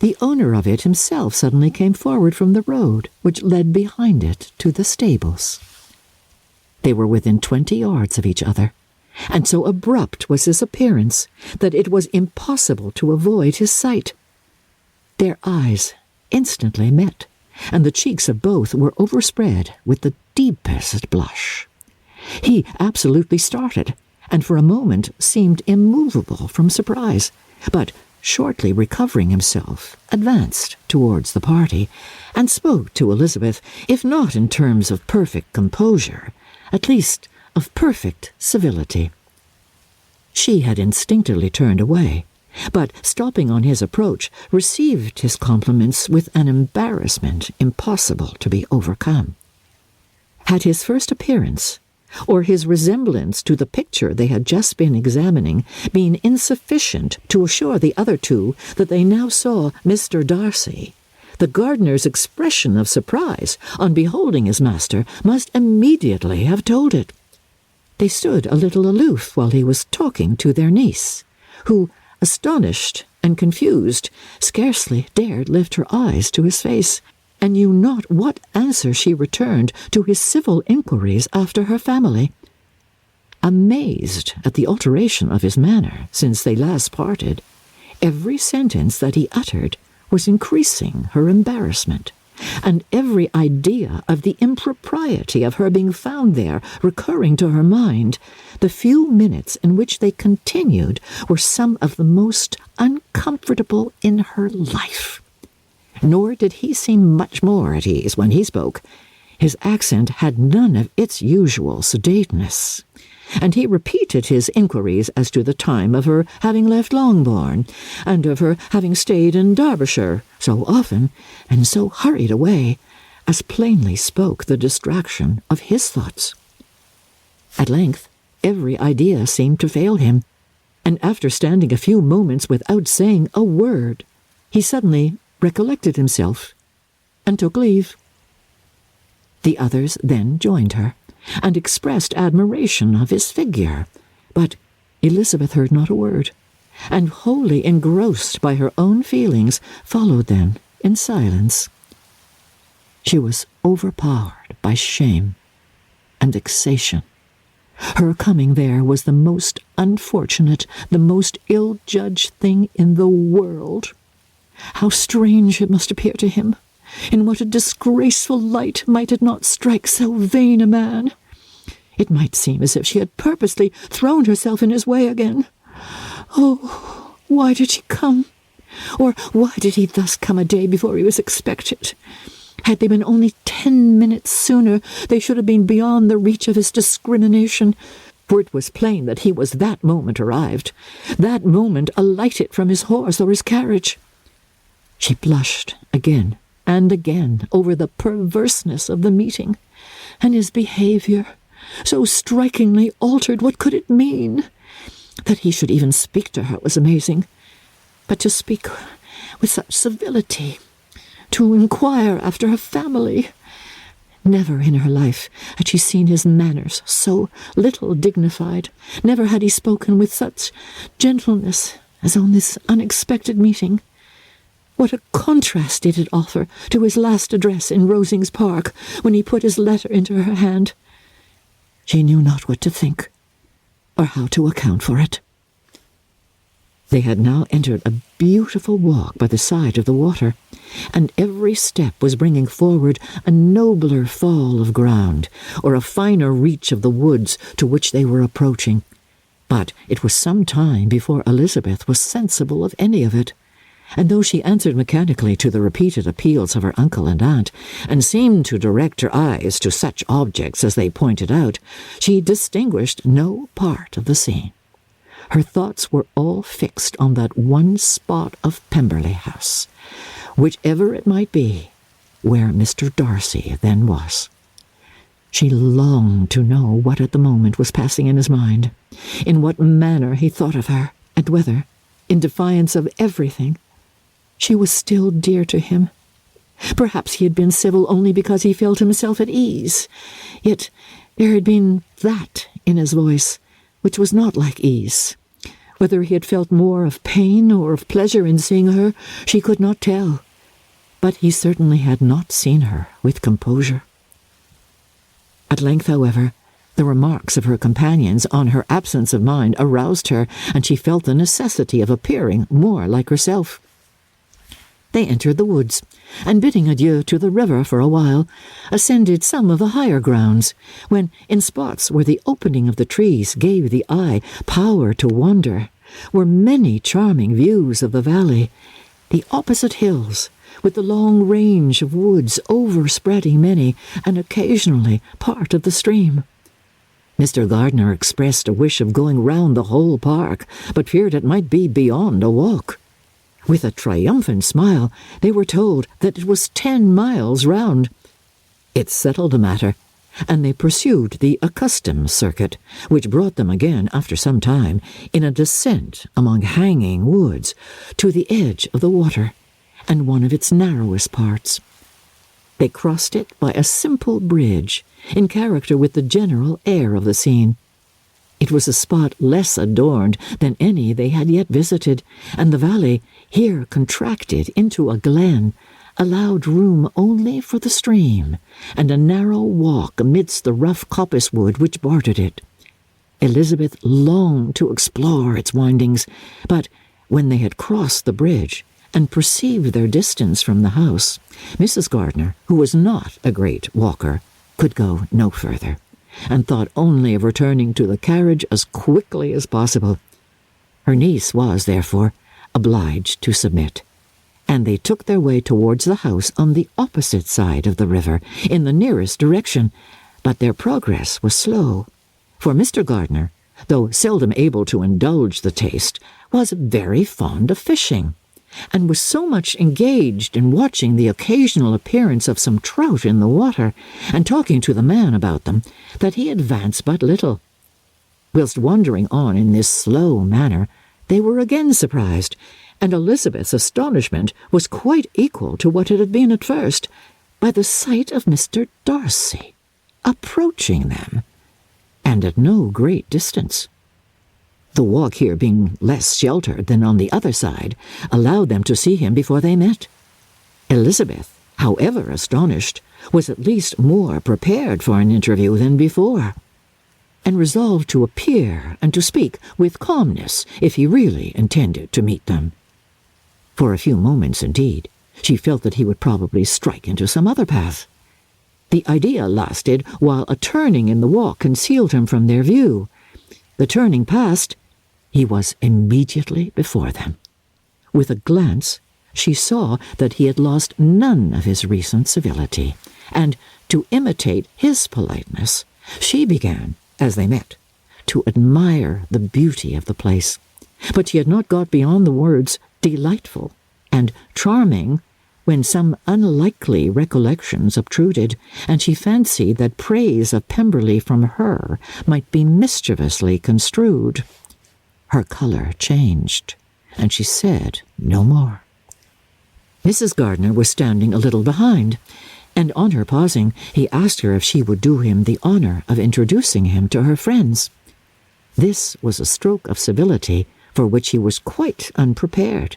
the owner of it himself suddenly came forward from the road which led behind it to the stables. They were within 20 yards of each other, and so abrupt was his appearance that it was impossible to avoid his sight. Their eyes instantly met, and the cheeks of both were overspread with the deepest blush. He absolutely started, and for a moment seemed immovable from surprise, but shortly recovering himself, advanced towards the party, and spoke to Elizabeth, if not in terms of perfect composure, at least of perfect civility. She had instinctively turned away, but, stopping on his approach, received his compliments with an embarrassment impossible to be overcome. Had his first appearance, or his resemblance to the picture they had just been examining, been insufficient to assure the other two that they now saw Mr. Darcy, the gardener's expression of surprise on beholding his master must immediately have told it. They stood a little aloof while he was talking to their niece, who, astonished and confused, scarcely dared lift her eyes to his face, and knew not what answer she returned to his civil inquiries after her family. Amazed at the alteration of his manner since they last parted, every sentence that he uttered was increasing her embarrassment, and every idea of the impropriety of her being found there recurring to her mind, the few minutes in which they continued were some of the most uncomfortable in her life. Nor did he seem much more at ease when he spoke. His accent had none of its usual sedateness, and he repeated his inquiries as to the time of her having left Longbourn, and of her having stayed in Derbyshire so often and so hurried away, as plainly spoke the distraction of his thoughts. At length, every idea seemed to fail him, and after standing a few moments without saying a word, he suddenly recollected himself and took leave. The others then joined her, and expressed admiration of his figure, but Elizabeth heard not a word, and wholly engrossed by her own feelings, followed them in silence. She was overpowered by shame and vexation. Her coming there was the most unfortunate, the most ill-judged thing in the world. How strange it must appear to him! In what a disgraceful light might it not strike so vain a man! It might seem as if she had purposely thrown herself in his way again. Oh, why did she come? Or why did he thus come a day before he was expected? Had they been only 10 minutes sooner, they should have been beyond the reach of his discrimination, for it was plain that he was that moment arrived, that moment alighted from his horse or his carriage. She blushed again and again over the perverseness of the meeting, and his behaviour, so strikingly altered. What could it mean? That he should even speak to her was amazing, but to speak with such civility, to inquire after her family. Never in her life had she seen his manners so little dignified, never had he spoken with such gentleness as on this unexpected meeting. What a contrast did it offer to his last address in Rosings Park, when he put his letter into her hand. She knew not what to think, or how to account for it. They had now entered a beautiful walk by the side of the water, and every step was bringing forward a nobler fall of ground, or a finer reach of the woods to which they were approaching. But it was some time before Elizabeth was sensible of any of it, and though she answered mechanically to the repeated appeals of her uncle and aunt, and seemed to direct her eyes to such objects as they pointed out, she distinguished no part of the scene. Her thoughts were all fixed on that one spot of Pemberley House, whichever it might be, where Mr. Darcy then was. She longed to know what at the moment was passing in his mind, in what manner he thought of her, and whether, in defiance of everything, she was still dear to him. Perhaps he had been civil only because he felt himself at ease, yet there had been that in his voice which was not like ease. Whether he had felt more of pain or of pleasure in seeing her, she could not tell, but he certainly had not seen her with composure. At length, however, the remarks of her companions on her absence of mind aroused her, and she felt the necessity of appearing more like herself. They entered the woods, and bidding adieu to the river for a while, ascended some of the higher grounds, when, in spots where the opening of the trees gave the eye power to wander, were many charming views of the valley, the opposite hills, with the long range of woods overspreading many, and occasionally part of the stream. Mr. Gardiner expressed a wish of going round the whole park, but feared it might be beyond a walk. With a triumphant smile, they were told that it was 10 miles round. It settled the matter, and they pursued the accustomed circuit, which brought them again, after some time, in a descent among hanging woods, to the edge of the water, and one of its narrowest parts. They crossed it by a simple bridge, in character with the general air of the scene. It was a spot less adorned than any they had yet visited, and the valley, here contracted into a glen, allowed room only for the stream, and a narrow walk amidst the rough coppice wood which bordered it. Elizabeth longed to explore its windings, but when they had crossed the bridge and perceived their distance from the house, Mrs. Gardiner, who was not a great walker, could go no further, and thought only of returning to the carriage as quickly as possible. Her niece was, therefore, obliged to submit, and they took their way towards the house on the opposite side of the river, in the nearest direction, but their progress was slow, for Mr. Gardiner, though seldom able to indulge the taste, was very fond of fishing, and was so much engaged in watching the occasional appearance of some trout in the water, and talking to the man about them, that he advanced but little. Whilst wandering on in this slow manner, they were again surprised, and Elizabeth's astonishment was quite equal to what it had been at first, by the sight of Mr. Darcy approaching them, and at no great distance. The walk here being less sheltered than on the other side, allowed them to see him before they met. Elizabeth, however astonished, was at least more prepared for an interview than before, and resolved to appear and to speak with calmness if he really intended to meet them. For a few moments, indeed, she felt that he would probably strike into some other path. The idea lasted while a turning in the walk concealed him from their view. The turning past, he was immediately before them. With a glance, she saw that he had lost none of his recent civility, and, to imitate his politeness, she began, as they met, to admire the beauty of the place. But she had not got beyond the words delightful and charming when some unlikely recollections obtruded, and she fancied that praise of Pemberley from her might be mischievously construed. Her colour changed, and she said no more. Mrs. Gardiner was standing a little behind, and on her pausing, he asked her if she would do him the honour of introducing him to her friends. This was a stroke of civility for which he was quite unprepared,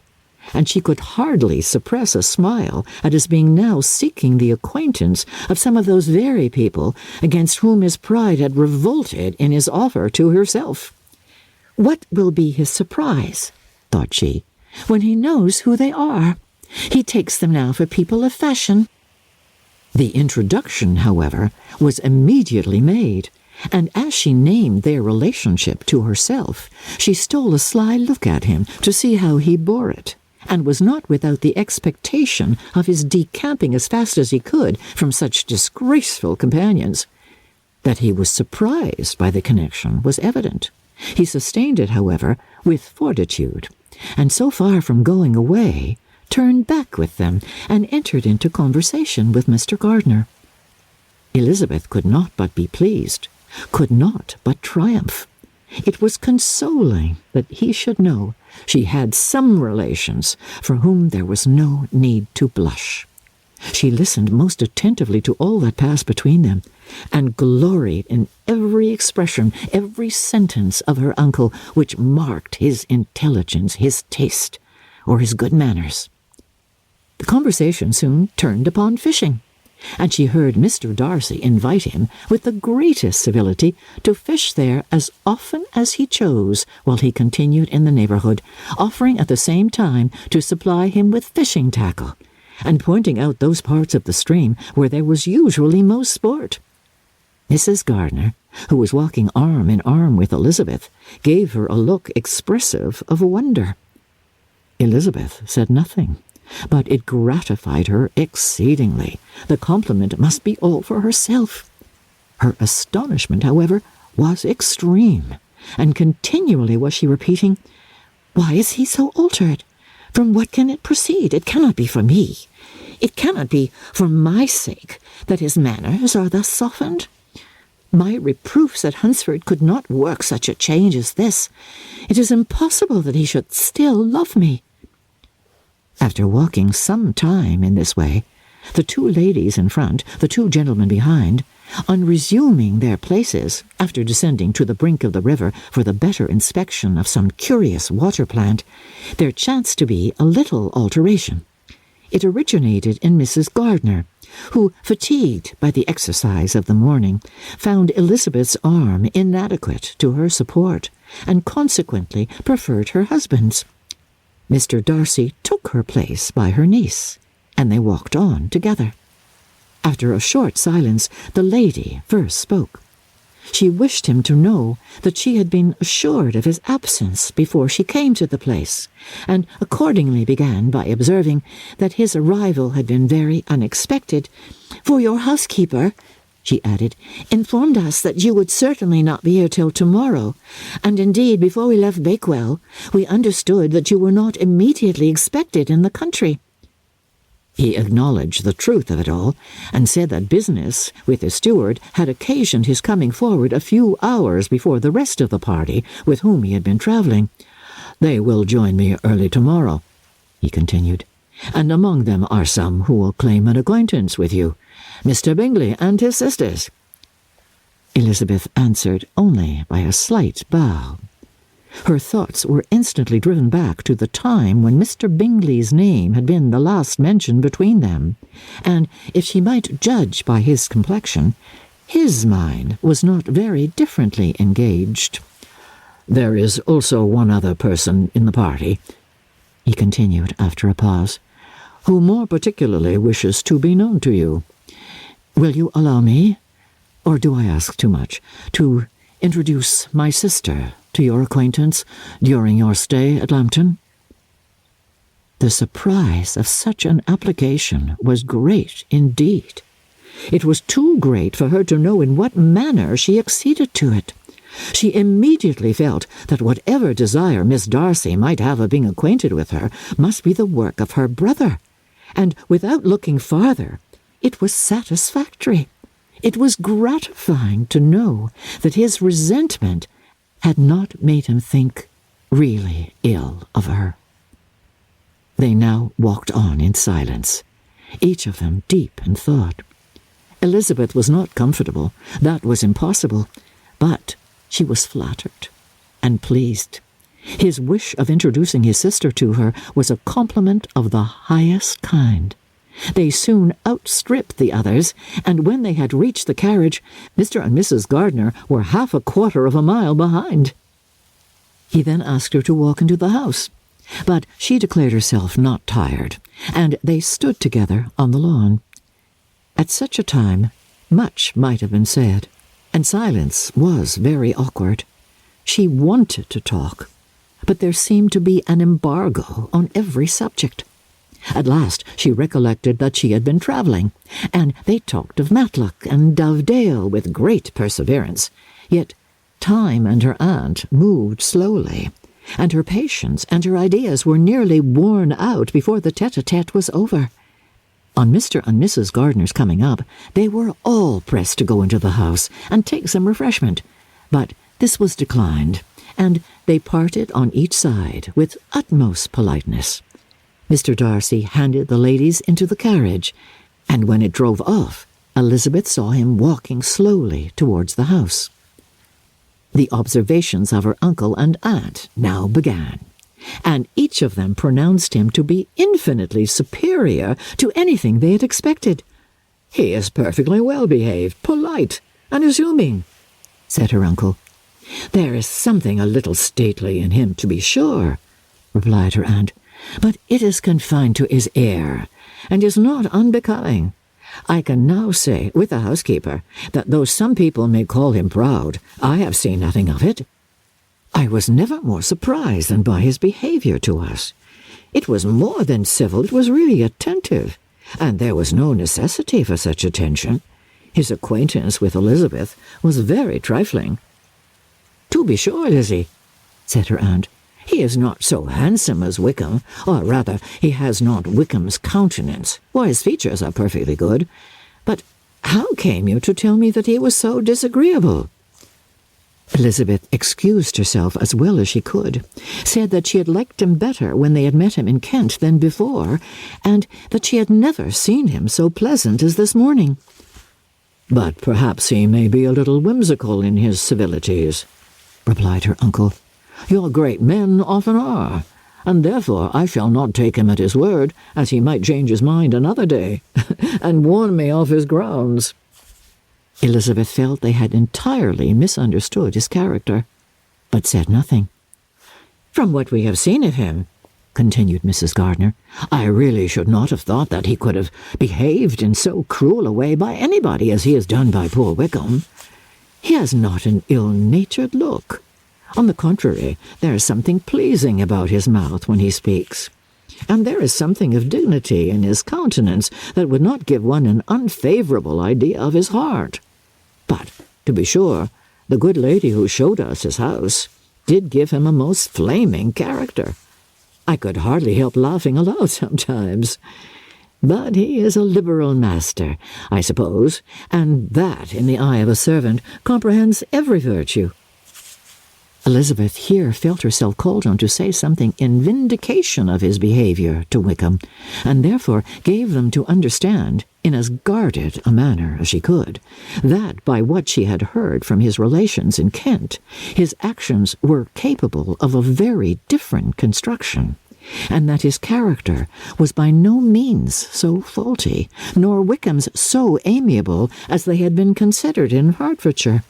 and she could hardly suppress a smile at his being now seeking the acquaintance of some of those very people against whom his pride had revolted in his offer to herself. What will be his surprise, thought she, when he knows who they are? He takes them now for people of fashion. The introduction, however, was immediately made, and as she named their relationship to herself, she stole a sly look at him to see how he bore it, and was not without the expectation of his decamping as fast as he could from such disgraceful companions. That he was surprised by the connection was evident. He sustained it, however, with fortitude, and so far from going away, turned back with them and entered into conversation with Mr. Gardiner. Elizabeth could not but be pleased, could not but triumph. It was consoling that he should know she had some relations for whom there was no need to blush. She listened most attentively to all that passed between them, and gloried in every expression, every sentence of her uncle which marked his intelligence, his taste, or his good manners. The conversation soon turned upon fishing, and she heard Mr. Darcy invite him with the greatest civility to fish there as often as he chose while he continued in the neighbourhood, offering at the same time to supply him with fishing tackle, and pointing out those parts of the stream where there was usually most sport. Mrs. Gardiner, who was walking arm in arm with Elizabeth, gave her a look expressive of wonder. Elizabeth said nothing, but it gratified her exceedingly. The compliment must be all for herself. Her astonishment, however, was extreme, and continually was she repeating, "Why is he so altered? From what can it proceed? It cannot be for me. It cannot be for my sake that his manners are thus softened. My reproofs at Hunsford could not work such a change as this. It is impossible that he should still love me." After walking some time in this way, the two ladies in front, the two gentlemen behind, on resuming their places, after descending to the brink of the river for the better inspection of some curious water plant, there chanced to be a little alteration. It originated in Mrs. Gardiner, who, fatigued by the exercise of the morning, found Elizabeth's arm inadequate to her support, and consequently preferred her husband's. Mr. Darcy took her place by her niece, and they walked on together. After a short silence, the lady first spoke. She wished him to know that she had been assured of his absence before she came to the place, and accordingly began by observing that his arrival had been very unexpected. "For your housekeeper," she added, "informed us that you would certainly not be here till tomorrow, and indeed before we left Bakewell we understood that you were not immediately expected in the country." He acknowledged the truth of it all, and said that business with his steward had occasioned his coming forward a few hours before the rest of the party with whom he had been travelling. "They will join me early tomorrow," he continued, "and among them are some who will claim an acquaintance with you, Mr. Bingley and his sisters." Elizabeth answered only by a slight bow. Her thoughts were instantly driven back to the time when Mr. Bingley's name had been the last mentioned between them, and, if she might judge by his complexion, his mind was not very differently engaged. "There is also one other person in the party," he continued after a pause, "who more particularly wishes to be known to you. Will you allow me, or do I ask too much, to introduce my sister to your acquaintance during your stay at Lambton?" The surprise of such an application was great indeed. It was too great for her to know in what manner she acceded to it. She immediately felt that whatever desire Miss Darcy might have of being acquainted with her must be the work of her brother, and without looking farther, it was satisfactory. It was gratifying to know that his resentment had not made him think really ill of her. They now walked on in silence, each of them deep in thought. Elizabeth was not comfortable, that was impossible, but she was flattered and pleased. His wish of introducing his sister to her was a compliment of the highest kind. They soon outstripped the others, and when they had reached the carriage, Mr. and Mrs. Gardner were half a quarter of a mile behind. He then asked her to walk into the house, but she declared herself not tired, and they stood together on the lawn. At such a time, much might have been said, and silence was very awkward. She wanted to talk, but there seemed to be an embargo on every subject. At last she recollected that she had been travelling, and they talked of Matlock and Dovedale with great perseverance. Yet time and her aunt moved slowly, and her patience and her ideas were nearly worn out before the tete-a-tete was over. On Mr. and Mrs. Gardner's coming up, they were all pressed to go into the house and take some refreshment, but this was declined, and they parted on each side with utmost politeness. Mr. Darcy handed the ladies into the carriage, and when it drove off, Elizabeth saw him walking slowly towards the house. The observations of her uncle and aunt now began, and each of them pronounced him to be infinitely superior to anything they had expected. "He is perfectly well behaved, polite, and assuming," said her uncle. "There is something a little stately in him, to be sure," replied her aunt, "but it is confined to his air, and is not unbecoming. I can now say, with the housekeeper, that though some people may call him proud, I have seen nothing of it. I was never more surprised than by his behaviour to us. It was more than civil, it was really attentive, and there was no necessity for such attention. His acquaintance with Elizabeth was very trifling." "To be sure, Lizzie," said her aunt, "he is not so handsome as Wickham, or rather, he has not Wickham's countenance, while his features are perfectly good. But how came you to tell me that he was so disagreeable?" Elizabeth excused herself as well as she could, said that she had liked him better when they had met him in Kent than before, and that she had never seen him so pleasant as this morning. "But perhaps he may be a little whimsical in his civilities," replied her uncle. "Your great men often are, and therefore I shall not take him at his word, as he might change his mind another day, and warn me off his grounds." Elizabeth felt they had entirely misunderstood his character, but said nothing. "From what we have seen of him," continued Mrs. Gardner, "I really should not have thought that he could have behaved in so cruel a way by anybody as he has done by poor Wickham. He has not an ill-natured look. On the contrary, there is something pleasing about his mouth when he speaks, and there is something of dignity in his countenance that would not give one an unfavourable idea of his heart. But, to be sure, the good lady who showed us his house did give him a most flaming character. I could hardly help laughing aloud sometimes. But he is a liberal master, I suppose, and that, in the eye of a servant, comprehends every virtue." Elizabeth here felt herself called on to say something in vindication of his behaviour to Wickham, and therefore gave them to understand, in as guarded a manner as she could, that by what she had heard from his relations in Kent, his actions were capable of a very different construction, and that his character was by no means so faulty, nor Wickham's so amiable as they had been considered in Hertfordshire.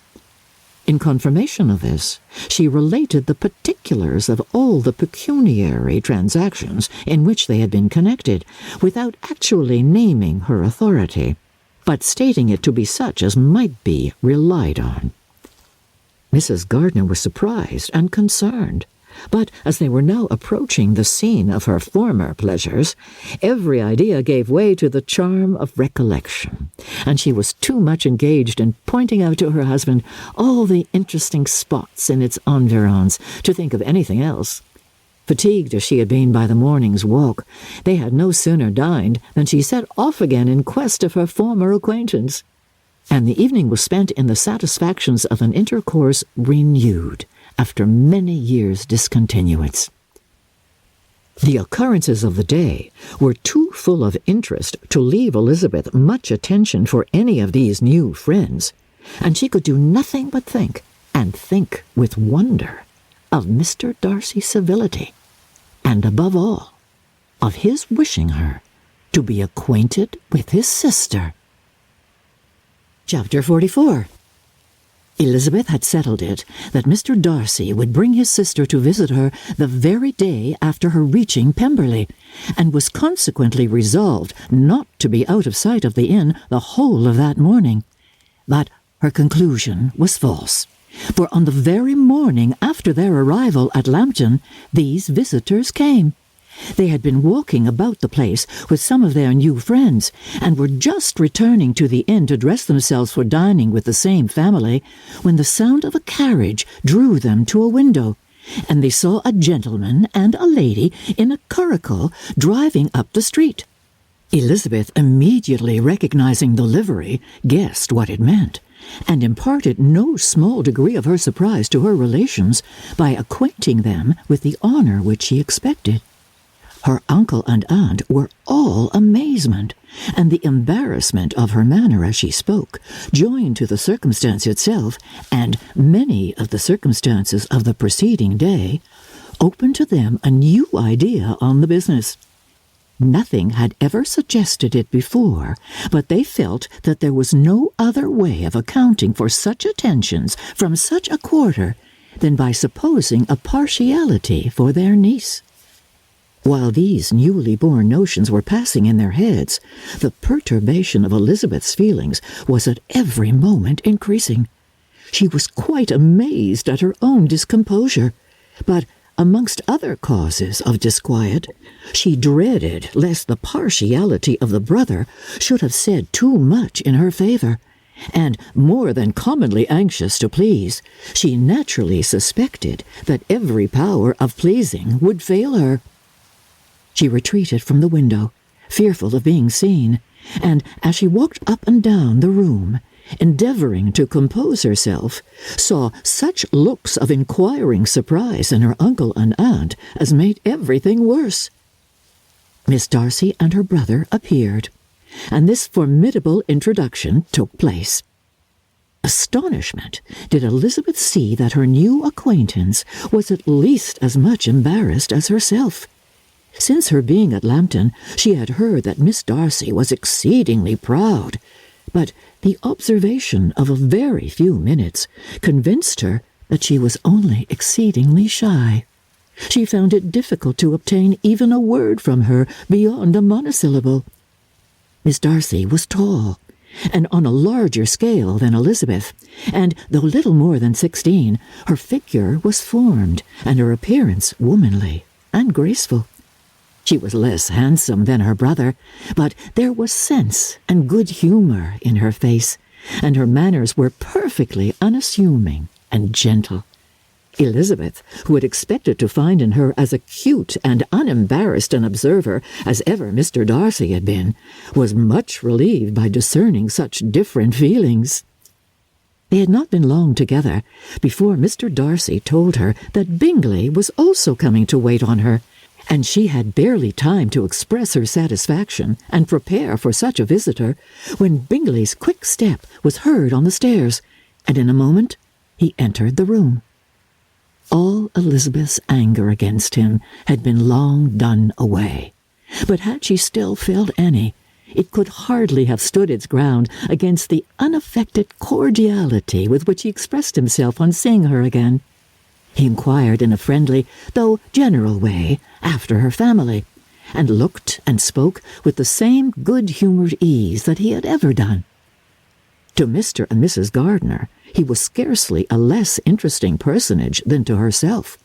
In confirmation of this, she related the particulars of all the pecuniary transactions in which they had been connected, without actually naming her authority, but stating it to be such as might be relied on. Mrs. Gardner was surprised and concerned, but as they were now approaching the scene of her former pleasures, every idea gave way to the charm of recollection, and she was too much engaged in pointing out to her husband all the interesting spots in its environs to think of anything else. Fatigued as she had been by the morning's walk, they had no sooner dined than she set off again in quest of her former acquaintance, and the evening was spent in the satisfactions of an intercourse renewed after many years' discontinuance. The occurrences of the day were too full of interest to leave Elizabeth much attention for any of these new friends, and she could do nothing but think, and think with wonder, of Mr. Darcy's civility, and above all, of his wishing her to be acquainted with his sister. Chapter 44. Elizabeth had settled it that Mr. Darcy would bring his sister to visit her the very day after her reaching Pemberley, and was consequently resolved not to be out of sight of the inn the whole of that morning. But her conclusion was false, for on the very morning after their arrival at Lambton, these visitors came. They had been walking about the place with some of their new friends, and were just returning to the inn to dress themselves for dining with the same family, when the sound of a carriage drew them to a window, and they saw a gentleman and a lady in a curricle driving up the street. Elizabeth, immediately recognizing the livery, guessed what it meant, and imparted no small degree of her surprise to her relations by acquainting them with the honor which she expected. Her uncle and aunt were all amazement, and the embarrassment of her manner as she spoke, joined to the circumstance itself, and many of the circumstances of the preceding day, opened to them a new idea on the business. Nothing had ever suggested it before, but they felt that there was no other way of accounting for such attentions from such a quarter than by supposing a partiality for their niece. While these newly born notions were passing in their heads, the perturbation of Elizabeth's feelings was at every moment increasing. She was quite amazed at her own discomposure, but amongst other causes of disquiet, she dreaded lest the partiality of the brother should have said too much in her favour, and, more than commonly anxious to please, she naturally suspected that every power of pleasing would fail her. She retreated from the window, fearful of being seen, and as she walked up and down the room, endeavouring to compose herself, saw such looks of inquiring surprise in her uncle and aunt as made everything worse. Miss Darcy and her brother appeared, and this formidable introduction took place. Astonishment did Elizabeth see that her new acquaintance was at least as much embarrassed as herself. Since her being at Lambton, she had heard that Miss Darcy was exceedingly proud, but the observation of a very few minutes convinced her that she was only exceedingly shy. She found it difficult to obtain even a word from her beyond a monosyllable. Miss Darcy was tall, and on a larger scale than Elizabeth, and though little more than 16, her figure was formed, and her appearance womanly and graceful. She was less handsome than her brother, but there was sense and good humour in her face, and her manners were perfectly unassuming and gentle. Elizabeth, who had expected to find in her as acute and unembarrassed an observer as ever Mr. Darcy had been, was much relieved by discerning such different feelings. They had not been long together before Mr. Darcy told her that Bingley was also coming to wait on her, and she had barely time to express her satisfaction and prepare for such a visitor when Bingley's quick step was heard on the stairs, and in a moment he entered the room. All Elizabeth's anger against him had been long done away, but had she still felt any, it could hardly have stood its ground against the unaffected cordiality with which he expressed himself on seeing her again. He inquired in a friendly, though general way, after her family, and looked and spoke with the same good-humoured ease that he had ever done. To Mr. and Mrs. Gardiner, he was scarcely a less interesting personage than to herself.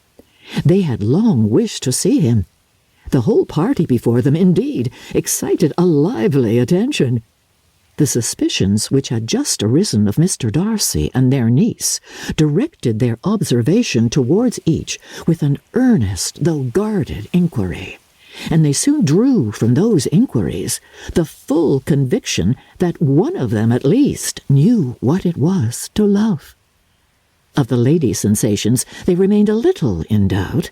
They had long wished to see him. The whole party before them, indeed, excited a lively attention. The suspicions which had just arisen of Mr. Darcy and their niece directed their observation towards each with an earnest though guarded inquiry, and they soon drew from those inquiries the full conviction that one of them at least knew what it was to love. Of the lady's sensations they remained a little in doubt,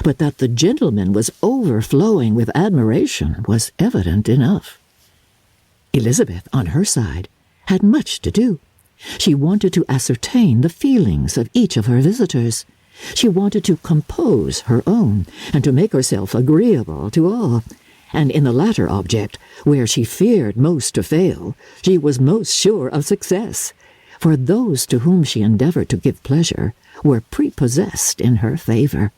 but that the gentleman was overflowing with admiration was evident enough. Elizabeth, on her side, had much to do. She wanted to ascertain the feelings of each of her visitors, She wanted to compose her own, and to make herself agreeable to all. And in the latter object, where she feared most to fail, she was most sure of success. For those to whom she endeavoured to give pleasure were prepossessed in her favour.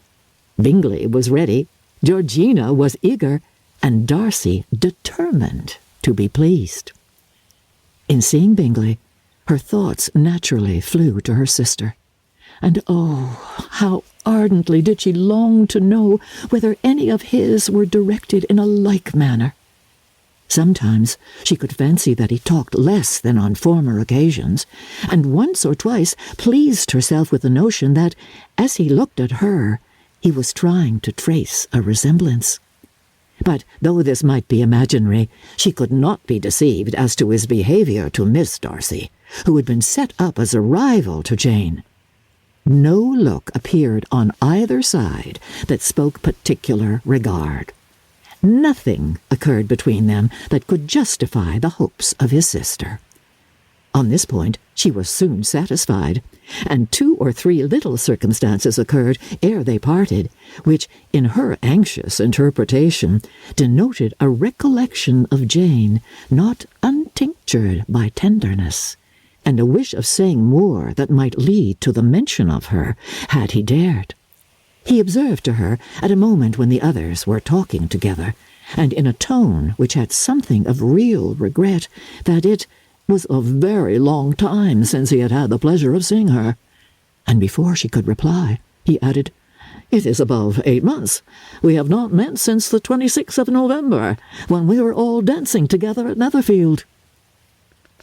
Bingley was ready, Georgina was eager, and Darcy determined to be pleased. In seeing Bingley, her thoughts naturally flew to her sister. And oh, how ardently did she long to know whether any of his were directed in a like manner. Sometimes she could fancy that he talked less than on former occasions, and once or twice pleased herself with the notion that, as he looked at her, he was trying to trace a resemblance. But though this might be imaginary, she could not be deceived as to his behaviour to Miss Darcy, who had been set up as a rival to Jane. No look appeared on either side that spoke particular regard. Nothing occurred between them that could justify the hopes of his sister. On this point she was soon satisfied, and 2 or 3 little circumstances occurred ere they parted, which, in her anxious interpretation, denoted a recollection of Jane not untinctured by tenderness, and a wish of saying more that might lead to the mention of her, had he dared. He observed to her, at a moment when the others were talking together, and in a tone which had something of real regret, that it was a very long time since he had had the pleasure of seeing her. And before she could reply, he added, "It is above 8 months. We have not met since the 26th of November, when we were all dancing together at Netherfield."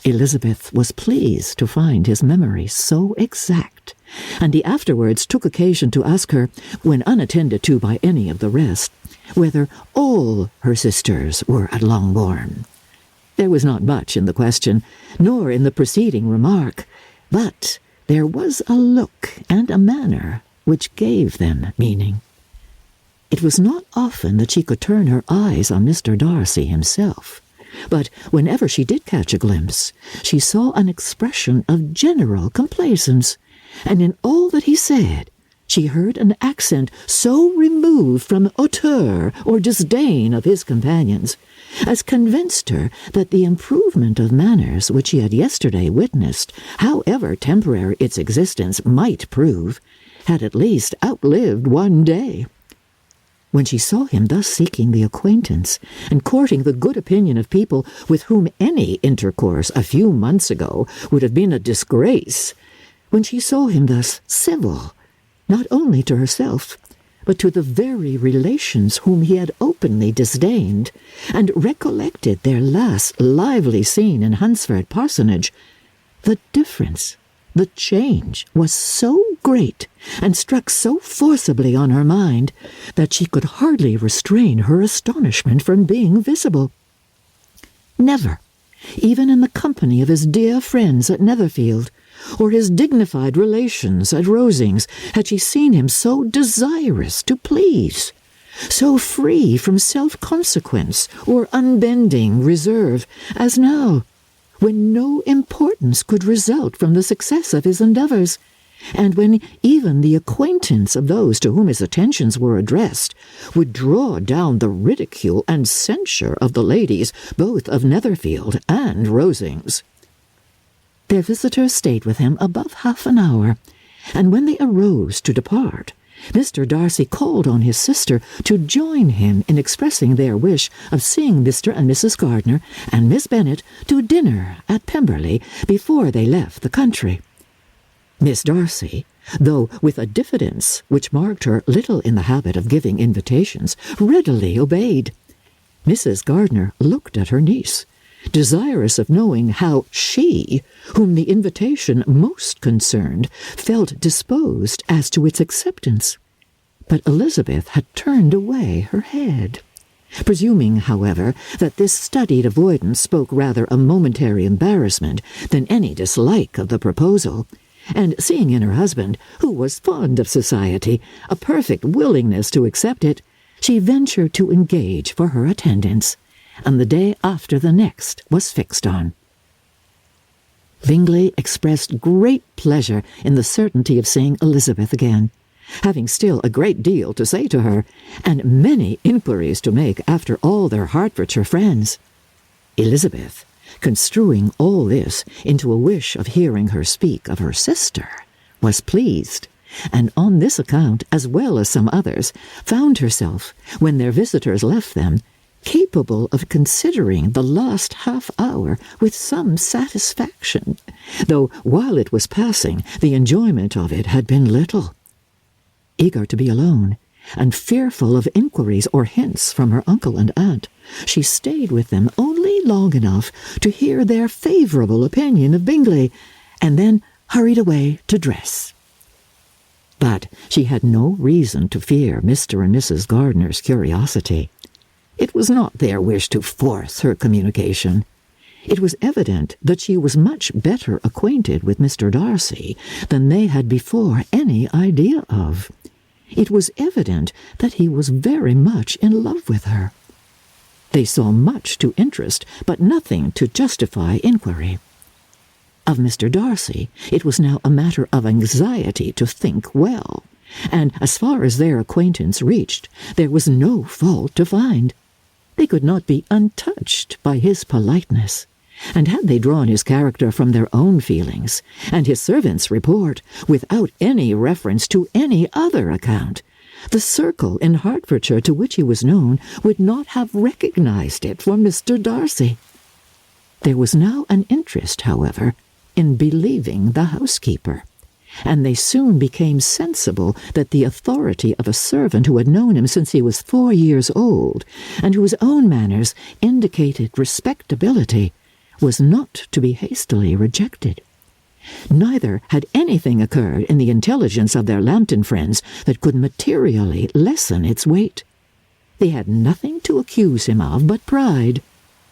Elizabeth was pleased to find his memory so exact, and he afterwards took occasion to ask her, when unattended to by any of the rest, whether all her sisters were at Longbourn. There was not much in the question, nor in the preceding remark, but there was a look and a manner which gave them meaning. It was not often that she could turn her eyes on Mr. Darcy himself, but whenever she did catch a glimpse, she saw an expression of general complacence, and in all that he said she heard an accent so removed from hauteur or disdain of his companions as convinced her that the improvement of manners which she had yesterday witnessed, however temporary its existence might prove, had at least outlived one day. When she saw him thus seeking the acquaintance and courting the good opinion of people with whom any intercourse a few months ago would have been a disgrace, when she saw him thus civil, not only to herself, but to the very relations whom he had openly disdained, and recollected their last lively scene in Hunsford Parsonage, the difference, the change was so great, and struck so forcibly on her mind, that she could hardly restrain her astonishment from being visible. Never, even in the company of his dear friends at Netherfield, or his dignified relations at Rosings, had she seen him so desirous to please, so free from self-consequence or unbending reserve, as now, when no importance could result from the success of his endeavours, and when even the acquaintance of those to whom his attentions were addressed would draw down the ridicule and censure of the ladies both of Netherfield and Rosings. Their visitors stayed with him above half an hour, and when they arose to depart, Mr. Darcy called on his sister to join him in expressing their wish of seeing Mr. and Mrs. Gardiner and Miss Bennet to dinner at Pemberley before they left the country. Miss Darcy, though with a diffidence which marked her little in the habit of giving invitations, readily obeyed. Mrs. Gardiner looked at her niece, desirous of knowing how she, whom the invitation most concerned, felt disposed as to its acceptance. But Elizabeth had turned away her head. Presuming, however, that this studied avoidance spoke rather a momentary embarrassment than any dislike of the proposal, and seeing in her husband, who was fond of society, a perfect willingness to accept it, she ventured to engage for her attendance, and the day after the next was fixed on. Bingley expressed great pleasure in the certainty of seeing Elizabeth again, having still a great deal to say to her, and many inquiries to make after all their Hertfordshire friends. Elizabeth, construing all this into a wish of hearing her speak of her sister, was pleased, and on this account, as well as some others, found herself, when their visitors left them, capable of considering the last half-hour with some satisfaction, though while it was passing the enjoyment of it had been little. Eager to be alone, and fearful of inquiries or hints from her uncle and aunt, she stayed with them only long enough to hear their favourable opinion of Bingley, and then hurried away to dress. But she had no reason to fear Mr. and Mrs. Gardiner's curiosity. It was not their wish to force her communication. It was evident that she was much better acquainted with Mr. Darcy than they had before any idea of. It was evident that he was very much in love with her. They saw much to interest, but nothing to justify inquiry. Of Mr. Darcy, it was now a matter of anxiety to think well, and as far as their acquaintance reached, there was no fault to find. They could not be untouched by his politeness, and had they drawn his character from their own feelings, and his servant's report, without any reference to any other account, the circle in Hertfordshire to which he was known would not have recognized it for Mr. Darcy. There was now an interest, however, in believing the housekeeper, and they soon became sensible that the authority of a servant who had known him since he was 4 years old, and whose own manners indicated respectability, was not to be hastily rejected. Neither had anything occurred in the intelligence of their Lambton friends that could materially lessen its weight. They had nothing to accuse him of but pride.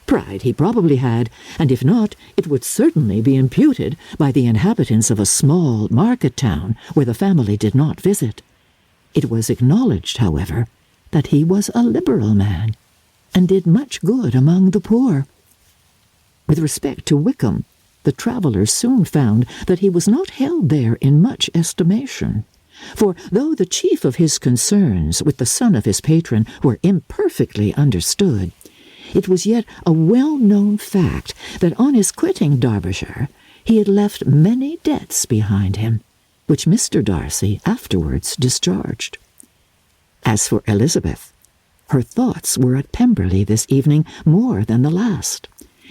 Pride he probably had, and if not, it would certainly be imputed by the inhabitants of a small market town where the family did not visit. It was acknowledged, however, that he was a liberal man, and did much good among the poor. With respect to Wickham, the travellers soon found that he was not held there in much estimation, for though the chief of his concerns with the son of his patron were imperfectly understood, it was yet a well-known fact that on his quitting Derbyshire he had left many debts behind him, which Mr. Darcy afterwards discharged. As for Elizabeth, her thoughts were at Pemberley this evening more than the last,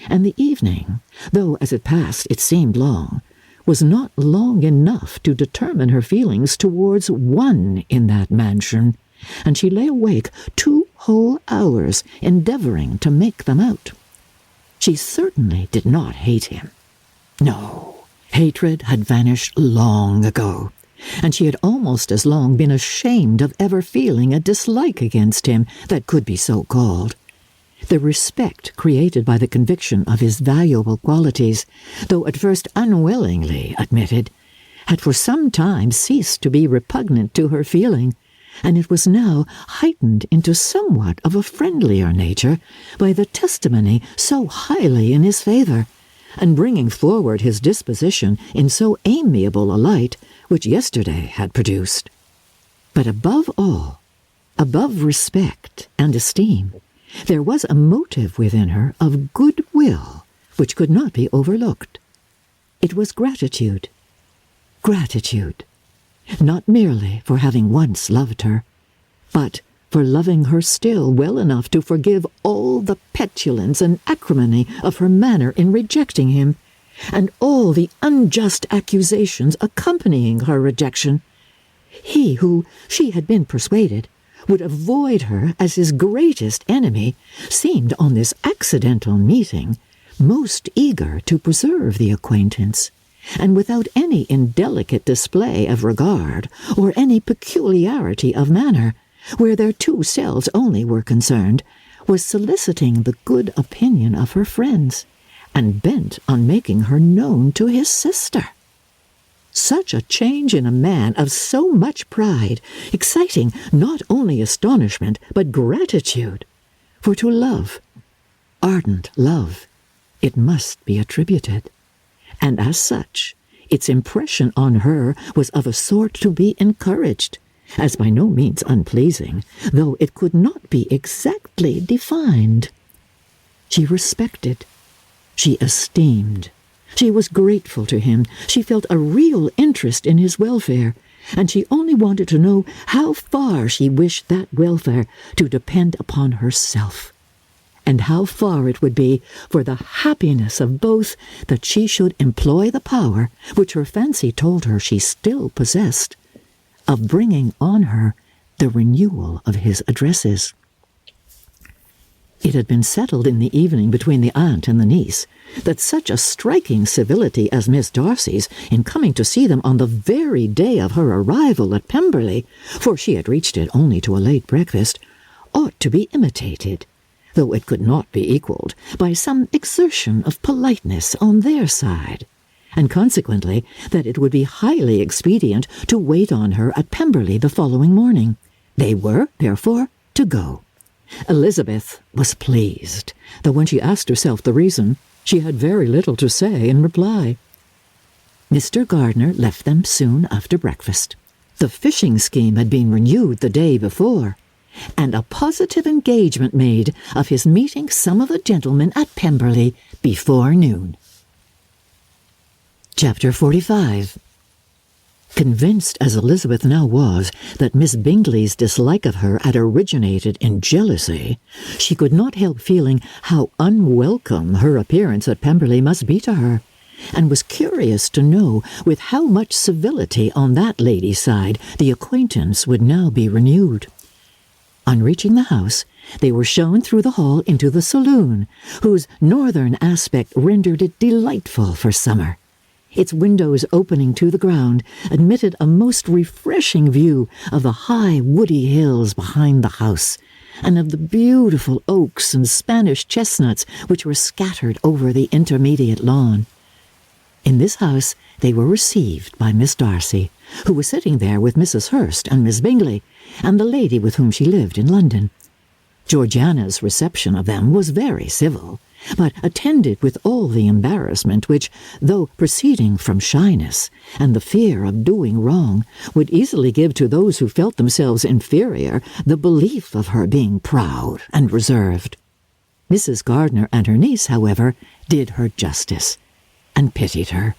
and the evening, though as it passed it seemed long, was not long enough to determine her feelings towards one in that mansion, and she lay awake 2 whole hours endeavouring to make them out. She certainly did not hate him. No, hatred had vanished long ago, and she had almost as long been ashamed of ever feeling a dislike against him that could be so called. The respect created by the conviction of his valuable qualities, though at first unwillingly admitted, had for some time ceased to be repugnant to her feeling, and it was now heightened into somewhat of a friendlier nature by the testimony so highly in his favour, and bringing forward his disposition in so amiable a light which yesterday had produced. But above all, above respect and esteem, there was a motive within her of good-will which could not be overlooked. It was gratitude. Gratitude, not merely for having once loved her, but for loving her still well enough to forgive all the petulance and acrimony of her manner in rejecting him, and all the unjust accusations accompanying her rejection. He who, she had been persuaded, would avoid her as his greatest enemy, seemed on this accidental meeting most eager to preserve the acquaintance, and without any indelicate display of regard or any peculiarity of manner, where their 2 selves only were concerned, was soliciting the good opinion of her friends, and bent on making her known to his sister. Such a change in a man of so much pride, exciting not only astonishment but gratitude, for to love, ardent love, it must be attributed, and as such, its impression on her was of a sort to be encouraged, as by no means unpleasing, though it could not be exactly defined. She respected, she esteemed, she was grateful to him, she felt a real interest in his welfare, and she only wanted to know how far she wished that welfare to depend upon herself, and how far it would be for the happiness of both that she should employ the power, which her fancy told her she still possessed, of bringing on her the renewal of his addresses. It had been settled in the evening between the aunt and the niece that such a striking civility as Miss Darcy's in coming to see them on the very day of her arrival at Pemberley, for she had reached it only to a late breakfast, ought to be imitated, though it could not be equalled, by some exertion of politeness on their side, and consequently that it would be highly expedient to wait on her at Pemberley the following morning. They were, therefore, to go. Elizabeth was pleased, though when she asked herself the reason, she had very little to say in reply. Mr. Gardiner left them soon after breakfast. The fishing scheme had been renewed the day before, and a positive engagement made of his meeting some of the gentlemen at Pemberley before noon. Chapter 45. Convinced as Elizabeth now was that Miss Bingley's dislike of her had originated in jealousy, she could not help feeling how unwelcome her appearance at Pemberley must be to her, and was curious to know with how much civility on that lady's side the acquaintance would now be renewed. On reaching the house, they were shown through the hall into the saloon, whose northern aspect rendered it delightful for summer. Its windows opening to the ground admitted a most refreshing view of the high woody hills behind the house, and of the beautiful oaks and Spanish chestnuts which were scattered over the intermediate lawn. In this house they were received by Miss Darcy, who was sitting there with Mrs. Hurst and Miss Bingley, and the lady with whom she lived in London. Georgiana's reception of them was very civil, but attended with all the embarrassment which, though proceeding from shyness and the fear of doing wrong, would easily give to those who felt themselves inferior the belief of her being proud and reserved. Mrs. Gardiner and her niece, however, did her justice, and pitied her.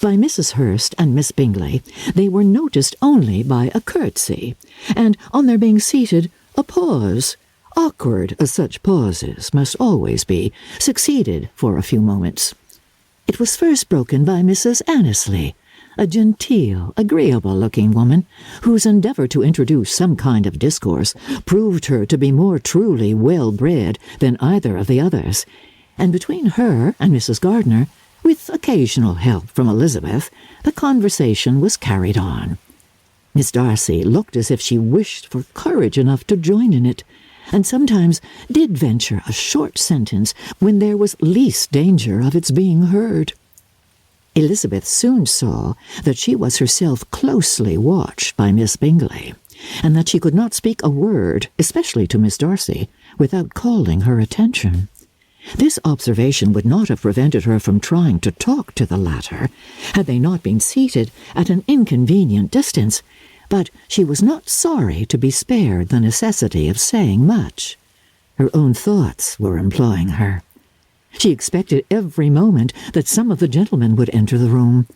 By Mrs. Hurst and Miss Bingley they were noticed only by a curtsy, and, on their being seated, a pause, awkward as such pauses must always be, succeeded for a few moments. It was first broken by Mrs. Annesley, a genteel, agreeable-looking woman, whose endeavour to introduce some kind of discourse proved her to be more truly well-bred than either of the others, and between her and Mrs. Gardiner, with occasional help from Elizabeth, the conversation was carried on. Miss Darcy looked as if she wished for courage enough to join in it, and sometimes did venture a short sentence when there was least danger of its being heard. Elizabeth soon saw that she was herself closely watched by Miss Bingley, and that she could not speak a word, especially to Miss Darcy, without calling her attention. This observation would not have prevented her from trying to talk to the latter, had they not been seated at an inconvenient distance, but she was not sorry to be spared the necessity of saying much. Her own thoughts were employing her. She expected every moment that some of the gentlemen would enter the room.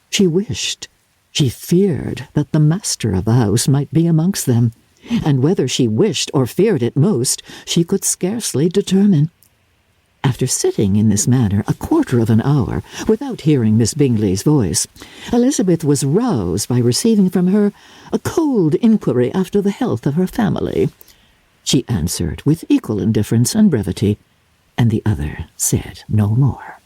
She wished, she feared that the master of the house might be amongst them, and whether she wished or feared it most, she could scarcely determine. After sitting in this manner a quarter of an hour without hearing Miss Bingley's voice, Elizabeth was roused by receiving from her a cold inquiry after the health of her family. She answered with equal indifference and brevity, and the other said no more.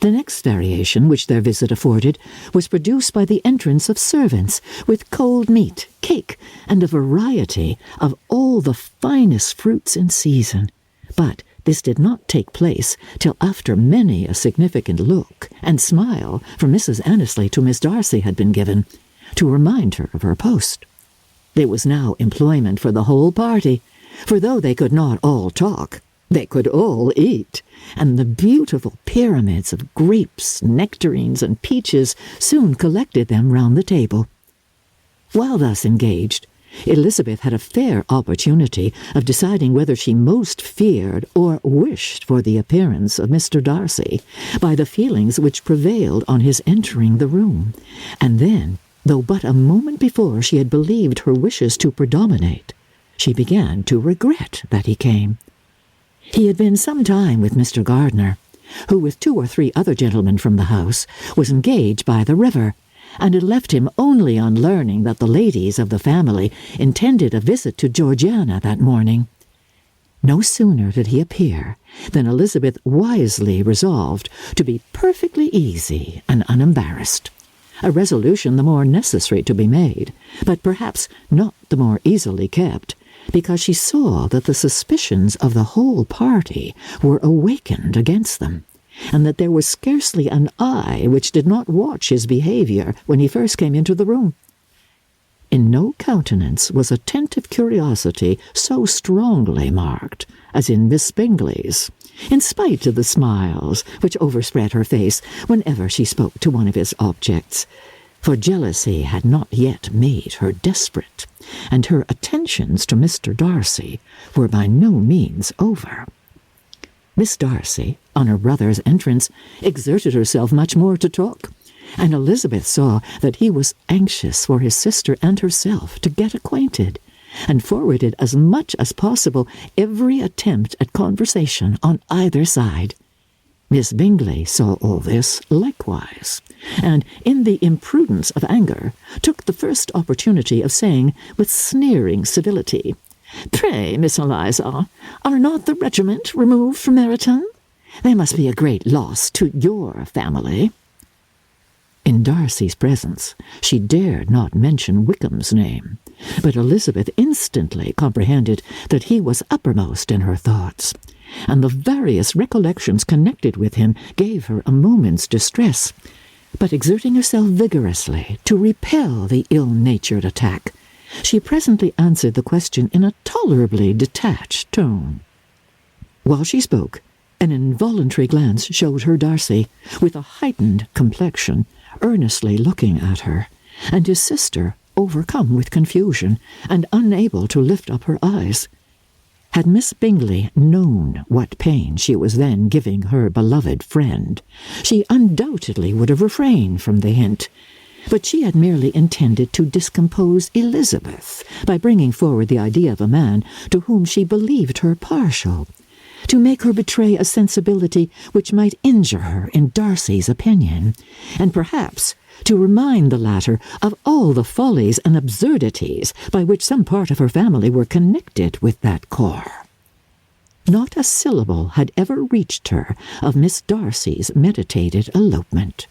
The next variation which their visit afforded was produced by the entrance of servants with cold meat, cake, and a variety of all the finest fruits in season, but this did not take place till after many a significant look and smile from Mrs. Annesley to Miss Darcy had been given, to remind her of her post. There was now employment for the whole party, for though they could not all talk, they could all eat, and the beautiful pyramids of grapes, nectarines, and peaches soon collected them round the table. While thus engaged, Elizabeth had a fair opportunity of deciding whether she most feared or wished for the appearance of Mr. Darcy by the feelings which prevailed on his entering the room, and then, though but a moment before she had believed her wishes to predominate, she began to regret that he came. He had been some time with Mr. Gardiner, who with 2 or 3 other gentlemen from the house was engaged by the river, and had left him only on learning that the ladies of the family intended a visit to Georgiana that morning. No sooner did he appear than Elizabeth wisely resolved to be perfectly easy and unembarrassed, a resolution the more necessary to be made, but perhaps not the more easily kept, because she saw that the suspicions of the whole party were awakened against them, and that there was scarcely an eye which did not watch his behaviour when he first came into the room. In no countenance was attentive curiosity so strongly marked as in Miss Bingley's, in spite of the smiles which overspread her face whenever she spoke to one of his objects, for jealousy had not yet made her desperate, and her attentions to Mr. Darcy were by no means over. Miss Darcy, on her brother's entrance, exerted herself much more to talk, and Elizabeth saw that he was anxious for his sister and herself to get acquainted, and forwarded as much as possible every attempt at conversation on either side. Miss Bingley saw all this likewise, and, in the imprudence of anger, took the first opportunity of saying, with sneering civility, "Pray, Miss Eliza, are not the regiment removed from Meryton? They must be a great loss to your family." In Darcy's presence she dared not mention Wickham's name, but Elizabeth instantly comprehended that he was uppermost in her thoughts, and the various recollections connected with him gave her a moment's distress. But exerting herself vigorously to repel the ill-natured attack, she presently answered the question in a tolerably detached tone. While she spoke, an involuntary glance showed her Darcy, with a heightened complexion, earnestly looking at her, and his sister, overcome with confusion, and unable to lift up her eyes. Had Miss Bingley known what pain she was then giving her beloved friend, she undoubtedly would have refrained from the hint, but she had merely intended to discompose Elizabeth by bringing forward the idea of a man to whom she believed her partial, to make her betray a sensibility which might injure her in Darcy's opinion, and perhaps to remind the latter of all the follies and absurdities by which some part of her family were connected with that corps. Not a syllable had ever reached her of Miss Darcy's meditated elopement.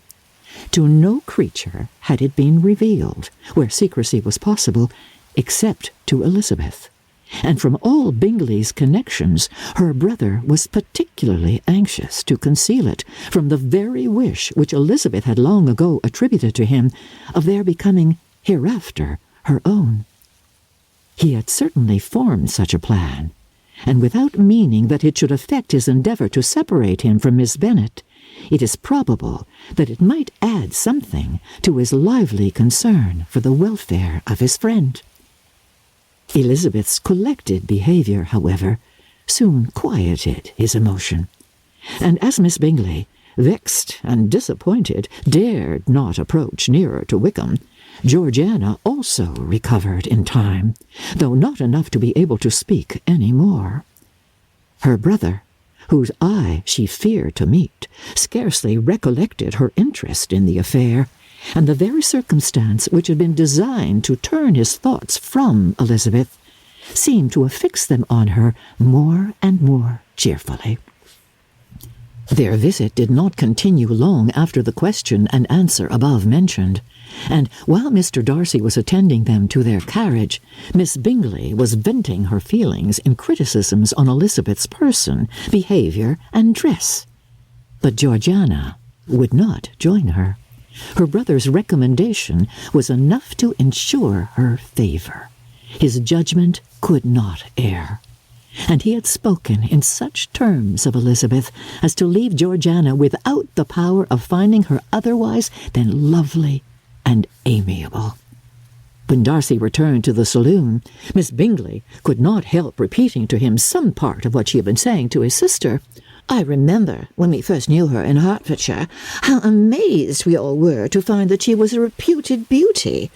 To no creature had it been revealed, where secrecy was possible, except to Elizabeth, and from all Bingley's connections her brother was particularly anxious to conceal it from the very wish which Elizabeth had long ago attributed to him of their becoming hereafter her own. He had certainly formed such a plan, and without meaning that it should affect his endeavour to separate him from Miss Bennet, it is probable that it might add something to his lively concern for the welfare of his friend. Elizabeth's collected behaviour, however, soon quieted his emotion, and as Miss Bingley, vexed and disappointed, dared not approach nearer to Wickham, Georgiana also recovered in time, though not enough to be able to speak any more. Her brother, whose eye she feared to meet, scarcely recollected her interest in the affair, and the very circumstance which had been designed to turn his thoughts from Elizabeth seemed to affix them on her more and more cheerfully. Their visit did not continue long after the question and answer above mentioned, and while Mr. Darcy was attending them to their carriage, Miss Bingley was venting her feelings in criticisms on Elizabeth's person, behaviour, and dress. But Georgiana would not join her. Her brother's recommendation was enough to ensure her favour. His judgment could not err, and he had spoken in such terms of Elizabeth as to leave Georgiana without the power of finding her otherwise than lovely and amiable. When Darcy returned to the saloon, Miss Bingley could not help repeating to him some part of what she had been saying to his sister. "I remember, when we first knew her in Hertfordshire, how amazed we all were to find that she was a reputed beauty.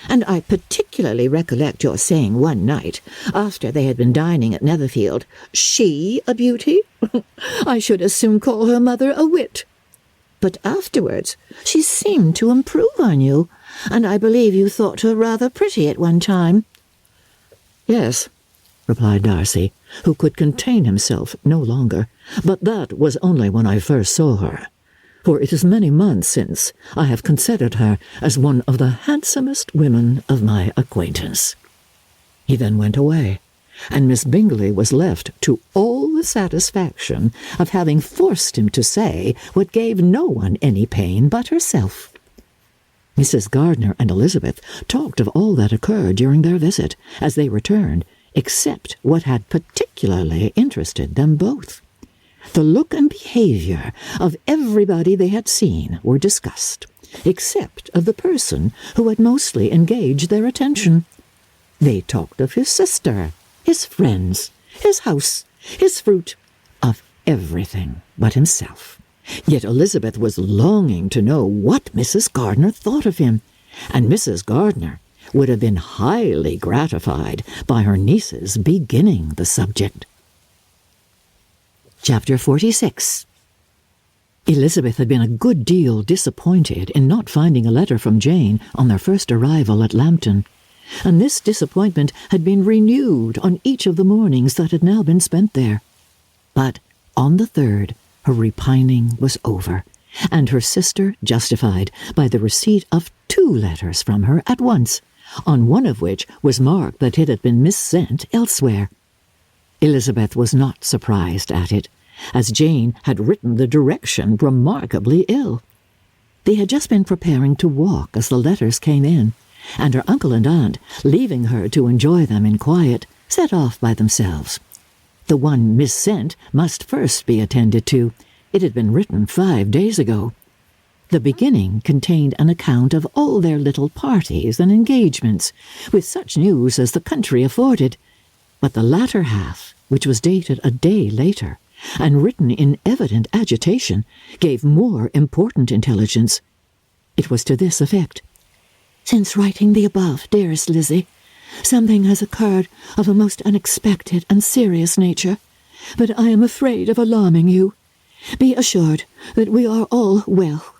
And I particularly recollect your saying one night, after they had been dining at Netherfield, 'She a beauty? I should as soon call her mother a wit.' But afterwards she seemed to improve on you, and I believe you thought her rather pretty at one time." "Yes," replied Darcy, who could contain himself no longer, "but that was only when I first saw her, for it is many months since I have considered her as one of the handsomest women of my acquaintance." He then went away, and Miss Bingley was left to all the satisfaction of having forced him to say what gave no one any pain but herself. Mrs. Gardiner and Elizabeth talked of all that occurred during their visit as they returned, except what had particularly interested them both. The look and behaviour of everybody they had seen were discussed, except of the person who had mostly engaged their attention. They talked of his sister, his friends, his house, his fruit, of everything but himself. Yet Elizabeth was longing to know what Mrs. Gardiner thought of him, and Mrs. Gardiner would have been highly gratified by her niece's beginning the subject. Chapter 46. Elizabeth had been a good deal disappointed in not finding a letter from Jane on their first arrival at Lambton, and this disappointment had been renewed on each of the mornings that had now been spent there. But on the third, her repining was over, and her sister justified by the receipt of 2 letters from her at once, on one of which was marked that it had been missent elsewhere. Elizabeth was not surprised at it, as Jane had written the direction remarkably ill. They had just been preparing to walk as the letters came in, and her uncle and aunt, leaving her to enjoy them in quiet, set off by themselves. The one missent must first be attended to. It had been written 5 days ago. The beginning contained an account of all their little parties and engagements, with such news as the country afforded. But the latter half, which was dated a day later, and written in evident agitation, gave more important intelligence. It was to this effect: "Since writing the above, dearest Lizzie, something has occurred of a most unexpected and serious nature, but I am afraid of alarming you. Be assured that we are all well.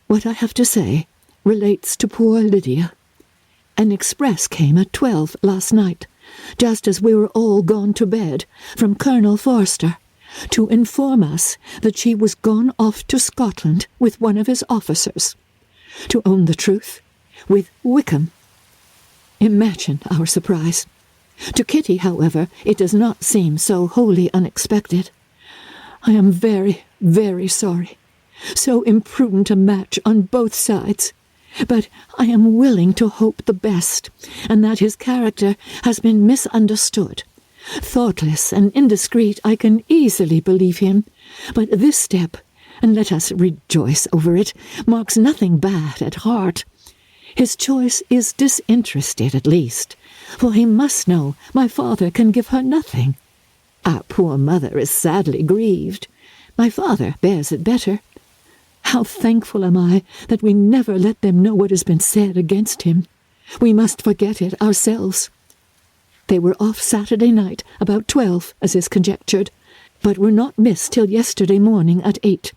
What I have to say relates to poor Lydia. An express came at 12 last night, just as we were all gone to bed, from Colonel Forster, to inform us that she was gone off to Scotland with one of his officers. To own the truth, with Wickham. Imagine our surprise. To Kitty, however, it does not seem so wholly unexpected. I am very, very sorry. So imprudent a match on both sides. But I am willing to hope the best, and that his character has been misunderstood. Thoughtless and indiscreet, I can easily believe him, but this step, and let us rejoice over it, marks nothing bad at heart. His choice is disinterested at least, for he must know my father can give her nothing. Our poor mother is sadly grieved. My father bears it better. How thankful am I that we never let them know what has been said against him. We must forget it ourselves. They were off Saturday night about 12, as is conjectured, but were not missed till yesterday morning at 8.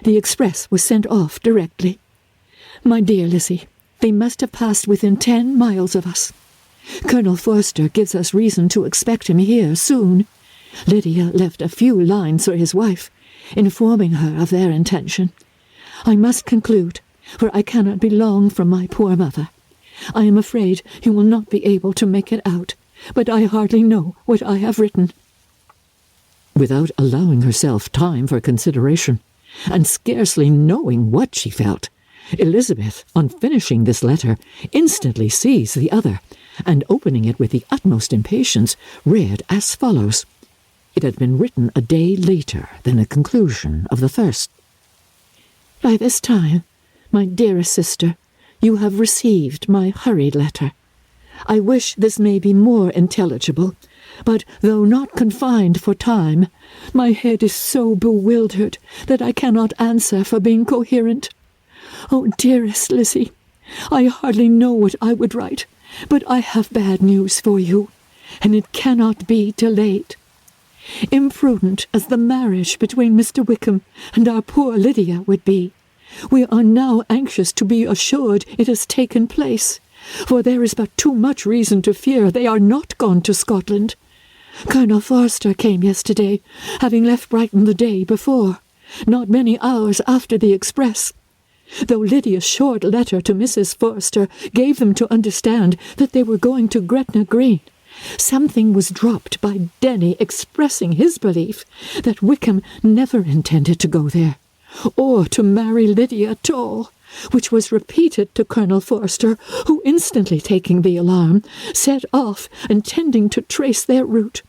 The express was sent off directly. My dear Lizzie, they must have passed within 10 miles of us. Colonel Forster gives us reason to expect him here soon. Lydia left a few lines for his wife, informing her of their intention. I must conclude, for I cannot be long from my poor mother. I am afraid you will not be able to make it out, but I hardly know what I have written." Without allowing herself time for consideration, and scarcely knowing what she felt, Elizabeth, on finishing this letter, instantly seized the other, and opening it with the utmost impatience, read as follows. It had been written a day later than the conclusion of the first. "By this time, my dearest sister, you have received my hurried letter. I wish this may be more intelligible, but though not confined for time, my head is so bewildered that I cannot answer for being coherent. Oh, dearest Lizzie, I hardly know what I would write, but I have bad news for you, and it cannot be delayed. Imprudent as the marriage between Mr. Wickham and our poor Lydia would be, we are now anxious to be assured it has taken place, for there is but too much reason to fear they are not gone to Scotland. Colonel Forster came yesterday, having left Brighton the day before, not many hours after the express. Though Lydia's short letter to Mrs. Forster gave them to understand that they were going to Gretna Green, something was dropped by Denny expressing his belief that Wickham never intended to go there, or to marry Lydia at all, which was repeated to Colonel Forster, who, instantly taking the alarm, set off, intending to trace their route.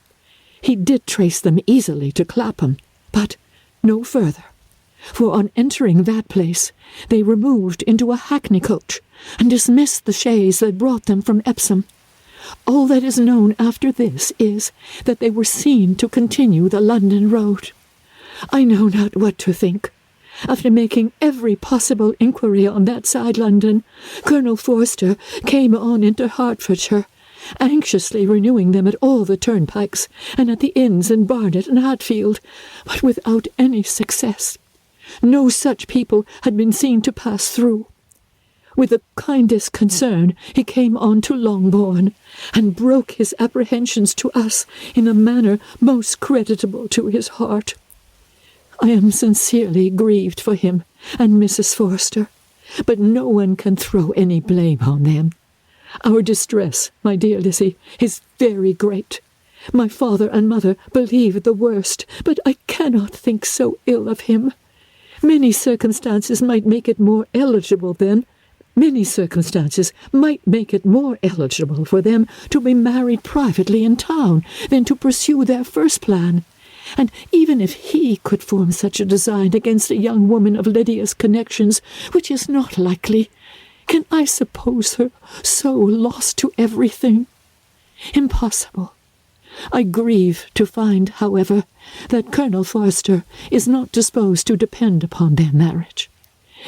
He did trace them easily to Clapham, but no further, for on entering that place they removed into a hackney coach, and dismissed the chaise that brought them from Epsom. All that is known after this is that they were seen to continue the London road. I know not what to think. After making every possible inquiry on that side London, Colonel Forster came on into Hertfordshire, anxiously renewing them at all the turnpikes, and at the inns in Barnet and Hatfield, but without any success. No such people had been seen to pass through. With the kindest concern he came on to Longbourn, and broke his apprehensions to us in a manner most creditable to his heart. I am sincerely grieved for him and Mrs. Forster, but no one can throw any blame on them. Our distress, my dear Lizzie, is very great. My father and mother believe the worst, but I cannot think so ill of him. Many circumstances might make it more eligible then. Many circumstances might make it more eligible for them to be married privately in town than to pursue their first plan. And even if he could form such a design against a young woman of Lydia's connections, which is not likely, can I suppose her so lost to everything? Impossible. I grieve to find, however, that Colonel Forster is not disposed to depend upon their marriage.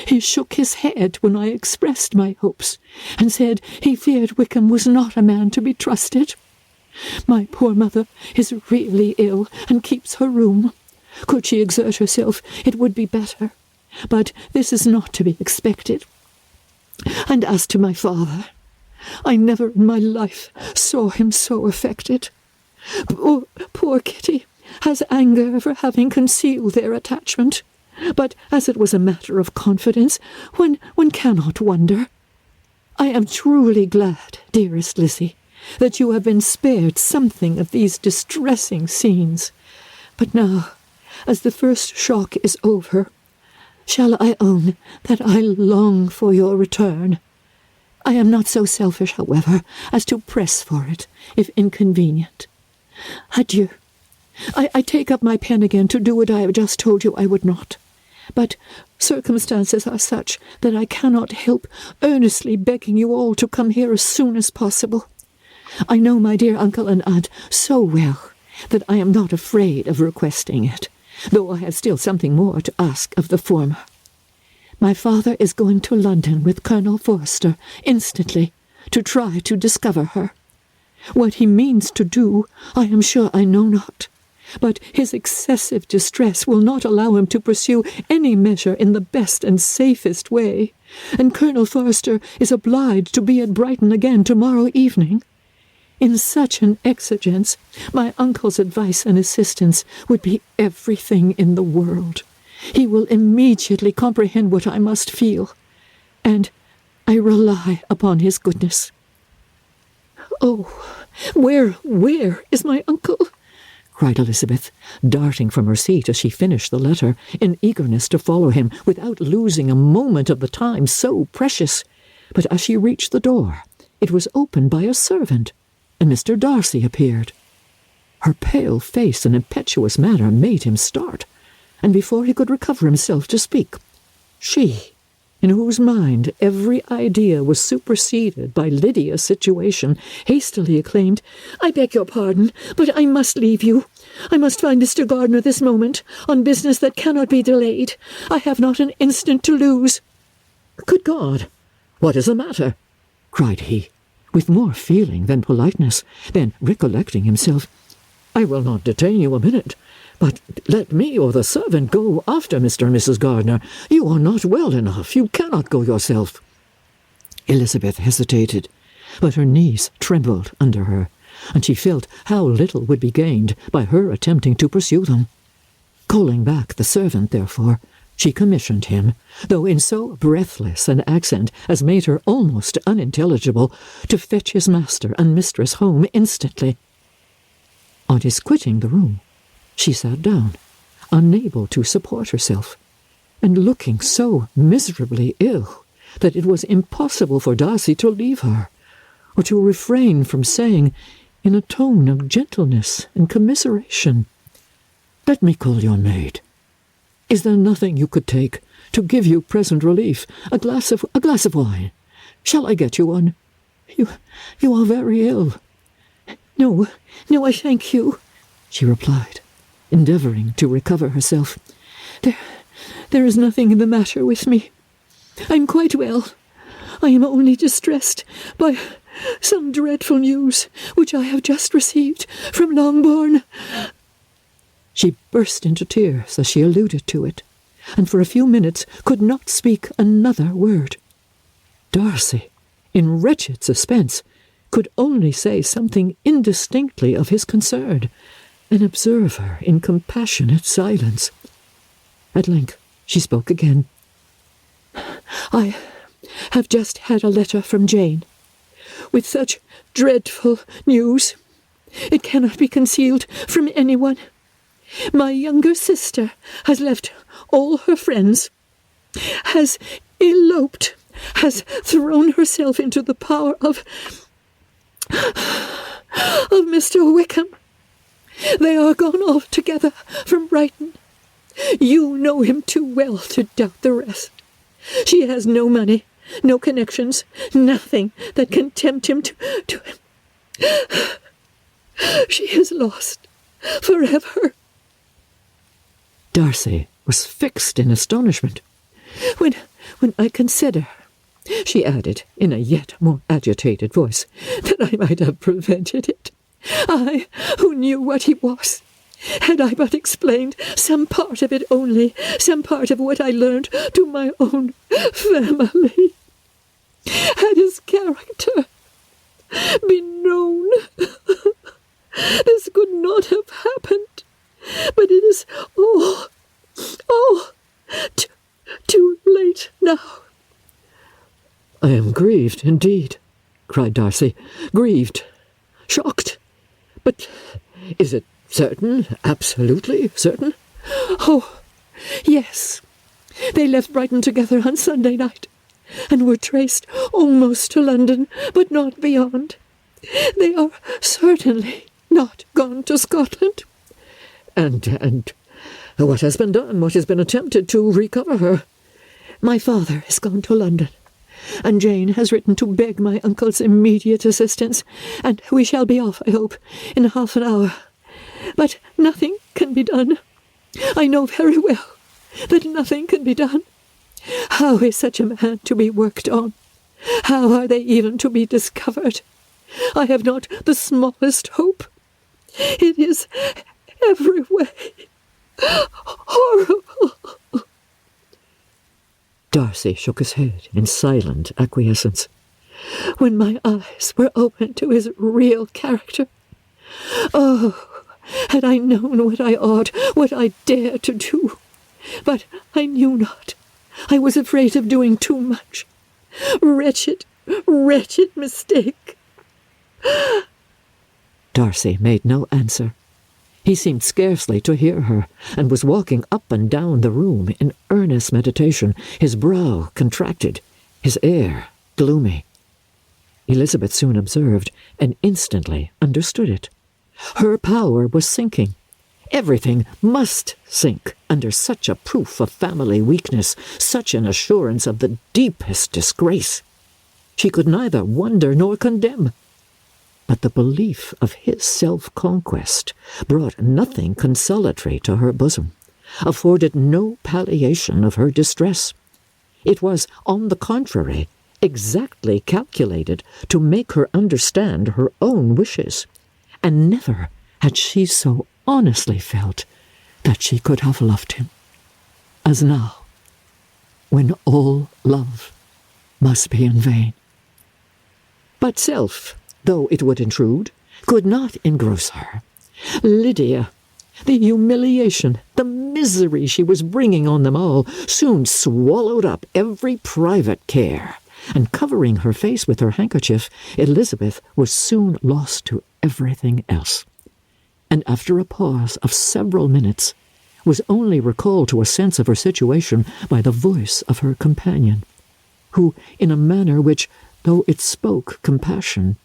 He shook his head when I expressed my hopes, and said he feared Wickham was not a man to be trusted. My poor mother is really ill, and keeps her room. Could she exert herself, it would be better, but this is not to be expected. And as to my father, I never in my life saw him so affected. Poor Kitty has anger for having concealed their attachment, but as it was a matter of confidence, one cannot wonder. I am truly glad, dearest Lizzie, that you have been spared something of these distressing scenes. But now, as the first shock is over, shall I own that I long for your return? I am not so selfish, however, as to press for it, if inconvenient. Adieu. I take up my pen again to do what I have just told you I would not. But circumstances are such that I cannot help earnestly begging you all to come here as soon as possible. I know my dear uncle and aunt so well that I am not afraid of requesting it, though I have still something more to ask of the former. My father is going to London with Colonel Forster instantly to try to discover her. What he means to do, I am sure I know not, but his excessive distress will not allow him to pursue any measure in the best and safest way, and Colonel Forster is obliged to be at Brighton again tomorrow evening. In such an exigence, my uncle's advice and assistance would be everything in the world. He will immediately comprehend what I must feel, and I rely upon his goodness. Oh, where is my uncle? Cried Elizabeth, darting from her seat as she finished the letter, in eagerness to follow him without losing a moment of the time so precious. But as she reached the door, it was opened by a servant, and Mr. Darcy appeared. Her pale face and impetuous manner made him start, and before he could recover himself to speak, she, in whose mind every idea was superseded by Lydia's situation, hastily exclaimed, "I beg your pardon, but I must leave you. I must find Mr. Gardiner this moment, on business that cannot be delayed. I have not an instant to lose." "Good God! What is the matter?" cried he, with more feeling than politeness. Then, recollecting himself, "I will not detain you a minute, but let me or the servant go after Mr. and Mrs. Gardiner. You are not well enough. You cannot go yourself." Elizabeth hesitated, but her knees trembled under her, and she felt how little would be gained by her attempting to pursue them. Calling back the servant, therefore, she commissioned him, though in so breathless an accent as made her almost unintelligible, to fetch his master and mistress home instantly. On his quitting the room, she sat down, unable to support herself, and looking so miserably ill that it was impossible for Darcy to leave her, or to refrain from saying, in a tone of gentleness and commiseration, "Let me call your maid. Is there nothing you could take to give you present relief? A glass of wine? Shall I get you one? You are very ill." No, I thank you," she replied, endeavouring to recover herself. There is nothing the matter with me. I am quite well. I am only distressed by some dreadful news which I have just received from Longbourn." She burst into tears as she alluded to it, and for a few minutes could not speak another word. Darcy, in wretched suspense, could only say something indistinctly of his concern, and observe her in compassionate silence. At length she spoke again. "I have just had a letter from Jane, with such dreadful news. It cannot be concealed from anyone. My younger sister has left all her friends, has eloped, has thrown herself into the power of Mr. Wickham. They are gone altogether from Brighton. You know him too well to doubt the rest. She has no money, no connections, nothing that can tempt him to She is lost forever." Darcy was fixed in astonishment. When I consider," she added, in a yet more agitated voice, "that I might have prevented it, I, who knew what he was, had I but explained some part of it only, some part of what I learned to my own family, had his character been known, this could not have happened. But it is too late now." "I am grieved, indeed," cried Darcy. "Grieved, shocked. But is it certain, absolutely certain?" "Oh, yes. They left Brighton together on Sunday night, and were traced almost to London, but not beyond. They are certainly not gone to Scotland." And what has been done? What has been attempted to recover her?" "My father is gone to London, and Jane has written to beg my uncle's immediate assistance, and we shall be off, I hope, in half an hour. But nothing can be done. I know very well that nothing can be done. How is such a man to be worked on? How are they even to be discovered? I have not the smallest hope. It is every way horrible." Darcy shook his head in silent acquiescence. "When my eyes were opened to his real character, oh, had I known what I ought, what I dared to do! But I knew not. I was afraid of doing too much. Wretched, wretched mistake!" Darcy made no answer. He seemed scarcely to hear her, and was walking up and down the room in earnest meditation, his brow contracted, his air gloomy. Elizabeth soon observed, and instantly understood it. Her power was sinking. Everything must sink under such a proof of family weakness, such an assurance of the deepest disgrace. She could neither wonder nor condemn. But the belief of his self-conquest brought nothing consolatory to her bosom, afforded no palliation of her distress. It was, on the contrary, exactly calculated to make her understand her own wishes, and never had she so honestly felt that she could have loved him, as now, when all love must be in vain. But self, though it would intrude, could not engross her. Lydia, the humiliation, the misery she was bringing on them all, soon swallowed up every private care, and covering her face with her handkerchief, Elizabeth was soon lost to everything else, and after a pause of several minutes, was only recalled to a sense of her situation by the voice of her companion, who, in a manner which, though it spoke compassion,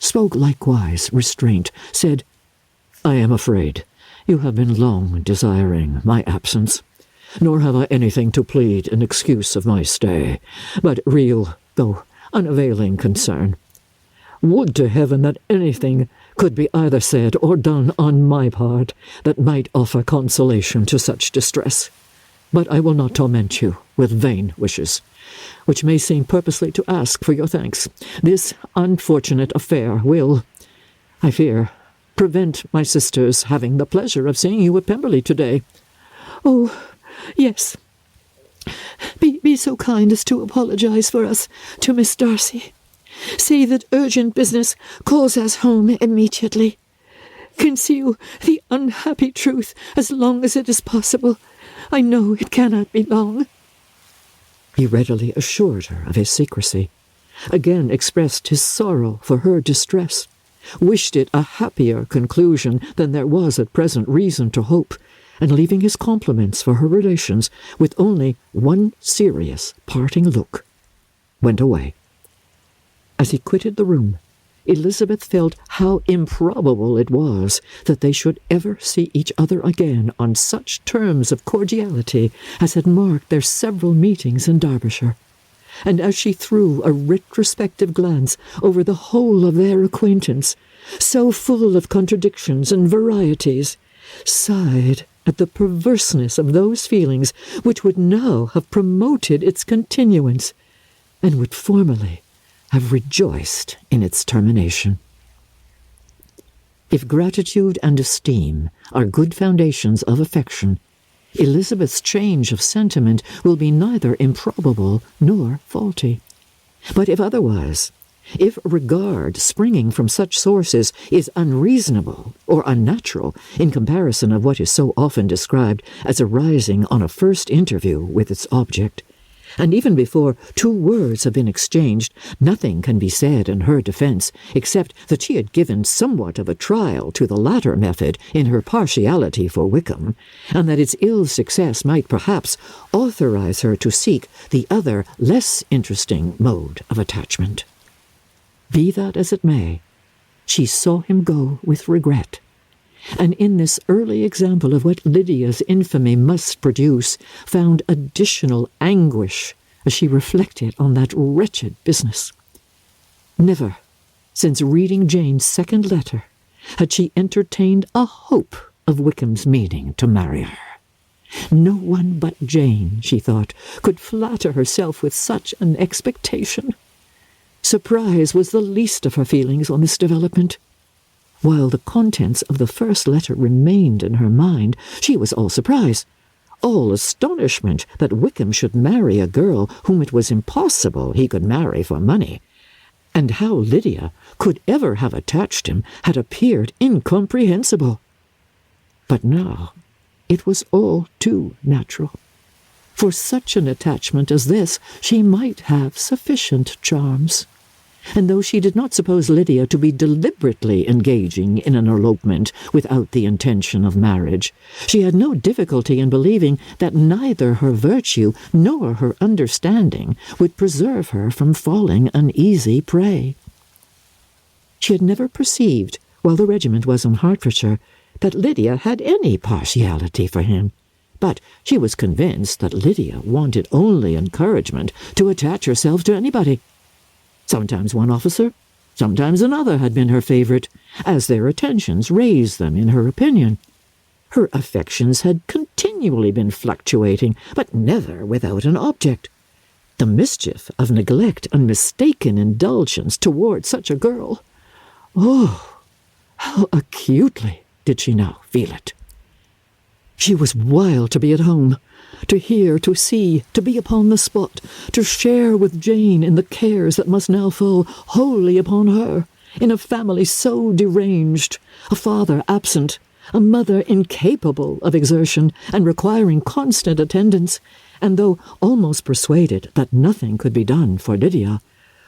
spoke likewise restraint, said, "I am afraid you have been long desiring my absence, nor have I anything to plead in excuse of my stay, but real, though unavailing concern. Would to heaven that anything could be either said or done on my part that might offer consolation to such distress. But I will not torment you with vain wishes, which may seem purposely to ask for your thanks. This unfortunate affair will, I fear, prevent my sisters having the pleasure of seeing you at Pemberley today." "Oh, yes. Be so kind as to apologize for us to Miss Darcy. Say that urgent business calls us home immediately. Conceal the unhappy truth as long as it is possible. I know it cannot be long." He readily assured her of his secrecy, again expressed his sorrow for her distress, wished it a happier conclusion than there was at present reason to hope, and leaving his compliments for her relations with only one serious parting look, went away. As he quitted the room, Elizabeth felt how improbable it was that they should ever see each other again on such terms of cordiality as had marked their several meetings in Derbyshire, and as she threw a retrospective glance over the whole of their acquaintance, so full of contradictions and varieties, sighed at the perverseness of those feelings which would now have promoted its continuance, and would formerly have rejoiced in its termination. If gratitude and esteem are good foundations of affection, Elizabeth's change of sentiment will be neither improbable nor faulty. But if otherwise, if regard springing from such sources is unreasonable or unnatural in comparison of what is so often described as arising on a first interview with its object, and even before 2 words have been exchanged, nothing can be said in her defence, except that she had given somewhat of a trial to the latter method in her partiality for Wickham, and that its ill success might perhaps authorize her to seek the other less interesting mode of attachment. Be that as it may, she saw him go with regret, and in this early example of what Lydia's infamy must produce, found additional anguish as she reflected on that wretched business. Never, since reading Jane's second letter, had she entertained a hope of Wickham's meaning to marry her. No one but Jane, she thought, could flatter herself with such an expectation. Surprise was the least of her feelings on this development. While the contents of the first letter remained in her mind, she was all surprise, all astonishment that Wickham should marry a girl whom it was impossible he could marry for money, and how Lydia could ever have attached him had appeared incomprehensible. But now it was all too natural. For such an attachment as this she might have sufficient charms. And though she did not suppose Lydia to be deliberately engaging in an elopement without the intention of marriage, she had no difficulty in believing that neither her virtue nor her understanding would preserve her from falling an easy prey. She had never perceived, while the regiment was in Hertfordshire, that Lydia had any partiality for him, but she was convinced that Lydia wanted only encouragement to attach herself to anybody. Sometimes one officer, sometimes another had been her favourite, as their attentions raised them in her opinion. Her affections had continually been fluctuating, but never without an object. The mischief of neglect and mistaken indulgence toward such a girl. Oh, how acutely did she now feel it! She was wild to be at home, to hear, to see, to be upon the spot, to share with Jane in the cares that must now fall wholly upon her, in a family so deranged, a father absent, a mother incapable of exertion and requiring constant attendance, and though almost persuaded that nothing could be done for Lydia,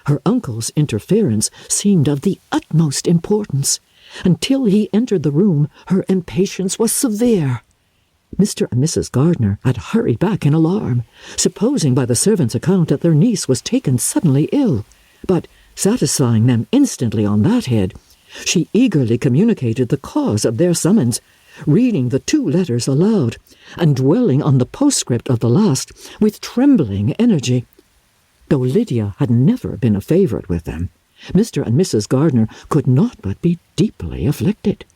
her uncle's interference seemed of the utmost importance. Until he entered the room, her impatience was severe. Mr. and Mrs. Gardner had hurried back in alarm, supposing by the servant's account that their niece was taken suddenly ill, but satisfying them instantly on that head, she eagerly communicated the cause of their summons, reading the 2 letters aloud, and dwelling on the postscript of the last with trembling energy. Though Lydia had never been a favourite with them, Mr. and Mrs. Gardner could not but be deeply afflicted.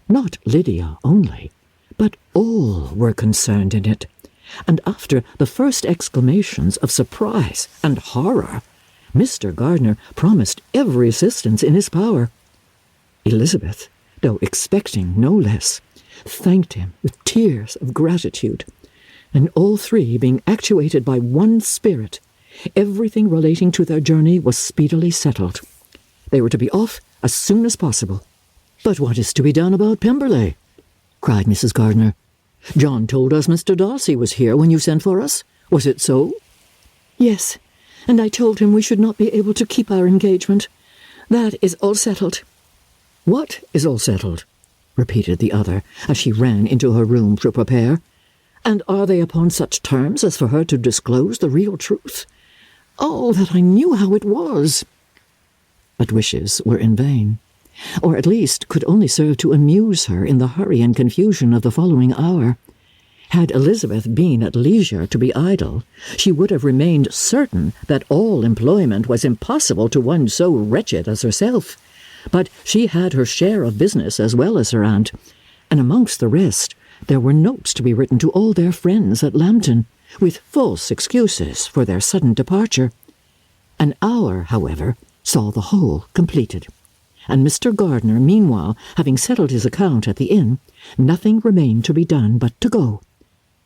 Not Lydia only, but all were concerned in it, and after the first exclamations of surprise and horror, Mr. Gardner promised every assistance in his power. Elizabeth, though expecting no less, thanked him with tears of gratitude, and all 3 being actuated by one spirit, everything relating to their journey was speedily settled. They were to be off as soon as possible. "But what is to be done about Pemberley?" cried Mrs. Gardner. "John told us Mr. Darcy was here when you sent for us. Was it so?" "Yes, and I told him we should not be able to keep our engagement. That is all settled." "What is all settled?" repeated the other, as she ran into her room to prepare. "And are they upon such terms as for her to disclose the real truth? Oh, that I knew how it was!" But wishes were in vain, or at least could only serve to amuse her in the hurry and confusion of the following hour. Had Elizabeth been at leisure to be idle, she would have remained certain that all employment was impossible to one so wretched as herself. But she had her share of business as well as her aunt, and amongst the rest there were notes to be written to all their friends at Lambton, with false excuses for their sudden departure. An hour, however, saw the whole completed, and Mr. Gardner, meanwhile, having settled his account at the inn, nothing remained to be done but to go,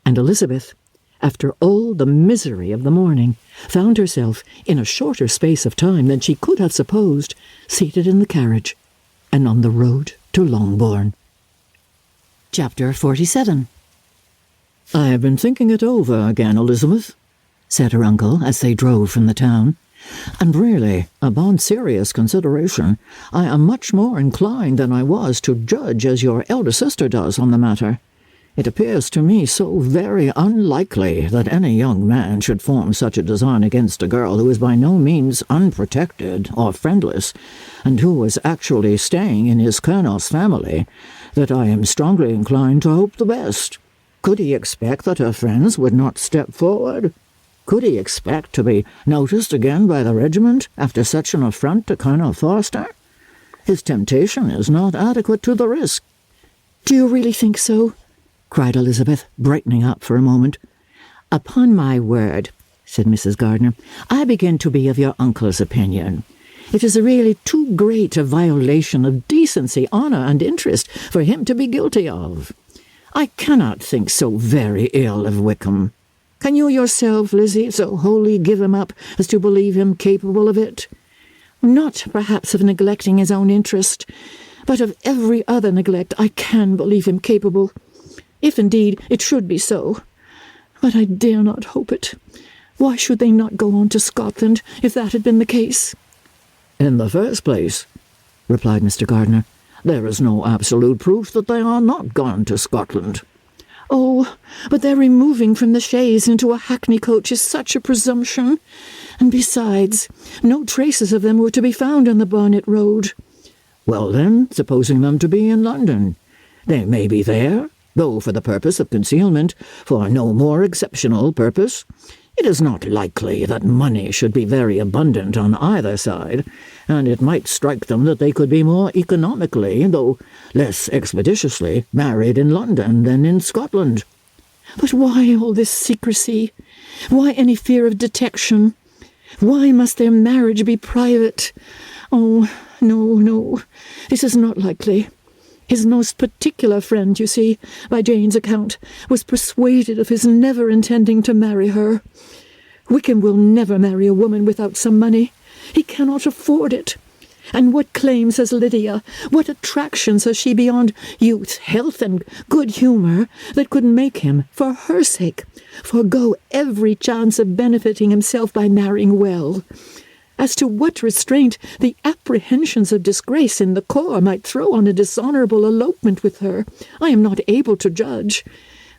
and Elizabeth, after all the misery of the morning, found herself, in a shorter space of time than she could have supposed, seated in the carriage, and on the road to Longbourn. Chapter 47. "I have been thinking it over again, Elizabeth," said her uncle as they drove from the town, "and really, upon serious consideration, I am much more inclined than I was to judge as your elder sister does on the matter. It appears to me so very unlikely that any young man should form such a design against a girl who is by no means unprotected or friendless, and who was actually staying in his colonel's family, that I am strongly inclined to hope the best. Could he expect that her friends would not step forward? Could he expect to be noticed again by the regiment after such an affront to Colonel Forster? His temptation is not adequate to the risk." "Do you really think so?" cried Elizabeth, brightening up for a moment. "Upon my word," said Mrs. Gardner, "I begin to be of your uncle's opinion. It is really too great a violation of decency, honour, and interest for him to be guilty of. I cannot think so very ill of Wickham. Can you yourself, Lizzie, so wholly give him up as to believe him capable of it? Not perhaps of neglecting his own interest, but of every other neglect I can believe him capable, if indeed it should be so. But I dare not hope it. Why should they not go on to Scotland, if that had been the case?" "In the first place," replied Mr. Gardner, "there is no absolute proof that they are not gone to Scotland." "Oh, but their removing from the chaise into a hackney coach is such a presumption. And besides, no traces of them were to be found on the Barnet Road." "Well then, supposing them to be in London, They may be there, though for the purpose of concealment, for no more exceptional purpose. It is not likely that money should be very abundant on either side, and it might strike them that they could be more economically, though less expeditiously, married in London than in Scotland. But why all this secrecy? Why any fear of detection? Why must their marriage be private? Oh, no, this is not likely. His most particular friend, you see, by Jane's account, was persuaded of his never intending to marry her. Wickham will never marry a woman without some money. He cannot afford it. And what claims has Lydia, what attractions has she beyond youth, health, and good humour that could make him, for her sake, forego every chance of benefiting himself by marrying well? As to what restraint the apprehensions of disgrace in the corps might throw on a dishonourable elopement with her, I am not able to judge,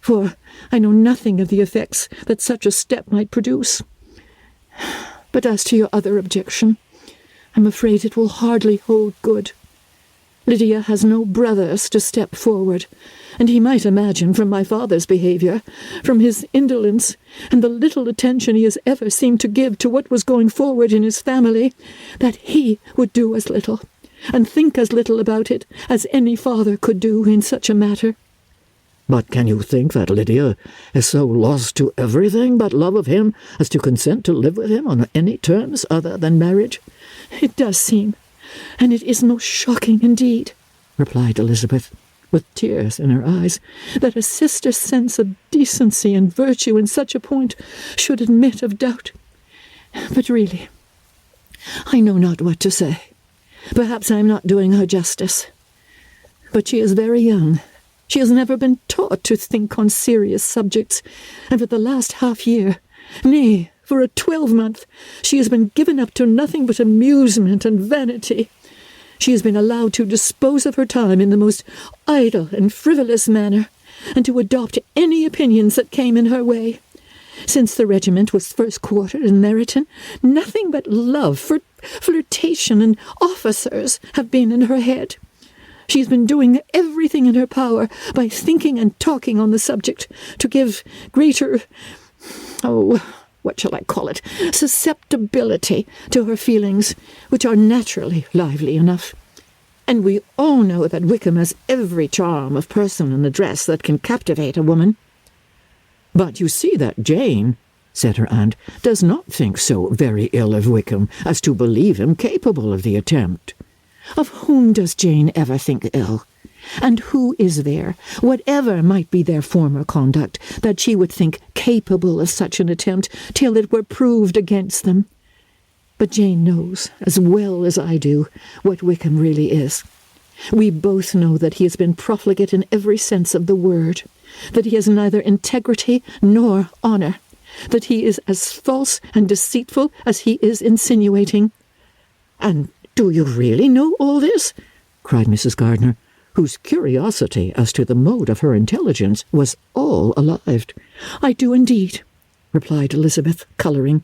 for I know nothing of the effects that such a step might produce. But as to your other objection, I'm afraid it will hardly hold good. Lydia has no brothers to step forward, and he might imagine from my father's behaviour, from his indolence, and the little attention he has ever seemed to give to what was going forward in his family, that he would do as little, and think as little about it, as any father could do in such a matter. But can you think that Lydia is so lost to everything but love of him as to consent to live with him on any terms other than marriage? It does seem, and it is most shocking indeed, replied Elizabeth, with tears in her eyes, that a sister's sense of decency and virtue in such a point should admit of doubt. But really, I know not what to say. Perhaps I am not doing her justice. But she is very young. She has never been taught to think on serious subjects, and for the last half-year, nay, for a 12-month, she has been given up to nothing but amusement and vanity. She has been allowed to dispose of her time in the most idle and frivolous manner, and to adopt any opinions that came in her way. Since the regiment was first quartered in Meryton, nothing but love, flirtation, and officers have been in her head. She has been doing everything in her power by thinking and talking on the subject to give greater, what shall I call it, susceptibility to her feelings, which are naturally lively enough. And we all know that Wickham has every charm of person and address that can captivate a woman. But you see that Jane, said her aunt, does not think so very ill of Wickham as to believe him capable of the attempt. Of whom does Jane ever think ill? And who is there, whatever might be their former conduct, that she would think capable of such an attempt till it were proved against them? But Jane knows, as well as I do, what Wickham really is. We both know that he has been profligate in every sense of the word, that he has neither integrity nor honour, that he is as false and deceitful as he is insinuating. And do you really know all this? Cried Mrs. Gardiner, whose curiosity as to the mode of her intelligence was all alive. I do indeed, replied Elizabeth, colouring.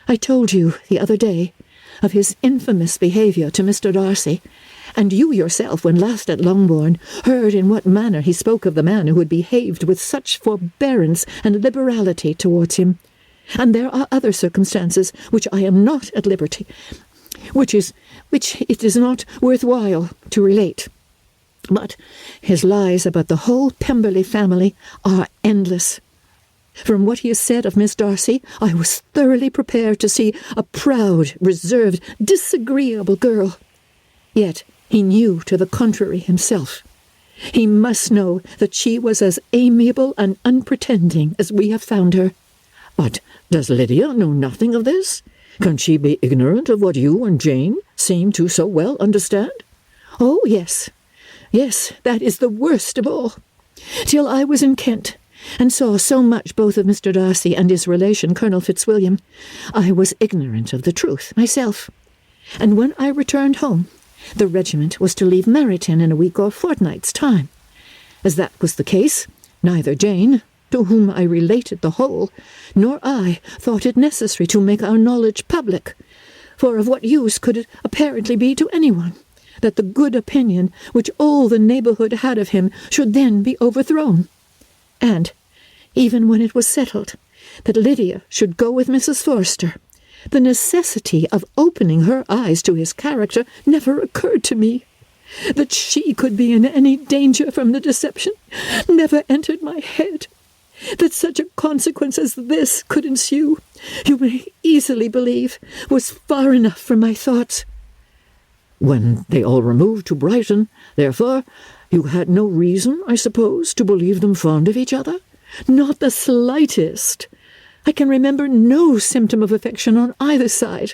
I told you the other day of his infamous behaviour to Mr. Darcy, and you yourself, when last at Longbourn, heard in what manner he spoke of the man who had behaved with such forbearance and liberality towards him. And there are other circumstances which I am not at liberty, which it is not worth while to relate. But his lies about the whole Pemberley family are endless. From what he has said of Miss Darcy, I was thoroughly prepared to see a proud, reserved, disagreeable girl. Yet he knew to the contrary himself. He must know that she was as amiable and unpretending as we have found her. But does Lydia know nothing of this? Can she be ignorant of what you and Jane seem to so well understand? Oh, yes. Yes, that is the worst of all. Till I was in Kent, and saw so much both of Mr. Darcy and his relation, Colonel Fitzwilliam, I was ignorant of the truth myself. And when I returned home, the regiment was to leave Meryton in a week or fortnight's time. As that was the case, neither Jane, to whom I related the whole, nor I thought it necessary to make our knowledge public, for of what use could it apparently be to anyone? that the good opinion which all the neighbourhood had of him should then be overthrown. And, even when it was settled that Lydia should go with Mrs. Forster, the necessity of opening her eyes to his character never occurred to me. That she could be in any danger from the deception never entered my head. That such a consequence as this could ensue, you may easily believe, was far enough from my thoughts. When they all removed to Brighton, therefore, you had no reason, I suppose, to believe them fond of each other? Not the slightest. I can remember no symptom of affection on either side,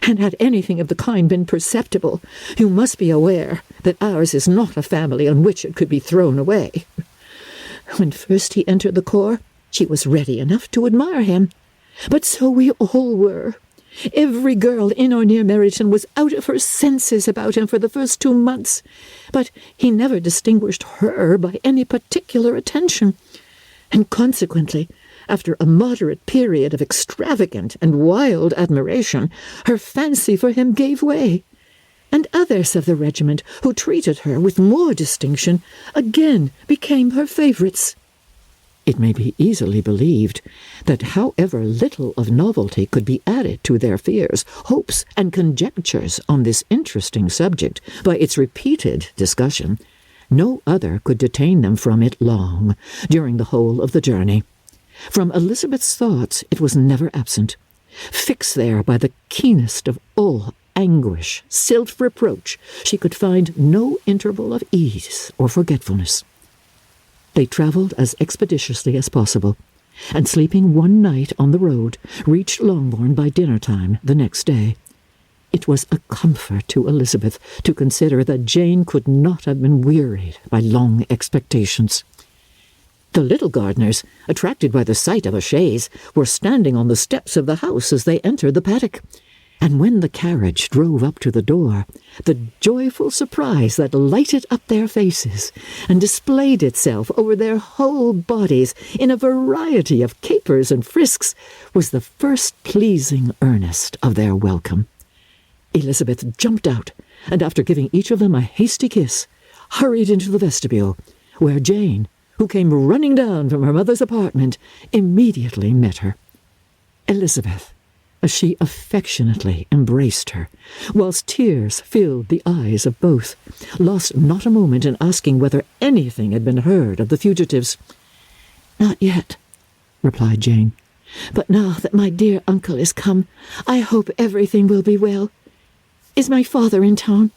and had anything of the kind been perceptible, you must be aware that ours is not a family on which it could be thrown away. When first he entered the corps, she was ready enough to admire him, but so we all were. Every girl in or near Meryton was out of her senses about him for the first 2 months, but he never distinguished her by any particular attention, and consequently, after a moderate period of extravagant and wild admiration, her fancy for him gave way, and others of the regiment, who treated her with more distinction, again became her favourites. It may be easily believed that however little of novelty could be added to their fears, hopes, and conjectures on this interesting subject by its repeated discussion, no other could detain them from it long during the whole of the journey. From Elizabeth's thoughts it was never absent, fixed there by the keenest of all anguish, self-reproach. She could find no interval of ease or forgetfulness. They travelled as expeditiously as possible, and sleeping one night on the road, reached Longbourn by dinner-time the next day. It was a comfort to Elizabeth to consider that Jane could not have been wearied by long expectations. The little Gardiners, attracted by the sight of a chaise, were standing on the steps of the house as they entered the paddock, and when the carriage drove up to the door, the joyful surprise that lighted up their faces and displayed itself over their whole bodies in a variety of capers and frisks was the first pleasing earnest of their welcome. Elizabeth jumped out, and after giving each of them a hasty kiss, hurried into the vestibule, where Jane, who came running down from her mother's apartment, immediately met her. Elizabeth, as she affectionately embraced her, whilst tears filled the eyes of both, lost not a moment in asking whether anything had been heard of the fugitives. "Not yet," replied Jane, "but now that my dear uncle is come, I hope everything will be well. Is my father in town?"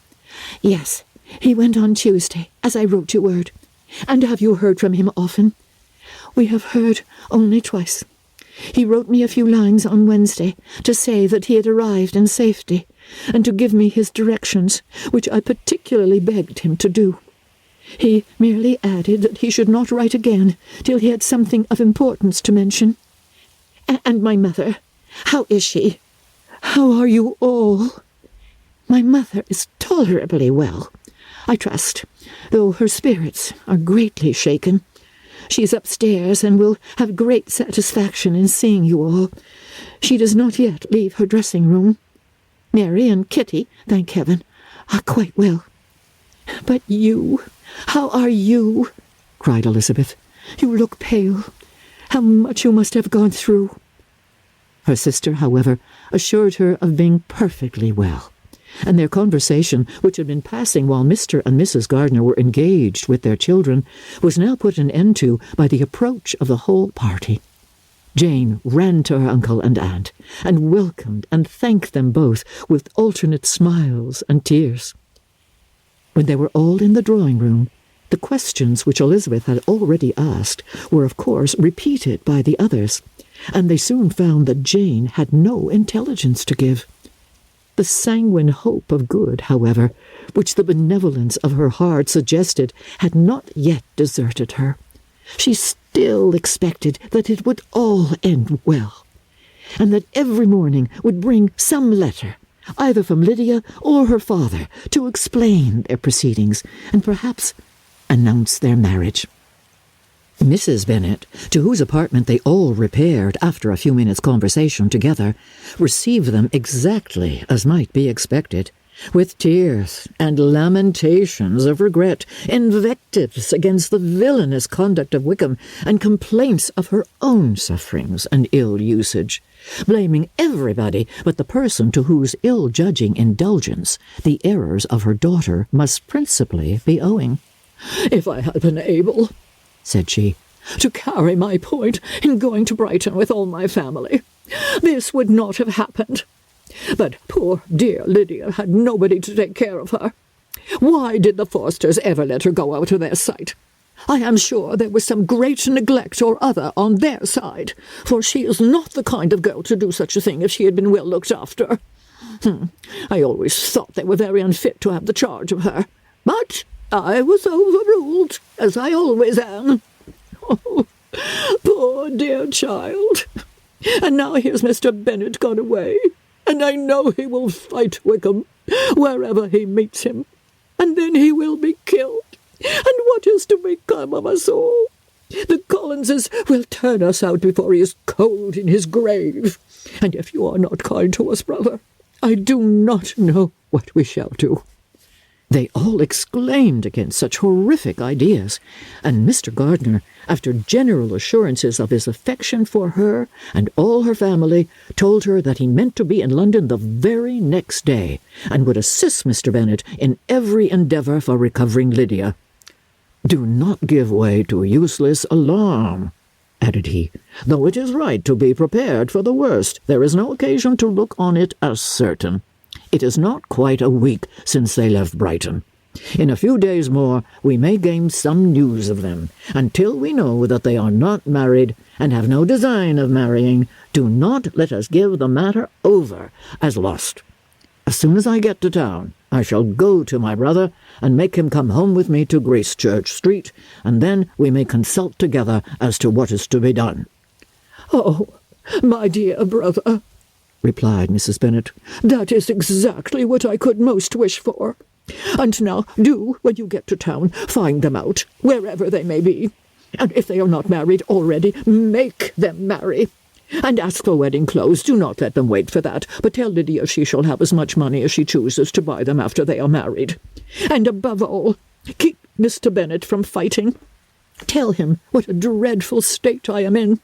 "Yes, he went on Tuesday, as I wrote you word." "And have you heard from him often?" "We have heard only twice. He wrote me a few lines on Wednesday to say that he had arrived in safety, and to give me his directions, which I particularly begged him to do. He merely added that he should not write again till he had something of importance to mention. And my mother, how is she? How are you all?" "My mother is tolerably well, I trust, though her spirits are greatly shaken. She is upstairs and will have great satisfaction in seeing you all. She does not yet leave her dressing-room. Mary and Kitty, thank heaven, are quite well. But you, how are you?" cried Elizabeth. "You look pale. How much you must have gone through." Her sister, however, assured her of being perfectly well, and their conversation, which had been passing while Mr. and Mrs. Gardiner were engaged with their children, was now put an end to by the approach of the whole party. Jane ran to her uncle and aunt, and welcomed and thanked them both with alternate smiles and tears. When they were all in the drawing-room, the questions which Elizabeth had already asked were of course repeated by the others, and they soon found that Jane had no intelligence to give. The sanguine hope of good, however, which the benevolence of her heart suggested, had not yet deserted her. She still expected that it would all end well, and that every morning would bring some letter, either from Lydia or her father, to explain their proceedings, and perhaps announce their marriage. Mrs. Bennet, to whose apartment they all repaired after a few minutes' conversation together, received them exactly as might be expected, with tears and lamentations of regret, invectives against the villainous conduct of Wickham, and complaints of her own sufferings and ill usage, blaming everybody but the person to whose ill-judging indulgence the errors of her daughter must principally be owing. "If I had been able," said she, "to carry my point in going to Brighton with all my family, this would not have happened. But poor dear Lydia had nobody to take care of her. Why did the Forsters ever let her go out of their sight? I am sure there was some great neglect or other on their side, for she is not the kind of girl to do such a thing if she had been well looked after. I always thought they were very unfit to have the charge of her, but I was overruled, as I always am. Oh, poor dear child. And now here's Mr. Bennet gone away, and I know he will fight Wickham wherever he meets him, and then he will be killed. And what is to become of us all? The Collinses will turn us out before he is cold in his grave. And if you are not kind to us, brother, I do not know what we shall do." They all exclaimed against such horrific ideas, and Mr. Gardiner, after general assurances of his affection for her and all her family, told her that he meant to be in London the very next day, and would assist Mr. Bennet in every endeavour for recovering Lydia. "Do not give way to useless alarm," added he. "Though it is right to be prepared for the worst, there is no occasion to look on it as certain. It is not quite a week since they left Brighton. In a few days more we may gain some news of them. Until we know that they are not married, and have no design of marrying, do not let us give the matter over as lost. As soon as I get to town, I shall go to my brother and make him come home with me to Gracechurch Street, and then we may consult together as to what is to be done." "Oh, my dear brother," replied Mrs. Bennet, "that is exactly what I could most wish for. And now do, when you get to town, find them out, wherever they may be. And if they are not married already, make them marry. And ask for wedding clothes. Do not let them wait for that, but tell Lydia she shall have as much money as she chooses to buy them after they are married. And above all, keep Mr. Bennet from fighting. Tell him what a dreadful state I am in,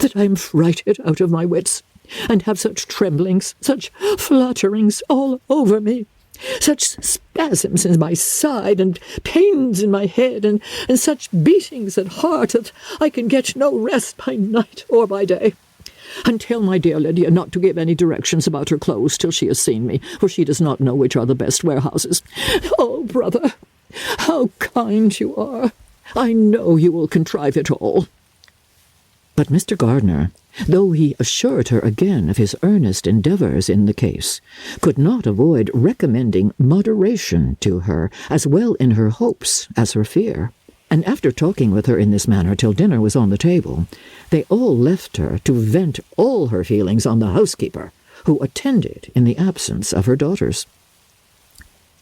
that I am frighted out of my wits, and have such tremblings, such flutterings all over me, such spasms in my side, and pains in my head, and such beatings at heart, that I can get no rest by night or by day. And tell my dear Lydia not to give any directions about her clothes till she has seen me, for she does not know which are the best warehouses. Oh, brother, how kind you are! I know you will contrive it all." But Mr. Gardiner, though he assured her again of his earnest endeavours in the case, could not avoid recommending moderation to her, as well in her hopes as her fear. And after talking with her in this manner till dinner was on the table, they all left her to vent all her feelings on the housekeeper, who attended in the absence of her daughters.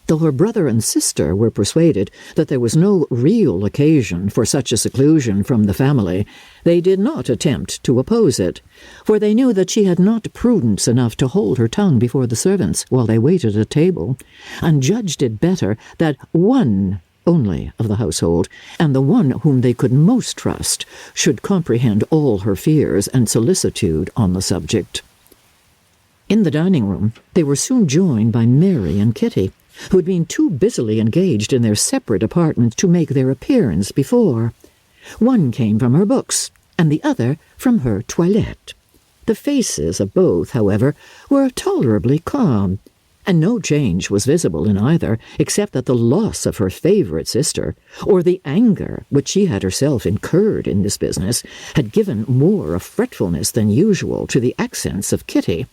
Though her brother and sister were persuaded that there was no real occasion for such a seclusion from the family, they did not attempt to oppose it, for they knew that she had not prudence enough to hold her tongue before the servants while they waited at table, and judged it better that one only of the household, and the one whom they could most trust, should comprehend all her fears and solicitude on the subject. In the dining-room they were soon joined by Mary and Kitty, who had been too busily engaged in their separate apartments to make their appearance before. One came from her books, and the other from her toilette. The faces of both, however, were tolerably calm, and no change was visible in either, except that the loss of her favourite sister, or the anger which she had herself incurred in this business, had given more of fretfulness than usual to the accents of Kitty.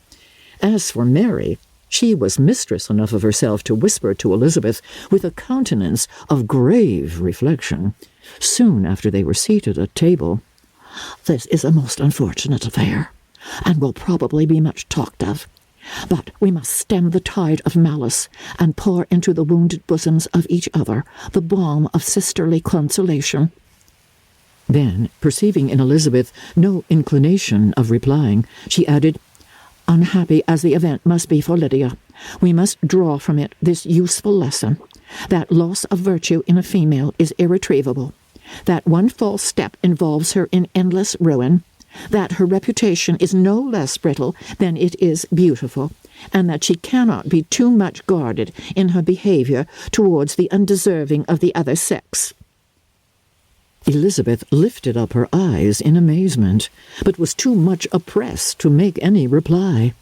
As for Mary, she was mistress enough of herself to whisper to Elizabeth, with a countenance of grave reflection, soon after they were seated at table, "This is a most unfortunate affair, and will probably be much talked of. But we must stem the tide of malice, and pour into the wounded bosoms of each other the balm of sisterly consolation." Then, perceiving in Elizabeth no inclination of replying, she added, unhappy as the event must be for Lydia, we must draw from it this useful lesson, that loss of virtue in a female is irretrievable, that one false step involves her in endless ruin, that her reputation is no less brittle than it is beautiful, and that she cannot be too much guarded in her behaviour towards the undeserving of the other sex. Elizabeth lifted up her eyes in amazement, but was too much oppressed to make any reply.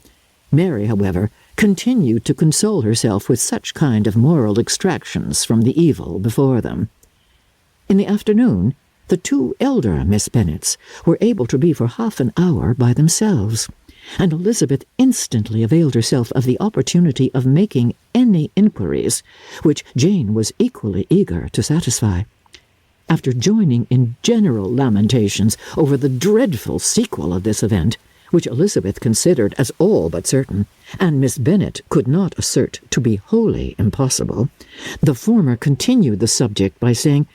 Mary, however, continued to console herself with such kind of moral extractions from the evil before them. In the afternoon, the two elder Miss Bennets were able to be for half an hour by themselves, and Elizabeth instantly availed herself of the opportunity of making any inquiries which Jane was equally eager to satisfy. After joining in general lamentations over the dreadful sequel of this event, which Elizabeth considered as all but certain, and Miss Bennet could not assert to be wholly impossible, the former continued the subject by saying,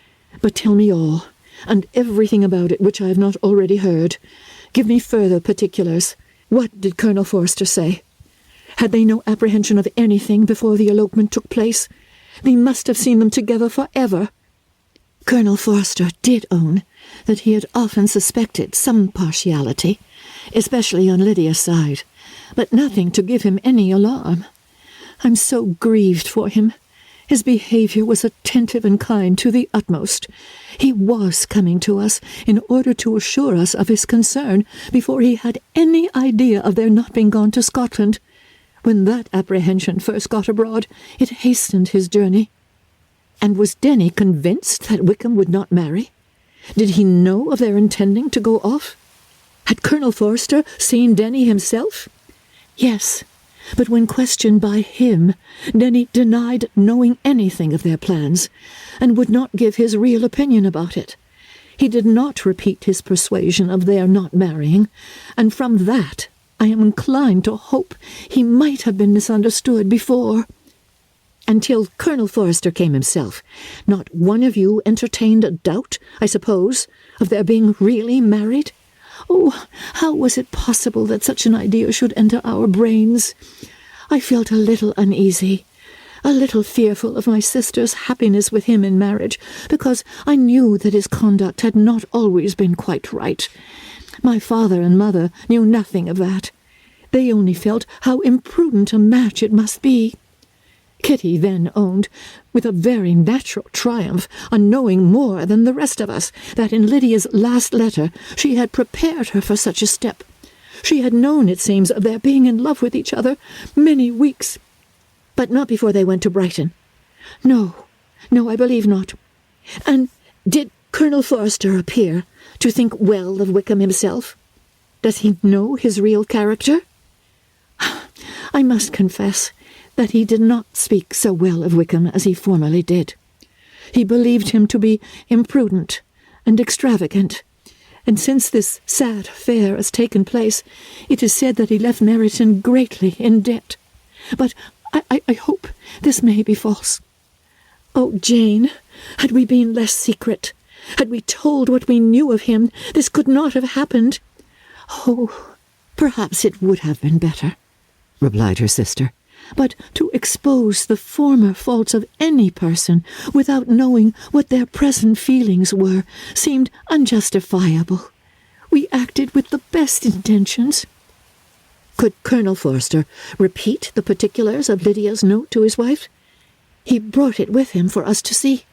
"But tell me all, and everything about it which I have not already heard. Give me further particulars. What did Colonel Forster say? Had they no apprehension of anything before the elopement took place? They must have seen them together for ever." Colonel Forster did own that he had often suspected some partiality, especially on Lydia's side, but nothing to give him any alarm. I'm so grieved for him. His behaviour was attentive and kind to the utmost. He was coming to us in order to assure us of his concern before he had any idea of their not being gone to Scotland. When that apprehension first got abroad, it hastened his journey. And was Denny convinced that Wickham would not marry? Did he know of their intending to go off? Had Colonel Forster seen Denny himself? Yes, but when questioned by him, Denny denied knowing anything of their plans, and would not give his real opinion about it. He did not repeat his persuasion of their not marrying, and from that I am inclined to hope he might have been misunderstood before. Until Colonel Forster came himself, not one of you entertained a doubt, I suppose, of their being really married? Oh, how was it possible that such an idea should enter our brains? I felt a little uneasy, a little fearful of my sister's happiness with him in marriage, because I knew that his conduct had not always been quite right. My father and mother knew nothing of that. They only felt how imprudent a match it must be. Kitty then owned, with a very natural triumph, on knowing more than the rest of us, that in Lydia's last letter she had prepared her for such a step. She had known, it seems, of their being in love with each other many weeks. But not before they went to Brighton. No, I believe not. And did Colonel Forster appear to think well of Wickham himself? Does he know his real character? I must confess that he did not speak so well of Wickham as he formerly did. He believed him to be imprudent and extravagant, and since this sad affair has taken place, it is said that he left Meryton greatly in debt. But I hope this may be false. Oh, Jane, had we been less secret, had we told what we knew of him, this could not have happened. Oh, perhaps it would have been better, replied her sister. But to expose the former faults of any person without knowing what their present feelings were seemed unjustifiable. We acted with the best intentions. Could Colonel Forster repeat the particulars of Lydia's note to his wife? He brought it with him for us to see.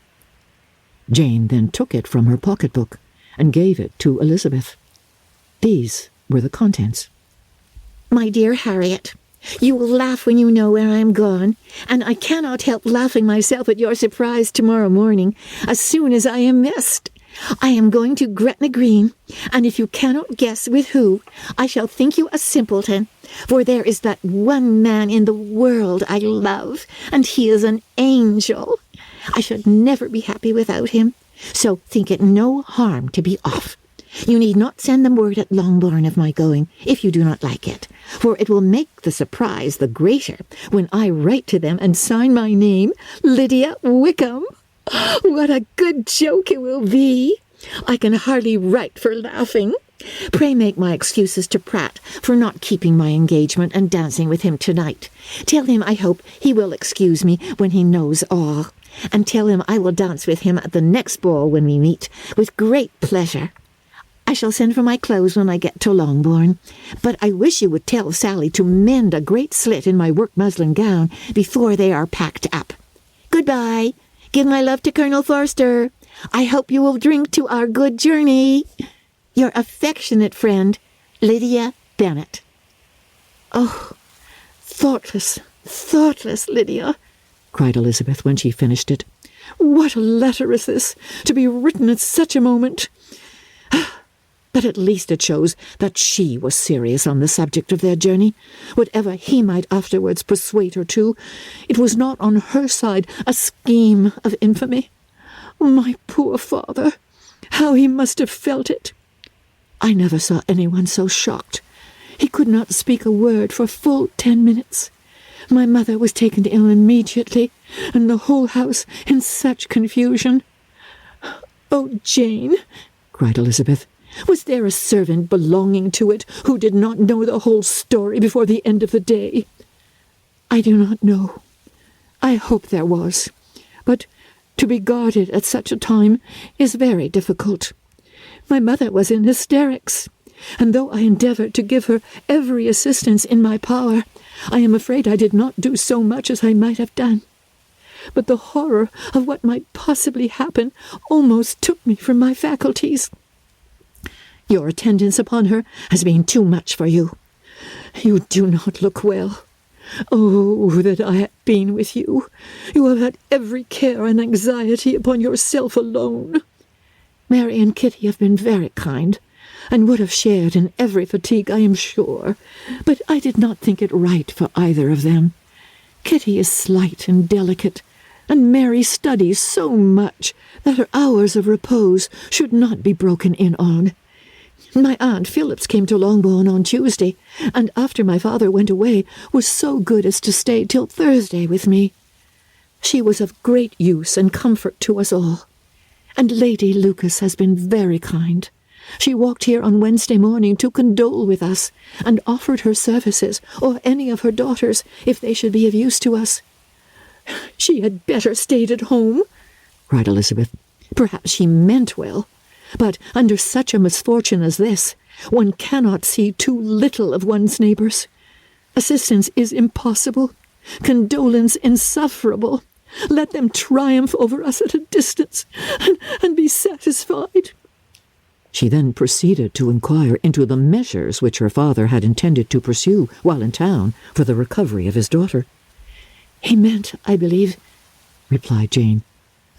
Jane then took it from her pocket-book and gave it to Elizabeth. These were the contents. My dear Harriet, you will laugh when you know where I am gone, and I cannot help laughing myself at your surprise tomorrow morning, as soon as I am missed. I am going to Gretna Green, and if you cannot guess with who, I shall think you a simpleton, for there is that one man in the world I love, and he is an angel. I should never be happy without him, so think it no harm to be off. You need not send them word at Longbourn of my going, if you do not like it, for it will make the surprise the greater when I write to them and sign my name, Lydia Wickham. What a good joke it will be! I can hardly write for laughing. Pray make my excuses to Pratt for not keeping my engagement and dancing with him tonight. Tell him I hope he will excuse me when he knows all, and tell him I will dance with him at the next ball when we meet, with great pleasure. I shall send for my clothes when I get to Longbourn, but I wish you would tell Sally to mend a great slit in my work muslin gown before they are packed up. Goodbye. Give my love to Colonel Forster. I hope you will drink to our good journey. Your affectionate friend, Lydia Bennet. Oh, thoughtless Lydia, cried Elizabeth when she finished it. What a letter is this, to be written at such a moment! But at least it shows that she was serious on the subject of their journey. Whatever he might afterwards persuade her to, it was not on her side a scheme of infamy. My poor father, how he must have felt it! I never saw anyone so shocked. He could not speak a word for full 10 minutes. My mother was taken ill immediately, and the whole house in such confusion. Oh, Jane, cried Elizabeth, was there a servant belonging to it who did not know the whole story before the end of the day? I do not know. I hope there was, but to be guarded at such a time is very difficult. My mother was in hysterics, and though I endeavoured to give her every assistance in my power, I am afraid I did not do so much as I might have done. But the horror of what might possibly happen almost took me from my faculties. Your attendance upon her has been too much for you. You do not look well. Oh, that I had been with you! You have had every care and anxiety upon yourself alone. Mary and Kitty have been very kind, and would have shared in every fatigue, I am sure, but I did not think it right for either of them. Kitty is slight and delicate, and Mary studies so much that her hours of repose should not be broken in on. My Aunt Phillips came to Longbourn on Tuesday, and after my father went away, was so good as to stay till Thursday with me. She was of great use and comfort to us all. And Lady Lucas has been very kind. She walked here on Wednesday morning to condole with us, and offered her services, or any of her daughters, if they should be of use to us. She had better stayed at home, cried Elizabeth. Perhaps she meant well, but under such a misfortune as this, one cannot see too little of one's neighbours. Assistance is impossible, condolence insufferable. Let them triumph over us at a distance, and be satisfied. She then proceeded to inquire into the measures which her father had intended to pursue while in town for the recovery of his daughter. He meant, I believe, replied Jane,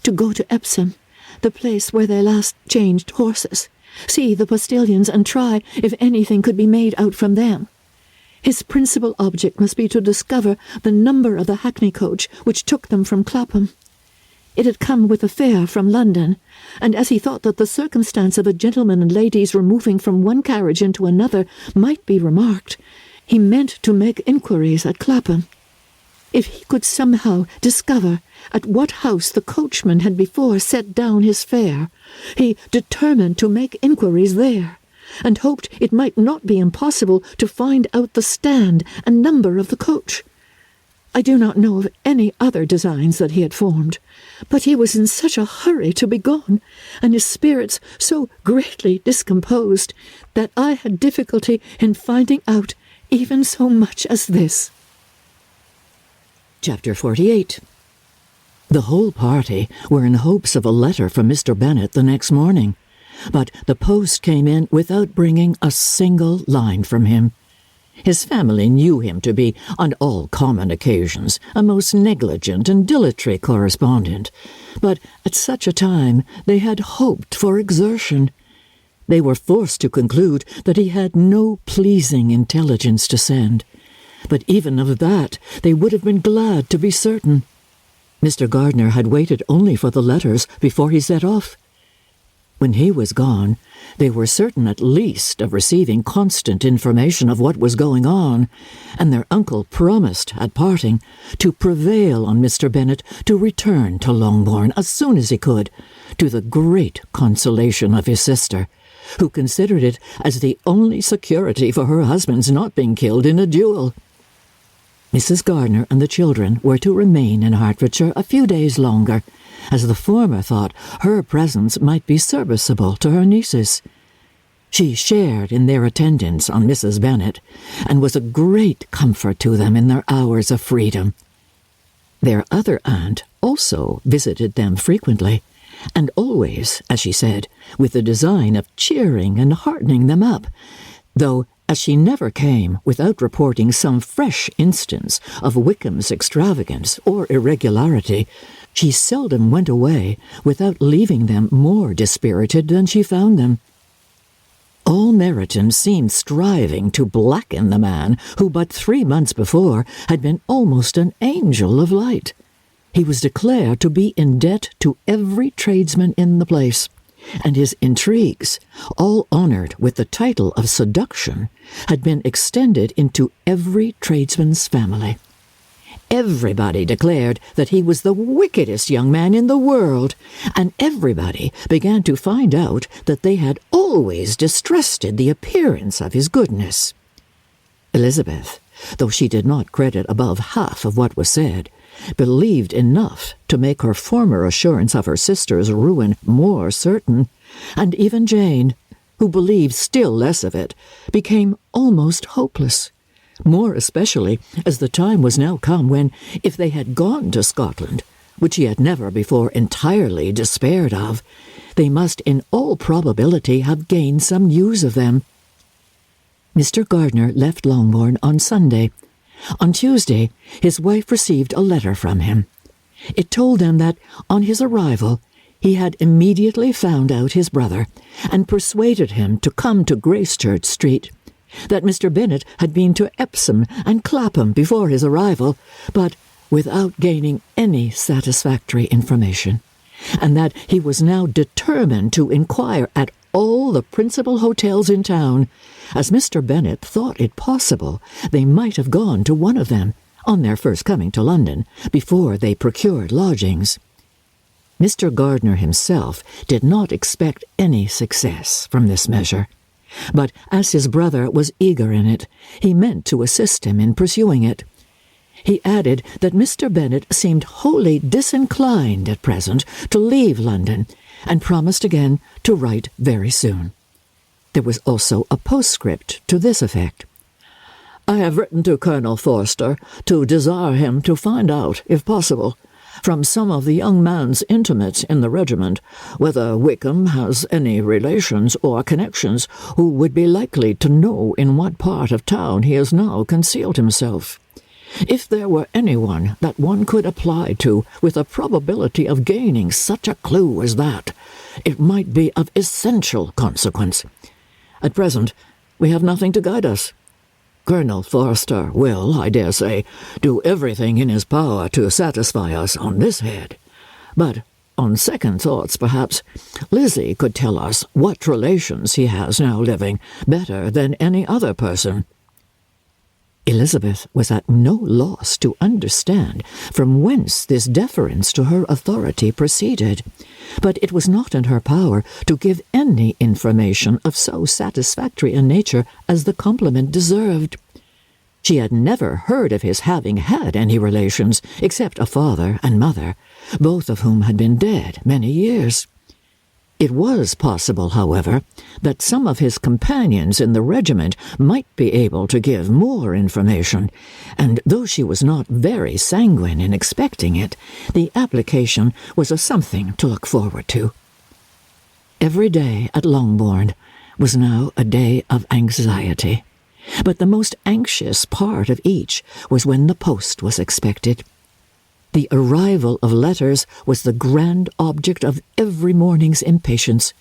to go to Epsom, the place where they last changed horses, see the postilions, and try if anything could be made out from them. His principal object must be to discover the number of the hackney coach which took them from Clapham. It had come with a fare from London, and as he thought that the circumstance of a gentleman and ladies removing from one carriage into another might be remarked, he meant to make inquiries at Clapham. If he could somehow discover at what house the coachman had before set down his fare, he determined to make inquiries there, and hoped it might not be impossible to find out the stand and number of the coach. I do not know of any other designs that he had formed, but he was in such a hurry to be gone, and his spirits so greatly discomposed, that I had difficulty in finding out even so much as this. Chapter 48. The whole party were in hopes of a letter from Mr. Bennet the next morning, but the post came in without bringing a single line from him. His family knew him to be, on all common occasions, a most negligent and dilatory correspondent, but at such a time they had hoped for exertion. They were forced to conclude that he had no pleasing intelligence to send, but even of that they would have been glad to be certain. Mr. Gardiner had waited only for the letters before he set off. When he was gone, they were certain at least of receiving constant information of what was going on, and their uncle promised, at parting, to prevail on Mr. Bennet to return to Longbourn as soon as he could, to the great consolation of his sister, who considered it as the only security for her husband's not being killed in a duel. Mrs. Gardner and the children were to remain in Hertfordshire a few days longer, as the former thought her presence might be serviceable to her nieces. She shared in their attendance on Mrs. Bennet, and was a great comfort to them in their hours of freedom. Their other aunt also visited them frequently, and always, as she said, with the design of cheering and heartening them up, though as she never came without reporting some fresh instance of Wickham's extravagance or irregularity, she seldom went away without leaving them more dispirited than she found them. All Meryton seemed striving to blacken the man who but 3 months before had been almost an angel of light. He was declared to be in debt to every tradesman in the place, and his intrigues, all honoured with the title of seduction, had been extended into every tradesman's family. Everybody declared that he was the wickedest young man in the world, and everybody began to find out that they had always distrusted the appearance of his goodness. Elizabeth, though she did not credit above half of what was said, believed enough to make her former assurance of her sister's ruin more certain, and even Jane, who believed still less of it, became almost hopeless, more especially as the time was now come when, if they had gone to Scotland, which he had never before entirely despaired of, they must in all probability have gained some news of them. Mr. Gardner left Longbourn on Sunday. On Tuesday, his wife received a letter from him. It told them that, on his arrival, he had immediately found out his brother, and persuaded him to come to Gracechurch Street, that Mr. Bennet had been to Epsom and Clapham before his arrival, but without gaining any satisfactory information, and that he was now determined to inquire at all the principal hotels in town, as Mr. Bennet thought it possible they might have gone to one of them, on their first coming to London, before they procured lodgings. Mr. Gardner himself did not expect any success from this measure, but as his brother was eager in it, he meant to assist him in pursuing it. He added that Mr. Bennet seemed wholly disinclined at present to leave London, and promised again to write very soon. There was also a postscript to this effect: "I have written to Colonel Forster to desire him to find out, if possible, from some of the young man's intimates in the regiment, whether Wickham has any relations or connections who would be likely to know in what part of town he has now concealed himself. If there were anyone that one could apply to with a probability of gaining such a clue as that, it might be of essential consequence. At present, we have nothing to guide us. Colonel Forster will, I dare say, do everything in his power to satisfy us on this head. But, on second thoughts, perhaps, Lizzie could tell us what relations he has now living better than any other person." Elizabeth was at no loss to understand from whence this deference to her authority proceeded, but it was not in her power to give any information of so satisfactory a nature as the compliment deserved. She had never heard of his having had any relations except a father and mother, both of whom had been dead many years. It was possible, however, that some of his companions in the regiment might be able to give more information, and though she was not very sanguine in expecting it, the application was a something to look forward to. Every day at Longbourn was now a day of anxiety, but the most anxious part of each was when the post was expected. The arrival of letters was the grand object of every morning's impatience.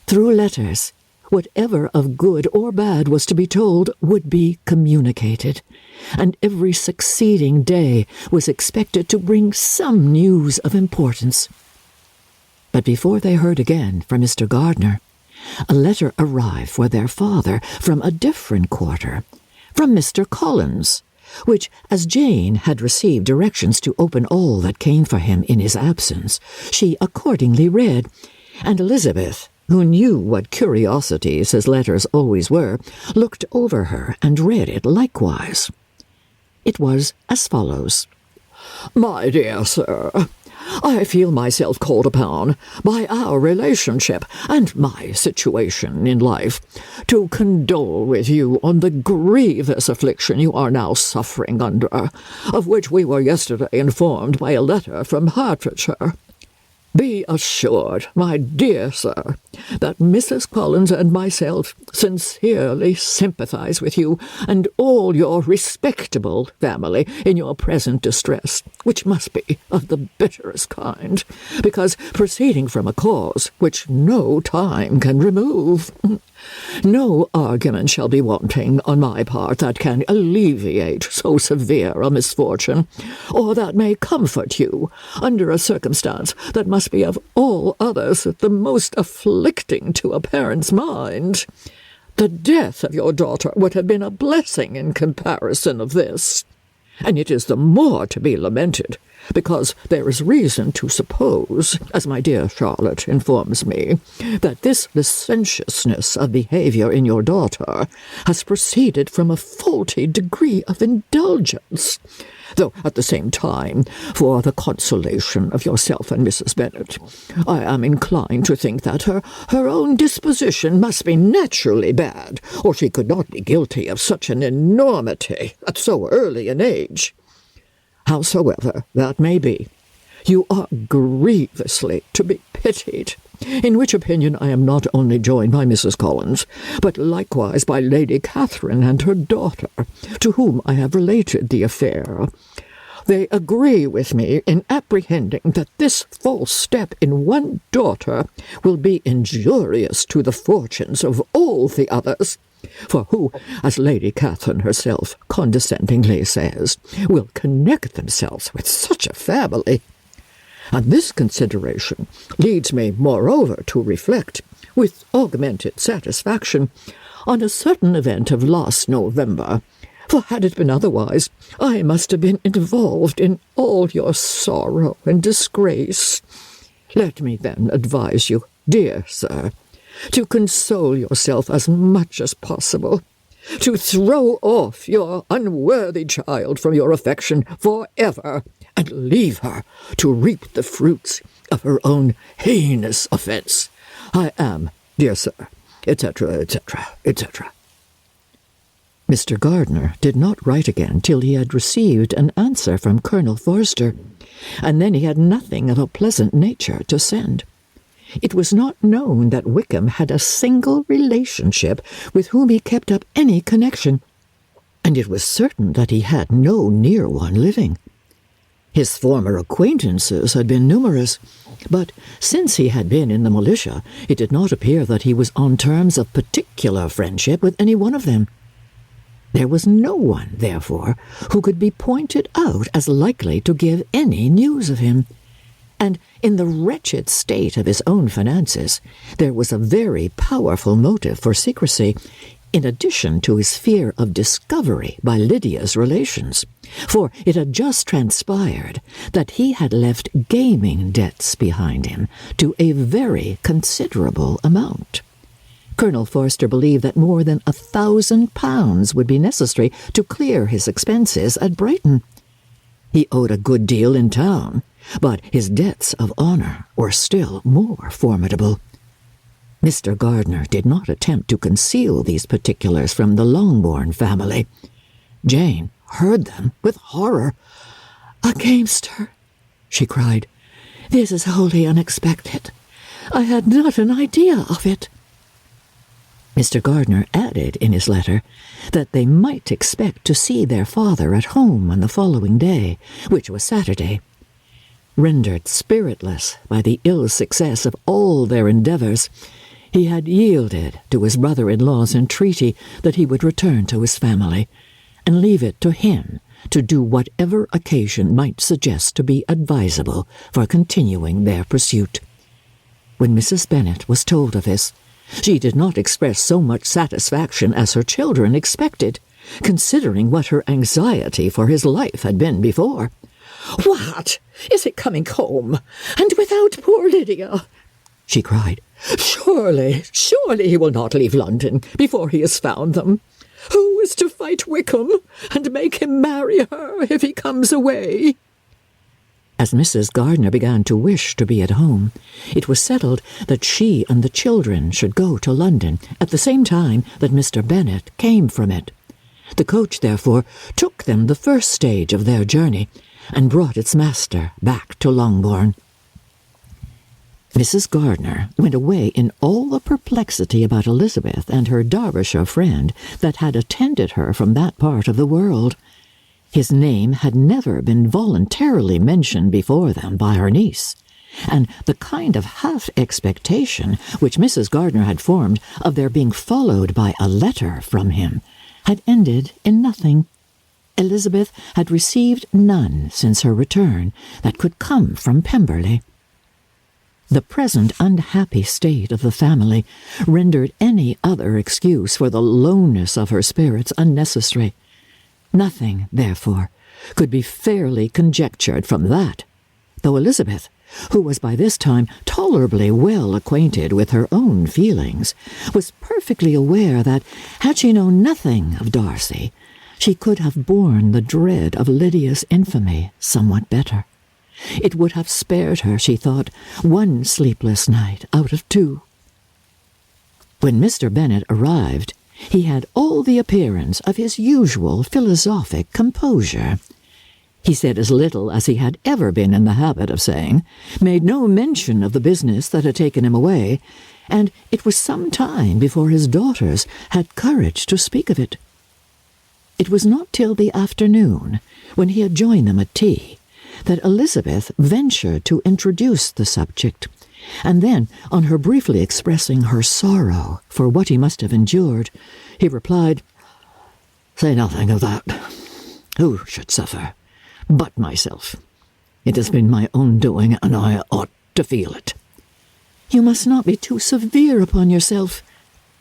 Through letters, whatever of good or bad was to be told would be communicated, and every succeeding day was expected to bring some news of importance. But before they heard again from Mr. Gardner, a letter arrived for their father from a different quarter, from Mr. Collins, which, as Jane had received directions to open all that came for him in his absence, she accordingly read, and Elizabeth, who knew what curiosities his letters always were, looked over her and read it likewise. It was as follows. My dear sir, I feel myself called upon, by our relationship and my situation in life, to condole with you on the grievous affliction you are now suffering under, of which we were yesterday informed by a letter from Hertfordshire. Be assured, my dear sir, that Mrs. Collins and myself sincerely sympathize with you and all your respectable family in your present distress, which must be of the bitterest kind, because proceeding from a cause which no time can remove. No argument shall be wanting on my part that can alleviate so severe a misfortune, or that may comfort you under a circumstance that must be of all others the most afflicting to a parent's mind. The death of your daughter would have been a blessing in comparison of this, and it is the more to be lamented, because there is reason to suppose, as my dear Charlotte informs me, that this licentiousness of behaviour in your daughter has proceeded from a faulty degree of indulgence, though at the same time, for the consolation of yourself and Mrs. Bennet, I am inclined to think that her own disposition must be naturally bad, or she could not be guilty of such an enormity at so early an age. Howsoever that may be, you are grievously to be pitied, in which opinion I am not only joined by Mrs. Collins, but likewise by Lady Catherine and her daughter, to whom I have related the affair. They agree with me in apprehending that this false step in one daughter will be injurious to the fortunes of all the others, for who, as Lady Catherine herself condescendingly says, will connect themselves with such a family? And this consideration leads me, moreover, to reflect, with augmented satisfaction, on a certain event of last November, for had it been otherwise, I must have been involved in all your sorrow and disgrace. Let me then advise you, dear sir, to console yourself as much as possible, to throw off your unworthy child from your affection for ever, and leave her to reap the fruits of her own heinous offence. I am, dear sir, etc., etc., etc. Mr. Gardiner did not write again till he had received an answer from Colonel Forster, and then he had nothing of a pleasant nature to send. It was not known that Wickham had a single relationship with whom he kept up any connection, and it was certain that he had no near one living. His former acquaintances had been numerous, but since he had been in the militia, it did not appear that he was on terms of particular friendship with any one of them. There was no one, therefore, who could be pointed out as likely to give any news of him, and in the wretched state of his own finances, there was a very powerful motive for secrecy, in addition to his fear of discovery by Lydia's relations, for it had just transpired that he had left gaming debts behind him to a very considerable amount. Colonel Forster believed that more than £1,000 would be necessary to clear his expenses at Brighton. He owed a good deal in town, but his debts of honour were still more formidable. Mr. Gardiner did not attempt to conceal these particulars from the Longbourn family. Jane heard them with horror. "A gamester!" she cried. "This is wholly unexpected. I had not an idea of it." Mr. Gardiner added in his letter that they might expect to see their father at home on the following day, which was Saturday. Rendered spiritless by the ill success of all their endeavours, he had yielded to his brother-in-law's entreaty that he would return to his family, and leave it to him to do whatever occasion might suggest to be advisable for continuing their pursuit. When Mrs. Bennet was told of this, she did not express so much satisfaction as her children expected, considering what her anxiety for his life had been before. "What? Is he coming home? And without poor Lydia?" she cried. Surely he will not leave London before he has found them. Who is to fight Wickham and make him marry her if he comes away?" As Mrs. Gardiner began to wish to be at home, it was settled that she and the children should go to London at the same time that Mr. Bennet came from it. The coach, therefore, took them the first stage of their journey and brought its master back to Longbourn. Mrs. Gardiner went away in all the perplexity about Elizabeth and her Derbyshire friend that had attended her from that part of the world. His name had never been voluntarily mentioned before them by her niece, and the kind of half-expectation which Mrs. Gardiner had formed of their being followed by a letter from him had ended in nothing. Elizabeth had received none since her return that could come from Pemberley. The present unhappy state of the family rendered any other excuse for the lowness of her spirits unnecessary. Nothing, therefore, could be fairly conjectured from that, though Elizabeth, who was by this time tolerably well acquainted with her own feelings, was perfectly aware that, had she known nothing of Darcy, she could have borne the dread of Lydia's infamy somewhat better. It would have spared her, she thought, one sleepless night out of 2. When Mr. Bennet arrived, he had all the appearance of his usual philosophic composure. He said as little as he had ever been in the habit of saying, made no mention of the business that had taken him away, and it was some time before his daughters had courage to speak of it. It was not till the afternoon, when he had joined them at tea, that Elizabeth ventured to introduce the subject, and then, on her briefly expressing her sorrow for what he must have endured, he replied, "Say nothing of that. Who should suffer but myself? It has been my own doing, and I ought to feel it." "You must not be too severe upon yourself,"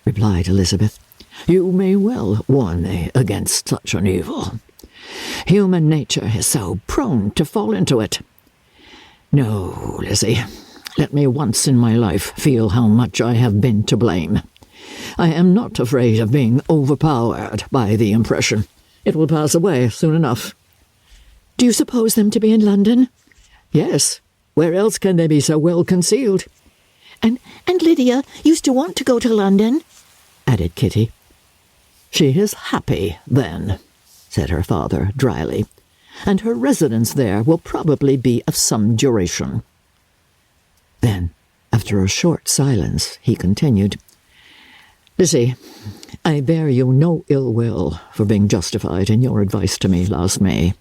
replied Elizabeth. "You may well warn me against such an evil. Human nature is so prone to fall into it. No, Lizzie, let me once in my life feel how much I have been to blame. I am not afraid of being overpowered by the impression. It will pass away soon enough." "Do you suppose them to be in London?" "Yes. Where else can they be so well concealed?" And Lydia used to want to go to London," added Kitty. "She is happy, then," said her father dryly, "and her residence there will probably be of some duration." Then, after a short silence, he continued, "Lizzie, I bear you no ill will for being justified in your advice to me last May,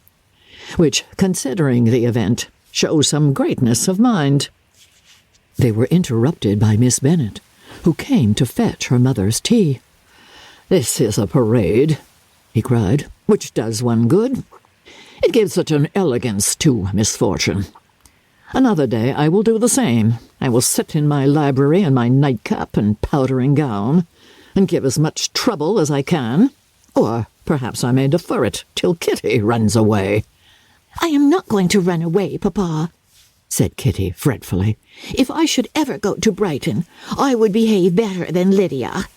which, considering the event, shows some greatness of mind." They were interrupted by Miss Bennet, who came to fetch her mother's tea. "This is a parade," he cried, "which does one good. It gives such an elegance to misfortune. Another day I will do the same. I will sit in my library in my nightcap and powdering gown, and give as much trouble as I can, or perhaps I may defer it till Kitty runs away." "I am not going to run away, Papa," said Kitty fretfully. "If I should ever go to Brighton, I would behave better than Lydia."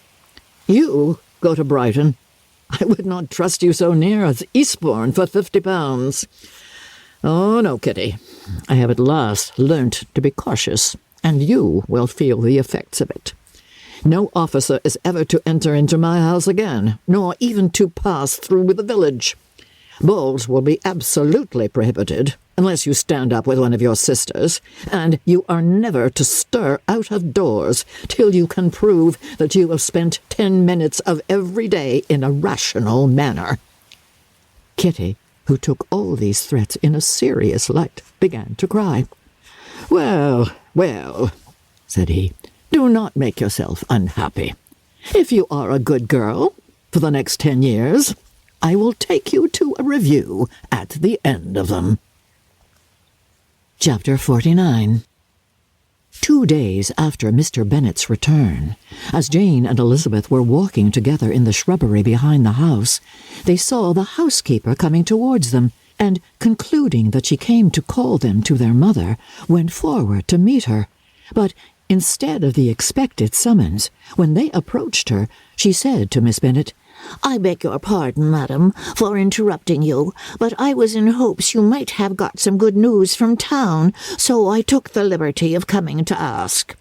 "You go to Brighton? I would not trust you so near as Eastbourne for £50. Oh, no, Kitty. I have at last learnt to be cautious, and you will feel the effects of it. No officer is ever to enter into my house again, nor even to pass through the village. Balls will be absolutely prohibited, unless you stand up with one of your sisters, and you are never to stir out of doors till you can prove that you have spent 10 minutes of every day in a rational manner." Kitty, who took all these threats in a serious light, began to cry. "Well, well," said he, "do not make yourself unhappy. If you are a good girl, for the next 10 years, I will take you to a review at the end of them." Chapter 49. 2 days after Mr. Bennet's return, as Jane and Elizabeth were walking together in the shrubbery behind the house, they saw the housekeeper coming towards them, and, concluding that she came to call them to their mother, went forward to meet her. But Instead of the expected summons, when they approached her, she said to Miss Bennet, "I beg your pardon, madam, for interrupting you, but I was in hopes you might have got some good news from town, so I took the liberty of coming to ask."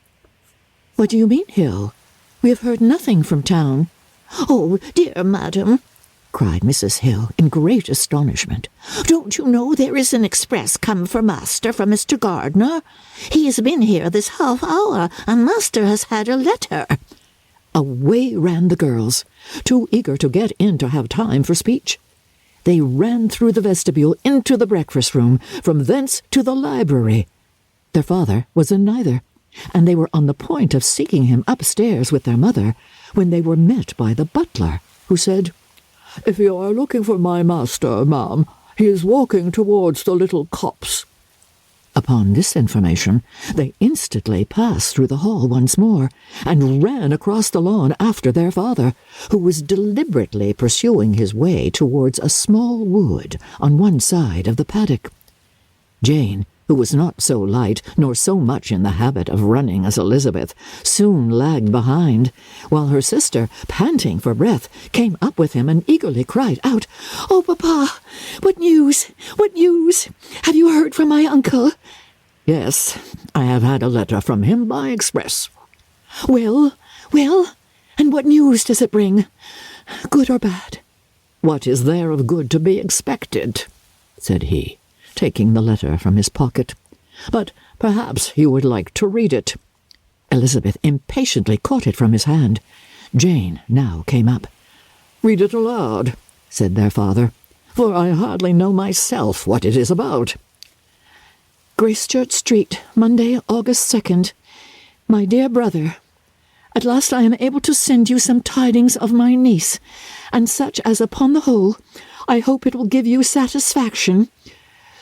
"What do you mean, Hill? We have heard nothing from town." "Oh, dear madam," cried Mrs. Hill in great astonishment. "Don't you know there is an express come for master from Mr. Gardner? He has been here this half hour, and master has had a letter." Away ran the girls, too eager to get in to have time for speech. They ran through the vestibule into the breakfast room, from thence to the library. Their father was in neither, and they were on the point of seeking him upstairs with their mother, when they were met by the butler, who said, "If you are looking for my master, ma'am, he is walking towards the little copse." Upon this information, they instantly passed through the hall once more, and ran across the lawn after their father, who was deliberately pursuing his way towards a small wood on one side of the paddock. Jane, who was not so light nor so much in the habit of running as Elizabeth, soon lagged behind, while her sister, panting for breath, came up with him and eagerly cried out, "Oh, papa, what news? What news? Have you heard from my uncle?" "Yes, I have had a letter from him by express." Well, and what news does it bring? Good or bad?" "What is there of good to be expected?" said he, taking the letter from his pocket. "But perhaps you would like to read it." Elizabeth impatiently caught it from his hand. Jane now came up. "Read it aloud," said their father, "for I hardly know myself what it is about." "Gracechurch Street, Monday, August 2nd. My dear brother, at last I am able to send you some tidings of my niece, and such as, upon the whole, I hope it will give you satisfaction.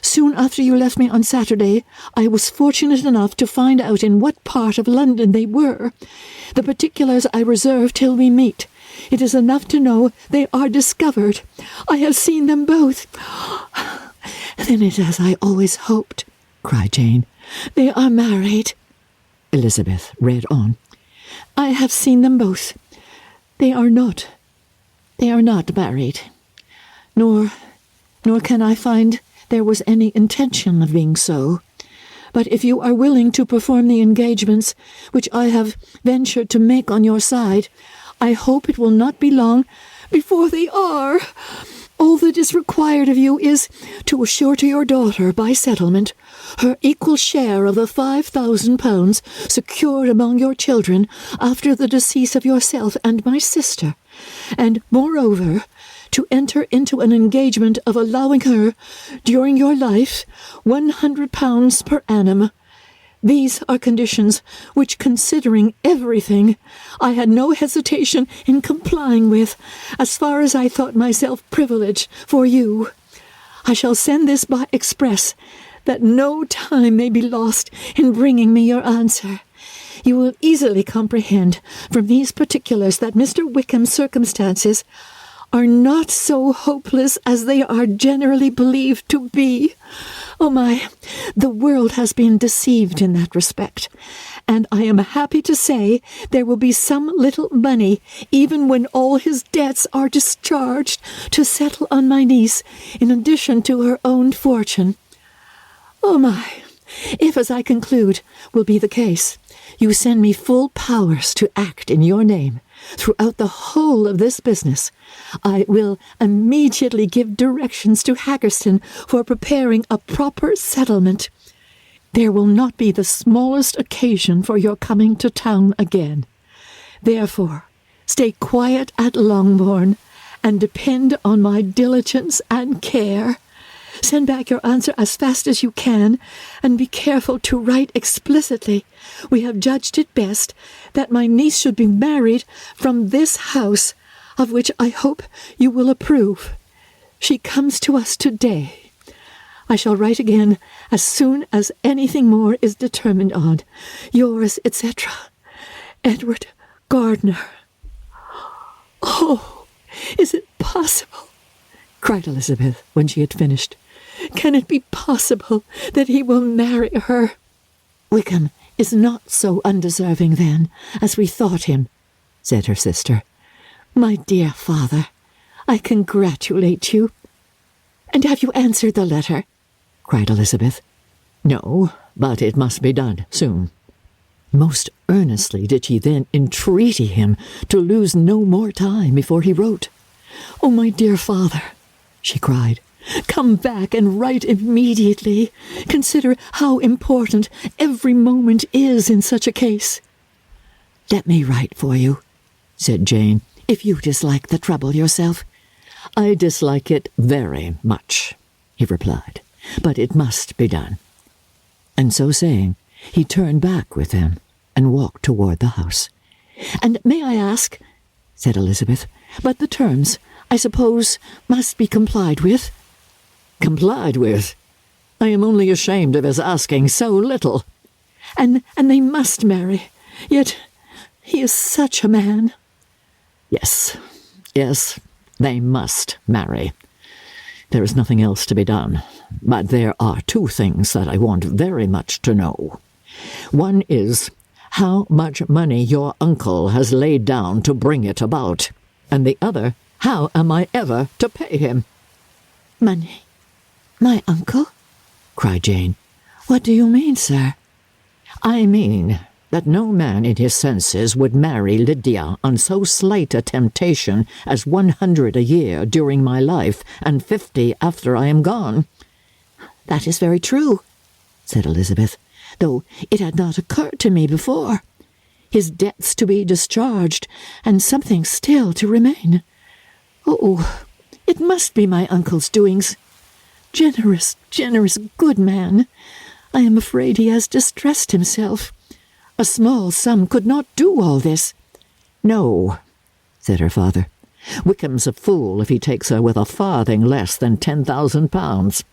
Soon after you left me on Saturday, I was fortunate enough to find out in what part of London they were. The particulars I reserve till we meet. It is enough to know they are discovered. I have seen them both." "Then it is as I always hoped," cried Jane. "They are married." Elizabeth read on. "I have seen them both. They are not married. Nor can I find there was any intention of being so. But if you are willing to perform the engagements which I have ventured to make on your side, I hope it will not be long before they are. All that is required of you is to assure to your daughter, by settlement, her equal share of the £5,000 secured among your children after the decease of yourself and my sister, and, moreover, to enter into an engagement of allowing her, during your life, £100 per annum. These are conditions which, considering everything, I had no hesitation in complying with, as far as I thought myself privileged for you. I shall send this by express, that no time may be lost in bringing me your answer. You will easily comprehend from these particulars that Mr. Wickham's circumstances are not so hopeless as they are generally believed to be. Oh my, the world has been deceived in that respect, and I am happy to say there will be some little money, even when all his debts are discharged, to settle on my niece, in addition to her own fortune. Oh my, if, as I conclude, will be the case, you send me full powers to act in your name throughout the whole of this business, I will immediately give directions to Haggerston for preparing a proper settlement. There will not be the smallest occasion for your coming to town again. Therefore, stay quiet at Longbourn, and depend on my diligence and care. Send back your answer as fast as you can, and be careful to write explicitly. We have judged it best that my niece should be married from this house, of which I hope you will approve. She comes to us today. I shall write again as soon as anything more is determined on. Yours, etc., Edward Gardner. Oh, is it possible? Cried Elizabeth when she had finished. Can it be possible that he will marry her? Wickham is not so undeserving, then, as we thought him," said her sister. "My dear father, I congratulate you." "And have you answered the letter?" cried Elizabeth. "No, but it must be done soon." Most earnestly did she then entreaty him to lose no more time before he wrote. "Oh, my dear father," she cried, "come back and write immediately. Consider how important every moment is in such a case." "Let me write for you," said Jane, "if you dislike the trouble yourself." "I dislike it very much," he replied, "but it must be done." And so saying, he turned back with them and walked toward the house. "And may I ask," said Elizabeth, "but the terms, I suppose, must be complied with?" "Complied with? I am only ashamed of his asking so little." And they must marry. Yet he is such a man." Yes, they must marry. There is nothing else to be done, but there are two things that I want very much to know. One is how much money your uncle has laid down to bring it about, and the other, how am I ever to pay him?" "Money? My uncle?" cried Jane. "What do you mean, sir?" "I mean that no man in his senses would marry Lydia on so slight a temptation as 100 a year during my life and 50 after I am gone." "That is very true," said Elizabeth, "though it had not occurred to me before. His debts to be discharged, and something still to remain. Oh, it must be my uncle's doings. Generous, good man. I am afraid he has distressed himself. A small sum could not do all this." "No," said her father. "Wickham's a fool if he takes her with a farthing less than £10,000.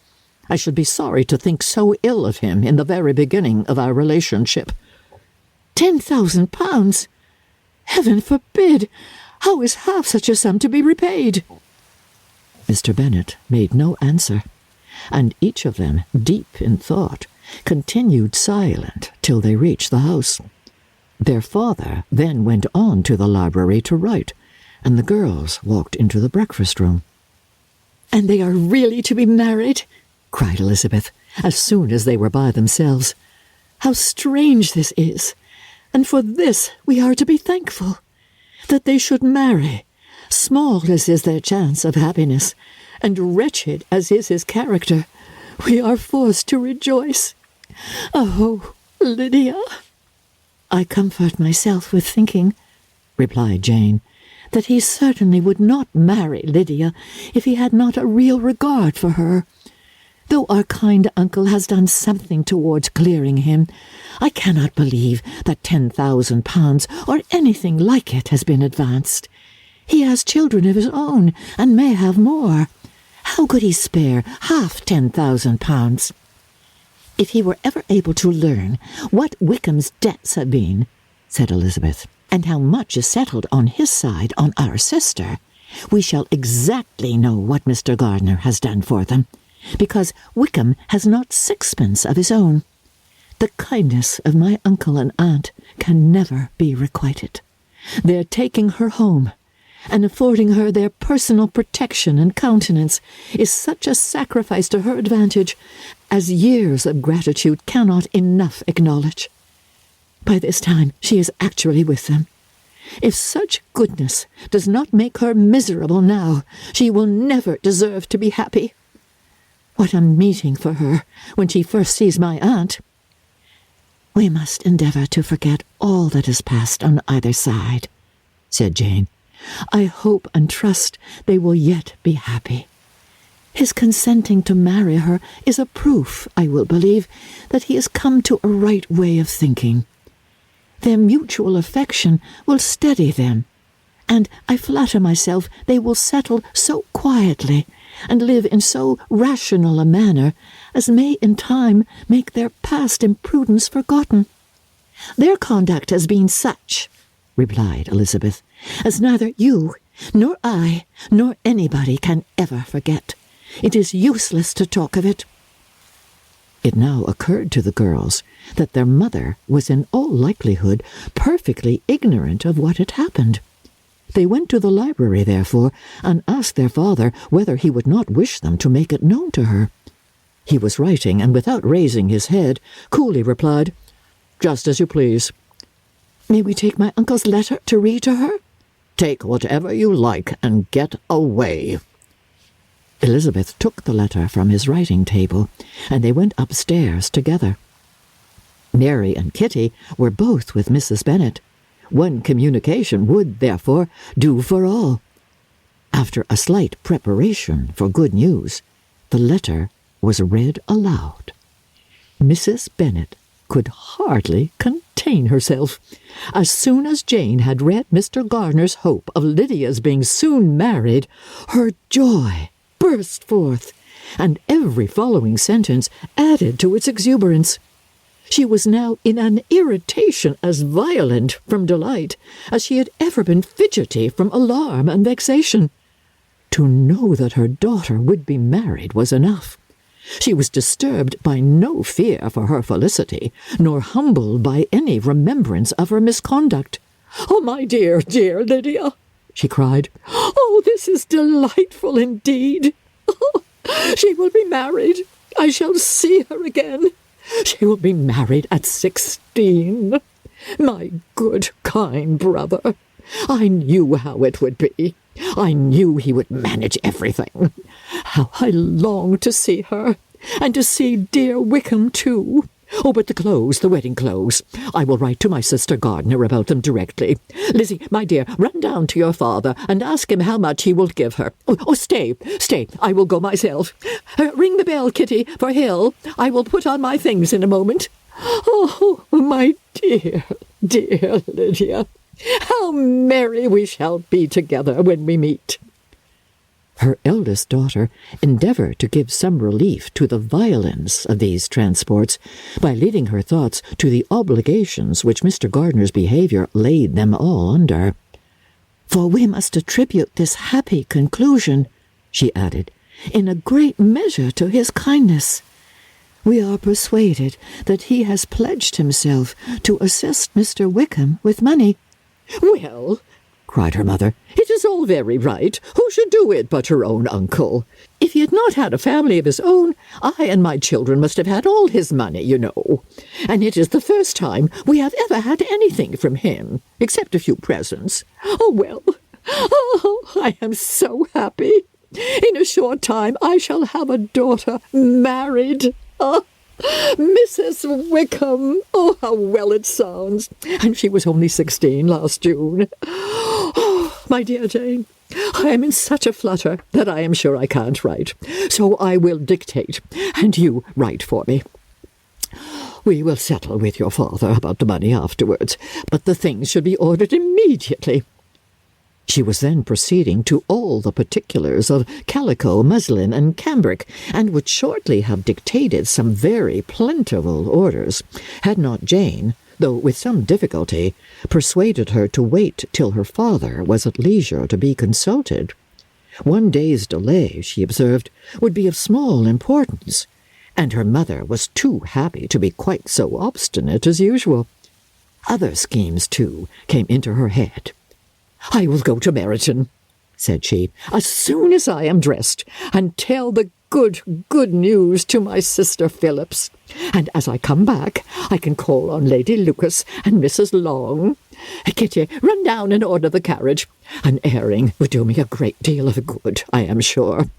I should be sorry to think so ill of him in the very beginning of our relationship." £10,000? Heaven forbid! How is half such a sum to be repaid?" Mr. Bennet made no answer, and each of them, deep in thought, continued silent till they reached the house. Their father then went on to the library to write, and the girls walked into the breakfast-room. "And they are really to be married?" cried Elizabeth, as soon as they were by themselves. "How strange this is! And for this we are to be thankful. That they should marry, small as is their chance of happiness, and wretched as is his character, we are forced to rejoice. Oh, Lydia!" "I comfort myself with thinking," replied Jane, "that he certainly would not marry Lydia if he had not a real regard for her. Though our kind uncle has done something towards clearing him, I cannot believe that £10,000 or anything like it has been advanced. He has children of his own, and may have more. How could he spare half £10,000? "If he were ever able to learn what Wickham's debts have been," said Elizabeth, "and how much is settled on his side on our sister, we shall exactly know what Mr. Gardiner has done for them, because Wickham has not sixpence of his own. The kindness of my uncle and aunt can never be requited. Their taking her home and affording her their personal protection and countenance is such a sacrifice to her advantage as years of gratitude cannot enough acknowledge. By this time she is actually with them. If such goodness does not make her miserable now, she will never deserve to be happy. What a meeting for her when she first sees my aunt!" "We must endeavour to forget all that has passed on either side," said Jane. "I hope and trust they will yet be happy. His consenting to marry her is a proof, I will believe, that he has come to a right way of thinking. Their mutual affection will steady them, and I flatter myself they will settle so quietly and live in so rational a manner as may in time make their past imprudence forgotten. Their conduct has been such," replied Elizabeth, "as neither you, nor I, nor anybody can ever forget. It is useless to talk of it." It now occurred to the girls that their mother was in all likelihood perfectly ignorant of what had happened. They went to the library, therefore, and asked their father whether he would not wish them to make it known to her. He was writing, and without raising his head, coolly replied, "Just as you please." "May we take my uncle's letter to read to her?" "Take whatever you like and get away." Elizabeth took the letter from his writing table, and they went upstairs together. Mary and Kitty were both with Mrs. Bennet. One communication would, therefore, do for all. After a slight preparation for good news, the letter was read aloud. Mrs. Bennet could hardly contain herself. As soon as Jane had read Mr. Gardiner's hope of Lydia's being soon married, her joy burst forth, and every following sentence added to its exuberance. She was now in an irritation as violent from delight as she had ever been fidgety from alarm and vexation. To know that her daughter would be married was enough. She was disturbed by no fear for her felicity, nor humbled by any remembrance of her misconduct. "Oh, my dear, dear Lydia!" she cried. "Oh, this is delightful indeed! Oh, she will be married. I shall see her again. She will be married at 16. My good, kind brother. I knew how it would be. I knew he would manage everything. How I long to see her, and to see dear Wickham too. Oh, but the wedding clothes. I will write to my sister Gardiner about them directly. Lizzie, my dear, run down to your father and ask him how much he will give her. Oh, stay, I will go myself. Ring the bell, Kitty, for Hill. I will put on my things in a moment. Oh, my dear, dear Lydia, how merry we shall be together when we meet." Her eldest daughter endeavoured to give some relief to the violence of these transports by leading her thoughts to the obligations which Mr. Gardiner's behaviour laid them all under. "For we must attribute this happy conclusion," she added, "in a great measure to his kindness. We are persuaded that he has pledged himself to assist Mr. Wickham with money." "Well," cried her mother, "it is all very right. Who should do it but her own uncle? If he had not had a family of his own, I and my children must have had all his money, you know. And it is the first time we have ever had anything from him, except a few presents. Oh, well, I am so happy. In a short time I shall have a daughter married. Mrs. Wickham. Oh, how well it sounds. And she was only 16 last June. Oh, my dear Jane, I am in such a flutter that I am sure I can't write. So I will dictate, and you write for me. We will settle with your father about the money afterwards, but the things should be ordered immediately." She was then proceeding to all the particulars of calico, muslin, and cambric, and would shortly have dictated some very plentiful orders, had not Jane, though with some difficulty, persuaded her to wait till her father was at leisure to be consulted. One day's delay, she observed, would be of small importance, and her mother was too happy to be quite so obstinate as usual. Other schemes, too, came into her head. "I will go to Meryton," said she, "as soon as I am dressed, and tell the good news to my sister Phillips. And as I come back, I can call on Lady Lucas and Mrs. Long. Kitty, run down and order the carriage. An airing would do me a great deal of good, I am sure.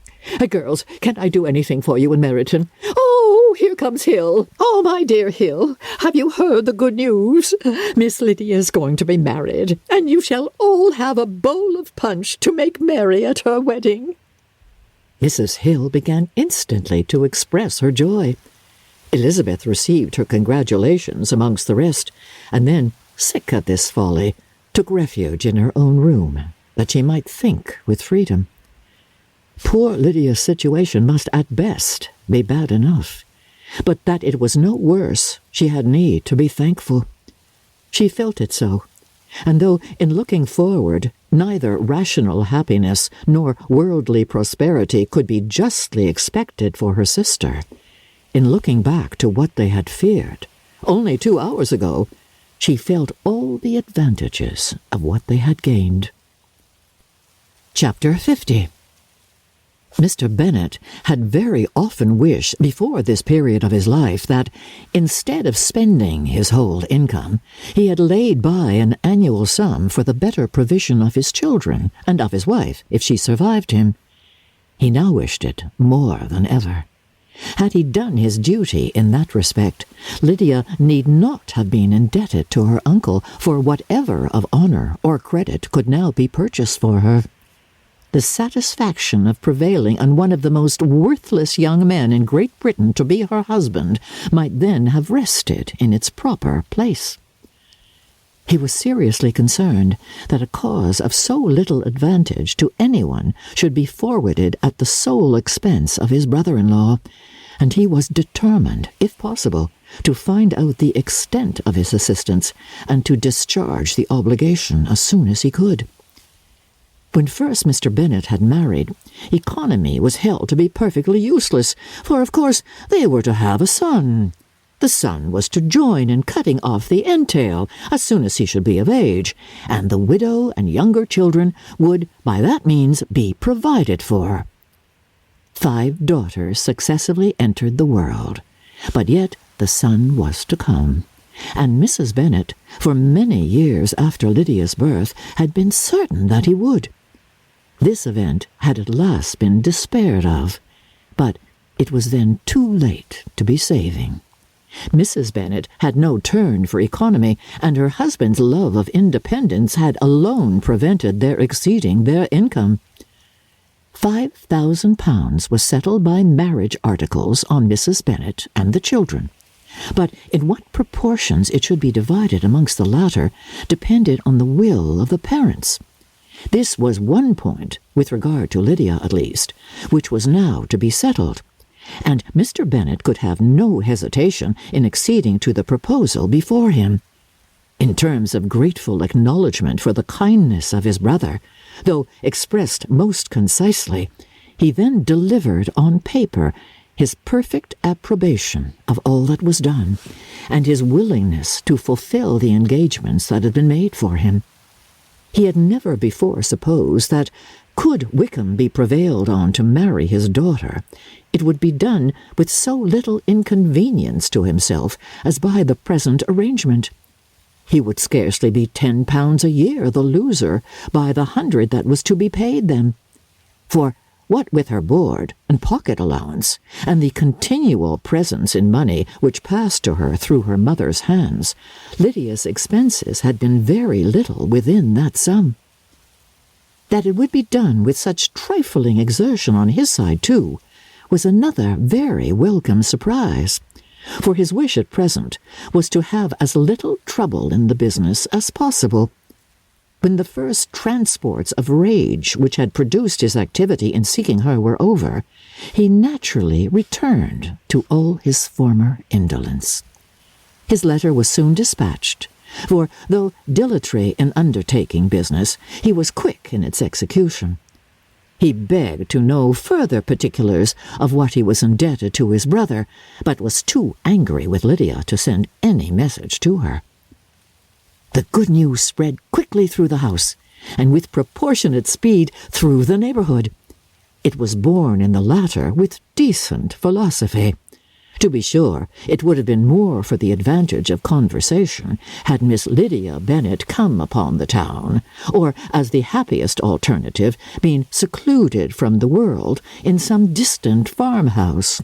Girls, can I do anything for you in Meryton? Oh, here comes Hill. Oh, my dear Hill, have you heard the good news? Miss Lydia is going to be married, and you shall all have a bowl of punch to make merry at her wedding." Mrs. Hill began instantly to express her joy. Elizabeth received her congratulations amongst the rest, and then, sick at this folly, took refuge in her own room, that she might think with freedom. Poor Lydia's situation must at best be bad enough, but that it was no worse she had need to be thankful. She felt it so, and though in looking forward neither rational happiness nor worldly prosperity could be justly expected for her sister, in looking back to what they had feared, only 2 hours ago, she felt all the advantages of what they had gained. Chapter 50. Mr. Bennet had very often wished before this period of his life that, instead of spending his whole income, he had laid by an annual sum for the better provision of his children and of his wife, if she survived him. He now wished it more than ever. Had he done his duty in that respect, Lydia need not have been indebted to her uncle for whatever of honour or credit could now be purchased for her. The satisfaction of prevailing on one of the most worthless young men in Great Britain to be her husband might then have rested in its proper place. He was seriously concerned that a cause of so little advantage to anyone should be forwarded at the sole expense of his brother-in-law, and he was determined, if possible, to find out the extent of his assistance and to discharge the obligation as soon as he could. When first Mr. Bennet had married, economy was held to be perfectly useless, for of course they were to have a son. The son was to join in cutting off the entail as soon as he should be of age, and the widow and younger children would by that means be provided for. 5 daughters successively entered the world, but yet the son was to come. And Mrs. Bennet, for many years after Lydia's birth, had been certain that he would. This event had at last been despaired of, but it was then too late to be saving. Mrs. Bennet had no turn for economy, and her husband's love of independence had alone prevented their exceeding their income. £5,000 was settled by marriage articles on Mrs. Bennet and the children, but in what proportions it should be divided amongst the latter depended on the will of the parents. This was one point, with regard to Lydia at least, which was now to be settled, and Mr. Bennet could have no hesitation in acceding to the proposal before him. In terms of grateful acknowledgment for the kindness of his brother, though expressed most concisely, he then delivered on paper his perfect approbation of all that was done, and his willingness to fulfill the engagements that had been made for him. He had never before supposed that, could Wickham be prevailed on to marry his daughter, it would be done with so little inconvenience to himself as by the present arrangement. He would scarcely be £10 a year the loser by the 100 that was to be paid them. For what with her board and pocket allowance, and the continual presents in money which passed to her through her mother's hands, Lydia's expenses had been very little within that sum. That it would be done with such trifling exertion on his side, too, was another very welcome surprise, for his wish at present was to have as little trouble in the business as possible. When the first transports of rage which had produced his activity in seeking her were over, he naturally returned to all his former indolence. His letter was soon dispatched, for though dilatory in undertaking business, he was quick in its execution. He begged to know further particulars of what he was indebted to his brother, but was too angry with Lydia to send any message to her. The good news spread quickly through the house, and with proportionate speed through the neighbourhood. It was borne in the latter with decent philosophy. To be sure, it would have been more for the advantage of conversation had Miss Lydia Bennet come upon the town, or, as the happiest alternative, been secluded from the world in some distant farmhouse.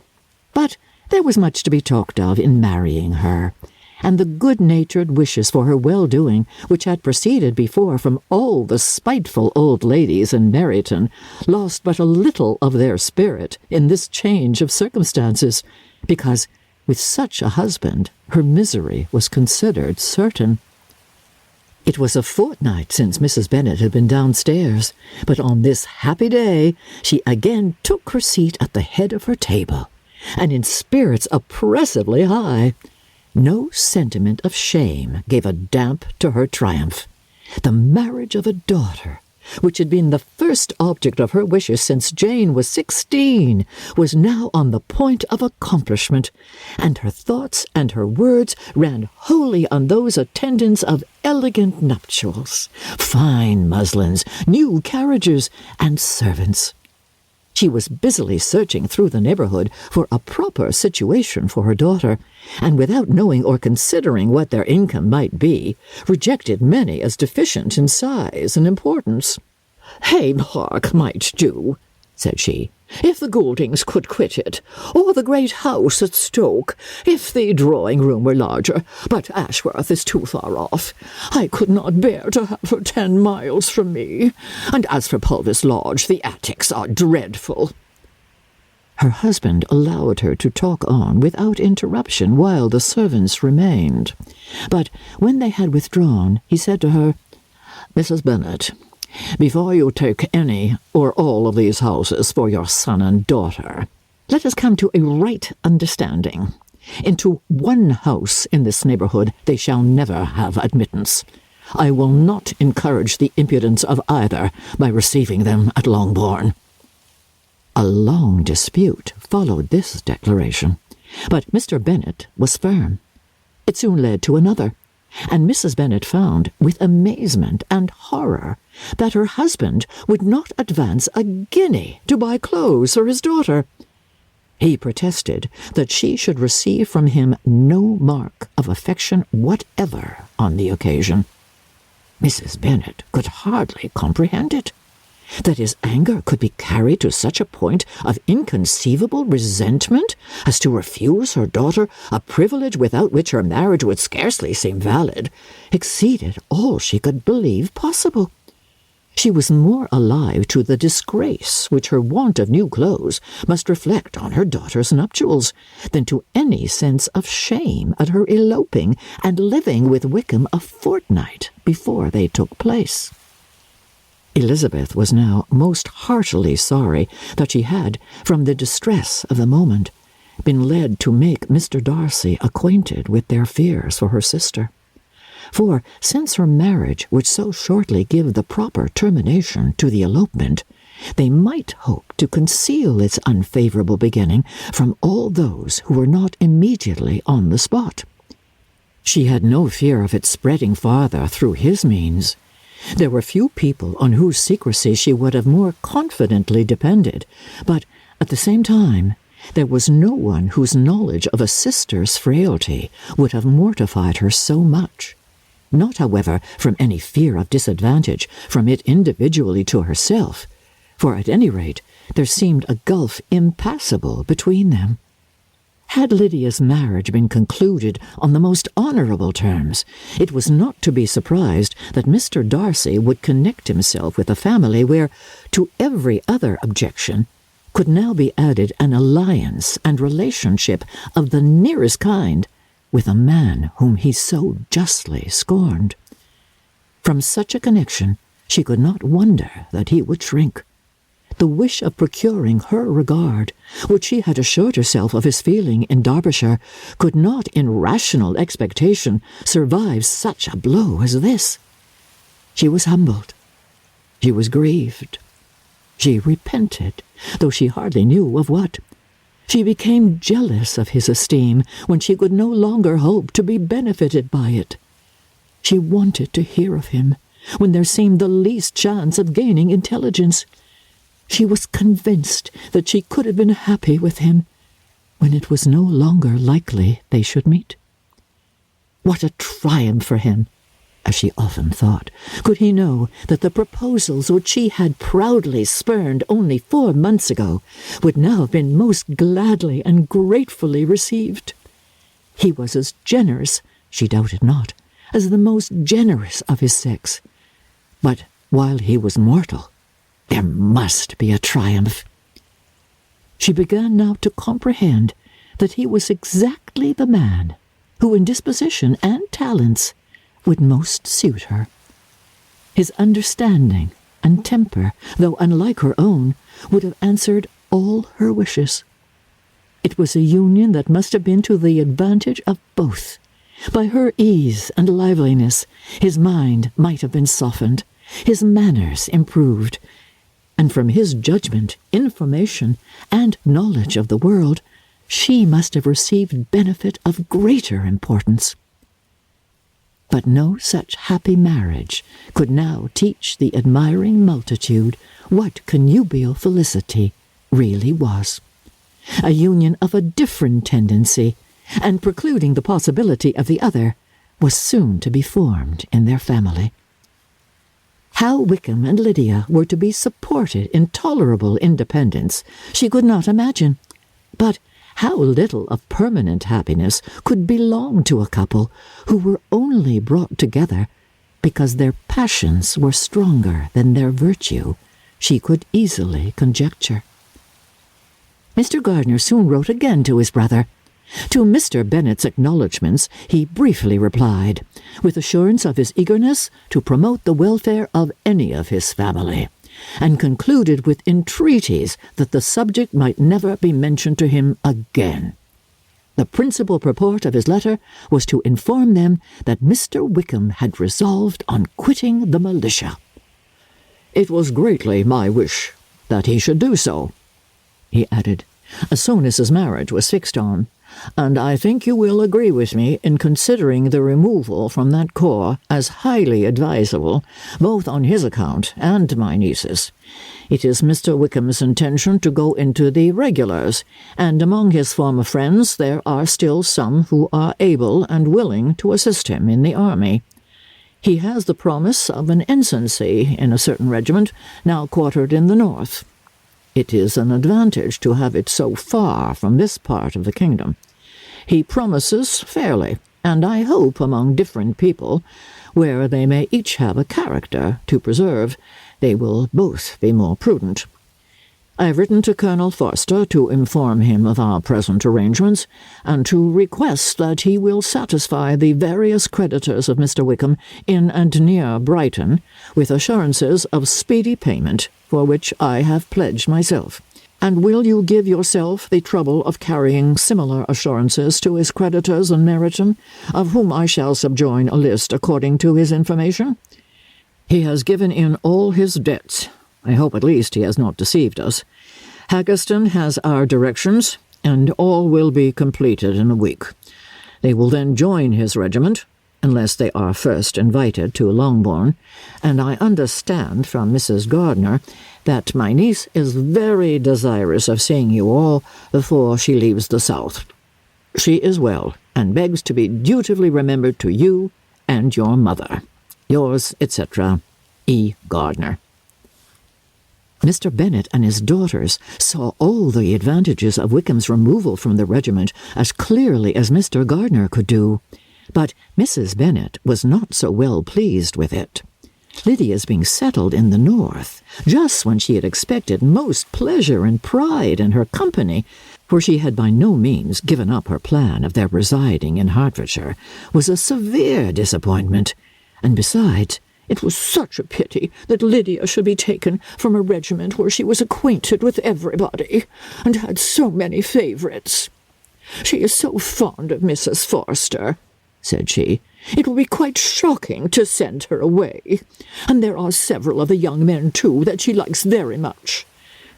But there was much to be talked of in marrying her, and the good-natured wishes for her well-doing, which had proceeded before from all the spiteful old ladies in Meryton, lost but a little of their spirit in this change of circumstances, because with such a husband her misery was considered certain. It was a fortnight since Mrs. Bennet had been downstairs, but on this happy day she again took her seat at the head of her table, and in spirits oppressively high. No sentiment of shame gave a damp to her triumph. The marriage of a daughter, which had been the first object of her wishes since Jane was 16, was now on the point of accomplishment, and her thoughts and her words ran wholly on those attendants of elegant nuptials, fine muslins, new carriages, and servants. She was busily searching through the neighbourhood for a proper situation for her daughter, and without knowing or considering what their income might be, rejected many as deficient in size and importance. "Haymark might do," said she, "if the Gouldings could quit it, or the great house at Stoke, if the drawing-room were larger, but Ashworth is too far off. I could not bear to have her 10 miles from me, and as for Pulvis Lodge, the attics are dreadful." Her husband allowed her to talk on without interruption while the servants remained, but when they had withdrawn, he said to her, "Mrs. Bennet, before you take any or all of these houses for your son and daughter, let us come to a right understanding. Into one house in this neighbourhood they shall never have admittance. I will not encourage the impudence of either by receiving them at Longbourn." A long dispute followed this declaration, but Mr. Bennet was firm. It soon led to another, and Mrs. Bennet found, with amazement and horror, that her husband would not advance a guinea to buy clothes for his daughter. He protested that she should receive from him no mark of affection whatever on the occasion. Mrs. Bennet could hardly comprehend it. That his anger could be carried to such a point of inconceivable resentment as to refuse her daughter a privilege without which her marriage would scarcely seem valid, exceeded all she could believe possible. She was more alive to the disgrace which her want of new clothes must reflect on her daughter's nuptials than to any sense of shame at her eloping and living with Wickham a fortnight before they took place. Elizabeth was now most heartily sorry that she had, from the distress of the moment, been led to make Mr. Darcy acquainted with their fears for her sister. For, since her marriage would so shortly give the proper termination to the elopement, they might hope to conceal its unfavourable beginning from all those who were not immediately on the spot. She had no fear of it spreading farther through his means. There were few people on whose secrecy she would have more confidently depended, but, at the same time, there was no one whose knowledge of a sister's frailty would have mortified her so much. Not, however, from any fear of disadvantage from it individually to herself, for at any rate there seemed a gulf impassable between them. Had Lydia's marriage been concluded on the most honourable terms, it was not to be surprised that Mr. Darcy would connect himself with a family where, to every other objection, could now be added an alliance and relationship of the nearest kind with a man whom he so justly scorned. From such a connection she could not wonder that he would shrink. The wish of procuring her regard, which she had assured herself of his feeling in Derbyshire, could not in rational expectation survive such a blow as this. She was humbled. She was grieved. She repented, though she hardly knew of what. She became jealous of his esteem when she could no longer hope to be benefited by it. She wanted to hear of him when there seemed the least chance of gaining intelligence. She was convinced that she could have been happy with him when it was no longer likely they should meet. What a triumph for him, as she often thought, could he know that the proposals which she had proudly spurned only 4 months ago would now have been most gladly and gratefully received. He was as generous, she doubted not, as the most generous of his sex. But while he was mortal, there must be a triumph. She began now to comprehend that he was exactly the man who in disposition and talents would most suit her. His understanding and temper, though unlike her own, would have answered all her wishes. It was a union that must have been to the advantage of both. By her ease and liveliness, his mind might have been softened, his manners improved, and from his judgment, information, and knowledge of the world, she must have received benefit of greater importance. But no such happy marriage could now teach the admiring multitude what connubial felicity really was. A union of a different tendency, and precluding the possibility of the other, was soon to be formed in their family. How Wickham and Lydia were to be supported in tolerable independence she could not imagine, but how little of permanent happiness could belong to a couple who were only brought together because their passions were stronger than their virtue, she could easily conjecture. Mr. Gardner soon wrote again to his brother. To Mr. Bennet's acknowledgments he briefly replied, with assurance of his eagerness to promote the welfare of any of his family, and concluded with entreaties that the subject might never be mentioned to him again. The principal purport of his letter was to inform them that Mr. Wickham had resolved on quitting the militia. "It was greatly my wish that he should do so," he added, "as soon as his marriage was fixed on, and I think you will agree with me in considering the removal from that corps as highly advisable, both on his account and my niece's. It is Mr. Wickham's intention to go into the regulars, and among his former friends there are still some who are able and willing to assist him in the army. He has the promise of an ensigncy in a certain regiment now quartered in the north. It is an advantage to have it so far from this part of the kingdom. He promises fairly, and I hope among different people, where they may each have a character to preserve, they will both be more prudent. I have written to Colonel Forster to inform him of our present arrangements, and to request that he will satisfy the various creditors of Mr. Wickham in and near Brighton with assurances of speedy payment, for which I have pledged myself. And will you give yourself the trouble of carrying similar assurances to his creditors in Meryton, of whom I shall subjoin a list according to his information? He has given in all his debts. I hope at least he has not deceived us. Haggerston has our directions, and all will be completed in a week. They will then join his regiment, unless they are first invited to Longbourn, and I understand from Mrs. Gardner that my niece is very desirous of seeing you all before she leaves the south. She is well, and begs to be dutifully remembered to you and your mother. Yours, etc., E. Gardner. Mr. Bennet and his daughters saw all the advantages of Wickham's removal from the regiment as clearly as Mr. Gardner could do, but Mrs. Bennet was not so well pleased with it. Lydia's being settled in the north, just when she had expected most pleasure and pride in her company, for she had by no means given up her plan of their residing in Hertfordshire, was a severe disappointment, and besides, it was such a pity that Lydia should be taken from a regiment where she was acquainted with everybody, and had so many favourites. "She is so fond of Mrs. Forster," said she. "It will be quite shocking to send her away. And there are several of the young men, too, that she likes very much.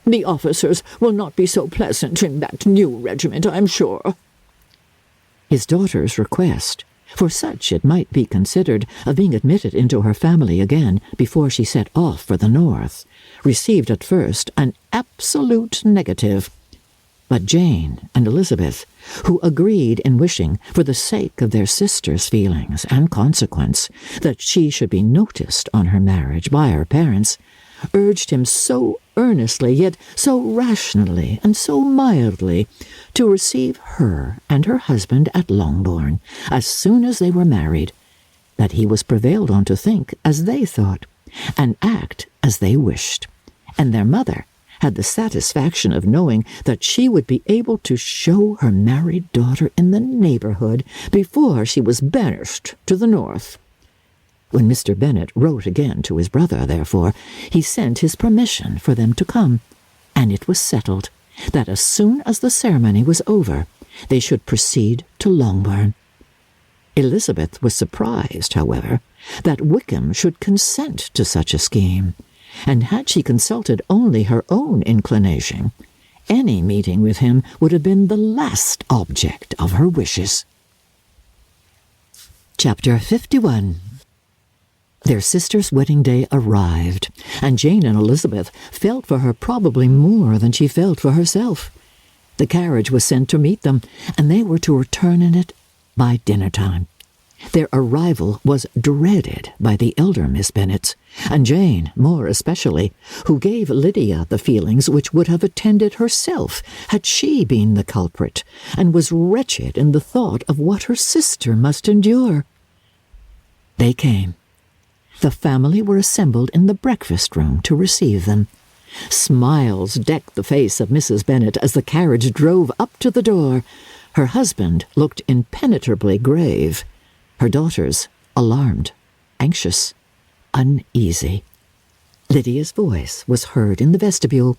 The officers will not be so pleasant in that new regiment, I am sure." His daughter's request, for such it might be considered, of being admitted into her family again before she set off for the north, received at first an absolute negative. But Jane and Elizabeth, who agreed in wishing, for the sake of their sister's feelings and consequence, that she should be noticed on her marriage by her parents, urged him so earnestly, yet so rationally and so mildly, to receive her and her husband at Longbourn as soon as they were married, that he was prevailed on to think as they thought, and act as they wished, and their mother had the satisfaction of knowing that she would be able to show her married daughter in the neighbourhood before she was banished to the north. When Mr. Bennet wrote again to his brother, therefore, he sent his permission for them to come, and it was settled that as soon as the ceremony was over, they should proceed to Longbourn. Elizabeth was surprised, however, that Wickham should consent to such a scheme, and had she consulted only her own inclination, any meeting with him would have been the last object of her wishes. Chapter 51. Their sister's wedding day arrived, and Jane and Elizabeth felt for her probably more than she felt for herself. The carriage was sent to meet them, and they were to return in it by dinner-time. Their arrival was dreaded by the elder Miss Bennets, and Jane more especially, who gave Lydia the feelings which would have attended herself had she been the culprit, and was wretched in the thought of what her sister must endure. They came. The family were assembled in the breakfast-room to receive them. Smiles decked the face of Mrs. Bennet as the carriage drove up to the door. Her husband looked impenetrably grave. Her daughters alarmed, anxious, uneasy. Lydia's voice was heard in the vestibule.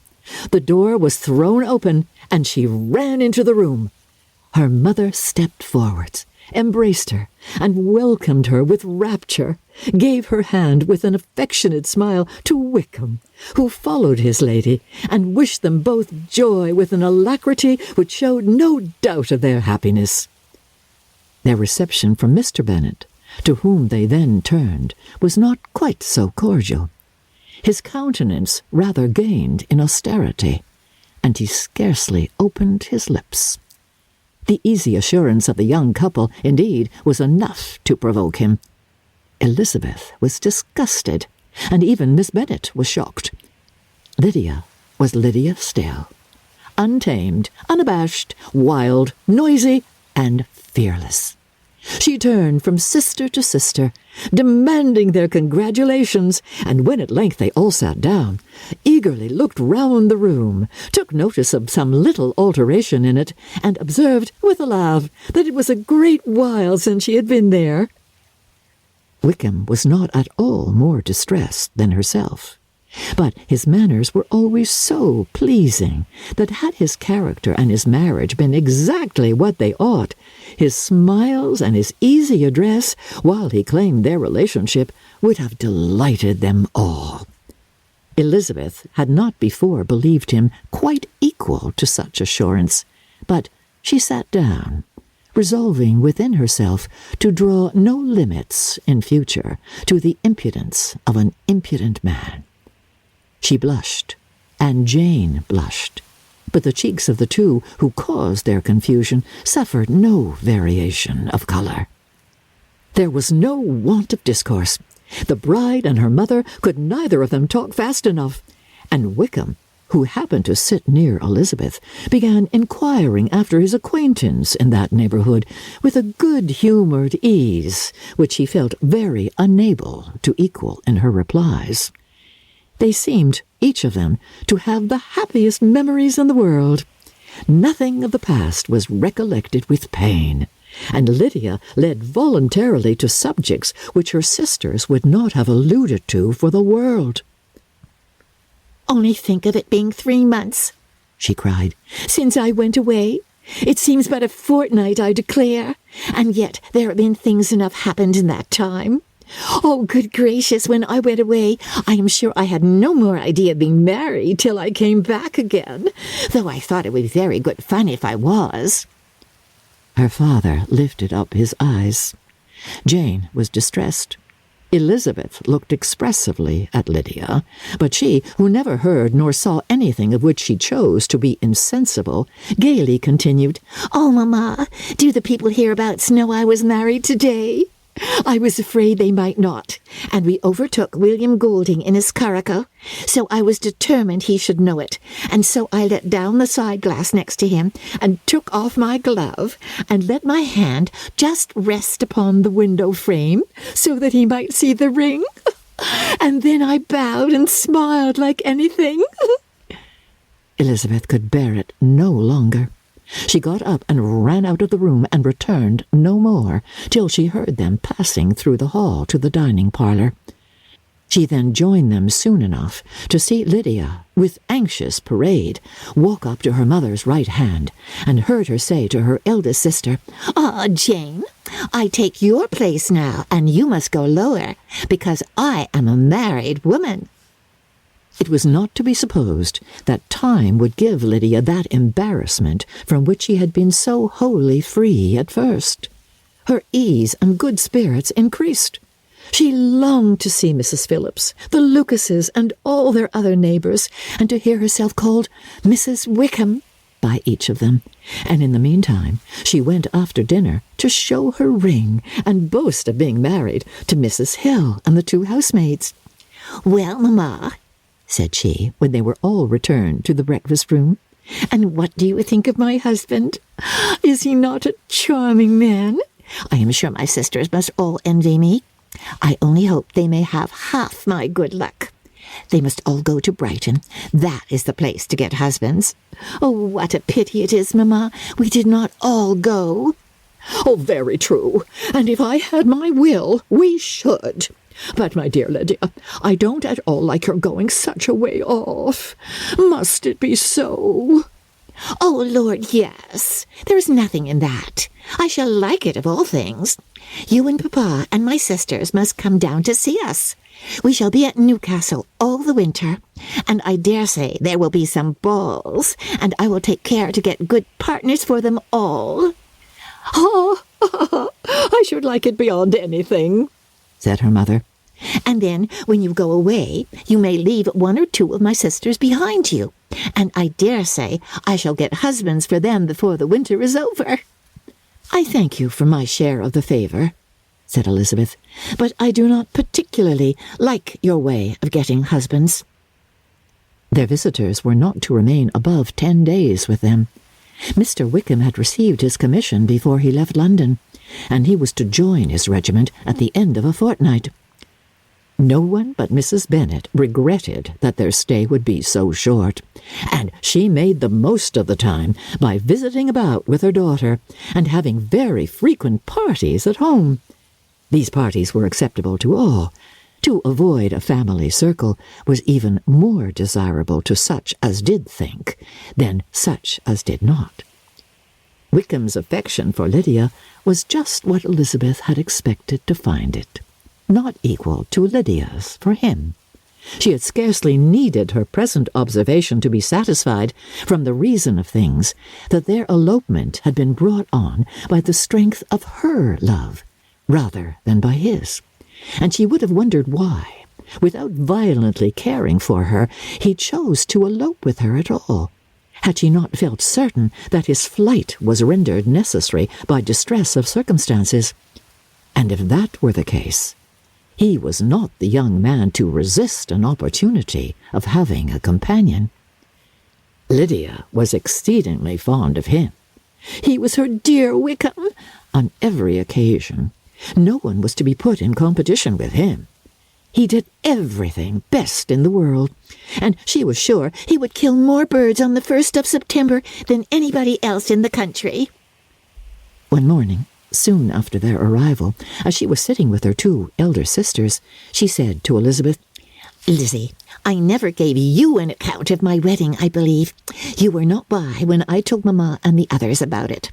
The door was thrown open, and she ran into the room. Her mother stepped forwards, embraced her, and welcomed her with rapture, gave her hand with an affectionate smile to Wickham, who followed his lady, and wished them both joy with an alacrity which showed no doubt of their happiness. Their reception from Mr. Bennet, to whom they then turned, was not quite so cordial. His countenance rather gained in austerity, and he scarcely opened his lips. The easy assurance of the young couple, indeed, was enough to provoke him. Elizabeth was disgusted, and even Miss Bennet was shocked. Lydia was Lydia still, untamed, unabashed, wild, noisy, and fearless. She turned from sister to sister, demanding their congratulations, and when at length they all sat down, eagerly looked round the room, took notice of some little alteration in it, and observed, with a laugh, that it was a great while since she had been there. Wickham was not at all more distressed than herself, but his manners were always so pleasing that had his character and his marriage been exactly what they ought, his smiles and his easy address, while he claimed their relationship, would have delighted them all. Elizabeth had not before believed him quite equal to such assurance, but she sat down, resolving within herself to draw no limits in future to the impudence of an impudent man. She blushed, and Jane blushed, but the cheeks of the two who caused their confusion suffered no variation of colour. There was no want of discourse. The bride and her mother could neither of them talk fast enough, and Wickham, who happened to sit near Elizabeth, began inquiring after his acquaintance in that neighbourhood with a good-humoured ease which he felt very unable to equal in her replies. They seemed, each of them, to have the happiest memories in the world. Nothing of the past was recollected with pain, and Lydia led voluntarily to subjects which her sisters would not have alluded to for the world. "Only think of it being 3 months," she cried, "since I went away. It seems but a fortnight, I declare, and yet there have been things enough happened in that time. Oh, good gracious, when I went away, I am sure I had no more idea of being married till I came back again, though I thought it would be very good fun if I was." Her father lifted up his eyes. Jane was distressed. Elizabeth looked expressively at Lydia, but she, who never heard nor saw anything of which she chose to be insensible, gaily continued, "Oh, mamma, do the people hereabouts know I was married today? I was afraid they might not, and we overtook William Goulding in his curricle, so I was determined he should know it, and so I let down the side glass next to him, and took off my glove, and let my hand just rest upon the window frame, so that he might see the ring, and then I bowed and smiled like anything." Elizabeth could bear it no longer. She got up and ran out of the room and returned no more till she heard them passing through the hall to the dining parlour. She then joined them soon enough to see Lydia, with anxious parade, walk up to her mother's right hand, and heard her say to her eldest sister, "Ah, Jane, I take your place now, and you must go lower, because I am a married woman." It was not to be supposed that time would give Lydia that embarrassment from which she had been so wholly free at first. Her ease and good spirits increased. She longed to see Mrs. Phillips, the Lucases, and all their other neighbours, and to hear herself called Mrs. Wickham by each of them, and in the meantime she went after dinner to show her ring and boast of being married to Mrs. Hill and the 2 housemaids. "Well, mamma," said she, when they were all returned to the breakfast-room, "and what do you think of my husband? Is he not a charming man? I am sure my sisters must all envy me. I only hope they may have half my good luck. They must all go to Brighton. That is the place to get husbands. Oh, what a pity it is, mamma, we did not all go." "Oh, very true. And if I had my will, we should. But, my dear Lydia, I don't at all like your going such a way off. Must it be so?" "Oh, Lord, yes. There is nothing in that. I shall like it of all things. You and Papa and my sisters must come down to see us. We shall be at Newcastle all the winter, and I dare say there will be some balls, and I will take care to get good partners for them all." "Oh, I should like it beyond anything," said her mother. "And then, when you go away, you may leave 1 or 2 of my sisters behind you, and I dare say I shall get husbands for them before the winter is over." "I thank you for my share of the favour," said Elizabeth, "but I do not particularly like your way of getting husbands." Their visitors were not to remain above 10 days with them. Mr. Wickham had received his commission before he left London, and he was to join his regiment at the end of a fortnight. No one but Mrs. Bennet regretted that their stay would be so short, and she made the most of the time by visiting about with her daughter and having very frequent parties at home. These parties were acceptable to all. To avoid a family circle was even more desirable to such as did think than such as did not. Wickham's affection for Lydia was just what Elizabeth had expected to find it, not equal to Lydia's for him. She had scarcely needed her present observation to be satisfied, from the reason of things, that their elopement had been brought on by the strength of her love, rather than by his, and she would have wondered why, without violently caring for her, he chose to elope with her at all, had she not felt certain that his flight was rendered necessary by distress of circumstances. And if that were the case, he was not the young man to resist an opportunity of having a companion. Lydia was exceedingly fond of him. He was her dear Wickham on every occasion. No one was to be put in competition with him. He did everything best in the world, and she was sure he would kill more birds on the 1st of September than anybody else in the country. One morning, soon after their arrival, as she was sitting with her 2 elder sisters, she said to Elizabeth, "Lizzie, I never gave you an account of my wedding, I believe. You were not by when I told Mamma and the others about it.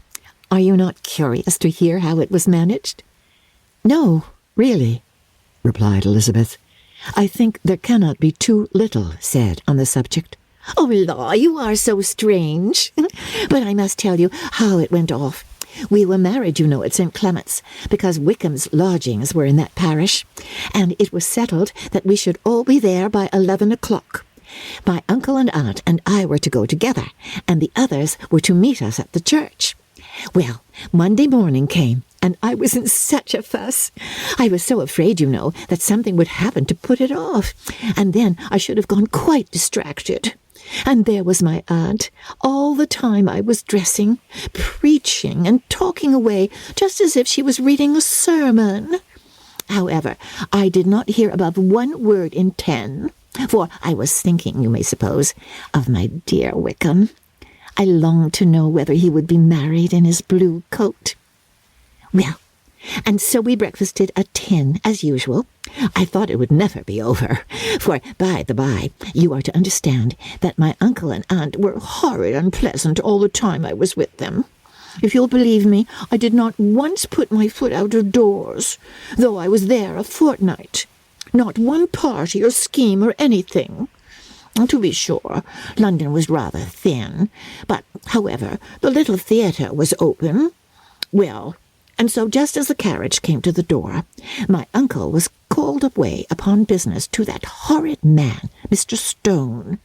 Are you not curious to hear how it was managed?" "No, really," replied Elizabeth. "I think there cannot be too little said on the subject." "Oh, law, you are so strange. But I must tell you how it went off. We were married, you know, at St. Clement's, because Wickham's lodgings were in that parish, and it was settled that we should all be there by 11 o'clock. My uncle and aunt and I were to go together, and the others were to meet us at the church. Well, Monday morning came, and I was in such a fuss. I was so afraid, you know, that something would happen to put it off, and then I should have gone quite distracted. And there was my aunt, all the time I was dressing, preaching and talking away, just as if she was reading a sermon. However, I did not hear above 1 word in 10, for I was thinking, you may suppose, of my dear Wickham. I longed to know whether he would be married in his blue coat. Well, and so we breakfasted at 10, as usual. I thought it would never be over, for, by the by, you are to understand that my uncle and aunt were horrid unpleasant all the time I was with them. If you'll believe me, I did not once put my foot out of doors, though I was there a fortnight. Not one party or scheme or anything. To be sure, London was rather thin, but, however, the little theatre was open. Well, and so just as the carriage came to the door, my uncle was called away upon business to that horrid man, Mr. Stone.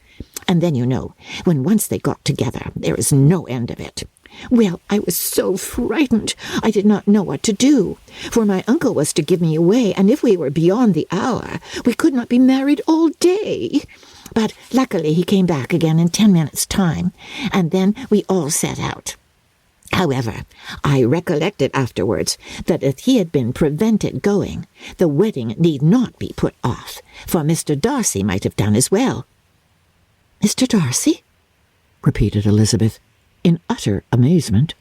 And then, you know, when once they got together, there is no end of it. Well, I was so frightened, I did not know what to do, for my uncle was to give me away, and if we were beyond the hour, we could not be married all day. But luckily he came back again in 10 minutes' time, and then we all set out. However, I recollected afterwards that if he had been prevented going, the wedding need not be put off, for Mr. Darcy might have done as well. Mr. Darcy? Repeated Elizabeth, in utter amazement.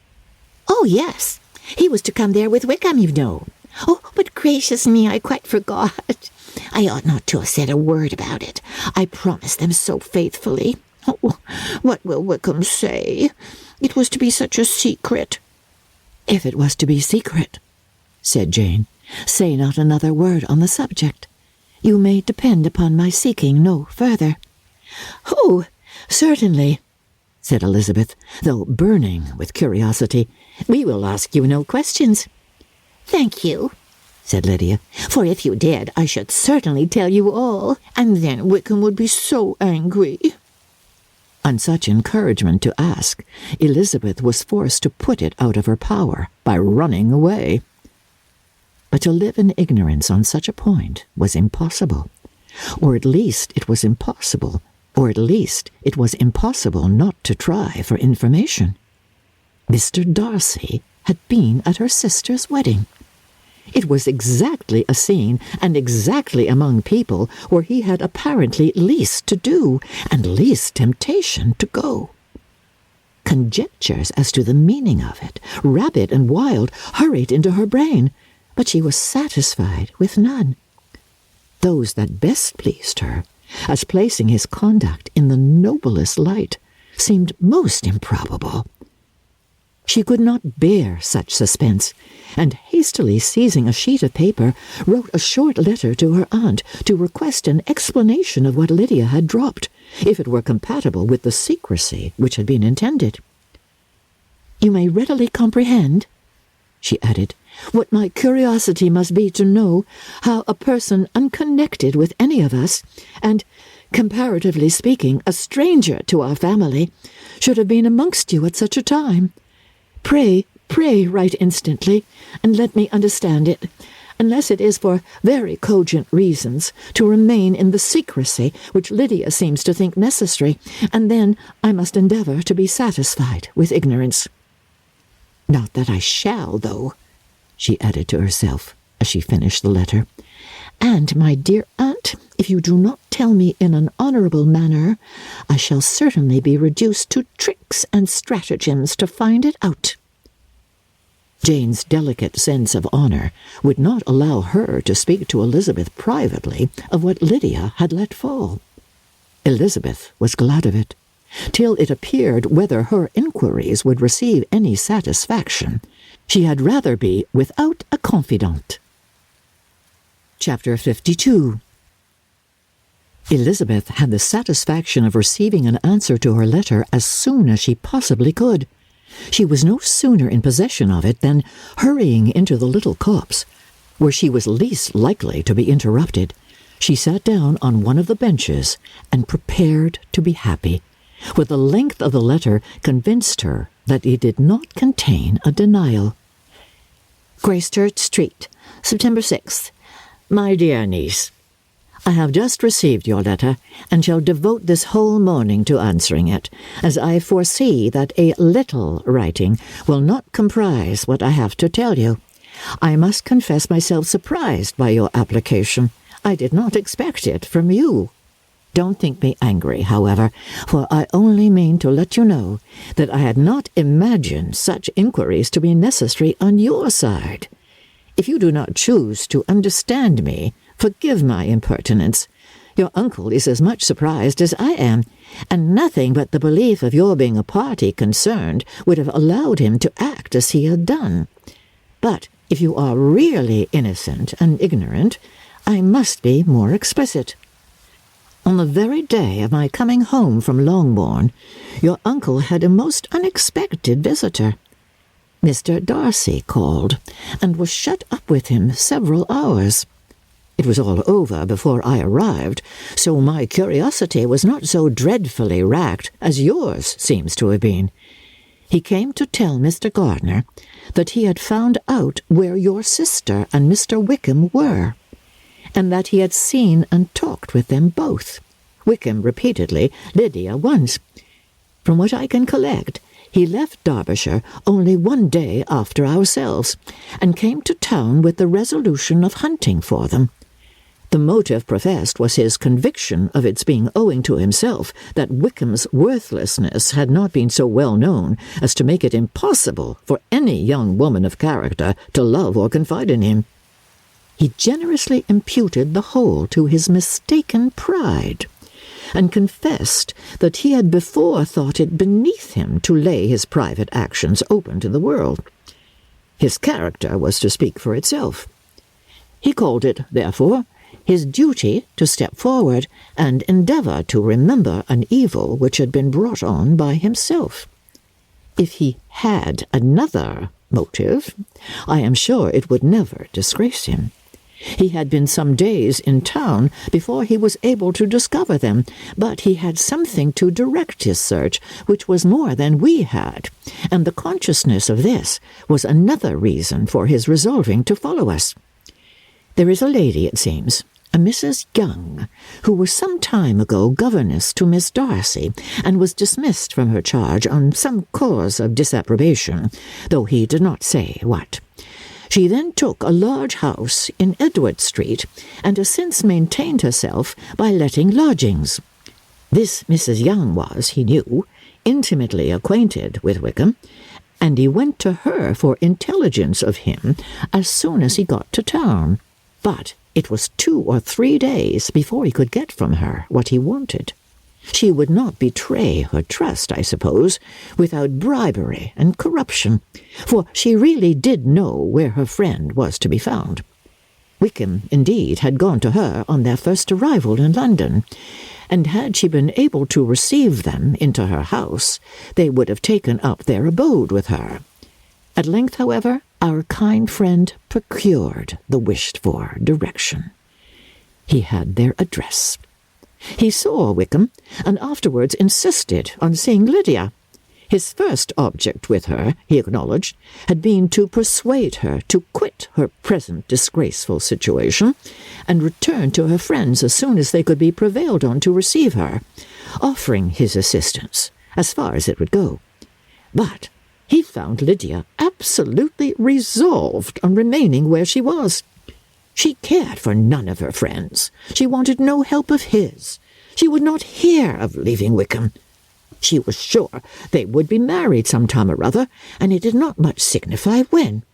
Oh, yes. He was to come there with Wickham, you know. Oh, but gracious me, I quite forgot. I ought not to have said a word about it. I promised them so faithfully. Oh, what will Wickham say? It was to be such a secret. If it was to be secret, said Jane, say not another word on the subject. You may depend upon my seeking no further. Oh, certainly, said Elizabeth, though burning with curiosity. We will ask you no questions. Thank you, said Lydia, for if you did, I should certainly tell you all, and then Wickham would be so angry. On such encouragement to ask, Elizabeth was forced to put it out of her power by running away. But to live in ignorance on such a point was impossible, or at least it was impossible not to try for information. Mr. Darcy had been at her sister's wedding. It was exactly a scene and exactly among people where he had apparently least to do and least temptation to go. Conjectures as to the meaning of it, rapid and wild, hurried into her brain, but she was satisfied with none. Those that best pleased her, as placing his conduct in the noblest light, seemed most improbable. She could not bear such suspense, and hastily seizing a sheet of paper, wrote a short letter to her aunt to request an explanation of what Lydia had dropped, if it were compatible with the secrecy which had been intended. "You may readily comprehend," she added, "what my curiosity must be to know how a person unconnected with any of us, and, comparatively speaking, a stranger to our family, should have been amongst you at such a time. Pray write instantly, and let me understand it, unless it is for very cogent reasons to remain in the secrecy which Lydia seems to think necessary, and then I must endeavour to be satisfied with ignorance. Not that I shall, though," she added to herself as she finished the letter. "And, my dear aunt, if you do not tell me in an honourable manner, I shall certainly be reduced to tricks and stratagems to find it out." Jane's delicate sense of honour would not allow her to speak to Elizabeth privately of what Lydia had let fall. Elizabeth was glad of it, till it appeared whether her inquiries would receive any satisfaction. She had rather be without a confidant. Chapter 52. Elizabeth had the satisfaction of receiving an answer to her letter as soon as she possibly could. She was no sooner in possession of it than, hurrying into the little copse, where she was least likely to be interrupted, she sat down on one of the benches and prepared to be happy, for the length of the letter convinced her that it did not contain a denial. "Gracechurch Street, September 6th. My dear niece, I have just received your letter, and shall devote this whole morning to answering it, as I foresee that a little writing will not comprise what I have to tell you. I must confess myself surprised by your application. I did not expect it from you. Don't think me angry, however, for I only mean to let you know that I had not imagined such inquiries to be necessary on your side. If you do not choose to understand me, forgive my impertinence. Your uncle is as much surprised as I am, and nothing but the belief of your being a party concerned would have allowed him to act as he had done. But if you are really innocent and ignorant, I must be more explicit. On the very day of my coming home from Longbourn, your uncle had a most unexpected visitor. Mr. Darcy called, and was shut up with him several hours. It was all over before I arrived, so my curiosity was not so dreadfully racked as yours seems to have been. He came to tell Mr. Gardiner that he had found out where your sister and Mr. Wickham were, and that he had seen and talked with them both, Wickham repeatedly, Lydia once. From what I can collect, he left Derbyshire only one day after ourselves, and came to town with the resolution of hunting for them. The motive professed was his conviction of its being owing to himself that Wickham's worthlessness had not been so well known as to make it impossible for any young woman of character to love or confide in him. He generously imputed the whole to his mistaken pride, and confessed that he had before thought it beneath him to lay his private actions open to the world. His character was to speak for itself. He called it, therefore, his duty to step forward and endeavour to remember an evil which had been brought on by himself. If he had another motive, I am sure it would never disgrace him. He had been some days in town before he was able to discover them, but he had something to direct his search which was more than we had, and the consciousness of this was another reason for his resolving to follow us. There is a lady, it seems, a Mrs. Young, who was some time ago governess to Miss Darcy, and was dismissed from her charge on some cause of disapprobation, though he did not say what. She then took a large house in Edward Street, and has since maintained herself by letting lodgings. This Mrs. Young was, he knew, intimately acquainted with Wickham, and he went to her for intelligence of him as soon as he got to town. But it was 2 or 3 days before he could get from her what he wanted. She would not betray her trust, I suppose, without bribery and corruption, for she really did know where her friend was to be found. Wickham, indeed, had gone to her on their first arrival in London, and had she been able to receive them into her house, they would have taken up their abode with her. At length, however, our kind friend procured the wished-for direction. He had their address. He saw Wickham, and afterwards insisted on seeing Lydia. His first object with her, he acknowledged, had been to persuade her to quit her present disgraceful situation, and return to her friends as soon as they could be prevailed on to receive her, offering his assistance, as far as it would go. But he found Lydia absolutely resolved on remaining where she was. She cared for none of her friends. She wanted no help of his. She would not hear of leaving Wickham. She was sure they would be married some time or other, and it did not much signify when.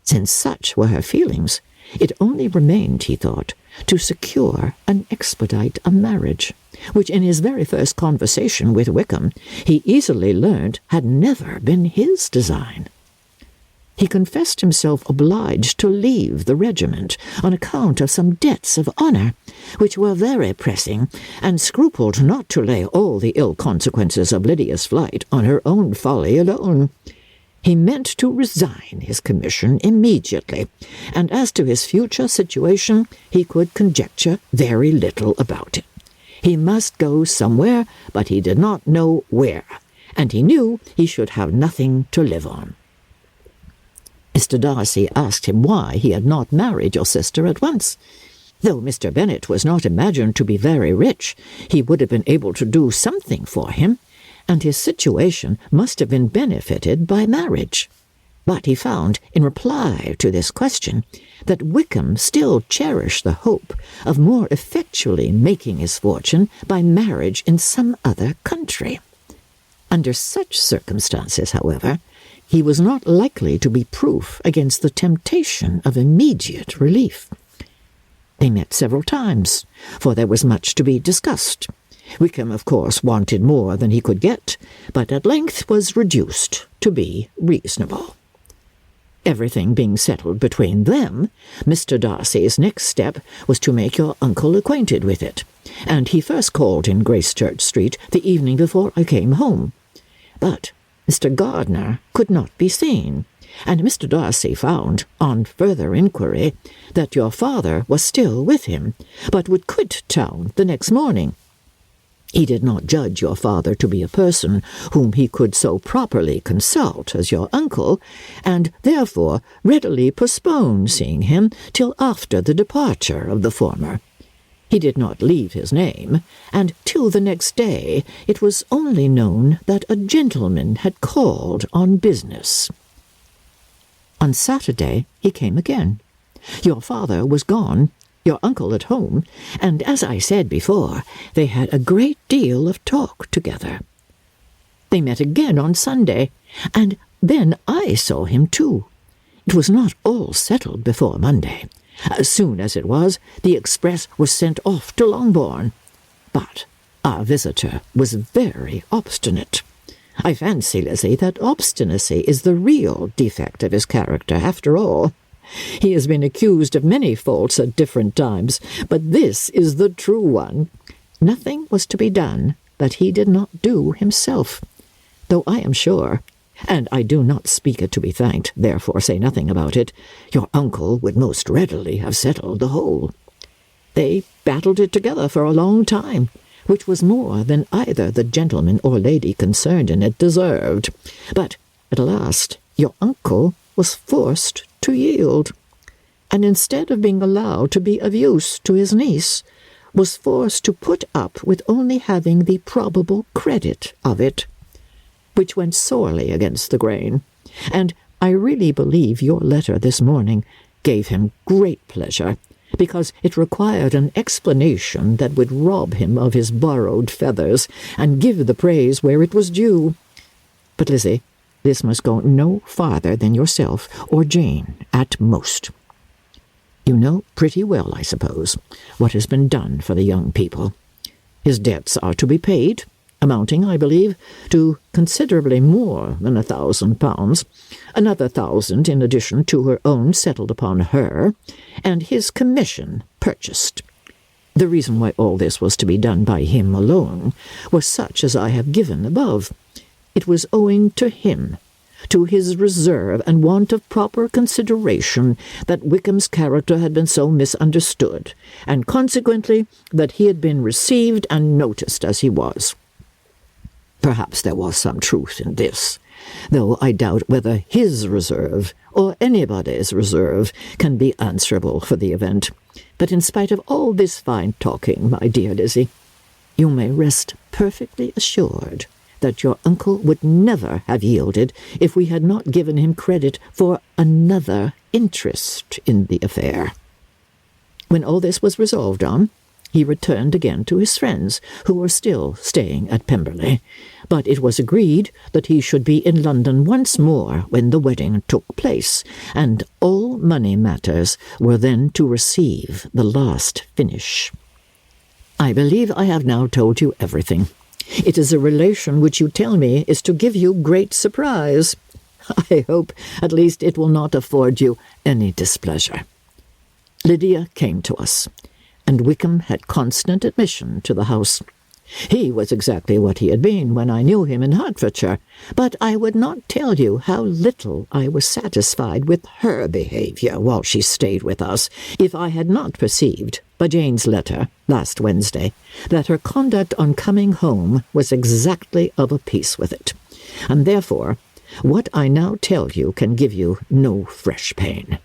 Since such were her feelings, it only remained, he thought, to secure and expedite a marriage, which in his very first conversation with Wickham he easily learned had never been his design. He confessed himself obliged to leave the regiment on account of some debts of honour, which were very pressing, and scrupled not to lay all the ill consequences of Lydia's flight on her own folly alone. He meant to resign his commission immediately, and as to his future situation, he could conjecture very little about it. He must go somewhere, but he did not know where, and he knew he should have nothing to live on. Mr. Darcy asked him why he had not married your sister at once. Though Mr. Bennet was not imagined to be very rich, he would have been able to do something for him, and his situation must have been benefited by marriage. But he found, in reply to this question, that Wickham still cherished the hope of more effectually making his fortune by marriage in some other country. Under such circumstances, however, he was not likely to be proof against the temptation of immediate relief. They met several times, for there was much to be discussed. Wickham, of course, wanted more than he could get, but at length was reduced to be reasonable. Everything being settled between them, Mr. Darcy's next step was to make your uncle acquainted with it, and he first called in Gracechurch Street the evening before I came home. But Mr. Gardiner could not be seen, and Mr. Darcy found, on further inquiry, that your father was still with him, but would quit town the next morning. He did not judge your father to be a person whom he could so properly consult as your uncle, and therefore readily postponed seeing him till after the departure of the former. He did not leave his name, and till the next day it was only known that a gentleman had called on business. On Saturday he came again. Your father was gone, your uncle at home, and as I said before, they had a great deal of talk together. They met again on Sunday, and then I saw him too. It was not all settled before Monday. As soon as it was, the express was sent off to Longbourn. But our visitor was very obstinate. I fancy, Lizzie, that obstinacy is the real defect of his character, after all. He has been accused of many faults at different times, but this is the true one. Nothing was to be done that he did not do himself, though I am sure, and I do not speak it to be thanked, therefore say nothing about it, your uncle would most readily have settled the whole. They battled it together for a long time, which was more than either the gentleman or lady concerned in it deserved. But at last your uncle was forced to yield, and instead of being allowed to be of use to his niece, was forced to put up with only having the probable credit of it, which went sorely against the grain, and I really believe your letter this morning gave him great pleasure, because it required an explanation that would rob him of his borrowed feathers, and give the praise where it was due. But, Lizzie, this must go no farther than yourself or Jane at most. You know pretty well, I suppose, what has been done for the young people. His debts are to be paid, amounting, I believe, to considerably more than £1,000, another 1,000 in addition to her own settled upon her, and his commission purchased. The reason why all this was to be done by him alone was such as I have given above. It was owing to him, to his reserve and want of proper consideration, that Wickham's character had been so misunderstood, and consequently that he had been received and noticed as he was. Perhaps there was some truth in this, though I doubt whether his reserve, or anybody's reserve, can be answerable for the event. But in spite of all this fine talking, my dear Lizzie, you may rest perfectly assured that your uncle would never have yielded if we had not given him credit for another interest in the affair. When all this was resolved on, he returned again to his friends, who were still staying at Pemberley, but it was agreed that he should be in London once more when the wedding took place, and all money matters were then to receive the last finish. I believe I have now told you everything. It is a relation which you tell me is to give you great surprise. I hope, at least, it will not afford you any displeasure. Lydia came to us, and Wickham had constant admission to the house. He was exactly what he had been when I knew him in Hertfordshire, but I would not tell you how little I was satisfied with her behaviour while she stayed with us, if I had not perceived, by Jane's letter last Wednesday, that her conduct on coming home was exactly of a piece with it, and therefore what I now tell you can give you no fresh pain.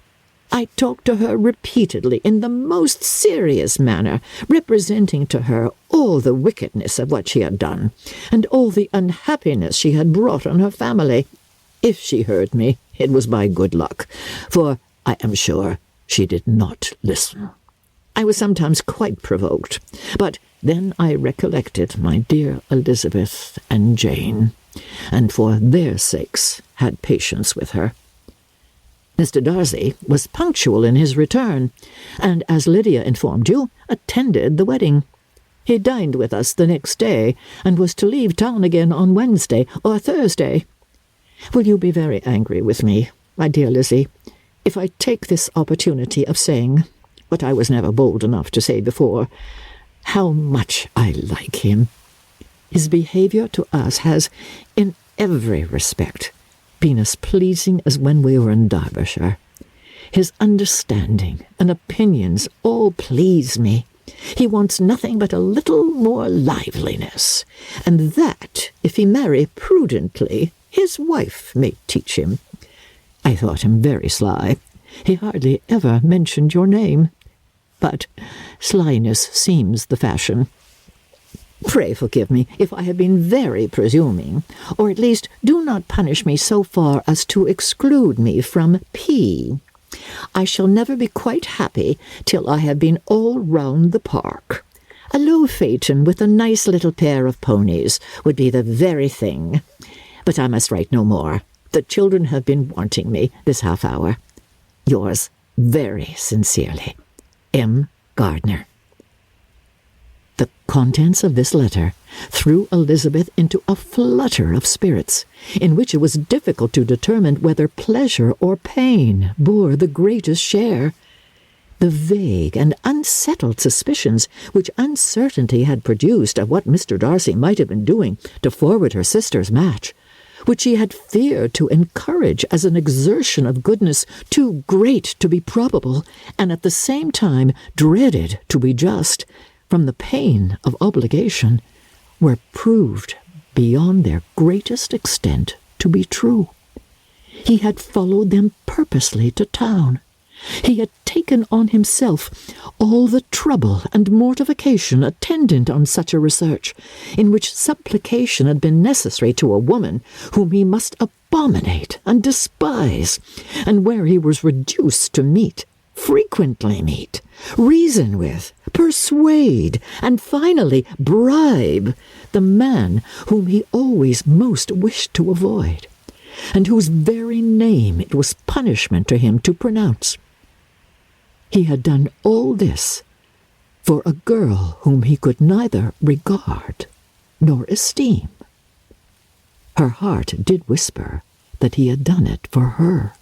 I talked to her repeatedly in the most serious manner, representing to her all the wickedness of what she had done, and all the unhappiness she had brought on her family. If she heard me, it was by good luck, for I am sure she did not listen. I was sometimes quite provoked, but then I recollected my dear Elizabeth and Jane, and for their sakes had patience with her. Mr. Darcy was punctual in his return, and, as Lydia informed you, attended the wedding. He dined with us the next day, and was to leave town again on Wednesday or Thursday. Will you be very angry with me, my dear Lizzie, if I take this opportunity of saying, what I was never bold enough to say before, how much I like him? His behaviour to us has, in every respect, been as pleasing as when we were in Derbyshire. His understanding and opinions all please me. He wants nothing but a little more liveliness, and that, if he marry prudently, his wife may teach him. I thought him very sly. He hardly ever mentioned your name. But slyness seems the fashion. Pray forgive me if I have been very presuming, or at least do not punish me so far as to exclude me from P. I shall never be quite happy till I have been all round the park. A low phaeton with a nice little pair of ponies would be the very thing. But I must write no more. The children have been wanting me this half hour. Yours very sincerely, M. Gardner. The contents of this letter threw Elizabeth into a flutter of spirits, in which it was difficult to determine whether pleasure or pain bore the greatest share. The vague and unsettled suspicions which uncertainty had produced of what Mr. Darcy might have been doing to forward her sister's match, which she had feared to encourage as an exertion of goodness too great to be probable, and at the same time dreaded to be just, from the pain of obligation, were proved beyond their greatest extent to be true. He had followed them purposely to town. He had taken on himself all the trouble and mortification attendant on such a research, in which supplication had been necessary to a woman whom he must abominate and despise, and where he was reduced to meet, frequently meet, reason with, persuade, and finally bribe the man whom he always most wished to avoid, and whose very name it was punishment to him to pronounce. He had done all this for a girl whom he could neither regard nor esteem. Her heart did whisper that he had done it for her,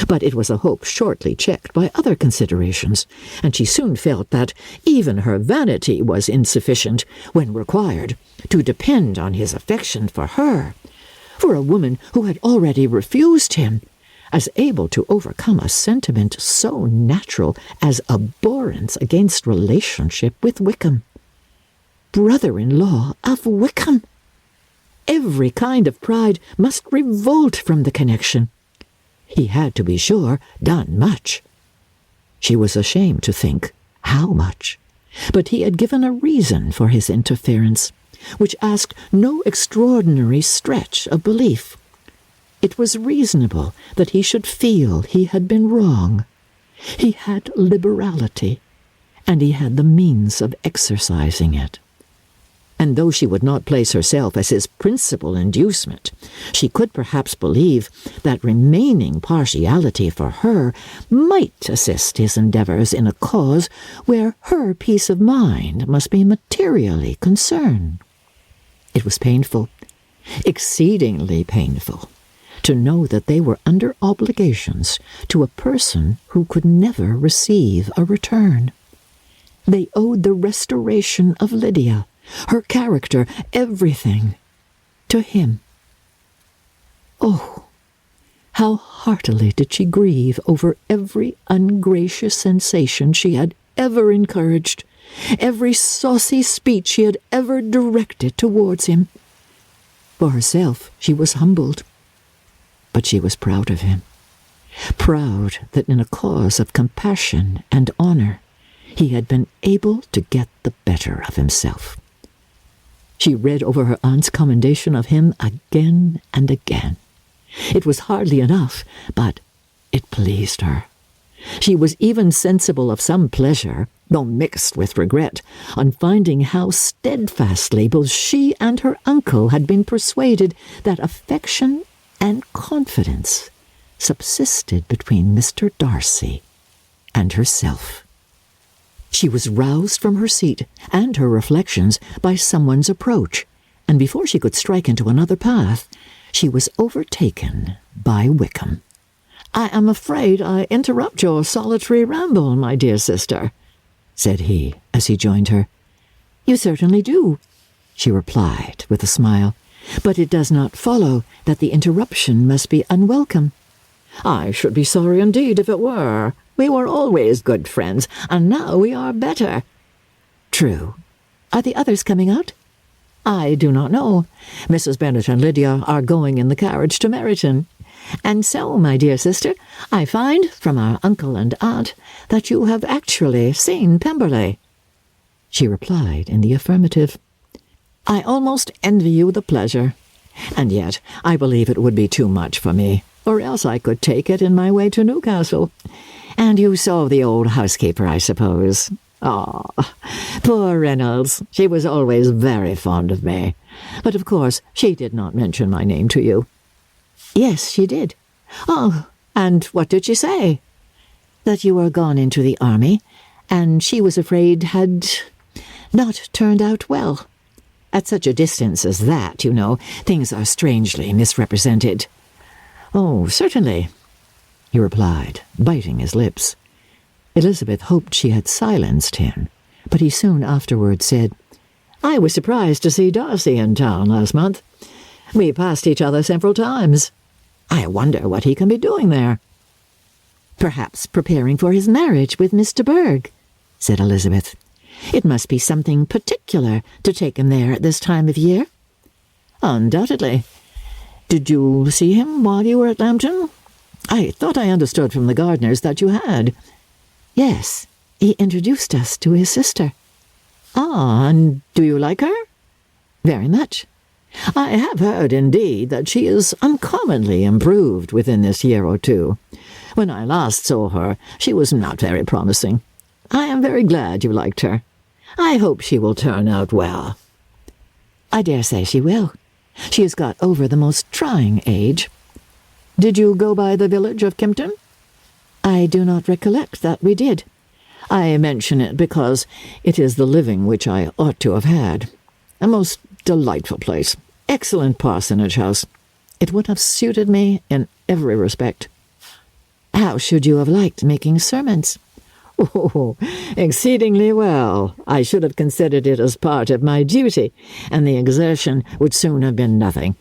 but it was a hope shortly checked by other considerations, and she soon felt that even her vanity was insufficient, when required, to depend on his affection for her, for a woman who had already refused him, as able to overcome a sentiment so natural as abhorrence against relationship with Wickham. Brother-in-law of Wickham! Every kind of pride must revolt from the connection. He had, to be sure, done much. She was ashamed to think how much, but he had given a reason for his interference, which asked no extraordinary stretch of belief. It was reasonable that he should feel he had been wrong. He had liberality, and he had the means of exercising it. And though she would not place herself as his principal inducement, she could perhaps believe that remaining partiality for her might assist his endeavours in a cause where her peace of mind must be materially concerned. It was painful, exceedingly painful, to know that they were under obligations to a person who could never receive a return. They owed the restoration of Lydia, her character, everything, to him. Oh, how heartily did she grieve over every ungracious sensation she had ever encouraged, every saucy speech she had ever directed towards him. For herself she was humbled, but she was proud of him, proud that in a cause of compassion and honour he had been able to get the better of himself. She read over her aunt's commendation of him again and again. It was hardly enough, but it pleased her. She was even sensible of some pleasure, though mixed with regret, on finding how steadfastly both she and her uncle had been persuaded that affection and confidence subsisted between Mr. Darcy and herself. She was roused from her seat and her reflections by someone's approach, and before she could strike into another path, she was overtaken by Wickham. "I am afraid I interrupt your solitary ramble, my dear sister," said he, as he joined her. "You certainly do," she replied with a smile, "but it does not follow that the interruption must be unwelcome." "I should be sorry indeed if it were. We were always good friends, and now we are better." "True. Are the others coming out?" "I do not know. Mrs. Bennet and Lydia are going in the carriage to Meryton. And so, my dear sister, I find from our uncle and aunt that you have actually seen Pemberley." She replied in the affirmative. "I almost envy you the pleasure, and yet I believe it would be too much for me, or else I could take it in my way to Newcastle. And you saw the old housekeeper, I suppose? Ah, poor Reynolds, she was always very fond of me. But of course she did not mention my name to you." "Yes, she did." "Oh, and what did she say?" "That you were gone into the army, and she was afraid had not turned out well. At such a distance as that, you know, things are strangely misrepresented." "Oh, certainly," he replied, biting his lips. Elizabeth hoped she had silenced him, but he soon afterwards said, "I was surprised to see Darcy in town last month. We passed each other several times. I wonder what he can be doing there." "Perhaps preparing for his marriage with Mr. Berg," said Elizabeth. "It must be something particular to take him there at this time of year." "Undoubtedly. Did you see him while you were at Lambton? I thought I understood from the gardeners that you had." "Yes, he introduced us to his sister." "Ah, and do you like her?" "Very much." "I have heard, indeed, that she is uncommonly improved within this year or two. When I last saw her, she was not very promising. I am very glad you liked her. I hope she will turn out well." "I dare say she will. She has got over the most trying age." "Did you go by the village of Kimpton?" "I do not recollect that we did." "I mention it because it is the living which I ought to have had. A most delightful place. Excellent parsonage house. It would have suited me in every respect." "How should you have liked making sermons?" "Oh, exceedingly well. I should have considered it as part of my duty, and the exertion would soon have been nothing.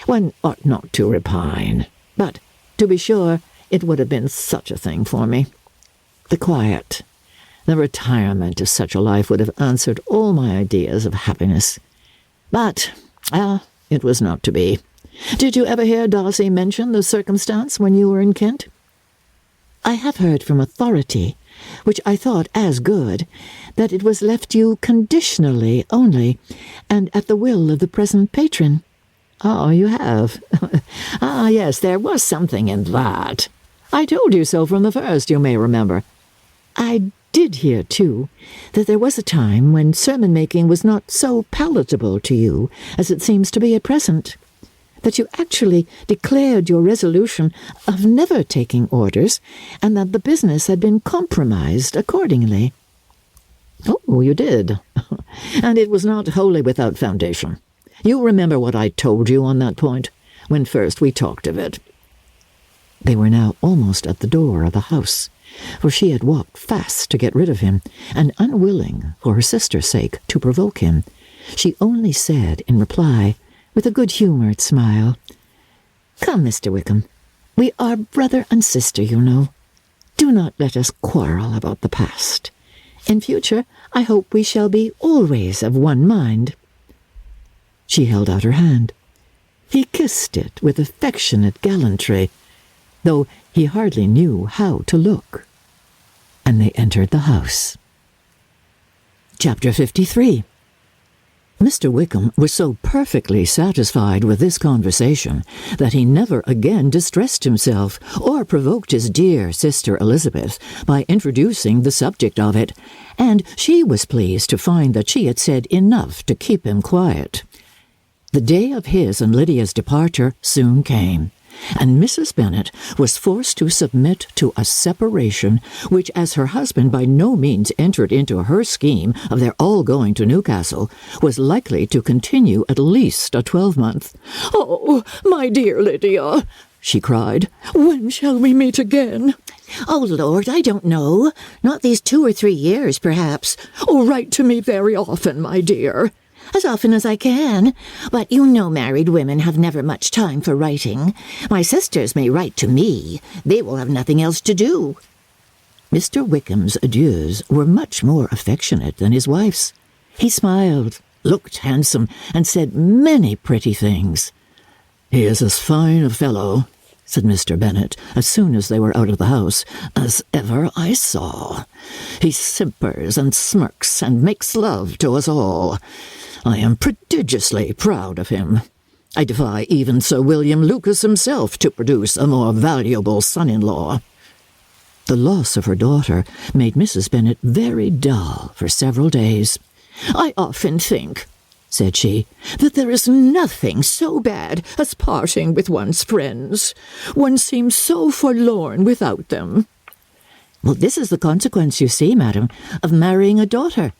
One ought not to repine. But, to be sure, it would have been such a thing for me. The quiet, the retirement of such a life would have answered all my ideas of happiness. But, it was not to be. Did you ever hear Darcy mention the circumstance when you were in Kent?" "I have heard from authority, which I thought as good, that it was left you conditionally only, and at the will of the present patron." "Oh, you have? Ah, yes, there was something in that. I told you so from the first, you may remember." "I did hear, too, that there was a time when sermon-making was not so palatable to you as it seems to be at present, that you actually declared your resolution of never taking orders, and that the business had been compromised accordingly." "Oh, you did. And it was not wholly without foundation. You remember what I told you on that point, when first we talked of it." They were now almost at the door of the house, for she had walked fast to get rid of him, and unwilling, for her sister's sake, to provoke him, she only said in reply, with a good-humoured smile, "Come, Mr. Wickham, we are brother and sister, you know. Do not let us quarrel about the past. In future, I hope we shall be always of one mind." She held out her hand. He kissed it with affectionate gallantry, though he hardly knew how to look, and they entered the house. Chapter 53. Mr. Wickham was so perfectly satisfied with this conversation that he never again distressed himself or provoked his dear sister Elizabeth by introducing the subject of it, and she was pleased to find that she had said enough to keep him quiet. The day of his and Lydia's departure soon came, and Mrs. Bennet was forced to submit to a separation which, as her husband by no means entered into her scheme of their all going to Newcastle, was likely to continue at least a 12-month. "Oh, my dear Lydia," she cried, "when shall we meet again?" "Oh, Lord, I don't know. Not these 2 or 3 years, perhaps." "Oh, write to me very often, my dear." "As often as I can. But you know married women have never much time for writing. My sisters may write to me. They will have nothing else to do." Mr. Wickham's adieus were much more affectionate than his wife's. He smiled, looked handsome, and said many pretty things. "He is as fine a fellow," said Mr. Bennet, as soon as they were out of the house, "as ever I saw. He simpers and smirks and makes love to us all. I am prodigiously proud of him. I defy even Sir William Lucas himself to produce a more valuable son-in-law." The loss of her daughter made Mrs. Bennet very dull for several days. "I often think," said she, "that there is nothing so bad as parting with one's friends. One seems so forlorn without them." "Well, this is the consequence, you see, madam, of marrying a daughter,"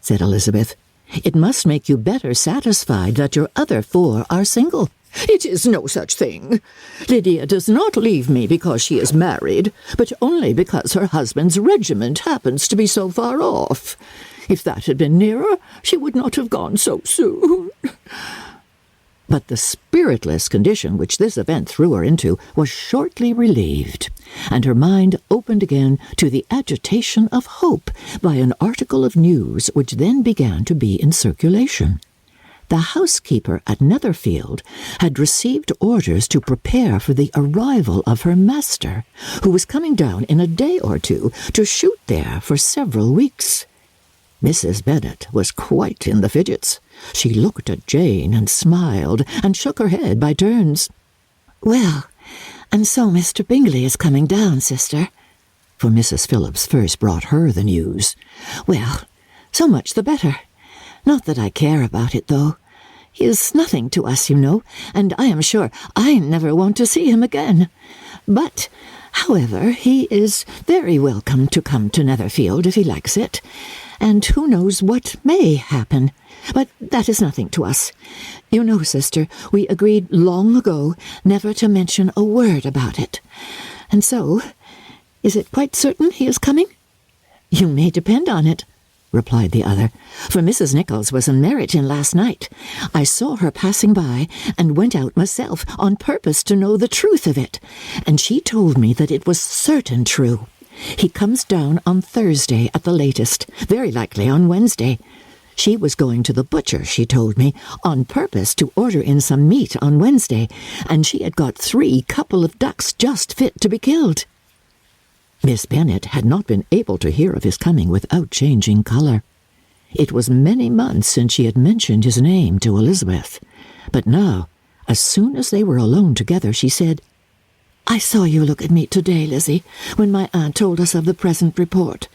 said Elizabeth. "It must make you better satisfied that your other 4 are single." "It is no such thing. Lydia does not leave me because she is married, but only because her husband's regiment happens to be so far off. If that had been nearer, she would not have gone so soon." But the spiritless condition which this event threw her into was shortly relieved, and her mind opened again to the agitation of hope by an article of news which then began to be in circulation. The housekeeper at Netherfield had received orders to prepare for the arrival of her master, who was coming down in a day or 2 to shoot there for several weeks. Mrs. Bennet was quite in the fidgets. She looked at Jane and smiled and shook her head by turns. "Well, and so Mr. Bingley is coming down, sister?" For Mrs. Phillips first brought her the news. "Well, so much the better. Not that I care about it, though. He is nothing to us, you know, and I am sure I never want to see him again. But, however, he is very welcome to come to Netherfield if he likes it, and who knows what may happen. But that is nothing to us. You know, sister, we agreed long ago never to mention a word about it. And so, is it quite certain he is coming?" "You may depend on it," replied the other, "for Mrs. Nichols was in Meryton last night. I saw her passing by, and went out myself on purpose to know the truth of it, and she told me that it was certain true. He comes down on Thursday at the latest, very likely on Wednesday. She was going to the butcher, she told me, on purpose to order in some meat on Wednesday, and she had got 3 couple of ducks just fit to be killed." Miss Bennet had not been able to hear of his coming without changing colour. It was many months since she had mentioned his name to Elizabeth, but now, as soon as they were alone together, she said, "I saw you look at me today, Lizzie, when my aunt told us of the present report,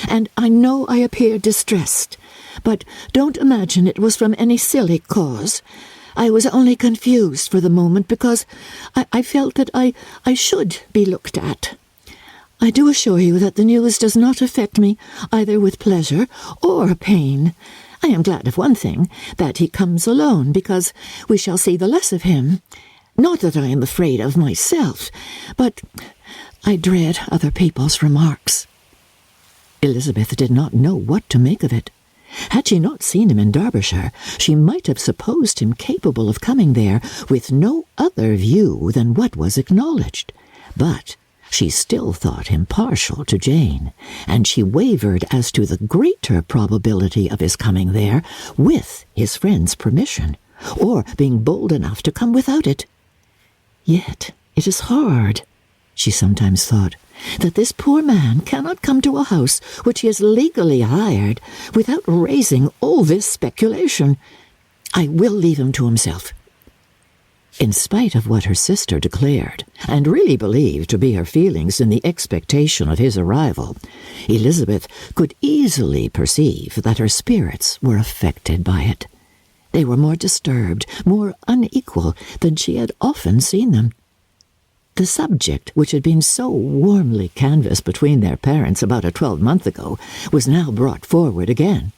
and I know I appeared distressed, but don't imagine it was from any silly cause. I was only confused for the moment because I felt that I should be looked at. I do assure you that the news does not affect me either with pleasure or pain. I am glad of one thing, that he comes alone, because we shall see the less of him. Not that I am afraid of myself, but I dread other people's remarks." Elizabeth did not know what to make of it. Had she not seen him in Derbyshire, she might have supposed him capable of coming there with no other view than what was acknowledged. But she still thought him partial to Jane, and she wavered as to the greater probability of his coming there with his friend's permission, or being bold enough to come without it. Yet it is hard, she sometimes thought, that this poor man cannot come to a house which he has legally hired without raising all this speculation. I will leave him to himself. In spite of what her sister declared, and really believed to be her feelings in the expectation of his arrival, Elizabeth could easily perceive that her spirits were affected by it. They were more disturbed, more unequal than she had often seen them. The subject, which had been so warmly canvassed between their parents about a 12-month ago, was now brought forward again.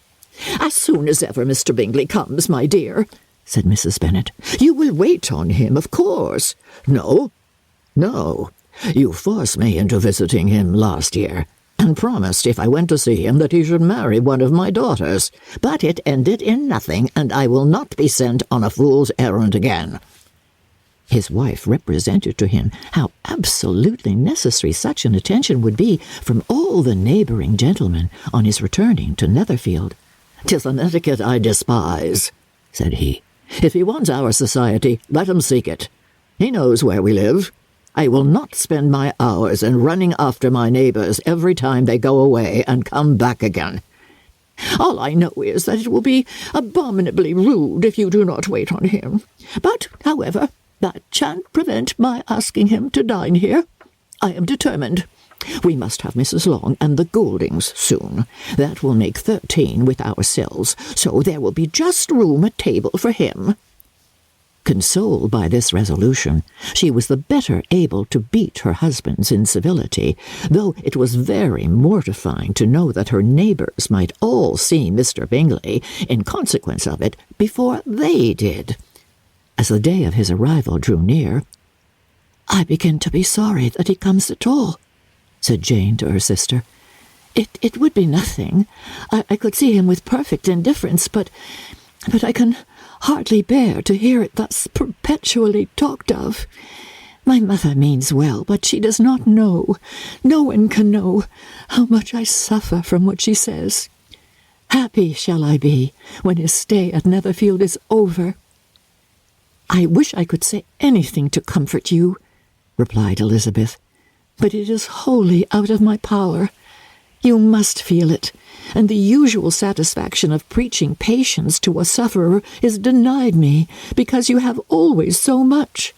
"As soon as ever Mr. Bingley comes, my dear," said Mrs. Bennet. "You will wait on him, of course." No. You forced me into visiting him last year, and promised if I went to see him that he should marry one of my daughters. But it ended in nothing, and I will not be sent on a fool's errand again." His wife represented to him how absolutely necessary such an attention would be from all the neighbouring gentlemen on his returning to Netherfield. "'Tis an etiquette I despise," said he. "If he wants our society, let him seek it. He knows where we live. I will not spend my hours in running after my neighbours every time they go away and come back again. All I know is that it will be abominably rude if you do not wait on him. But, however, that shan't prevent my asking him to dine here. I am determined. We must have Mrs. Long and the Gouldings soon. That will make 13 with ourselves, so there will be just room at table for him." Consoled by this resolution, she was the better able to beat her husband's incivility, though it was very mortifying to know that her neighbours might all see Mr. Bingley, in consequence of it, before they did. As the day of his arrival drew near, "I begin to be sorry that he comes at all," said Jane to her sister. It would be nothing. I could see him with perfect indifference, but I can hardly bear to hear it thus perpetually talked of. My mother means well, but she does not know. No one can know how much I suffer from what she says. Happy shall I be when his stay at Netherfield is over." "I wish I could say anything to comfort you," replied Elizabeth, "but it is wholly out of my power. You must feel it, and the usual satisfaction of preaching patience to a sufferer is denied me, because you have always so much."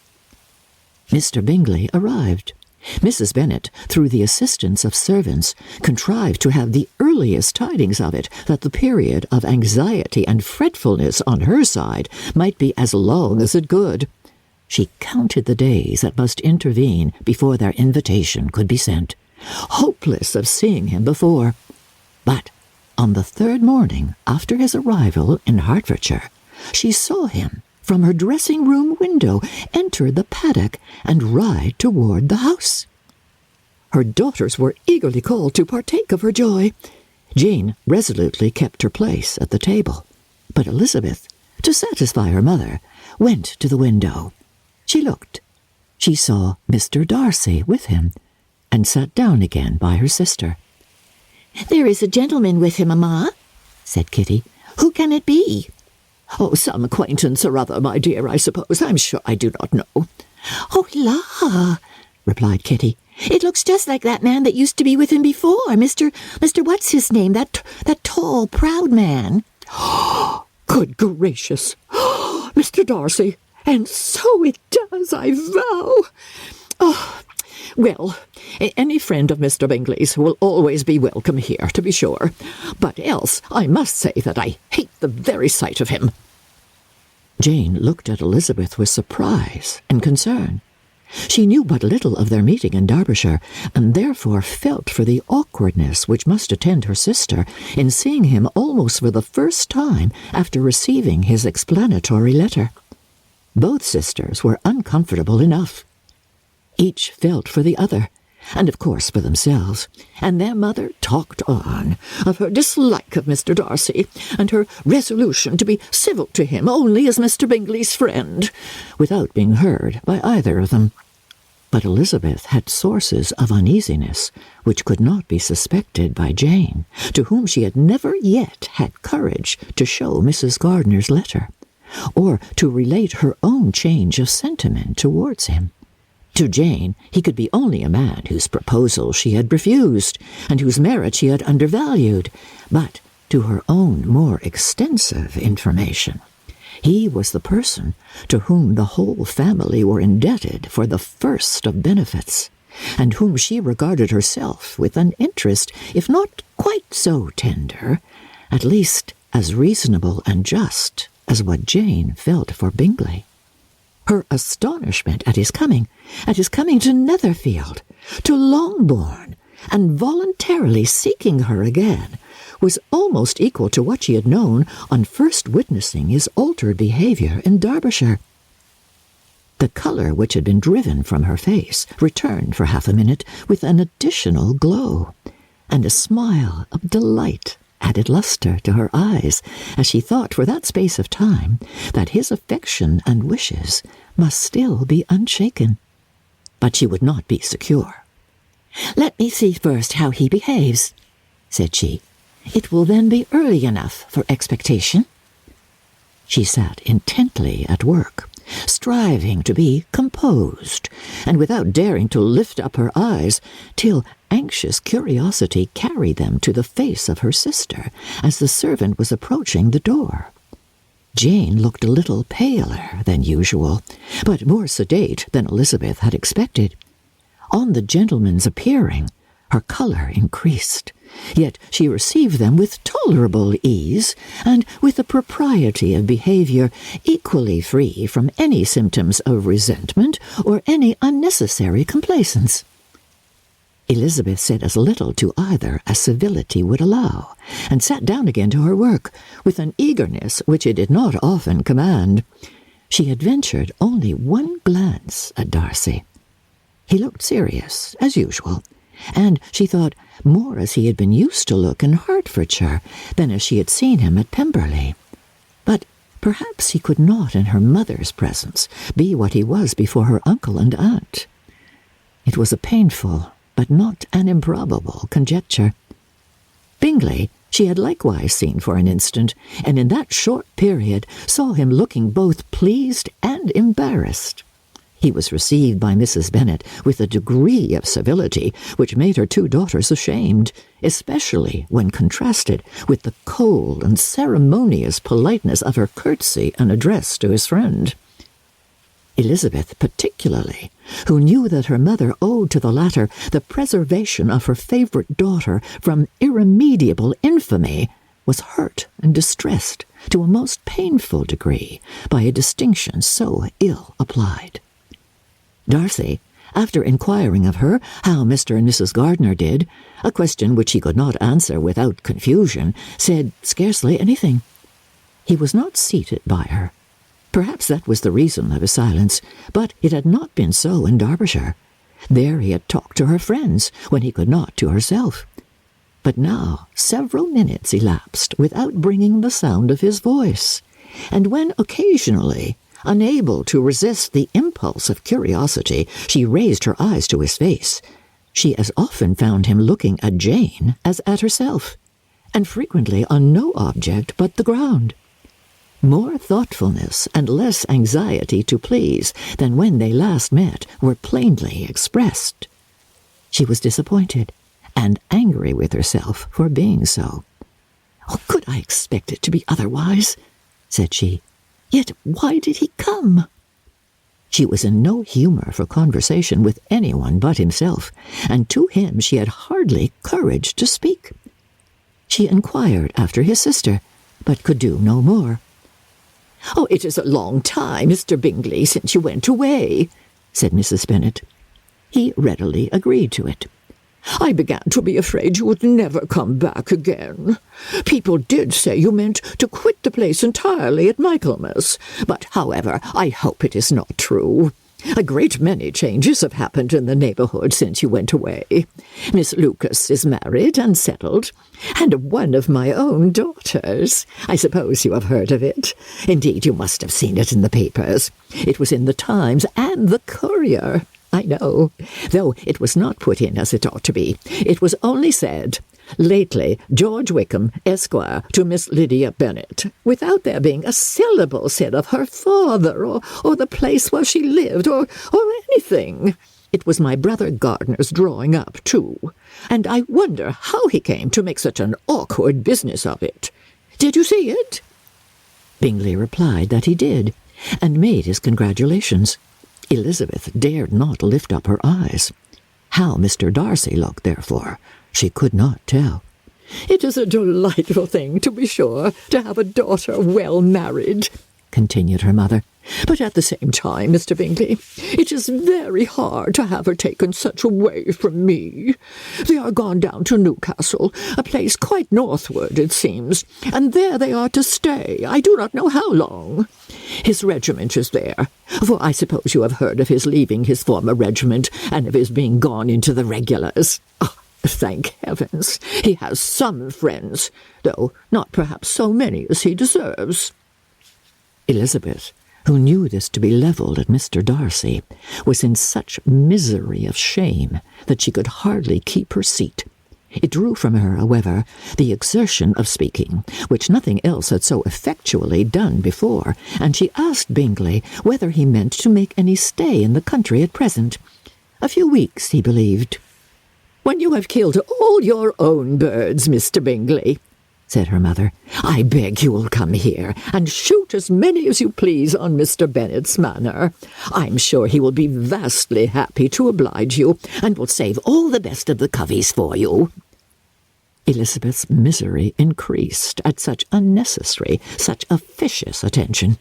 Mr. Bingley arrived. Mrs. Bennet, through the assistance of servants, contrived to have the earliest tidings of it, that the period of anxiety and fretfulness on her side might be as long as it could. She counted the days that must intervene before their invitation could be sent, hopeless of seeing him before. But on the 3rd morning after his arrival in Hertfordshire, she saw him from her dressing-room window enter the paddock and ride toward the house. Her daughters were eagerly called to partake of her joy. Jane resolutely kept her place at the table, but Elizabeth, to satisfy her mother, went to the window. She looked. She saw Mr. Darcy with him, and sat down again by her sister. "There is a gentleman with him, mamma," said Kitty. "Who can it be?" "Oh, some acquaintance or other, my dear, I suppose. I'm sure I do not know." "Oh, la," replied Kitty. "It looks just like that man that used to be with him before, Mr. what's his name, that tall, proud man." "Good gracious! Mr. Darcy! And so it does, I vow! Oh, well, any friend of Mr. Bingley's will always be welcome here, to be sure. But else I must say that I hate the very sight of him." Jane looked at Elizabeth with surprise and concern. She knew but little of their meeting in Derbyshire, and therefore felt for the awkwardness which must attend her sister in seeing him almost for the first time after receiving his explanatory letter. Both sisters were uncomfortable enough. Each felt for the other, and of course for themselves, and their mother talked on of her dislike of Mr. Darcy, and her resolution to be civil to him only as Mr. Bingley's friend, without being heard by either of them. But Elizabeth had sources of uneasiness which could not be suspected by Jane, to whom she had never yet had courage to show Mrs. Gardiner's letter, or to relate her own change of sentiment towards him. To Jane, he could be only a man whose proposal she had refused, and whose merit she had undervalued, but to her own more extensive information, he was the person to whom the whole family were indebted for the first of benefits, and whom she regarded herself with an interest, if not quite so tender, at least as reasonable and just as what Jane felt for Bingley. Her astonishment at his coming to Netherfield, to Longbourn, and voluntarily seeking her again, was almost equal to what she had known on first witnessing his altered behaviour in Derbyshire. The colour which had been driven from her face returned for half a minute with an additional glow, and a smile of delight added lustre to her eyes as she thought for that space of time that his affection and wishes must still be unshaken. But she would not be secure. "Let me see first how he behaves," said she. "It will then be early enough for expectation." She sat intently at work, striving to be composed, and without daring to lift up her eyes, till anxious curiosity carried them to the face of her sister as the servant was approaching the door. Jane looked a little paler than usual, but more sedate than Elizabeth had expected. On the gentleman's appearing, her colour increased, yet she received them with tolerable ease, and with a propriety of behaviour equally free from any symptoms of resentment or any unnecessary complaisance. Elizabeth said as little to either as civility would allow, and sat down again to her work, with an eagerness which it did not often command. She had ventured only one glance at Darcy. He looked serious, as usual, and she thought more as he had been used to look in Hertfordshire than as she had seen him at Pemberley. But perhaps he could not in her mother's presence be what he was before her uncle and aunt. It was a painful, but not an improbable conjecture. Bingley she had likewise seen for an instant, and in that short period saw him looking both pleased and embarrassed. He was received by Mrs. Bennet with a degree of civility which made her two daughters ashamed, especially when contrasted with the cold and ceremonious politeness of her curtsy and address to his friend. Elizabeth particularly, who knew that her mother owed to the latter the preservation of her favourite daughter from irremediable infamy, was hurt and distressed to a most painful degree by a distinction so ill applied. Darcy, after inquiring of her how Mr. and Mrs. Gardiner did, a question which he could not answer without confusion, said scarcely anything. He was not seated by her. Perhaps that was the reason of his silence, but it had not been so in Derbyshire. There he had talked to her friends, when he could not to herself. But now several minutes elapsed without bringing the sound of his voice, and when occasionally, unable to resist the impulse of curiosity, she raised her eyes to his face, she as often found him looking at Jane as at herself, and frequently on no object but the ground. More thoughtfulness and less anxiety to please than when they last met were plainly expressed. She was disappointed and angry with herself for being so. "Oh, could I expect it to be otherwise?" said she. "Yet why did he come?" She was in no humour for conversation with anyone but himself, and to him she had hardly courage to speak. She inquired after his sister, but could do no more. "Oh, it is a long time, Mr. Bingley, since you went away," said Mrs. Bennet. He readily agreed to it. "I began to be afraid you would never come back again. People did say you meant to quit the place entirely at Michaelmas, but, however, I hope it is not true. A great many changes have happened in the neighbourhood since you went away. Miss Lucas is married and settled, and one of my own daughters. I suppose you have heard of it. Indeed, you must have seen it in the papers. It was in the Times and the Courier. I know, though it was not put in as it ought to be. It was only said, 'Lately, George Wickham, Esquire, to Miss Lydia Bennet,' without there being a syllable said of her father, or the place where she lived, or anything. It was my brother Gardiner's drawing up, too, and I wonder how he came to make such an awkward business of it. Did you see it?" Bingley replied that he did, and made his congratulations. Elizabeth dared not lift up her eyes. How Mr. Darcy looked, therefore, she could not tell. "It is a delightful thing, to be sure, to have a daughter well married," continued her mother, But at the same time, Mr. Bingley, it is very hard to have her taken such away from me. They are gone down to Newcastle, a place quite northward, it seems, and there they are to stay, I do not know how long. His regiment is there, for I suppose you have heard of his leaving his former regiment, and of his being gone into the regulars. Oh, thank heavens, he has some friends, though not perhaps so many as he deserves. Elizabeth, who knew this to be levelled at Mr. Darcy, was in such misery of shame that she could hardly keep her seat. It drew from her, however, the exertion of speaking, which nothing else had so effectually done before, and she asked Bingley whether he meant to make any stay in the country at present. A few weeks, he believed. "When you have killed all your own birds, Mr. Bingley," said her mother, "I beg you will come here and shoot as many as you please on Mr. Bennet's manor. I'm sure he will be vastly happy to oblige you, and will save all the best of the coveys for you." Elizabeth's misery increased at such unnecessary, such officious attention.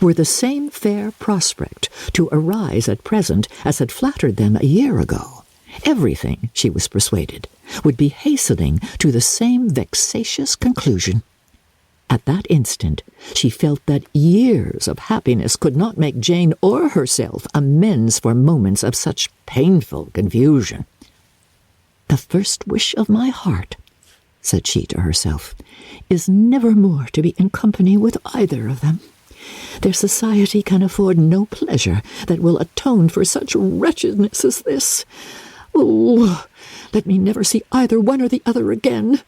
Were the same fair prospect to arise at present as had flattered them a year ago, everything, she was persuaded, would be hastening to the same vexatious conclusion. At that instant she felt that years of happiness could not make Jane or herself amends for moments of such painful confusion. "The first wish of my heart," said she to herself, "is never more to be in company with either of them. Their society can afford no pleasure that will atone for such wretchedness as this. Oh, let me never see either one or the other again."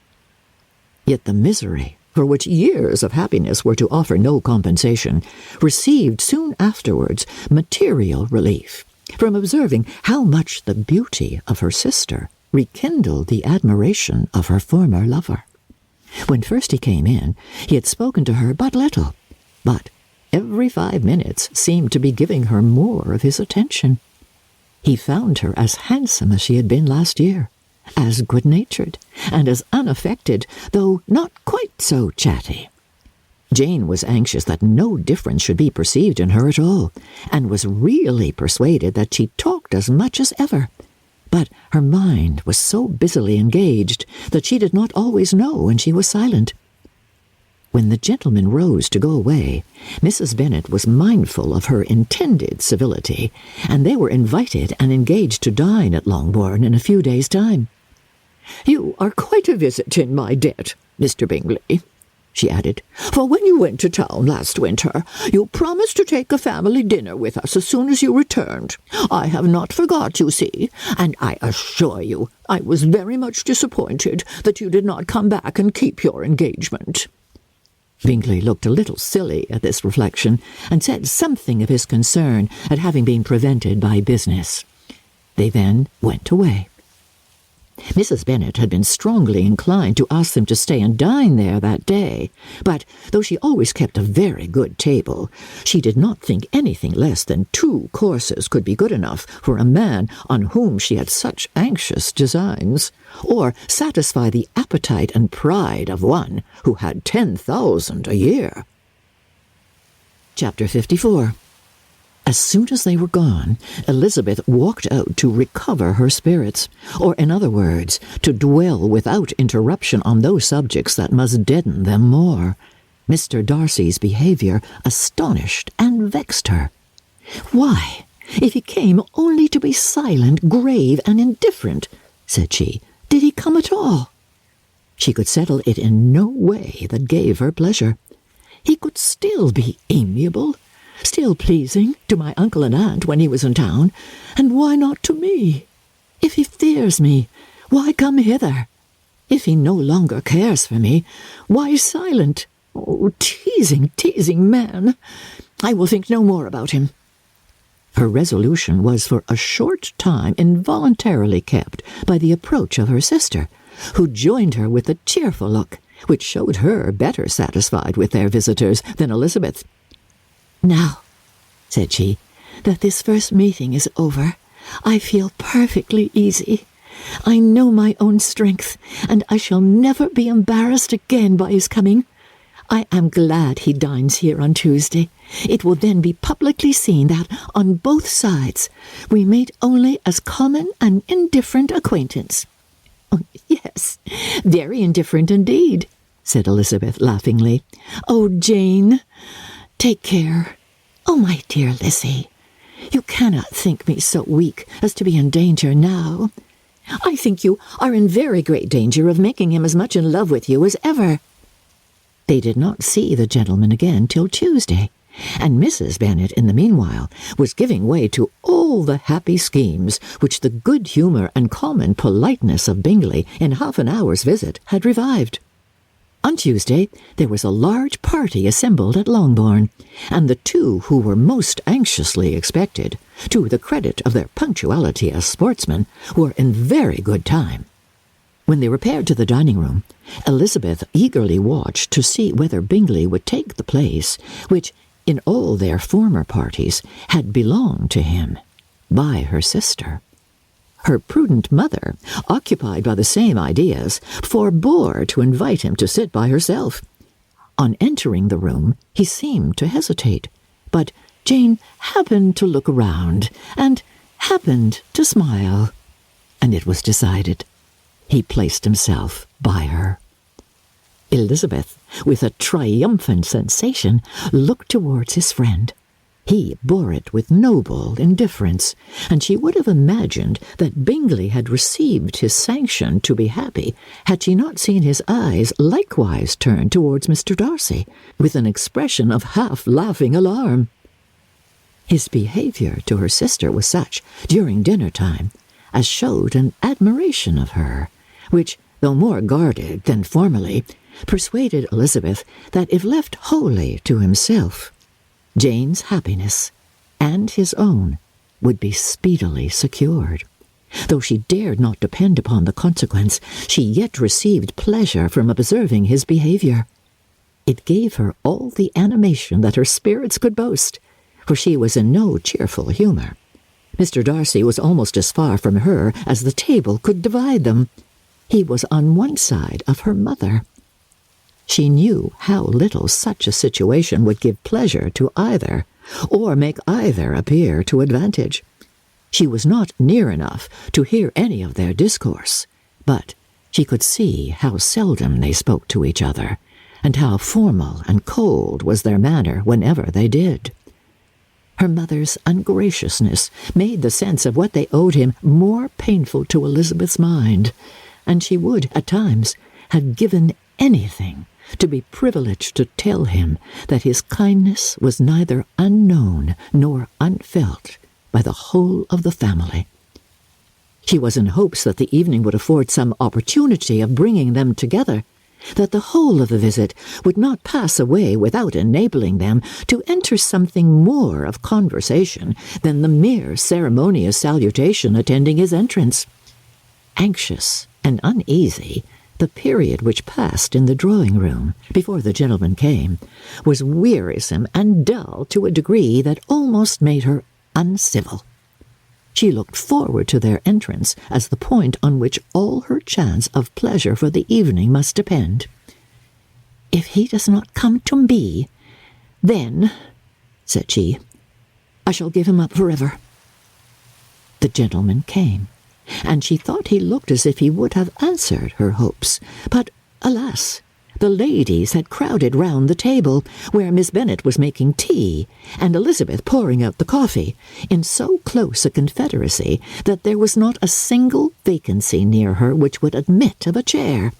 Yet the misery, for which years of happiness were to offer no compensation, received soon afterwards material relief from observing how much the beauty of her sister rekindled the admiration of her former lover. When first he came in, he had spoken to her but little, but every 5 minutes seemed to be giving her more of his attention. He found her as handsome as she had been last year, as good-natured, and as unaffected, though not quite so chatty. Jane was anxious that no difference should be perceived in her at all, and was really persuaded that she talked as much as ever. But her mind was so busily engaged that she did not always know when she was silent. When the gentlemen rose to go away, Mrs. Bennet was mindful of her intended civility, and they were invited and engaged to dine at Longbourn in a few days' time. "You are quite a visit in my debt, Mr. Bingley," she added, "for when you went to town last winter, you promised to take a family dinner with us as soon as you returned. I have not forgot, you see, and I assure you I was very much disappointed that you did not come back and keep your engagement." Bingley looked a little silly at this reflection, and said something of his concern at having been prevented by business. They then went away. Mrs. Bennet had been strongly inclined to ask them to stay and dine there that day, but though she always kept a very good table, she did not think anything less than 2 courses could be good enough for a man on whom she had such anxious designs, or satisfy the appetite and pride of one who had 10,000 a year. Chapter 54. As soon as they were gone, Elizabeth walked out to recover her spirits, or, in other words, to dwell without interruption on those subjects that must deaden them more. Mr. Darcy's behaviour astonished and vexed her. Why, if he came only to be silent, grave, and indifferent, said she, did he come at all? She could settle it in no way that gave her pleasure. He could still be amiable, still pleasing to my uncle and aunt when he was in town, and why not to me? If he fears me, why come hither? If he no longer cares for me, why silent? Oh, teasing man! I will think no more about him. Her resolution was for a short time involuntarily kept by the approach of her sister, who joined her with a cheerful look, which showed her better satisfied with their visitors than Elizabeth. "Now," said she, "that this first meeting is over, I feel perfectly easy. I know my own strength, and I shall never be embarrassed again by his coming. I am glad he dines here on Tuesday, It will then be publicly seen that, on both sides, we made only as common and indifferent acquaintance." "Oh, yes, very indifferent indeed," said Elizabeth laughingly. "Oh, Jane, take care. Oh, my dear Lizzie, you cannot think me so weak as to be in danger now. I think you are in very great danger of making him as much in love with you as ever." They did not see the gentleman again till Tuesday, and Mrs. Bennet, in the meanwhile, was giving way to all the happy schemes which the good humour and common politeness of Bingley in half an hour's visit had revived. On Tuesday there was a large party assembled at Longbourn, and the two who were most anxiously expected, to the credit of their punctuality as sportsmen, were in very good time. When they repaired to the dining-room, Elizabeth eagerly watched to see whether Bingley would take the place which, in all their former parties, had belonged to him by her sister. Her prudent mother, occupied by the same ideas, forbore to invite him to sit by herself. On entering the room, he seemed to hesitate, but Jane happened to look around, and happened to smile, and it was decided. He placed himself by her. Elizabeth, with a triumphant sensation, looked towards his friend. He bore it with noble indifference, and she would have imagined that Bingley had received his sanction to be happy had she not seen his eyes likewise turn towards Mr. Darcy, with an expression of half-laughing alarm. His behaviour to her sister was such, during dinner-time, as showed an admiration of her, which, though more guarded than formerly, persuaded Elizabeth that if left wholly to himself, Jane's happiness and his own would be speedily secured. Though she dared not depend upon the consequence, she yet received pleasure from observing his behaviour. It gave her all the animation that her spirits could boast, for she was in no cheerful humour. Mr. Darcy was almost as far from her as the table could divide them. He was on one side of her mother. She knew how little such a situation would give pleasure to either, or make either appear to advantage. She was not near enough to hear any of their discourse, but she could see how seldom they spoke to each other, and how formal and cold was their manner whenever they did. Her mother's ungraciousness made the sense of what they owed him more painful to Elizabeth's mind, and she would, at times, have given anything to be privileged to tell him that his kindness was neither unknown nor unfelt by the whole of the family. She was in hopes that the evening would afford some opportunity of bringing them together, that the whole of the visit would not pass away without enabling them to enter something more of conversation than the mere ceremonious salutation attending his entrance. Anxious and uneasy, the period which passed in the drawing-room, before the gentleman came, was wearisome and dull to a degree that almost made her uncivil. She looked forward to their entrance as the point on which all her chance of pleasure for the evening must depend. "If he does not come to me, then," said she, "I shall give him up forever." The gentleman came, and she thought he looked as if he would have answered her hopes, but, alas, the ladies had crowded round the table, where Miss Bennet was making tea, and Elizabeth pouring out the coffee, in so close a confederacy that there was not a single vacancy near her which would admit of a chair.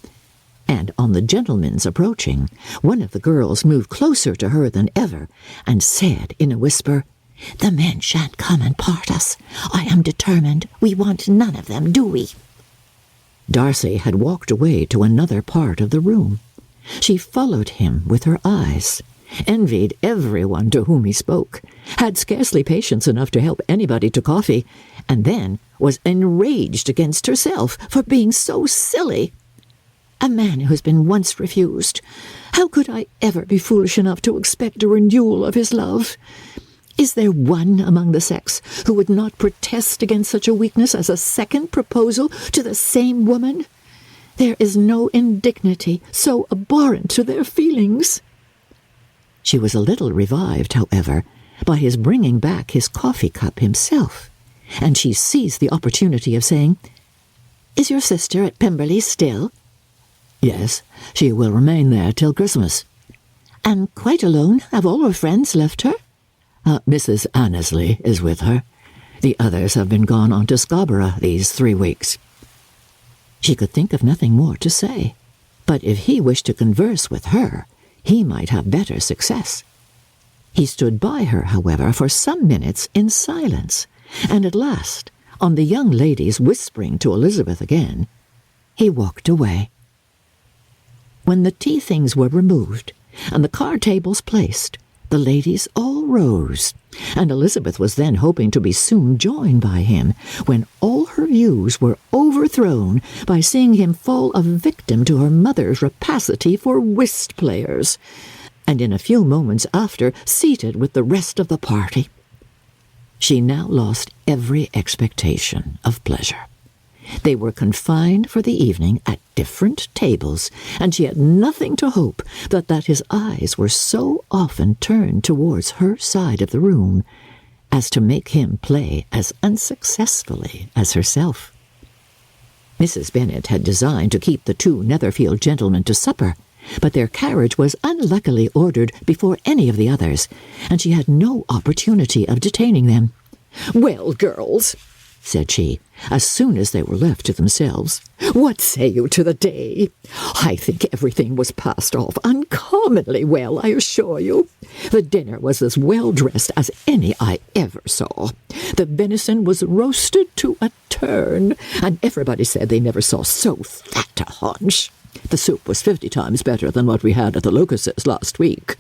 And on the gentleman's approaching, one of the girls moved closer to her than ever, and said in a whisper, "The men shan't come and part us. I am determined we want none of them, do we?" Darcy had walked away to another part of the room. She followed him with her eyes, envied everyone to whom he spoke, had scarcely patience enough to help anybody to coffee, and then was enraged against herself for being so silly. A man who has been once refused, how could I ever be foolish enough to expect a renewal of his love? Is there one among the sex who would not protest against such a weakness as a second proposal to the same woman? There is no indignity so abhorrent to their feelings. She was a little revived, however, by his bringing back his coffee cup himself, and she seized the opportunity of saying, "Is your sister at Pemberley still?" "Yes, she will remain there till Christmas." "And quite alone? Have all her friends left her?" Mrs. Annesley is with her. The others have been gone on to Scarborough these 3 weeks. She could think of nothing more to say, but if he wished to converse with her, he might have better success. He stood by her, however, for some minutes in silence, and at last, on the young lady's whispering to Elizabeth again, he walked away. When the tea things were removed, and the card tables placed, the ladies all rose, and Elizabeth was then hoping to be soon joined by him, when all her views were overthrown by seeing him fall a victim to her mother's rapacity for whist players, and in a few moments after seated with the rest of the party. She now lost every expectation of pleasure. They were confined for the evening at different tables, and she had nothing to hope that his eyes were so often turned towards her side of the room as to make him play as unsuccessfully as herself. Mrs. Bennet had designed to keep the 2 Netherfield gentlemen to supper, but their carriage was unluckily ordered before any of the others, and she had no opportunity of detaining them. "Well, girls," said she, as soon as they were left to themselves, "what say you to the day? I think everything was passed off uncommonly well, I assure you. The dinner was as well dressed as any I ever saw. The venison was roasted to a turn, and everybody said they never saw so fat a haunch. The soup was 50 times better than what we had at the Locuses last week.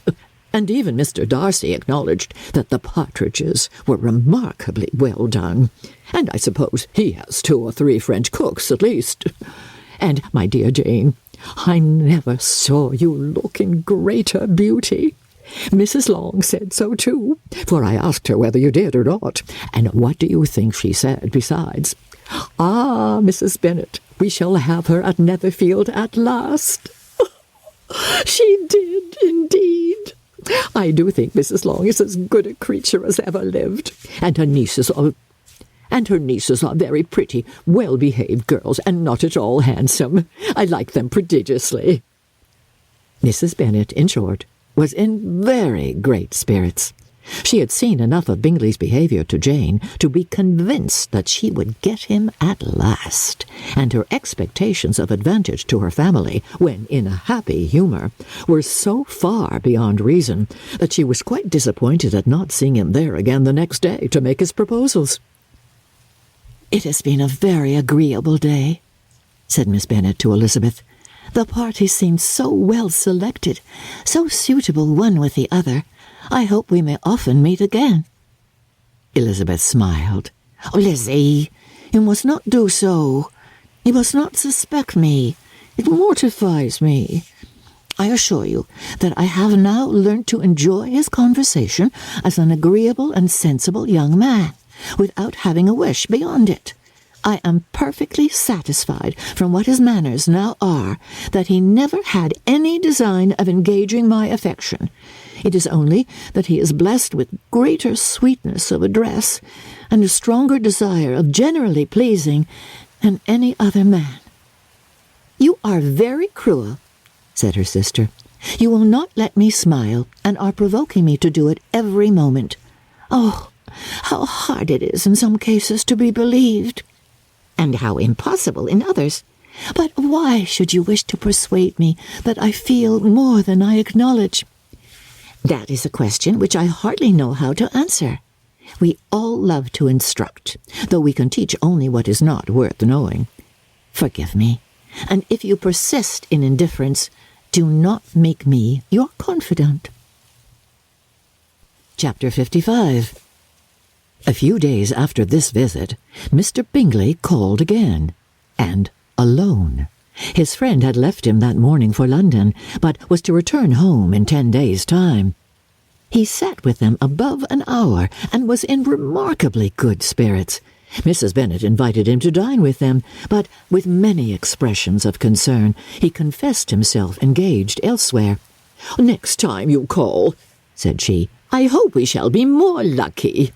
And even Mr. Darcy acknowledged that the partridges were remarkably well done, and I suppose he has 2 or 3 French cooks at least. And, my dear Jane, I never saw you look in greater beauty. Mrs. Long said so too, for I asked her whether you did or not, and what do you think she said besides? 'Ah, Mrs. Bennet, we shall have her at Netherfield at last.' She did, indeed. I do think Mrs. Long is as good a creature as ever lived, and her nieces are very pretty, well-behaved girls, and not at all handsome. I like them prodigiously." Mrs. Bennet, in short, was in very great spirits. She had seen enough of Bingley's behaviour to Jane to be convinced that she would get him at last, and her expectations of advantage to her family, when in a happy humour, were so far beyond reason that she was quite disappointed at not seeing him there again the next day to make his proposals. "It has been a very agreeable day," said Miss Bennet to Elizabeth. "The parties seemed so well selected, so suitable one with the other. I hope we may often meet again." Elizabeth smiled. "Oh, Lizzie, you must not do so. You must not suspect me. It mortifies me. I assure you that I have now learnt to enjoy his conversation as an agreeable and sensible young man, without having a wish beyond it. I am perfectly satisfied from what his manners now are that he never had any design of engaging my affection. It is only that he is blessed with greater sweetness of address and a stronger desire of generally pleasing than any other man." "You are very cruel," said her sister. "You will not let me smile, and are provoking me to do it every moment. Oh, how hard it is in some cases to be believed, and how impossible in others. But why should you wish to persuade me that I feel more than I acknowledge? That is a question which I hardly know how to answer. We all love to instruct, though we can teach only what is not worth knowing. Forgive me, and if you persist in indifference, do not make me your confidant." Chapter 55. A few days after this visit, Mr. Bingley called again, and alone. His friend had left him that morning for London, but was to return home in 10 days' time. He sat with them above an hour, and was in remarkably good spirits. Mrs. Bennet invited him to dine with them, but with many expressions of concern he confessed himself engaged elsewhere. "Next time you call," said she. "I hope we shall be more lucky."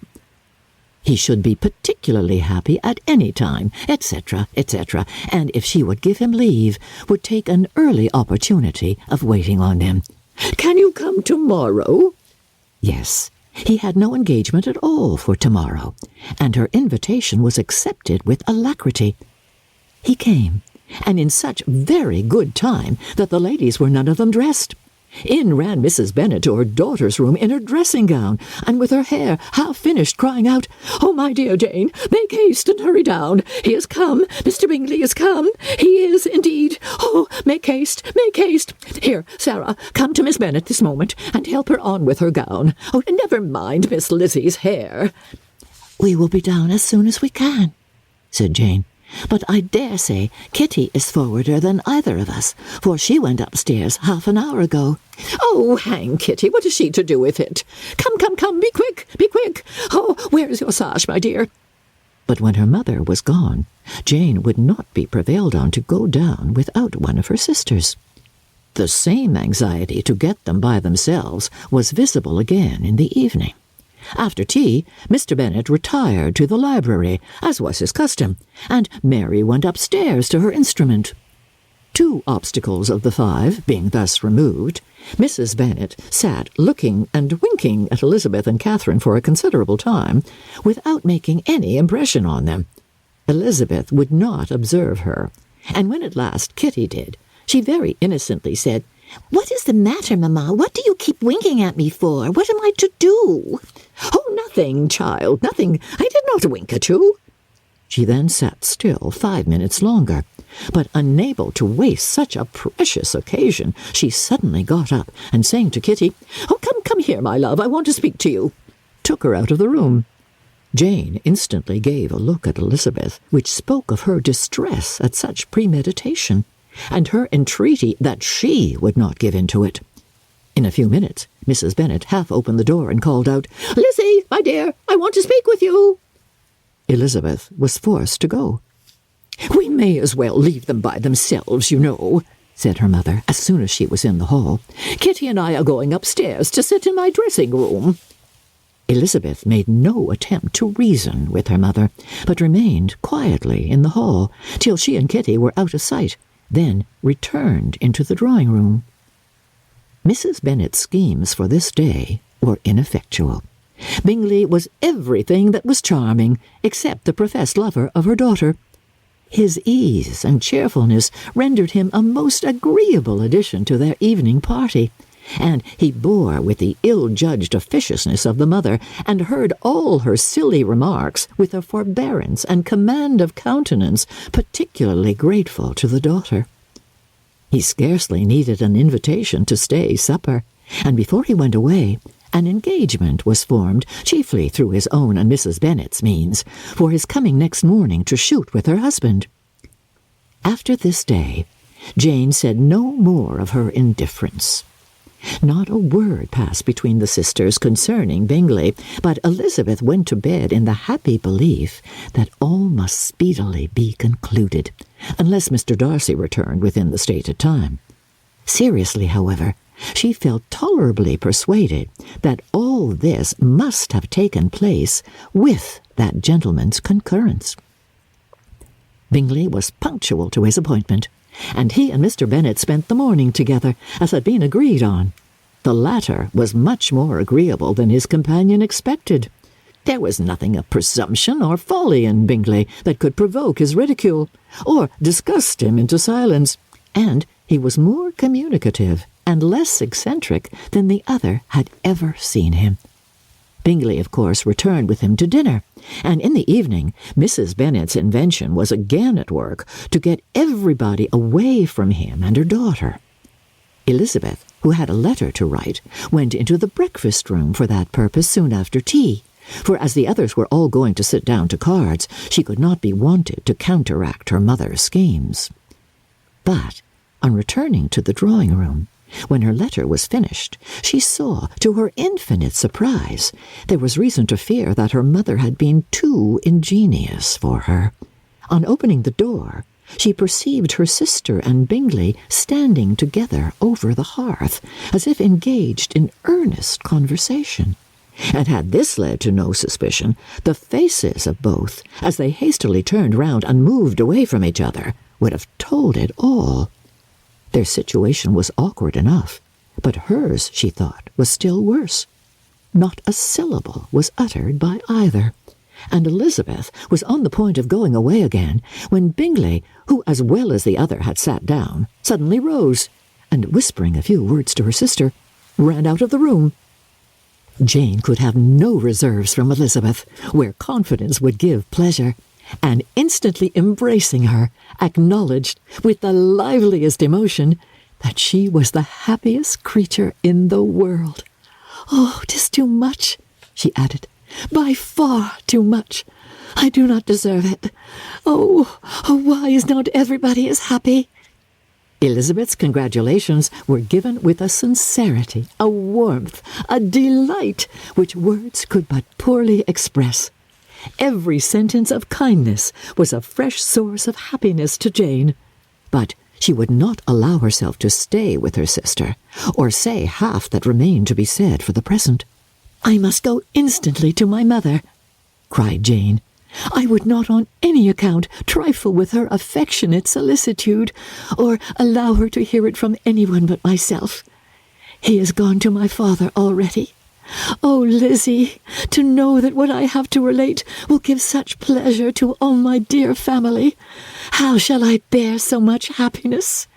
He should be particularly happy at any time, etc., etc., and if she would give him leave, would take an early opportunity of waiting on him. "Can you come tomorrow?" Yes, he had no engagement at all for tomorrow, and her invitation was accepted with alacrity. He came, and in such very good time that the ladies were none of them dressed. In ran Mrs. Bennet to her daughter's room in her dressing gown, and with her hair half finished, crying out, "Oh, my dear Jane, make haste and hurry down. He is come. Mr. Bingley is come. He is, indeed. Oh, make haste, make haste. Here, Sarah, come to Miss Bennet this moment, and help her on with her gown. Oh, never mind Miss Lizzie's hair." "We will be down as soon as we can," said Jane. "But I dare say Kitty is forwarder than either of us, for she went upstairs half an hour ago." "Oh, hang Kitty, what is she to do with it? Come, come, come, be quick, be quick. Oh, where is your sash, my dear?" But when her mother was gone, Jane would not be prevailed on to go down without one of her sisters. The same anxiety to get them by themselves was visible again in the evening. After tea, Mr. Bennet retired to the library, as was his custom, and Mary went upstairs to her instrument. 2 obstacles of the 5 being thus removed, Mrs. Bennet sat looking and winking at Elizabeth and Catherine for a considerable time, without making any impression on them. Elizabeth would not observe her, and when at last Kitty did, she very innocently said, "What is the matter, Mamma? What do you keep winking at me for? What am I to do?" "Oh, nothing, child, nothing. I did not wink at you." She then sat still 5 minutes longer, but unable to waste such a precious occasion, she suddenly got up, and saying to Kitty, "Oh, come here, my love, I want to speak to you," took her out of the room. Jane instantly gave a look at Elizabeth, which spoke of her distress at such premeditation, and her entreaty that she would not give in to it. In a few minutes, Mrs. Bennet half opened the door and called out, "Lizzie, my dear, I want to speak with you." Elizabeth was forced to go. "We may as well leave them by themselves, you know," said her mother, as soon as she was in the hall. "Kitty and I are going upstairs to sit in my dressing-room." Elizabeth made no attempt to reason with her mother, but remained quietly in the hall till she and Kitty were out of sight, then returned into the drawing-room. Mrs. Bennet's schemes for this day were ineffectual. Bingley was everything that was charming, except the professed lover of her daughter. His ease and cheerfulness rendered him a most agreeable addition to their evening party, and he bore with the ill-judged officiousness of the mother, and heard all her silly remarks with a forbearance and command of countenance particularly grateful to the daughter. He scarcely needed an invitation to stay supper, and before he went away, an engagement was formed, chiefly through his own and Mrs. Bennet's means, for his coming next morning to shoot with her husband. After this day, Jane said no more of her indifference. Not a word passed between the sisters concerning Bingley, but Elizabeth went to bed in the happy belief that all must speedily be concluded, unless Mr. Darcy returned within the stated time. Seriously, however, she felt tolerably persuaded that all this must have taken place with that gentleman's concurrence. Bingley was punctual to his appointment, and he and Mr. Bennet spent the morning together, as had been agreed on. The latter was much more agreeable than his companion expected. There was nothing of presumption or folly in Bingley that could provoke his ridicule, or disgust him into silence, and he was more communicative and less eccentric than the other had ever seen him. Bingley, of course, returned with him to dinner, and in the evening Mrs. Bennet's invention was again at work to get everybody away from him and her daughter. Elizabeth, who had a letter to write, went into the breakfast-room for that purpose soon after tea, for as the others were all going to sit down to cards, she could not be wanted to counteract her mother's schemes. But, on returning to the drawing-room, when her letter was finished, she saw, to her infinite surprise, there was reason to fear that her mother had been too ingenious for her. On opening the door, she perceived her sister and Bingley standing together over the hearth, as if engaged in earnest conversation. And had this led to no suspicion, the faces of both, as they hastily turned round and moved away from each other, would have told it all. Their situation was awkward enough, but hers, she thought, was still worse. Not a syllable was uttered by either, and Elizabeth was on the point of going away again when Bingley, who as well as the other had sat down, suddenly rose, and whispering a few words to her sister, ran out of the room. Jane could have no reserves from Elizabeth, where confidence would give pleasure, and instantly embracing her, acknowledged, with the liveliest emotion, that she was the happiest creature in the world. "Oh, 'tis too much," she added, "by far too much. I do not deserve it. Oh, why is not everybody as happy?" Elizabeth's congratulations were given with a sincerity, a warmth, a delight, which words could but poorly express. Every sentence of kindness was a fresh source of happiness to Jane, but she would not allow herself to stay with her sister, or say half that remained to be said for the present. "I must go instantly to my mother," cried Jane. "I would not on any account trifle with her affectionate solicitude, or allow her to hear it from anyone but myself. He is gone to my father already. Oh, Lizzie, to know that what I have to relate will give such pleasure to all my dear family. How shall I bear so much happiness?"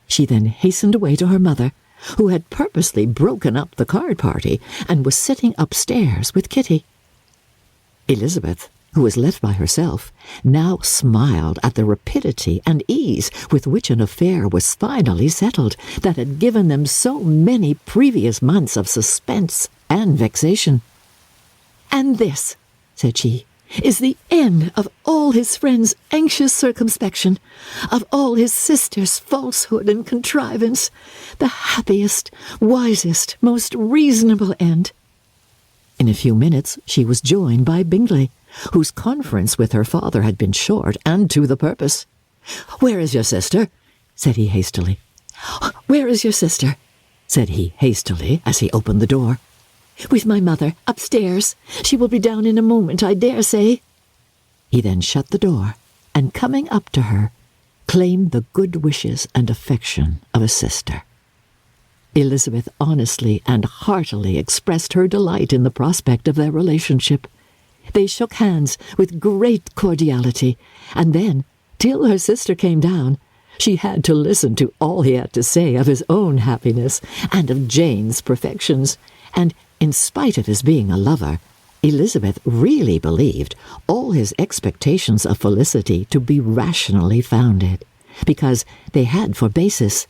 She then hastened away to her mother, who had purposely broken up the card party and was sitting upstairs with Kitty. Elizabeth, who was left by herself, now smiled at the rapidity and ease with which an affair was finally settled that had given them so many previous months of suspense and vexation. "And this," said she, "is the end of all his friends' anxious circumspection, of all his sister's falsehood and contrivance, the happiest, wisest, most reasonable end." In a few minutes she was joined by Bingley, whose conference with her father had been short and to the purpose. "Where is your sister?" said he hastily. "Where is your sister?" said he hastily, as he opened the door. "With my mother, upstairs. She will be down in a moment, I dare say." He then shut the door, and coming up to her, claimed the good wishes and affection of a sister. Elizabeth honestly and heartily expressed her delight in the prospect of their relationship. They shook hands with great cordiality, and then, till her sister came down, she had to listen to all he had to say of his own happiness and of Jane's perfections, and, in spite of his being a lover, Elizabeth really believed all his expectations of felicity to be rationally founded, because they had for basis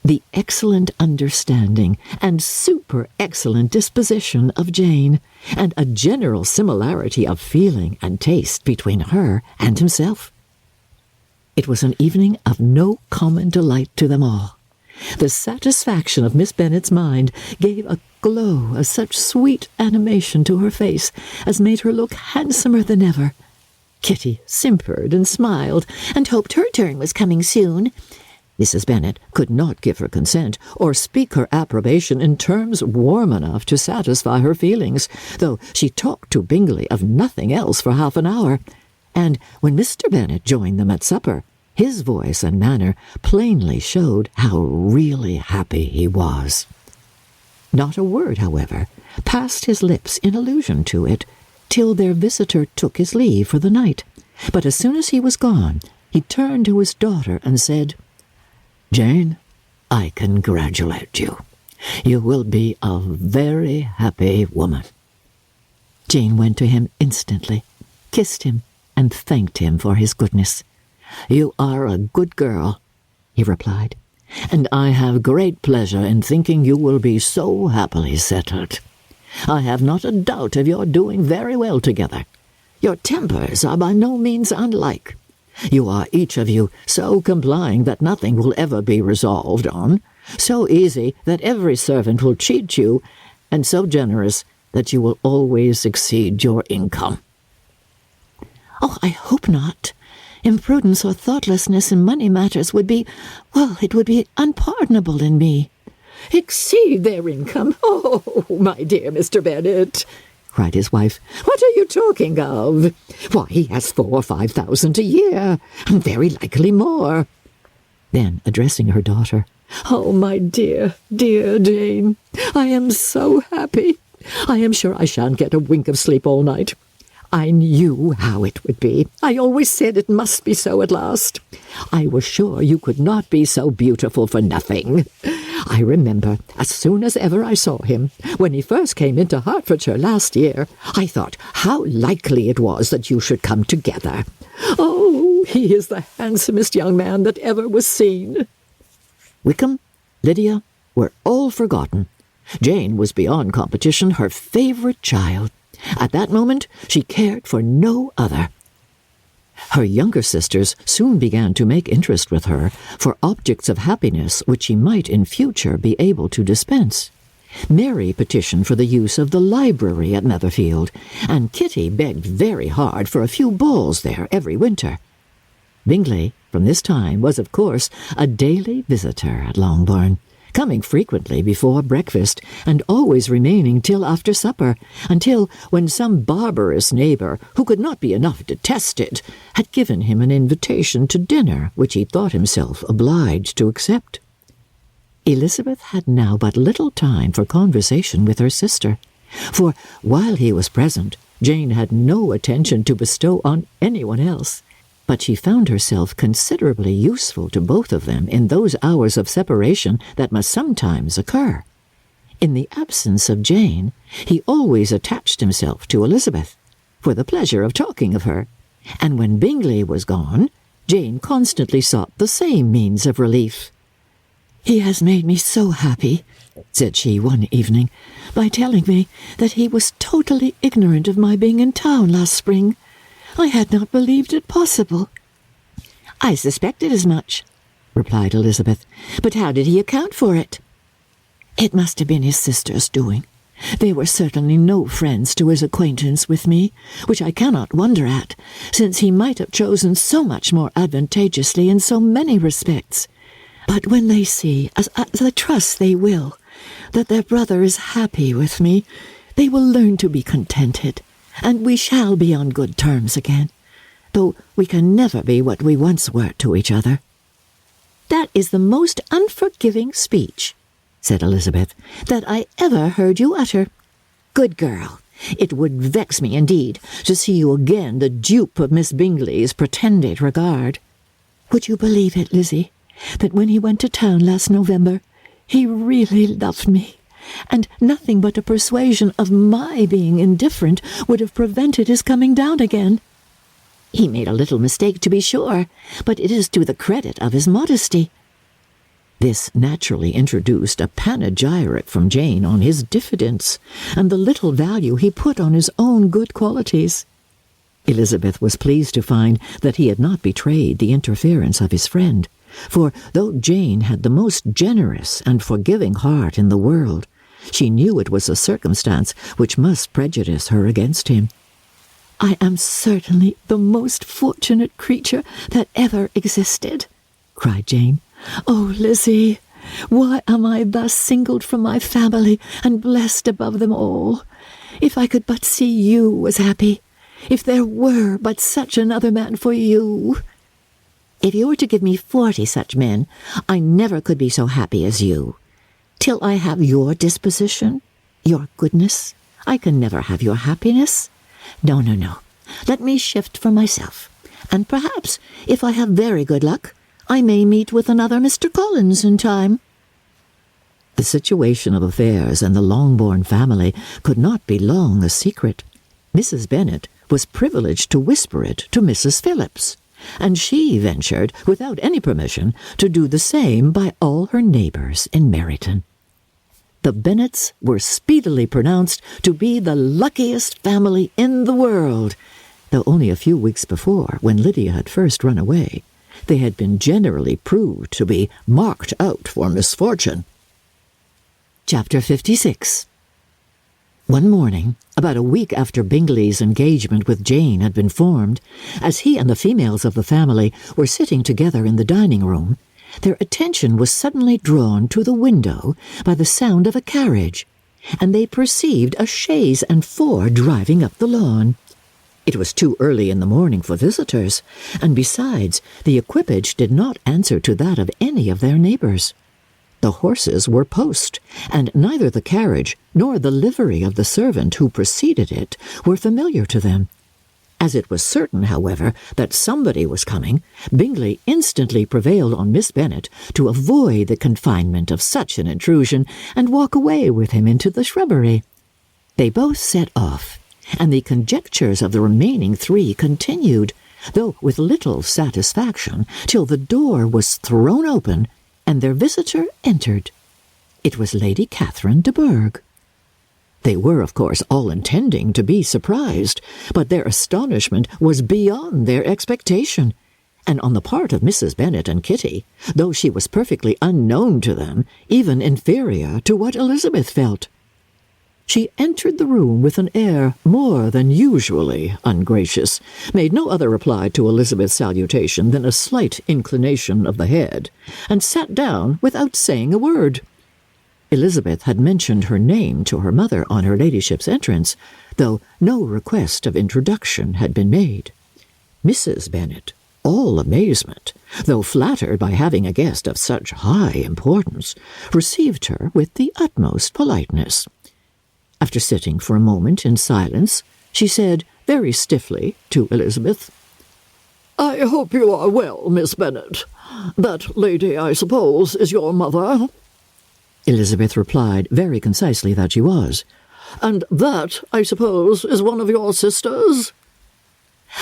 the excellent understanding and super-excellent disposition of Jane, and a general similarity of feeling and taste between her and himself. It was an evening of no common delight to them all. The satisfaction of Miss Bennet's mind gave a glow of such sweet animation to her face as made her look handsomer than ever. Kitty simpered and smiled, and hoped her turn was coming soon. Mrs. Bennet could not give her consent or speak her approbation in terms warm enough to satisfy her feelings, though she talked to Bingley of nothing else for half an hour, and when Mr. Bennet joined them at supper, his voice and manner plainly showed how really happy he was. Not a word, however, passed his lips in allusion to it, till their visitor took his leave for the night, but as soon as he was gone, he turned to his daughter and said, "Jane, I congratulate you. You will be a very happy woman." Jane went to him instantly, kissed him, and thanked him for his goodness. "You are a good girl," he replied, "and I have great pleasure in thinking you will be so happily settled. I have not a doubt of your doing very well together. Your tempers are by no means unlike. You are each of you so complying that nothing will ever be resolved on, so easy that every servant will cheat you, and so generous that you will always exceed your income." "Oh, I hope not. Imprudence or thoughtlessness in money matters would be, well, it would be unpardonable in me." "Exceed their income? Oh, my dear Mr. Bennet," cried his wife. "What are you talking of? Why, he has 4,000 or 5,000 a year, and very likely more." Then, addressing her daughter, "Oh, my dear, dear Jane, I am so happy. I am sure I shan't get a wink of sleep all night. I knew how it would be. I always said it must be so at last. I was sure you could not be so beautiful for nothing. I remember, as soon as ever I saw him, when he first came into Hertfordshire last year, I thought how likely it was that you should come together. Oh, he is the handsomest young man that ever was seen." Wickham, Lydia were all forgotten. Jane was beyond competition her favourite child. At that moment she cared for no other. Her younger sisters soon began to make interest with her for objects of happiness which she might in future be able to dispense. Mary petitioned for the use of the library at Netherfield, and Kitty begged very hard for a few balls there every winter. Bingley, from this time, was of course a daily visitor at Longbourn, coming frequently before breakfast and always remaining till after supper, until when some barbarous neighbour, who could not be enough detested, had given him an invitation to dinner which he thought himself obliged to accept. Elizabeth had now but little time for conversation with her sister, for while he was present, Jane had no attention to bestow on anyone else. But she found herself considerably useful to both of them in those hours of separation that must sometimes occur. In the absence of Jane, he always attached himself to Elizabeth, for the pleasure of talking of her, and when Bingley was gone, Jane constantly sought the same means of relief. "He has made me so happy," said she one evening, "by telling me that he was totally ignorant of my being in town last spring. I had not believed it possible." "I suspected as much," replied Elizabeth. "But how did he account for it?" "It must have been his sister's doing. They were certainly no friends to his acquaintance with me, which I cannot wonder at, since he might have chosen so much more advantageously in so many respects. But when they see, as I trust they will, that their brother is happy with me, they will learn to be contented, and we shall be on good terms again, though we can never be what we once were to each other." "That is the most unforgiving speech," said Elizabeth, "that I ever heard you utter. Good girl, it would vex me indeed to see you again the dupe of Miss Bingley's pretended regard." "Would you believe it, Lizzie, that when he went to town last November, he really loved me, and nothing but a persuasion of my being indifferent would have prevented his coming down again?" "He made a little mistake, to be sure, but it is to the credit of his modesty." This naturally introduced a panegyric from Jane on his diffidence, and the little value he put on his own good qualities. Elizabeth was pleased to find that he had not betrayed the interference of his friend, for though Jane had the most generous and forgiving heart in the world, she knew it was a circumstance which must prejudice her against him. "I am certainly the most fortunate creature that ever existed," cried Jane. "Oh, Lizzie, why am I thus singled from my family and blessed above them all? If I could but see you as happy, if there were but such another man for you!" "If you were to give me 40 such men, I never could be so happy as you. Till I have your disposition, your goodness, I can never have your happiness. No, no, no. Let me shift for myself, and perhaps, if I have very good luck, I may meet with another Mr. Collins in time." The situation of affairs in the Longbourn family could not be long a secret. Mrs. Bennet was privileged to whisper it to Mrs. Phillips, and she ventured, without any permission, to do the same by all her neighbours in Meryton. The Bennets were speedily pronounced to be the luckiest family in the world, though only a few weeks before, when Lydia had first run away, they had been generally proved to be marked out for misfortune. Chapter 56. One morning, about a week after Bingley's engagement with Jane had been formed, as he and the females of the family were sitting together in the dining-room, their attention was suddenly drawn to the window by the sound of a carriage, and they perceived a chaise and four driving up the lawn. It was too early in the morning for visitors, and besides, the equipage did not answer to that of any of their neighbours. The horses were post, and neither the carriage nor the livery of the servant who preceded it were familiar to them. As it was certain, however, that somebody was coming, Bingley instantly prevailed on Miss Bennet to avoid the confinement of such an intrusion and walk away with him into the shrubbery. They both set off, and the conjectures of the remaining three continued, though with little satisfaction, till the door was thrown open, and their visitor entered. It was Lady Catherine de Bourgh. They were, of course, all intending to be surprised, but their astonishment was beyond their expectation, and on the part of Mrs. Bennet and Kitty, though she was perfectly unknown to them, even inferior to what Elizabeth felt. She entered the room with an air more than usually ungracious, made no other reply to Elizabeth's salutation than a slight inclination of the head, and sat down without saying a word. Elizabeth had mentioned her name to her mother on her ladyship's entrance, though no request of introduction had been made. Mrs. Bennet, all amazement, though flattered by having a guest of such high importance, received her with the utmost politeness. After sitting for a moment in silence, she said very stiffly to Elizabeth, "I hope you are well, Miss Bennet. That lady, I suppose, is your mother?" Elizabeth replied very concisely that she was. "And that, I suppose, is one of your sisters?"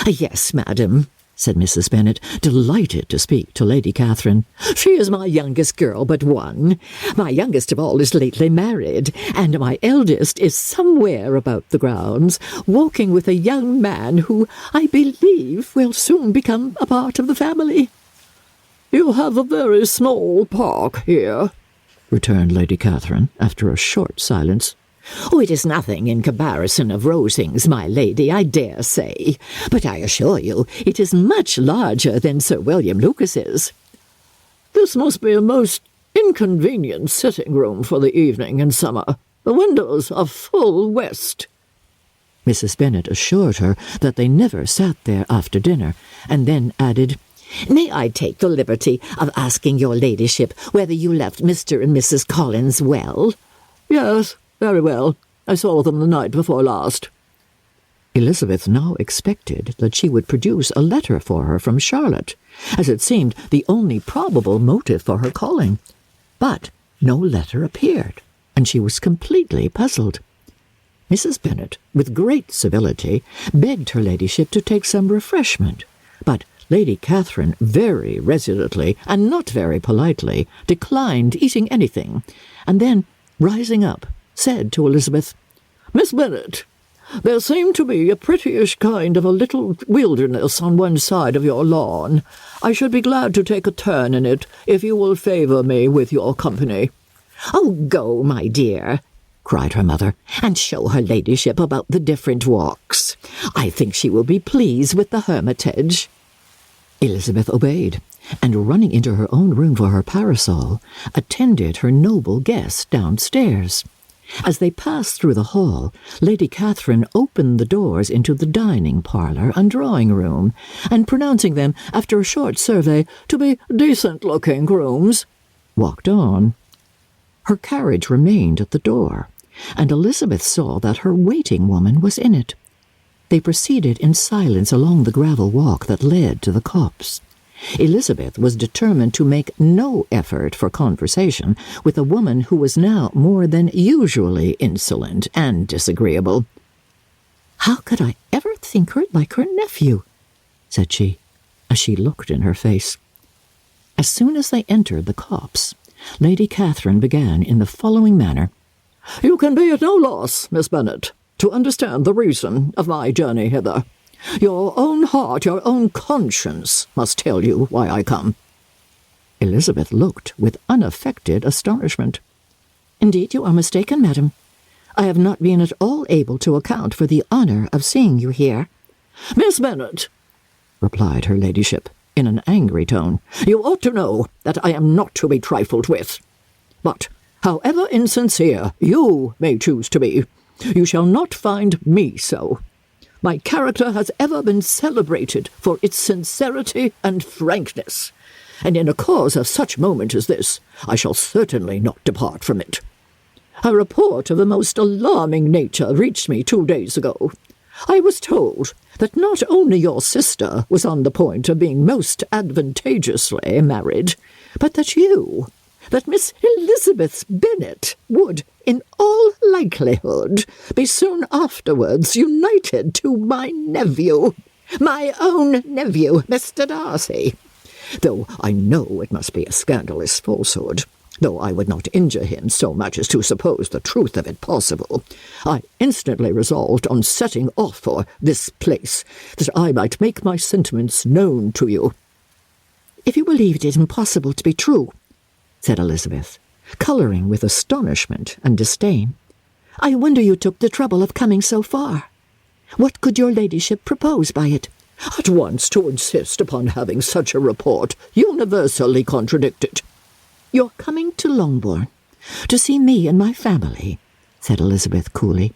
"Yes, madam," said Mrs. Bennet, delighted to speak to Lady Catherine. "She is my youngest girl but one. My youngest of all is lately married, and my eldest is somewhere about the grounds, walking with a young man who, I believe, will soon become a part of the family." "You have a very small park here," returned Lady Catherine, after a short silence. "Oh, it is nothing in comparison of Rosings, my lady, I dare say, but I assure you it is much larger than Sir William Lucas's." "This must be a most inconvenient sitting-room for the evening in summer. The windows are full west." Mrs. Bennet assured her that they never sat there after dinner, and then added, "May I take the liberty of asking your ladyship whether you left Mr. and Mrs. Collins well?" "Yes, very well. I saw them the night before last." Elizabeth now expected that she would produce a letter for her from Charlotte, as it seemed the only probable motive for her calling. But no letter appeared, and she was completely puzzled. Mrs. Bennet, with great civility, begged her ladyship to take some refreshment, but Lady Catherine very resolutely, and not very politely, declined eating anything, and then, rising up, said to Elizabeth, "Miss Bennet, there seemed to be a prettyish kind of a little wilderness on one side of your lawn. I should be glad to take a turn in it, if you will favour me with your company." "Oh, go, my dear," cried her mother, "and show her ladyship about the different walks. I think she will be pleased with the hermitage." Elizabeth obeyed, and running into her own room for her parasol, attended her noble guest downstairs. As they passed through the hall, Lady Catherine opened the doors into the dining parlour and drawing-room, and pronouncing them, after a short survey, to be decent-looking rooms, walked on. Her carriage remained at the door, and Elizabeth saw that her waiting-woman was in it. They proceeded in silence along the gravel walk that led to the copse. Elizabeth was determined to make no effort for conversation with a woman who was now more than usually insolent and disagreeable. "How could I ever think her like her nephew?" said she, as she looked in her face. As soon as they entered the copse, Lady Catherine began in the following manner. "You can be at no loss, Miss Bennet, to understand the reason of my journey hither. Your own heart, your own conscience must tell you why I come." Elizabeth looked with unaffected astonishment. "Indeed you are mistaken, madam. I have not been at all able to account for the honour of seeing you here." "Miss Bennet," replied her ladyship, in an angry tone, "you ought to know that I am not to be trifled with. But, however insincere you may choose to be, you shall not find me so. My character has ever been celebrated for its sincerity and frankness, and in a cause of such moment as this, I shall certainly not depart from it. A report of the most alarming nature reached me 2 days ago. I was told that not only your sister was on the point of being most advantageously married, but that Miss Elizabeth Bennet would, in all likelihood, be soon afterwards united to my nephew, my own nephew, Mr. Darcy. Though I know it must be a scandalous falsehood, though I would not injure him so much as to suppose the truth of it possible, I instantly resolved on setting off for this place, that I might make my sentiments known to you." "If you believed it impossible to be true," said Elizabeth, colouring with astonishment and disdain, "I wonder you took the trouble of coming so far. What could your ladyship propose by it?" "At once to insist upon having such a report universally contradicted." "Your coming to Longbourn, to see me and my family," said Elizabeth coolly,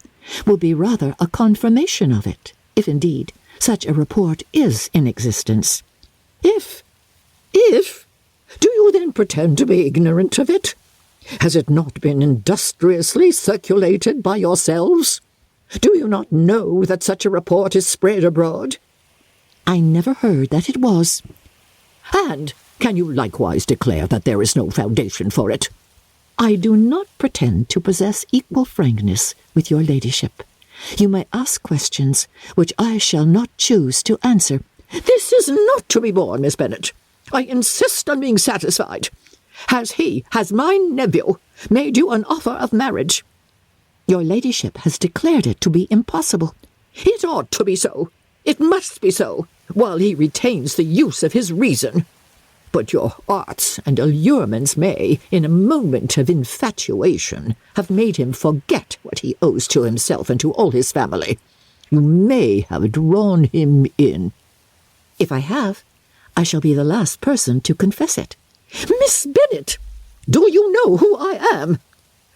"will be rather a confirmation of it, if indeed such a report is in existence." If? Do you then pretend to be ignorant of it? Has it not been industriously circulated by yourselves? Do you not know that such a report is spread abroad?" "I never heard that it was." "And can you likewise declare that there is no foundation for it?" "I do not pretend to possess equal frankness with your ladyship. You may ask questions which I shall not choose to answer." "This is not to be borne, Miss Bennet. I insist on being satisfied. Has my nephew made you an offer of marriage?" "Your ladyship has declared it to be impossible." "It ought to be so. It must be so, while he retains the use of his reason. But your arts and allurements may, in a moment of infatuation, have made him forget what he owes to himself and to all his family. You may have drawn him in." "If I have, I shall be the last person to confess it." "Miss Bennet, do you know who I am?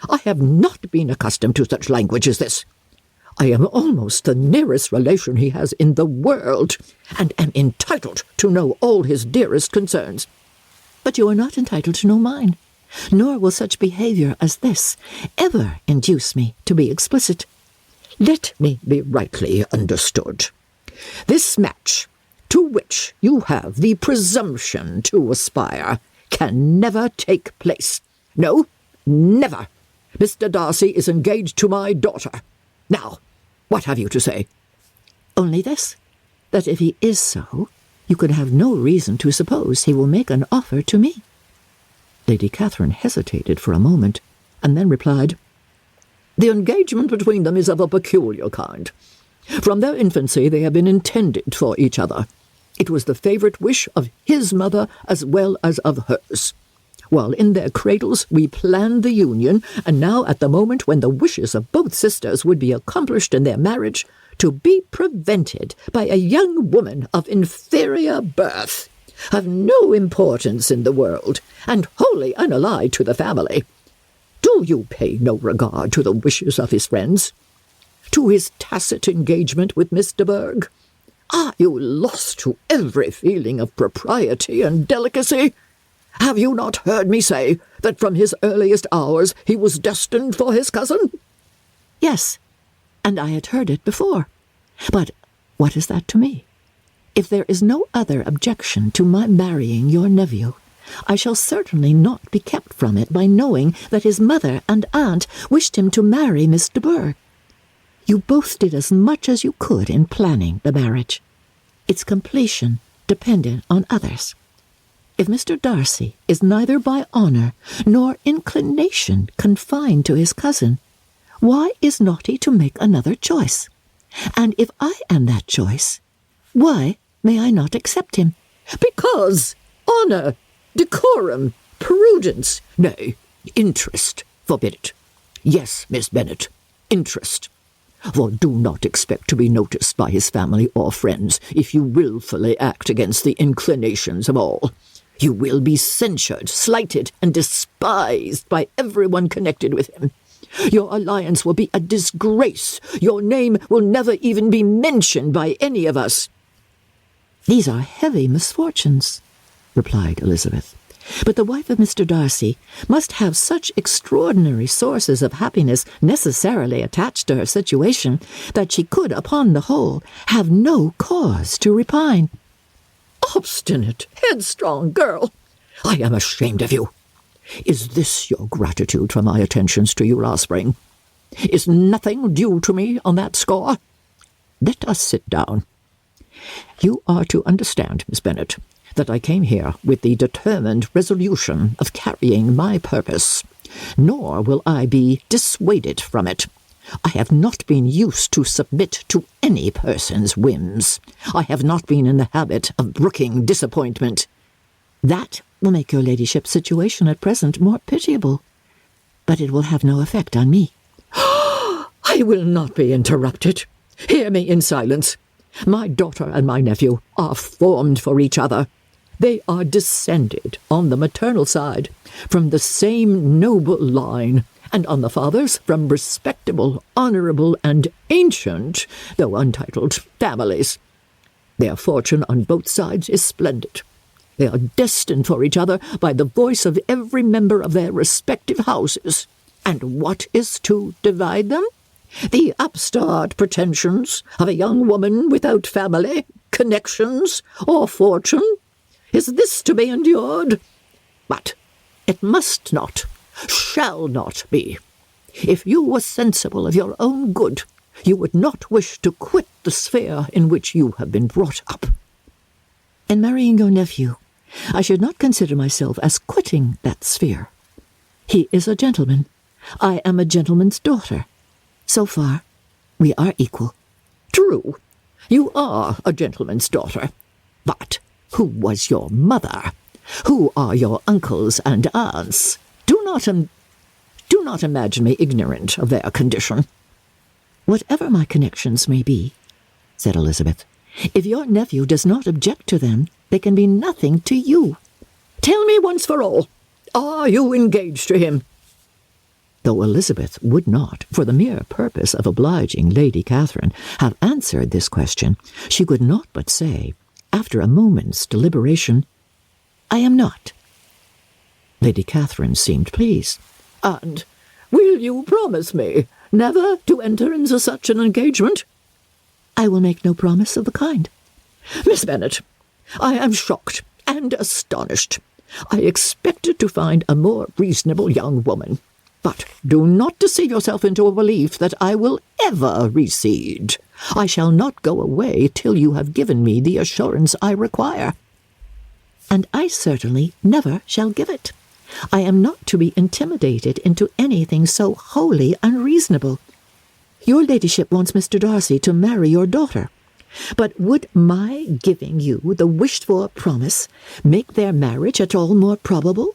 I have not been accustomed to such language as this. I am almost the nearest relation he has in the world, and am entitled to know all his dearest concerns." "But you are not entitled to know mine, nor will such behaviour as this ever induce me to be explicit." "Let me be rightly understood. This match, to which you have the presumption to aspire, can never take place. No, never. Mr. Darcy is engaged to my daughter. Now, what have you to say?" "Only this, that if he is so, you could have no reason to suppose he will make an offer to me." Lady Catherine hesitated for a moment, and then replied, "The engagement between them is of a peculiar kind. From their infancy they have been intended for each other. It was the favourite wish of his mother as well as of hers. While in their cradles we planned the union, and now at the moment when the wishes of both sisters would be accomplished in their marriage, to be prevented by a young woman of inferior birth, of no importance in the world, and wholly unallied to the family. Do you pay no regard to the wishes of his friends? To his tacit engagement with Miss de Bourgh? Are you lost to every feeling of propriety and delicacy? Have you not heard me say that from his earliest hours he was destined for his cousin?" "Yes, and I had heard it before. But what is that to me? If there is no other objection to my marrying your nephew, I shall certainly not be kept from it by knowing that his mother and aunt wished him to marry Miss de Bourgh. You both did as much as you could in planning the marriage. Its completion depended on others. If Mr. Darcy is neither by honour nor inclination confined to his cousin, why is not he to make another choice? And if I am that choice, why may I not accept him?" "Because honour, decorum, prudence, nay, interest forbid it. Yes, Miss Bennet, interest. For do not expect to be noticed by his family or friends if you wilfully act against the inclinations of all. You will be censured, slighted, and despised by everyone connected with him. Your alliance will be a disgrace. Your name will never even be mentioned by any of us." "These are heavy misfortunes," replied Elizabeth. "But the wife of Mr. Darcy must have such extraordinary sources of happiness necessarily attached to her situation that she could, upon the whole, have no cause to repine." "Obstinate, headstrong girl! I am ashamed of you. Is this your gratitude for my attentions to you last spring? Is nothing due to me on that score? Let us sit down. You are to understand, Miss Bennet, that I came here with the determined resolution of carrying my purpose, nor will I be dissuaded from it. I have not been used to submit to any person's whims. I have not been in the habit of brooking disappointment." "That will make your ladyship's situation at present more pitiable, but it will have no effect on me." "I will not be interrupted. Hear me in silence. My daughter and my nephew are formed for each other. They are descended, on the maternal side, from the same noble line, and on the father's from respectable, honourable, and ancient, though untitled, families. Their fortune on both sides is splendid. They are destined for each other by the voice of every member of their respective houses. And what is to divide them? The upstart pretensions of a young woman without family, connections, or fortune? Is this to be endured? But it must not, shall not be. If you were sensible of your own good, you would not wish to quit the sphere in which you have been brought up." "In marrying your nephew, I should not consider myself as quitting that sphere. He is a gentleman. I am a gentleman's daughter. So far, we are equal." "True, you are a gentleman's daughter. But who was your mother? Who are your uncles and aunts? Do not imagine me ignorant of their condition." "Whatever my connections may be," said Elizabeth, "if your nephew does not object to them, they can be nothing to you." "Tell me once for all, are you engaged to him?" Though Elizabeth would not, for the mere purpose of obliging Lady Catherine, have answered this question, she could not but say, after a moment's deliberation, "I am not." Lady Catherine seemed pleased. "And will you promise me never to enter into such an engagement?" "I will make no promise of the kind." "Miss Bennet, I am shocked and astonished. I expected to find a more reasonable young woman. But do not deceive yourself into a belief that I will ever recede. I shall not go away till you have given me the assurance I require." "And I certainly never shall give it. I am not to be intimidated into anything so wholly unreasonable. Your ladyship wants Mr. Darcy to marry your daughter. But would my giving you the wished-for promise make their marriage at all more probable?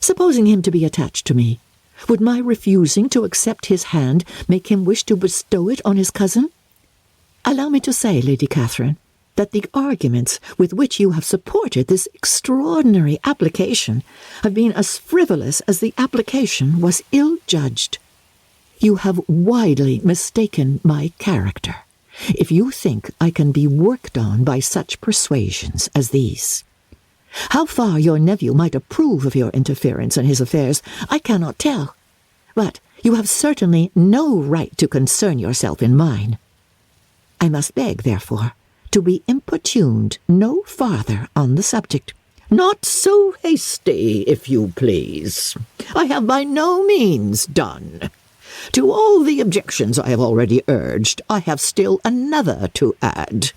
Supposing him to be attached to me, would my refusing to accept his hand make him wish to bestow it on his cousin? Allow me to say, Lady Catherine, that the arguments with which you have supported this extraordinary application have been as frivolous as the application was ill-judged. You have widely mistaken my character, if you think I can be worked on by such persuasions as these. How far your nephew might approve of your interference in his affairs, I cannot tell, but you have certainly no right to concern yourself in mine. I must beg, therefore, to be importuned no farther on the subject." "Not so hasty, if you please. I have by no means done. To all the objections I have already urged, I have still another to add.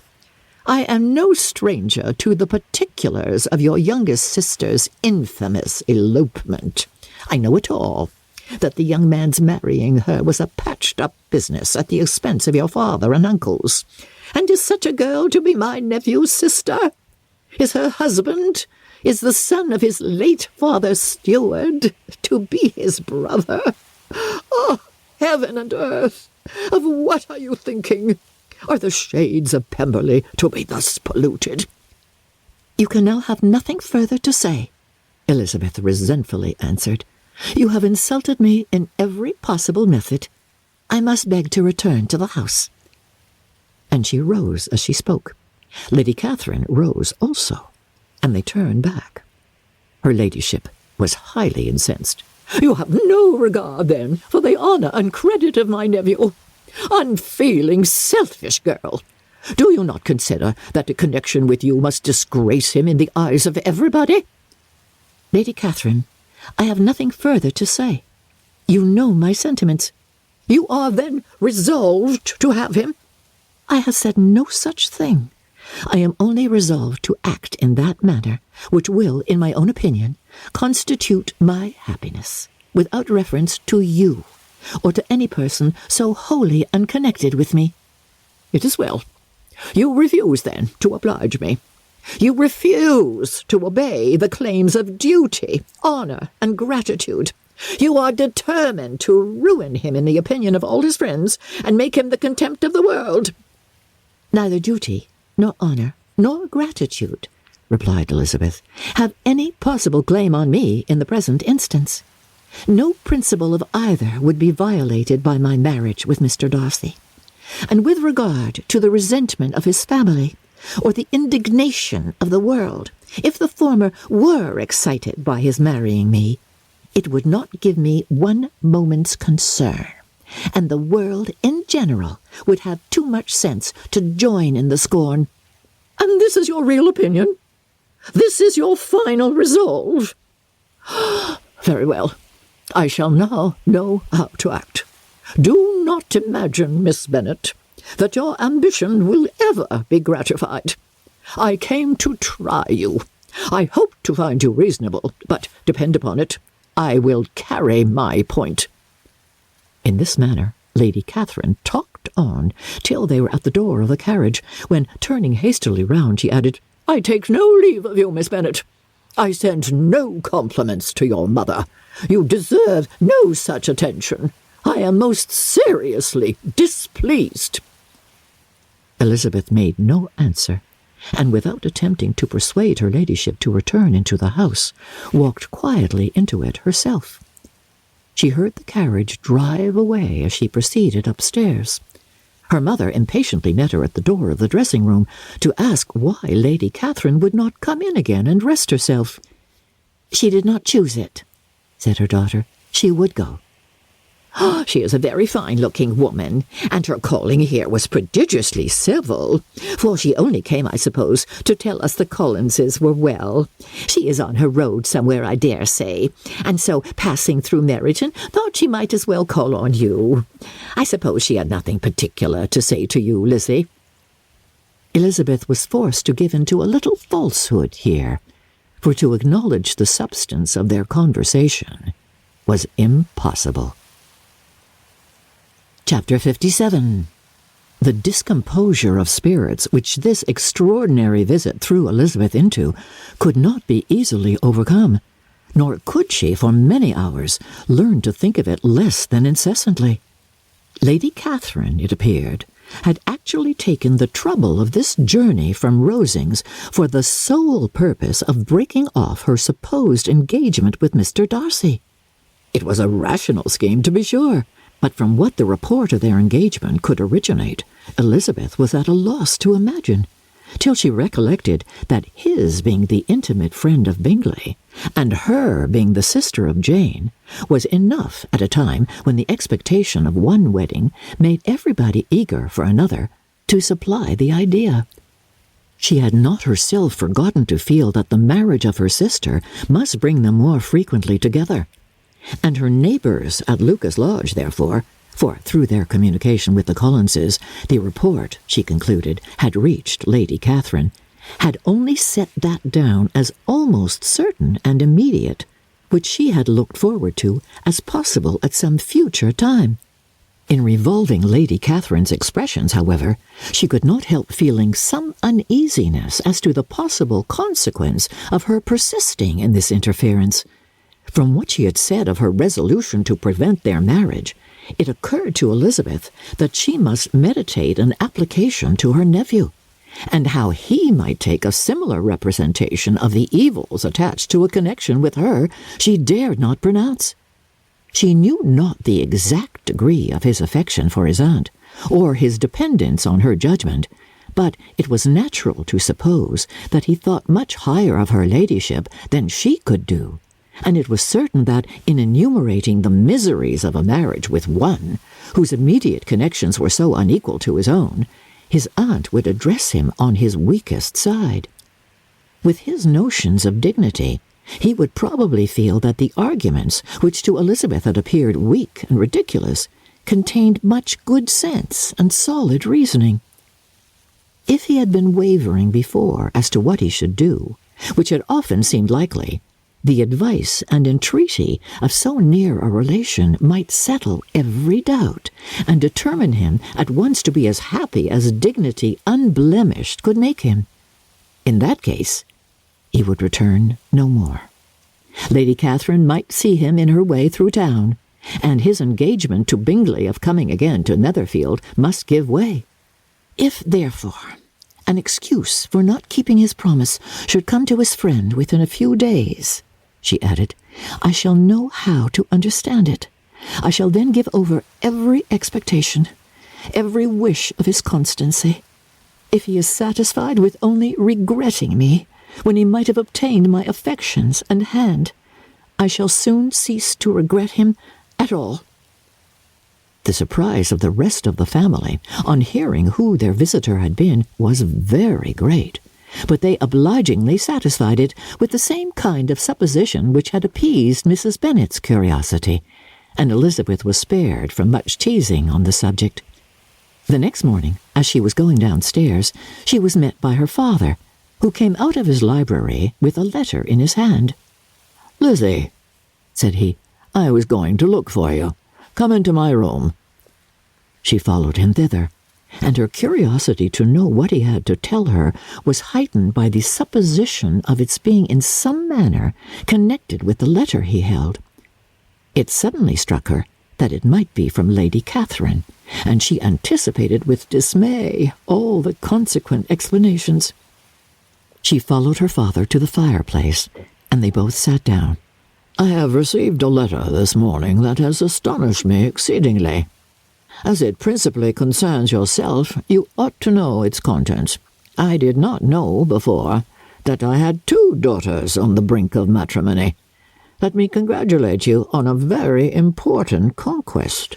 I am no stranger to the particulars of your youngest sister's infamous elopement. I know it all, that the young man's marrying her was a patched-up business at the expense of your father and uncles. And is such a girl to be my nephew's sister? Is her husband, is the son of his late father's steward, to be his brother? Oh, heaven and earth! Of what are you thinking? Are the shades of Pemberley to be thus polluted?" "You can now have nothing further to say," Elizabeth resentfully answered. "You have insulted me in every possible method. I must beg to return to the house." And she rose as she spoke. Lady Catherine rose also, and they turned back. Her ladyship was highly incensed. "You have no regard, then, for the honour and credit of my nephew. Unfeeling, selfish girl! Do you not consider that a connection with you must disgrace him in the eyes of everybody?" "Lady Catherine, I have nothing further to say. You know my sentiments." "You are then resolved to have him?" "I have said no such thing. I am only resolved to act in that manner which will, in my own opinion, constitute my happiness, without reference to you, or to any person so wholly unconnected with me." "It is well. You refuse, then, to oblige me. You refuse to obey the claims of duty, honour, and gratitude. You are determined to ruin him in the opinion of all his friends, and make him the contempt of the world." "Neither duty, nor honour, nor gratitude," replied Elizabeth, "have any possible claim on me in the present instance. No principle of either would be violated by my marriage with Mr. Darcy. And with regard to the resentment of his family, or the indignation of the world, if the former were excited by his marrying me, it would not give me one moment's concern, and the world in general would have too much sense to join in the scorn." "And this is your real opinion? This is your final resolve?" "Very well. I shall now know how to act. Do not imagine, Miss Bennet, that your ambition will ever be gratified. I came to try you. I hope to find you reasonable, but depend upon it, I will carry my point." In this manner, Lady Catherine talked on till they were at the door of the carriage, when, turning hastily round, she added, "I take no leave of you, Miss Bennet. I send no compliments to your mother. You deserve no such attention. I am most seriously displeased." Elizabeth made no answer, and without attempting to persuade her ladyship to return into the house, walked quietly into it herself. She heard the carriage drive away as she proceeded upstairs. Her mother impatiently met her at the door of the dressing-room to ask why Lady Catherine would not come in again and rest herself. "She did not choose it," said her daughter. "She would go." "She is a very fine-looking woman, and her calling here was prodigiously civil, for she only came, I suppose, to tell us the Collinses were well. She is on her road somewhere, I dare say, and so, passing through Meryton, thought she might as well call on you. I suppose she had nothing particular to say to you, Lizzie." Elizabeth was forced to give in to a little falsehood here, for to acknowledge the substance of their conversation was impossible. Chapter 57. The discomposure of spirits which this extraordinary visit threw Elizabeth into could not be easily overcome, nor could she for many hours learn to think of it less than incessantly. Lady Catherine, it appeared, had actually taken the trouble of this journey from Rosings for the sole purpose of breaking off her supposed engagement with Mr. Darcy. It was a rational scheme, to be sure, but from what the report of their engagement could originate, Elizabeth was at a loss to imagine, till she recollected that his being the intimate friend of Bingley, and her being the sister of Jane, was enough at a time when the expectation of one wedding made everybody eager for another to supply the idea. She had not herself forgotten to feel that the marriage of her sister must bring them more frequently together, and her neighbours at Lucas Lodge, therefore, for through their communication with the Collinses, the report, she concluded, had reached Lady Catherine, had only set that down as almost certain and immediate, which she had looked forward to as possible at some future time. In revolving Lady Catherine's expressions, however, she could not help feeling some uneasiness as to the possible consequence of her persisting in this interference. From what she had said of her resolution to prevent their marriage, it occurred to Elizabeth that she must meditate an application to her nephew, and how he might take a similar representation of the evils attached to a connection with her she dared not pronounce. She knew not the exact degree of his affection for his aunt, or his dependence on her judgment, but it was natural to suppose that he thought much higher of her ladyship than she could do, and it was certain that in enumerating the miseries of a marriage with one, whose immediate connections were so unequal to his own, his aunt would address him on his weakest side. With his notions of dignity, he would probably feel that the arguments, which to Elizabeth had appeared weak and ridiculous, contained much good sense and solid reasoning. If he had been wavering before as to what he should do, which had often seemed likely, the advice and entreaty of so near a relation might settle every doubt, and determine him at once to be as happy as dignity unblemished could make him. In that case, he would return no more. Lady Catherine might see him in her way through town, and his engagement to Bingley of coming again to Netherfield must give way. If, therefore, an excuse for not keeping his promise should come to his friend within a few days, she added, I shall know how to understand it. I shall then give over every expectation, every wish of his constancy. If he is satisfied with only regretting me, when he might have obtained my affections and hand, I shall soon cease to regret him at all. The surprise of the rest of the family, on hearing who their visitor had been, was very great, but they obligingly satisfied it with the same kind of supposition which had appeased Mrs. Bennet's curiosity, and Elizabeth was spared from much teasing on the subject. The next morning, as she was going downstairs, she was met by her father, who came out of his library with a letter in his hand. "Lizzie," said he, "I was going to look for you. Come into my room." She followed him thither, and her curiosity to know what he had to tell her was heightened by the supposition of its being in some manner connected with the letter he held. It suddenly struck her that it might be from Lady Catherine, and she anticipated with dismay all the consequent explanations. She followed her father to the fireplace, and they both sat down. "I have received a letter this morning that has astonished me exceedingly. As it principally concerns yourself, you ought to know its contents. I did not know before that I had 2 daughters on the brink of matrimony. Let me congratulate you on a very important conquest."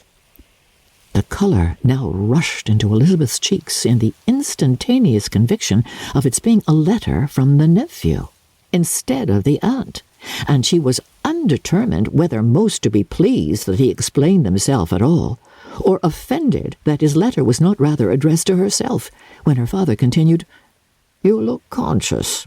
The colour now rushed into Elizabeth's cheeks in the instantaneous conviction of its being a letter from the nephew, instead of the aunt, and she was undetermined whether most to be pleased that he explained himself at all, or offended that his letter was not rather addressed to herself, when her father continued, "You look conscious.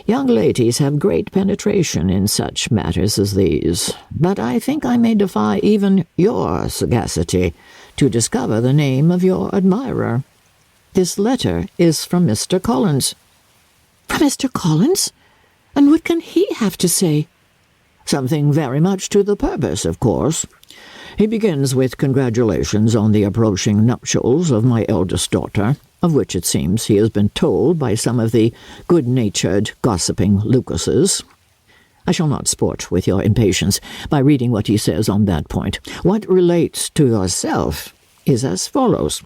Young ladies have great penetration in such matters as these, but I think I may defy even your sagacity to discover the name of your admirer. This letter is from Mr. Collins." "From Mr. Collins? And what can he have to say?" "Something very much to the purpose, of course. He begins with congratulations on the approaching nuptials of my eldest daughter, of which it seems he has been told by some of the good-natured, gossiping Lucases. I shall not sport with your impatience by reading what he says on that point. What relates to yourself is as follows.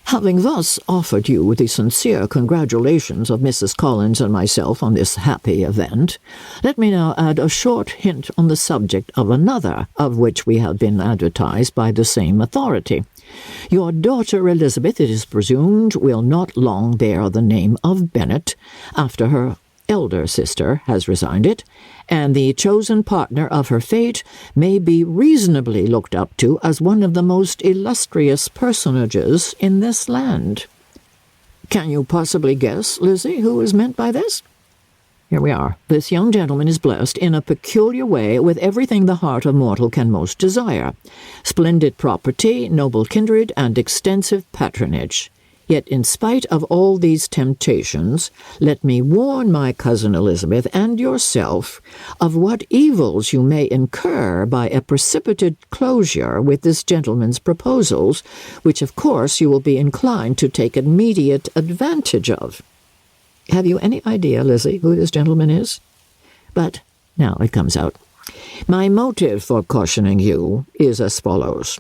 Having thus offered you the sincere congratulations of Mrs. Collins and myself on this happy event, let me now add a short hint on the subject of another, of which we have been advertised by the same authority. Your daughter Elizabeth, it is presumed, will not long bear the name of Bennet, after her elder sister has resigned it, and the chosen partner of her fate may be reasonably looked up to as one of the most illustrious personages in this land. Can you possibly guess, Lizzie, who is meant by this? Here we are. This young gentleman is blessed in a peculiar way with everything the heart of mortal can most desire: splendid property, noble kindred, and extensive patronage. Yet in spite of all these temptations, let me warn my cousin Elizabeth and yourself of what evils you may incur by a precipitate closure with this gentleman's proposals, which of course you will be inclined to take immediate advantage of. Have you any idea, Lizzie, who this gentleman is? But now it comes out. My motive for cautioning you is as follows.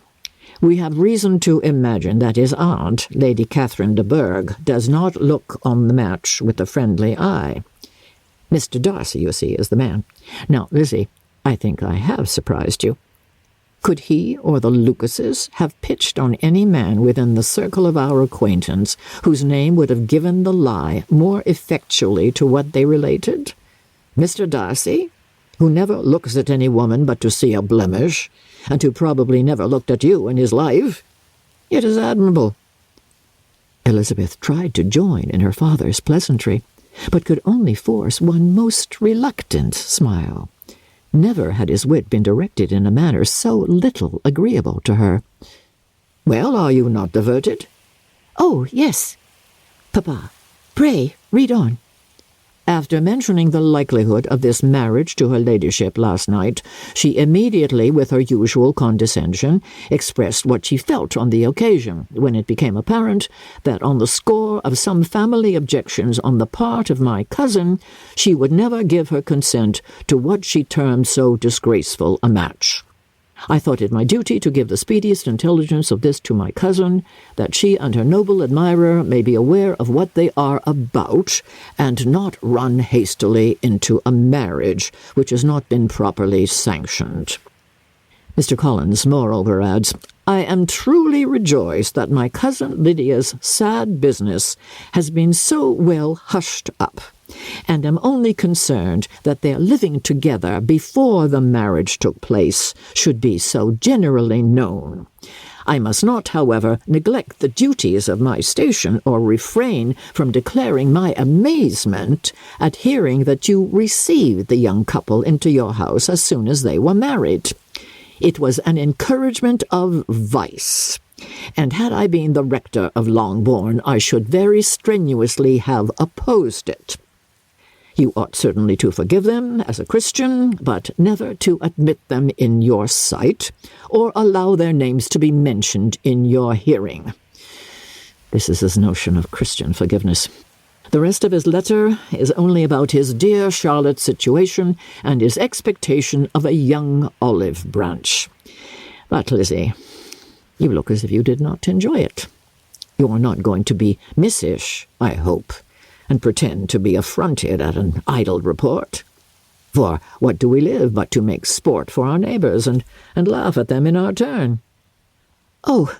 We have reason to imagine that his aunt, Lady Catherine de Bourgh, does not look on the match with a friendly eye. Mr. Darcy, you see, is the man. Now, Lizzie, I think I have surprised you. Could he or the Lucases have pitched on any man within the circle of our acquaintance whose name would have given the lie more effectually to what they related? Mr. Darcy, who never looks at any woman but to see a blemish, and who probably never looked at you in his life. It is admirable. Elizabeth tried to join in her father's pleasantry, but could only force one most reluctant smile. Never had his wit been directed in a manner so little agreeable to her. Well, are you not diverted? Oh, yes. Papa, pray, read on. After mentioning the likelihood of this marriage to her ladyship last night, she immediately, with her usual condescension, expressed what she felt on the occasion, when it became apparent that on the score of some family objections on the part of my cousin, she would never give her consent to what she termed so disgraceful a match. I thought it my duty to give the speediest intelligence of this to my cousin, that she and her noble admirer may be aware of what they are about, and not run hastily into a marriage which has not been properly sanctioned. Mr. Collins, moreover, adds, I am truly rejoiced that my cousin Lydia's sad business has been so well hushed up, and am only concerned that their living together before the marriage took place should be so generally known. I must not, however, neglect the duties of my station or refrain from declaring my amazement at hearing that you received the young couple into your house as soon as they were married. It was an encouragement of vice, and had I been the rector of Longbourn, I should very strenuously have opposed it. You ought certainly to forgive them as a Christian, but never to admit them in your sight, or allow their names to be mentioned in your hearing. This is his notion of Christian forgiveness. The rest of his letter is only about his dear Charlotte's situation and his expectation of a young olive branch. But, Lizzie, you look as if you did not enjoy it. You are not going to be missish, I hope, and pretend to be affronted at an idle report. For what do we live but to make sport for our neighbours and laugh at them in our turn? Oh,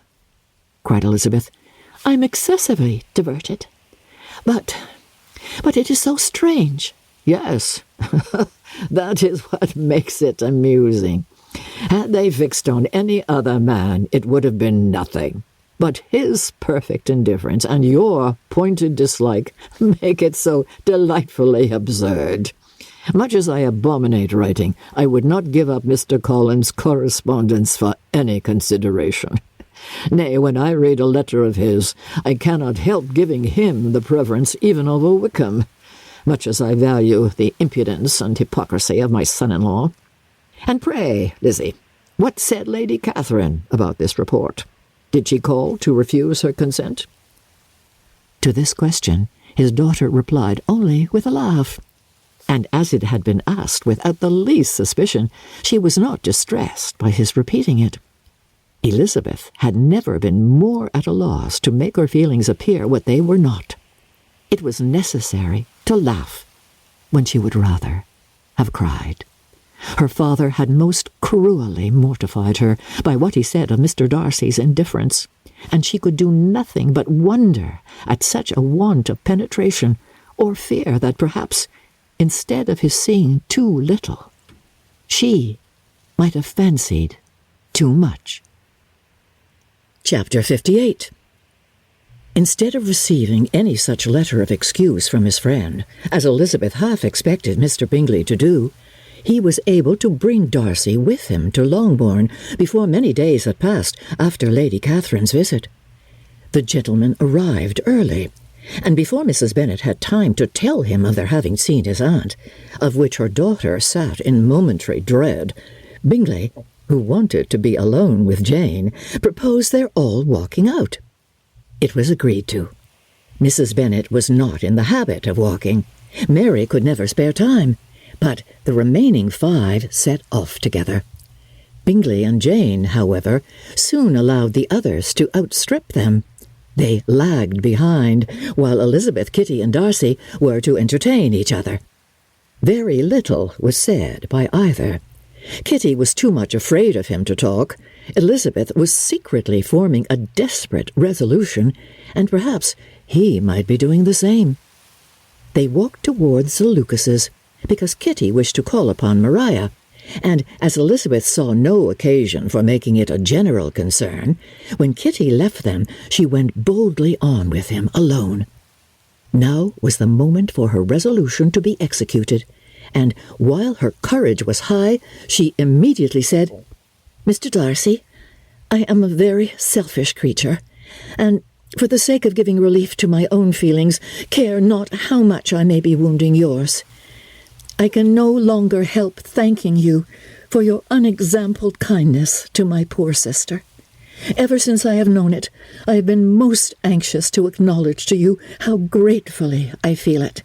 cried Elizabeth, I'm excessively diverted. But it is so strange. Yes, that is what makes it amusing. Had they fixed on any other man, it would have been nothing. But his perfect indifference and your pointed dislike make it so delightfully absurd. Much as I abominate writing, I would not give up Mr. Collins' correspondence for any consideration. Nay, when I read a letter of his, I cannot help giving him the preference even over Wickham, much as I value the impudence and hypocrisy of my son-in-law. And pray, Lizzie, what said Lady Catherine about this report? Did she call to refuse her consent? To this question his daughter replied only with a laugh, and as it had been asked without the least suspicion, she was not distressed by his repeating it. Elizabeth had never been more at a loss to make her feelings appear what they were not. It was necessary to laugh when she would rather have cried. Her father had most cruelly mortified her by what he said of Mr. Darcy's indifference, and she could do nothing but wonder at such a want of penetration, or fear that perhaps, instead of his seeing too little, she might have fancied too much. Chapter 58. Instead of receiving any such letter of excuse from his friend, as Elizabeth half expected Mr. Bingley to do, he was able to bring Darcy with him to Longbourn before many days had passed after Lady Catherine's visit. The gentleman arrived early, and before Mrs. Bennet had time to tell him of their having seen his aunt, of which her daughter sat in momentary dread, Bingley, who wanted to be alone with Jane, proposed their all walking out. It was agreed to. Mrs. Bennet was not in the habit of walking. Mary could never spare time, but the remaining 5 set off together. Bingley and Jane, however, soon allowed the others to outstrip them. They lagged behind, while Elizabeth, Kitty, and Darcy were to entertain each other. Very little was said by either. Kitty was too much afraid of him to talk. Elizabeth was secretly forming a desperate resolution, and perhaps he might be doing the same. They walked towards the Lucases, because Kitty wished to call upon Maria, and as Elizabeth saw no occasion for making it a general concern, when Kitty left them, she went boldly on with him alone. Now was the moment for her resolution to be executed, and while her courage was high, she immediately said, "Mr. Darcy, I am a very selfish creature, and for the sake of giving relief to my own feelings, care not how much I may be wounding yours. I can no longer help thanking you for your unexampled kindness to my poor sister. Ever since I have known it, I have been most anxious to acknowledge to you how gratefully I feel it.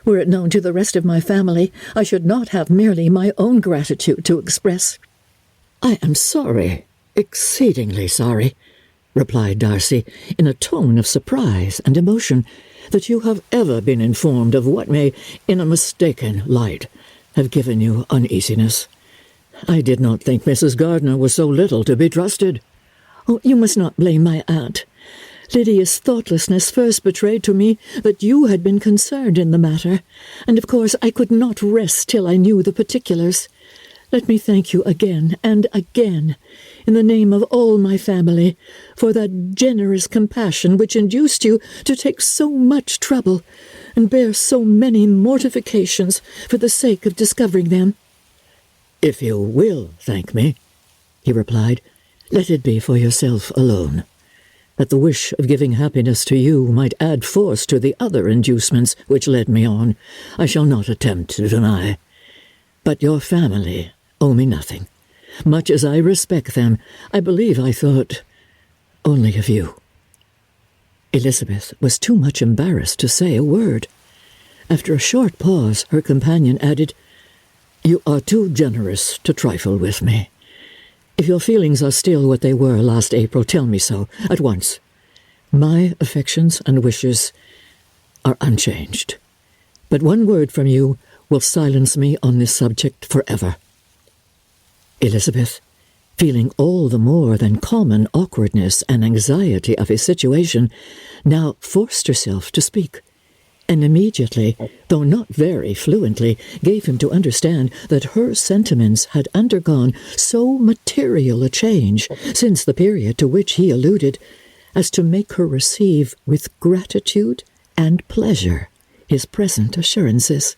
Were it known to the rest of my family, I should not have merely my own gratitude to express." "I am sorry, exceedingly sorry," replied Darcy, in a tone of surprise and emotion, "that you have ever been informed of what may, in a mistaken light, have given you uneasiness. I did not think Mrs. Gardiner was so little to be trusted." "Oh, you must not blame my aunt. Lydia's thoughtlessness first betrayed to me that you had been concerned in the matter, and of course I could not rest till I knew the particulars. Let me thank you again and again, in the name of all my family, for that generous compassion which induced you to take so much trouble and bear so many mortifications for the sake of discovering them." "If you will thank me," he replied, "let it be for yourself alone. That the wish of giving happiness to you might add force to the other inducements which led me on, I shall not attempt to deny. But your family owe me nothing. Much as I respect them, I believe I thought only of you." Elizabeth was too much embarrassed to say a word. After a short pause, her companion added, "You are too generous to trifle with me. If your feelings are still what they were last April, tell me so, at once. My affections and wishes are unchanged. But one word from you will silence me on this subject forever." Elizabeth, feeling all the more than common awkwardness and anxiety of his situation, now forced herself to speak, and immediately, though not very fluently, gave him to understand that her sentiments had undergone so material a change since the period to which he alluded, as to make her receive with gratitude and pleasure his present assurances.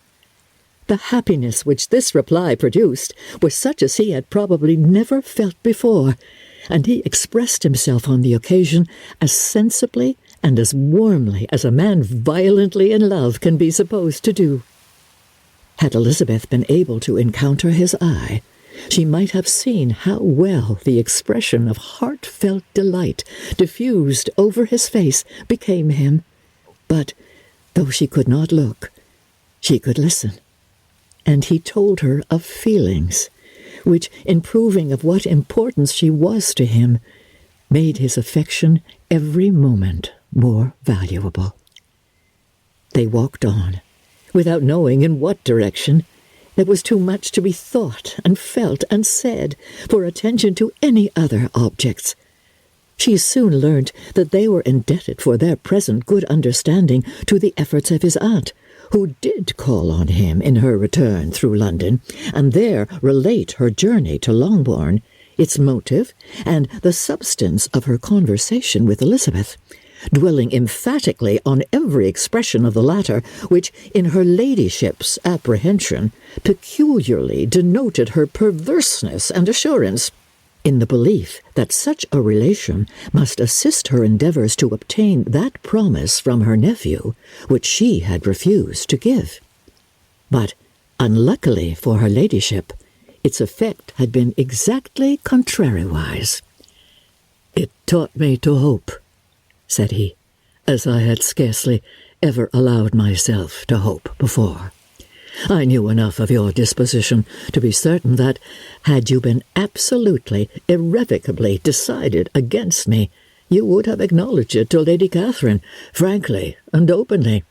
The happiness which this reply produced was such as he had probably never felt before, and he expressed himself on the occasion as sensibly and as warmly as a man violently in love can be supposed to do. Had Elizabeth been able to encounter his eye, she might have seen how well the expression of heartfelt delight diffused over his face became him. But, though she could not look, she could listen, and he told her of feelings which, in proving of what importance she was to him, made his affection every moment more valuable. They walked on, without knowing in what direction. There was too much to be thought and felt and said for attention to any other objects. She soon learnt that they were indebted for their present good understanding to the efforts of his aunt, who did call on him in her return through London, and there relate her journey to Longbourn, its motive, and the substance of her conversation with Elizabeth, dwelling emphatically on every expression of the latter, which, in her ladyship's apprehension, peculiarly denoted her perverseness and assurance. in the belief that such a relation must assist her endeavours to obtain that promise from her nephew which she had refused to give. But, unluckily for her ladyship, its effect had been exactly contrariwise. "It taught me to hope," said he, "as I had scarcely ever allowed myself to hope before. I knew enough of your disposition to be certain that, had you been absolutely, irrevocably decided against me, you would have acknowledged it to Lady Catherine, frankly and openly."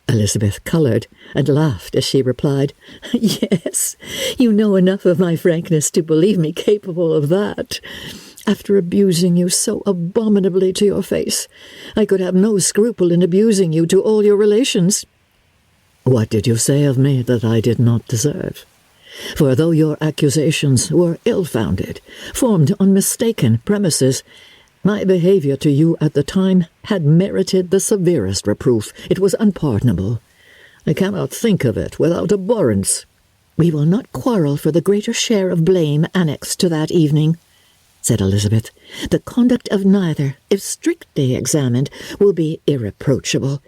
Elizabeth coloured and laughed as she replied, "Yes, you know enough of my frankness to believe me capable of that. After abusing you so abominably to your face, I could have no scruple in abusing you to all your relations." "What did you say of me that I did not deserve? For though your accusations were ill-founded, formed on mistaken premises, my behaviour to you at the time had merited the severest reproof. It was unpardonable. I cannot think of it without abhorrence." "We will not quarrel for the greater share of blame annexed to that evening," said Elizabeth. "The conduct of neither, if strictly examined, will be irreproachable.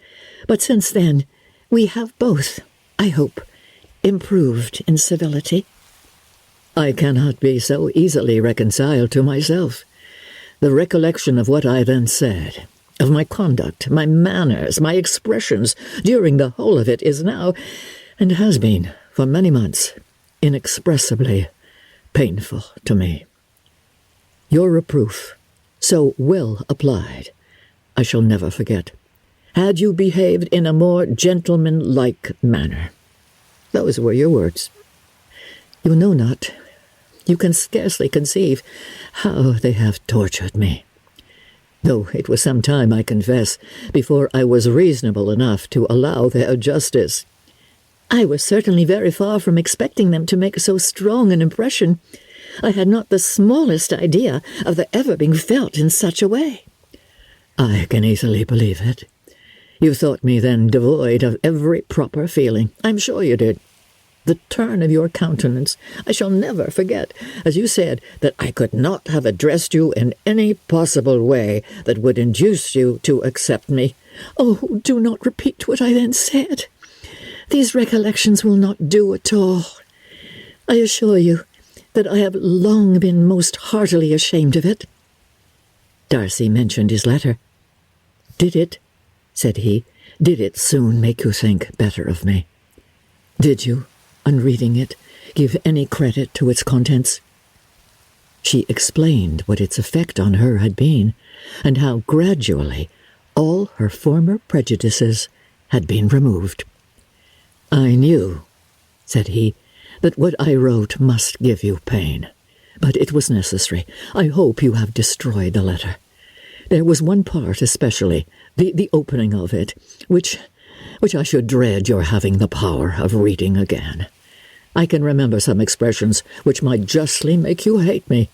But since then, we have both, I hope, improved in civility." "I cannot be so easily reconciled to myself. The recollection of what I then said, of my conduct, my manners, my expressions, during the whole of it, is now, and has been for many months, inexpressibly painful to me. Your reproof, so well applied, I shall never forget. Had you behaved in a more gentlemanlike manner. Those were your words. You know not, you can scarcely conceive how they have tortured me. Though it was some time, I confess, before I was reasonable enough to allow their justice." "I was certainly very far from expecting them to make so strong an impression. I had not the smallest idea of their ever being felt in such a way." "I can easily believe it. You thought me then devoid of every proper feeling. I'm sure you did. The turn of your countenance I shall never forget, as you said that I could not have addressed you in any possible way that would induce you to accept me." "Oh, do not repeat what I then said. These recollections will not do at all. I assure you that I have long been most heartily ashamed of it." Darcy mentioned his letter. "Did it," said he, "did it soon make you think better of me? Did you, on reading it, give any credit to its contents?" She explained what its effect on her had been, and how gradually all her former prejudices had been removed. "I knew," said he, "that what I wrote must give you pain, but it was necessary. I hope you have destroyed the letter. There was one part especially, the opening of it, which I should dread your having the power of reading again. I can remember some expressions which might justly make you hate me."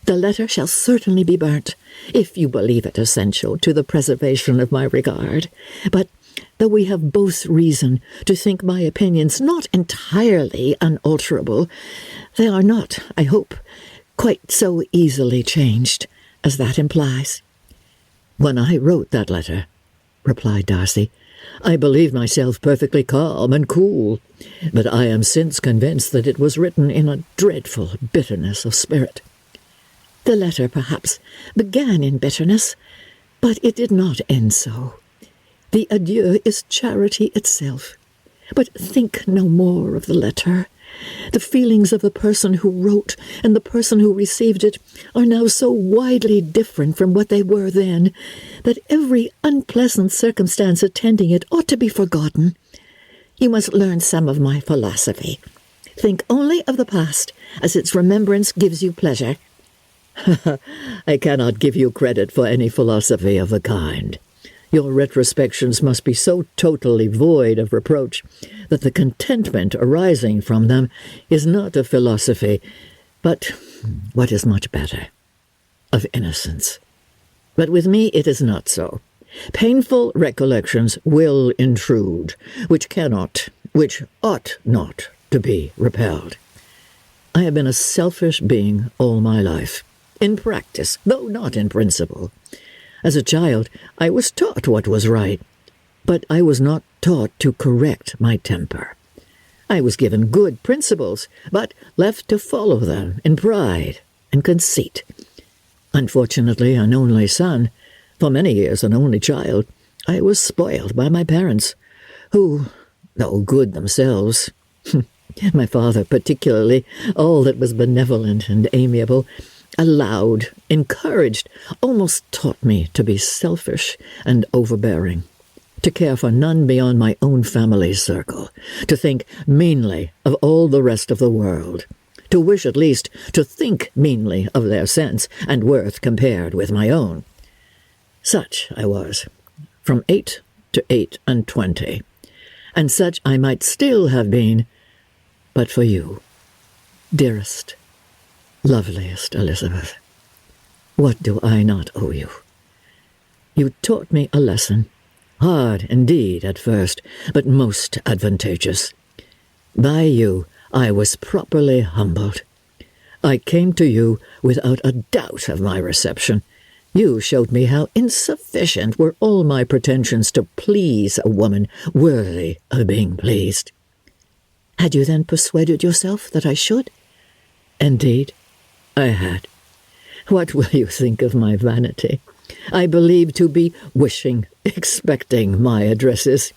"The letter shall certainly be burnt, if you believe it essential to the preservation of my regard. But though we have both reason to think my opinions not entirely unalterable, they are not, I hope, quite so easily changed as that implies." "When I wrote that letter," replied Darcy, "I believed myself perfectly calm and cool, but I am since convinced that it was written in a dreadful bitterness of spirit." "The letter, perhaps, began in bitterness, but it did not end so. The adieu is charity itself. But think no more of the letter. The feelings of the person who wrote and the person who received it are now so widely different from what they were then, that every unpleasant circumstance attending it ought to be forgotten. You must learn some of my philosophy. Think only of the past, as its remembrance gives you pleasure." "I cannot give you credit for any philosophy of the kind. Your retrospections must be so totally void of reproach that the contentment arising from them is not of philosophy, but, what is much better, of innocence. But with me it is not so. Painful recollections will intrude, which ought not to be repelled. I have been a selfish being all my life, in practice, though not in principle. As a child, I was taught what was right, but I was not taught to correct my temper. I was given good principles, but left to follow them in pride and conceit. Unfortunately, an only son, for many years an only child, I was spoiled by my parents, who, though good themselves, my father particularly, all that was benevolent and amiable, allowed, encouraged, almost taught me to be selfish and overbearing, to care for none beyond my own family circle, to think meanly of all the rest of the world, to wish at least to think meanly of their sense and worth compared with my own. Such I was, from 8 to 28, and such I might still have been, but for you, dearest, loveliest Elizabeth. What do I not owe you? You taught me a lesson, hard indeed at first, but most advantageous. By you I was properly humbled. I came to you without a doubt of my reception. You showed me how insufficient were all my pretensions to please a woman worthy of being pleased. Had you then persuaded yourself that I should? Indeed, I had. What will you think of my vanity? I believed to be wishing, expecting my addresses.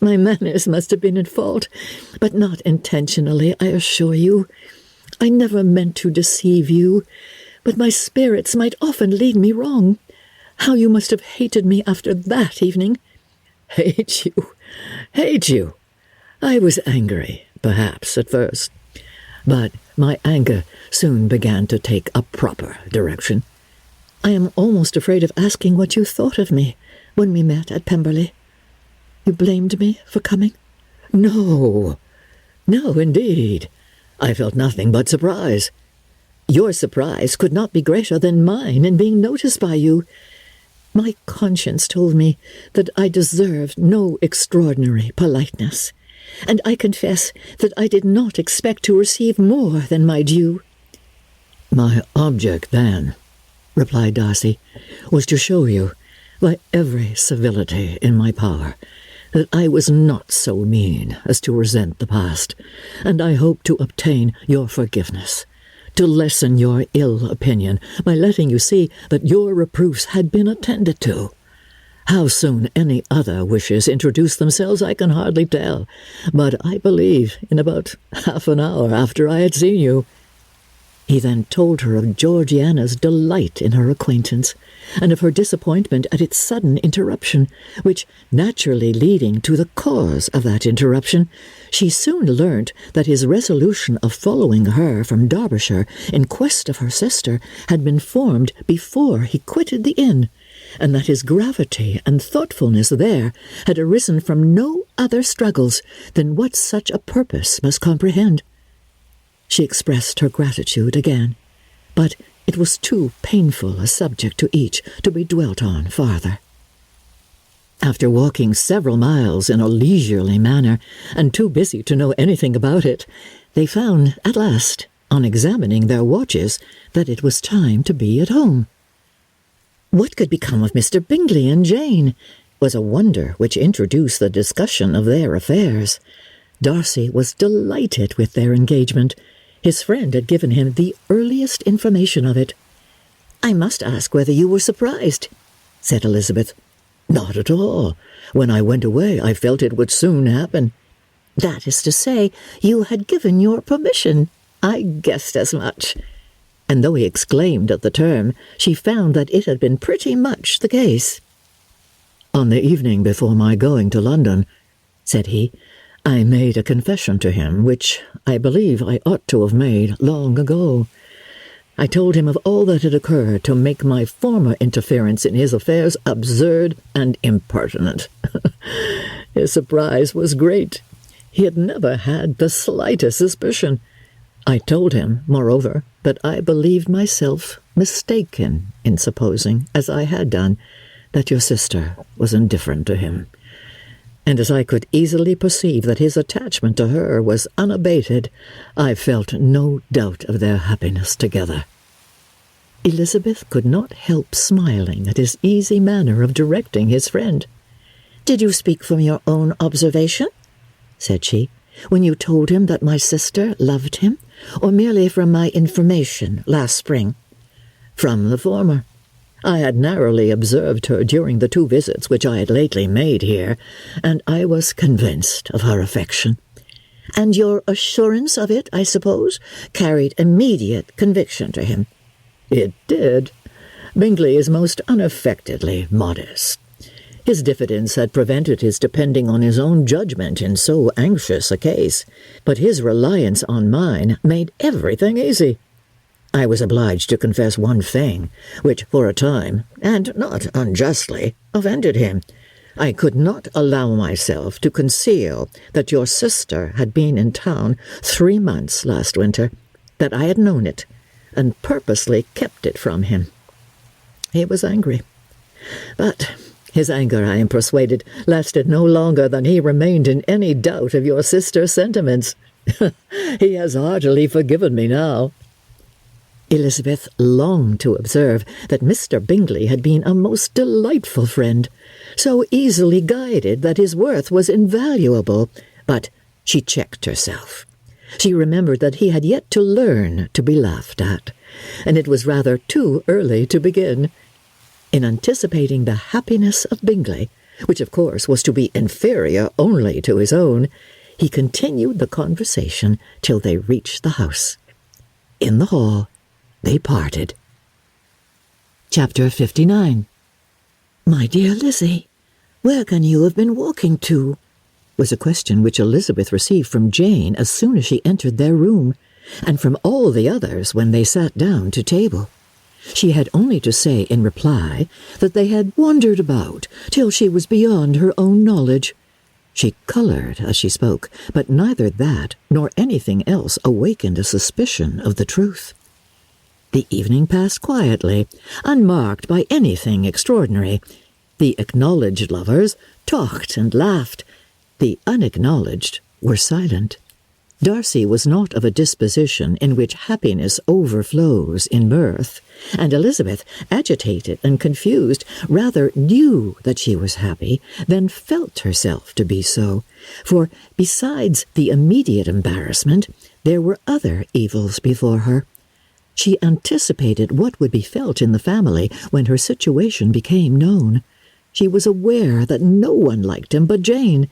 My manners must have been at fault, but not intentionally, I assure you. I never meant to deceive you, but my spirits might often lead me wrong. How you must have hated me after that evening. Hate you? Hate you? I was angry, perhaps, at first, but my anger soon began to take a proper direction. I am almost afraid of asking what you thought of me when we met at Pemberley. You blamed me for coming? No, indeed. I felt nothing but surprise. Your surprise could not be greater than mine in being noticed by you. My conscience told me that I deserved no extraordinary politeness, and I confess that I did not expect to receive more than my due. My object, then, replied Darcy, was to show you, by every civility in my power, that I was not so mean as to resent the past, and I hope to obtain your forgiveness, to lessen your ill opinion by letting you see that your reproofs had been attended to. How soon any other wishes introduced themselves I can hardly tell, but I believe in about half an hour after I had seen you. He then told her of Georgiana's delight in her acquaintance, and of her disappointment at its sudden interruption, which, naturally leading to the cause of that interruption, she soon learnt that his resolution of following her from Derbyshire in quest of her sister had been formed before he quitted the inn, and that his gravity and thoughtfulness there had arisen from no other struggles than what such a purpose must comprehend. She expressed her gratitude again, but it was too painful a subject to each to be dwelt on farther. After walking several miles in a leisurely manner, and too busy to know anything about it, they found, at last, on examining their watches, that it was time to be at home. What could become of Mr. Bingley and Jane was a wonder which introduced the discussion of their affairs. Darcy was delighted with their engagement. His friend had given him the earliest information of it. "I must ask whether you were surprised," said Elizabeth. "Not at all. When I went away, I felt it would soon happen." "That is to say, you had given your permission. I guessed as much." And though he exclaimed at the term, she found that it had been pretty much the case. "On the evening before my going to London," said he, "I made a confession to him, which I believe I ought to have made long ago. I told him of all that had occurred to make my former interference in his affairs absurd and impertinent. His surprise was great. He had never had the slightest suspicion. I told him, moreover, that I believed myself mistaken in supposing, as I had done, that your sister was indifferent to him. and as I could easily perceive that his attachment to her was unabated, I felt no doubt of their happiness together. Elizabeth could not help smiling at his easy manner of directing his friend. "Did you speak from your own observation," said she, "when you told him that my sister loved him, or merely from my information last spring?" "From the former. I had narrowly observed her during the 2 visits which I had lately made here, and I was convinced of her affection." "And your assurance of it, I suppose, carried immediate conviction to him?" "It did. Bingley is most unaffectedly modest. His diffidence had prevented his depending on his own judgment in so anxious a case, but his reliance on mine made everything easy. I was obliged to confess one thing, which for a time, and not unjustly, offended him. I could not allow myself to conceal that your sister had been in town 3 months last winter, that I had known it, and purposely kept it from him. He was angry, but his anger, I am persuaded, lasted no longer than he remained in any doubt of your sister's sentiments. He has heartily forgiven me now." Elizabeth longed to observe that Mr. Bingley had been a most delightful friend, so easily guided that his worth was invaluable, but she checked herself. She remembered that he had yet to learn to be laughed at, and it was rather too early to begin. In anticipating the happiness of Bingley, which of course was to be inferior only to his own, he continued the conversation till they reached the house. In the hall, they parted. Chapter 59. "My dear Lizzie, where can you have been walking to?" was a question which Elizabeth received from Jane as soon as she entered their room, and from all the others when they sat down to table. She had only to say in reply that they had wandered about till she was beyond her own knowledge. She coloured as she spoke, but neither that nor anything else awakened a suspicion of the truth. The evening passed quietly, unmarked by anything extraordinary. The acknowledged lovers talked and laughed. The unacknowledged were silent. Darcy was not of a disposition in which happiness overflows in mirth, and Elizabeth, agitated and confused, rather knew that she was happy than felt herself to be so, for besides the immediate embarrassment, there were other evils before her. She anticipated what would be felt in the family when her situation became known. She was aware that no one liked him but Jane,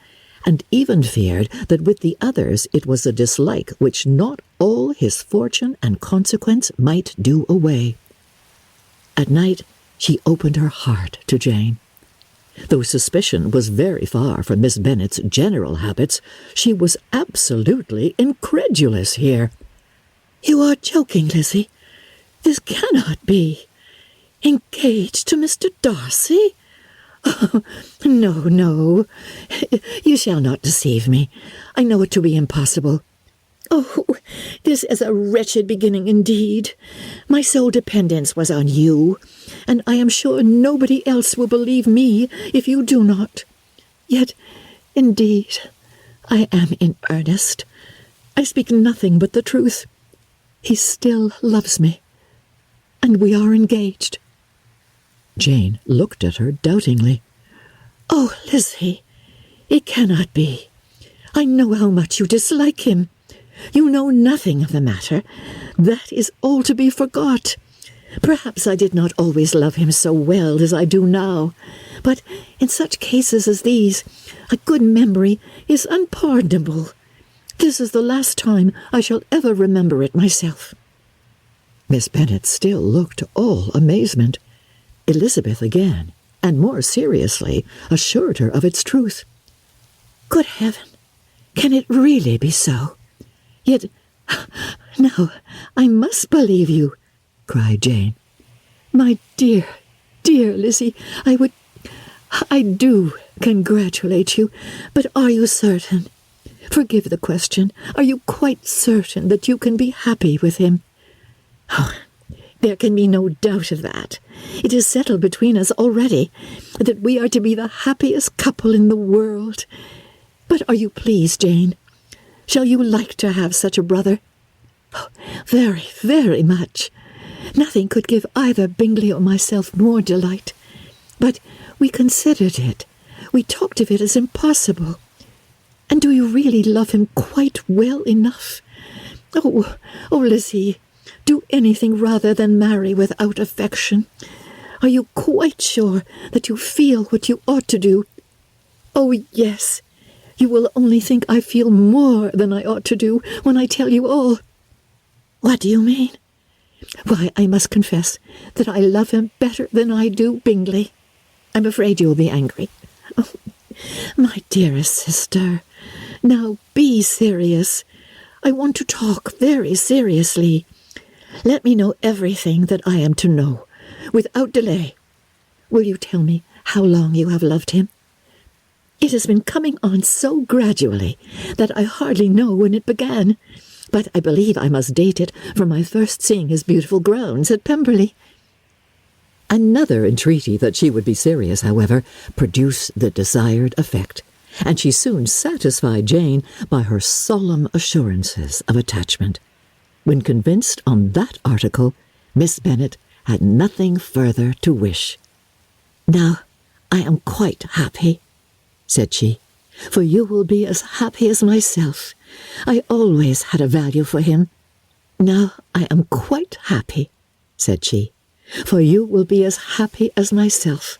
and even feared that with the others it was a dislike which not all his fortune and consequence might do away. At night she opened her heart to Jane. Though suspicion was very far from Miss Bennet's general habits, she was absolutely incredulous here. "You are joking, Lizzie. This cannot be. Engaged to Mr. Darcy? Oh, no, no. You shall not deceive me. I know it to be impossible. Oh, this is a wretched beginning indeed. My sole dependence was on you, and I am sure nobody else will believe me if you do not. Yet, indeed, I am in earnest. I speak nothing but the truth. He still loves me, and we are engaged." Jane looked at her doubtingly. "Oh, Lizzie, it cannot be. I know how much you dislike him. You know nothing of the matter. That is all to be forgot. Perhaps I did not always love him so well as I do now, but in such cases as these, a good memory is unpardonable. This is the last time I shall ever remember it myself." Miss Bennet still looked all amazement. Elizabeth again, and more seriously, assured her of its truth. "Good heaven, can it really be so? Yet, no, I must believe you," cried Jane. "My dear, dear Lizzie, I do congratulate you, but are you certain? Forgive the question. Are you quite certain that you can be happy with him?" "Oh, There can be no doubt of that. It is settled between us already that we are to be the happiest couple in the world. But are you pleased, Jane? Shall you like to have such a brother? Oh, very, very much. Nothing could give either Bingley or myself more delight. But we considered it. We talked of it as impossible. And do you really love him quite well enough? Oh, Lizzie, do anything rather than marry without affection. Are you quite sure that you feel what you ought to do? Oh, yes. You will only think I feel more than I ought to do when I tell you all. What do you mean? Why, I must confess that I love him better than I do Bingley. I'm afraid you will be angry. Oh, my dearest sister, now be serious. I want to talk very seriously. Let me know everything that I am to know, without delay. Will you tell me how long you have loved him? It has been coming on so gradually that I hardly know when it began, but I believe I must date it from my first seeing his beautiful grounds at Pemberley. Another entreaty that she would be serious, however, produced the desired effect, and she soon satisfied Jane by her solemn assurances of attachment. When convinced on that article, Miss Bennet had nothing further to wish. Now I am quite happy, said she, for you will be as happy as myself. I always had a value for him. Now I am quite happy, said she, for you will be as happy as myself.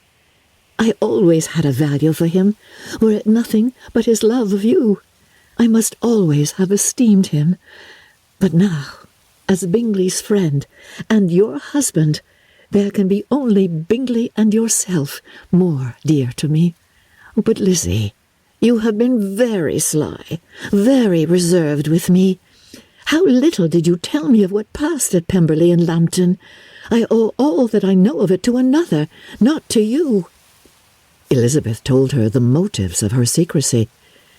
I always had a value for him, were it nothing but his love of you. I must always have esteemed him. But now, as Bingley's friend and your husband, there can be only Bingley and yourself more dear to me. But Lizzie, you have been very sly, very reserved with me. How little did you tell me of what passed at Pemberley and Lambton? I owe all that I know of it to another, not to you. Elizabeth told her the motives of her secrecy.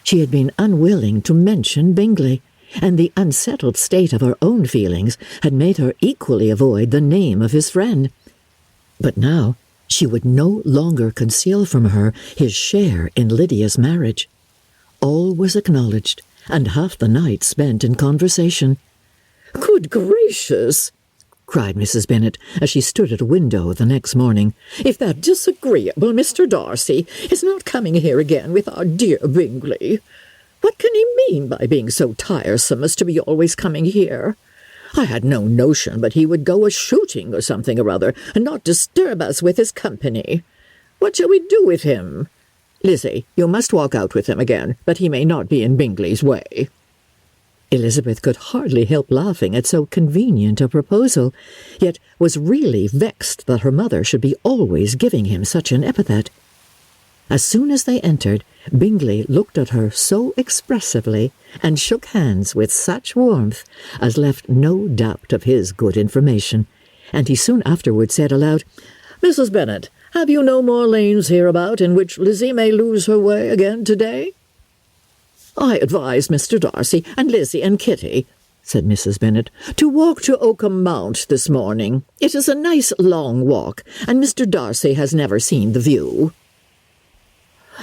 She had been unwilling to mention Bingley, and the unsettled state of her own feelings had made her equally avoid the name of his friend. But now she would no longer conceal from her his share in Lydia's marriage. All was acknowledged, and half the night spent in conversation. "Good gracious!" cried Mrs. Bennet, as she stood at a window the next morning. "If that disagreeable Mr. Darcy is not coming here again with our dear Bingley, what can he mean by being so tiresome as to be always coming here? I had no notion but he would go a-shooting or something or other, and not disturb us with his company. What shall we do with him? Lizzie, you must walk out with him again, that he may not be in Bingley's way." Elizabeth could hardly help laughing at so convenient a proposal, yet was really vexed that her mother should be always giving him such an epithet. As soon as they entered, Bingley looked at her so expressively and shook hands with such warmth as left no doubt of his good information, and he soon afterward said aloud, "Mrs. Bennet, have you no more lanes hereabout in which Lizzie may lose her way again to-day?" "I advise Mr. Darcy and Lizzie and Kitty," said Mrs. Bennet, "to walk to Oakham Mount this morning. It is a nice long walk, and Mr. Darcy has never seen the view."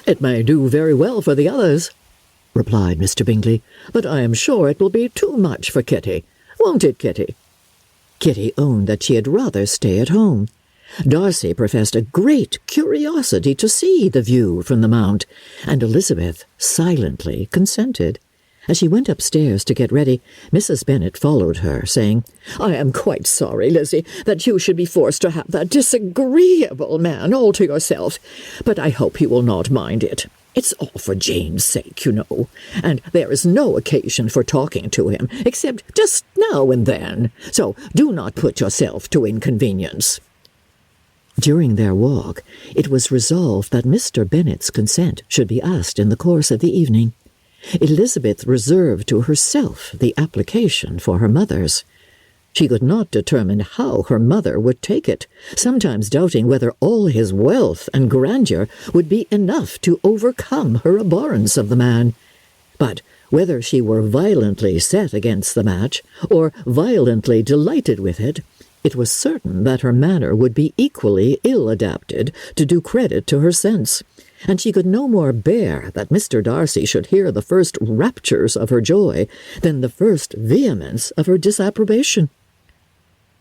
"It may do very well for the others," replied Mr. Bingley, "but I am sure it will be too much for Kitty. Won't it, Kitty?" Kitty owned that she had rather stay at home. Darcy professed a great curiosity to see the view from the Mount, and Elizabeth silently consented. As she went upstairs to get ready, Mrs. Bennet followed her, saying, "I am quite sorry, Lizzie, that you should be forced to have that disagreeable man all to yourself, but I hope you will not mind it. It's all for Jane's sake, you know, and there is no occasion for talking to him, except just now and then, so do not put yourself to inconvenience." During their walk, it was resolved that Mr. Bennet's consent should be asked in the course of the evening. Elizabeth reserved to herself the application for her mother's. She could not determine how her mother would take it, sometimes doubting whether all his wealth and grandeur would be enough to overcome her abhorrence of the man. But whether she were violently set against the match, or violently delighted with it, It was certain that her manner would be equally ill-adapted to do credit to her sense, and she could no more bear that Mr. Darcy should hear the first raptures of her joy than the first vehemence of her disapprobation.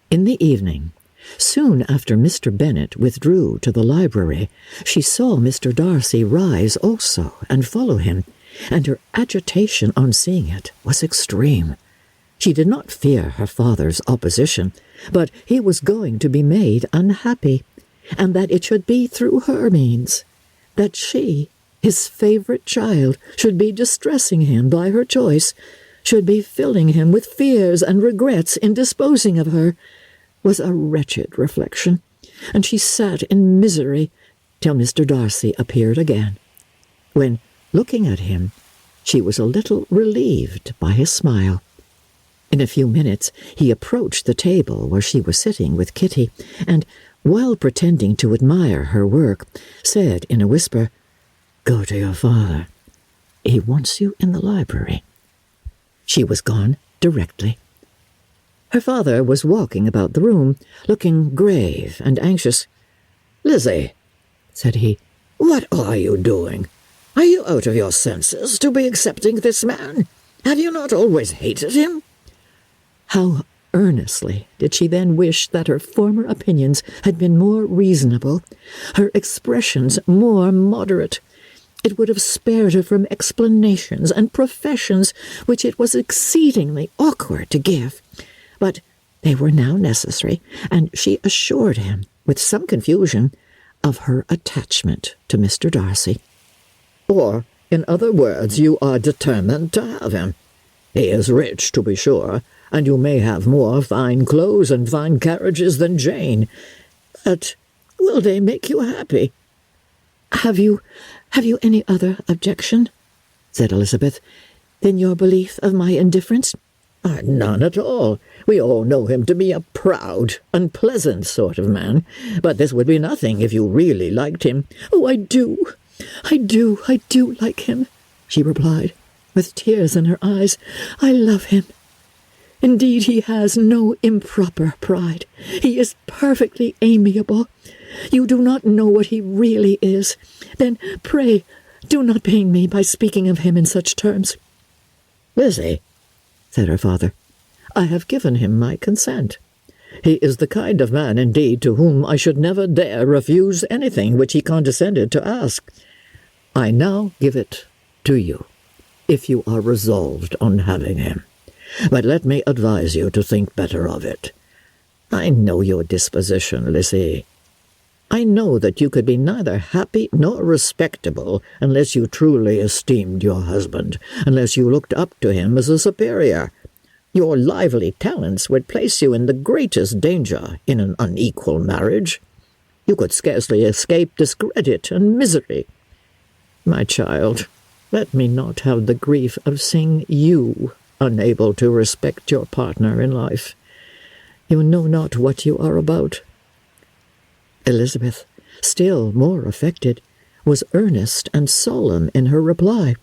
In the evening, soon after Mr. Bennet withdrew to the library, she saw Mr. Darcy rise also and follow him, and her agitation on seeing it was extreme. She did not fear her father's opposition, but he was going to be made unhappy, and that it should be through her means, that she, his favourite child, should be distressing him by her choice, should be filling him with fears and regrets in disposing of her, was a wretched reflection, and she sat in misery till Mr. Darcy appeared again, when, looking at him, she was a little relieved by his smile. In a few minutes he approached the table where she was sitting with Kitty, and, while pretending to admire her work, said in a whisper, "Go to your father. He wants you in the library." She was gone directly. Her father was walking about the room, looking grave and anxious. "Lizzie," said he, "what are you doing? Are you out of your senses to be accepting this man? Have you not always hated him?" How earnestly did she then wish that her former opinions had been more reasonable, her expressions more moderate. It would have spared her from explanations and professions which it was exceedingly awkward to give. But they were now necessary, and she assured him, with some confusion, of her attachment to Mr. Darcy. "Or, in other words, you are determined to have him. He is rich, to be sure, and you may have more fine clothes and fine carriages than Jane. But will they make you happy?" Have you any other objection," said Elizabeth, "than your belief of my indifference?" "None at all. We all know him to be a proud, unpleasant sort of man, but this would be nothing if you really liked him." "Oh, I do like him," she replied, with tears in her eyes. "I love him. Indeed, he has no improper pride. He is perfectly amiable. You do not know what he really is. Then, pray, do not pain me by speaking of him in such terms." "Lizzie," said her father, "I have given him my consent. He is the kind of man, indeed, to whom I should never dare refuse anything which he condescended to ask. I now give it to you, if you are resolved on having him. But let me advise you to think better of it. I know your disposition, Lizzie. I know that you could be neither happy nor respectable unless you truly esteemed your husband, unless you looked up to him as a superior. Your lively talents would place you in the greatest danger in an unequal marriage. You could scarcely escape discredit and misery. My child, let me not have the grief of seeing you unable to respect your partner in life. You know not what you are about." Elizabeth, still more affected, was earnest and solemn in her reply,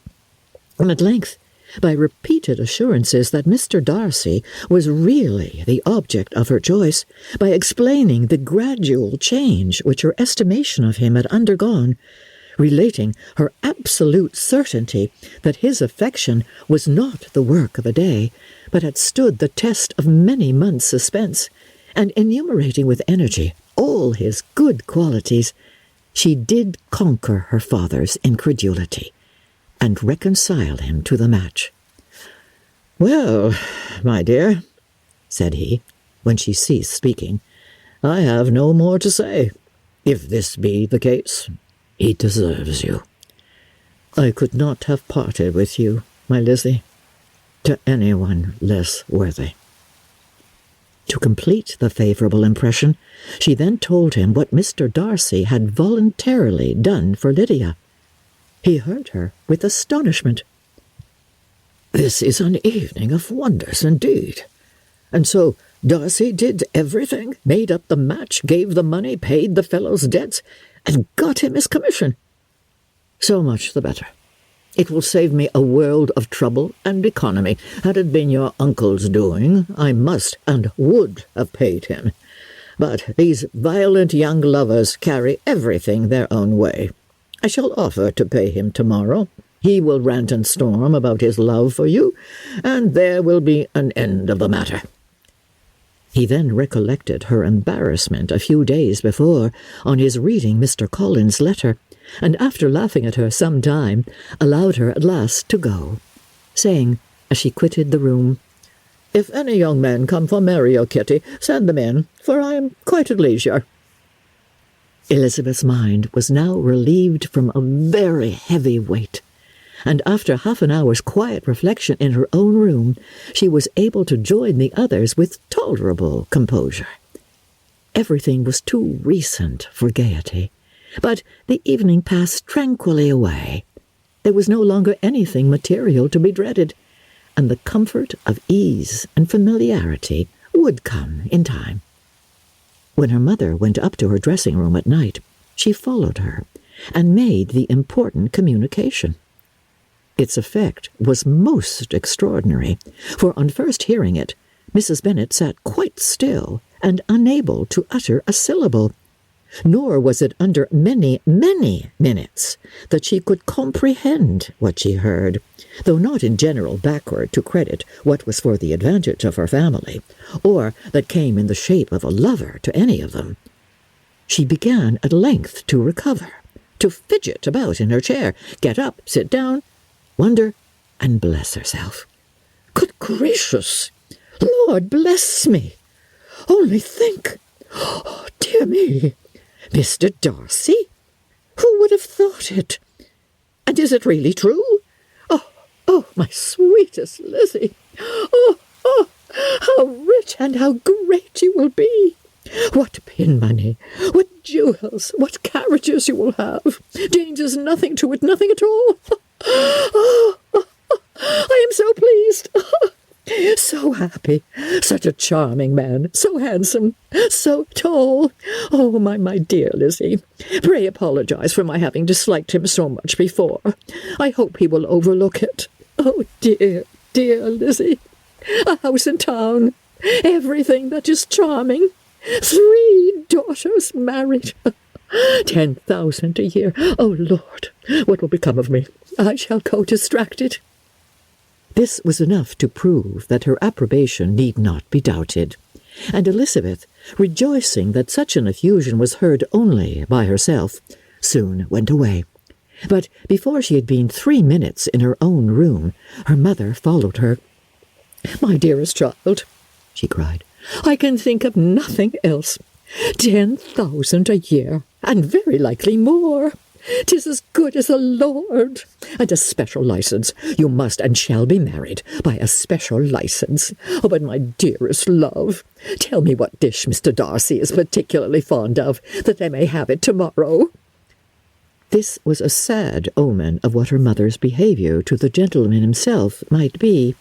and at length, by repeated assurances that Mr. Darcy was really the object of her choice, by explaining the gradual change which her estimation of him had undergone, relating her absolute certainty that his affection was not the work of a day, but had stood the test of many months' suspense, and enumerating with energy all his good qualities, she did conquer her father's incredulity, and reconcile him to the match. "Well, my dear," said he, when she ceased speaking, "I have no more to say. If this be the case, he deserves you. I could not have parted with you, my Lizzie, to anyone less worthy." To complete the favourable impression, she then told him what Mr. Darcy had voluntarily done for Lydia. He heard her with astonishment. "This is an evening of wonders indeed. And so Darcy did everything, made up the match, gave the money, paid the fellow's debts, and got him his commission. So much the better. It will save me a world of trouble and economy. Had it been your uncle's doing, I must and would have paid him, But these violent young lovers carry everything their own way. I shall offer to pay him tomorrow. He will rant and storm about his love for you, and there will be an end of the matter." He then recollected her embarrassment a few days before on his reading Mr. Collins's letter, and after laughing at her some time, allowed her at last to go, saying, as she quitted the room, "If any young men come for Mary or Kitty, send them in, for I am quite at leisure." Elizabeth's mind was now relieved from a very heavy weight, and after half an hour's quiet reflection in her own room, she was able to join the others with tolerable composure. Everything was too recent for gaiety, but the evening passed tranquilly away. There was no longer anything material to be dreaded, and the comfort of ease and familiarity would come in time. When her mother went up to her dressing-room at night, she followed her and made the important communication. Its effect was most extraordinary, for on first hearing it, Mrs. Bennet sat quite still and unable to utter a syllable, nor was it under many, many minutes that she could comprehend what she heard, though not in general backward to credit what was for the advantage of her family, or that came in the shape of a lover to any of them. She began at length to recover, to fidget about in her chair, get up, sit down, wonder, and bless herself. Good gracious! Lord bless me! Only think! Oh, dear me! Mr. Darcy? Who would have thought it? And is it really true? Oh, my sweetest Lizzie! Oh, how rich and how great you will be! What pin money, what jewels, what carriages you will have! Danger's nothing to it, nothing at all! I am so pleased! So happy! Such a charming man, so handsome, so tall! Oh, my dear Lizzie, pray apologize for my having disliked him so much before. I hope he will overlook it. Oh, dear, dear Lizzie! A house in town, everything that is charming, 3 daughters married, 10,000 a year. Oh, Lord, what will become of me? I shall go distracted. This was enough to prove that her approbation need not be doubted, and Elizabeth, rejoicing that such an effusion was heard only by herself, soon went away. But before she had been 3 minutes in her own room, her mother followed her. "My dearest child," she cried, "I can think of nothing else. 10,000 a year, and very likely more. 'Tis as good as a lord. And a special license. You must and shall be married by a special license. Oh, but my dearest love, tell me what dish Mr. Darcy is particularly fond of, that I may have it tomorrow." This was a sad omen of what her mother's behaviour to the gentleman himself might be,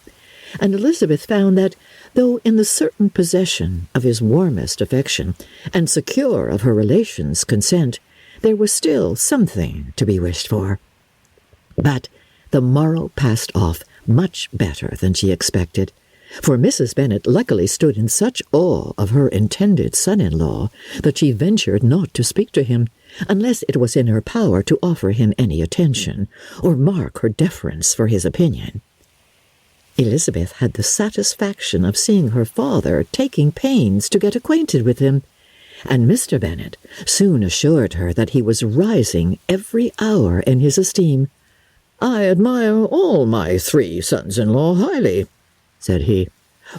and Elizabeth found that, though in the certain possession of his warmest affection, and secure of her relations' consent, there was still something to be wished for. But the morrow passed off much better than she expected, for Mrs. Bennet luckily stood in such awe of her intended son-in-law that she ventured not to speak to him, unless it was in her power to offer him any attention, or mark her deference for his opinion. Elizabeth had the satisfaction of seeing her father taking pains to get acquainted with him, and Mr. Bennet soon assured her that he was rising every hour in his esteem. "I admire all my 3 sons-in-law highly," said he.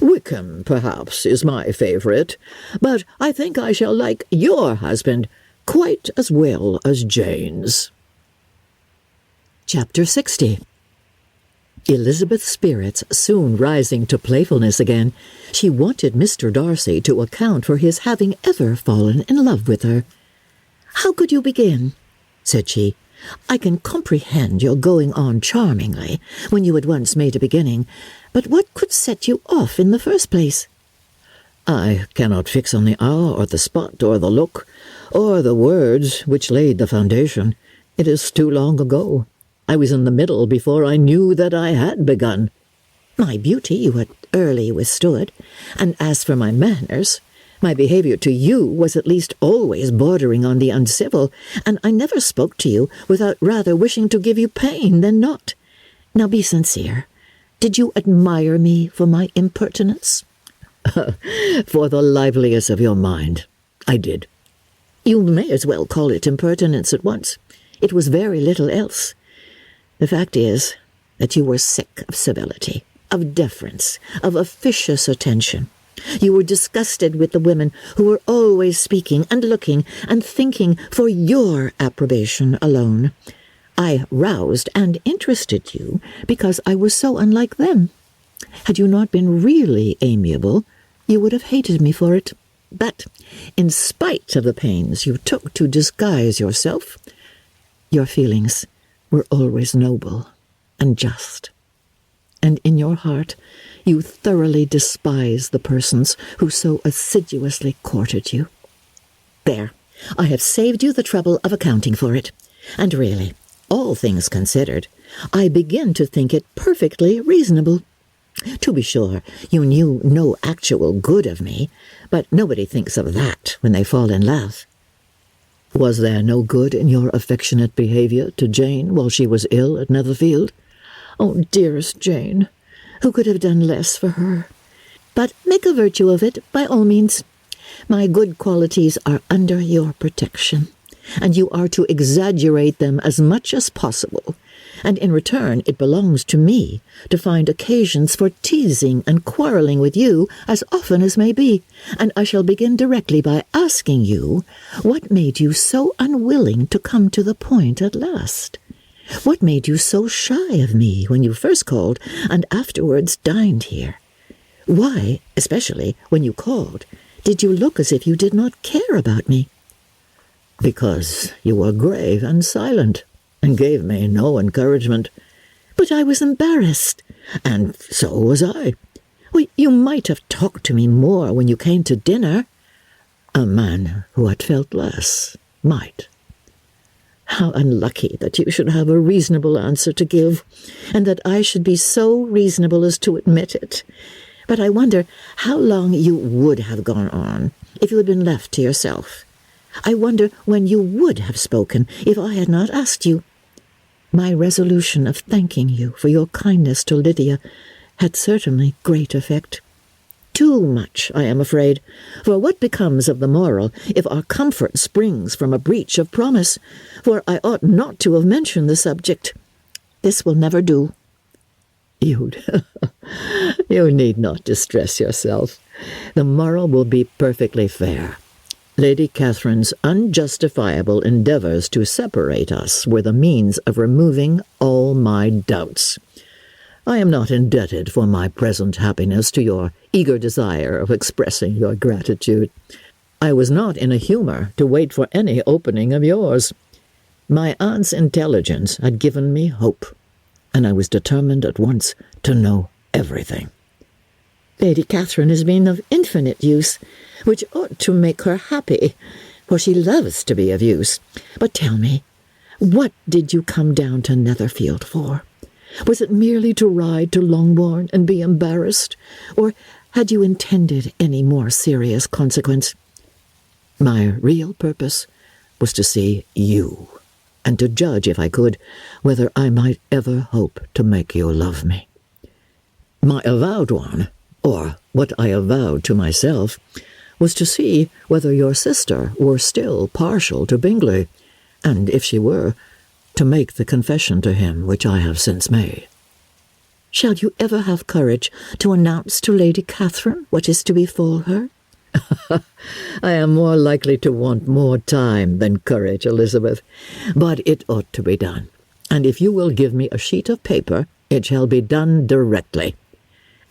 "Wickham, perhaps, is my favourite, but I think I shall like your husband quite as well as Jane's." Chapter 60. Elizabeth's spirits soon rising to playfulness again, she wanted Mr. Darcy to account for his having ever fallen in love with her. "How could you begin?" said she. "I can comprehend your going on charmingly, when you had once made a beginning, but what could set you off in the first place?" "I cannot fix on the hour, or the spot, or the look, or the words which laid the foundation. It is too long ago. I was in the middle before I knew that I had begun." "My beauty you had early withstood, and as for my manners, My behaviour to you was at least always bordering on the uncivil, and I never spoke to you without rather wishing to give you pain than not. Now be sincere. Did you admire me for my impertinence?" "For the liveliest of your mind, I did." "You may as well call it impertinence at once. It was very little else. The fact is that you were sick of civility, of deference, of officious attention. You were disgusted with the women who were always speaking and looking and thinking for your approbation alone. I roused and interested you because I was so unlike them. Had you not been really amiable, you would have hated me for it. But, in spite of the pains you took to disguise yourself, your feelings were always noble and just. And in your heart, you thoroughly despise the persons who so assiduously courted you. There, I have saved you the trouble of accounting for it. And really, all things considered, I begin to think it perfectly reasonable. To be sure, you knew no actual good of me, but nobody thinks of that when they fall in love." "Was there no good in your affectionate behaviour to Jane while she was ill at Netherfield?" "Oh, dearest Jane, who could have done less for her? But make a virtue of it, by all means. My good qualities are under your protection, and you are to exaggerate them as much as possible, and in return it belongs to me to find occasions for teasing and quarrelling with you as often as may be, and I shall begin directly by asking you what made you so unwilling to come to the point at last? What made you so shy of me when you first called and afterwards dined here? Why, especially when you called, did you look as if you did not care about me?" "Because you were grave and silent, and gave me no encouragement." "But I was embarrassed." "And so was I." "Well, you might have talked to me more when you came to dinner." "A man who had felt less might." "How unlucky that you should have a reasonable answer to give, and that I should be so reasonable as to admit it. But I wonder how long you would have gone on if you had been left to yourself. I wonder when you would have spoken if I had not asked you. My resolution of thanking you for your kindness to Lydia had certainly great effect. Too much, I am afraid, for what becomes of the moral if our comfort springs from a breach of promise? For I ought not to have mentioned the subject. This will never do." You need not distress yourself. The moral will be perfectly fair. Lady Catherine's unjustifiable endeavours to separate us were the means of removing all my doubts. I am not indebted for my present happiness to your eager desire of expressing your gratitude. I was not in a humour to wait for any opening of yours. My aunt's intelligence had given me hope, and I was determined at once to know everything. Lady Catherine has been of infinite use, which ought to make her happy, for she loves to be of use. But tell me, what did you come down to Netherfield for? Was it merely to ride to Longbourn and be embarrassed, or had you intended any more serious consequence? My real purpose was to see you, and to judge, if I could, whether I might ever hope to make you love me. My avowed one, or what I avowed to myself, was to see whether your sister were still partial to Bingley, and if she were, to make the confession to him which I have since made. Shall you ever have courage to announce to Lady Catherine what is to befall her? I am more likely to want more time than courage, Elizabeth, but it ought to be done, and if you will give me a sheet of paper, it shall be done directly.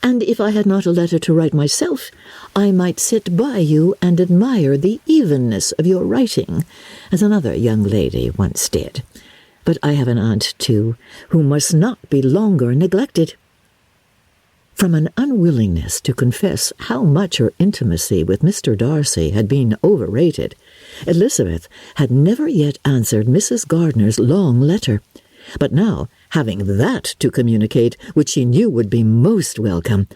And if I had not a letter to write myself, I might sit by you and admire the evenness of your writing, as another young lady once did. But I have an aunt, too, who must not be longer neglected." From an unwillingness to confess how much her intimacy with Mr. Darcy had been overrated, Elizabeth had never yet answered Mrs. Gardiner's long letter. But now, having that to communicate which she knew would be most welcome,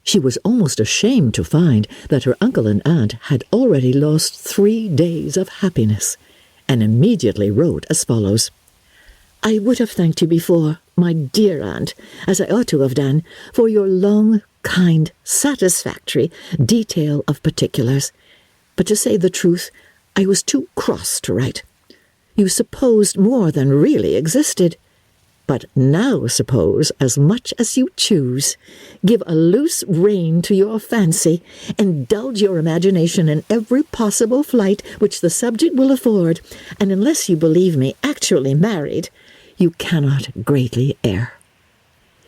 She was almost ashamed to find that her uncle and aunt had already lost 3 days of happiness, and immediately wrote as follows: "I would have thanked you before, my dear aunt, as I ought to have done, for your long, kind, satisfactory detail of particulars. But to say the truth, I was too cross to write. You supposed more than really existed. But now suppose as much as you choose. Give a loose rein to your fancy. Indulge your imagination in every possible flight which the subject will afford, and unless you believe me actually married, you cannot greatly err.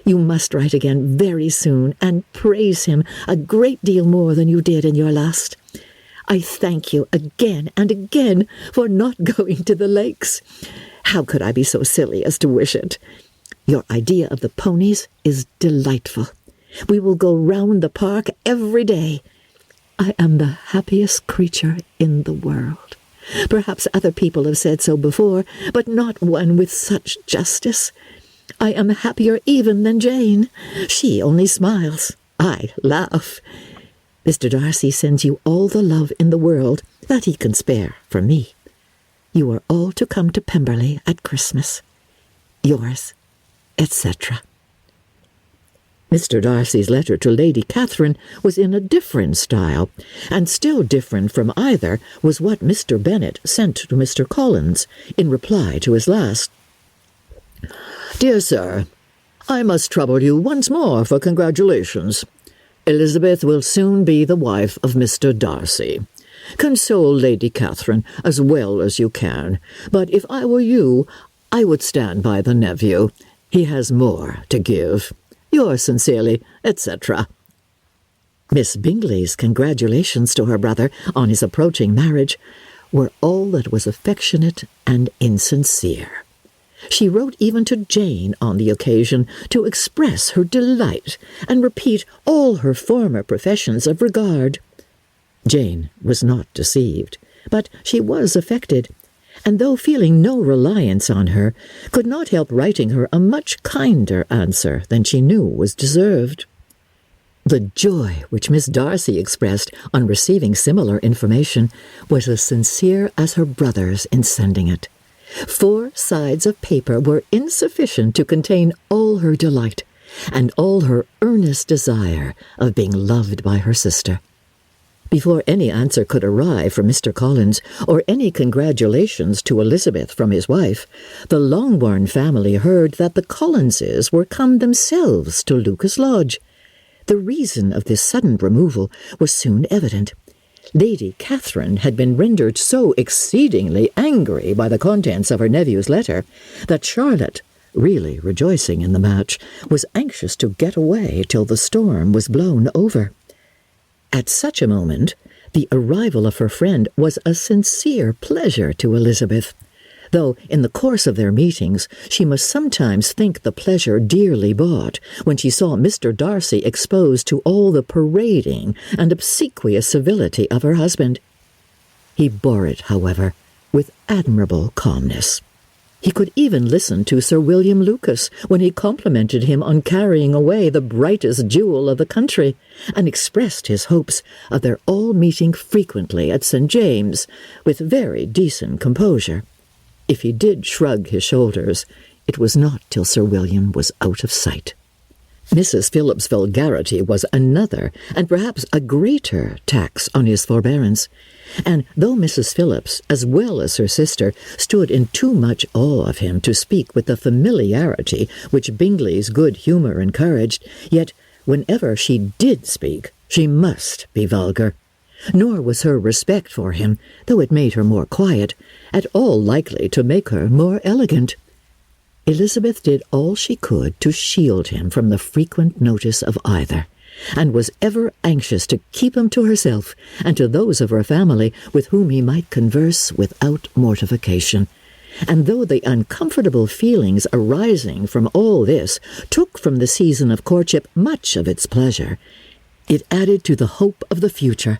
You must write again very soon, and praise him a great deal more than you did in your last. I thank you again and again for not going to the lakes. How could I be so silly as to wish it? Your idea of the ponies is delightful. We will go round the park every day. I am the happiest creature in the world. Perhaps other people have said so before, but not one with such justice. I am happier even than Jane. She only smiles. I laugh. Mr. Darcy sends you all the love in the world that he can spare for me. You are all to come to Pemberley at Christmas. Yours, etc." Mr. Darcy's letter to Lady Catherine was in a different style, and still different from either was what Mr. Bennet sent to Mr. Collins in reply to his last. "Dear Sir, I must trouble you once more for congratulations. Elizabeth will soon be the wife of Mr. Darcy. Console Lady Catherine as well as you can, but if I were you, I would stand by the nephew. He has more to give. Yours sincerely, etc." Miss Bingley's congratulations to her brother on his approaching marriage were all that was affectionate and insincere. She wrote even to Jane on the occasion to express her delight and repeat all her former professions of regard. Jane was not deceived, but she was affected, and though feeling no reliance on her, could not help writing her a much kinder answer than she knew was deserved. The joy which Miss Darcy expressed on receiving similar information was as sincere as her brother's in sending it. 4 sides of paper were insufficient to contain all her delight, and all her earnest desire of being loved by her sister. Before any answer could arrive from Mr. Collins, or any congratulations to Elizabeth from his wife, the Longbourn family heard that the Collinses were come themselves to Lucas Lodge. The reason of this sudden removal was soon evident. Lady Catherine had been rendered so exceedingly angry by the contents of her nephew's letter that Charlotte, really rejoicing in the match, was anxious to get away till the storm was blown over. At such a moment, the arrival of her friend was a sincere pleasure to Elizabeth, though in the course of their meetings she must sometimes think the pleasure dearly bought when she saw Mr. Darcy exposed to all the parading and obsequious civility of her husband. He bore it, however, with admirable calmness. He could even listen to Sir William Lucas when he complimented him on carrying away the brightest jewel of the country, and expressed his hopes of their all meeting frequently at St. James, with very decent composure. If he did shrug his shoulders, it was not till Sir William was out of sight. Mrs. Phillips's vulgarity was another, and perhaps a greater, tax on his forbearance, and though Mrs. Phillips, as well as her sister, stood in too much awe of him to speak with the familiarity which Bingley's good humour encouraged, yet whenever she did speak, she must be vulgar. Nor was her respect for him, though it made her more quiet, at all likely to make her more elegant. Elizabeth did all she could to shield him from the frequent notice of either, and was ever anxious to keep him to herself and to those of her family with whom he might converse without mortification. And though the uncomfortable feelings arising from all this took from the season of courtship much of its pleasure, it added to the hope of the future,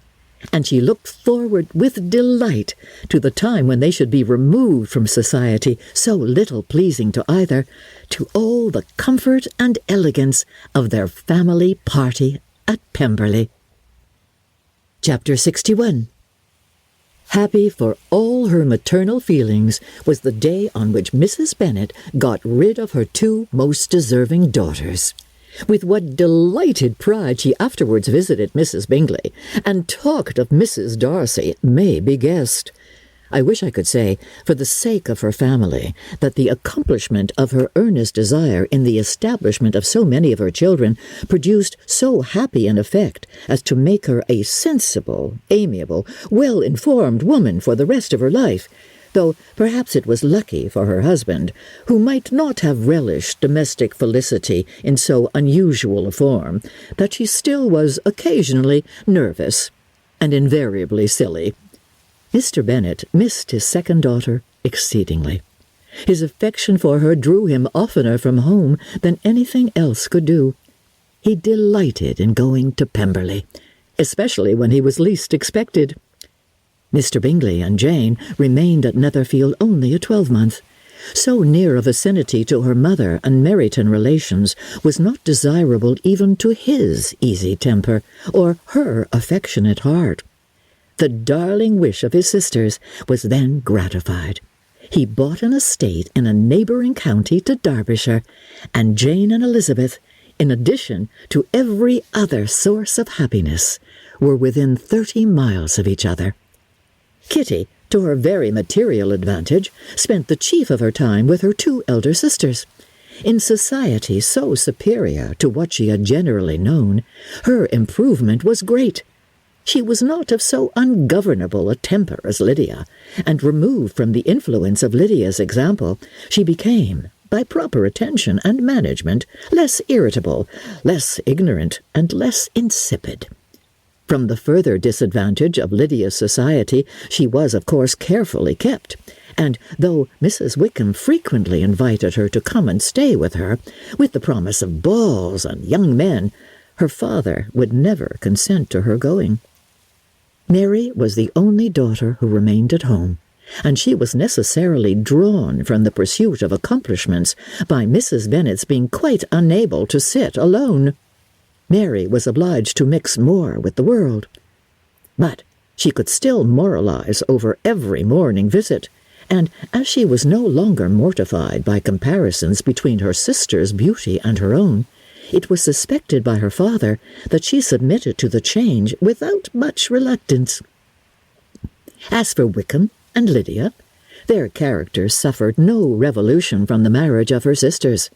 and she looked forward with delight to the time when they should be removed from society so little pleasing to either, to all the comfort and elegance of their family party at Pemberley. Chapter 61. Happy for all her maternal feelings was the day on which Mrs. Bennet got rid of her two most deserving daughters. With what delighted pride she afterwards visited Mrs. Bingley, and talked of Mrs. Darcy, may be guessed. I wish I could say, for the sake of her family, that the accomplishment of her earnest desire in the establishment of so many of her children produced so happy an effect as to make her a sensible, amiable, well-informed woman for the rest of her life, though perhaps it was lucky for her husband, who might not have relished domestic felicity in so unusual a form, that she still was occasionally nervous and invariably silly. Mr. Bennet missed his second daughter exceedingly. His affection for her drew him oftener from home than anything else could do. He delighted in going to Pemberley, especially when he was least expected. Mr. Bingley and Jane remained at Netherfield only a 12-month. So near a vicinity to her mother and Meryton relations was not desirable even to his easy temper or her affectionate heart. The darling wish of his sisters was then gratified. He bought an estate in a neighbouring county to Derbyshire, and Jane and Elizabeth, in addition to every other source of happiness, were within 30 miles of each other. Kitty, to her very material advantage, spent the chief of her time with her two elder sisters. In society so superior to what she had generally known, her improvement was great. She was not of so ungovernable a temper as Lydia, and removed from the influence of Lydia's example, she became, by proper attention and management, less irritable, less ignorant, and less insipid. From the further disadvantage of Lydia's society she was, of course, carefully kept, and though Mrs. Wickham frequently invited her to come and stay with her, with the promise of balls and young men, her father would never consent to her going. Mary was the only daughter who remained at home, and she was necessarily drawn from the pursuit of accomplishments by Mrs. Bennet's being quite unable to sit alone. Mary was obliged to mix more with the world. But she could still moralize over every morning visit, and as she was no longer mortified by comparisons between her sister's beauty and her own, it was suspected by her father that she submitted to the change without much reluctance. As for Wickham and Lydia, their characters suffered no revolution from the marriage of her sisters.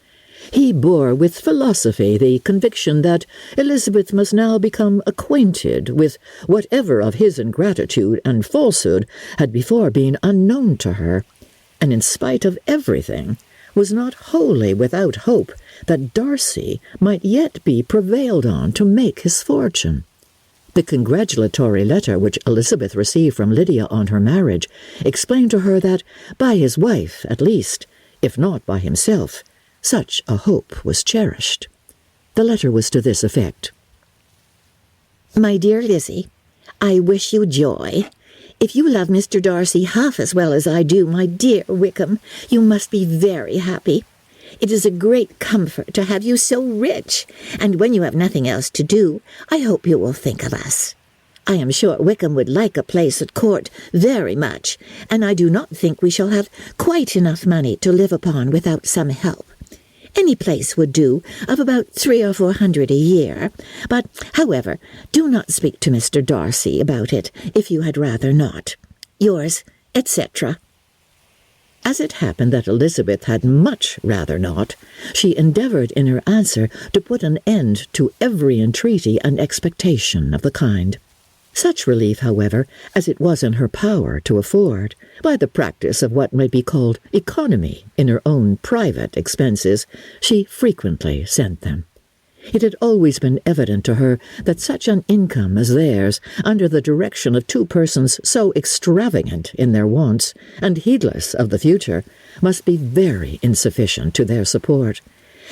He bore with philosophy the conviction that Elizabeth must now become acquainted with whatever of his ingratitude and falsehood had before been unknown to her, and in spite of everything, was not wholly without hope that Darcy might yet be prevailed on to make his fortune. The congratulatory letter which Elizabeth received from Lydia on her marriage explained to her that, by his wife at least, if not by himself, such a hope was cherished. The letter was to this effect. My dear Lizzie, I wish you joy. If you love Mr. Darcy half as well as I do, my dear Wickham, you must be very happy. It is a great comfort to have you so rich, and when you have nothing else to do, I hope you will think of us. I am sure Wickham would like a place at court very much, and I do not think we shall have quite enough money to live upon without some help. Any place would do, of about 300 or 400 a year, but, however, do not speak to Mr. Darcy about it, if you had rather not. Yours, etc. As it happened that Elizabeth had much rather not, she endeavoured in her answer to put an end to every entreaty and expectation of the kind. Such relief, however, as it was in her power to afford, by the practice of what might be called economy in her own private expenses, she frequently sent them. It had always been evident to her that such an income as theirs, under the direction of two persons so extravagant in their wants and heedless of the future, must be very insufficient to their support,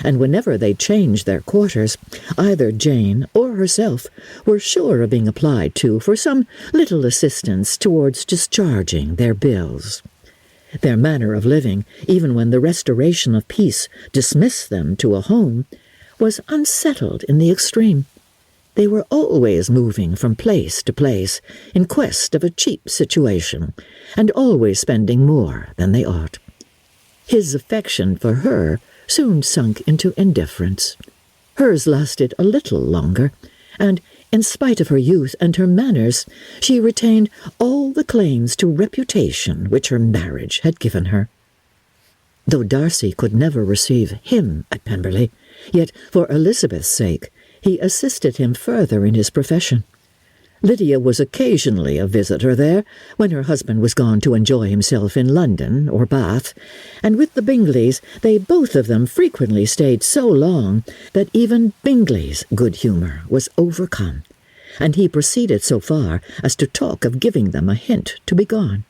and whenever they changed their quarters, either Jane or herself were sure of being applied to for some little assistance towards discharging their bills. Their manner of living, even when the restoration of peace dismissed them to a home, was unsettled in the extreme. They were always moving from place to place in quest of a cheap situation, and always spending more than they ought. His affection for her soon sunk into indifference. Hers lasted a little longer, and in spite of her youth and her manners, she retained all the claims to reputation which her marriage had given her. Though Darcy could never receive him at Pemberley, yet for Elizabeth's sake he assisted him further in his profession. Lydia was occasionally a visitor there, when her husband was gone to enjoy himself in London or Bath, and with the Bingleys they both of them frequently stayed so long that even Bingley's good humour was overcome, and he proceeded so far as to talk of giving them a hint to be gone.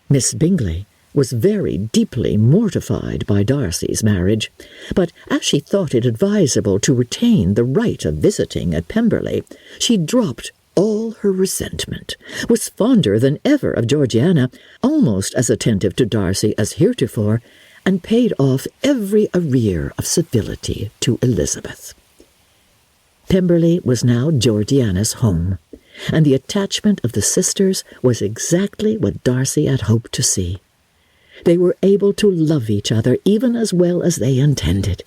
Miss Bingley was very deeply mortified by Darcy's marriage, but as she thought it advisable to retain the right of visiting at Pemberley, she dropped all her resentment, was fonder than ever of Georgiana, almost as attentive to Darcy as heretofore, and paid off every arrear of civility to Elizabeth. Pemberley was now Georgiana's home, and the attachment of the sisters was exactly what Darcy had hoped to see. They were able to love each other even as well as they intended.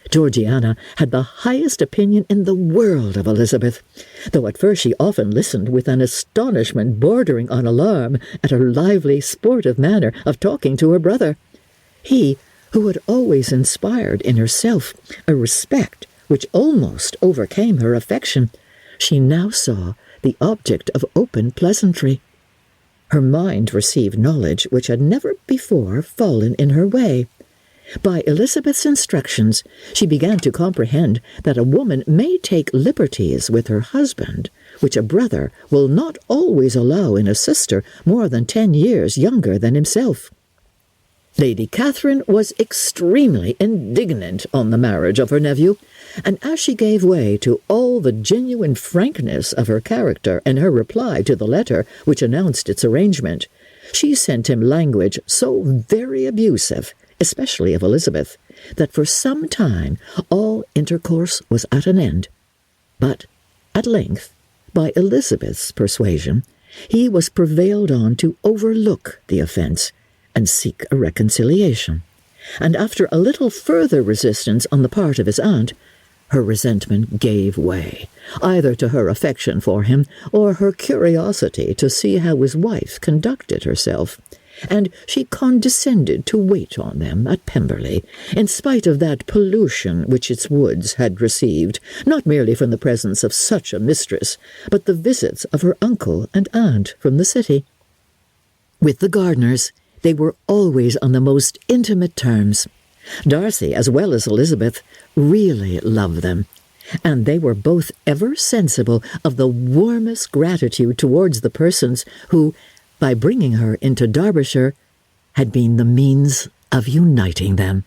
Georgiana had the highest opinion in the world of Elizabeth, though at first she often listened with an astonishment bordering on alarm at her lively, sportive manner of talking to her brother. He, who had always inspired in herself a respect which almost overcame her affection, she now saw the object of open pleasantry. Her mind received knowledge which had never before fallen in her way. By Elizabeth's instructions, she began to comprehend that a woman may take liberties with her husband, which a brother will not always allow in a sister more than 10 years younger than himself. Lady Catherine was extremely indignant on the marriage of her nephew, and as she gave way to all the genuine frankness of her character in her reply to the letter which announced its arrangement, she sent him language so very abusive, especially of Elizabeth, that for some time all intercourse was at an end. But at length, by Elizabeth's persuasion, he was prevailed on to overlook the offence and seek a reconciliation, and after a little further resistance on the part of his aunt, her resentment gave way, either to her affection for him or her curiosity to see how his wife conducted herself, and she condescended to wait on them at Pemberley, in spite of that pollution which its woods had received, not merely from the presence of such a mistress, but the visits of her uncle and aunt from the city. With the Gardiners, they were always on the most intimate terms. Darcy, as well as Elizabeth, really loved them, and they were both ever sensible of the warmest gratitude towards the persons who, by bringing her into Derbyshire, had been the means of uniting them.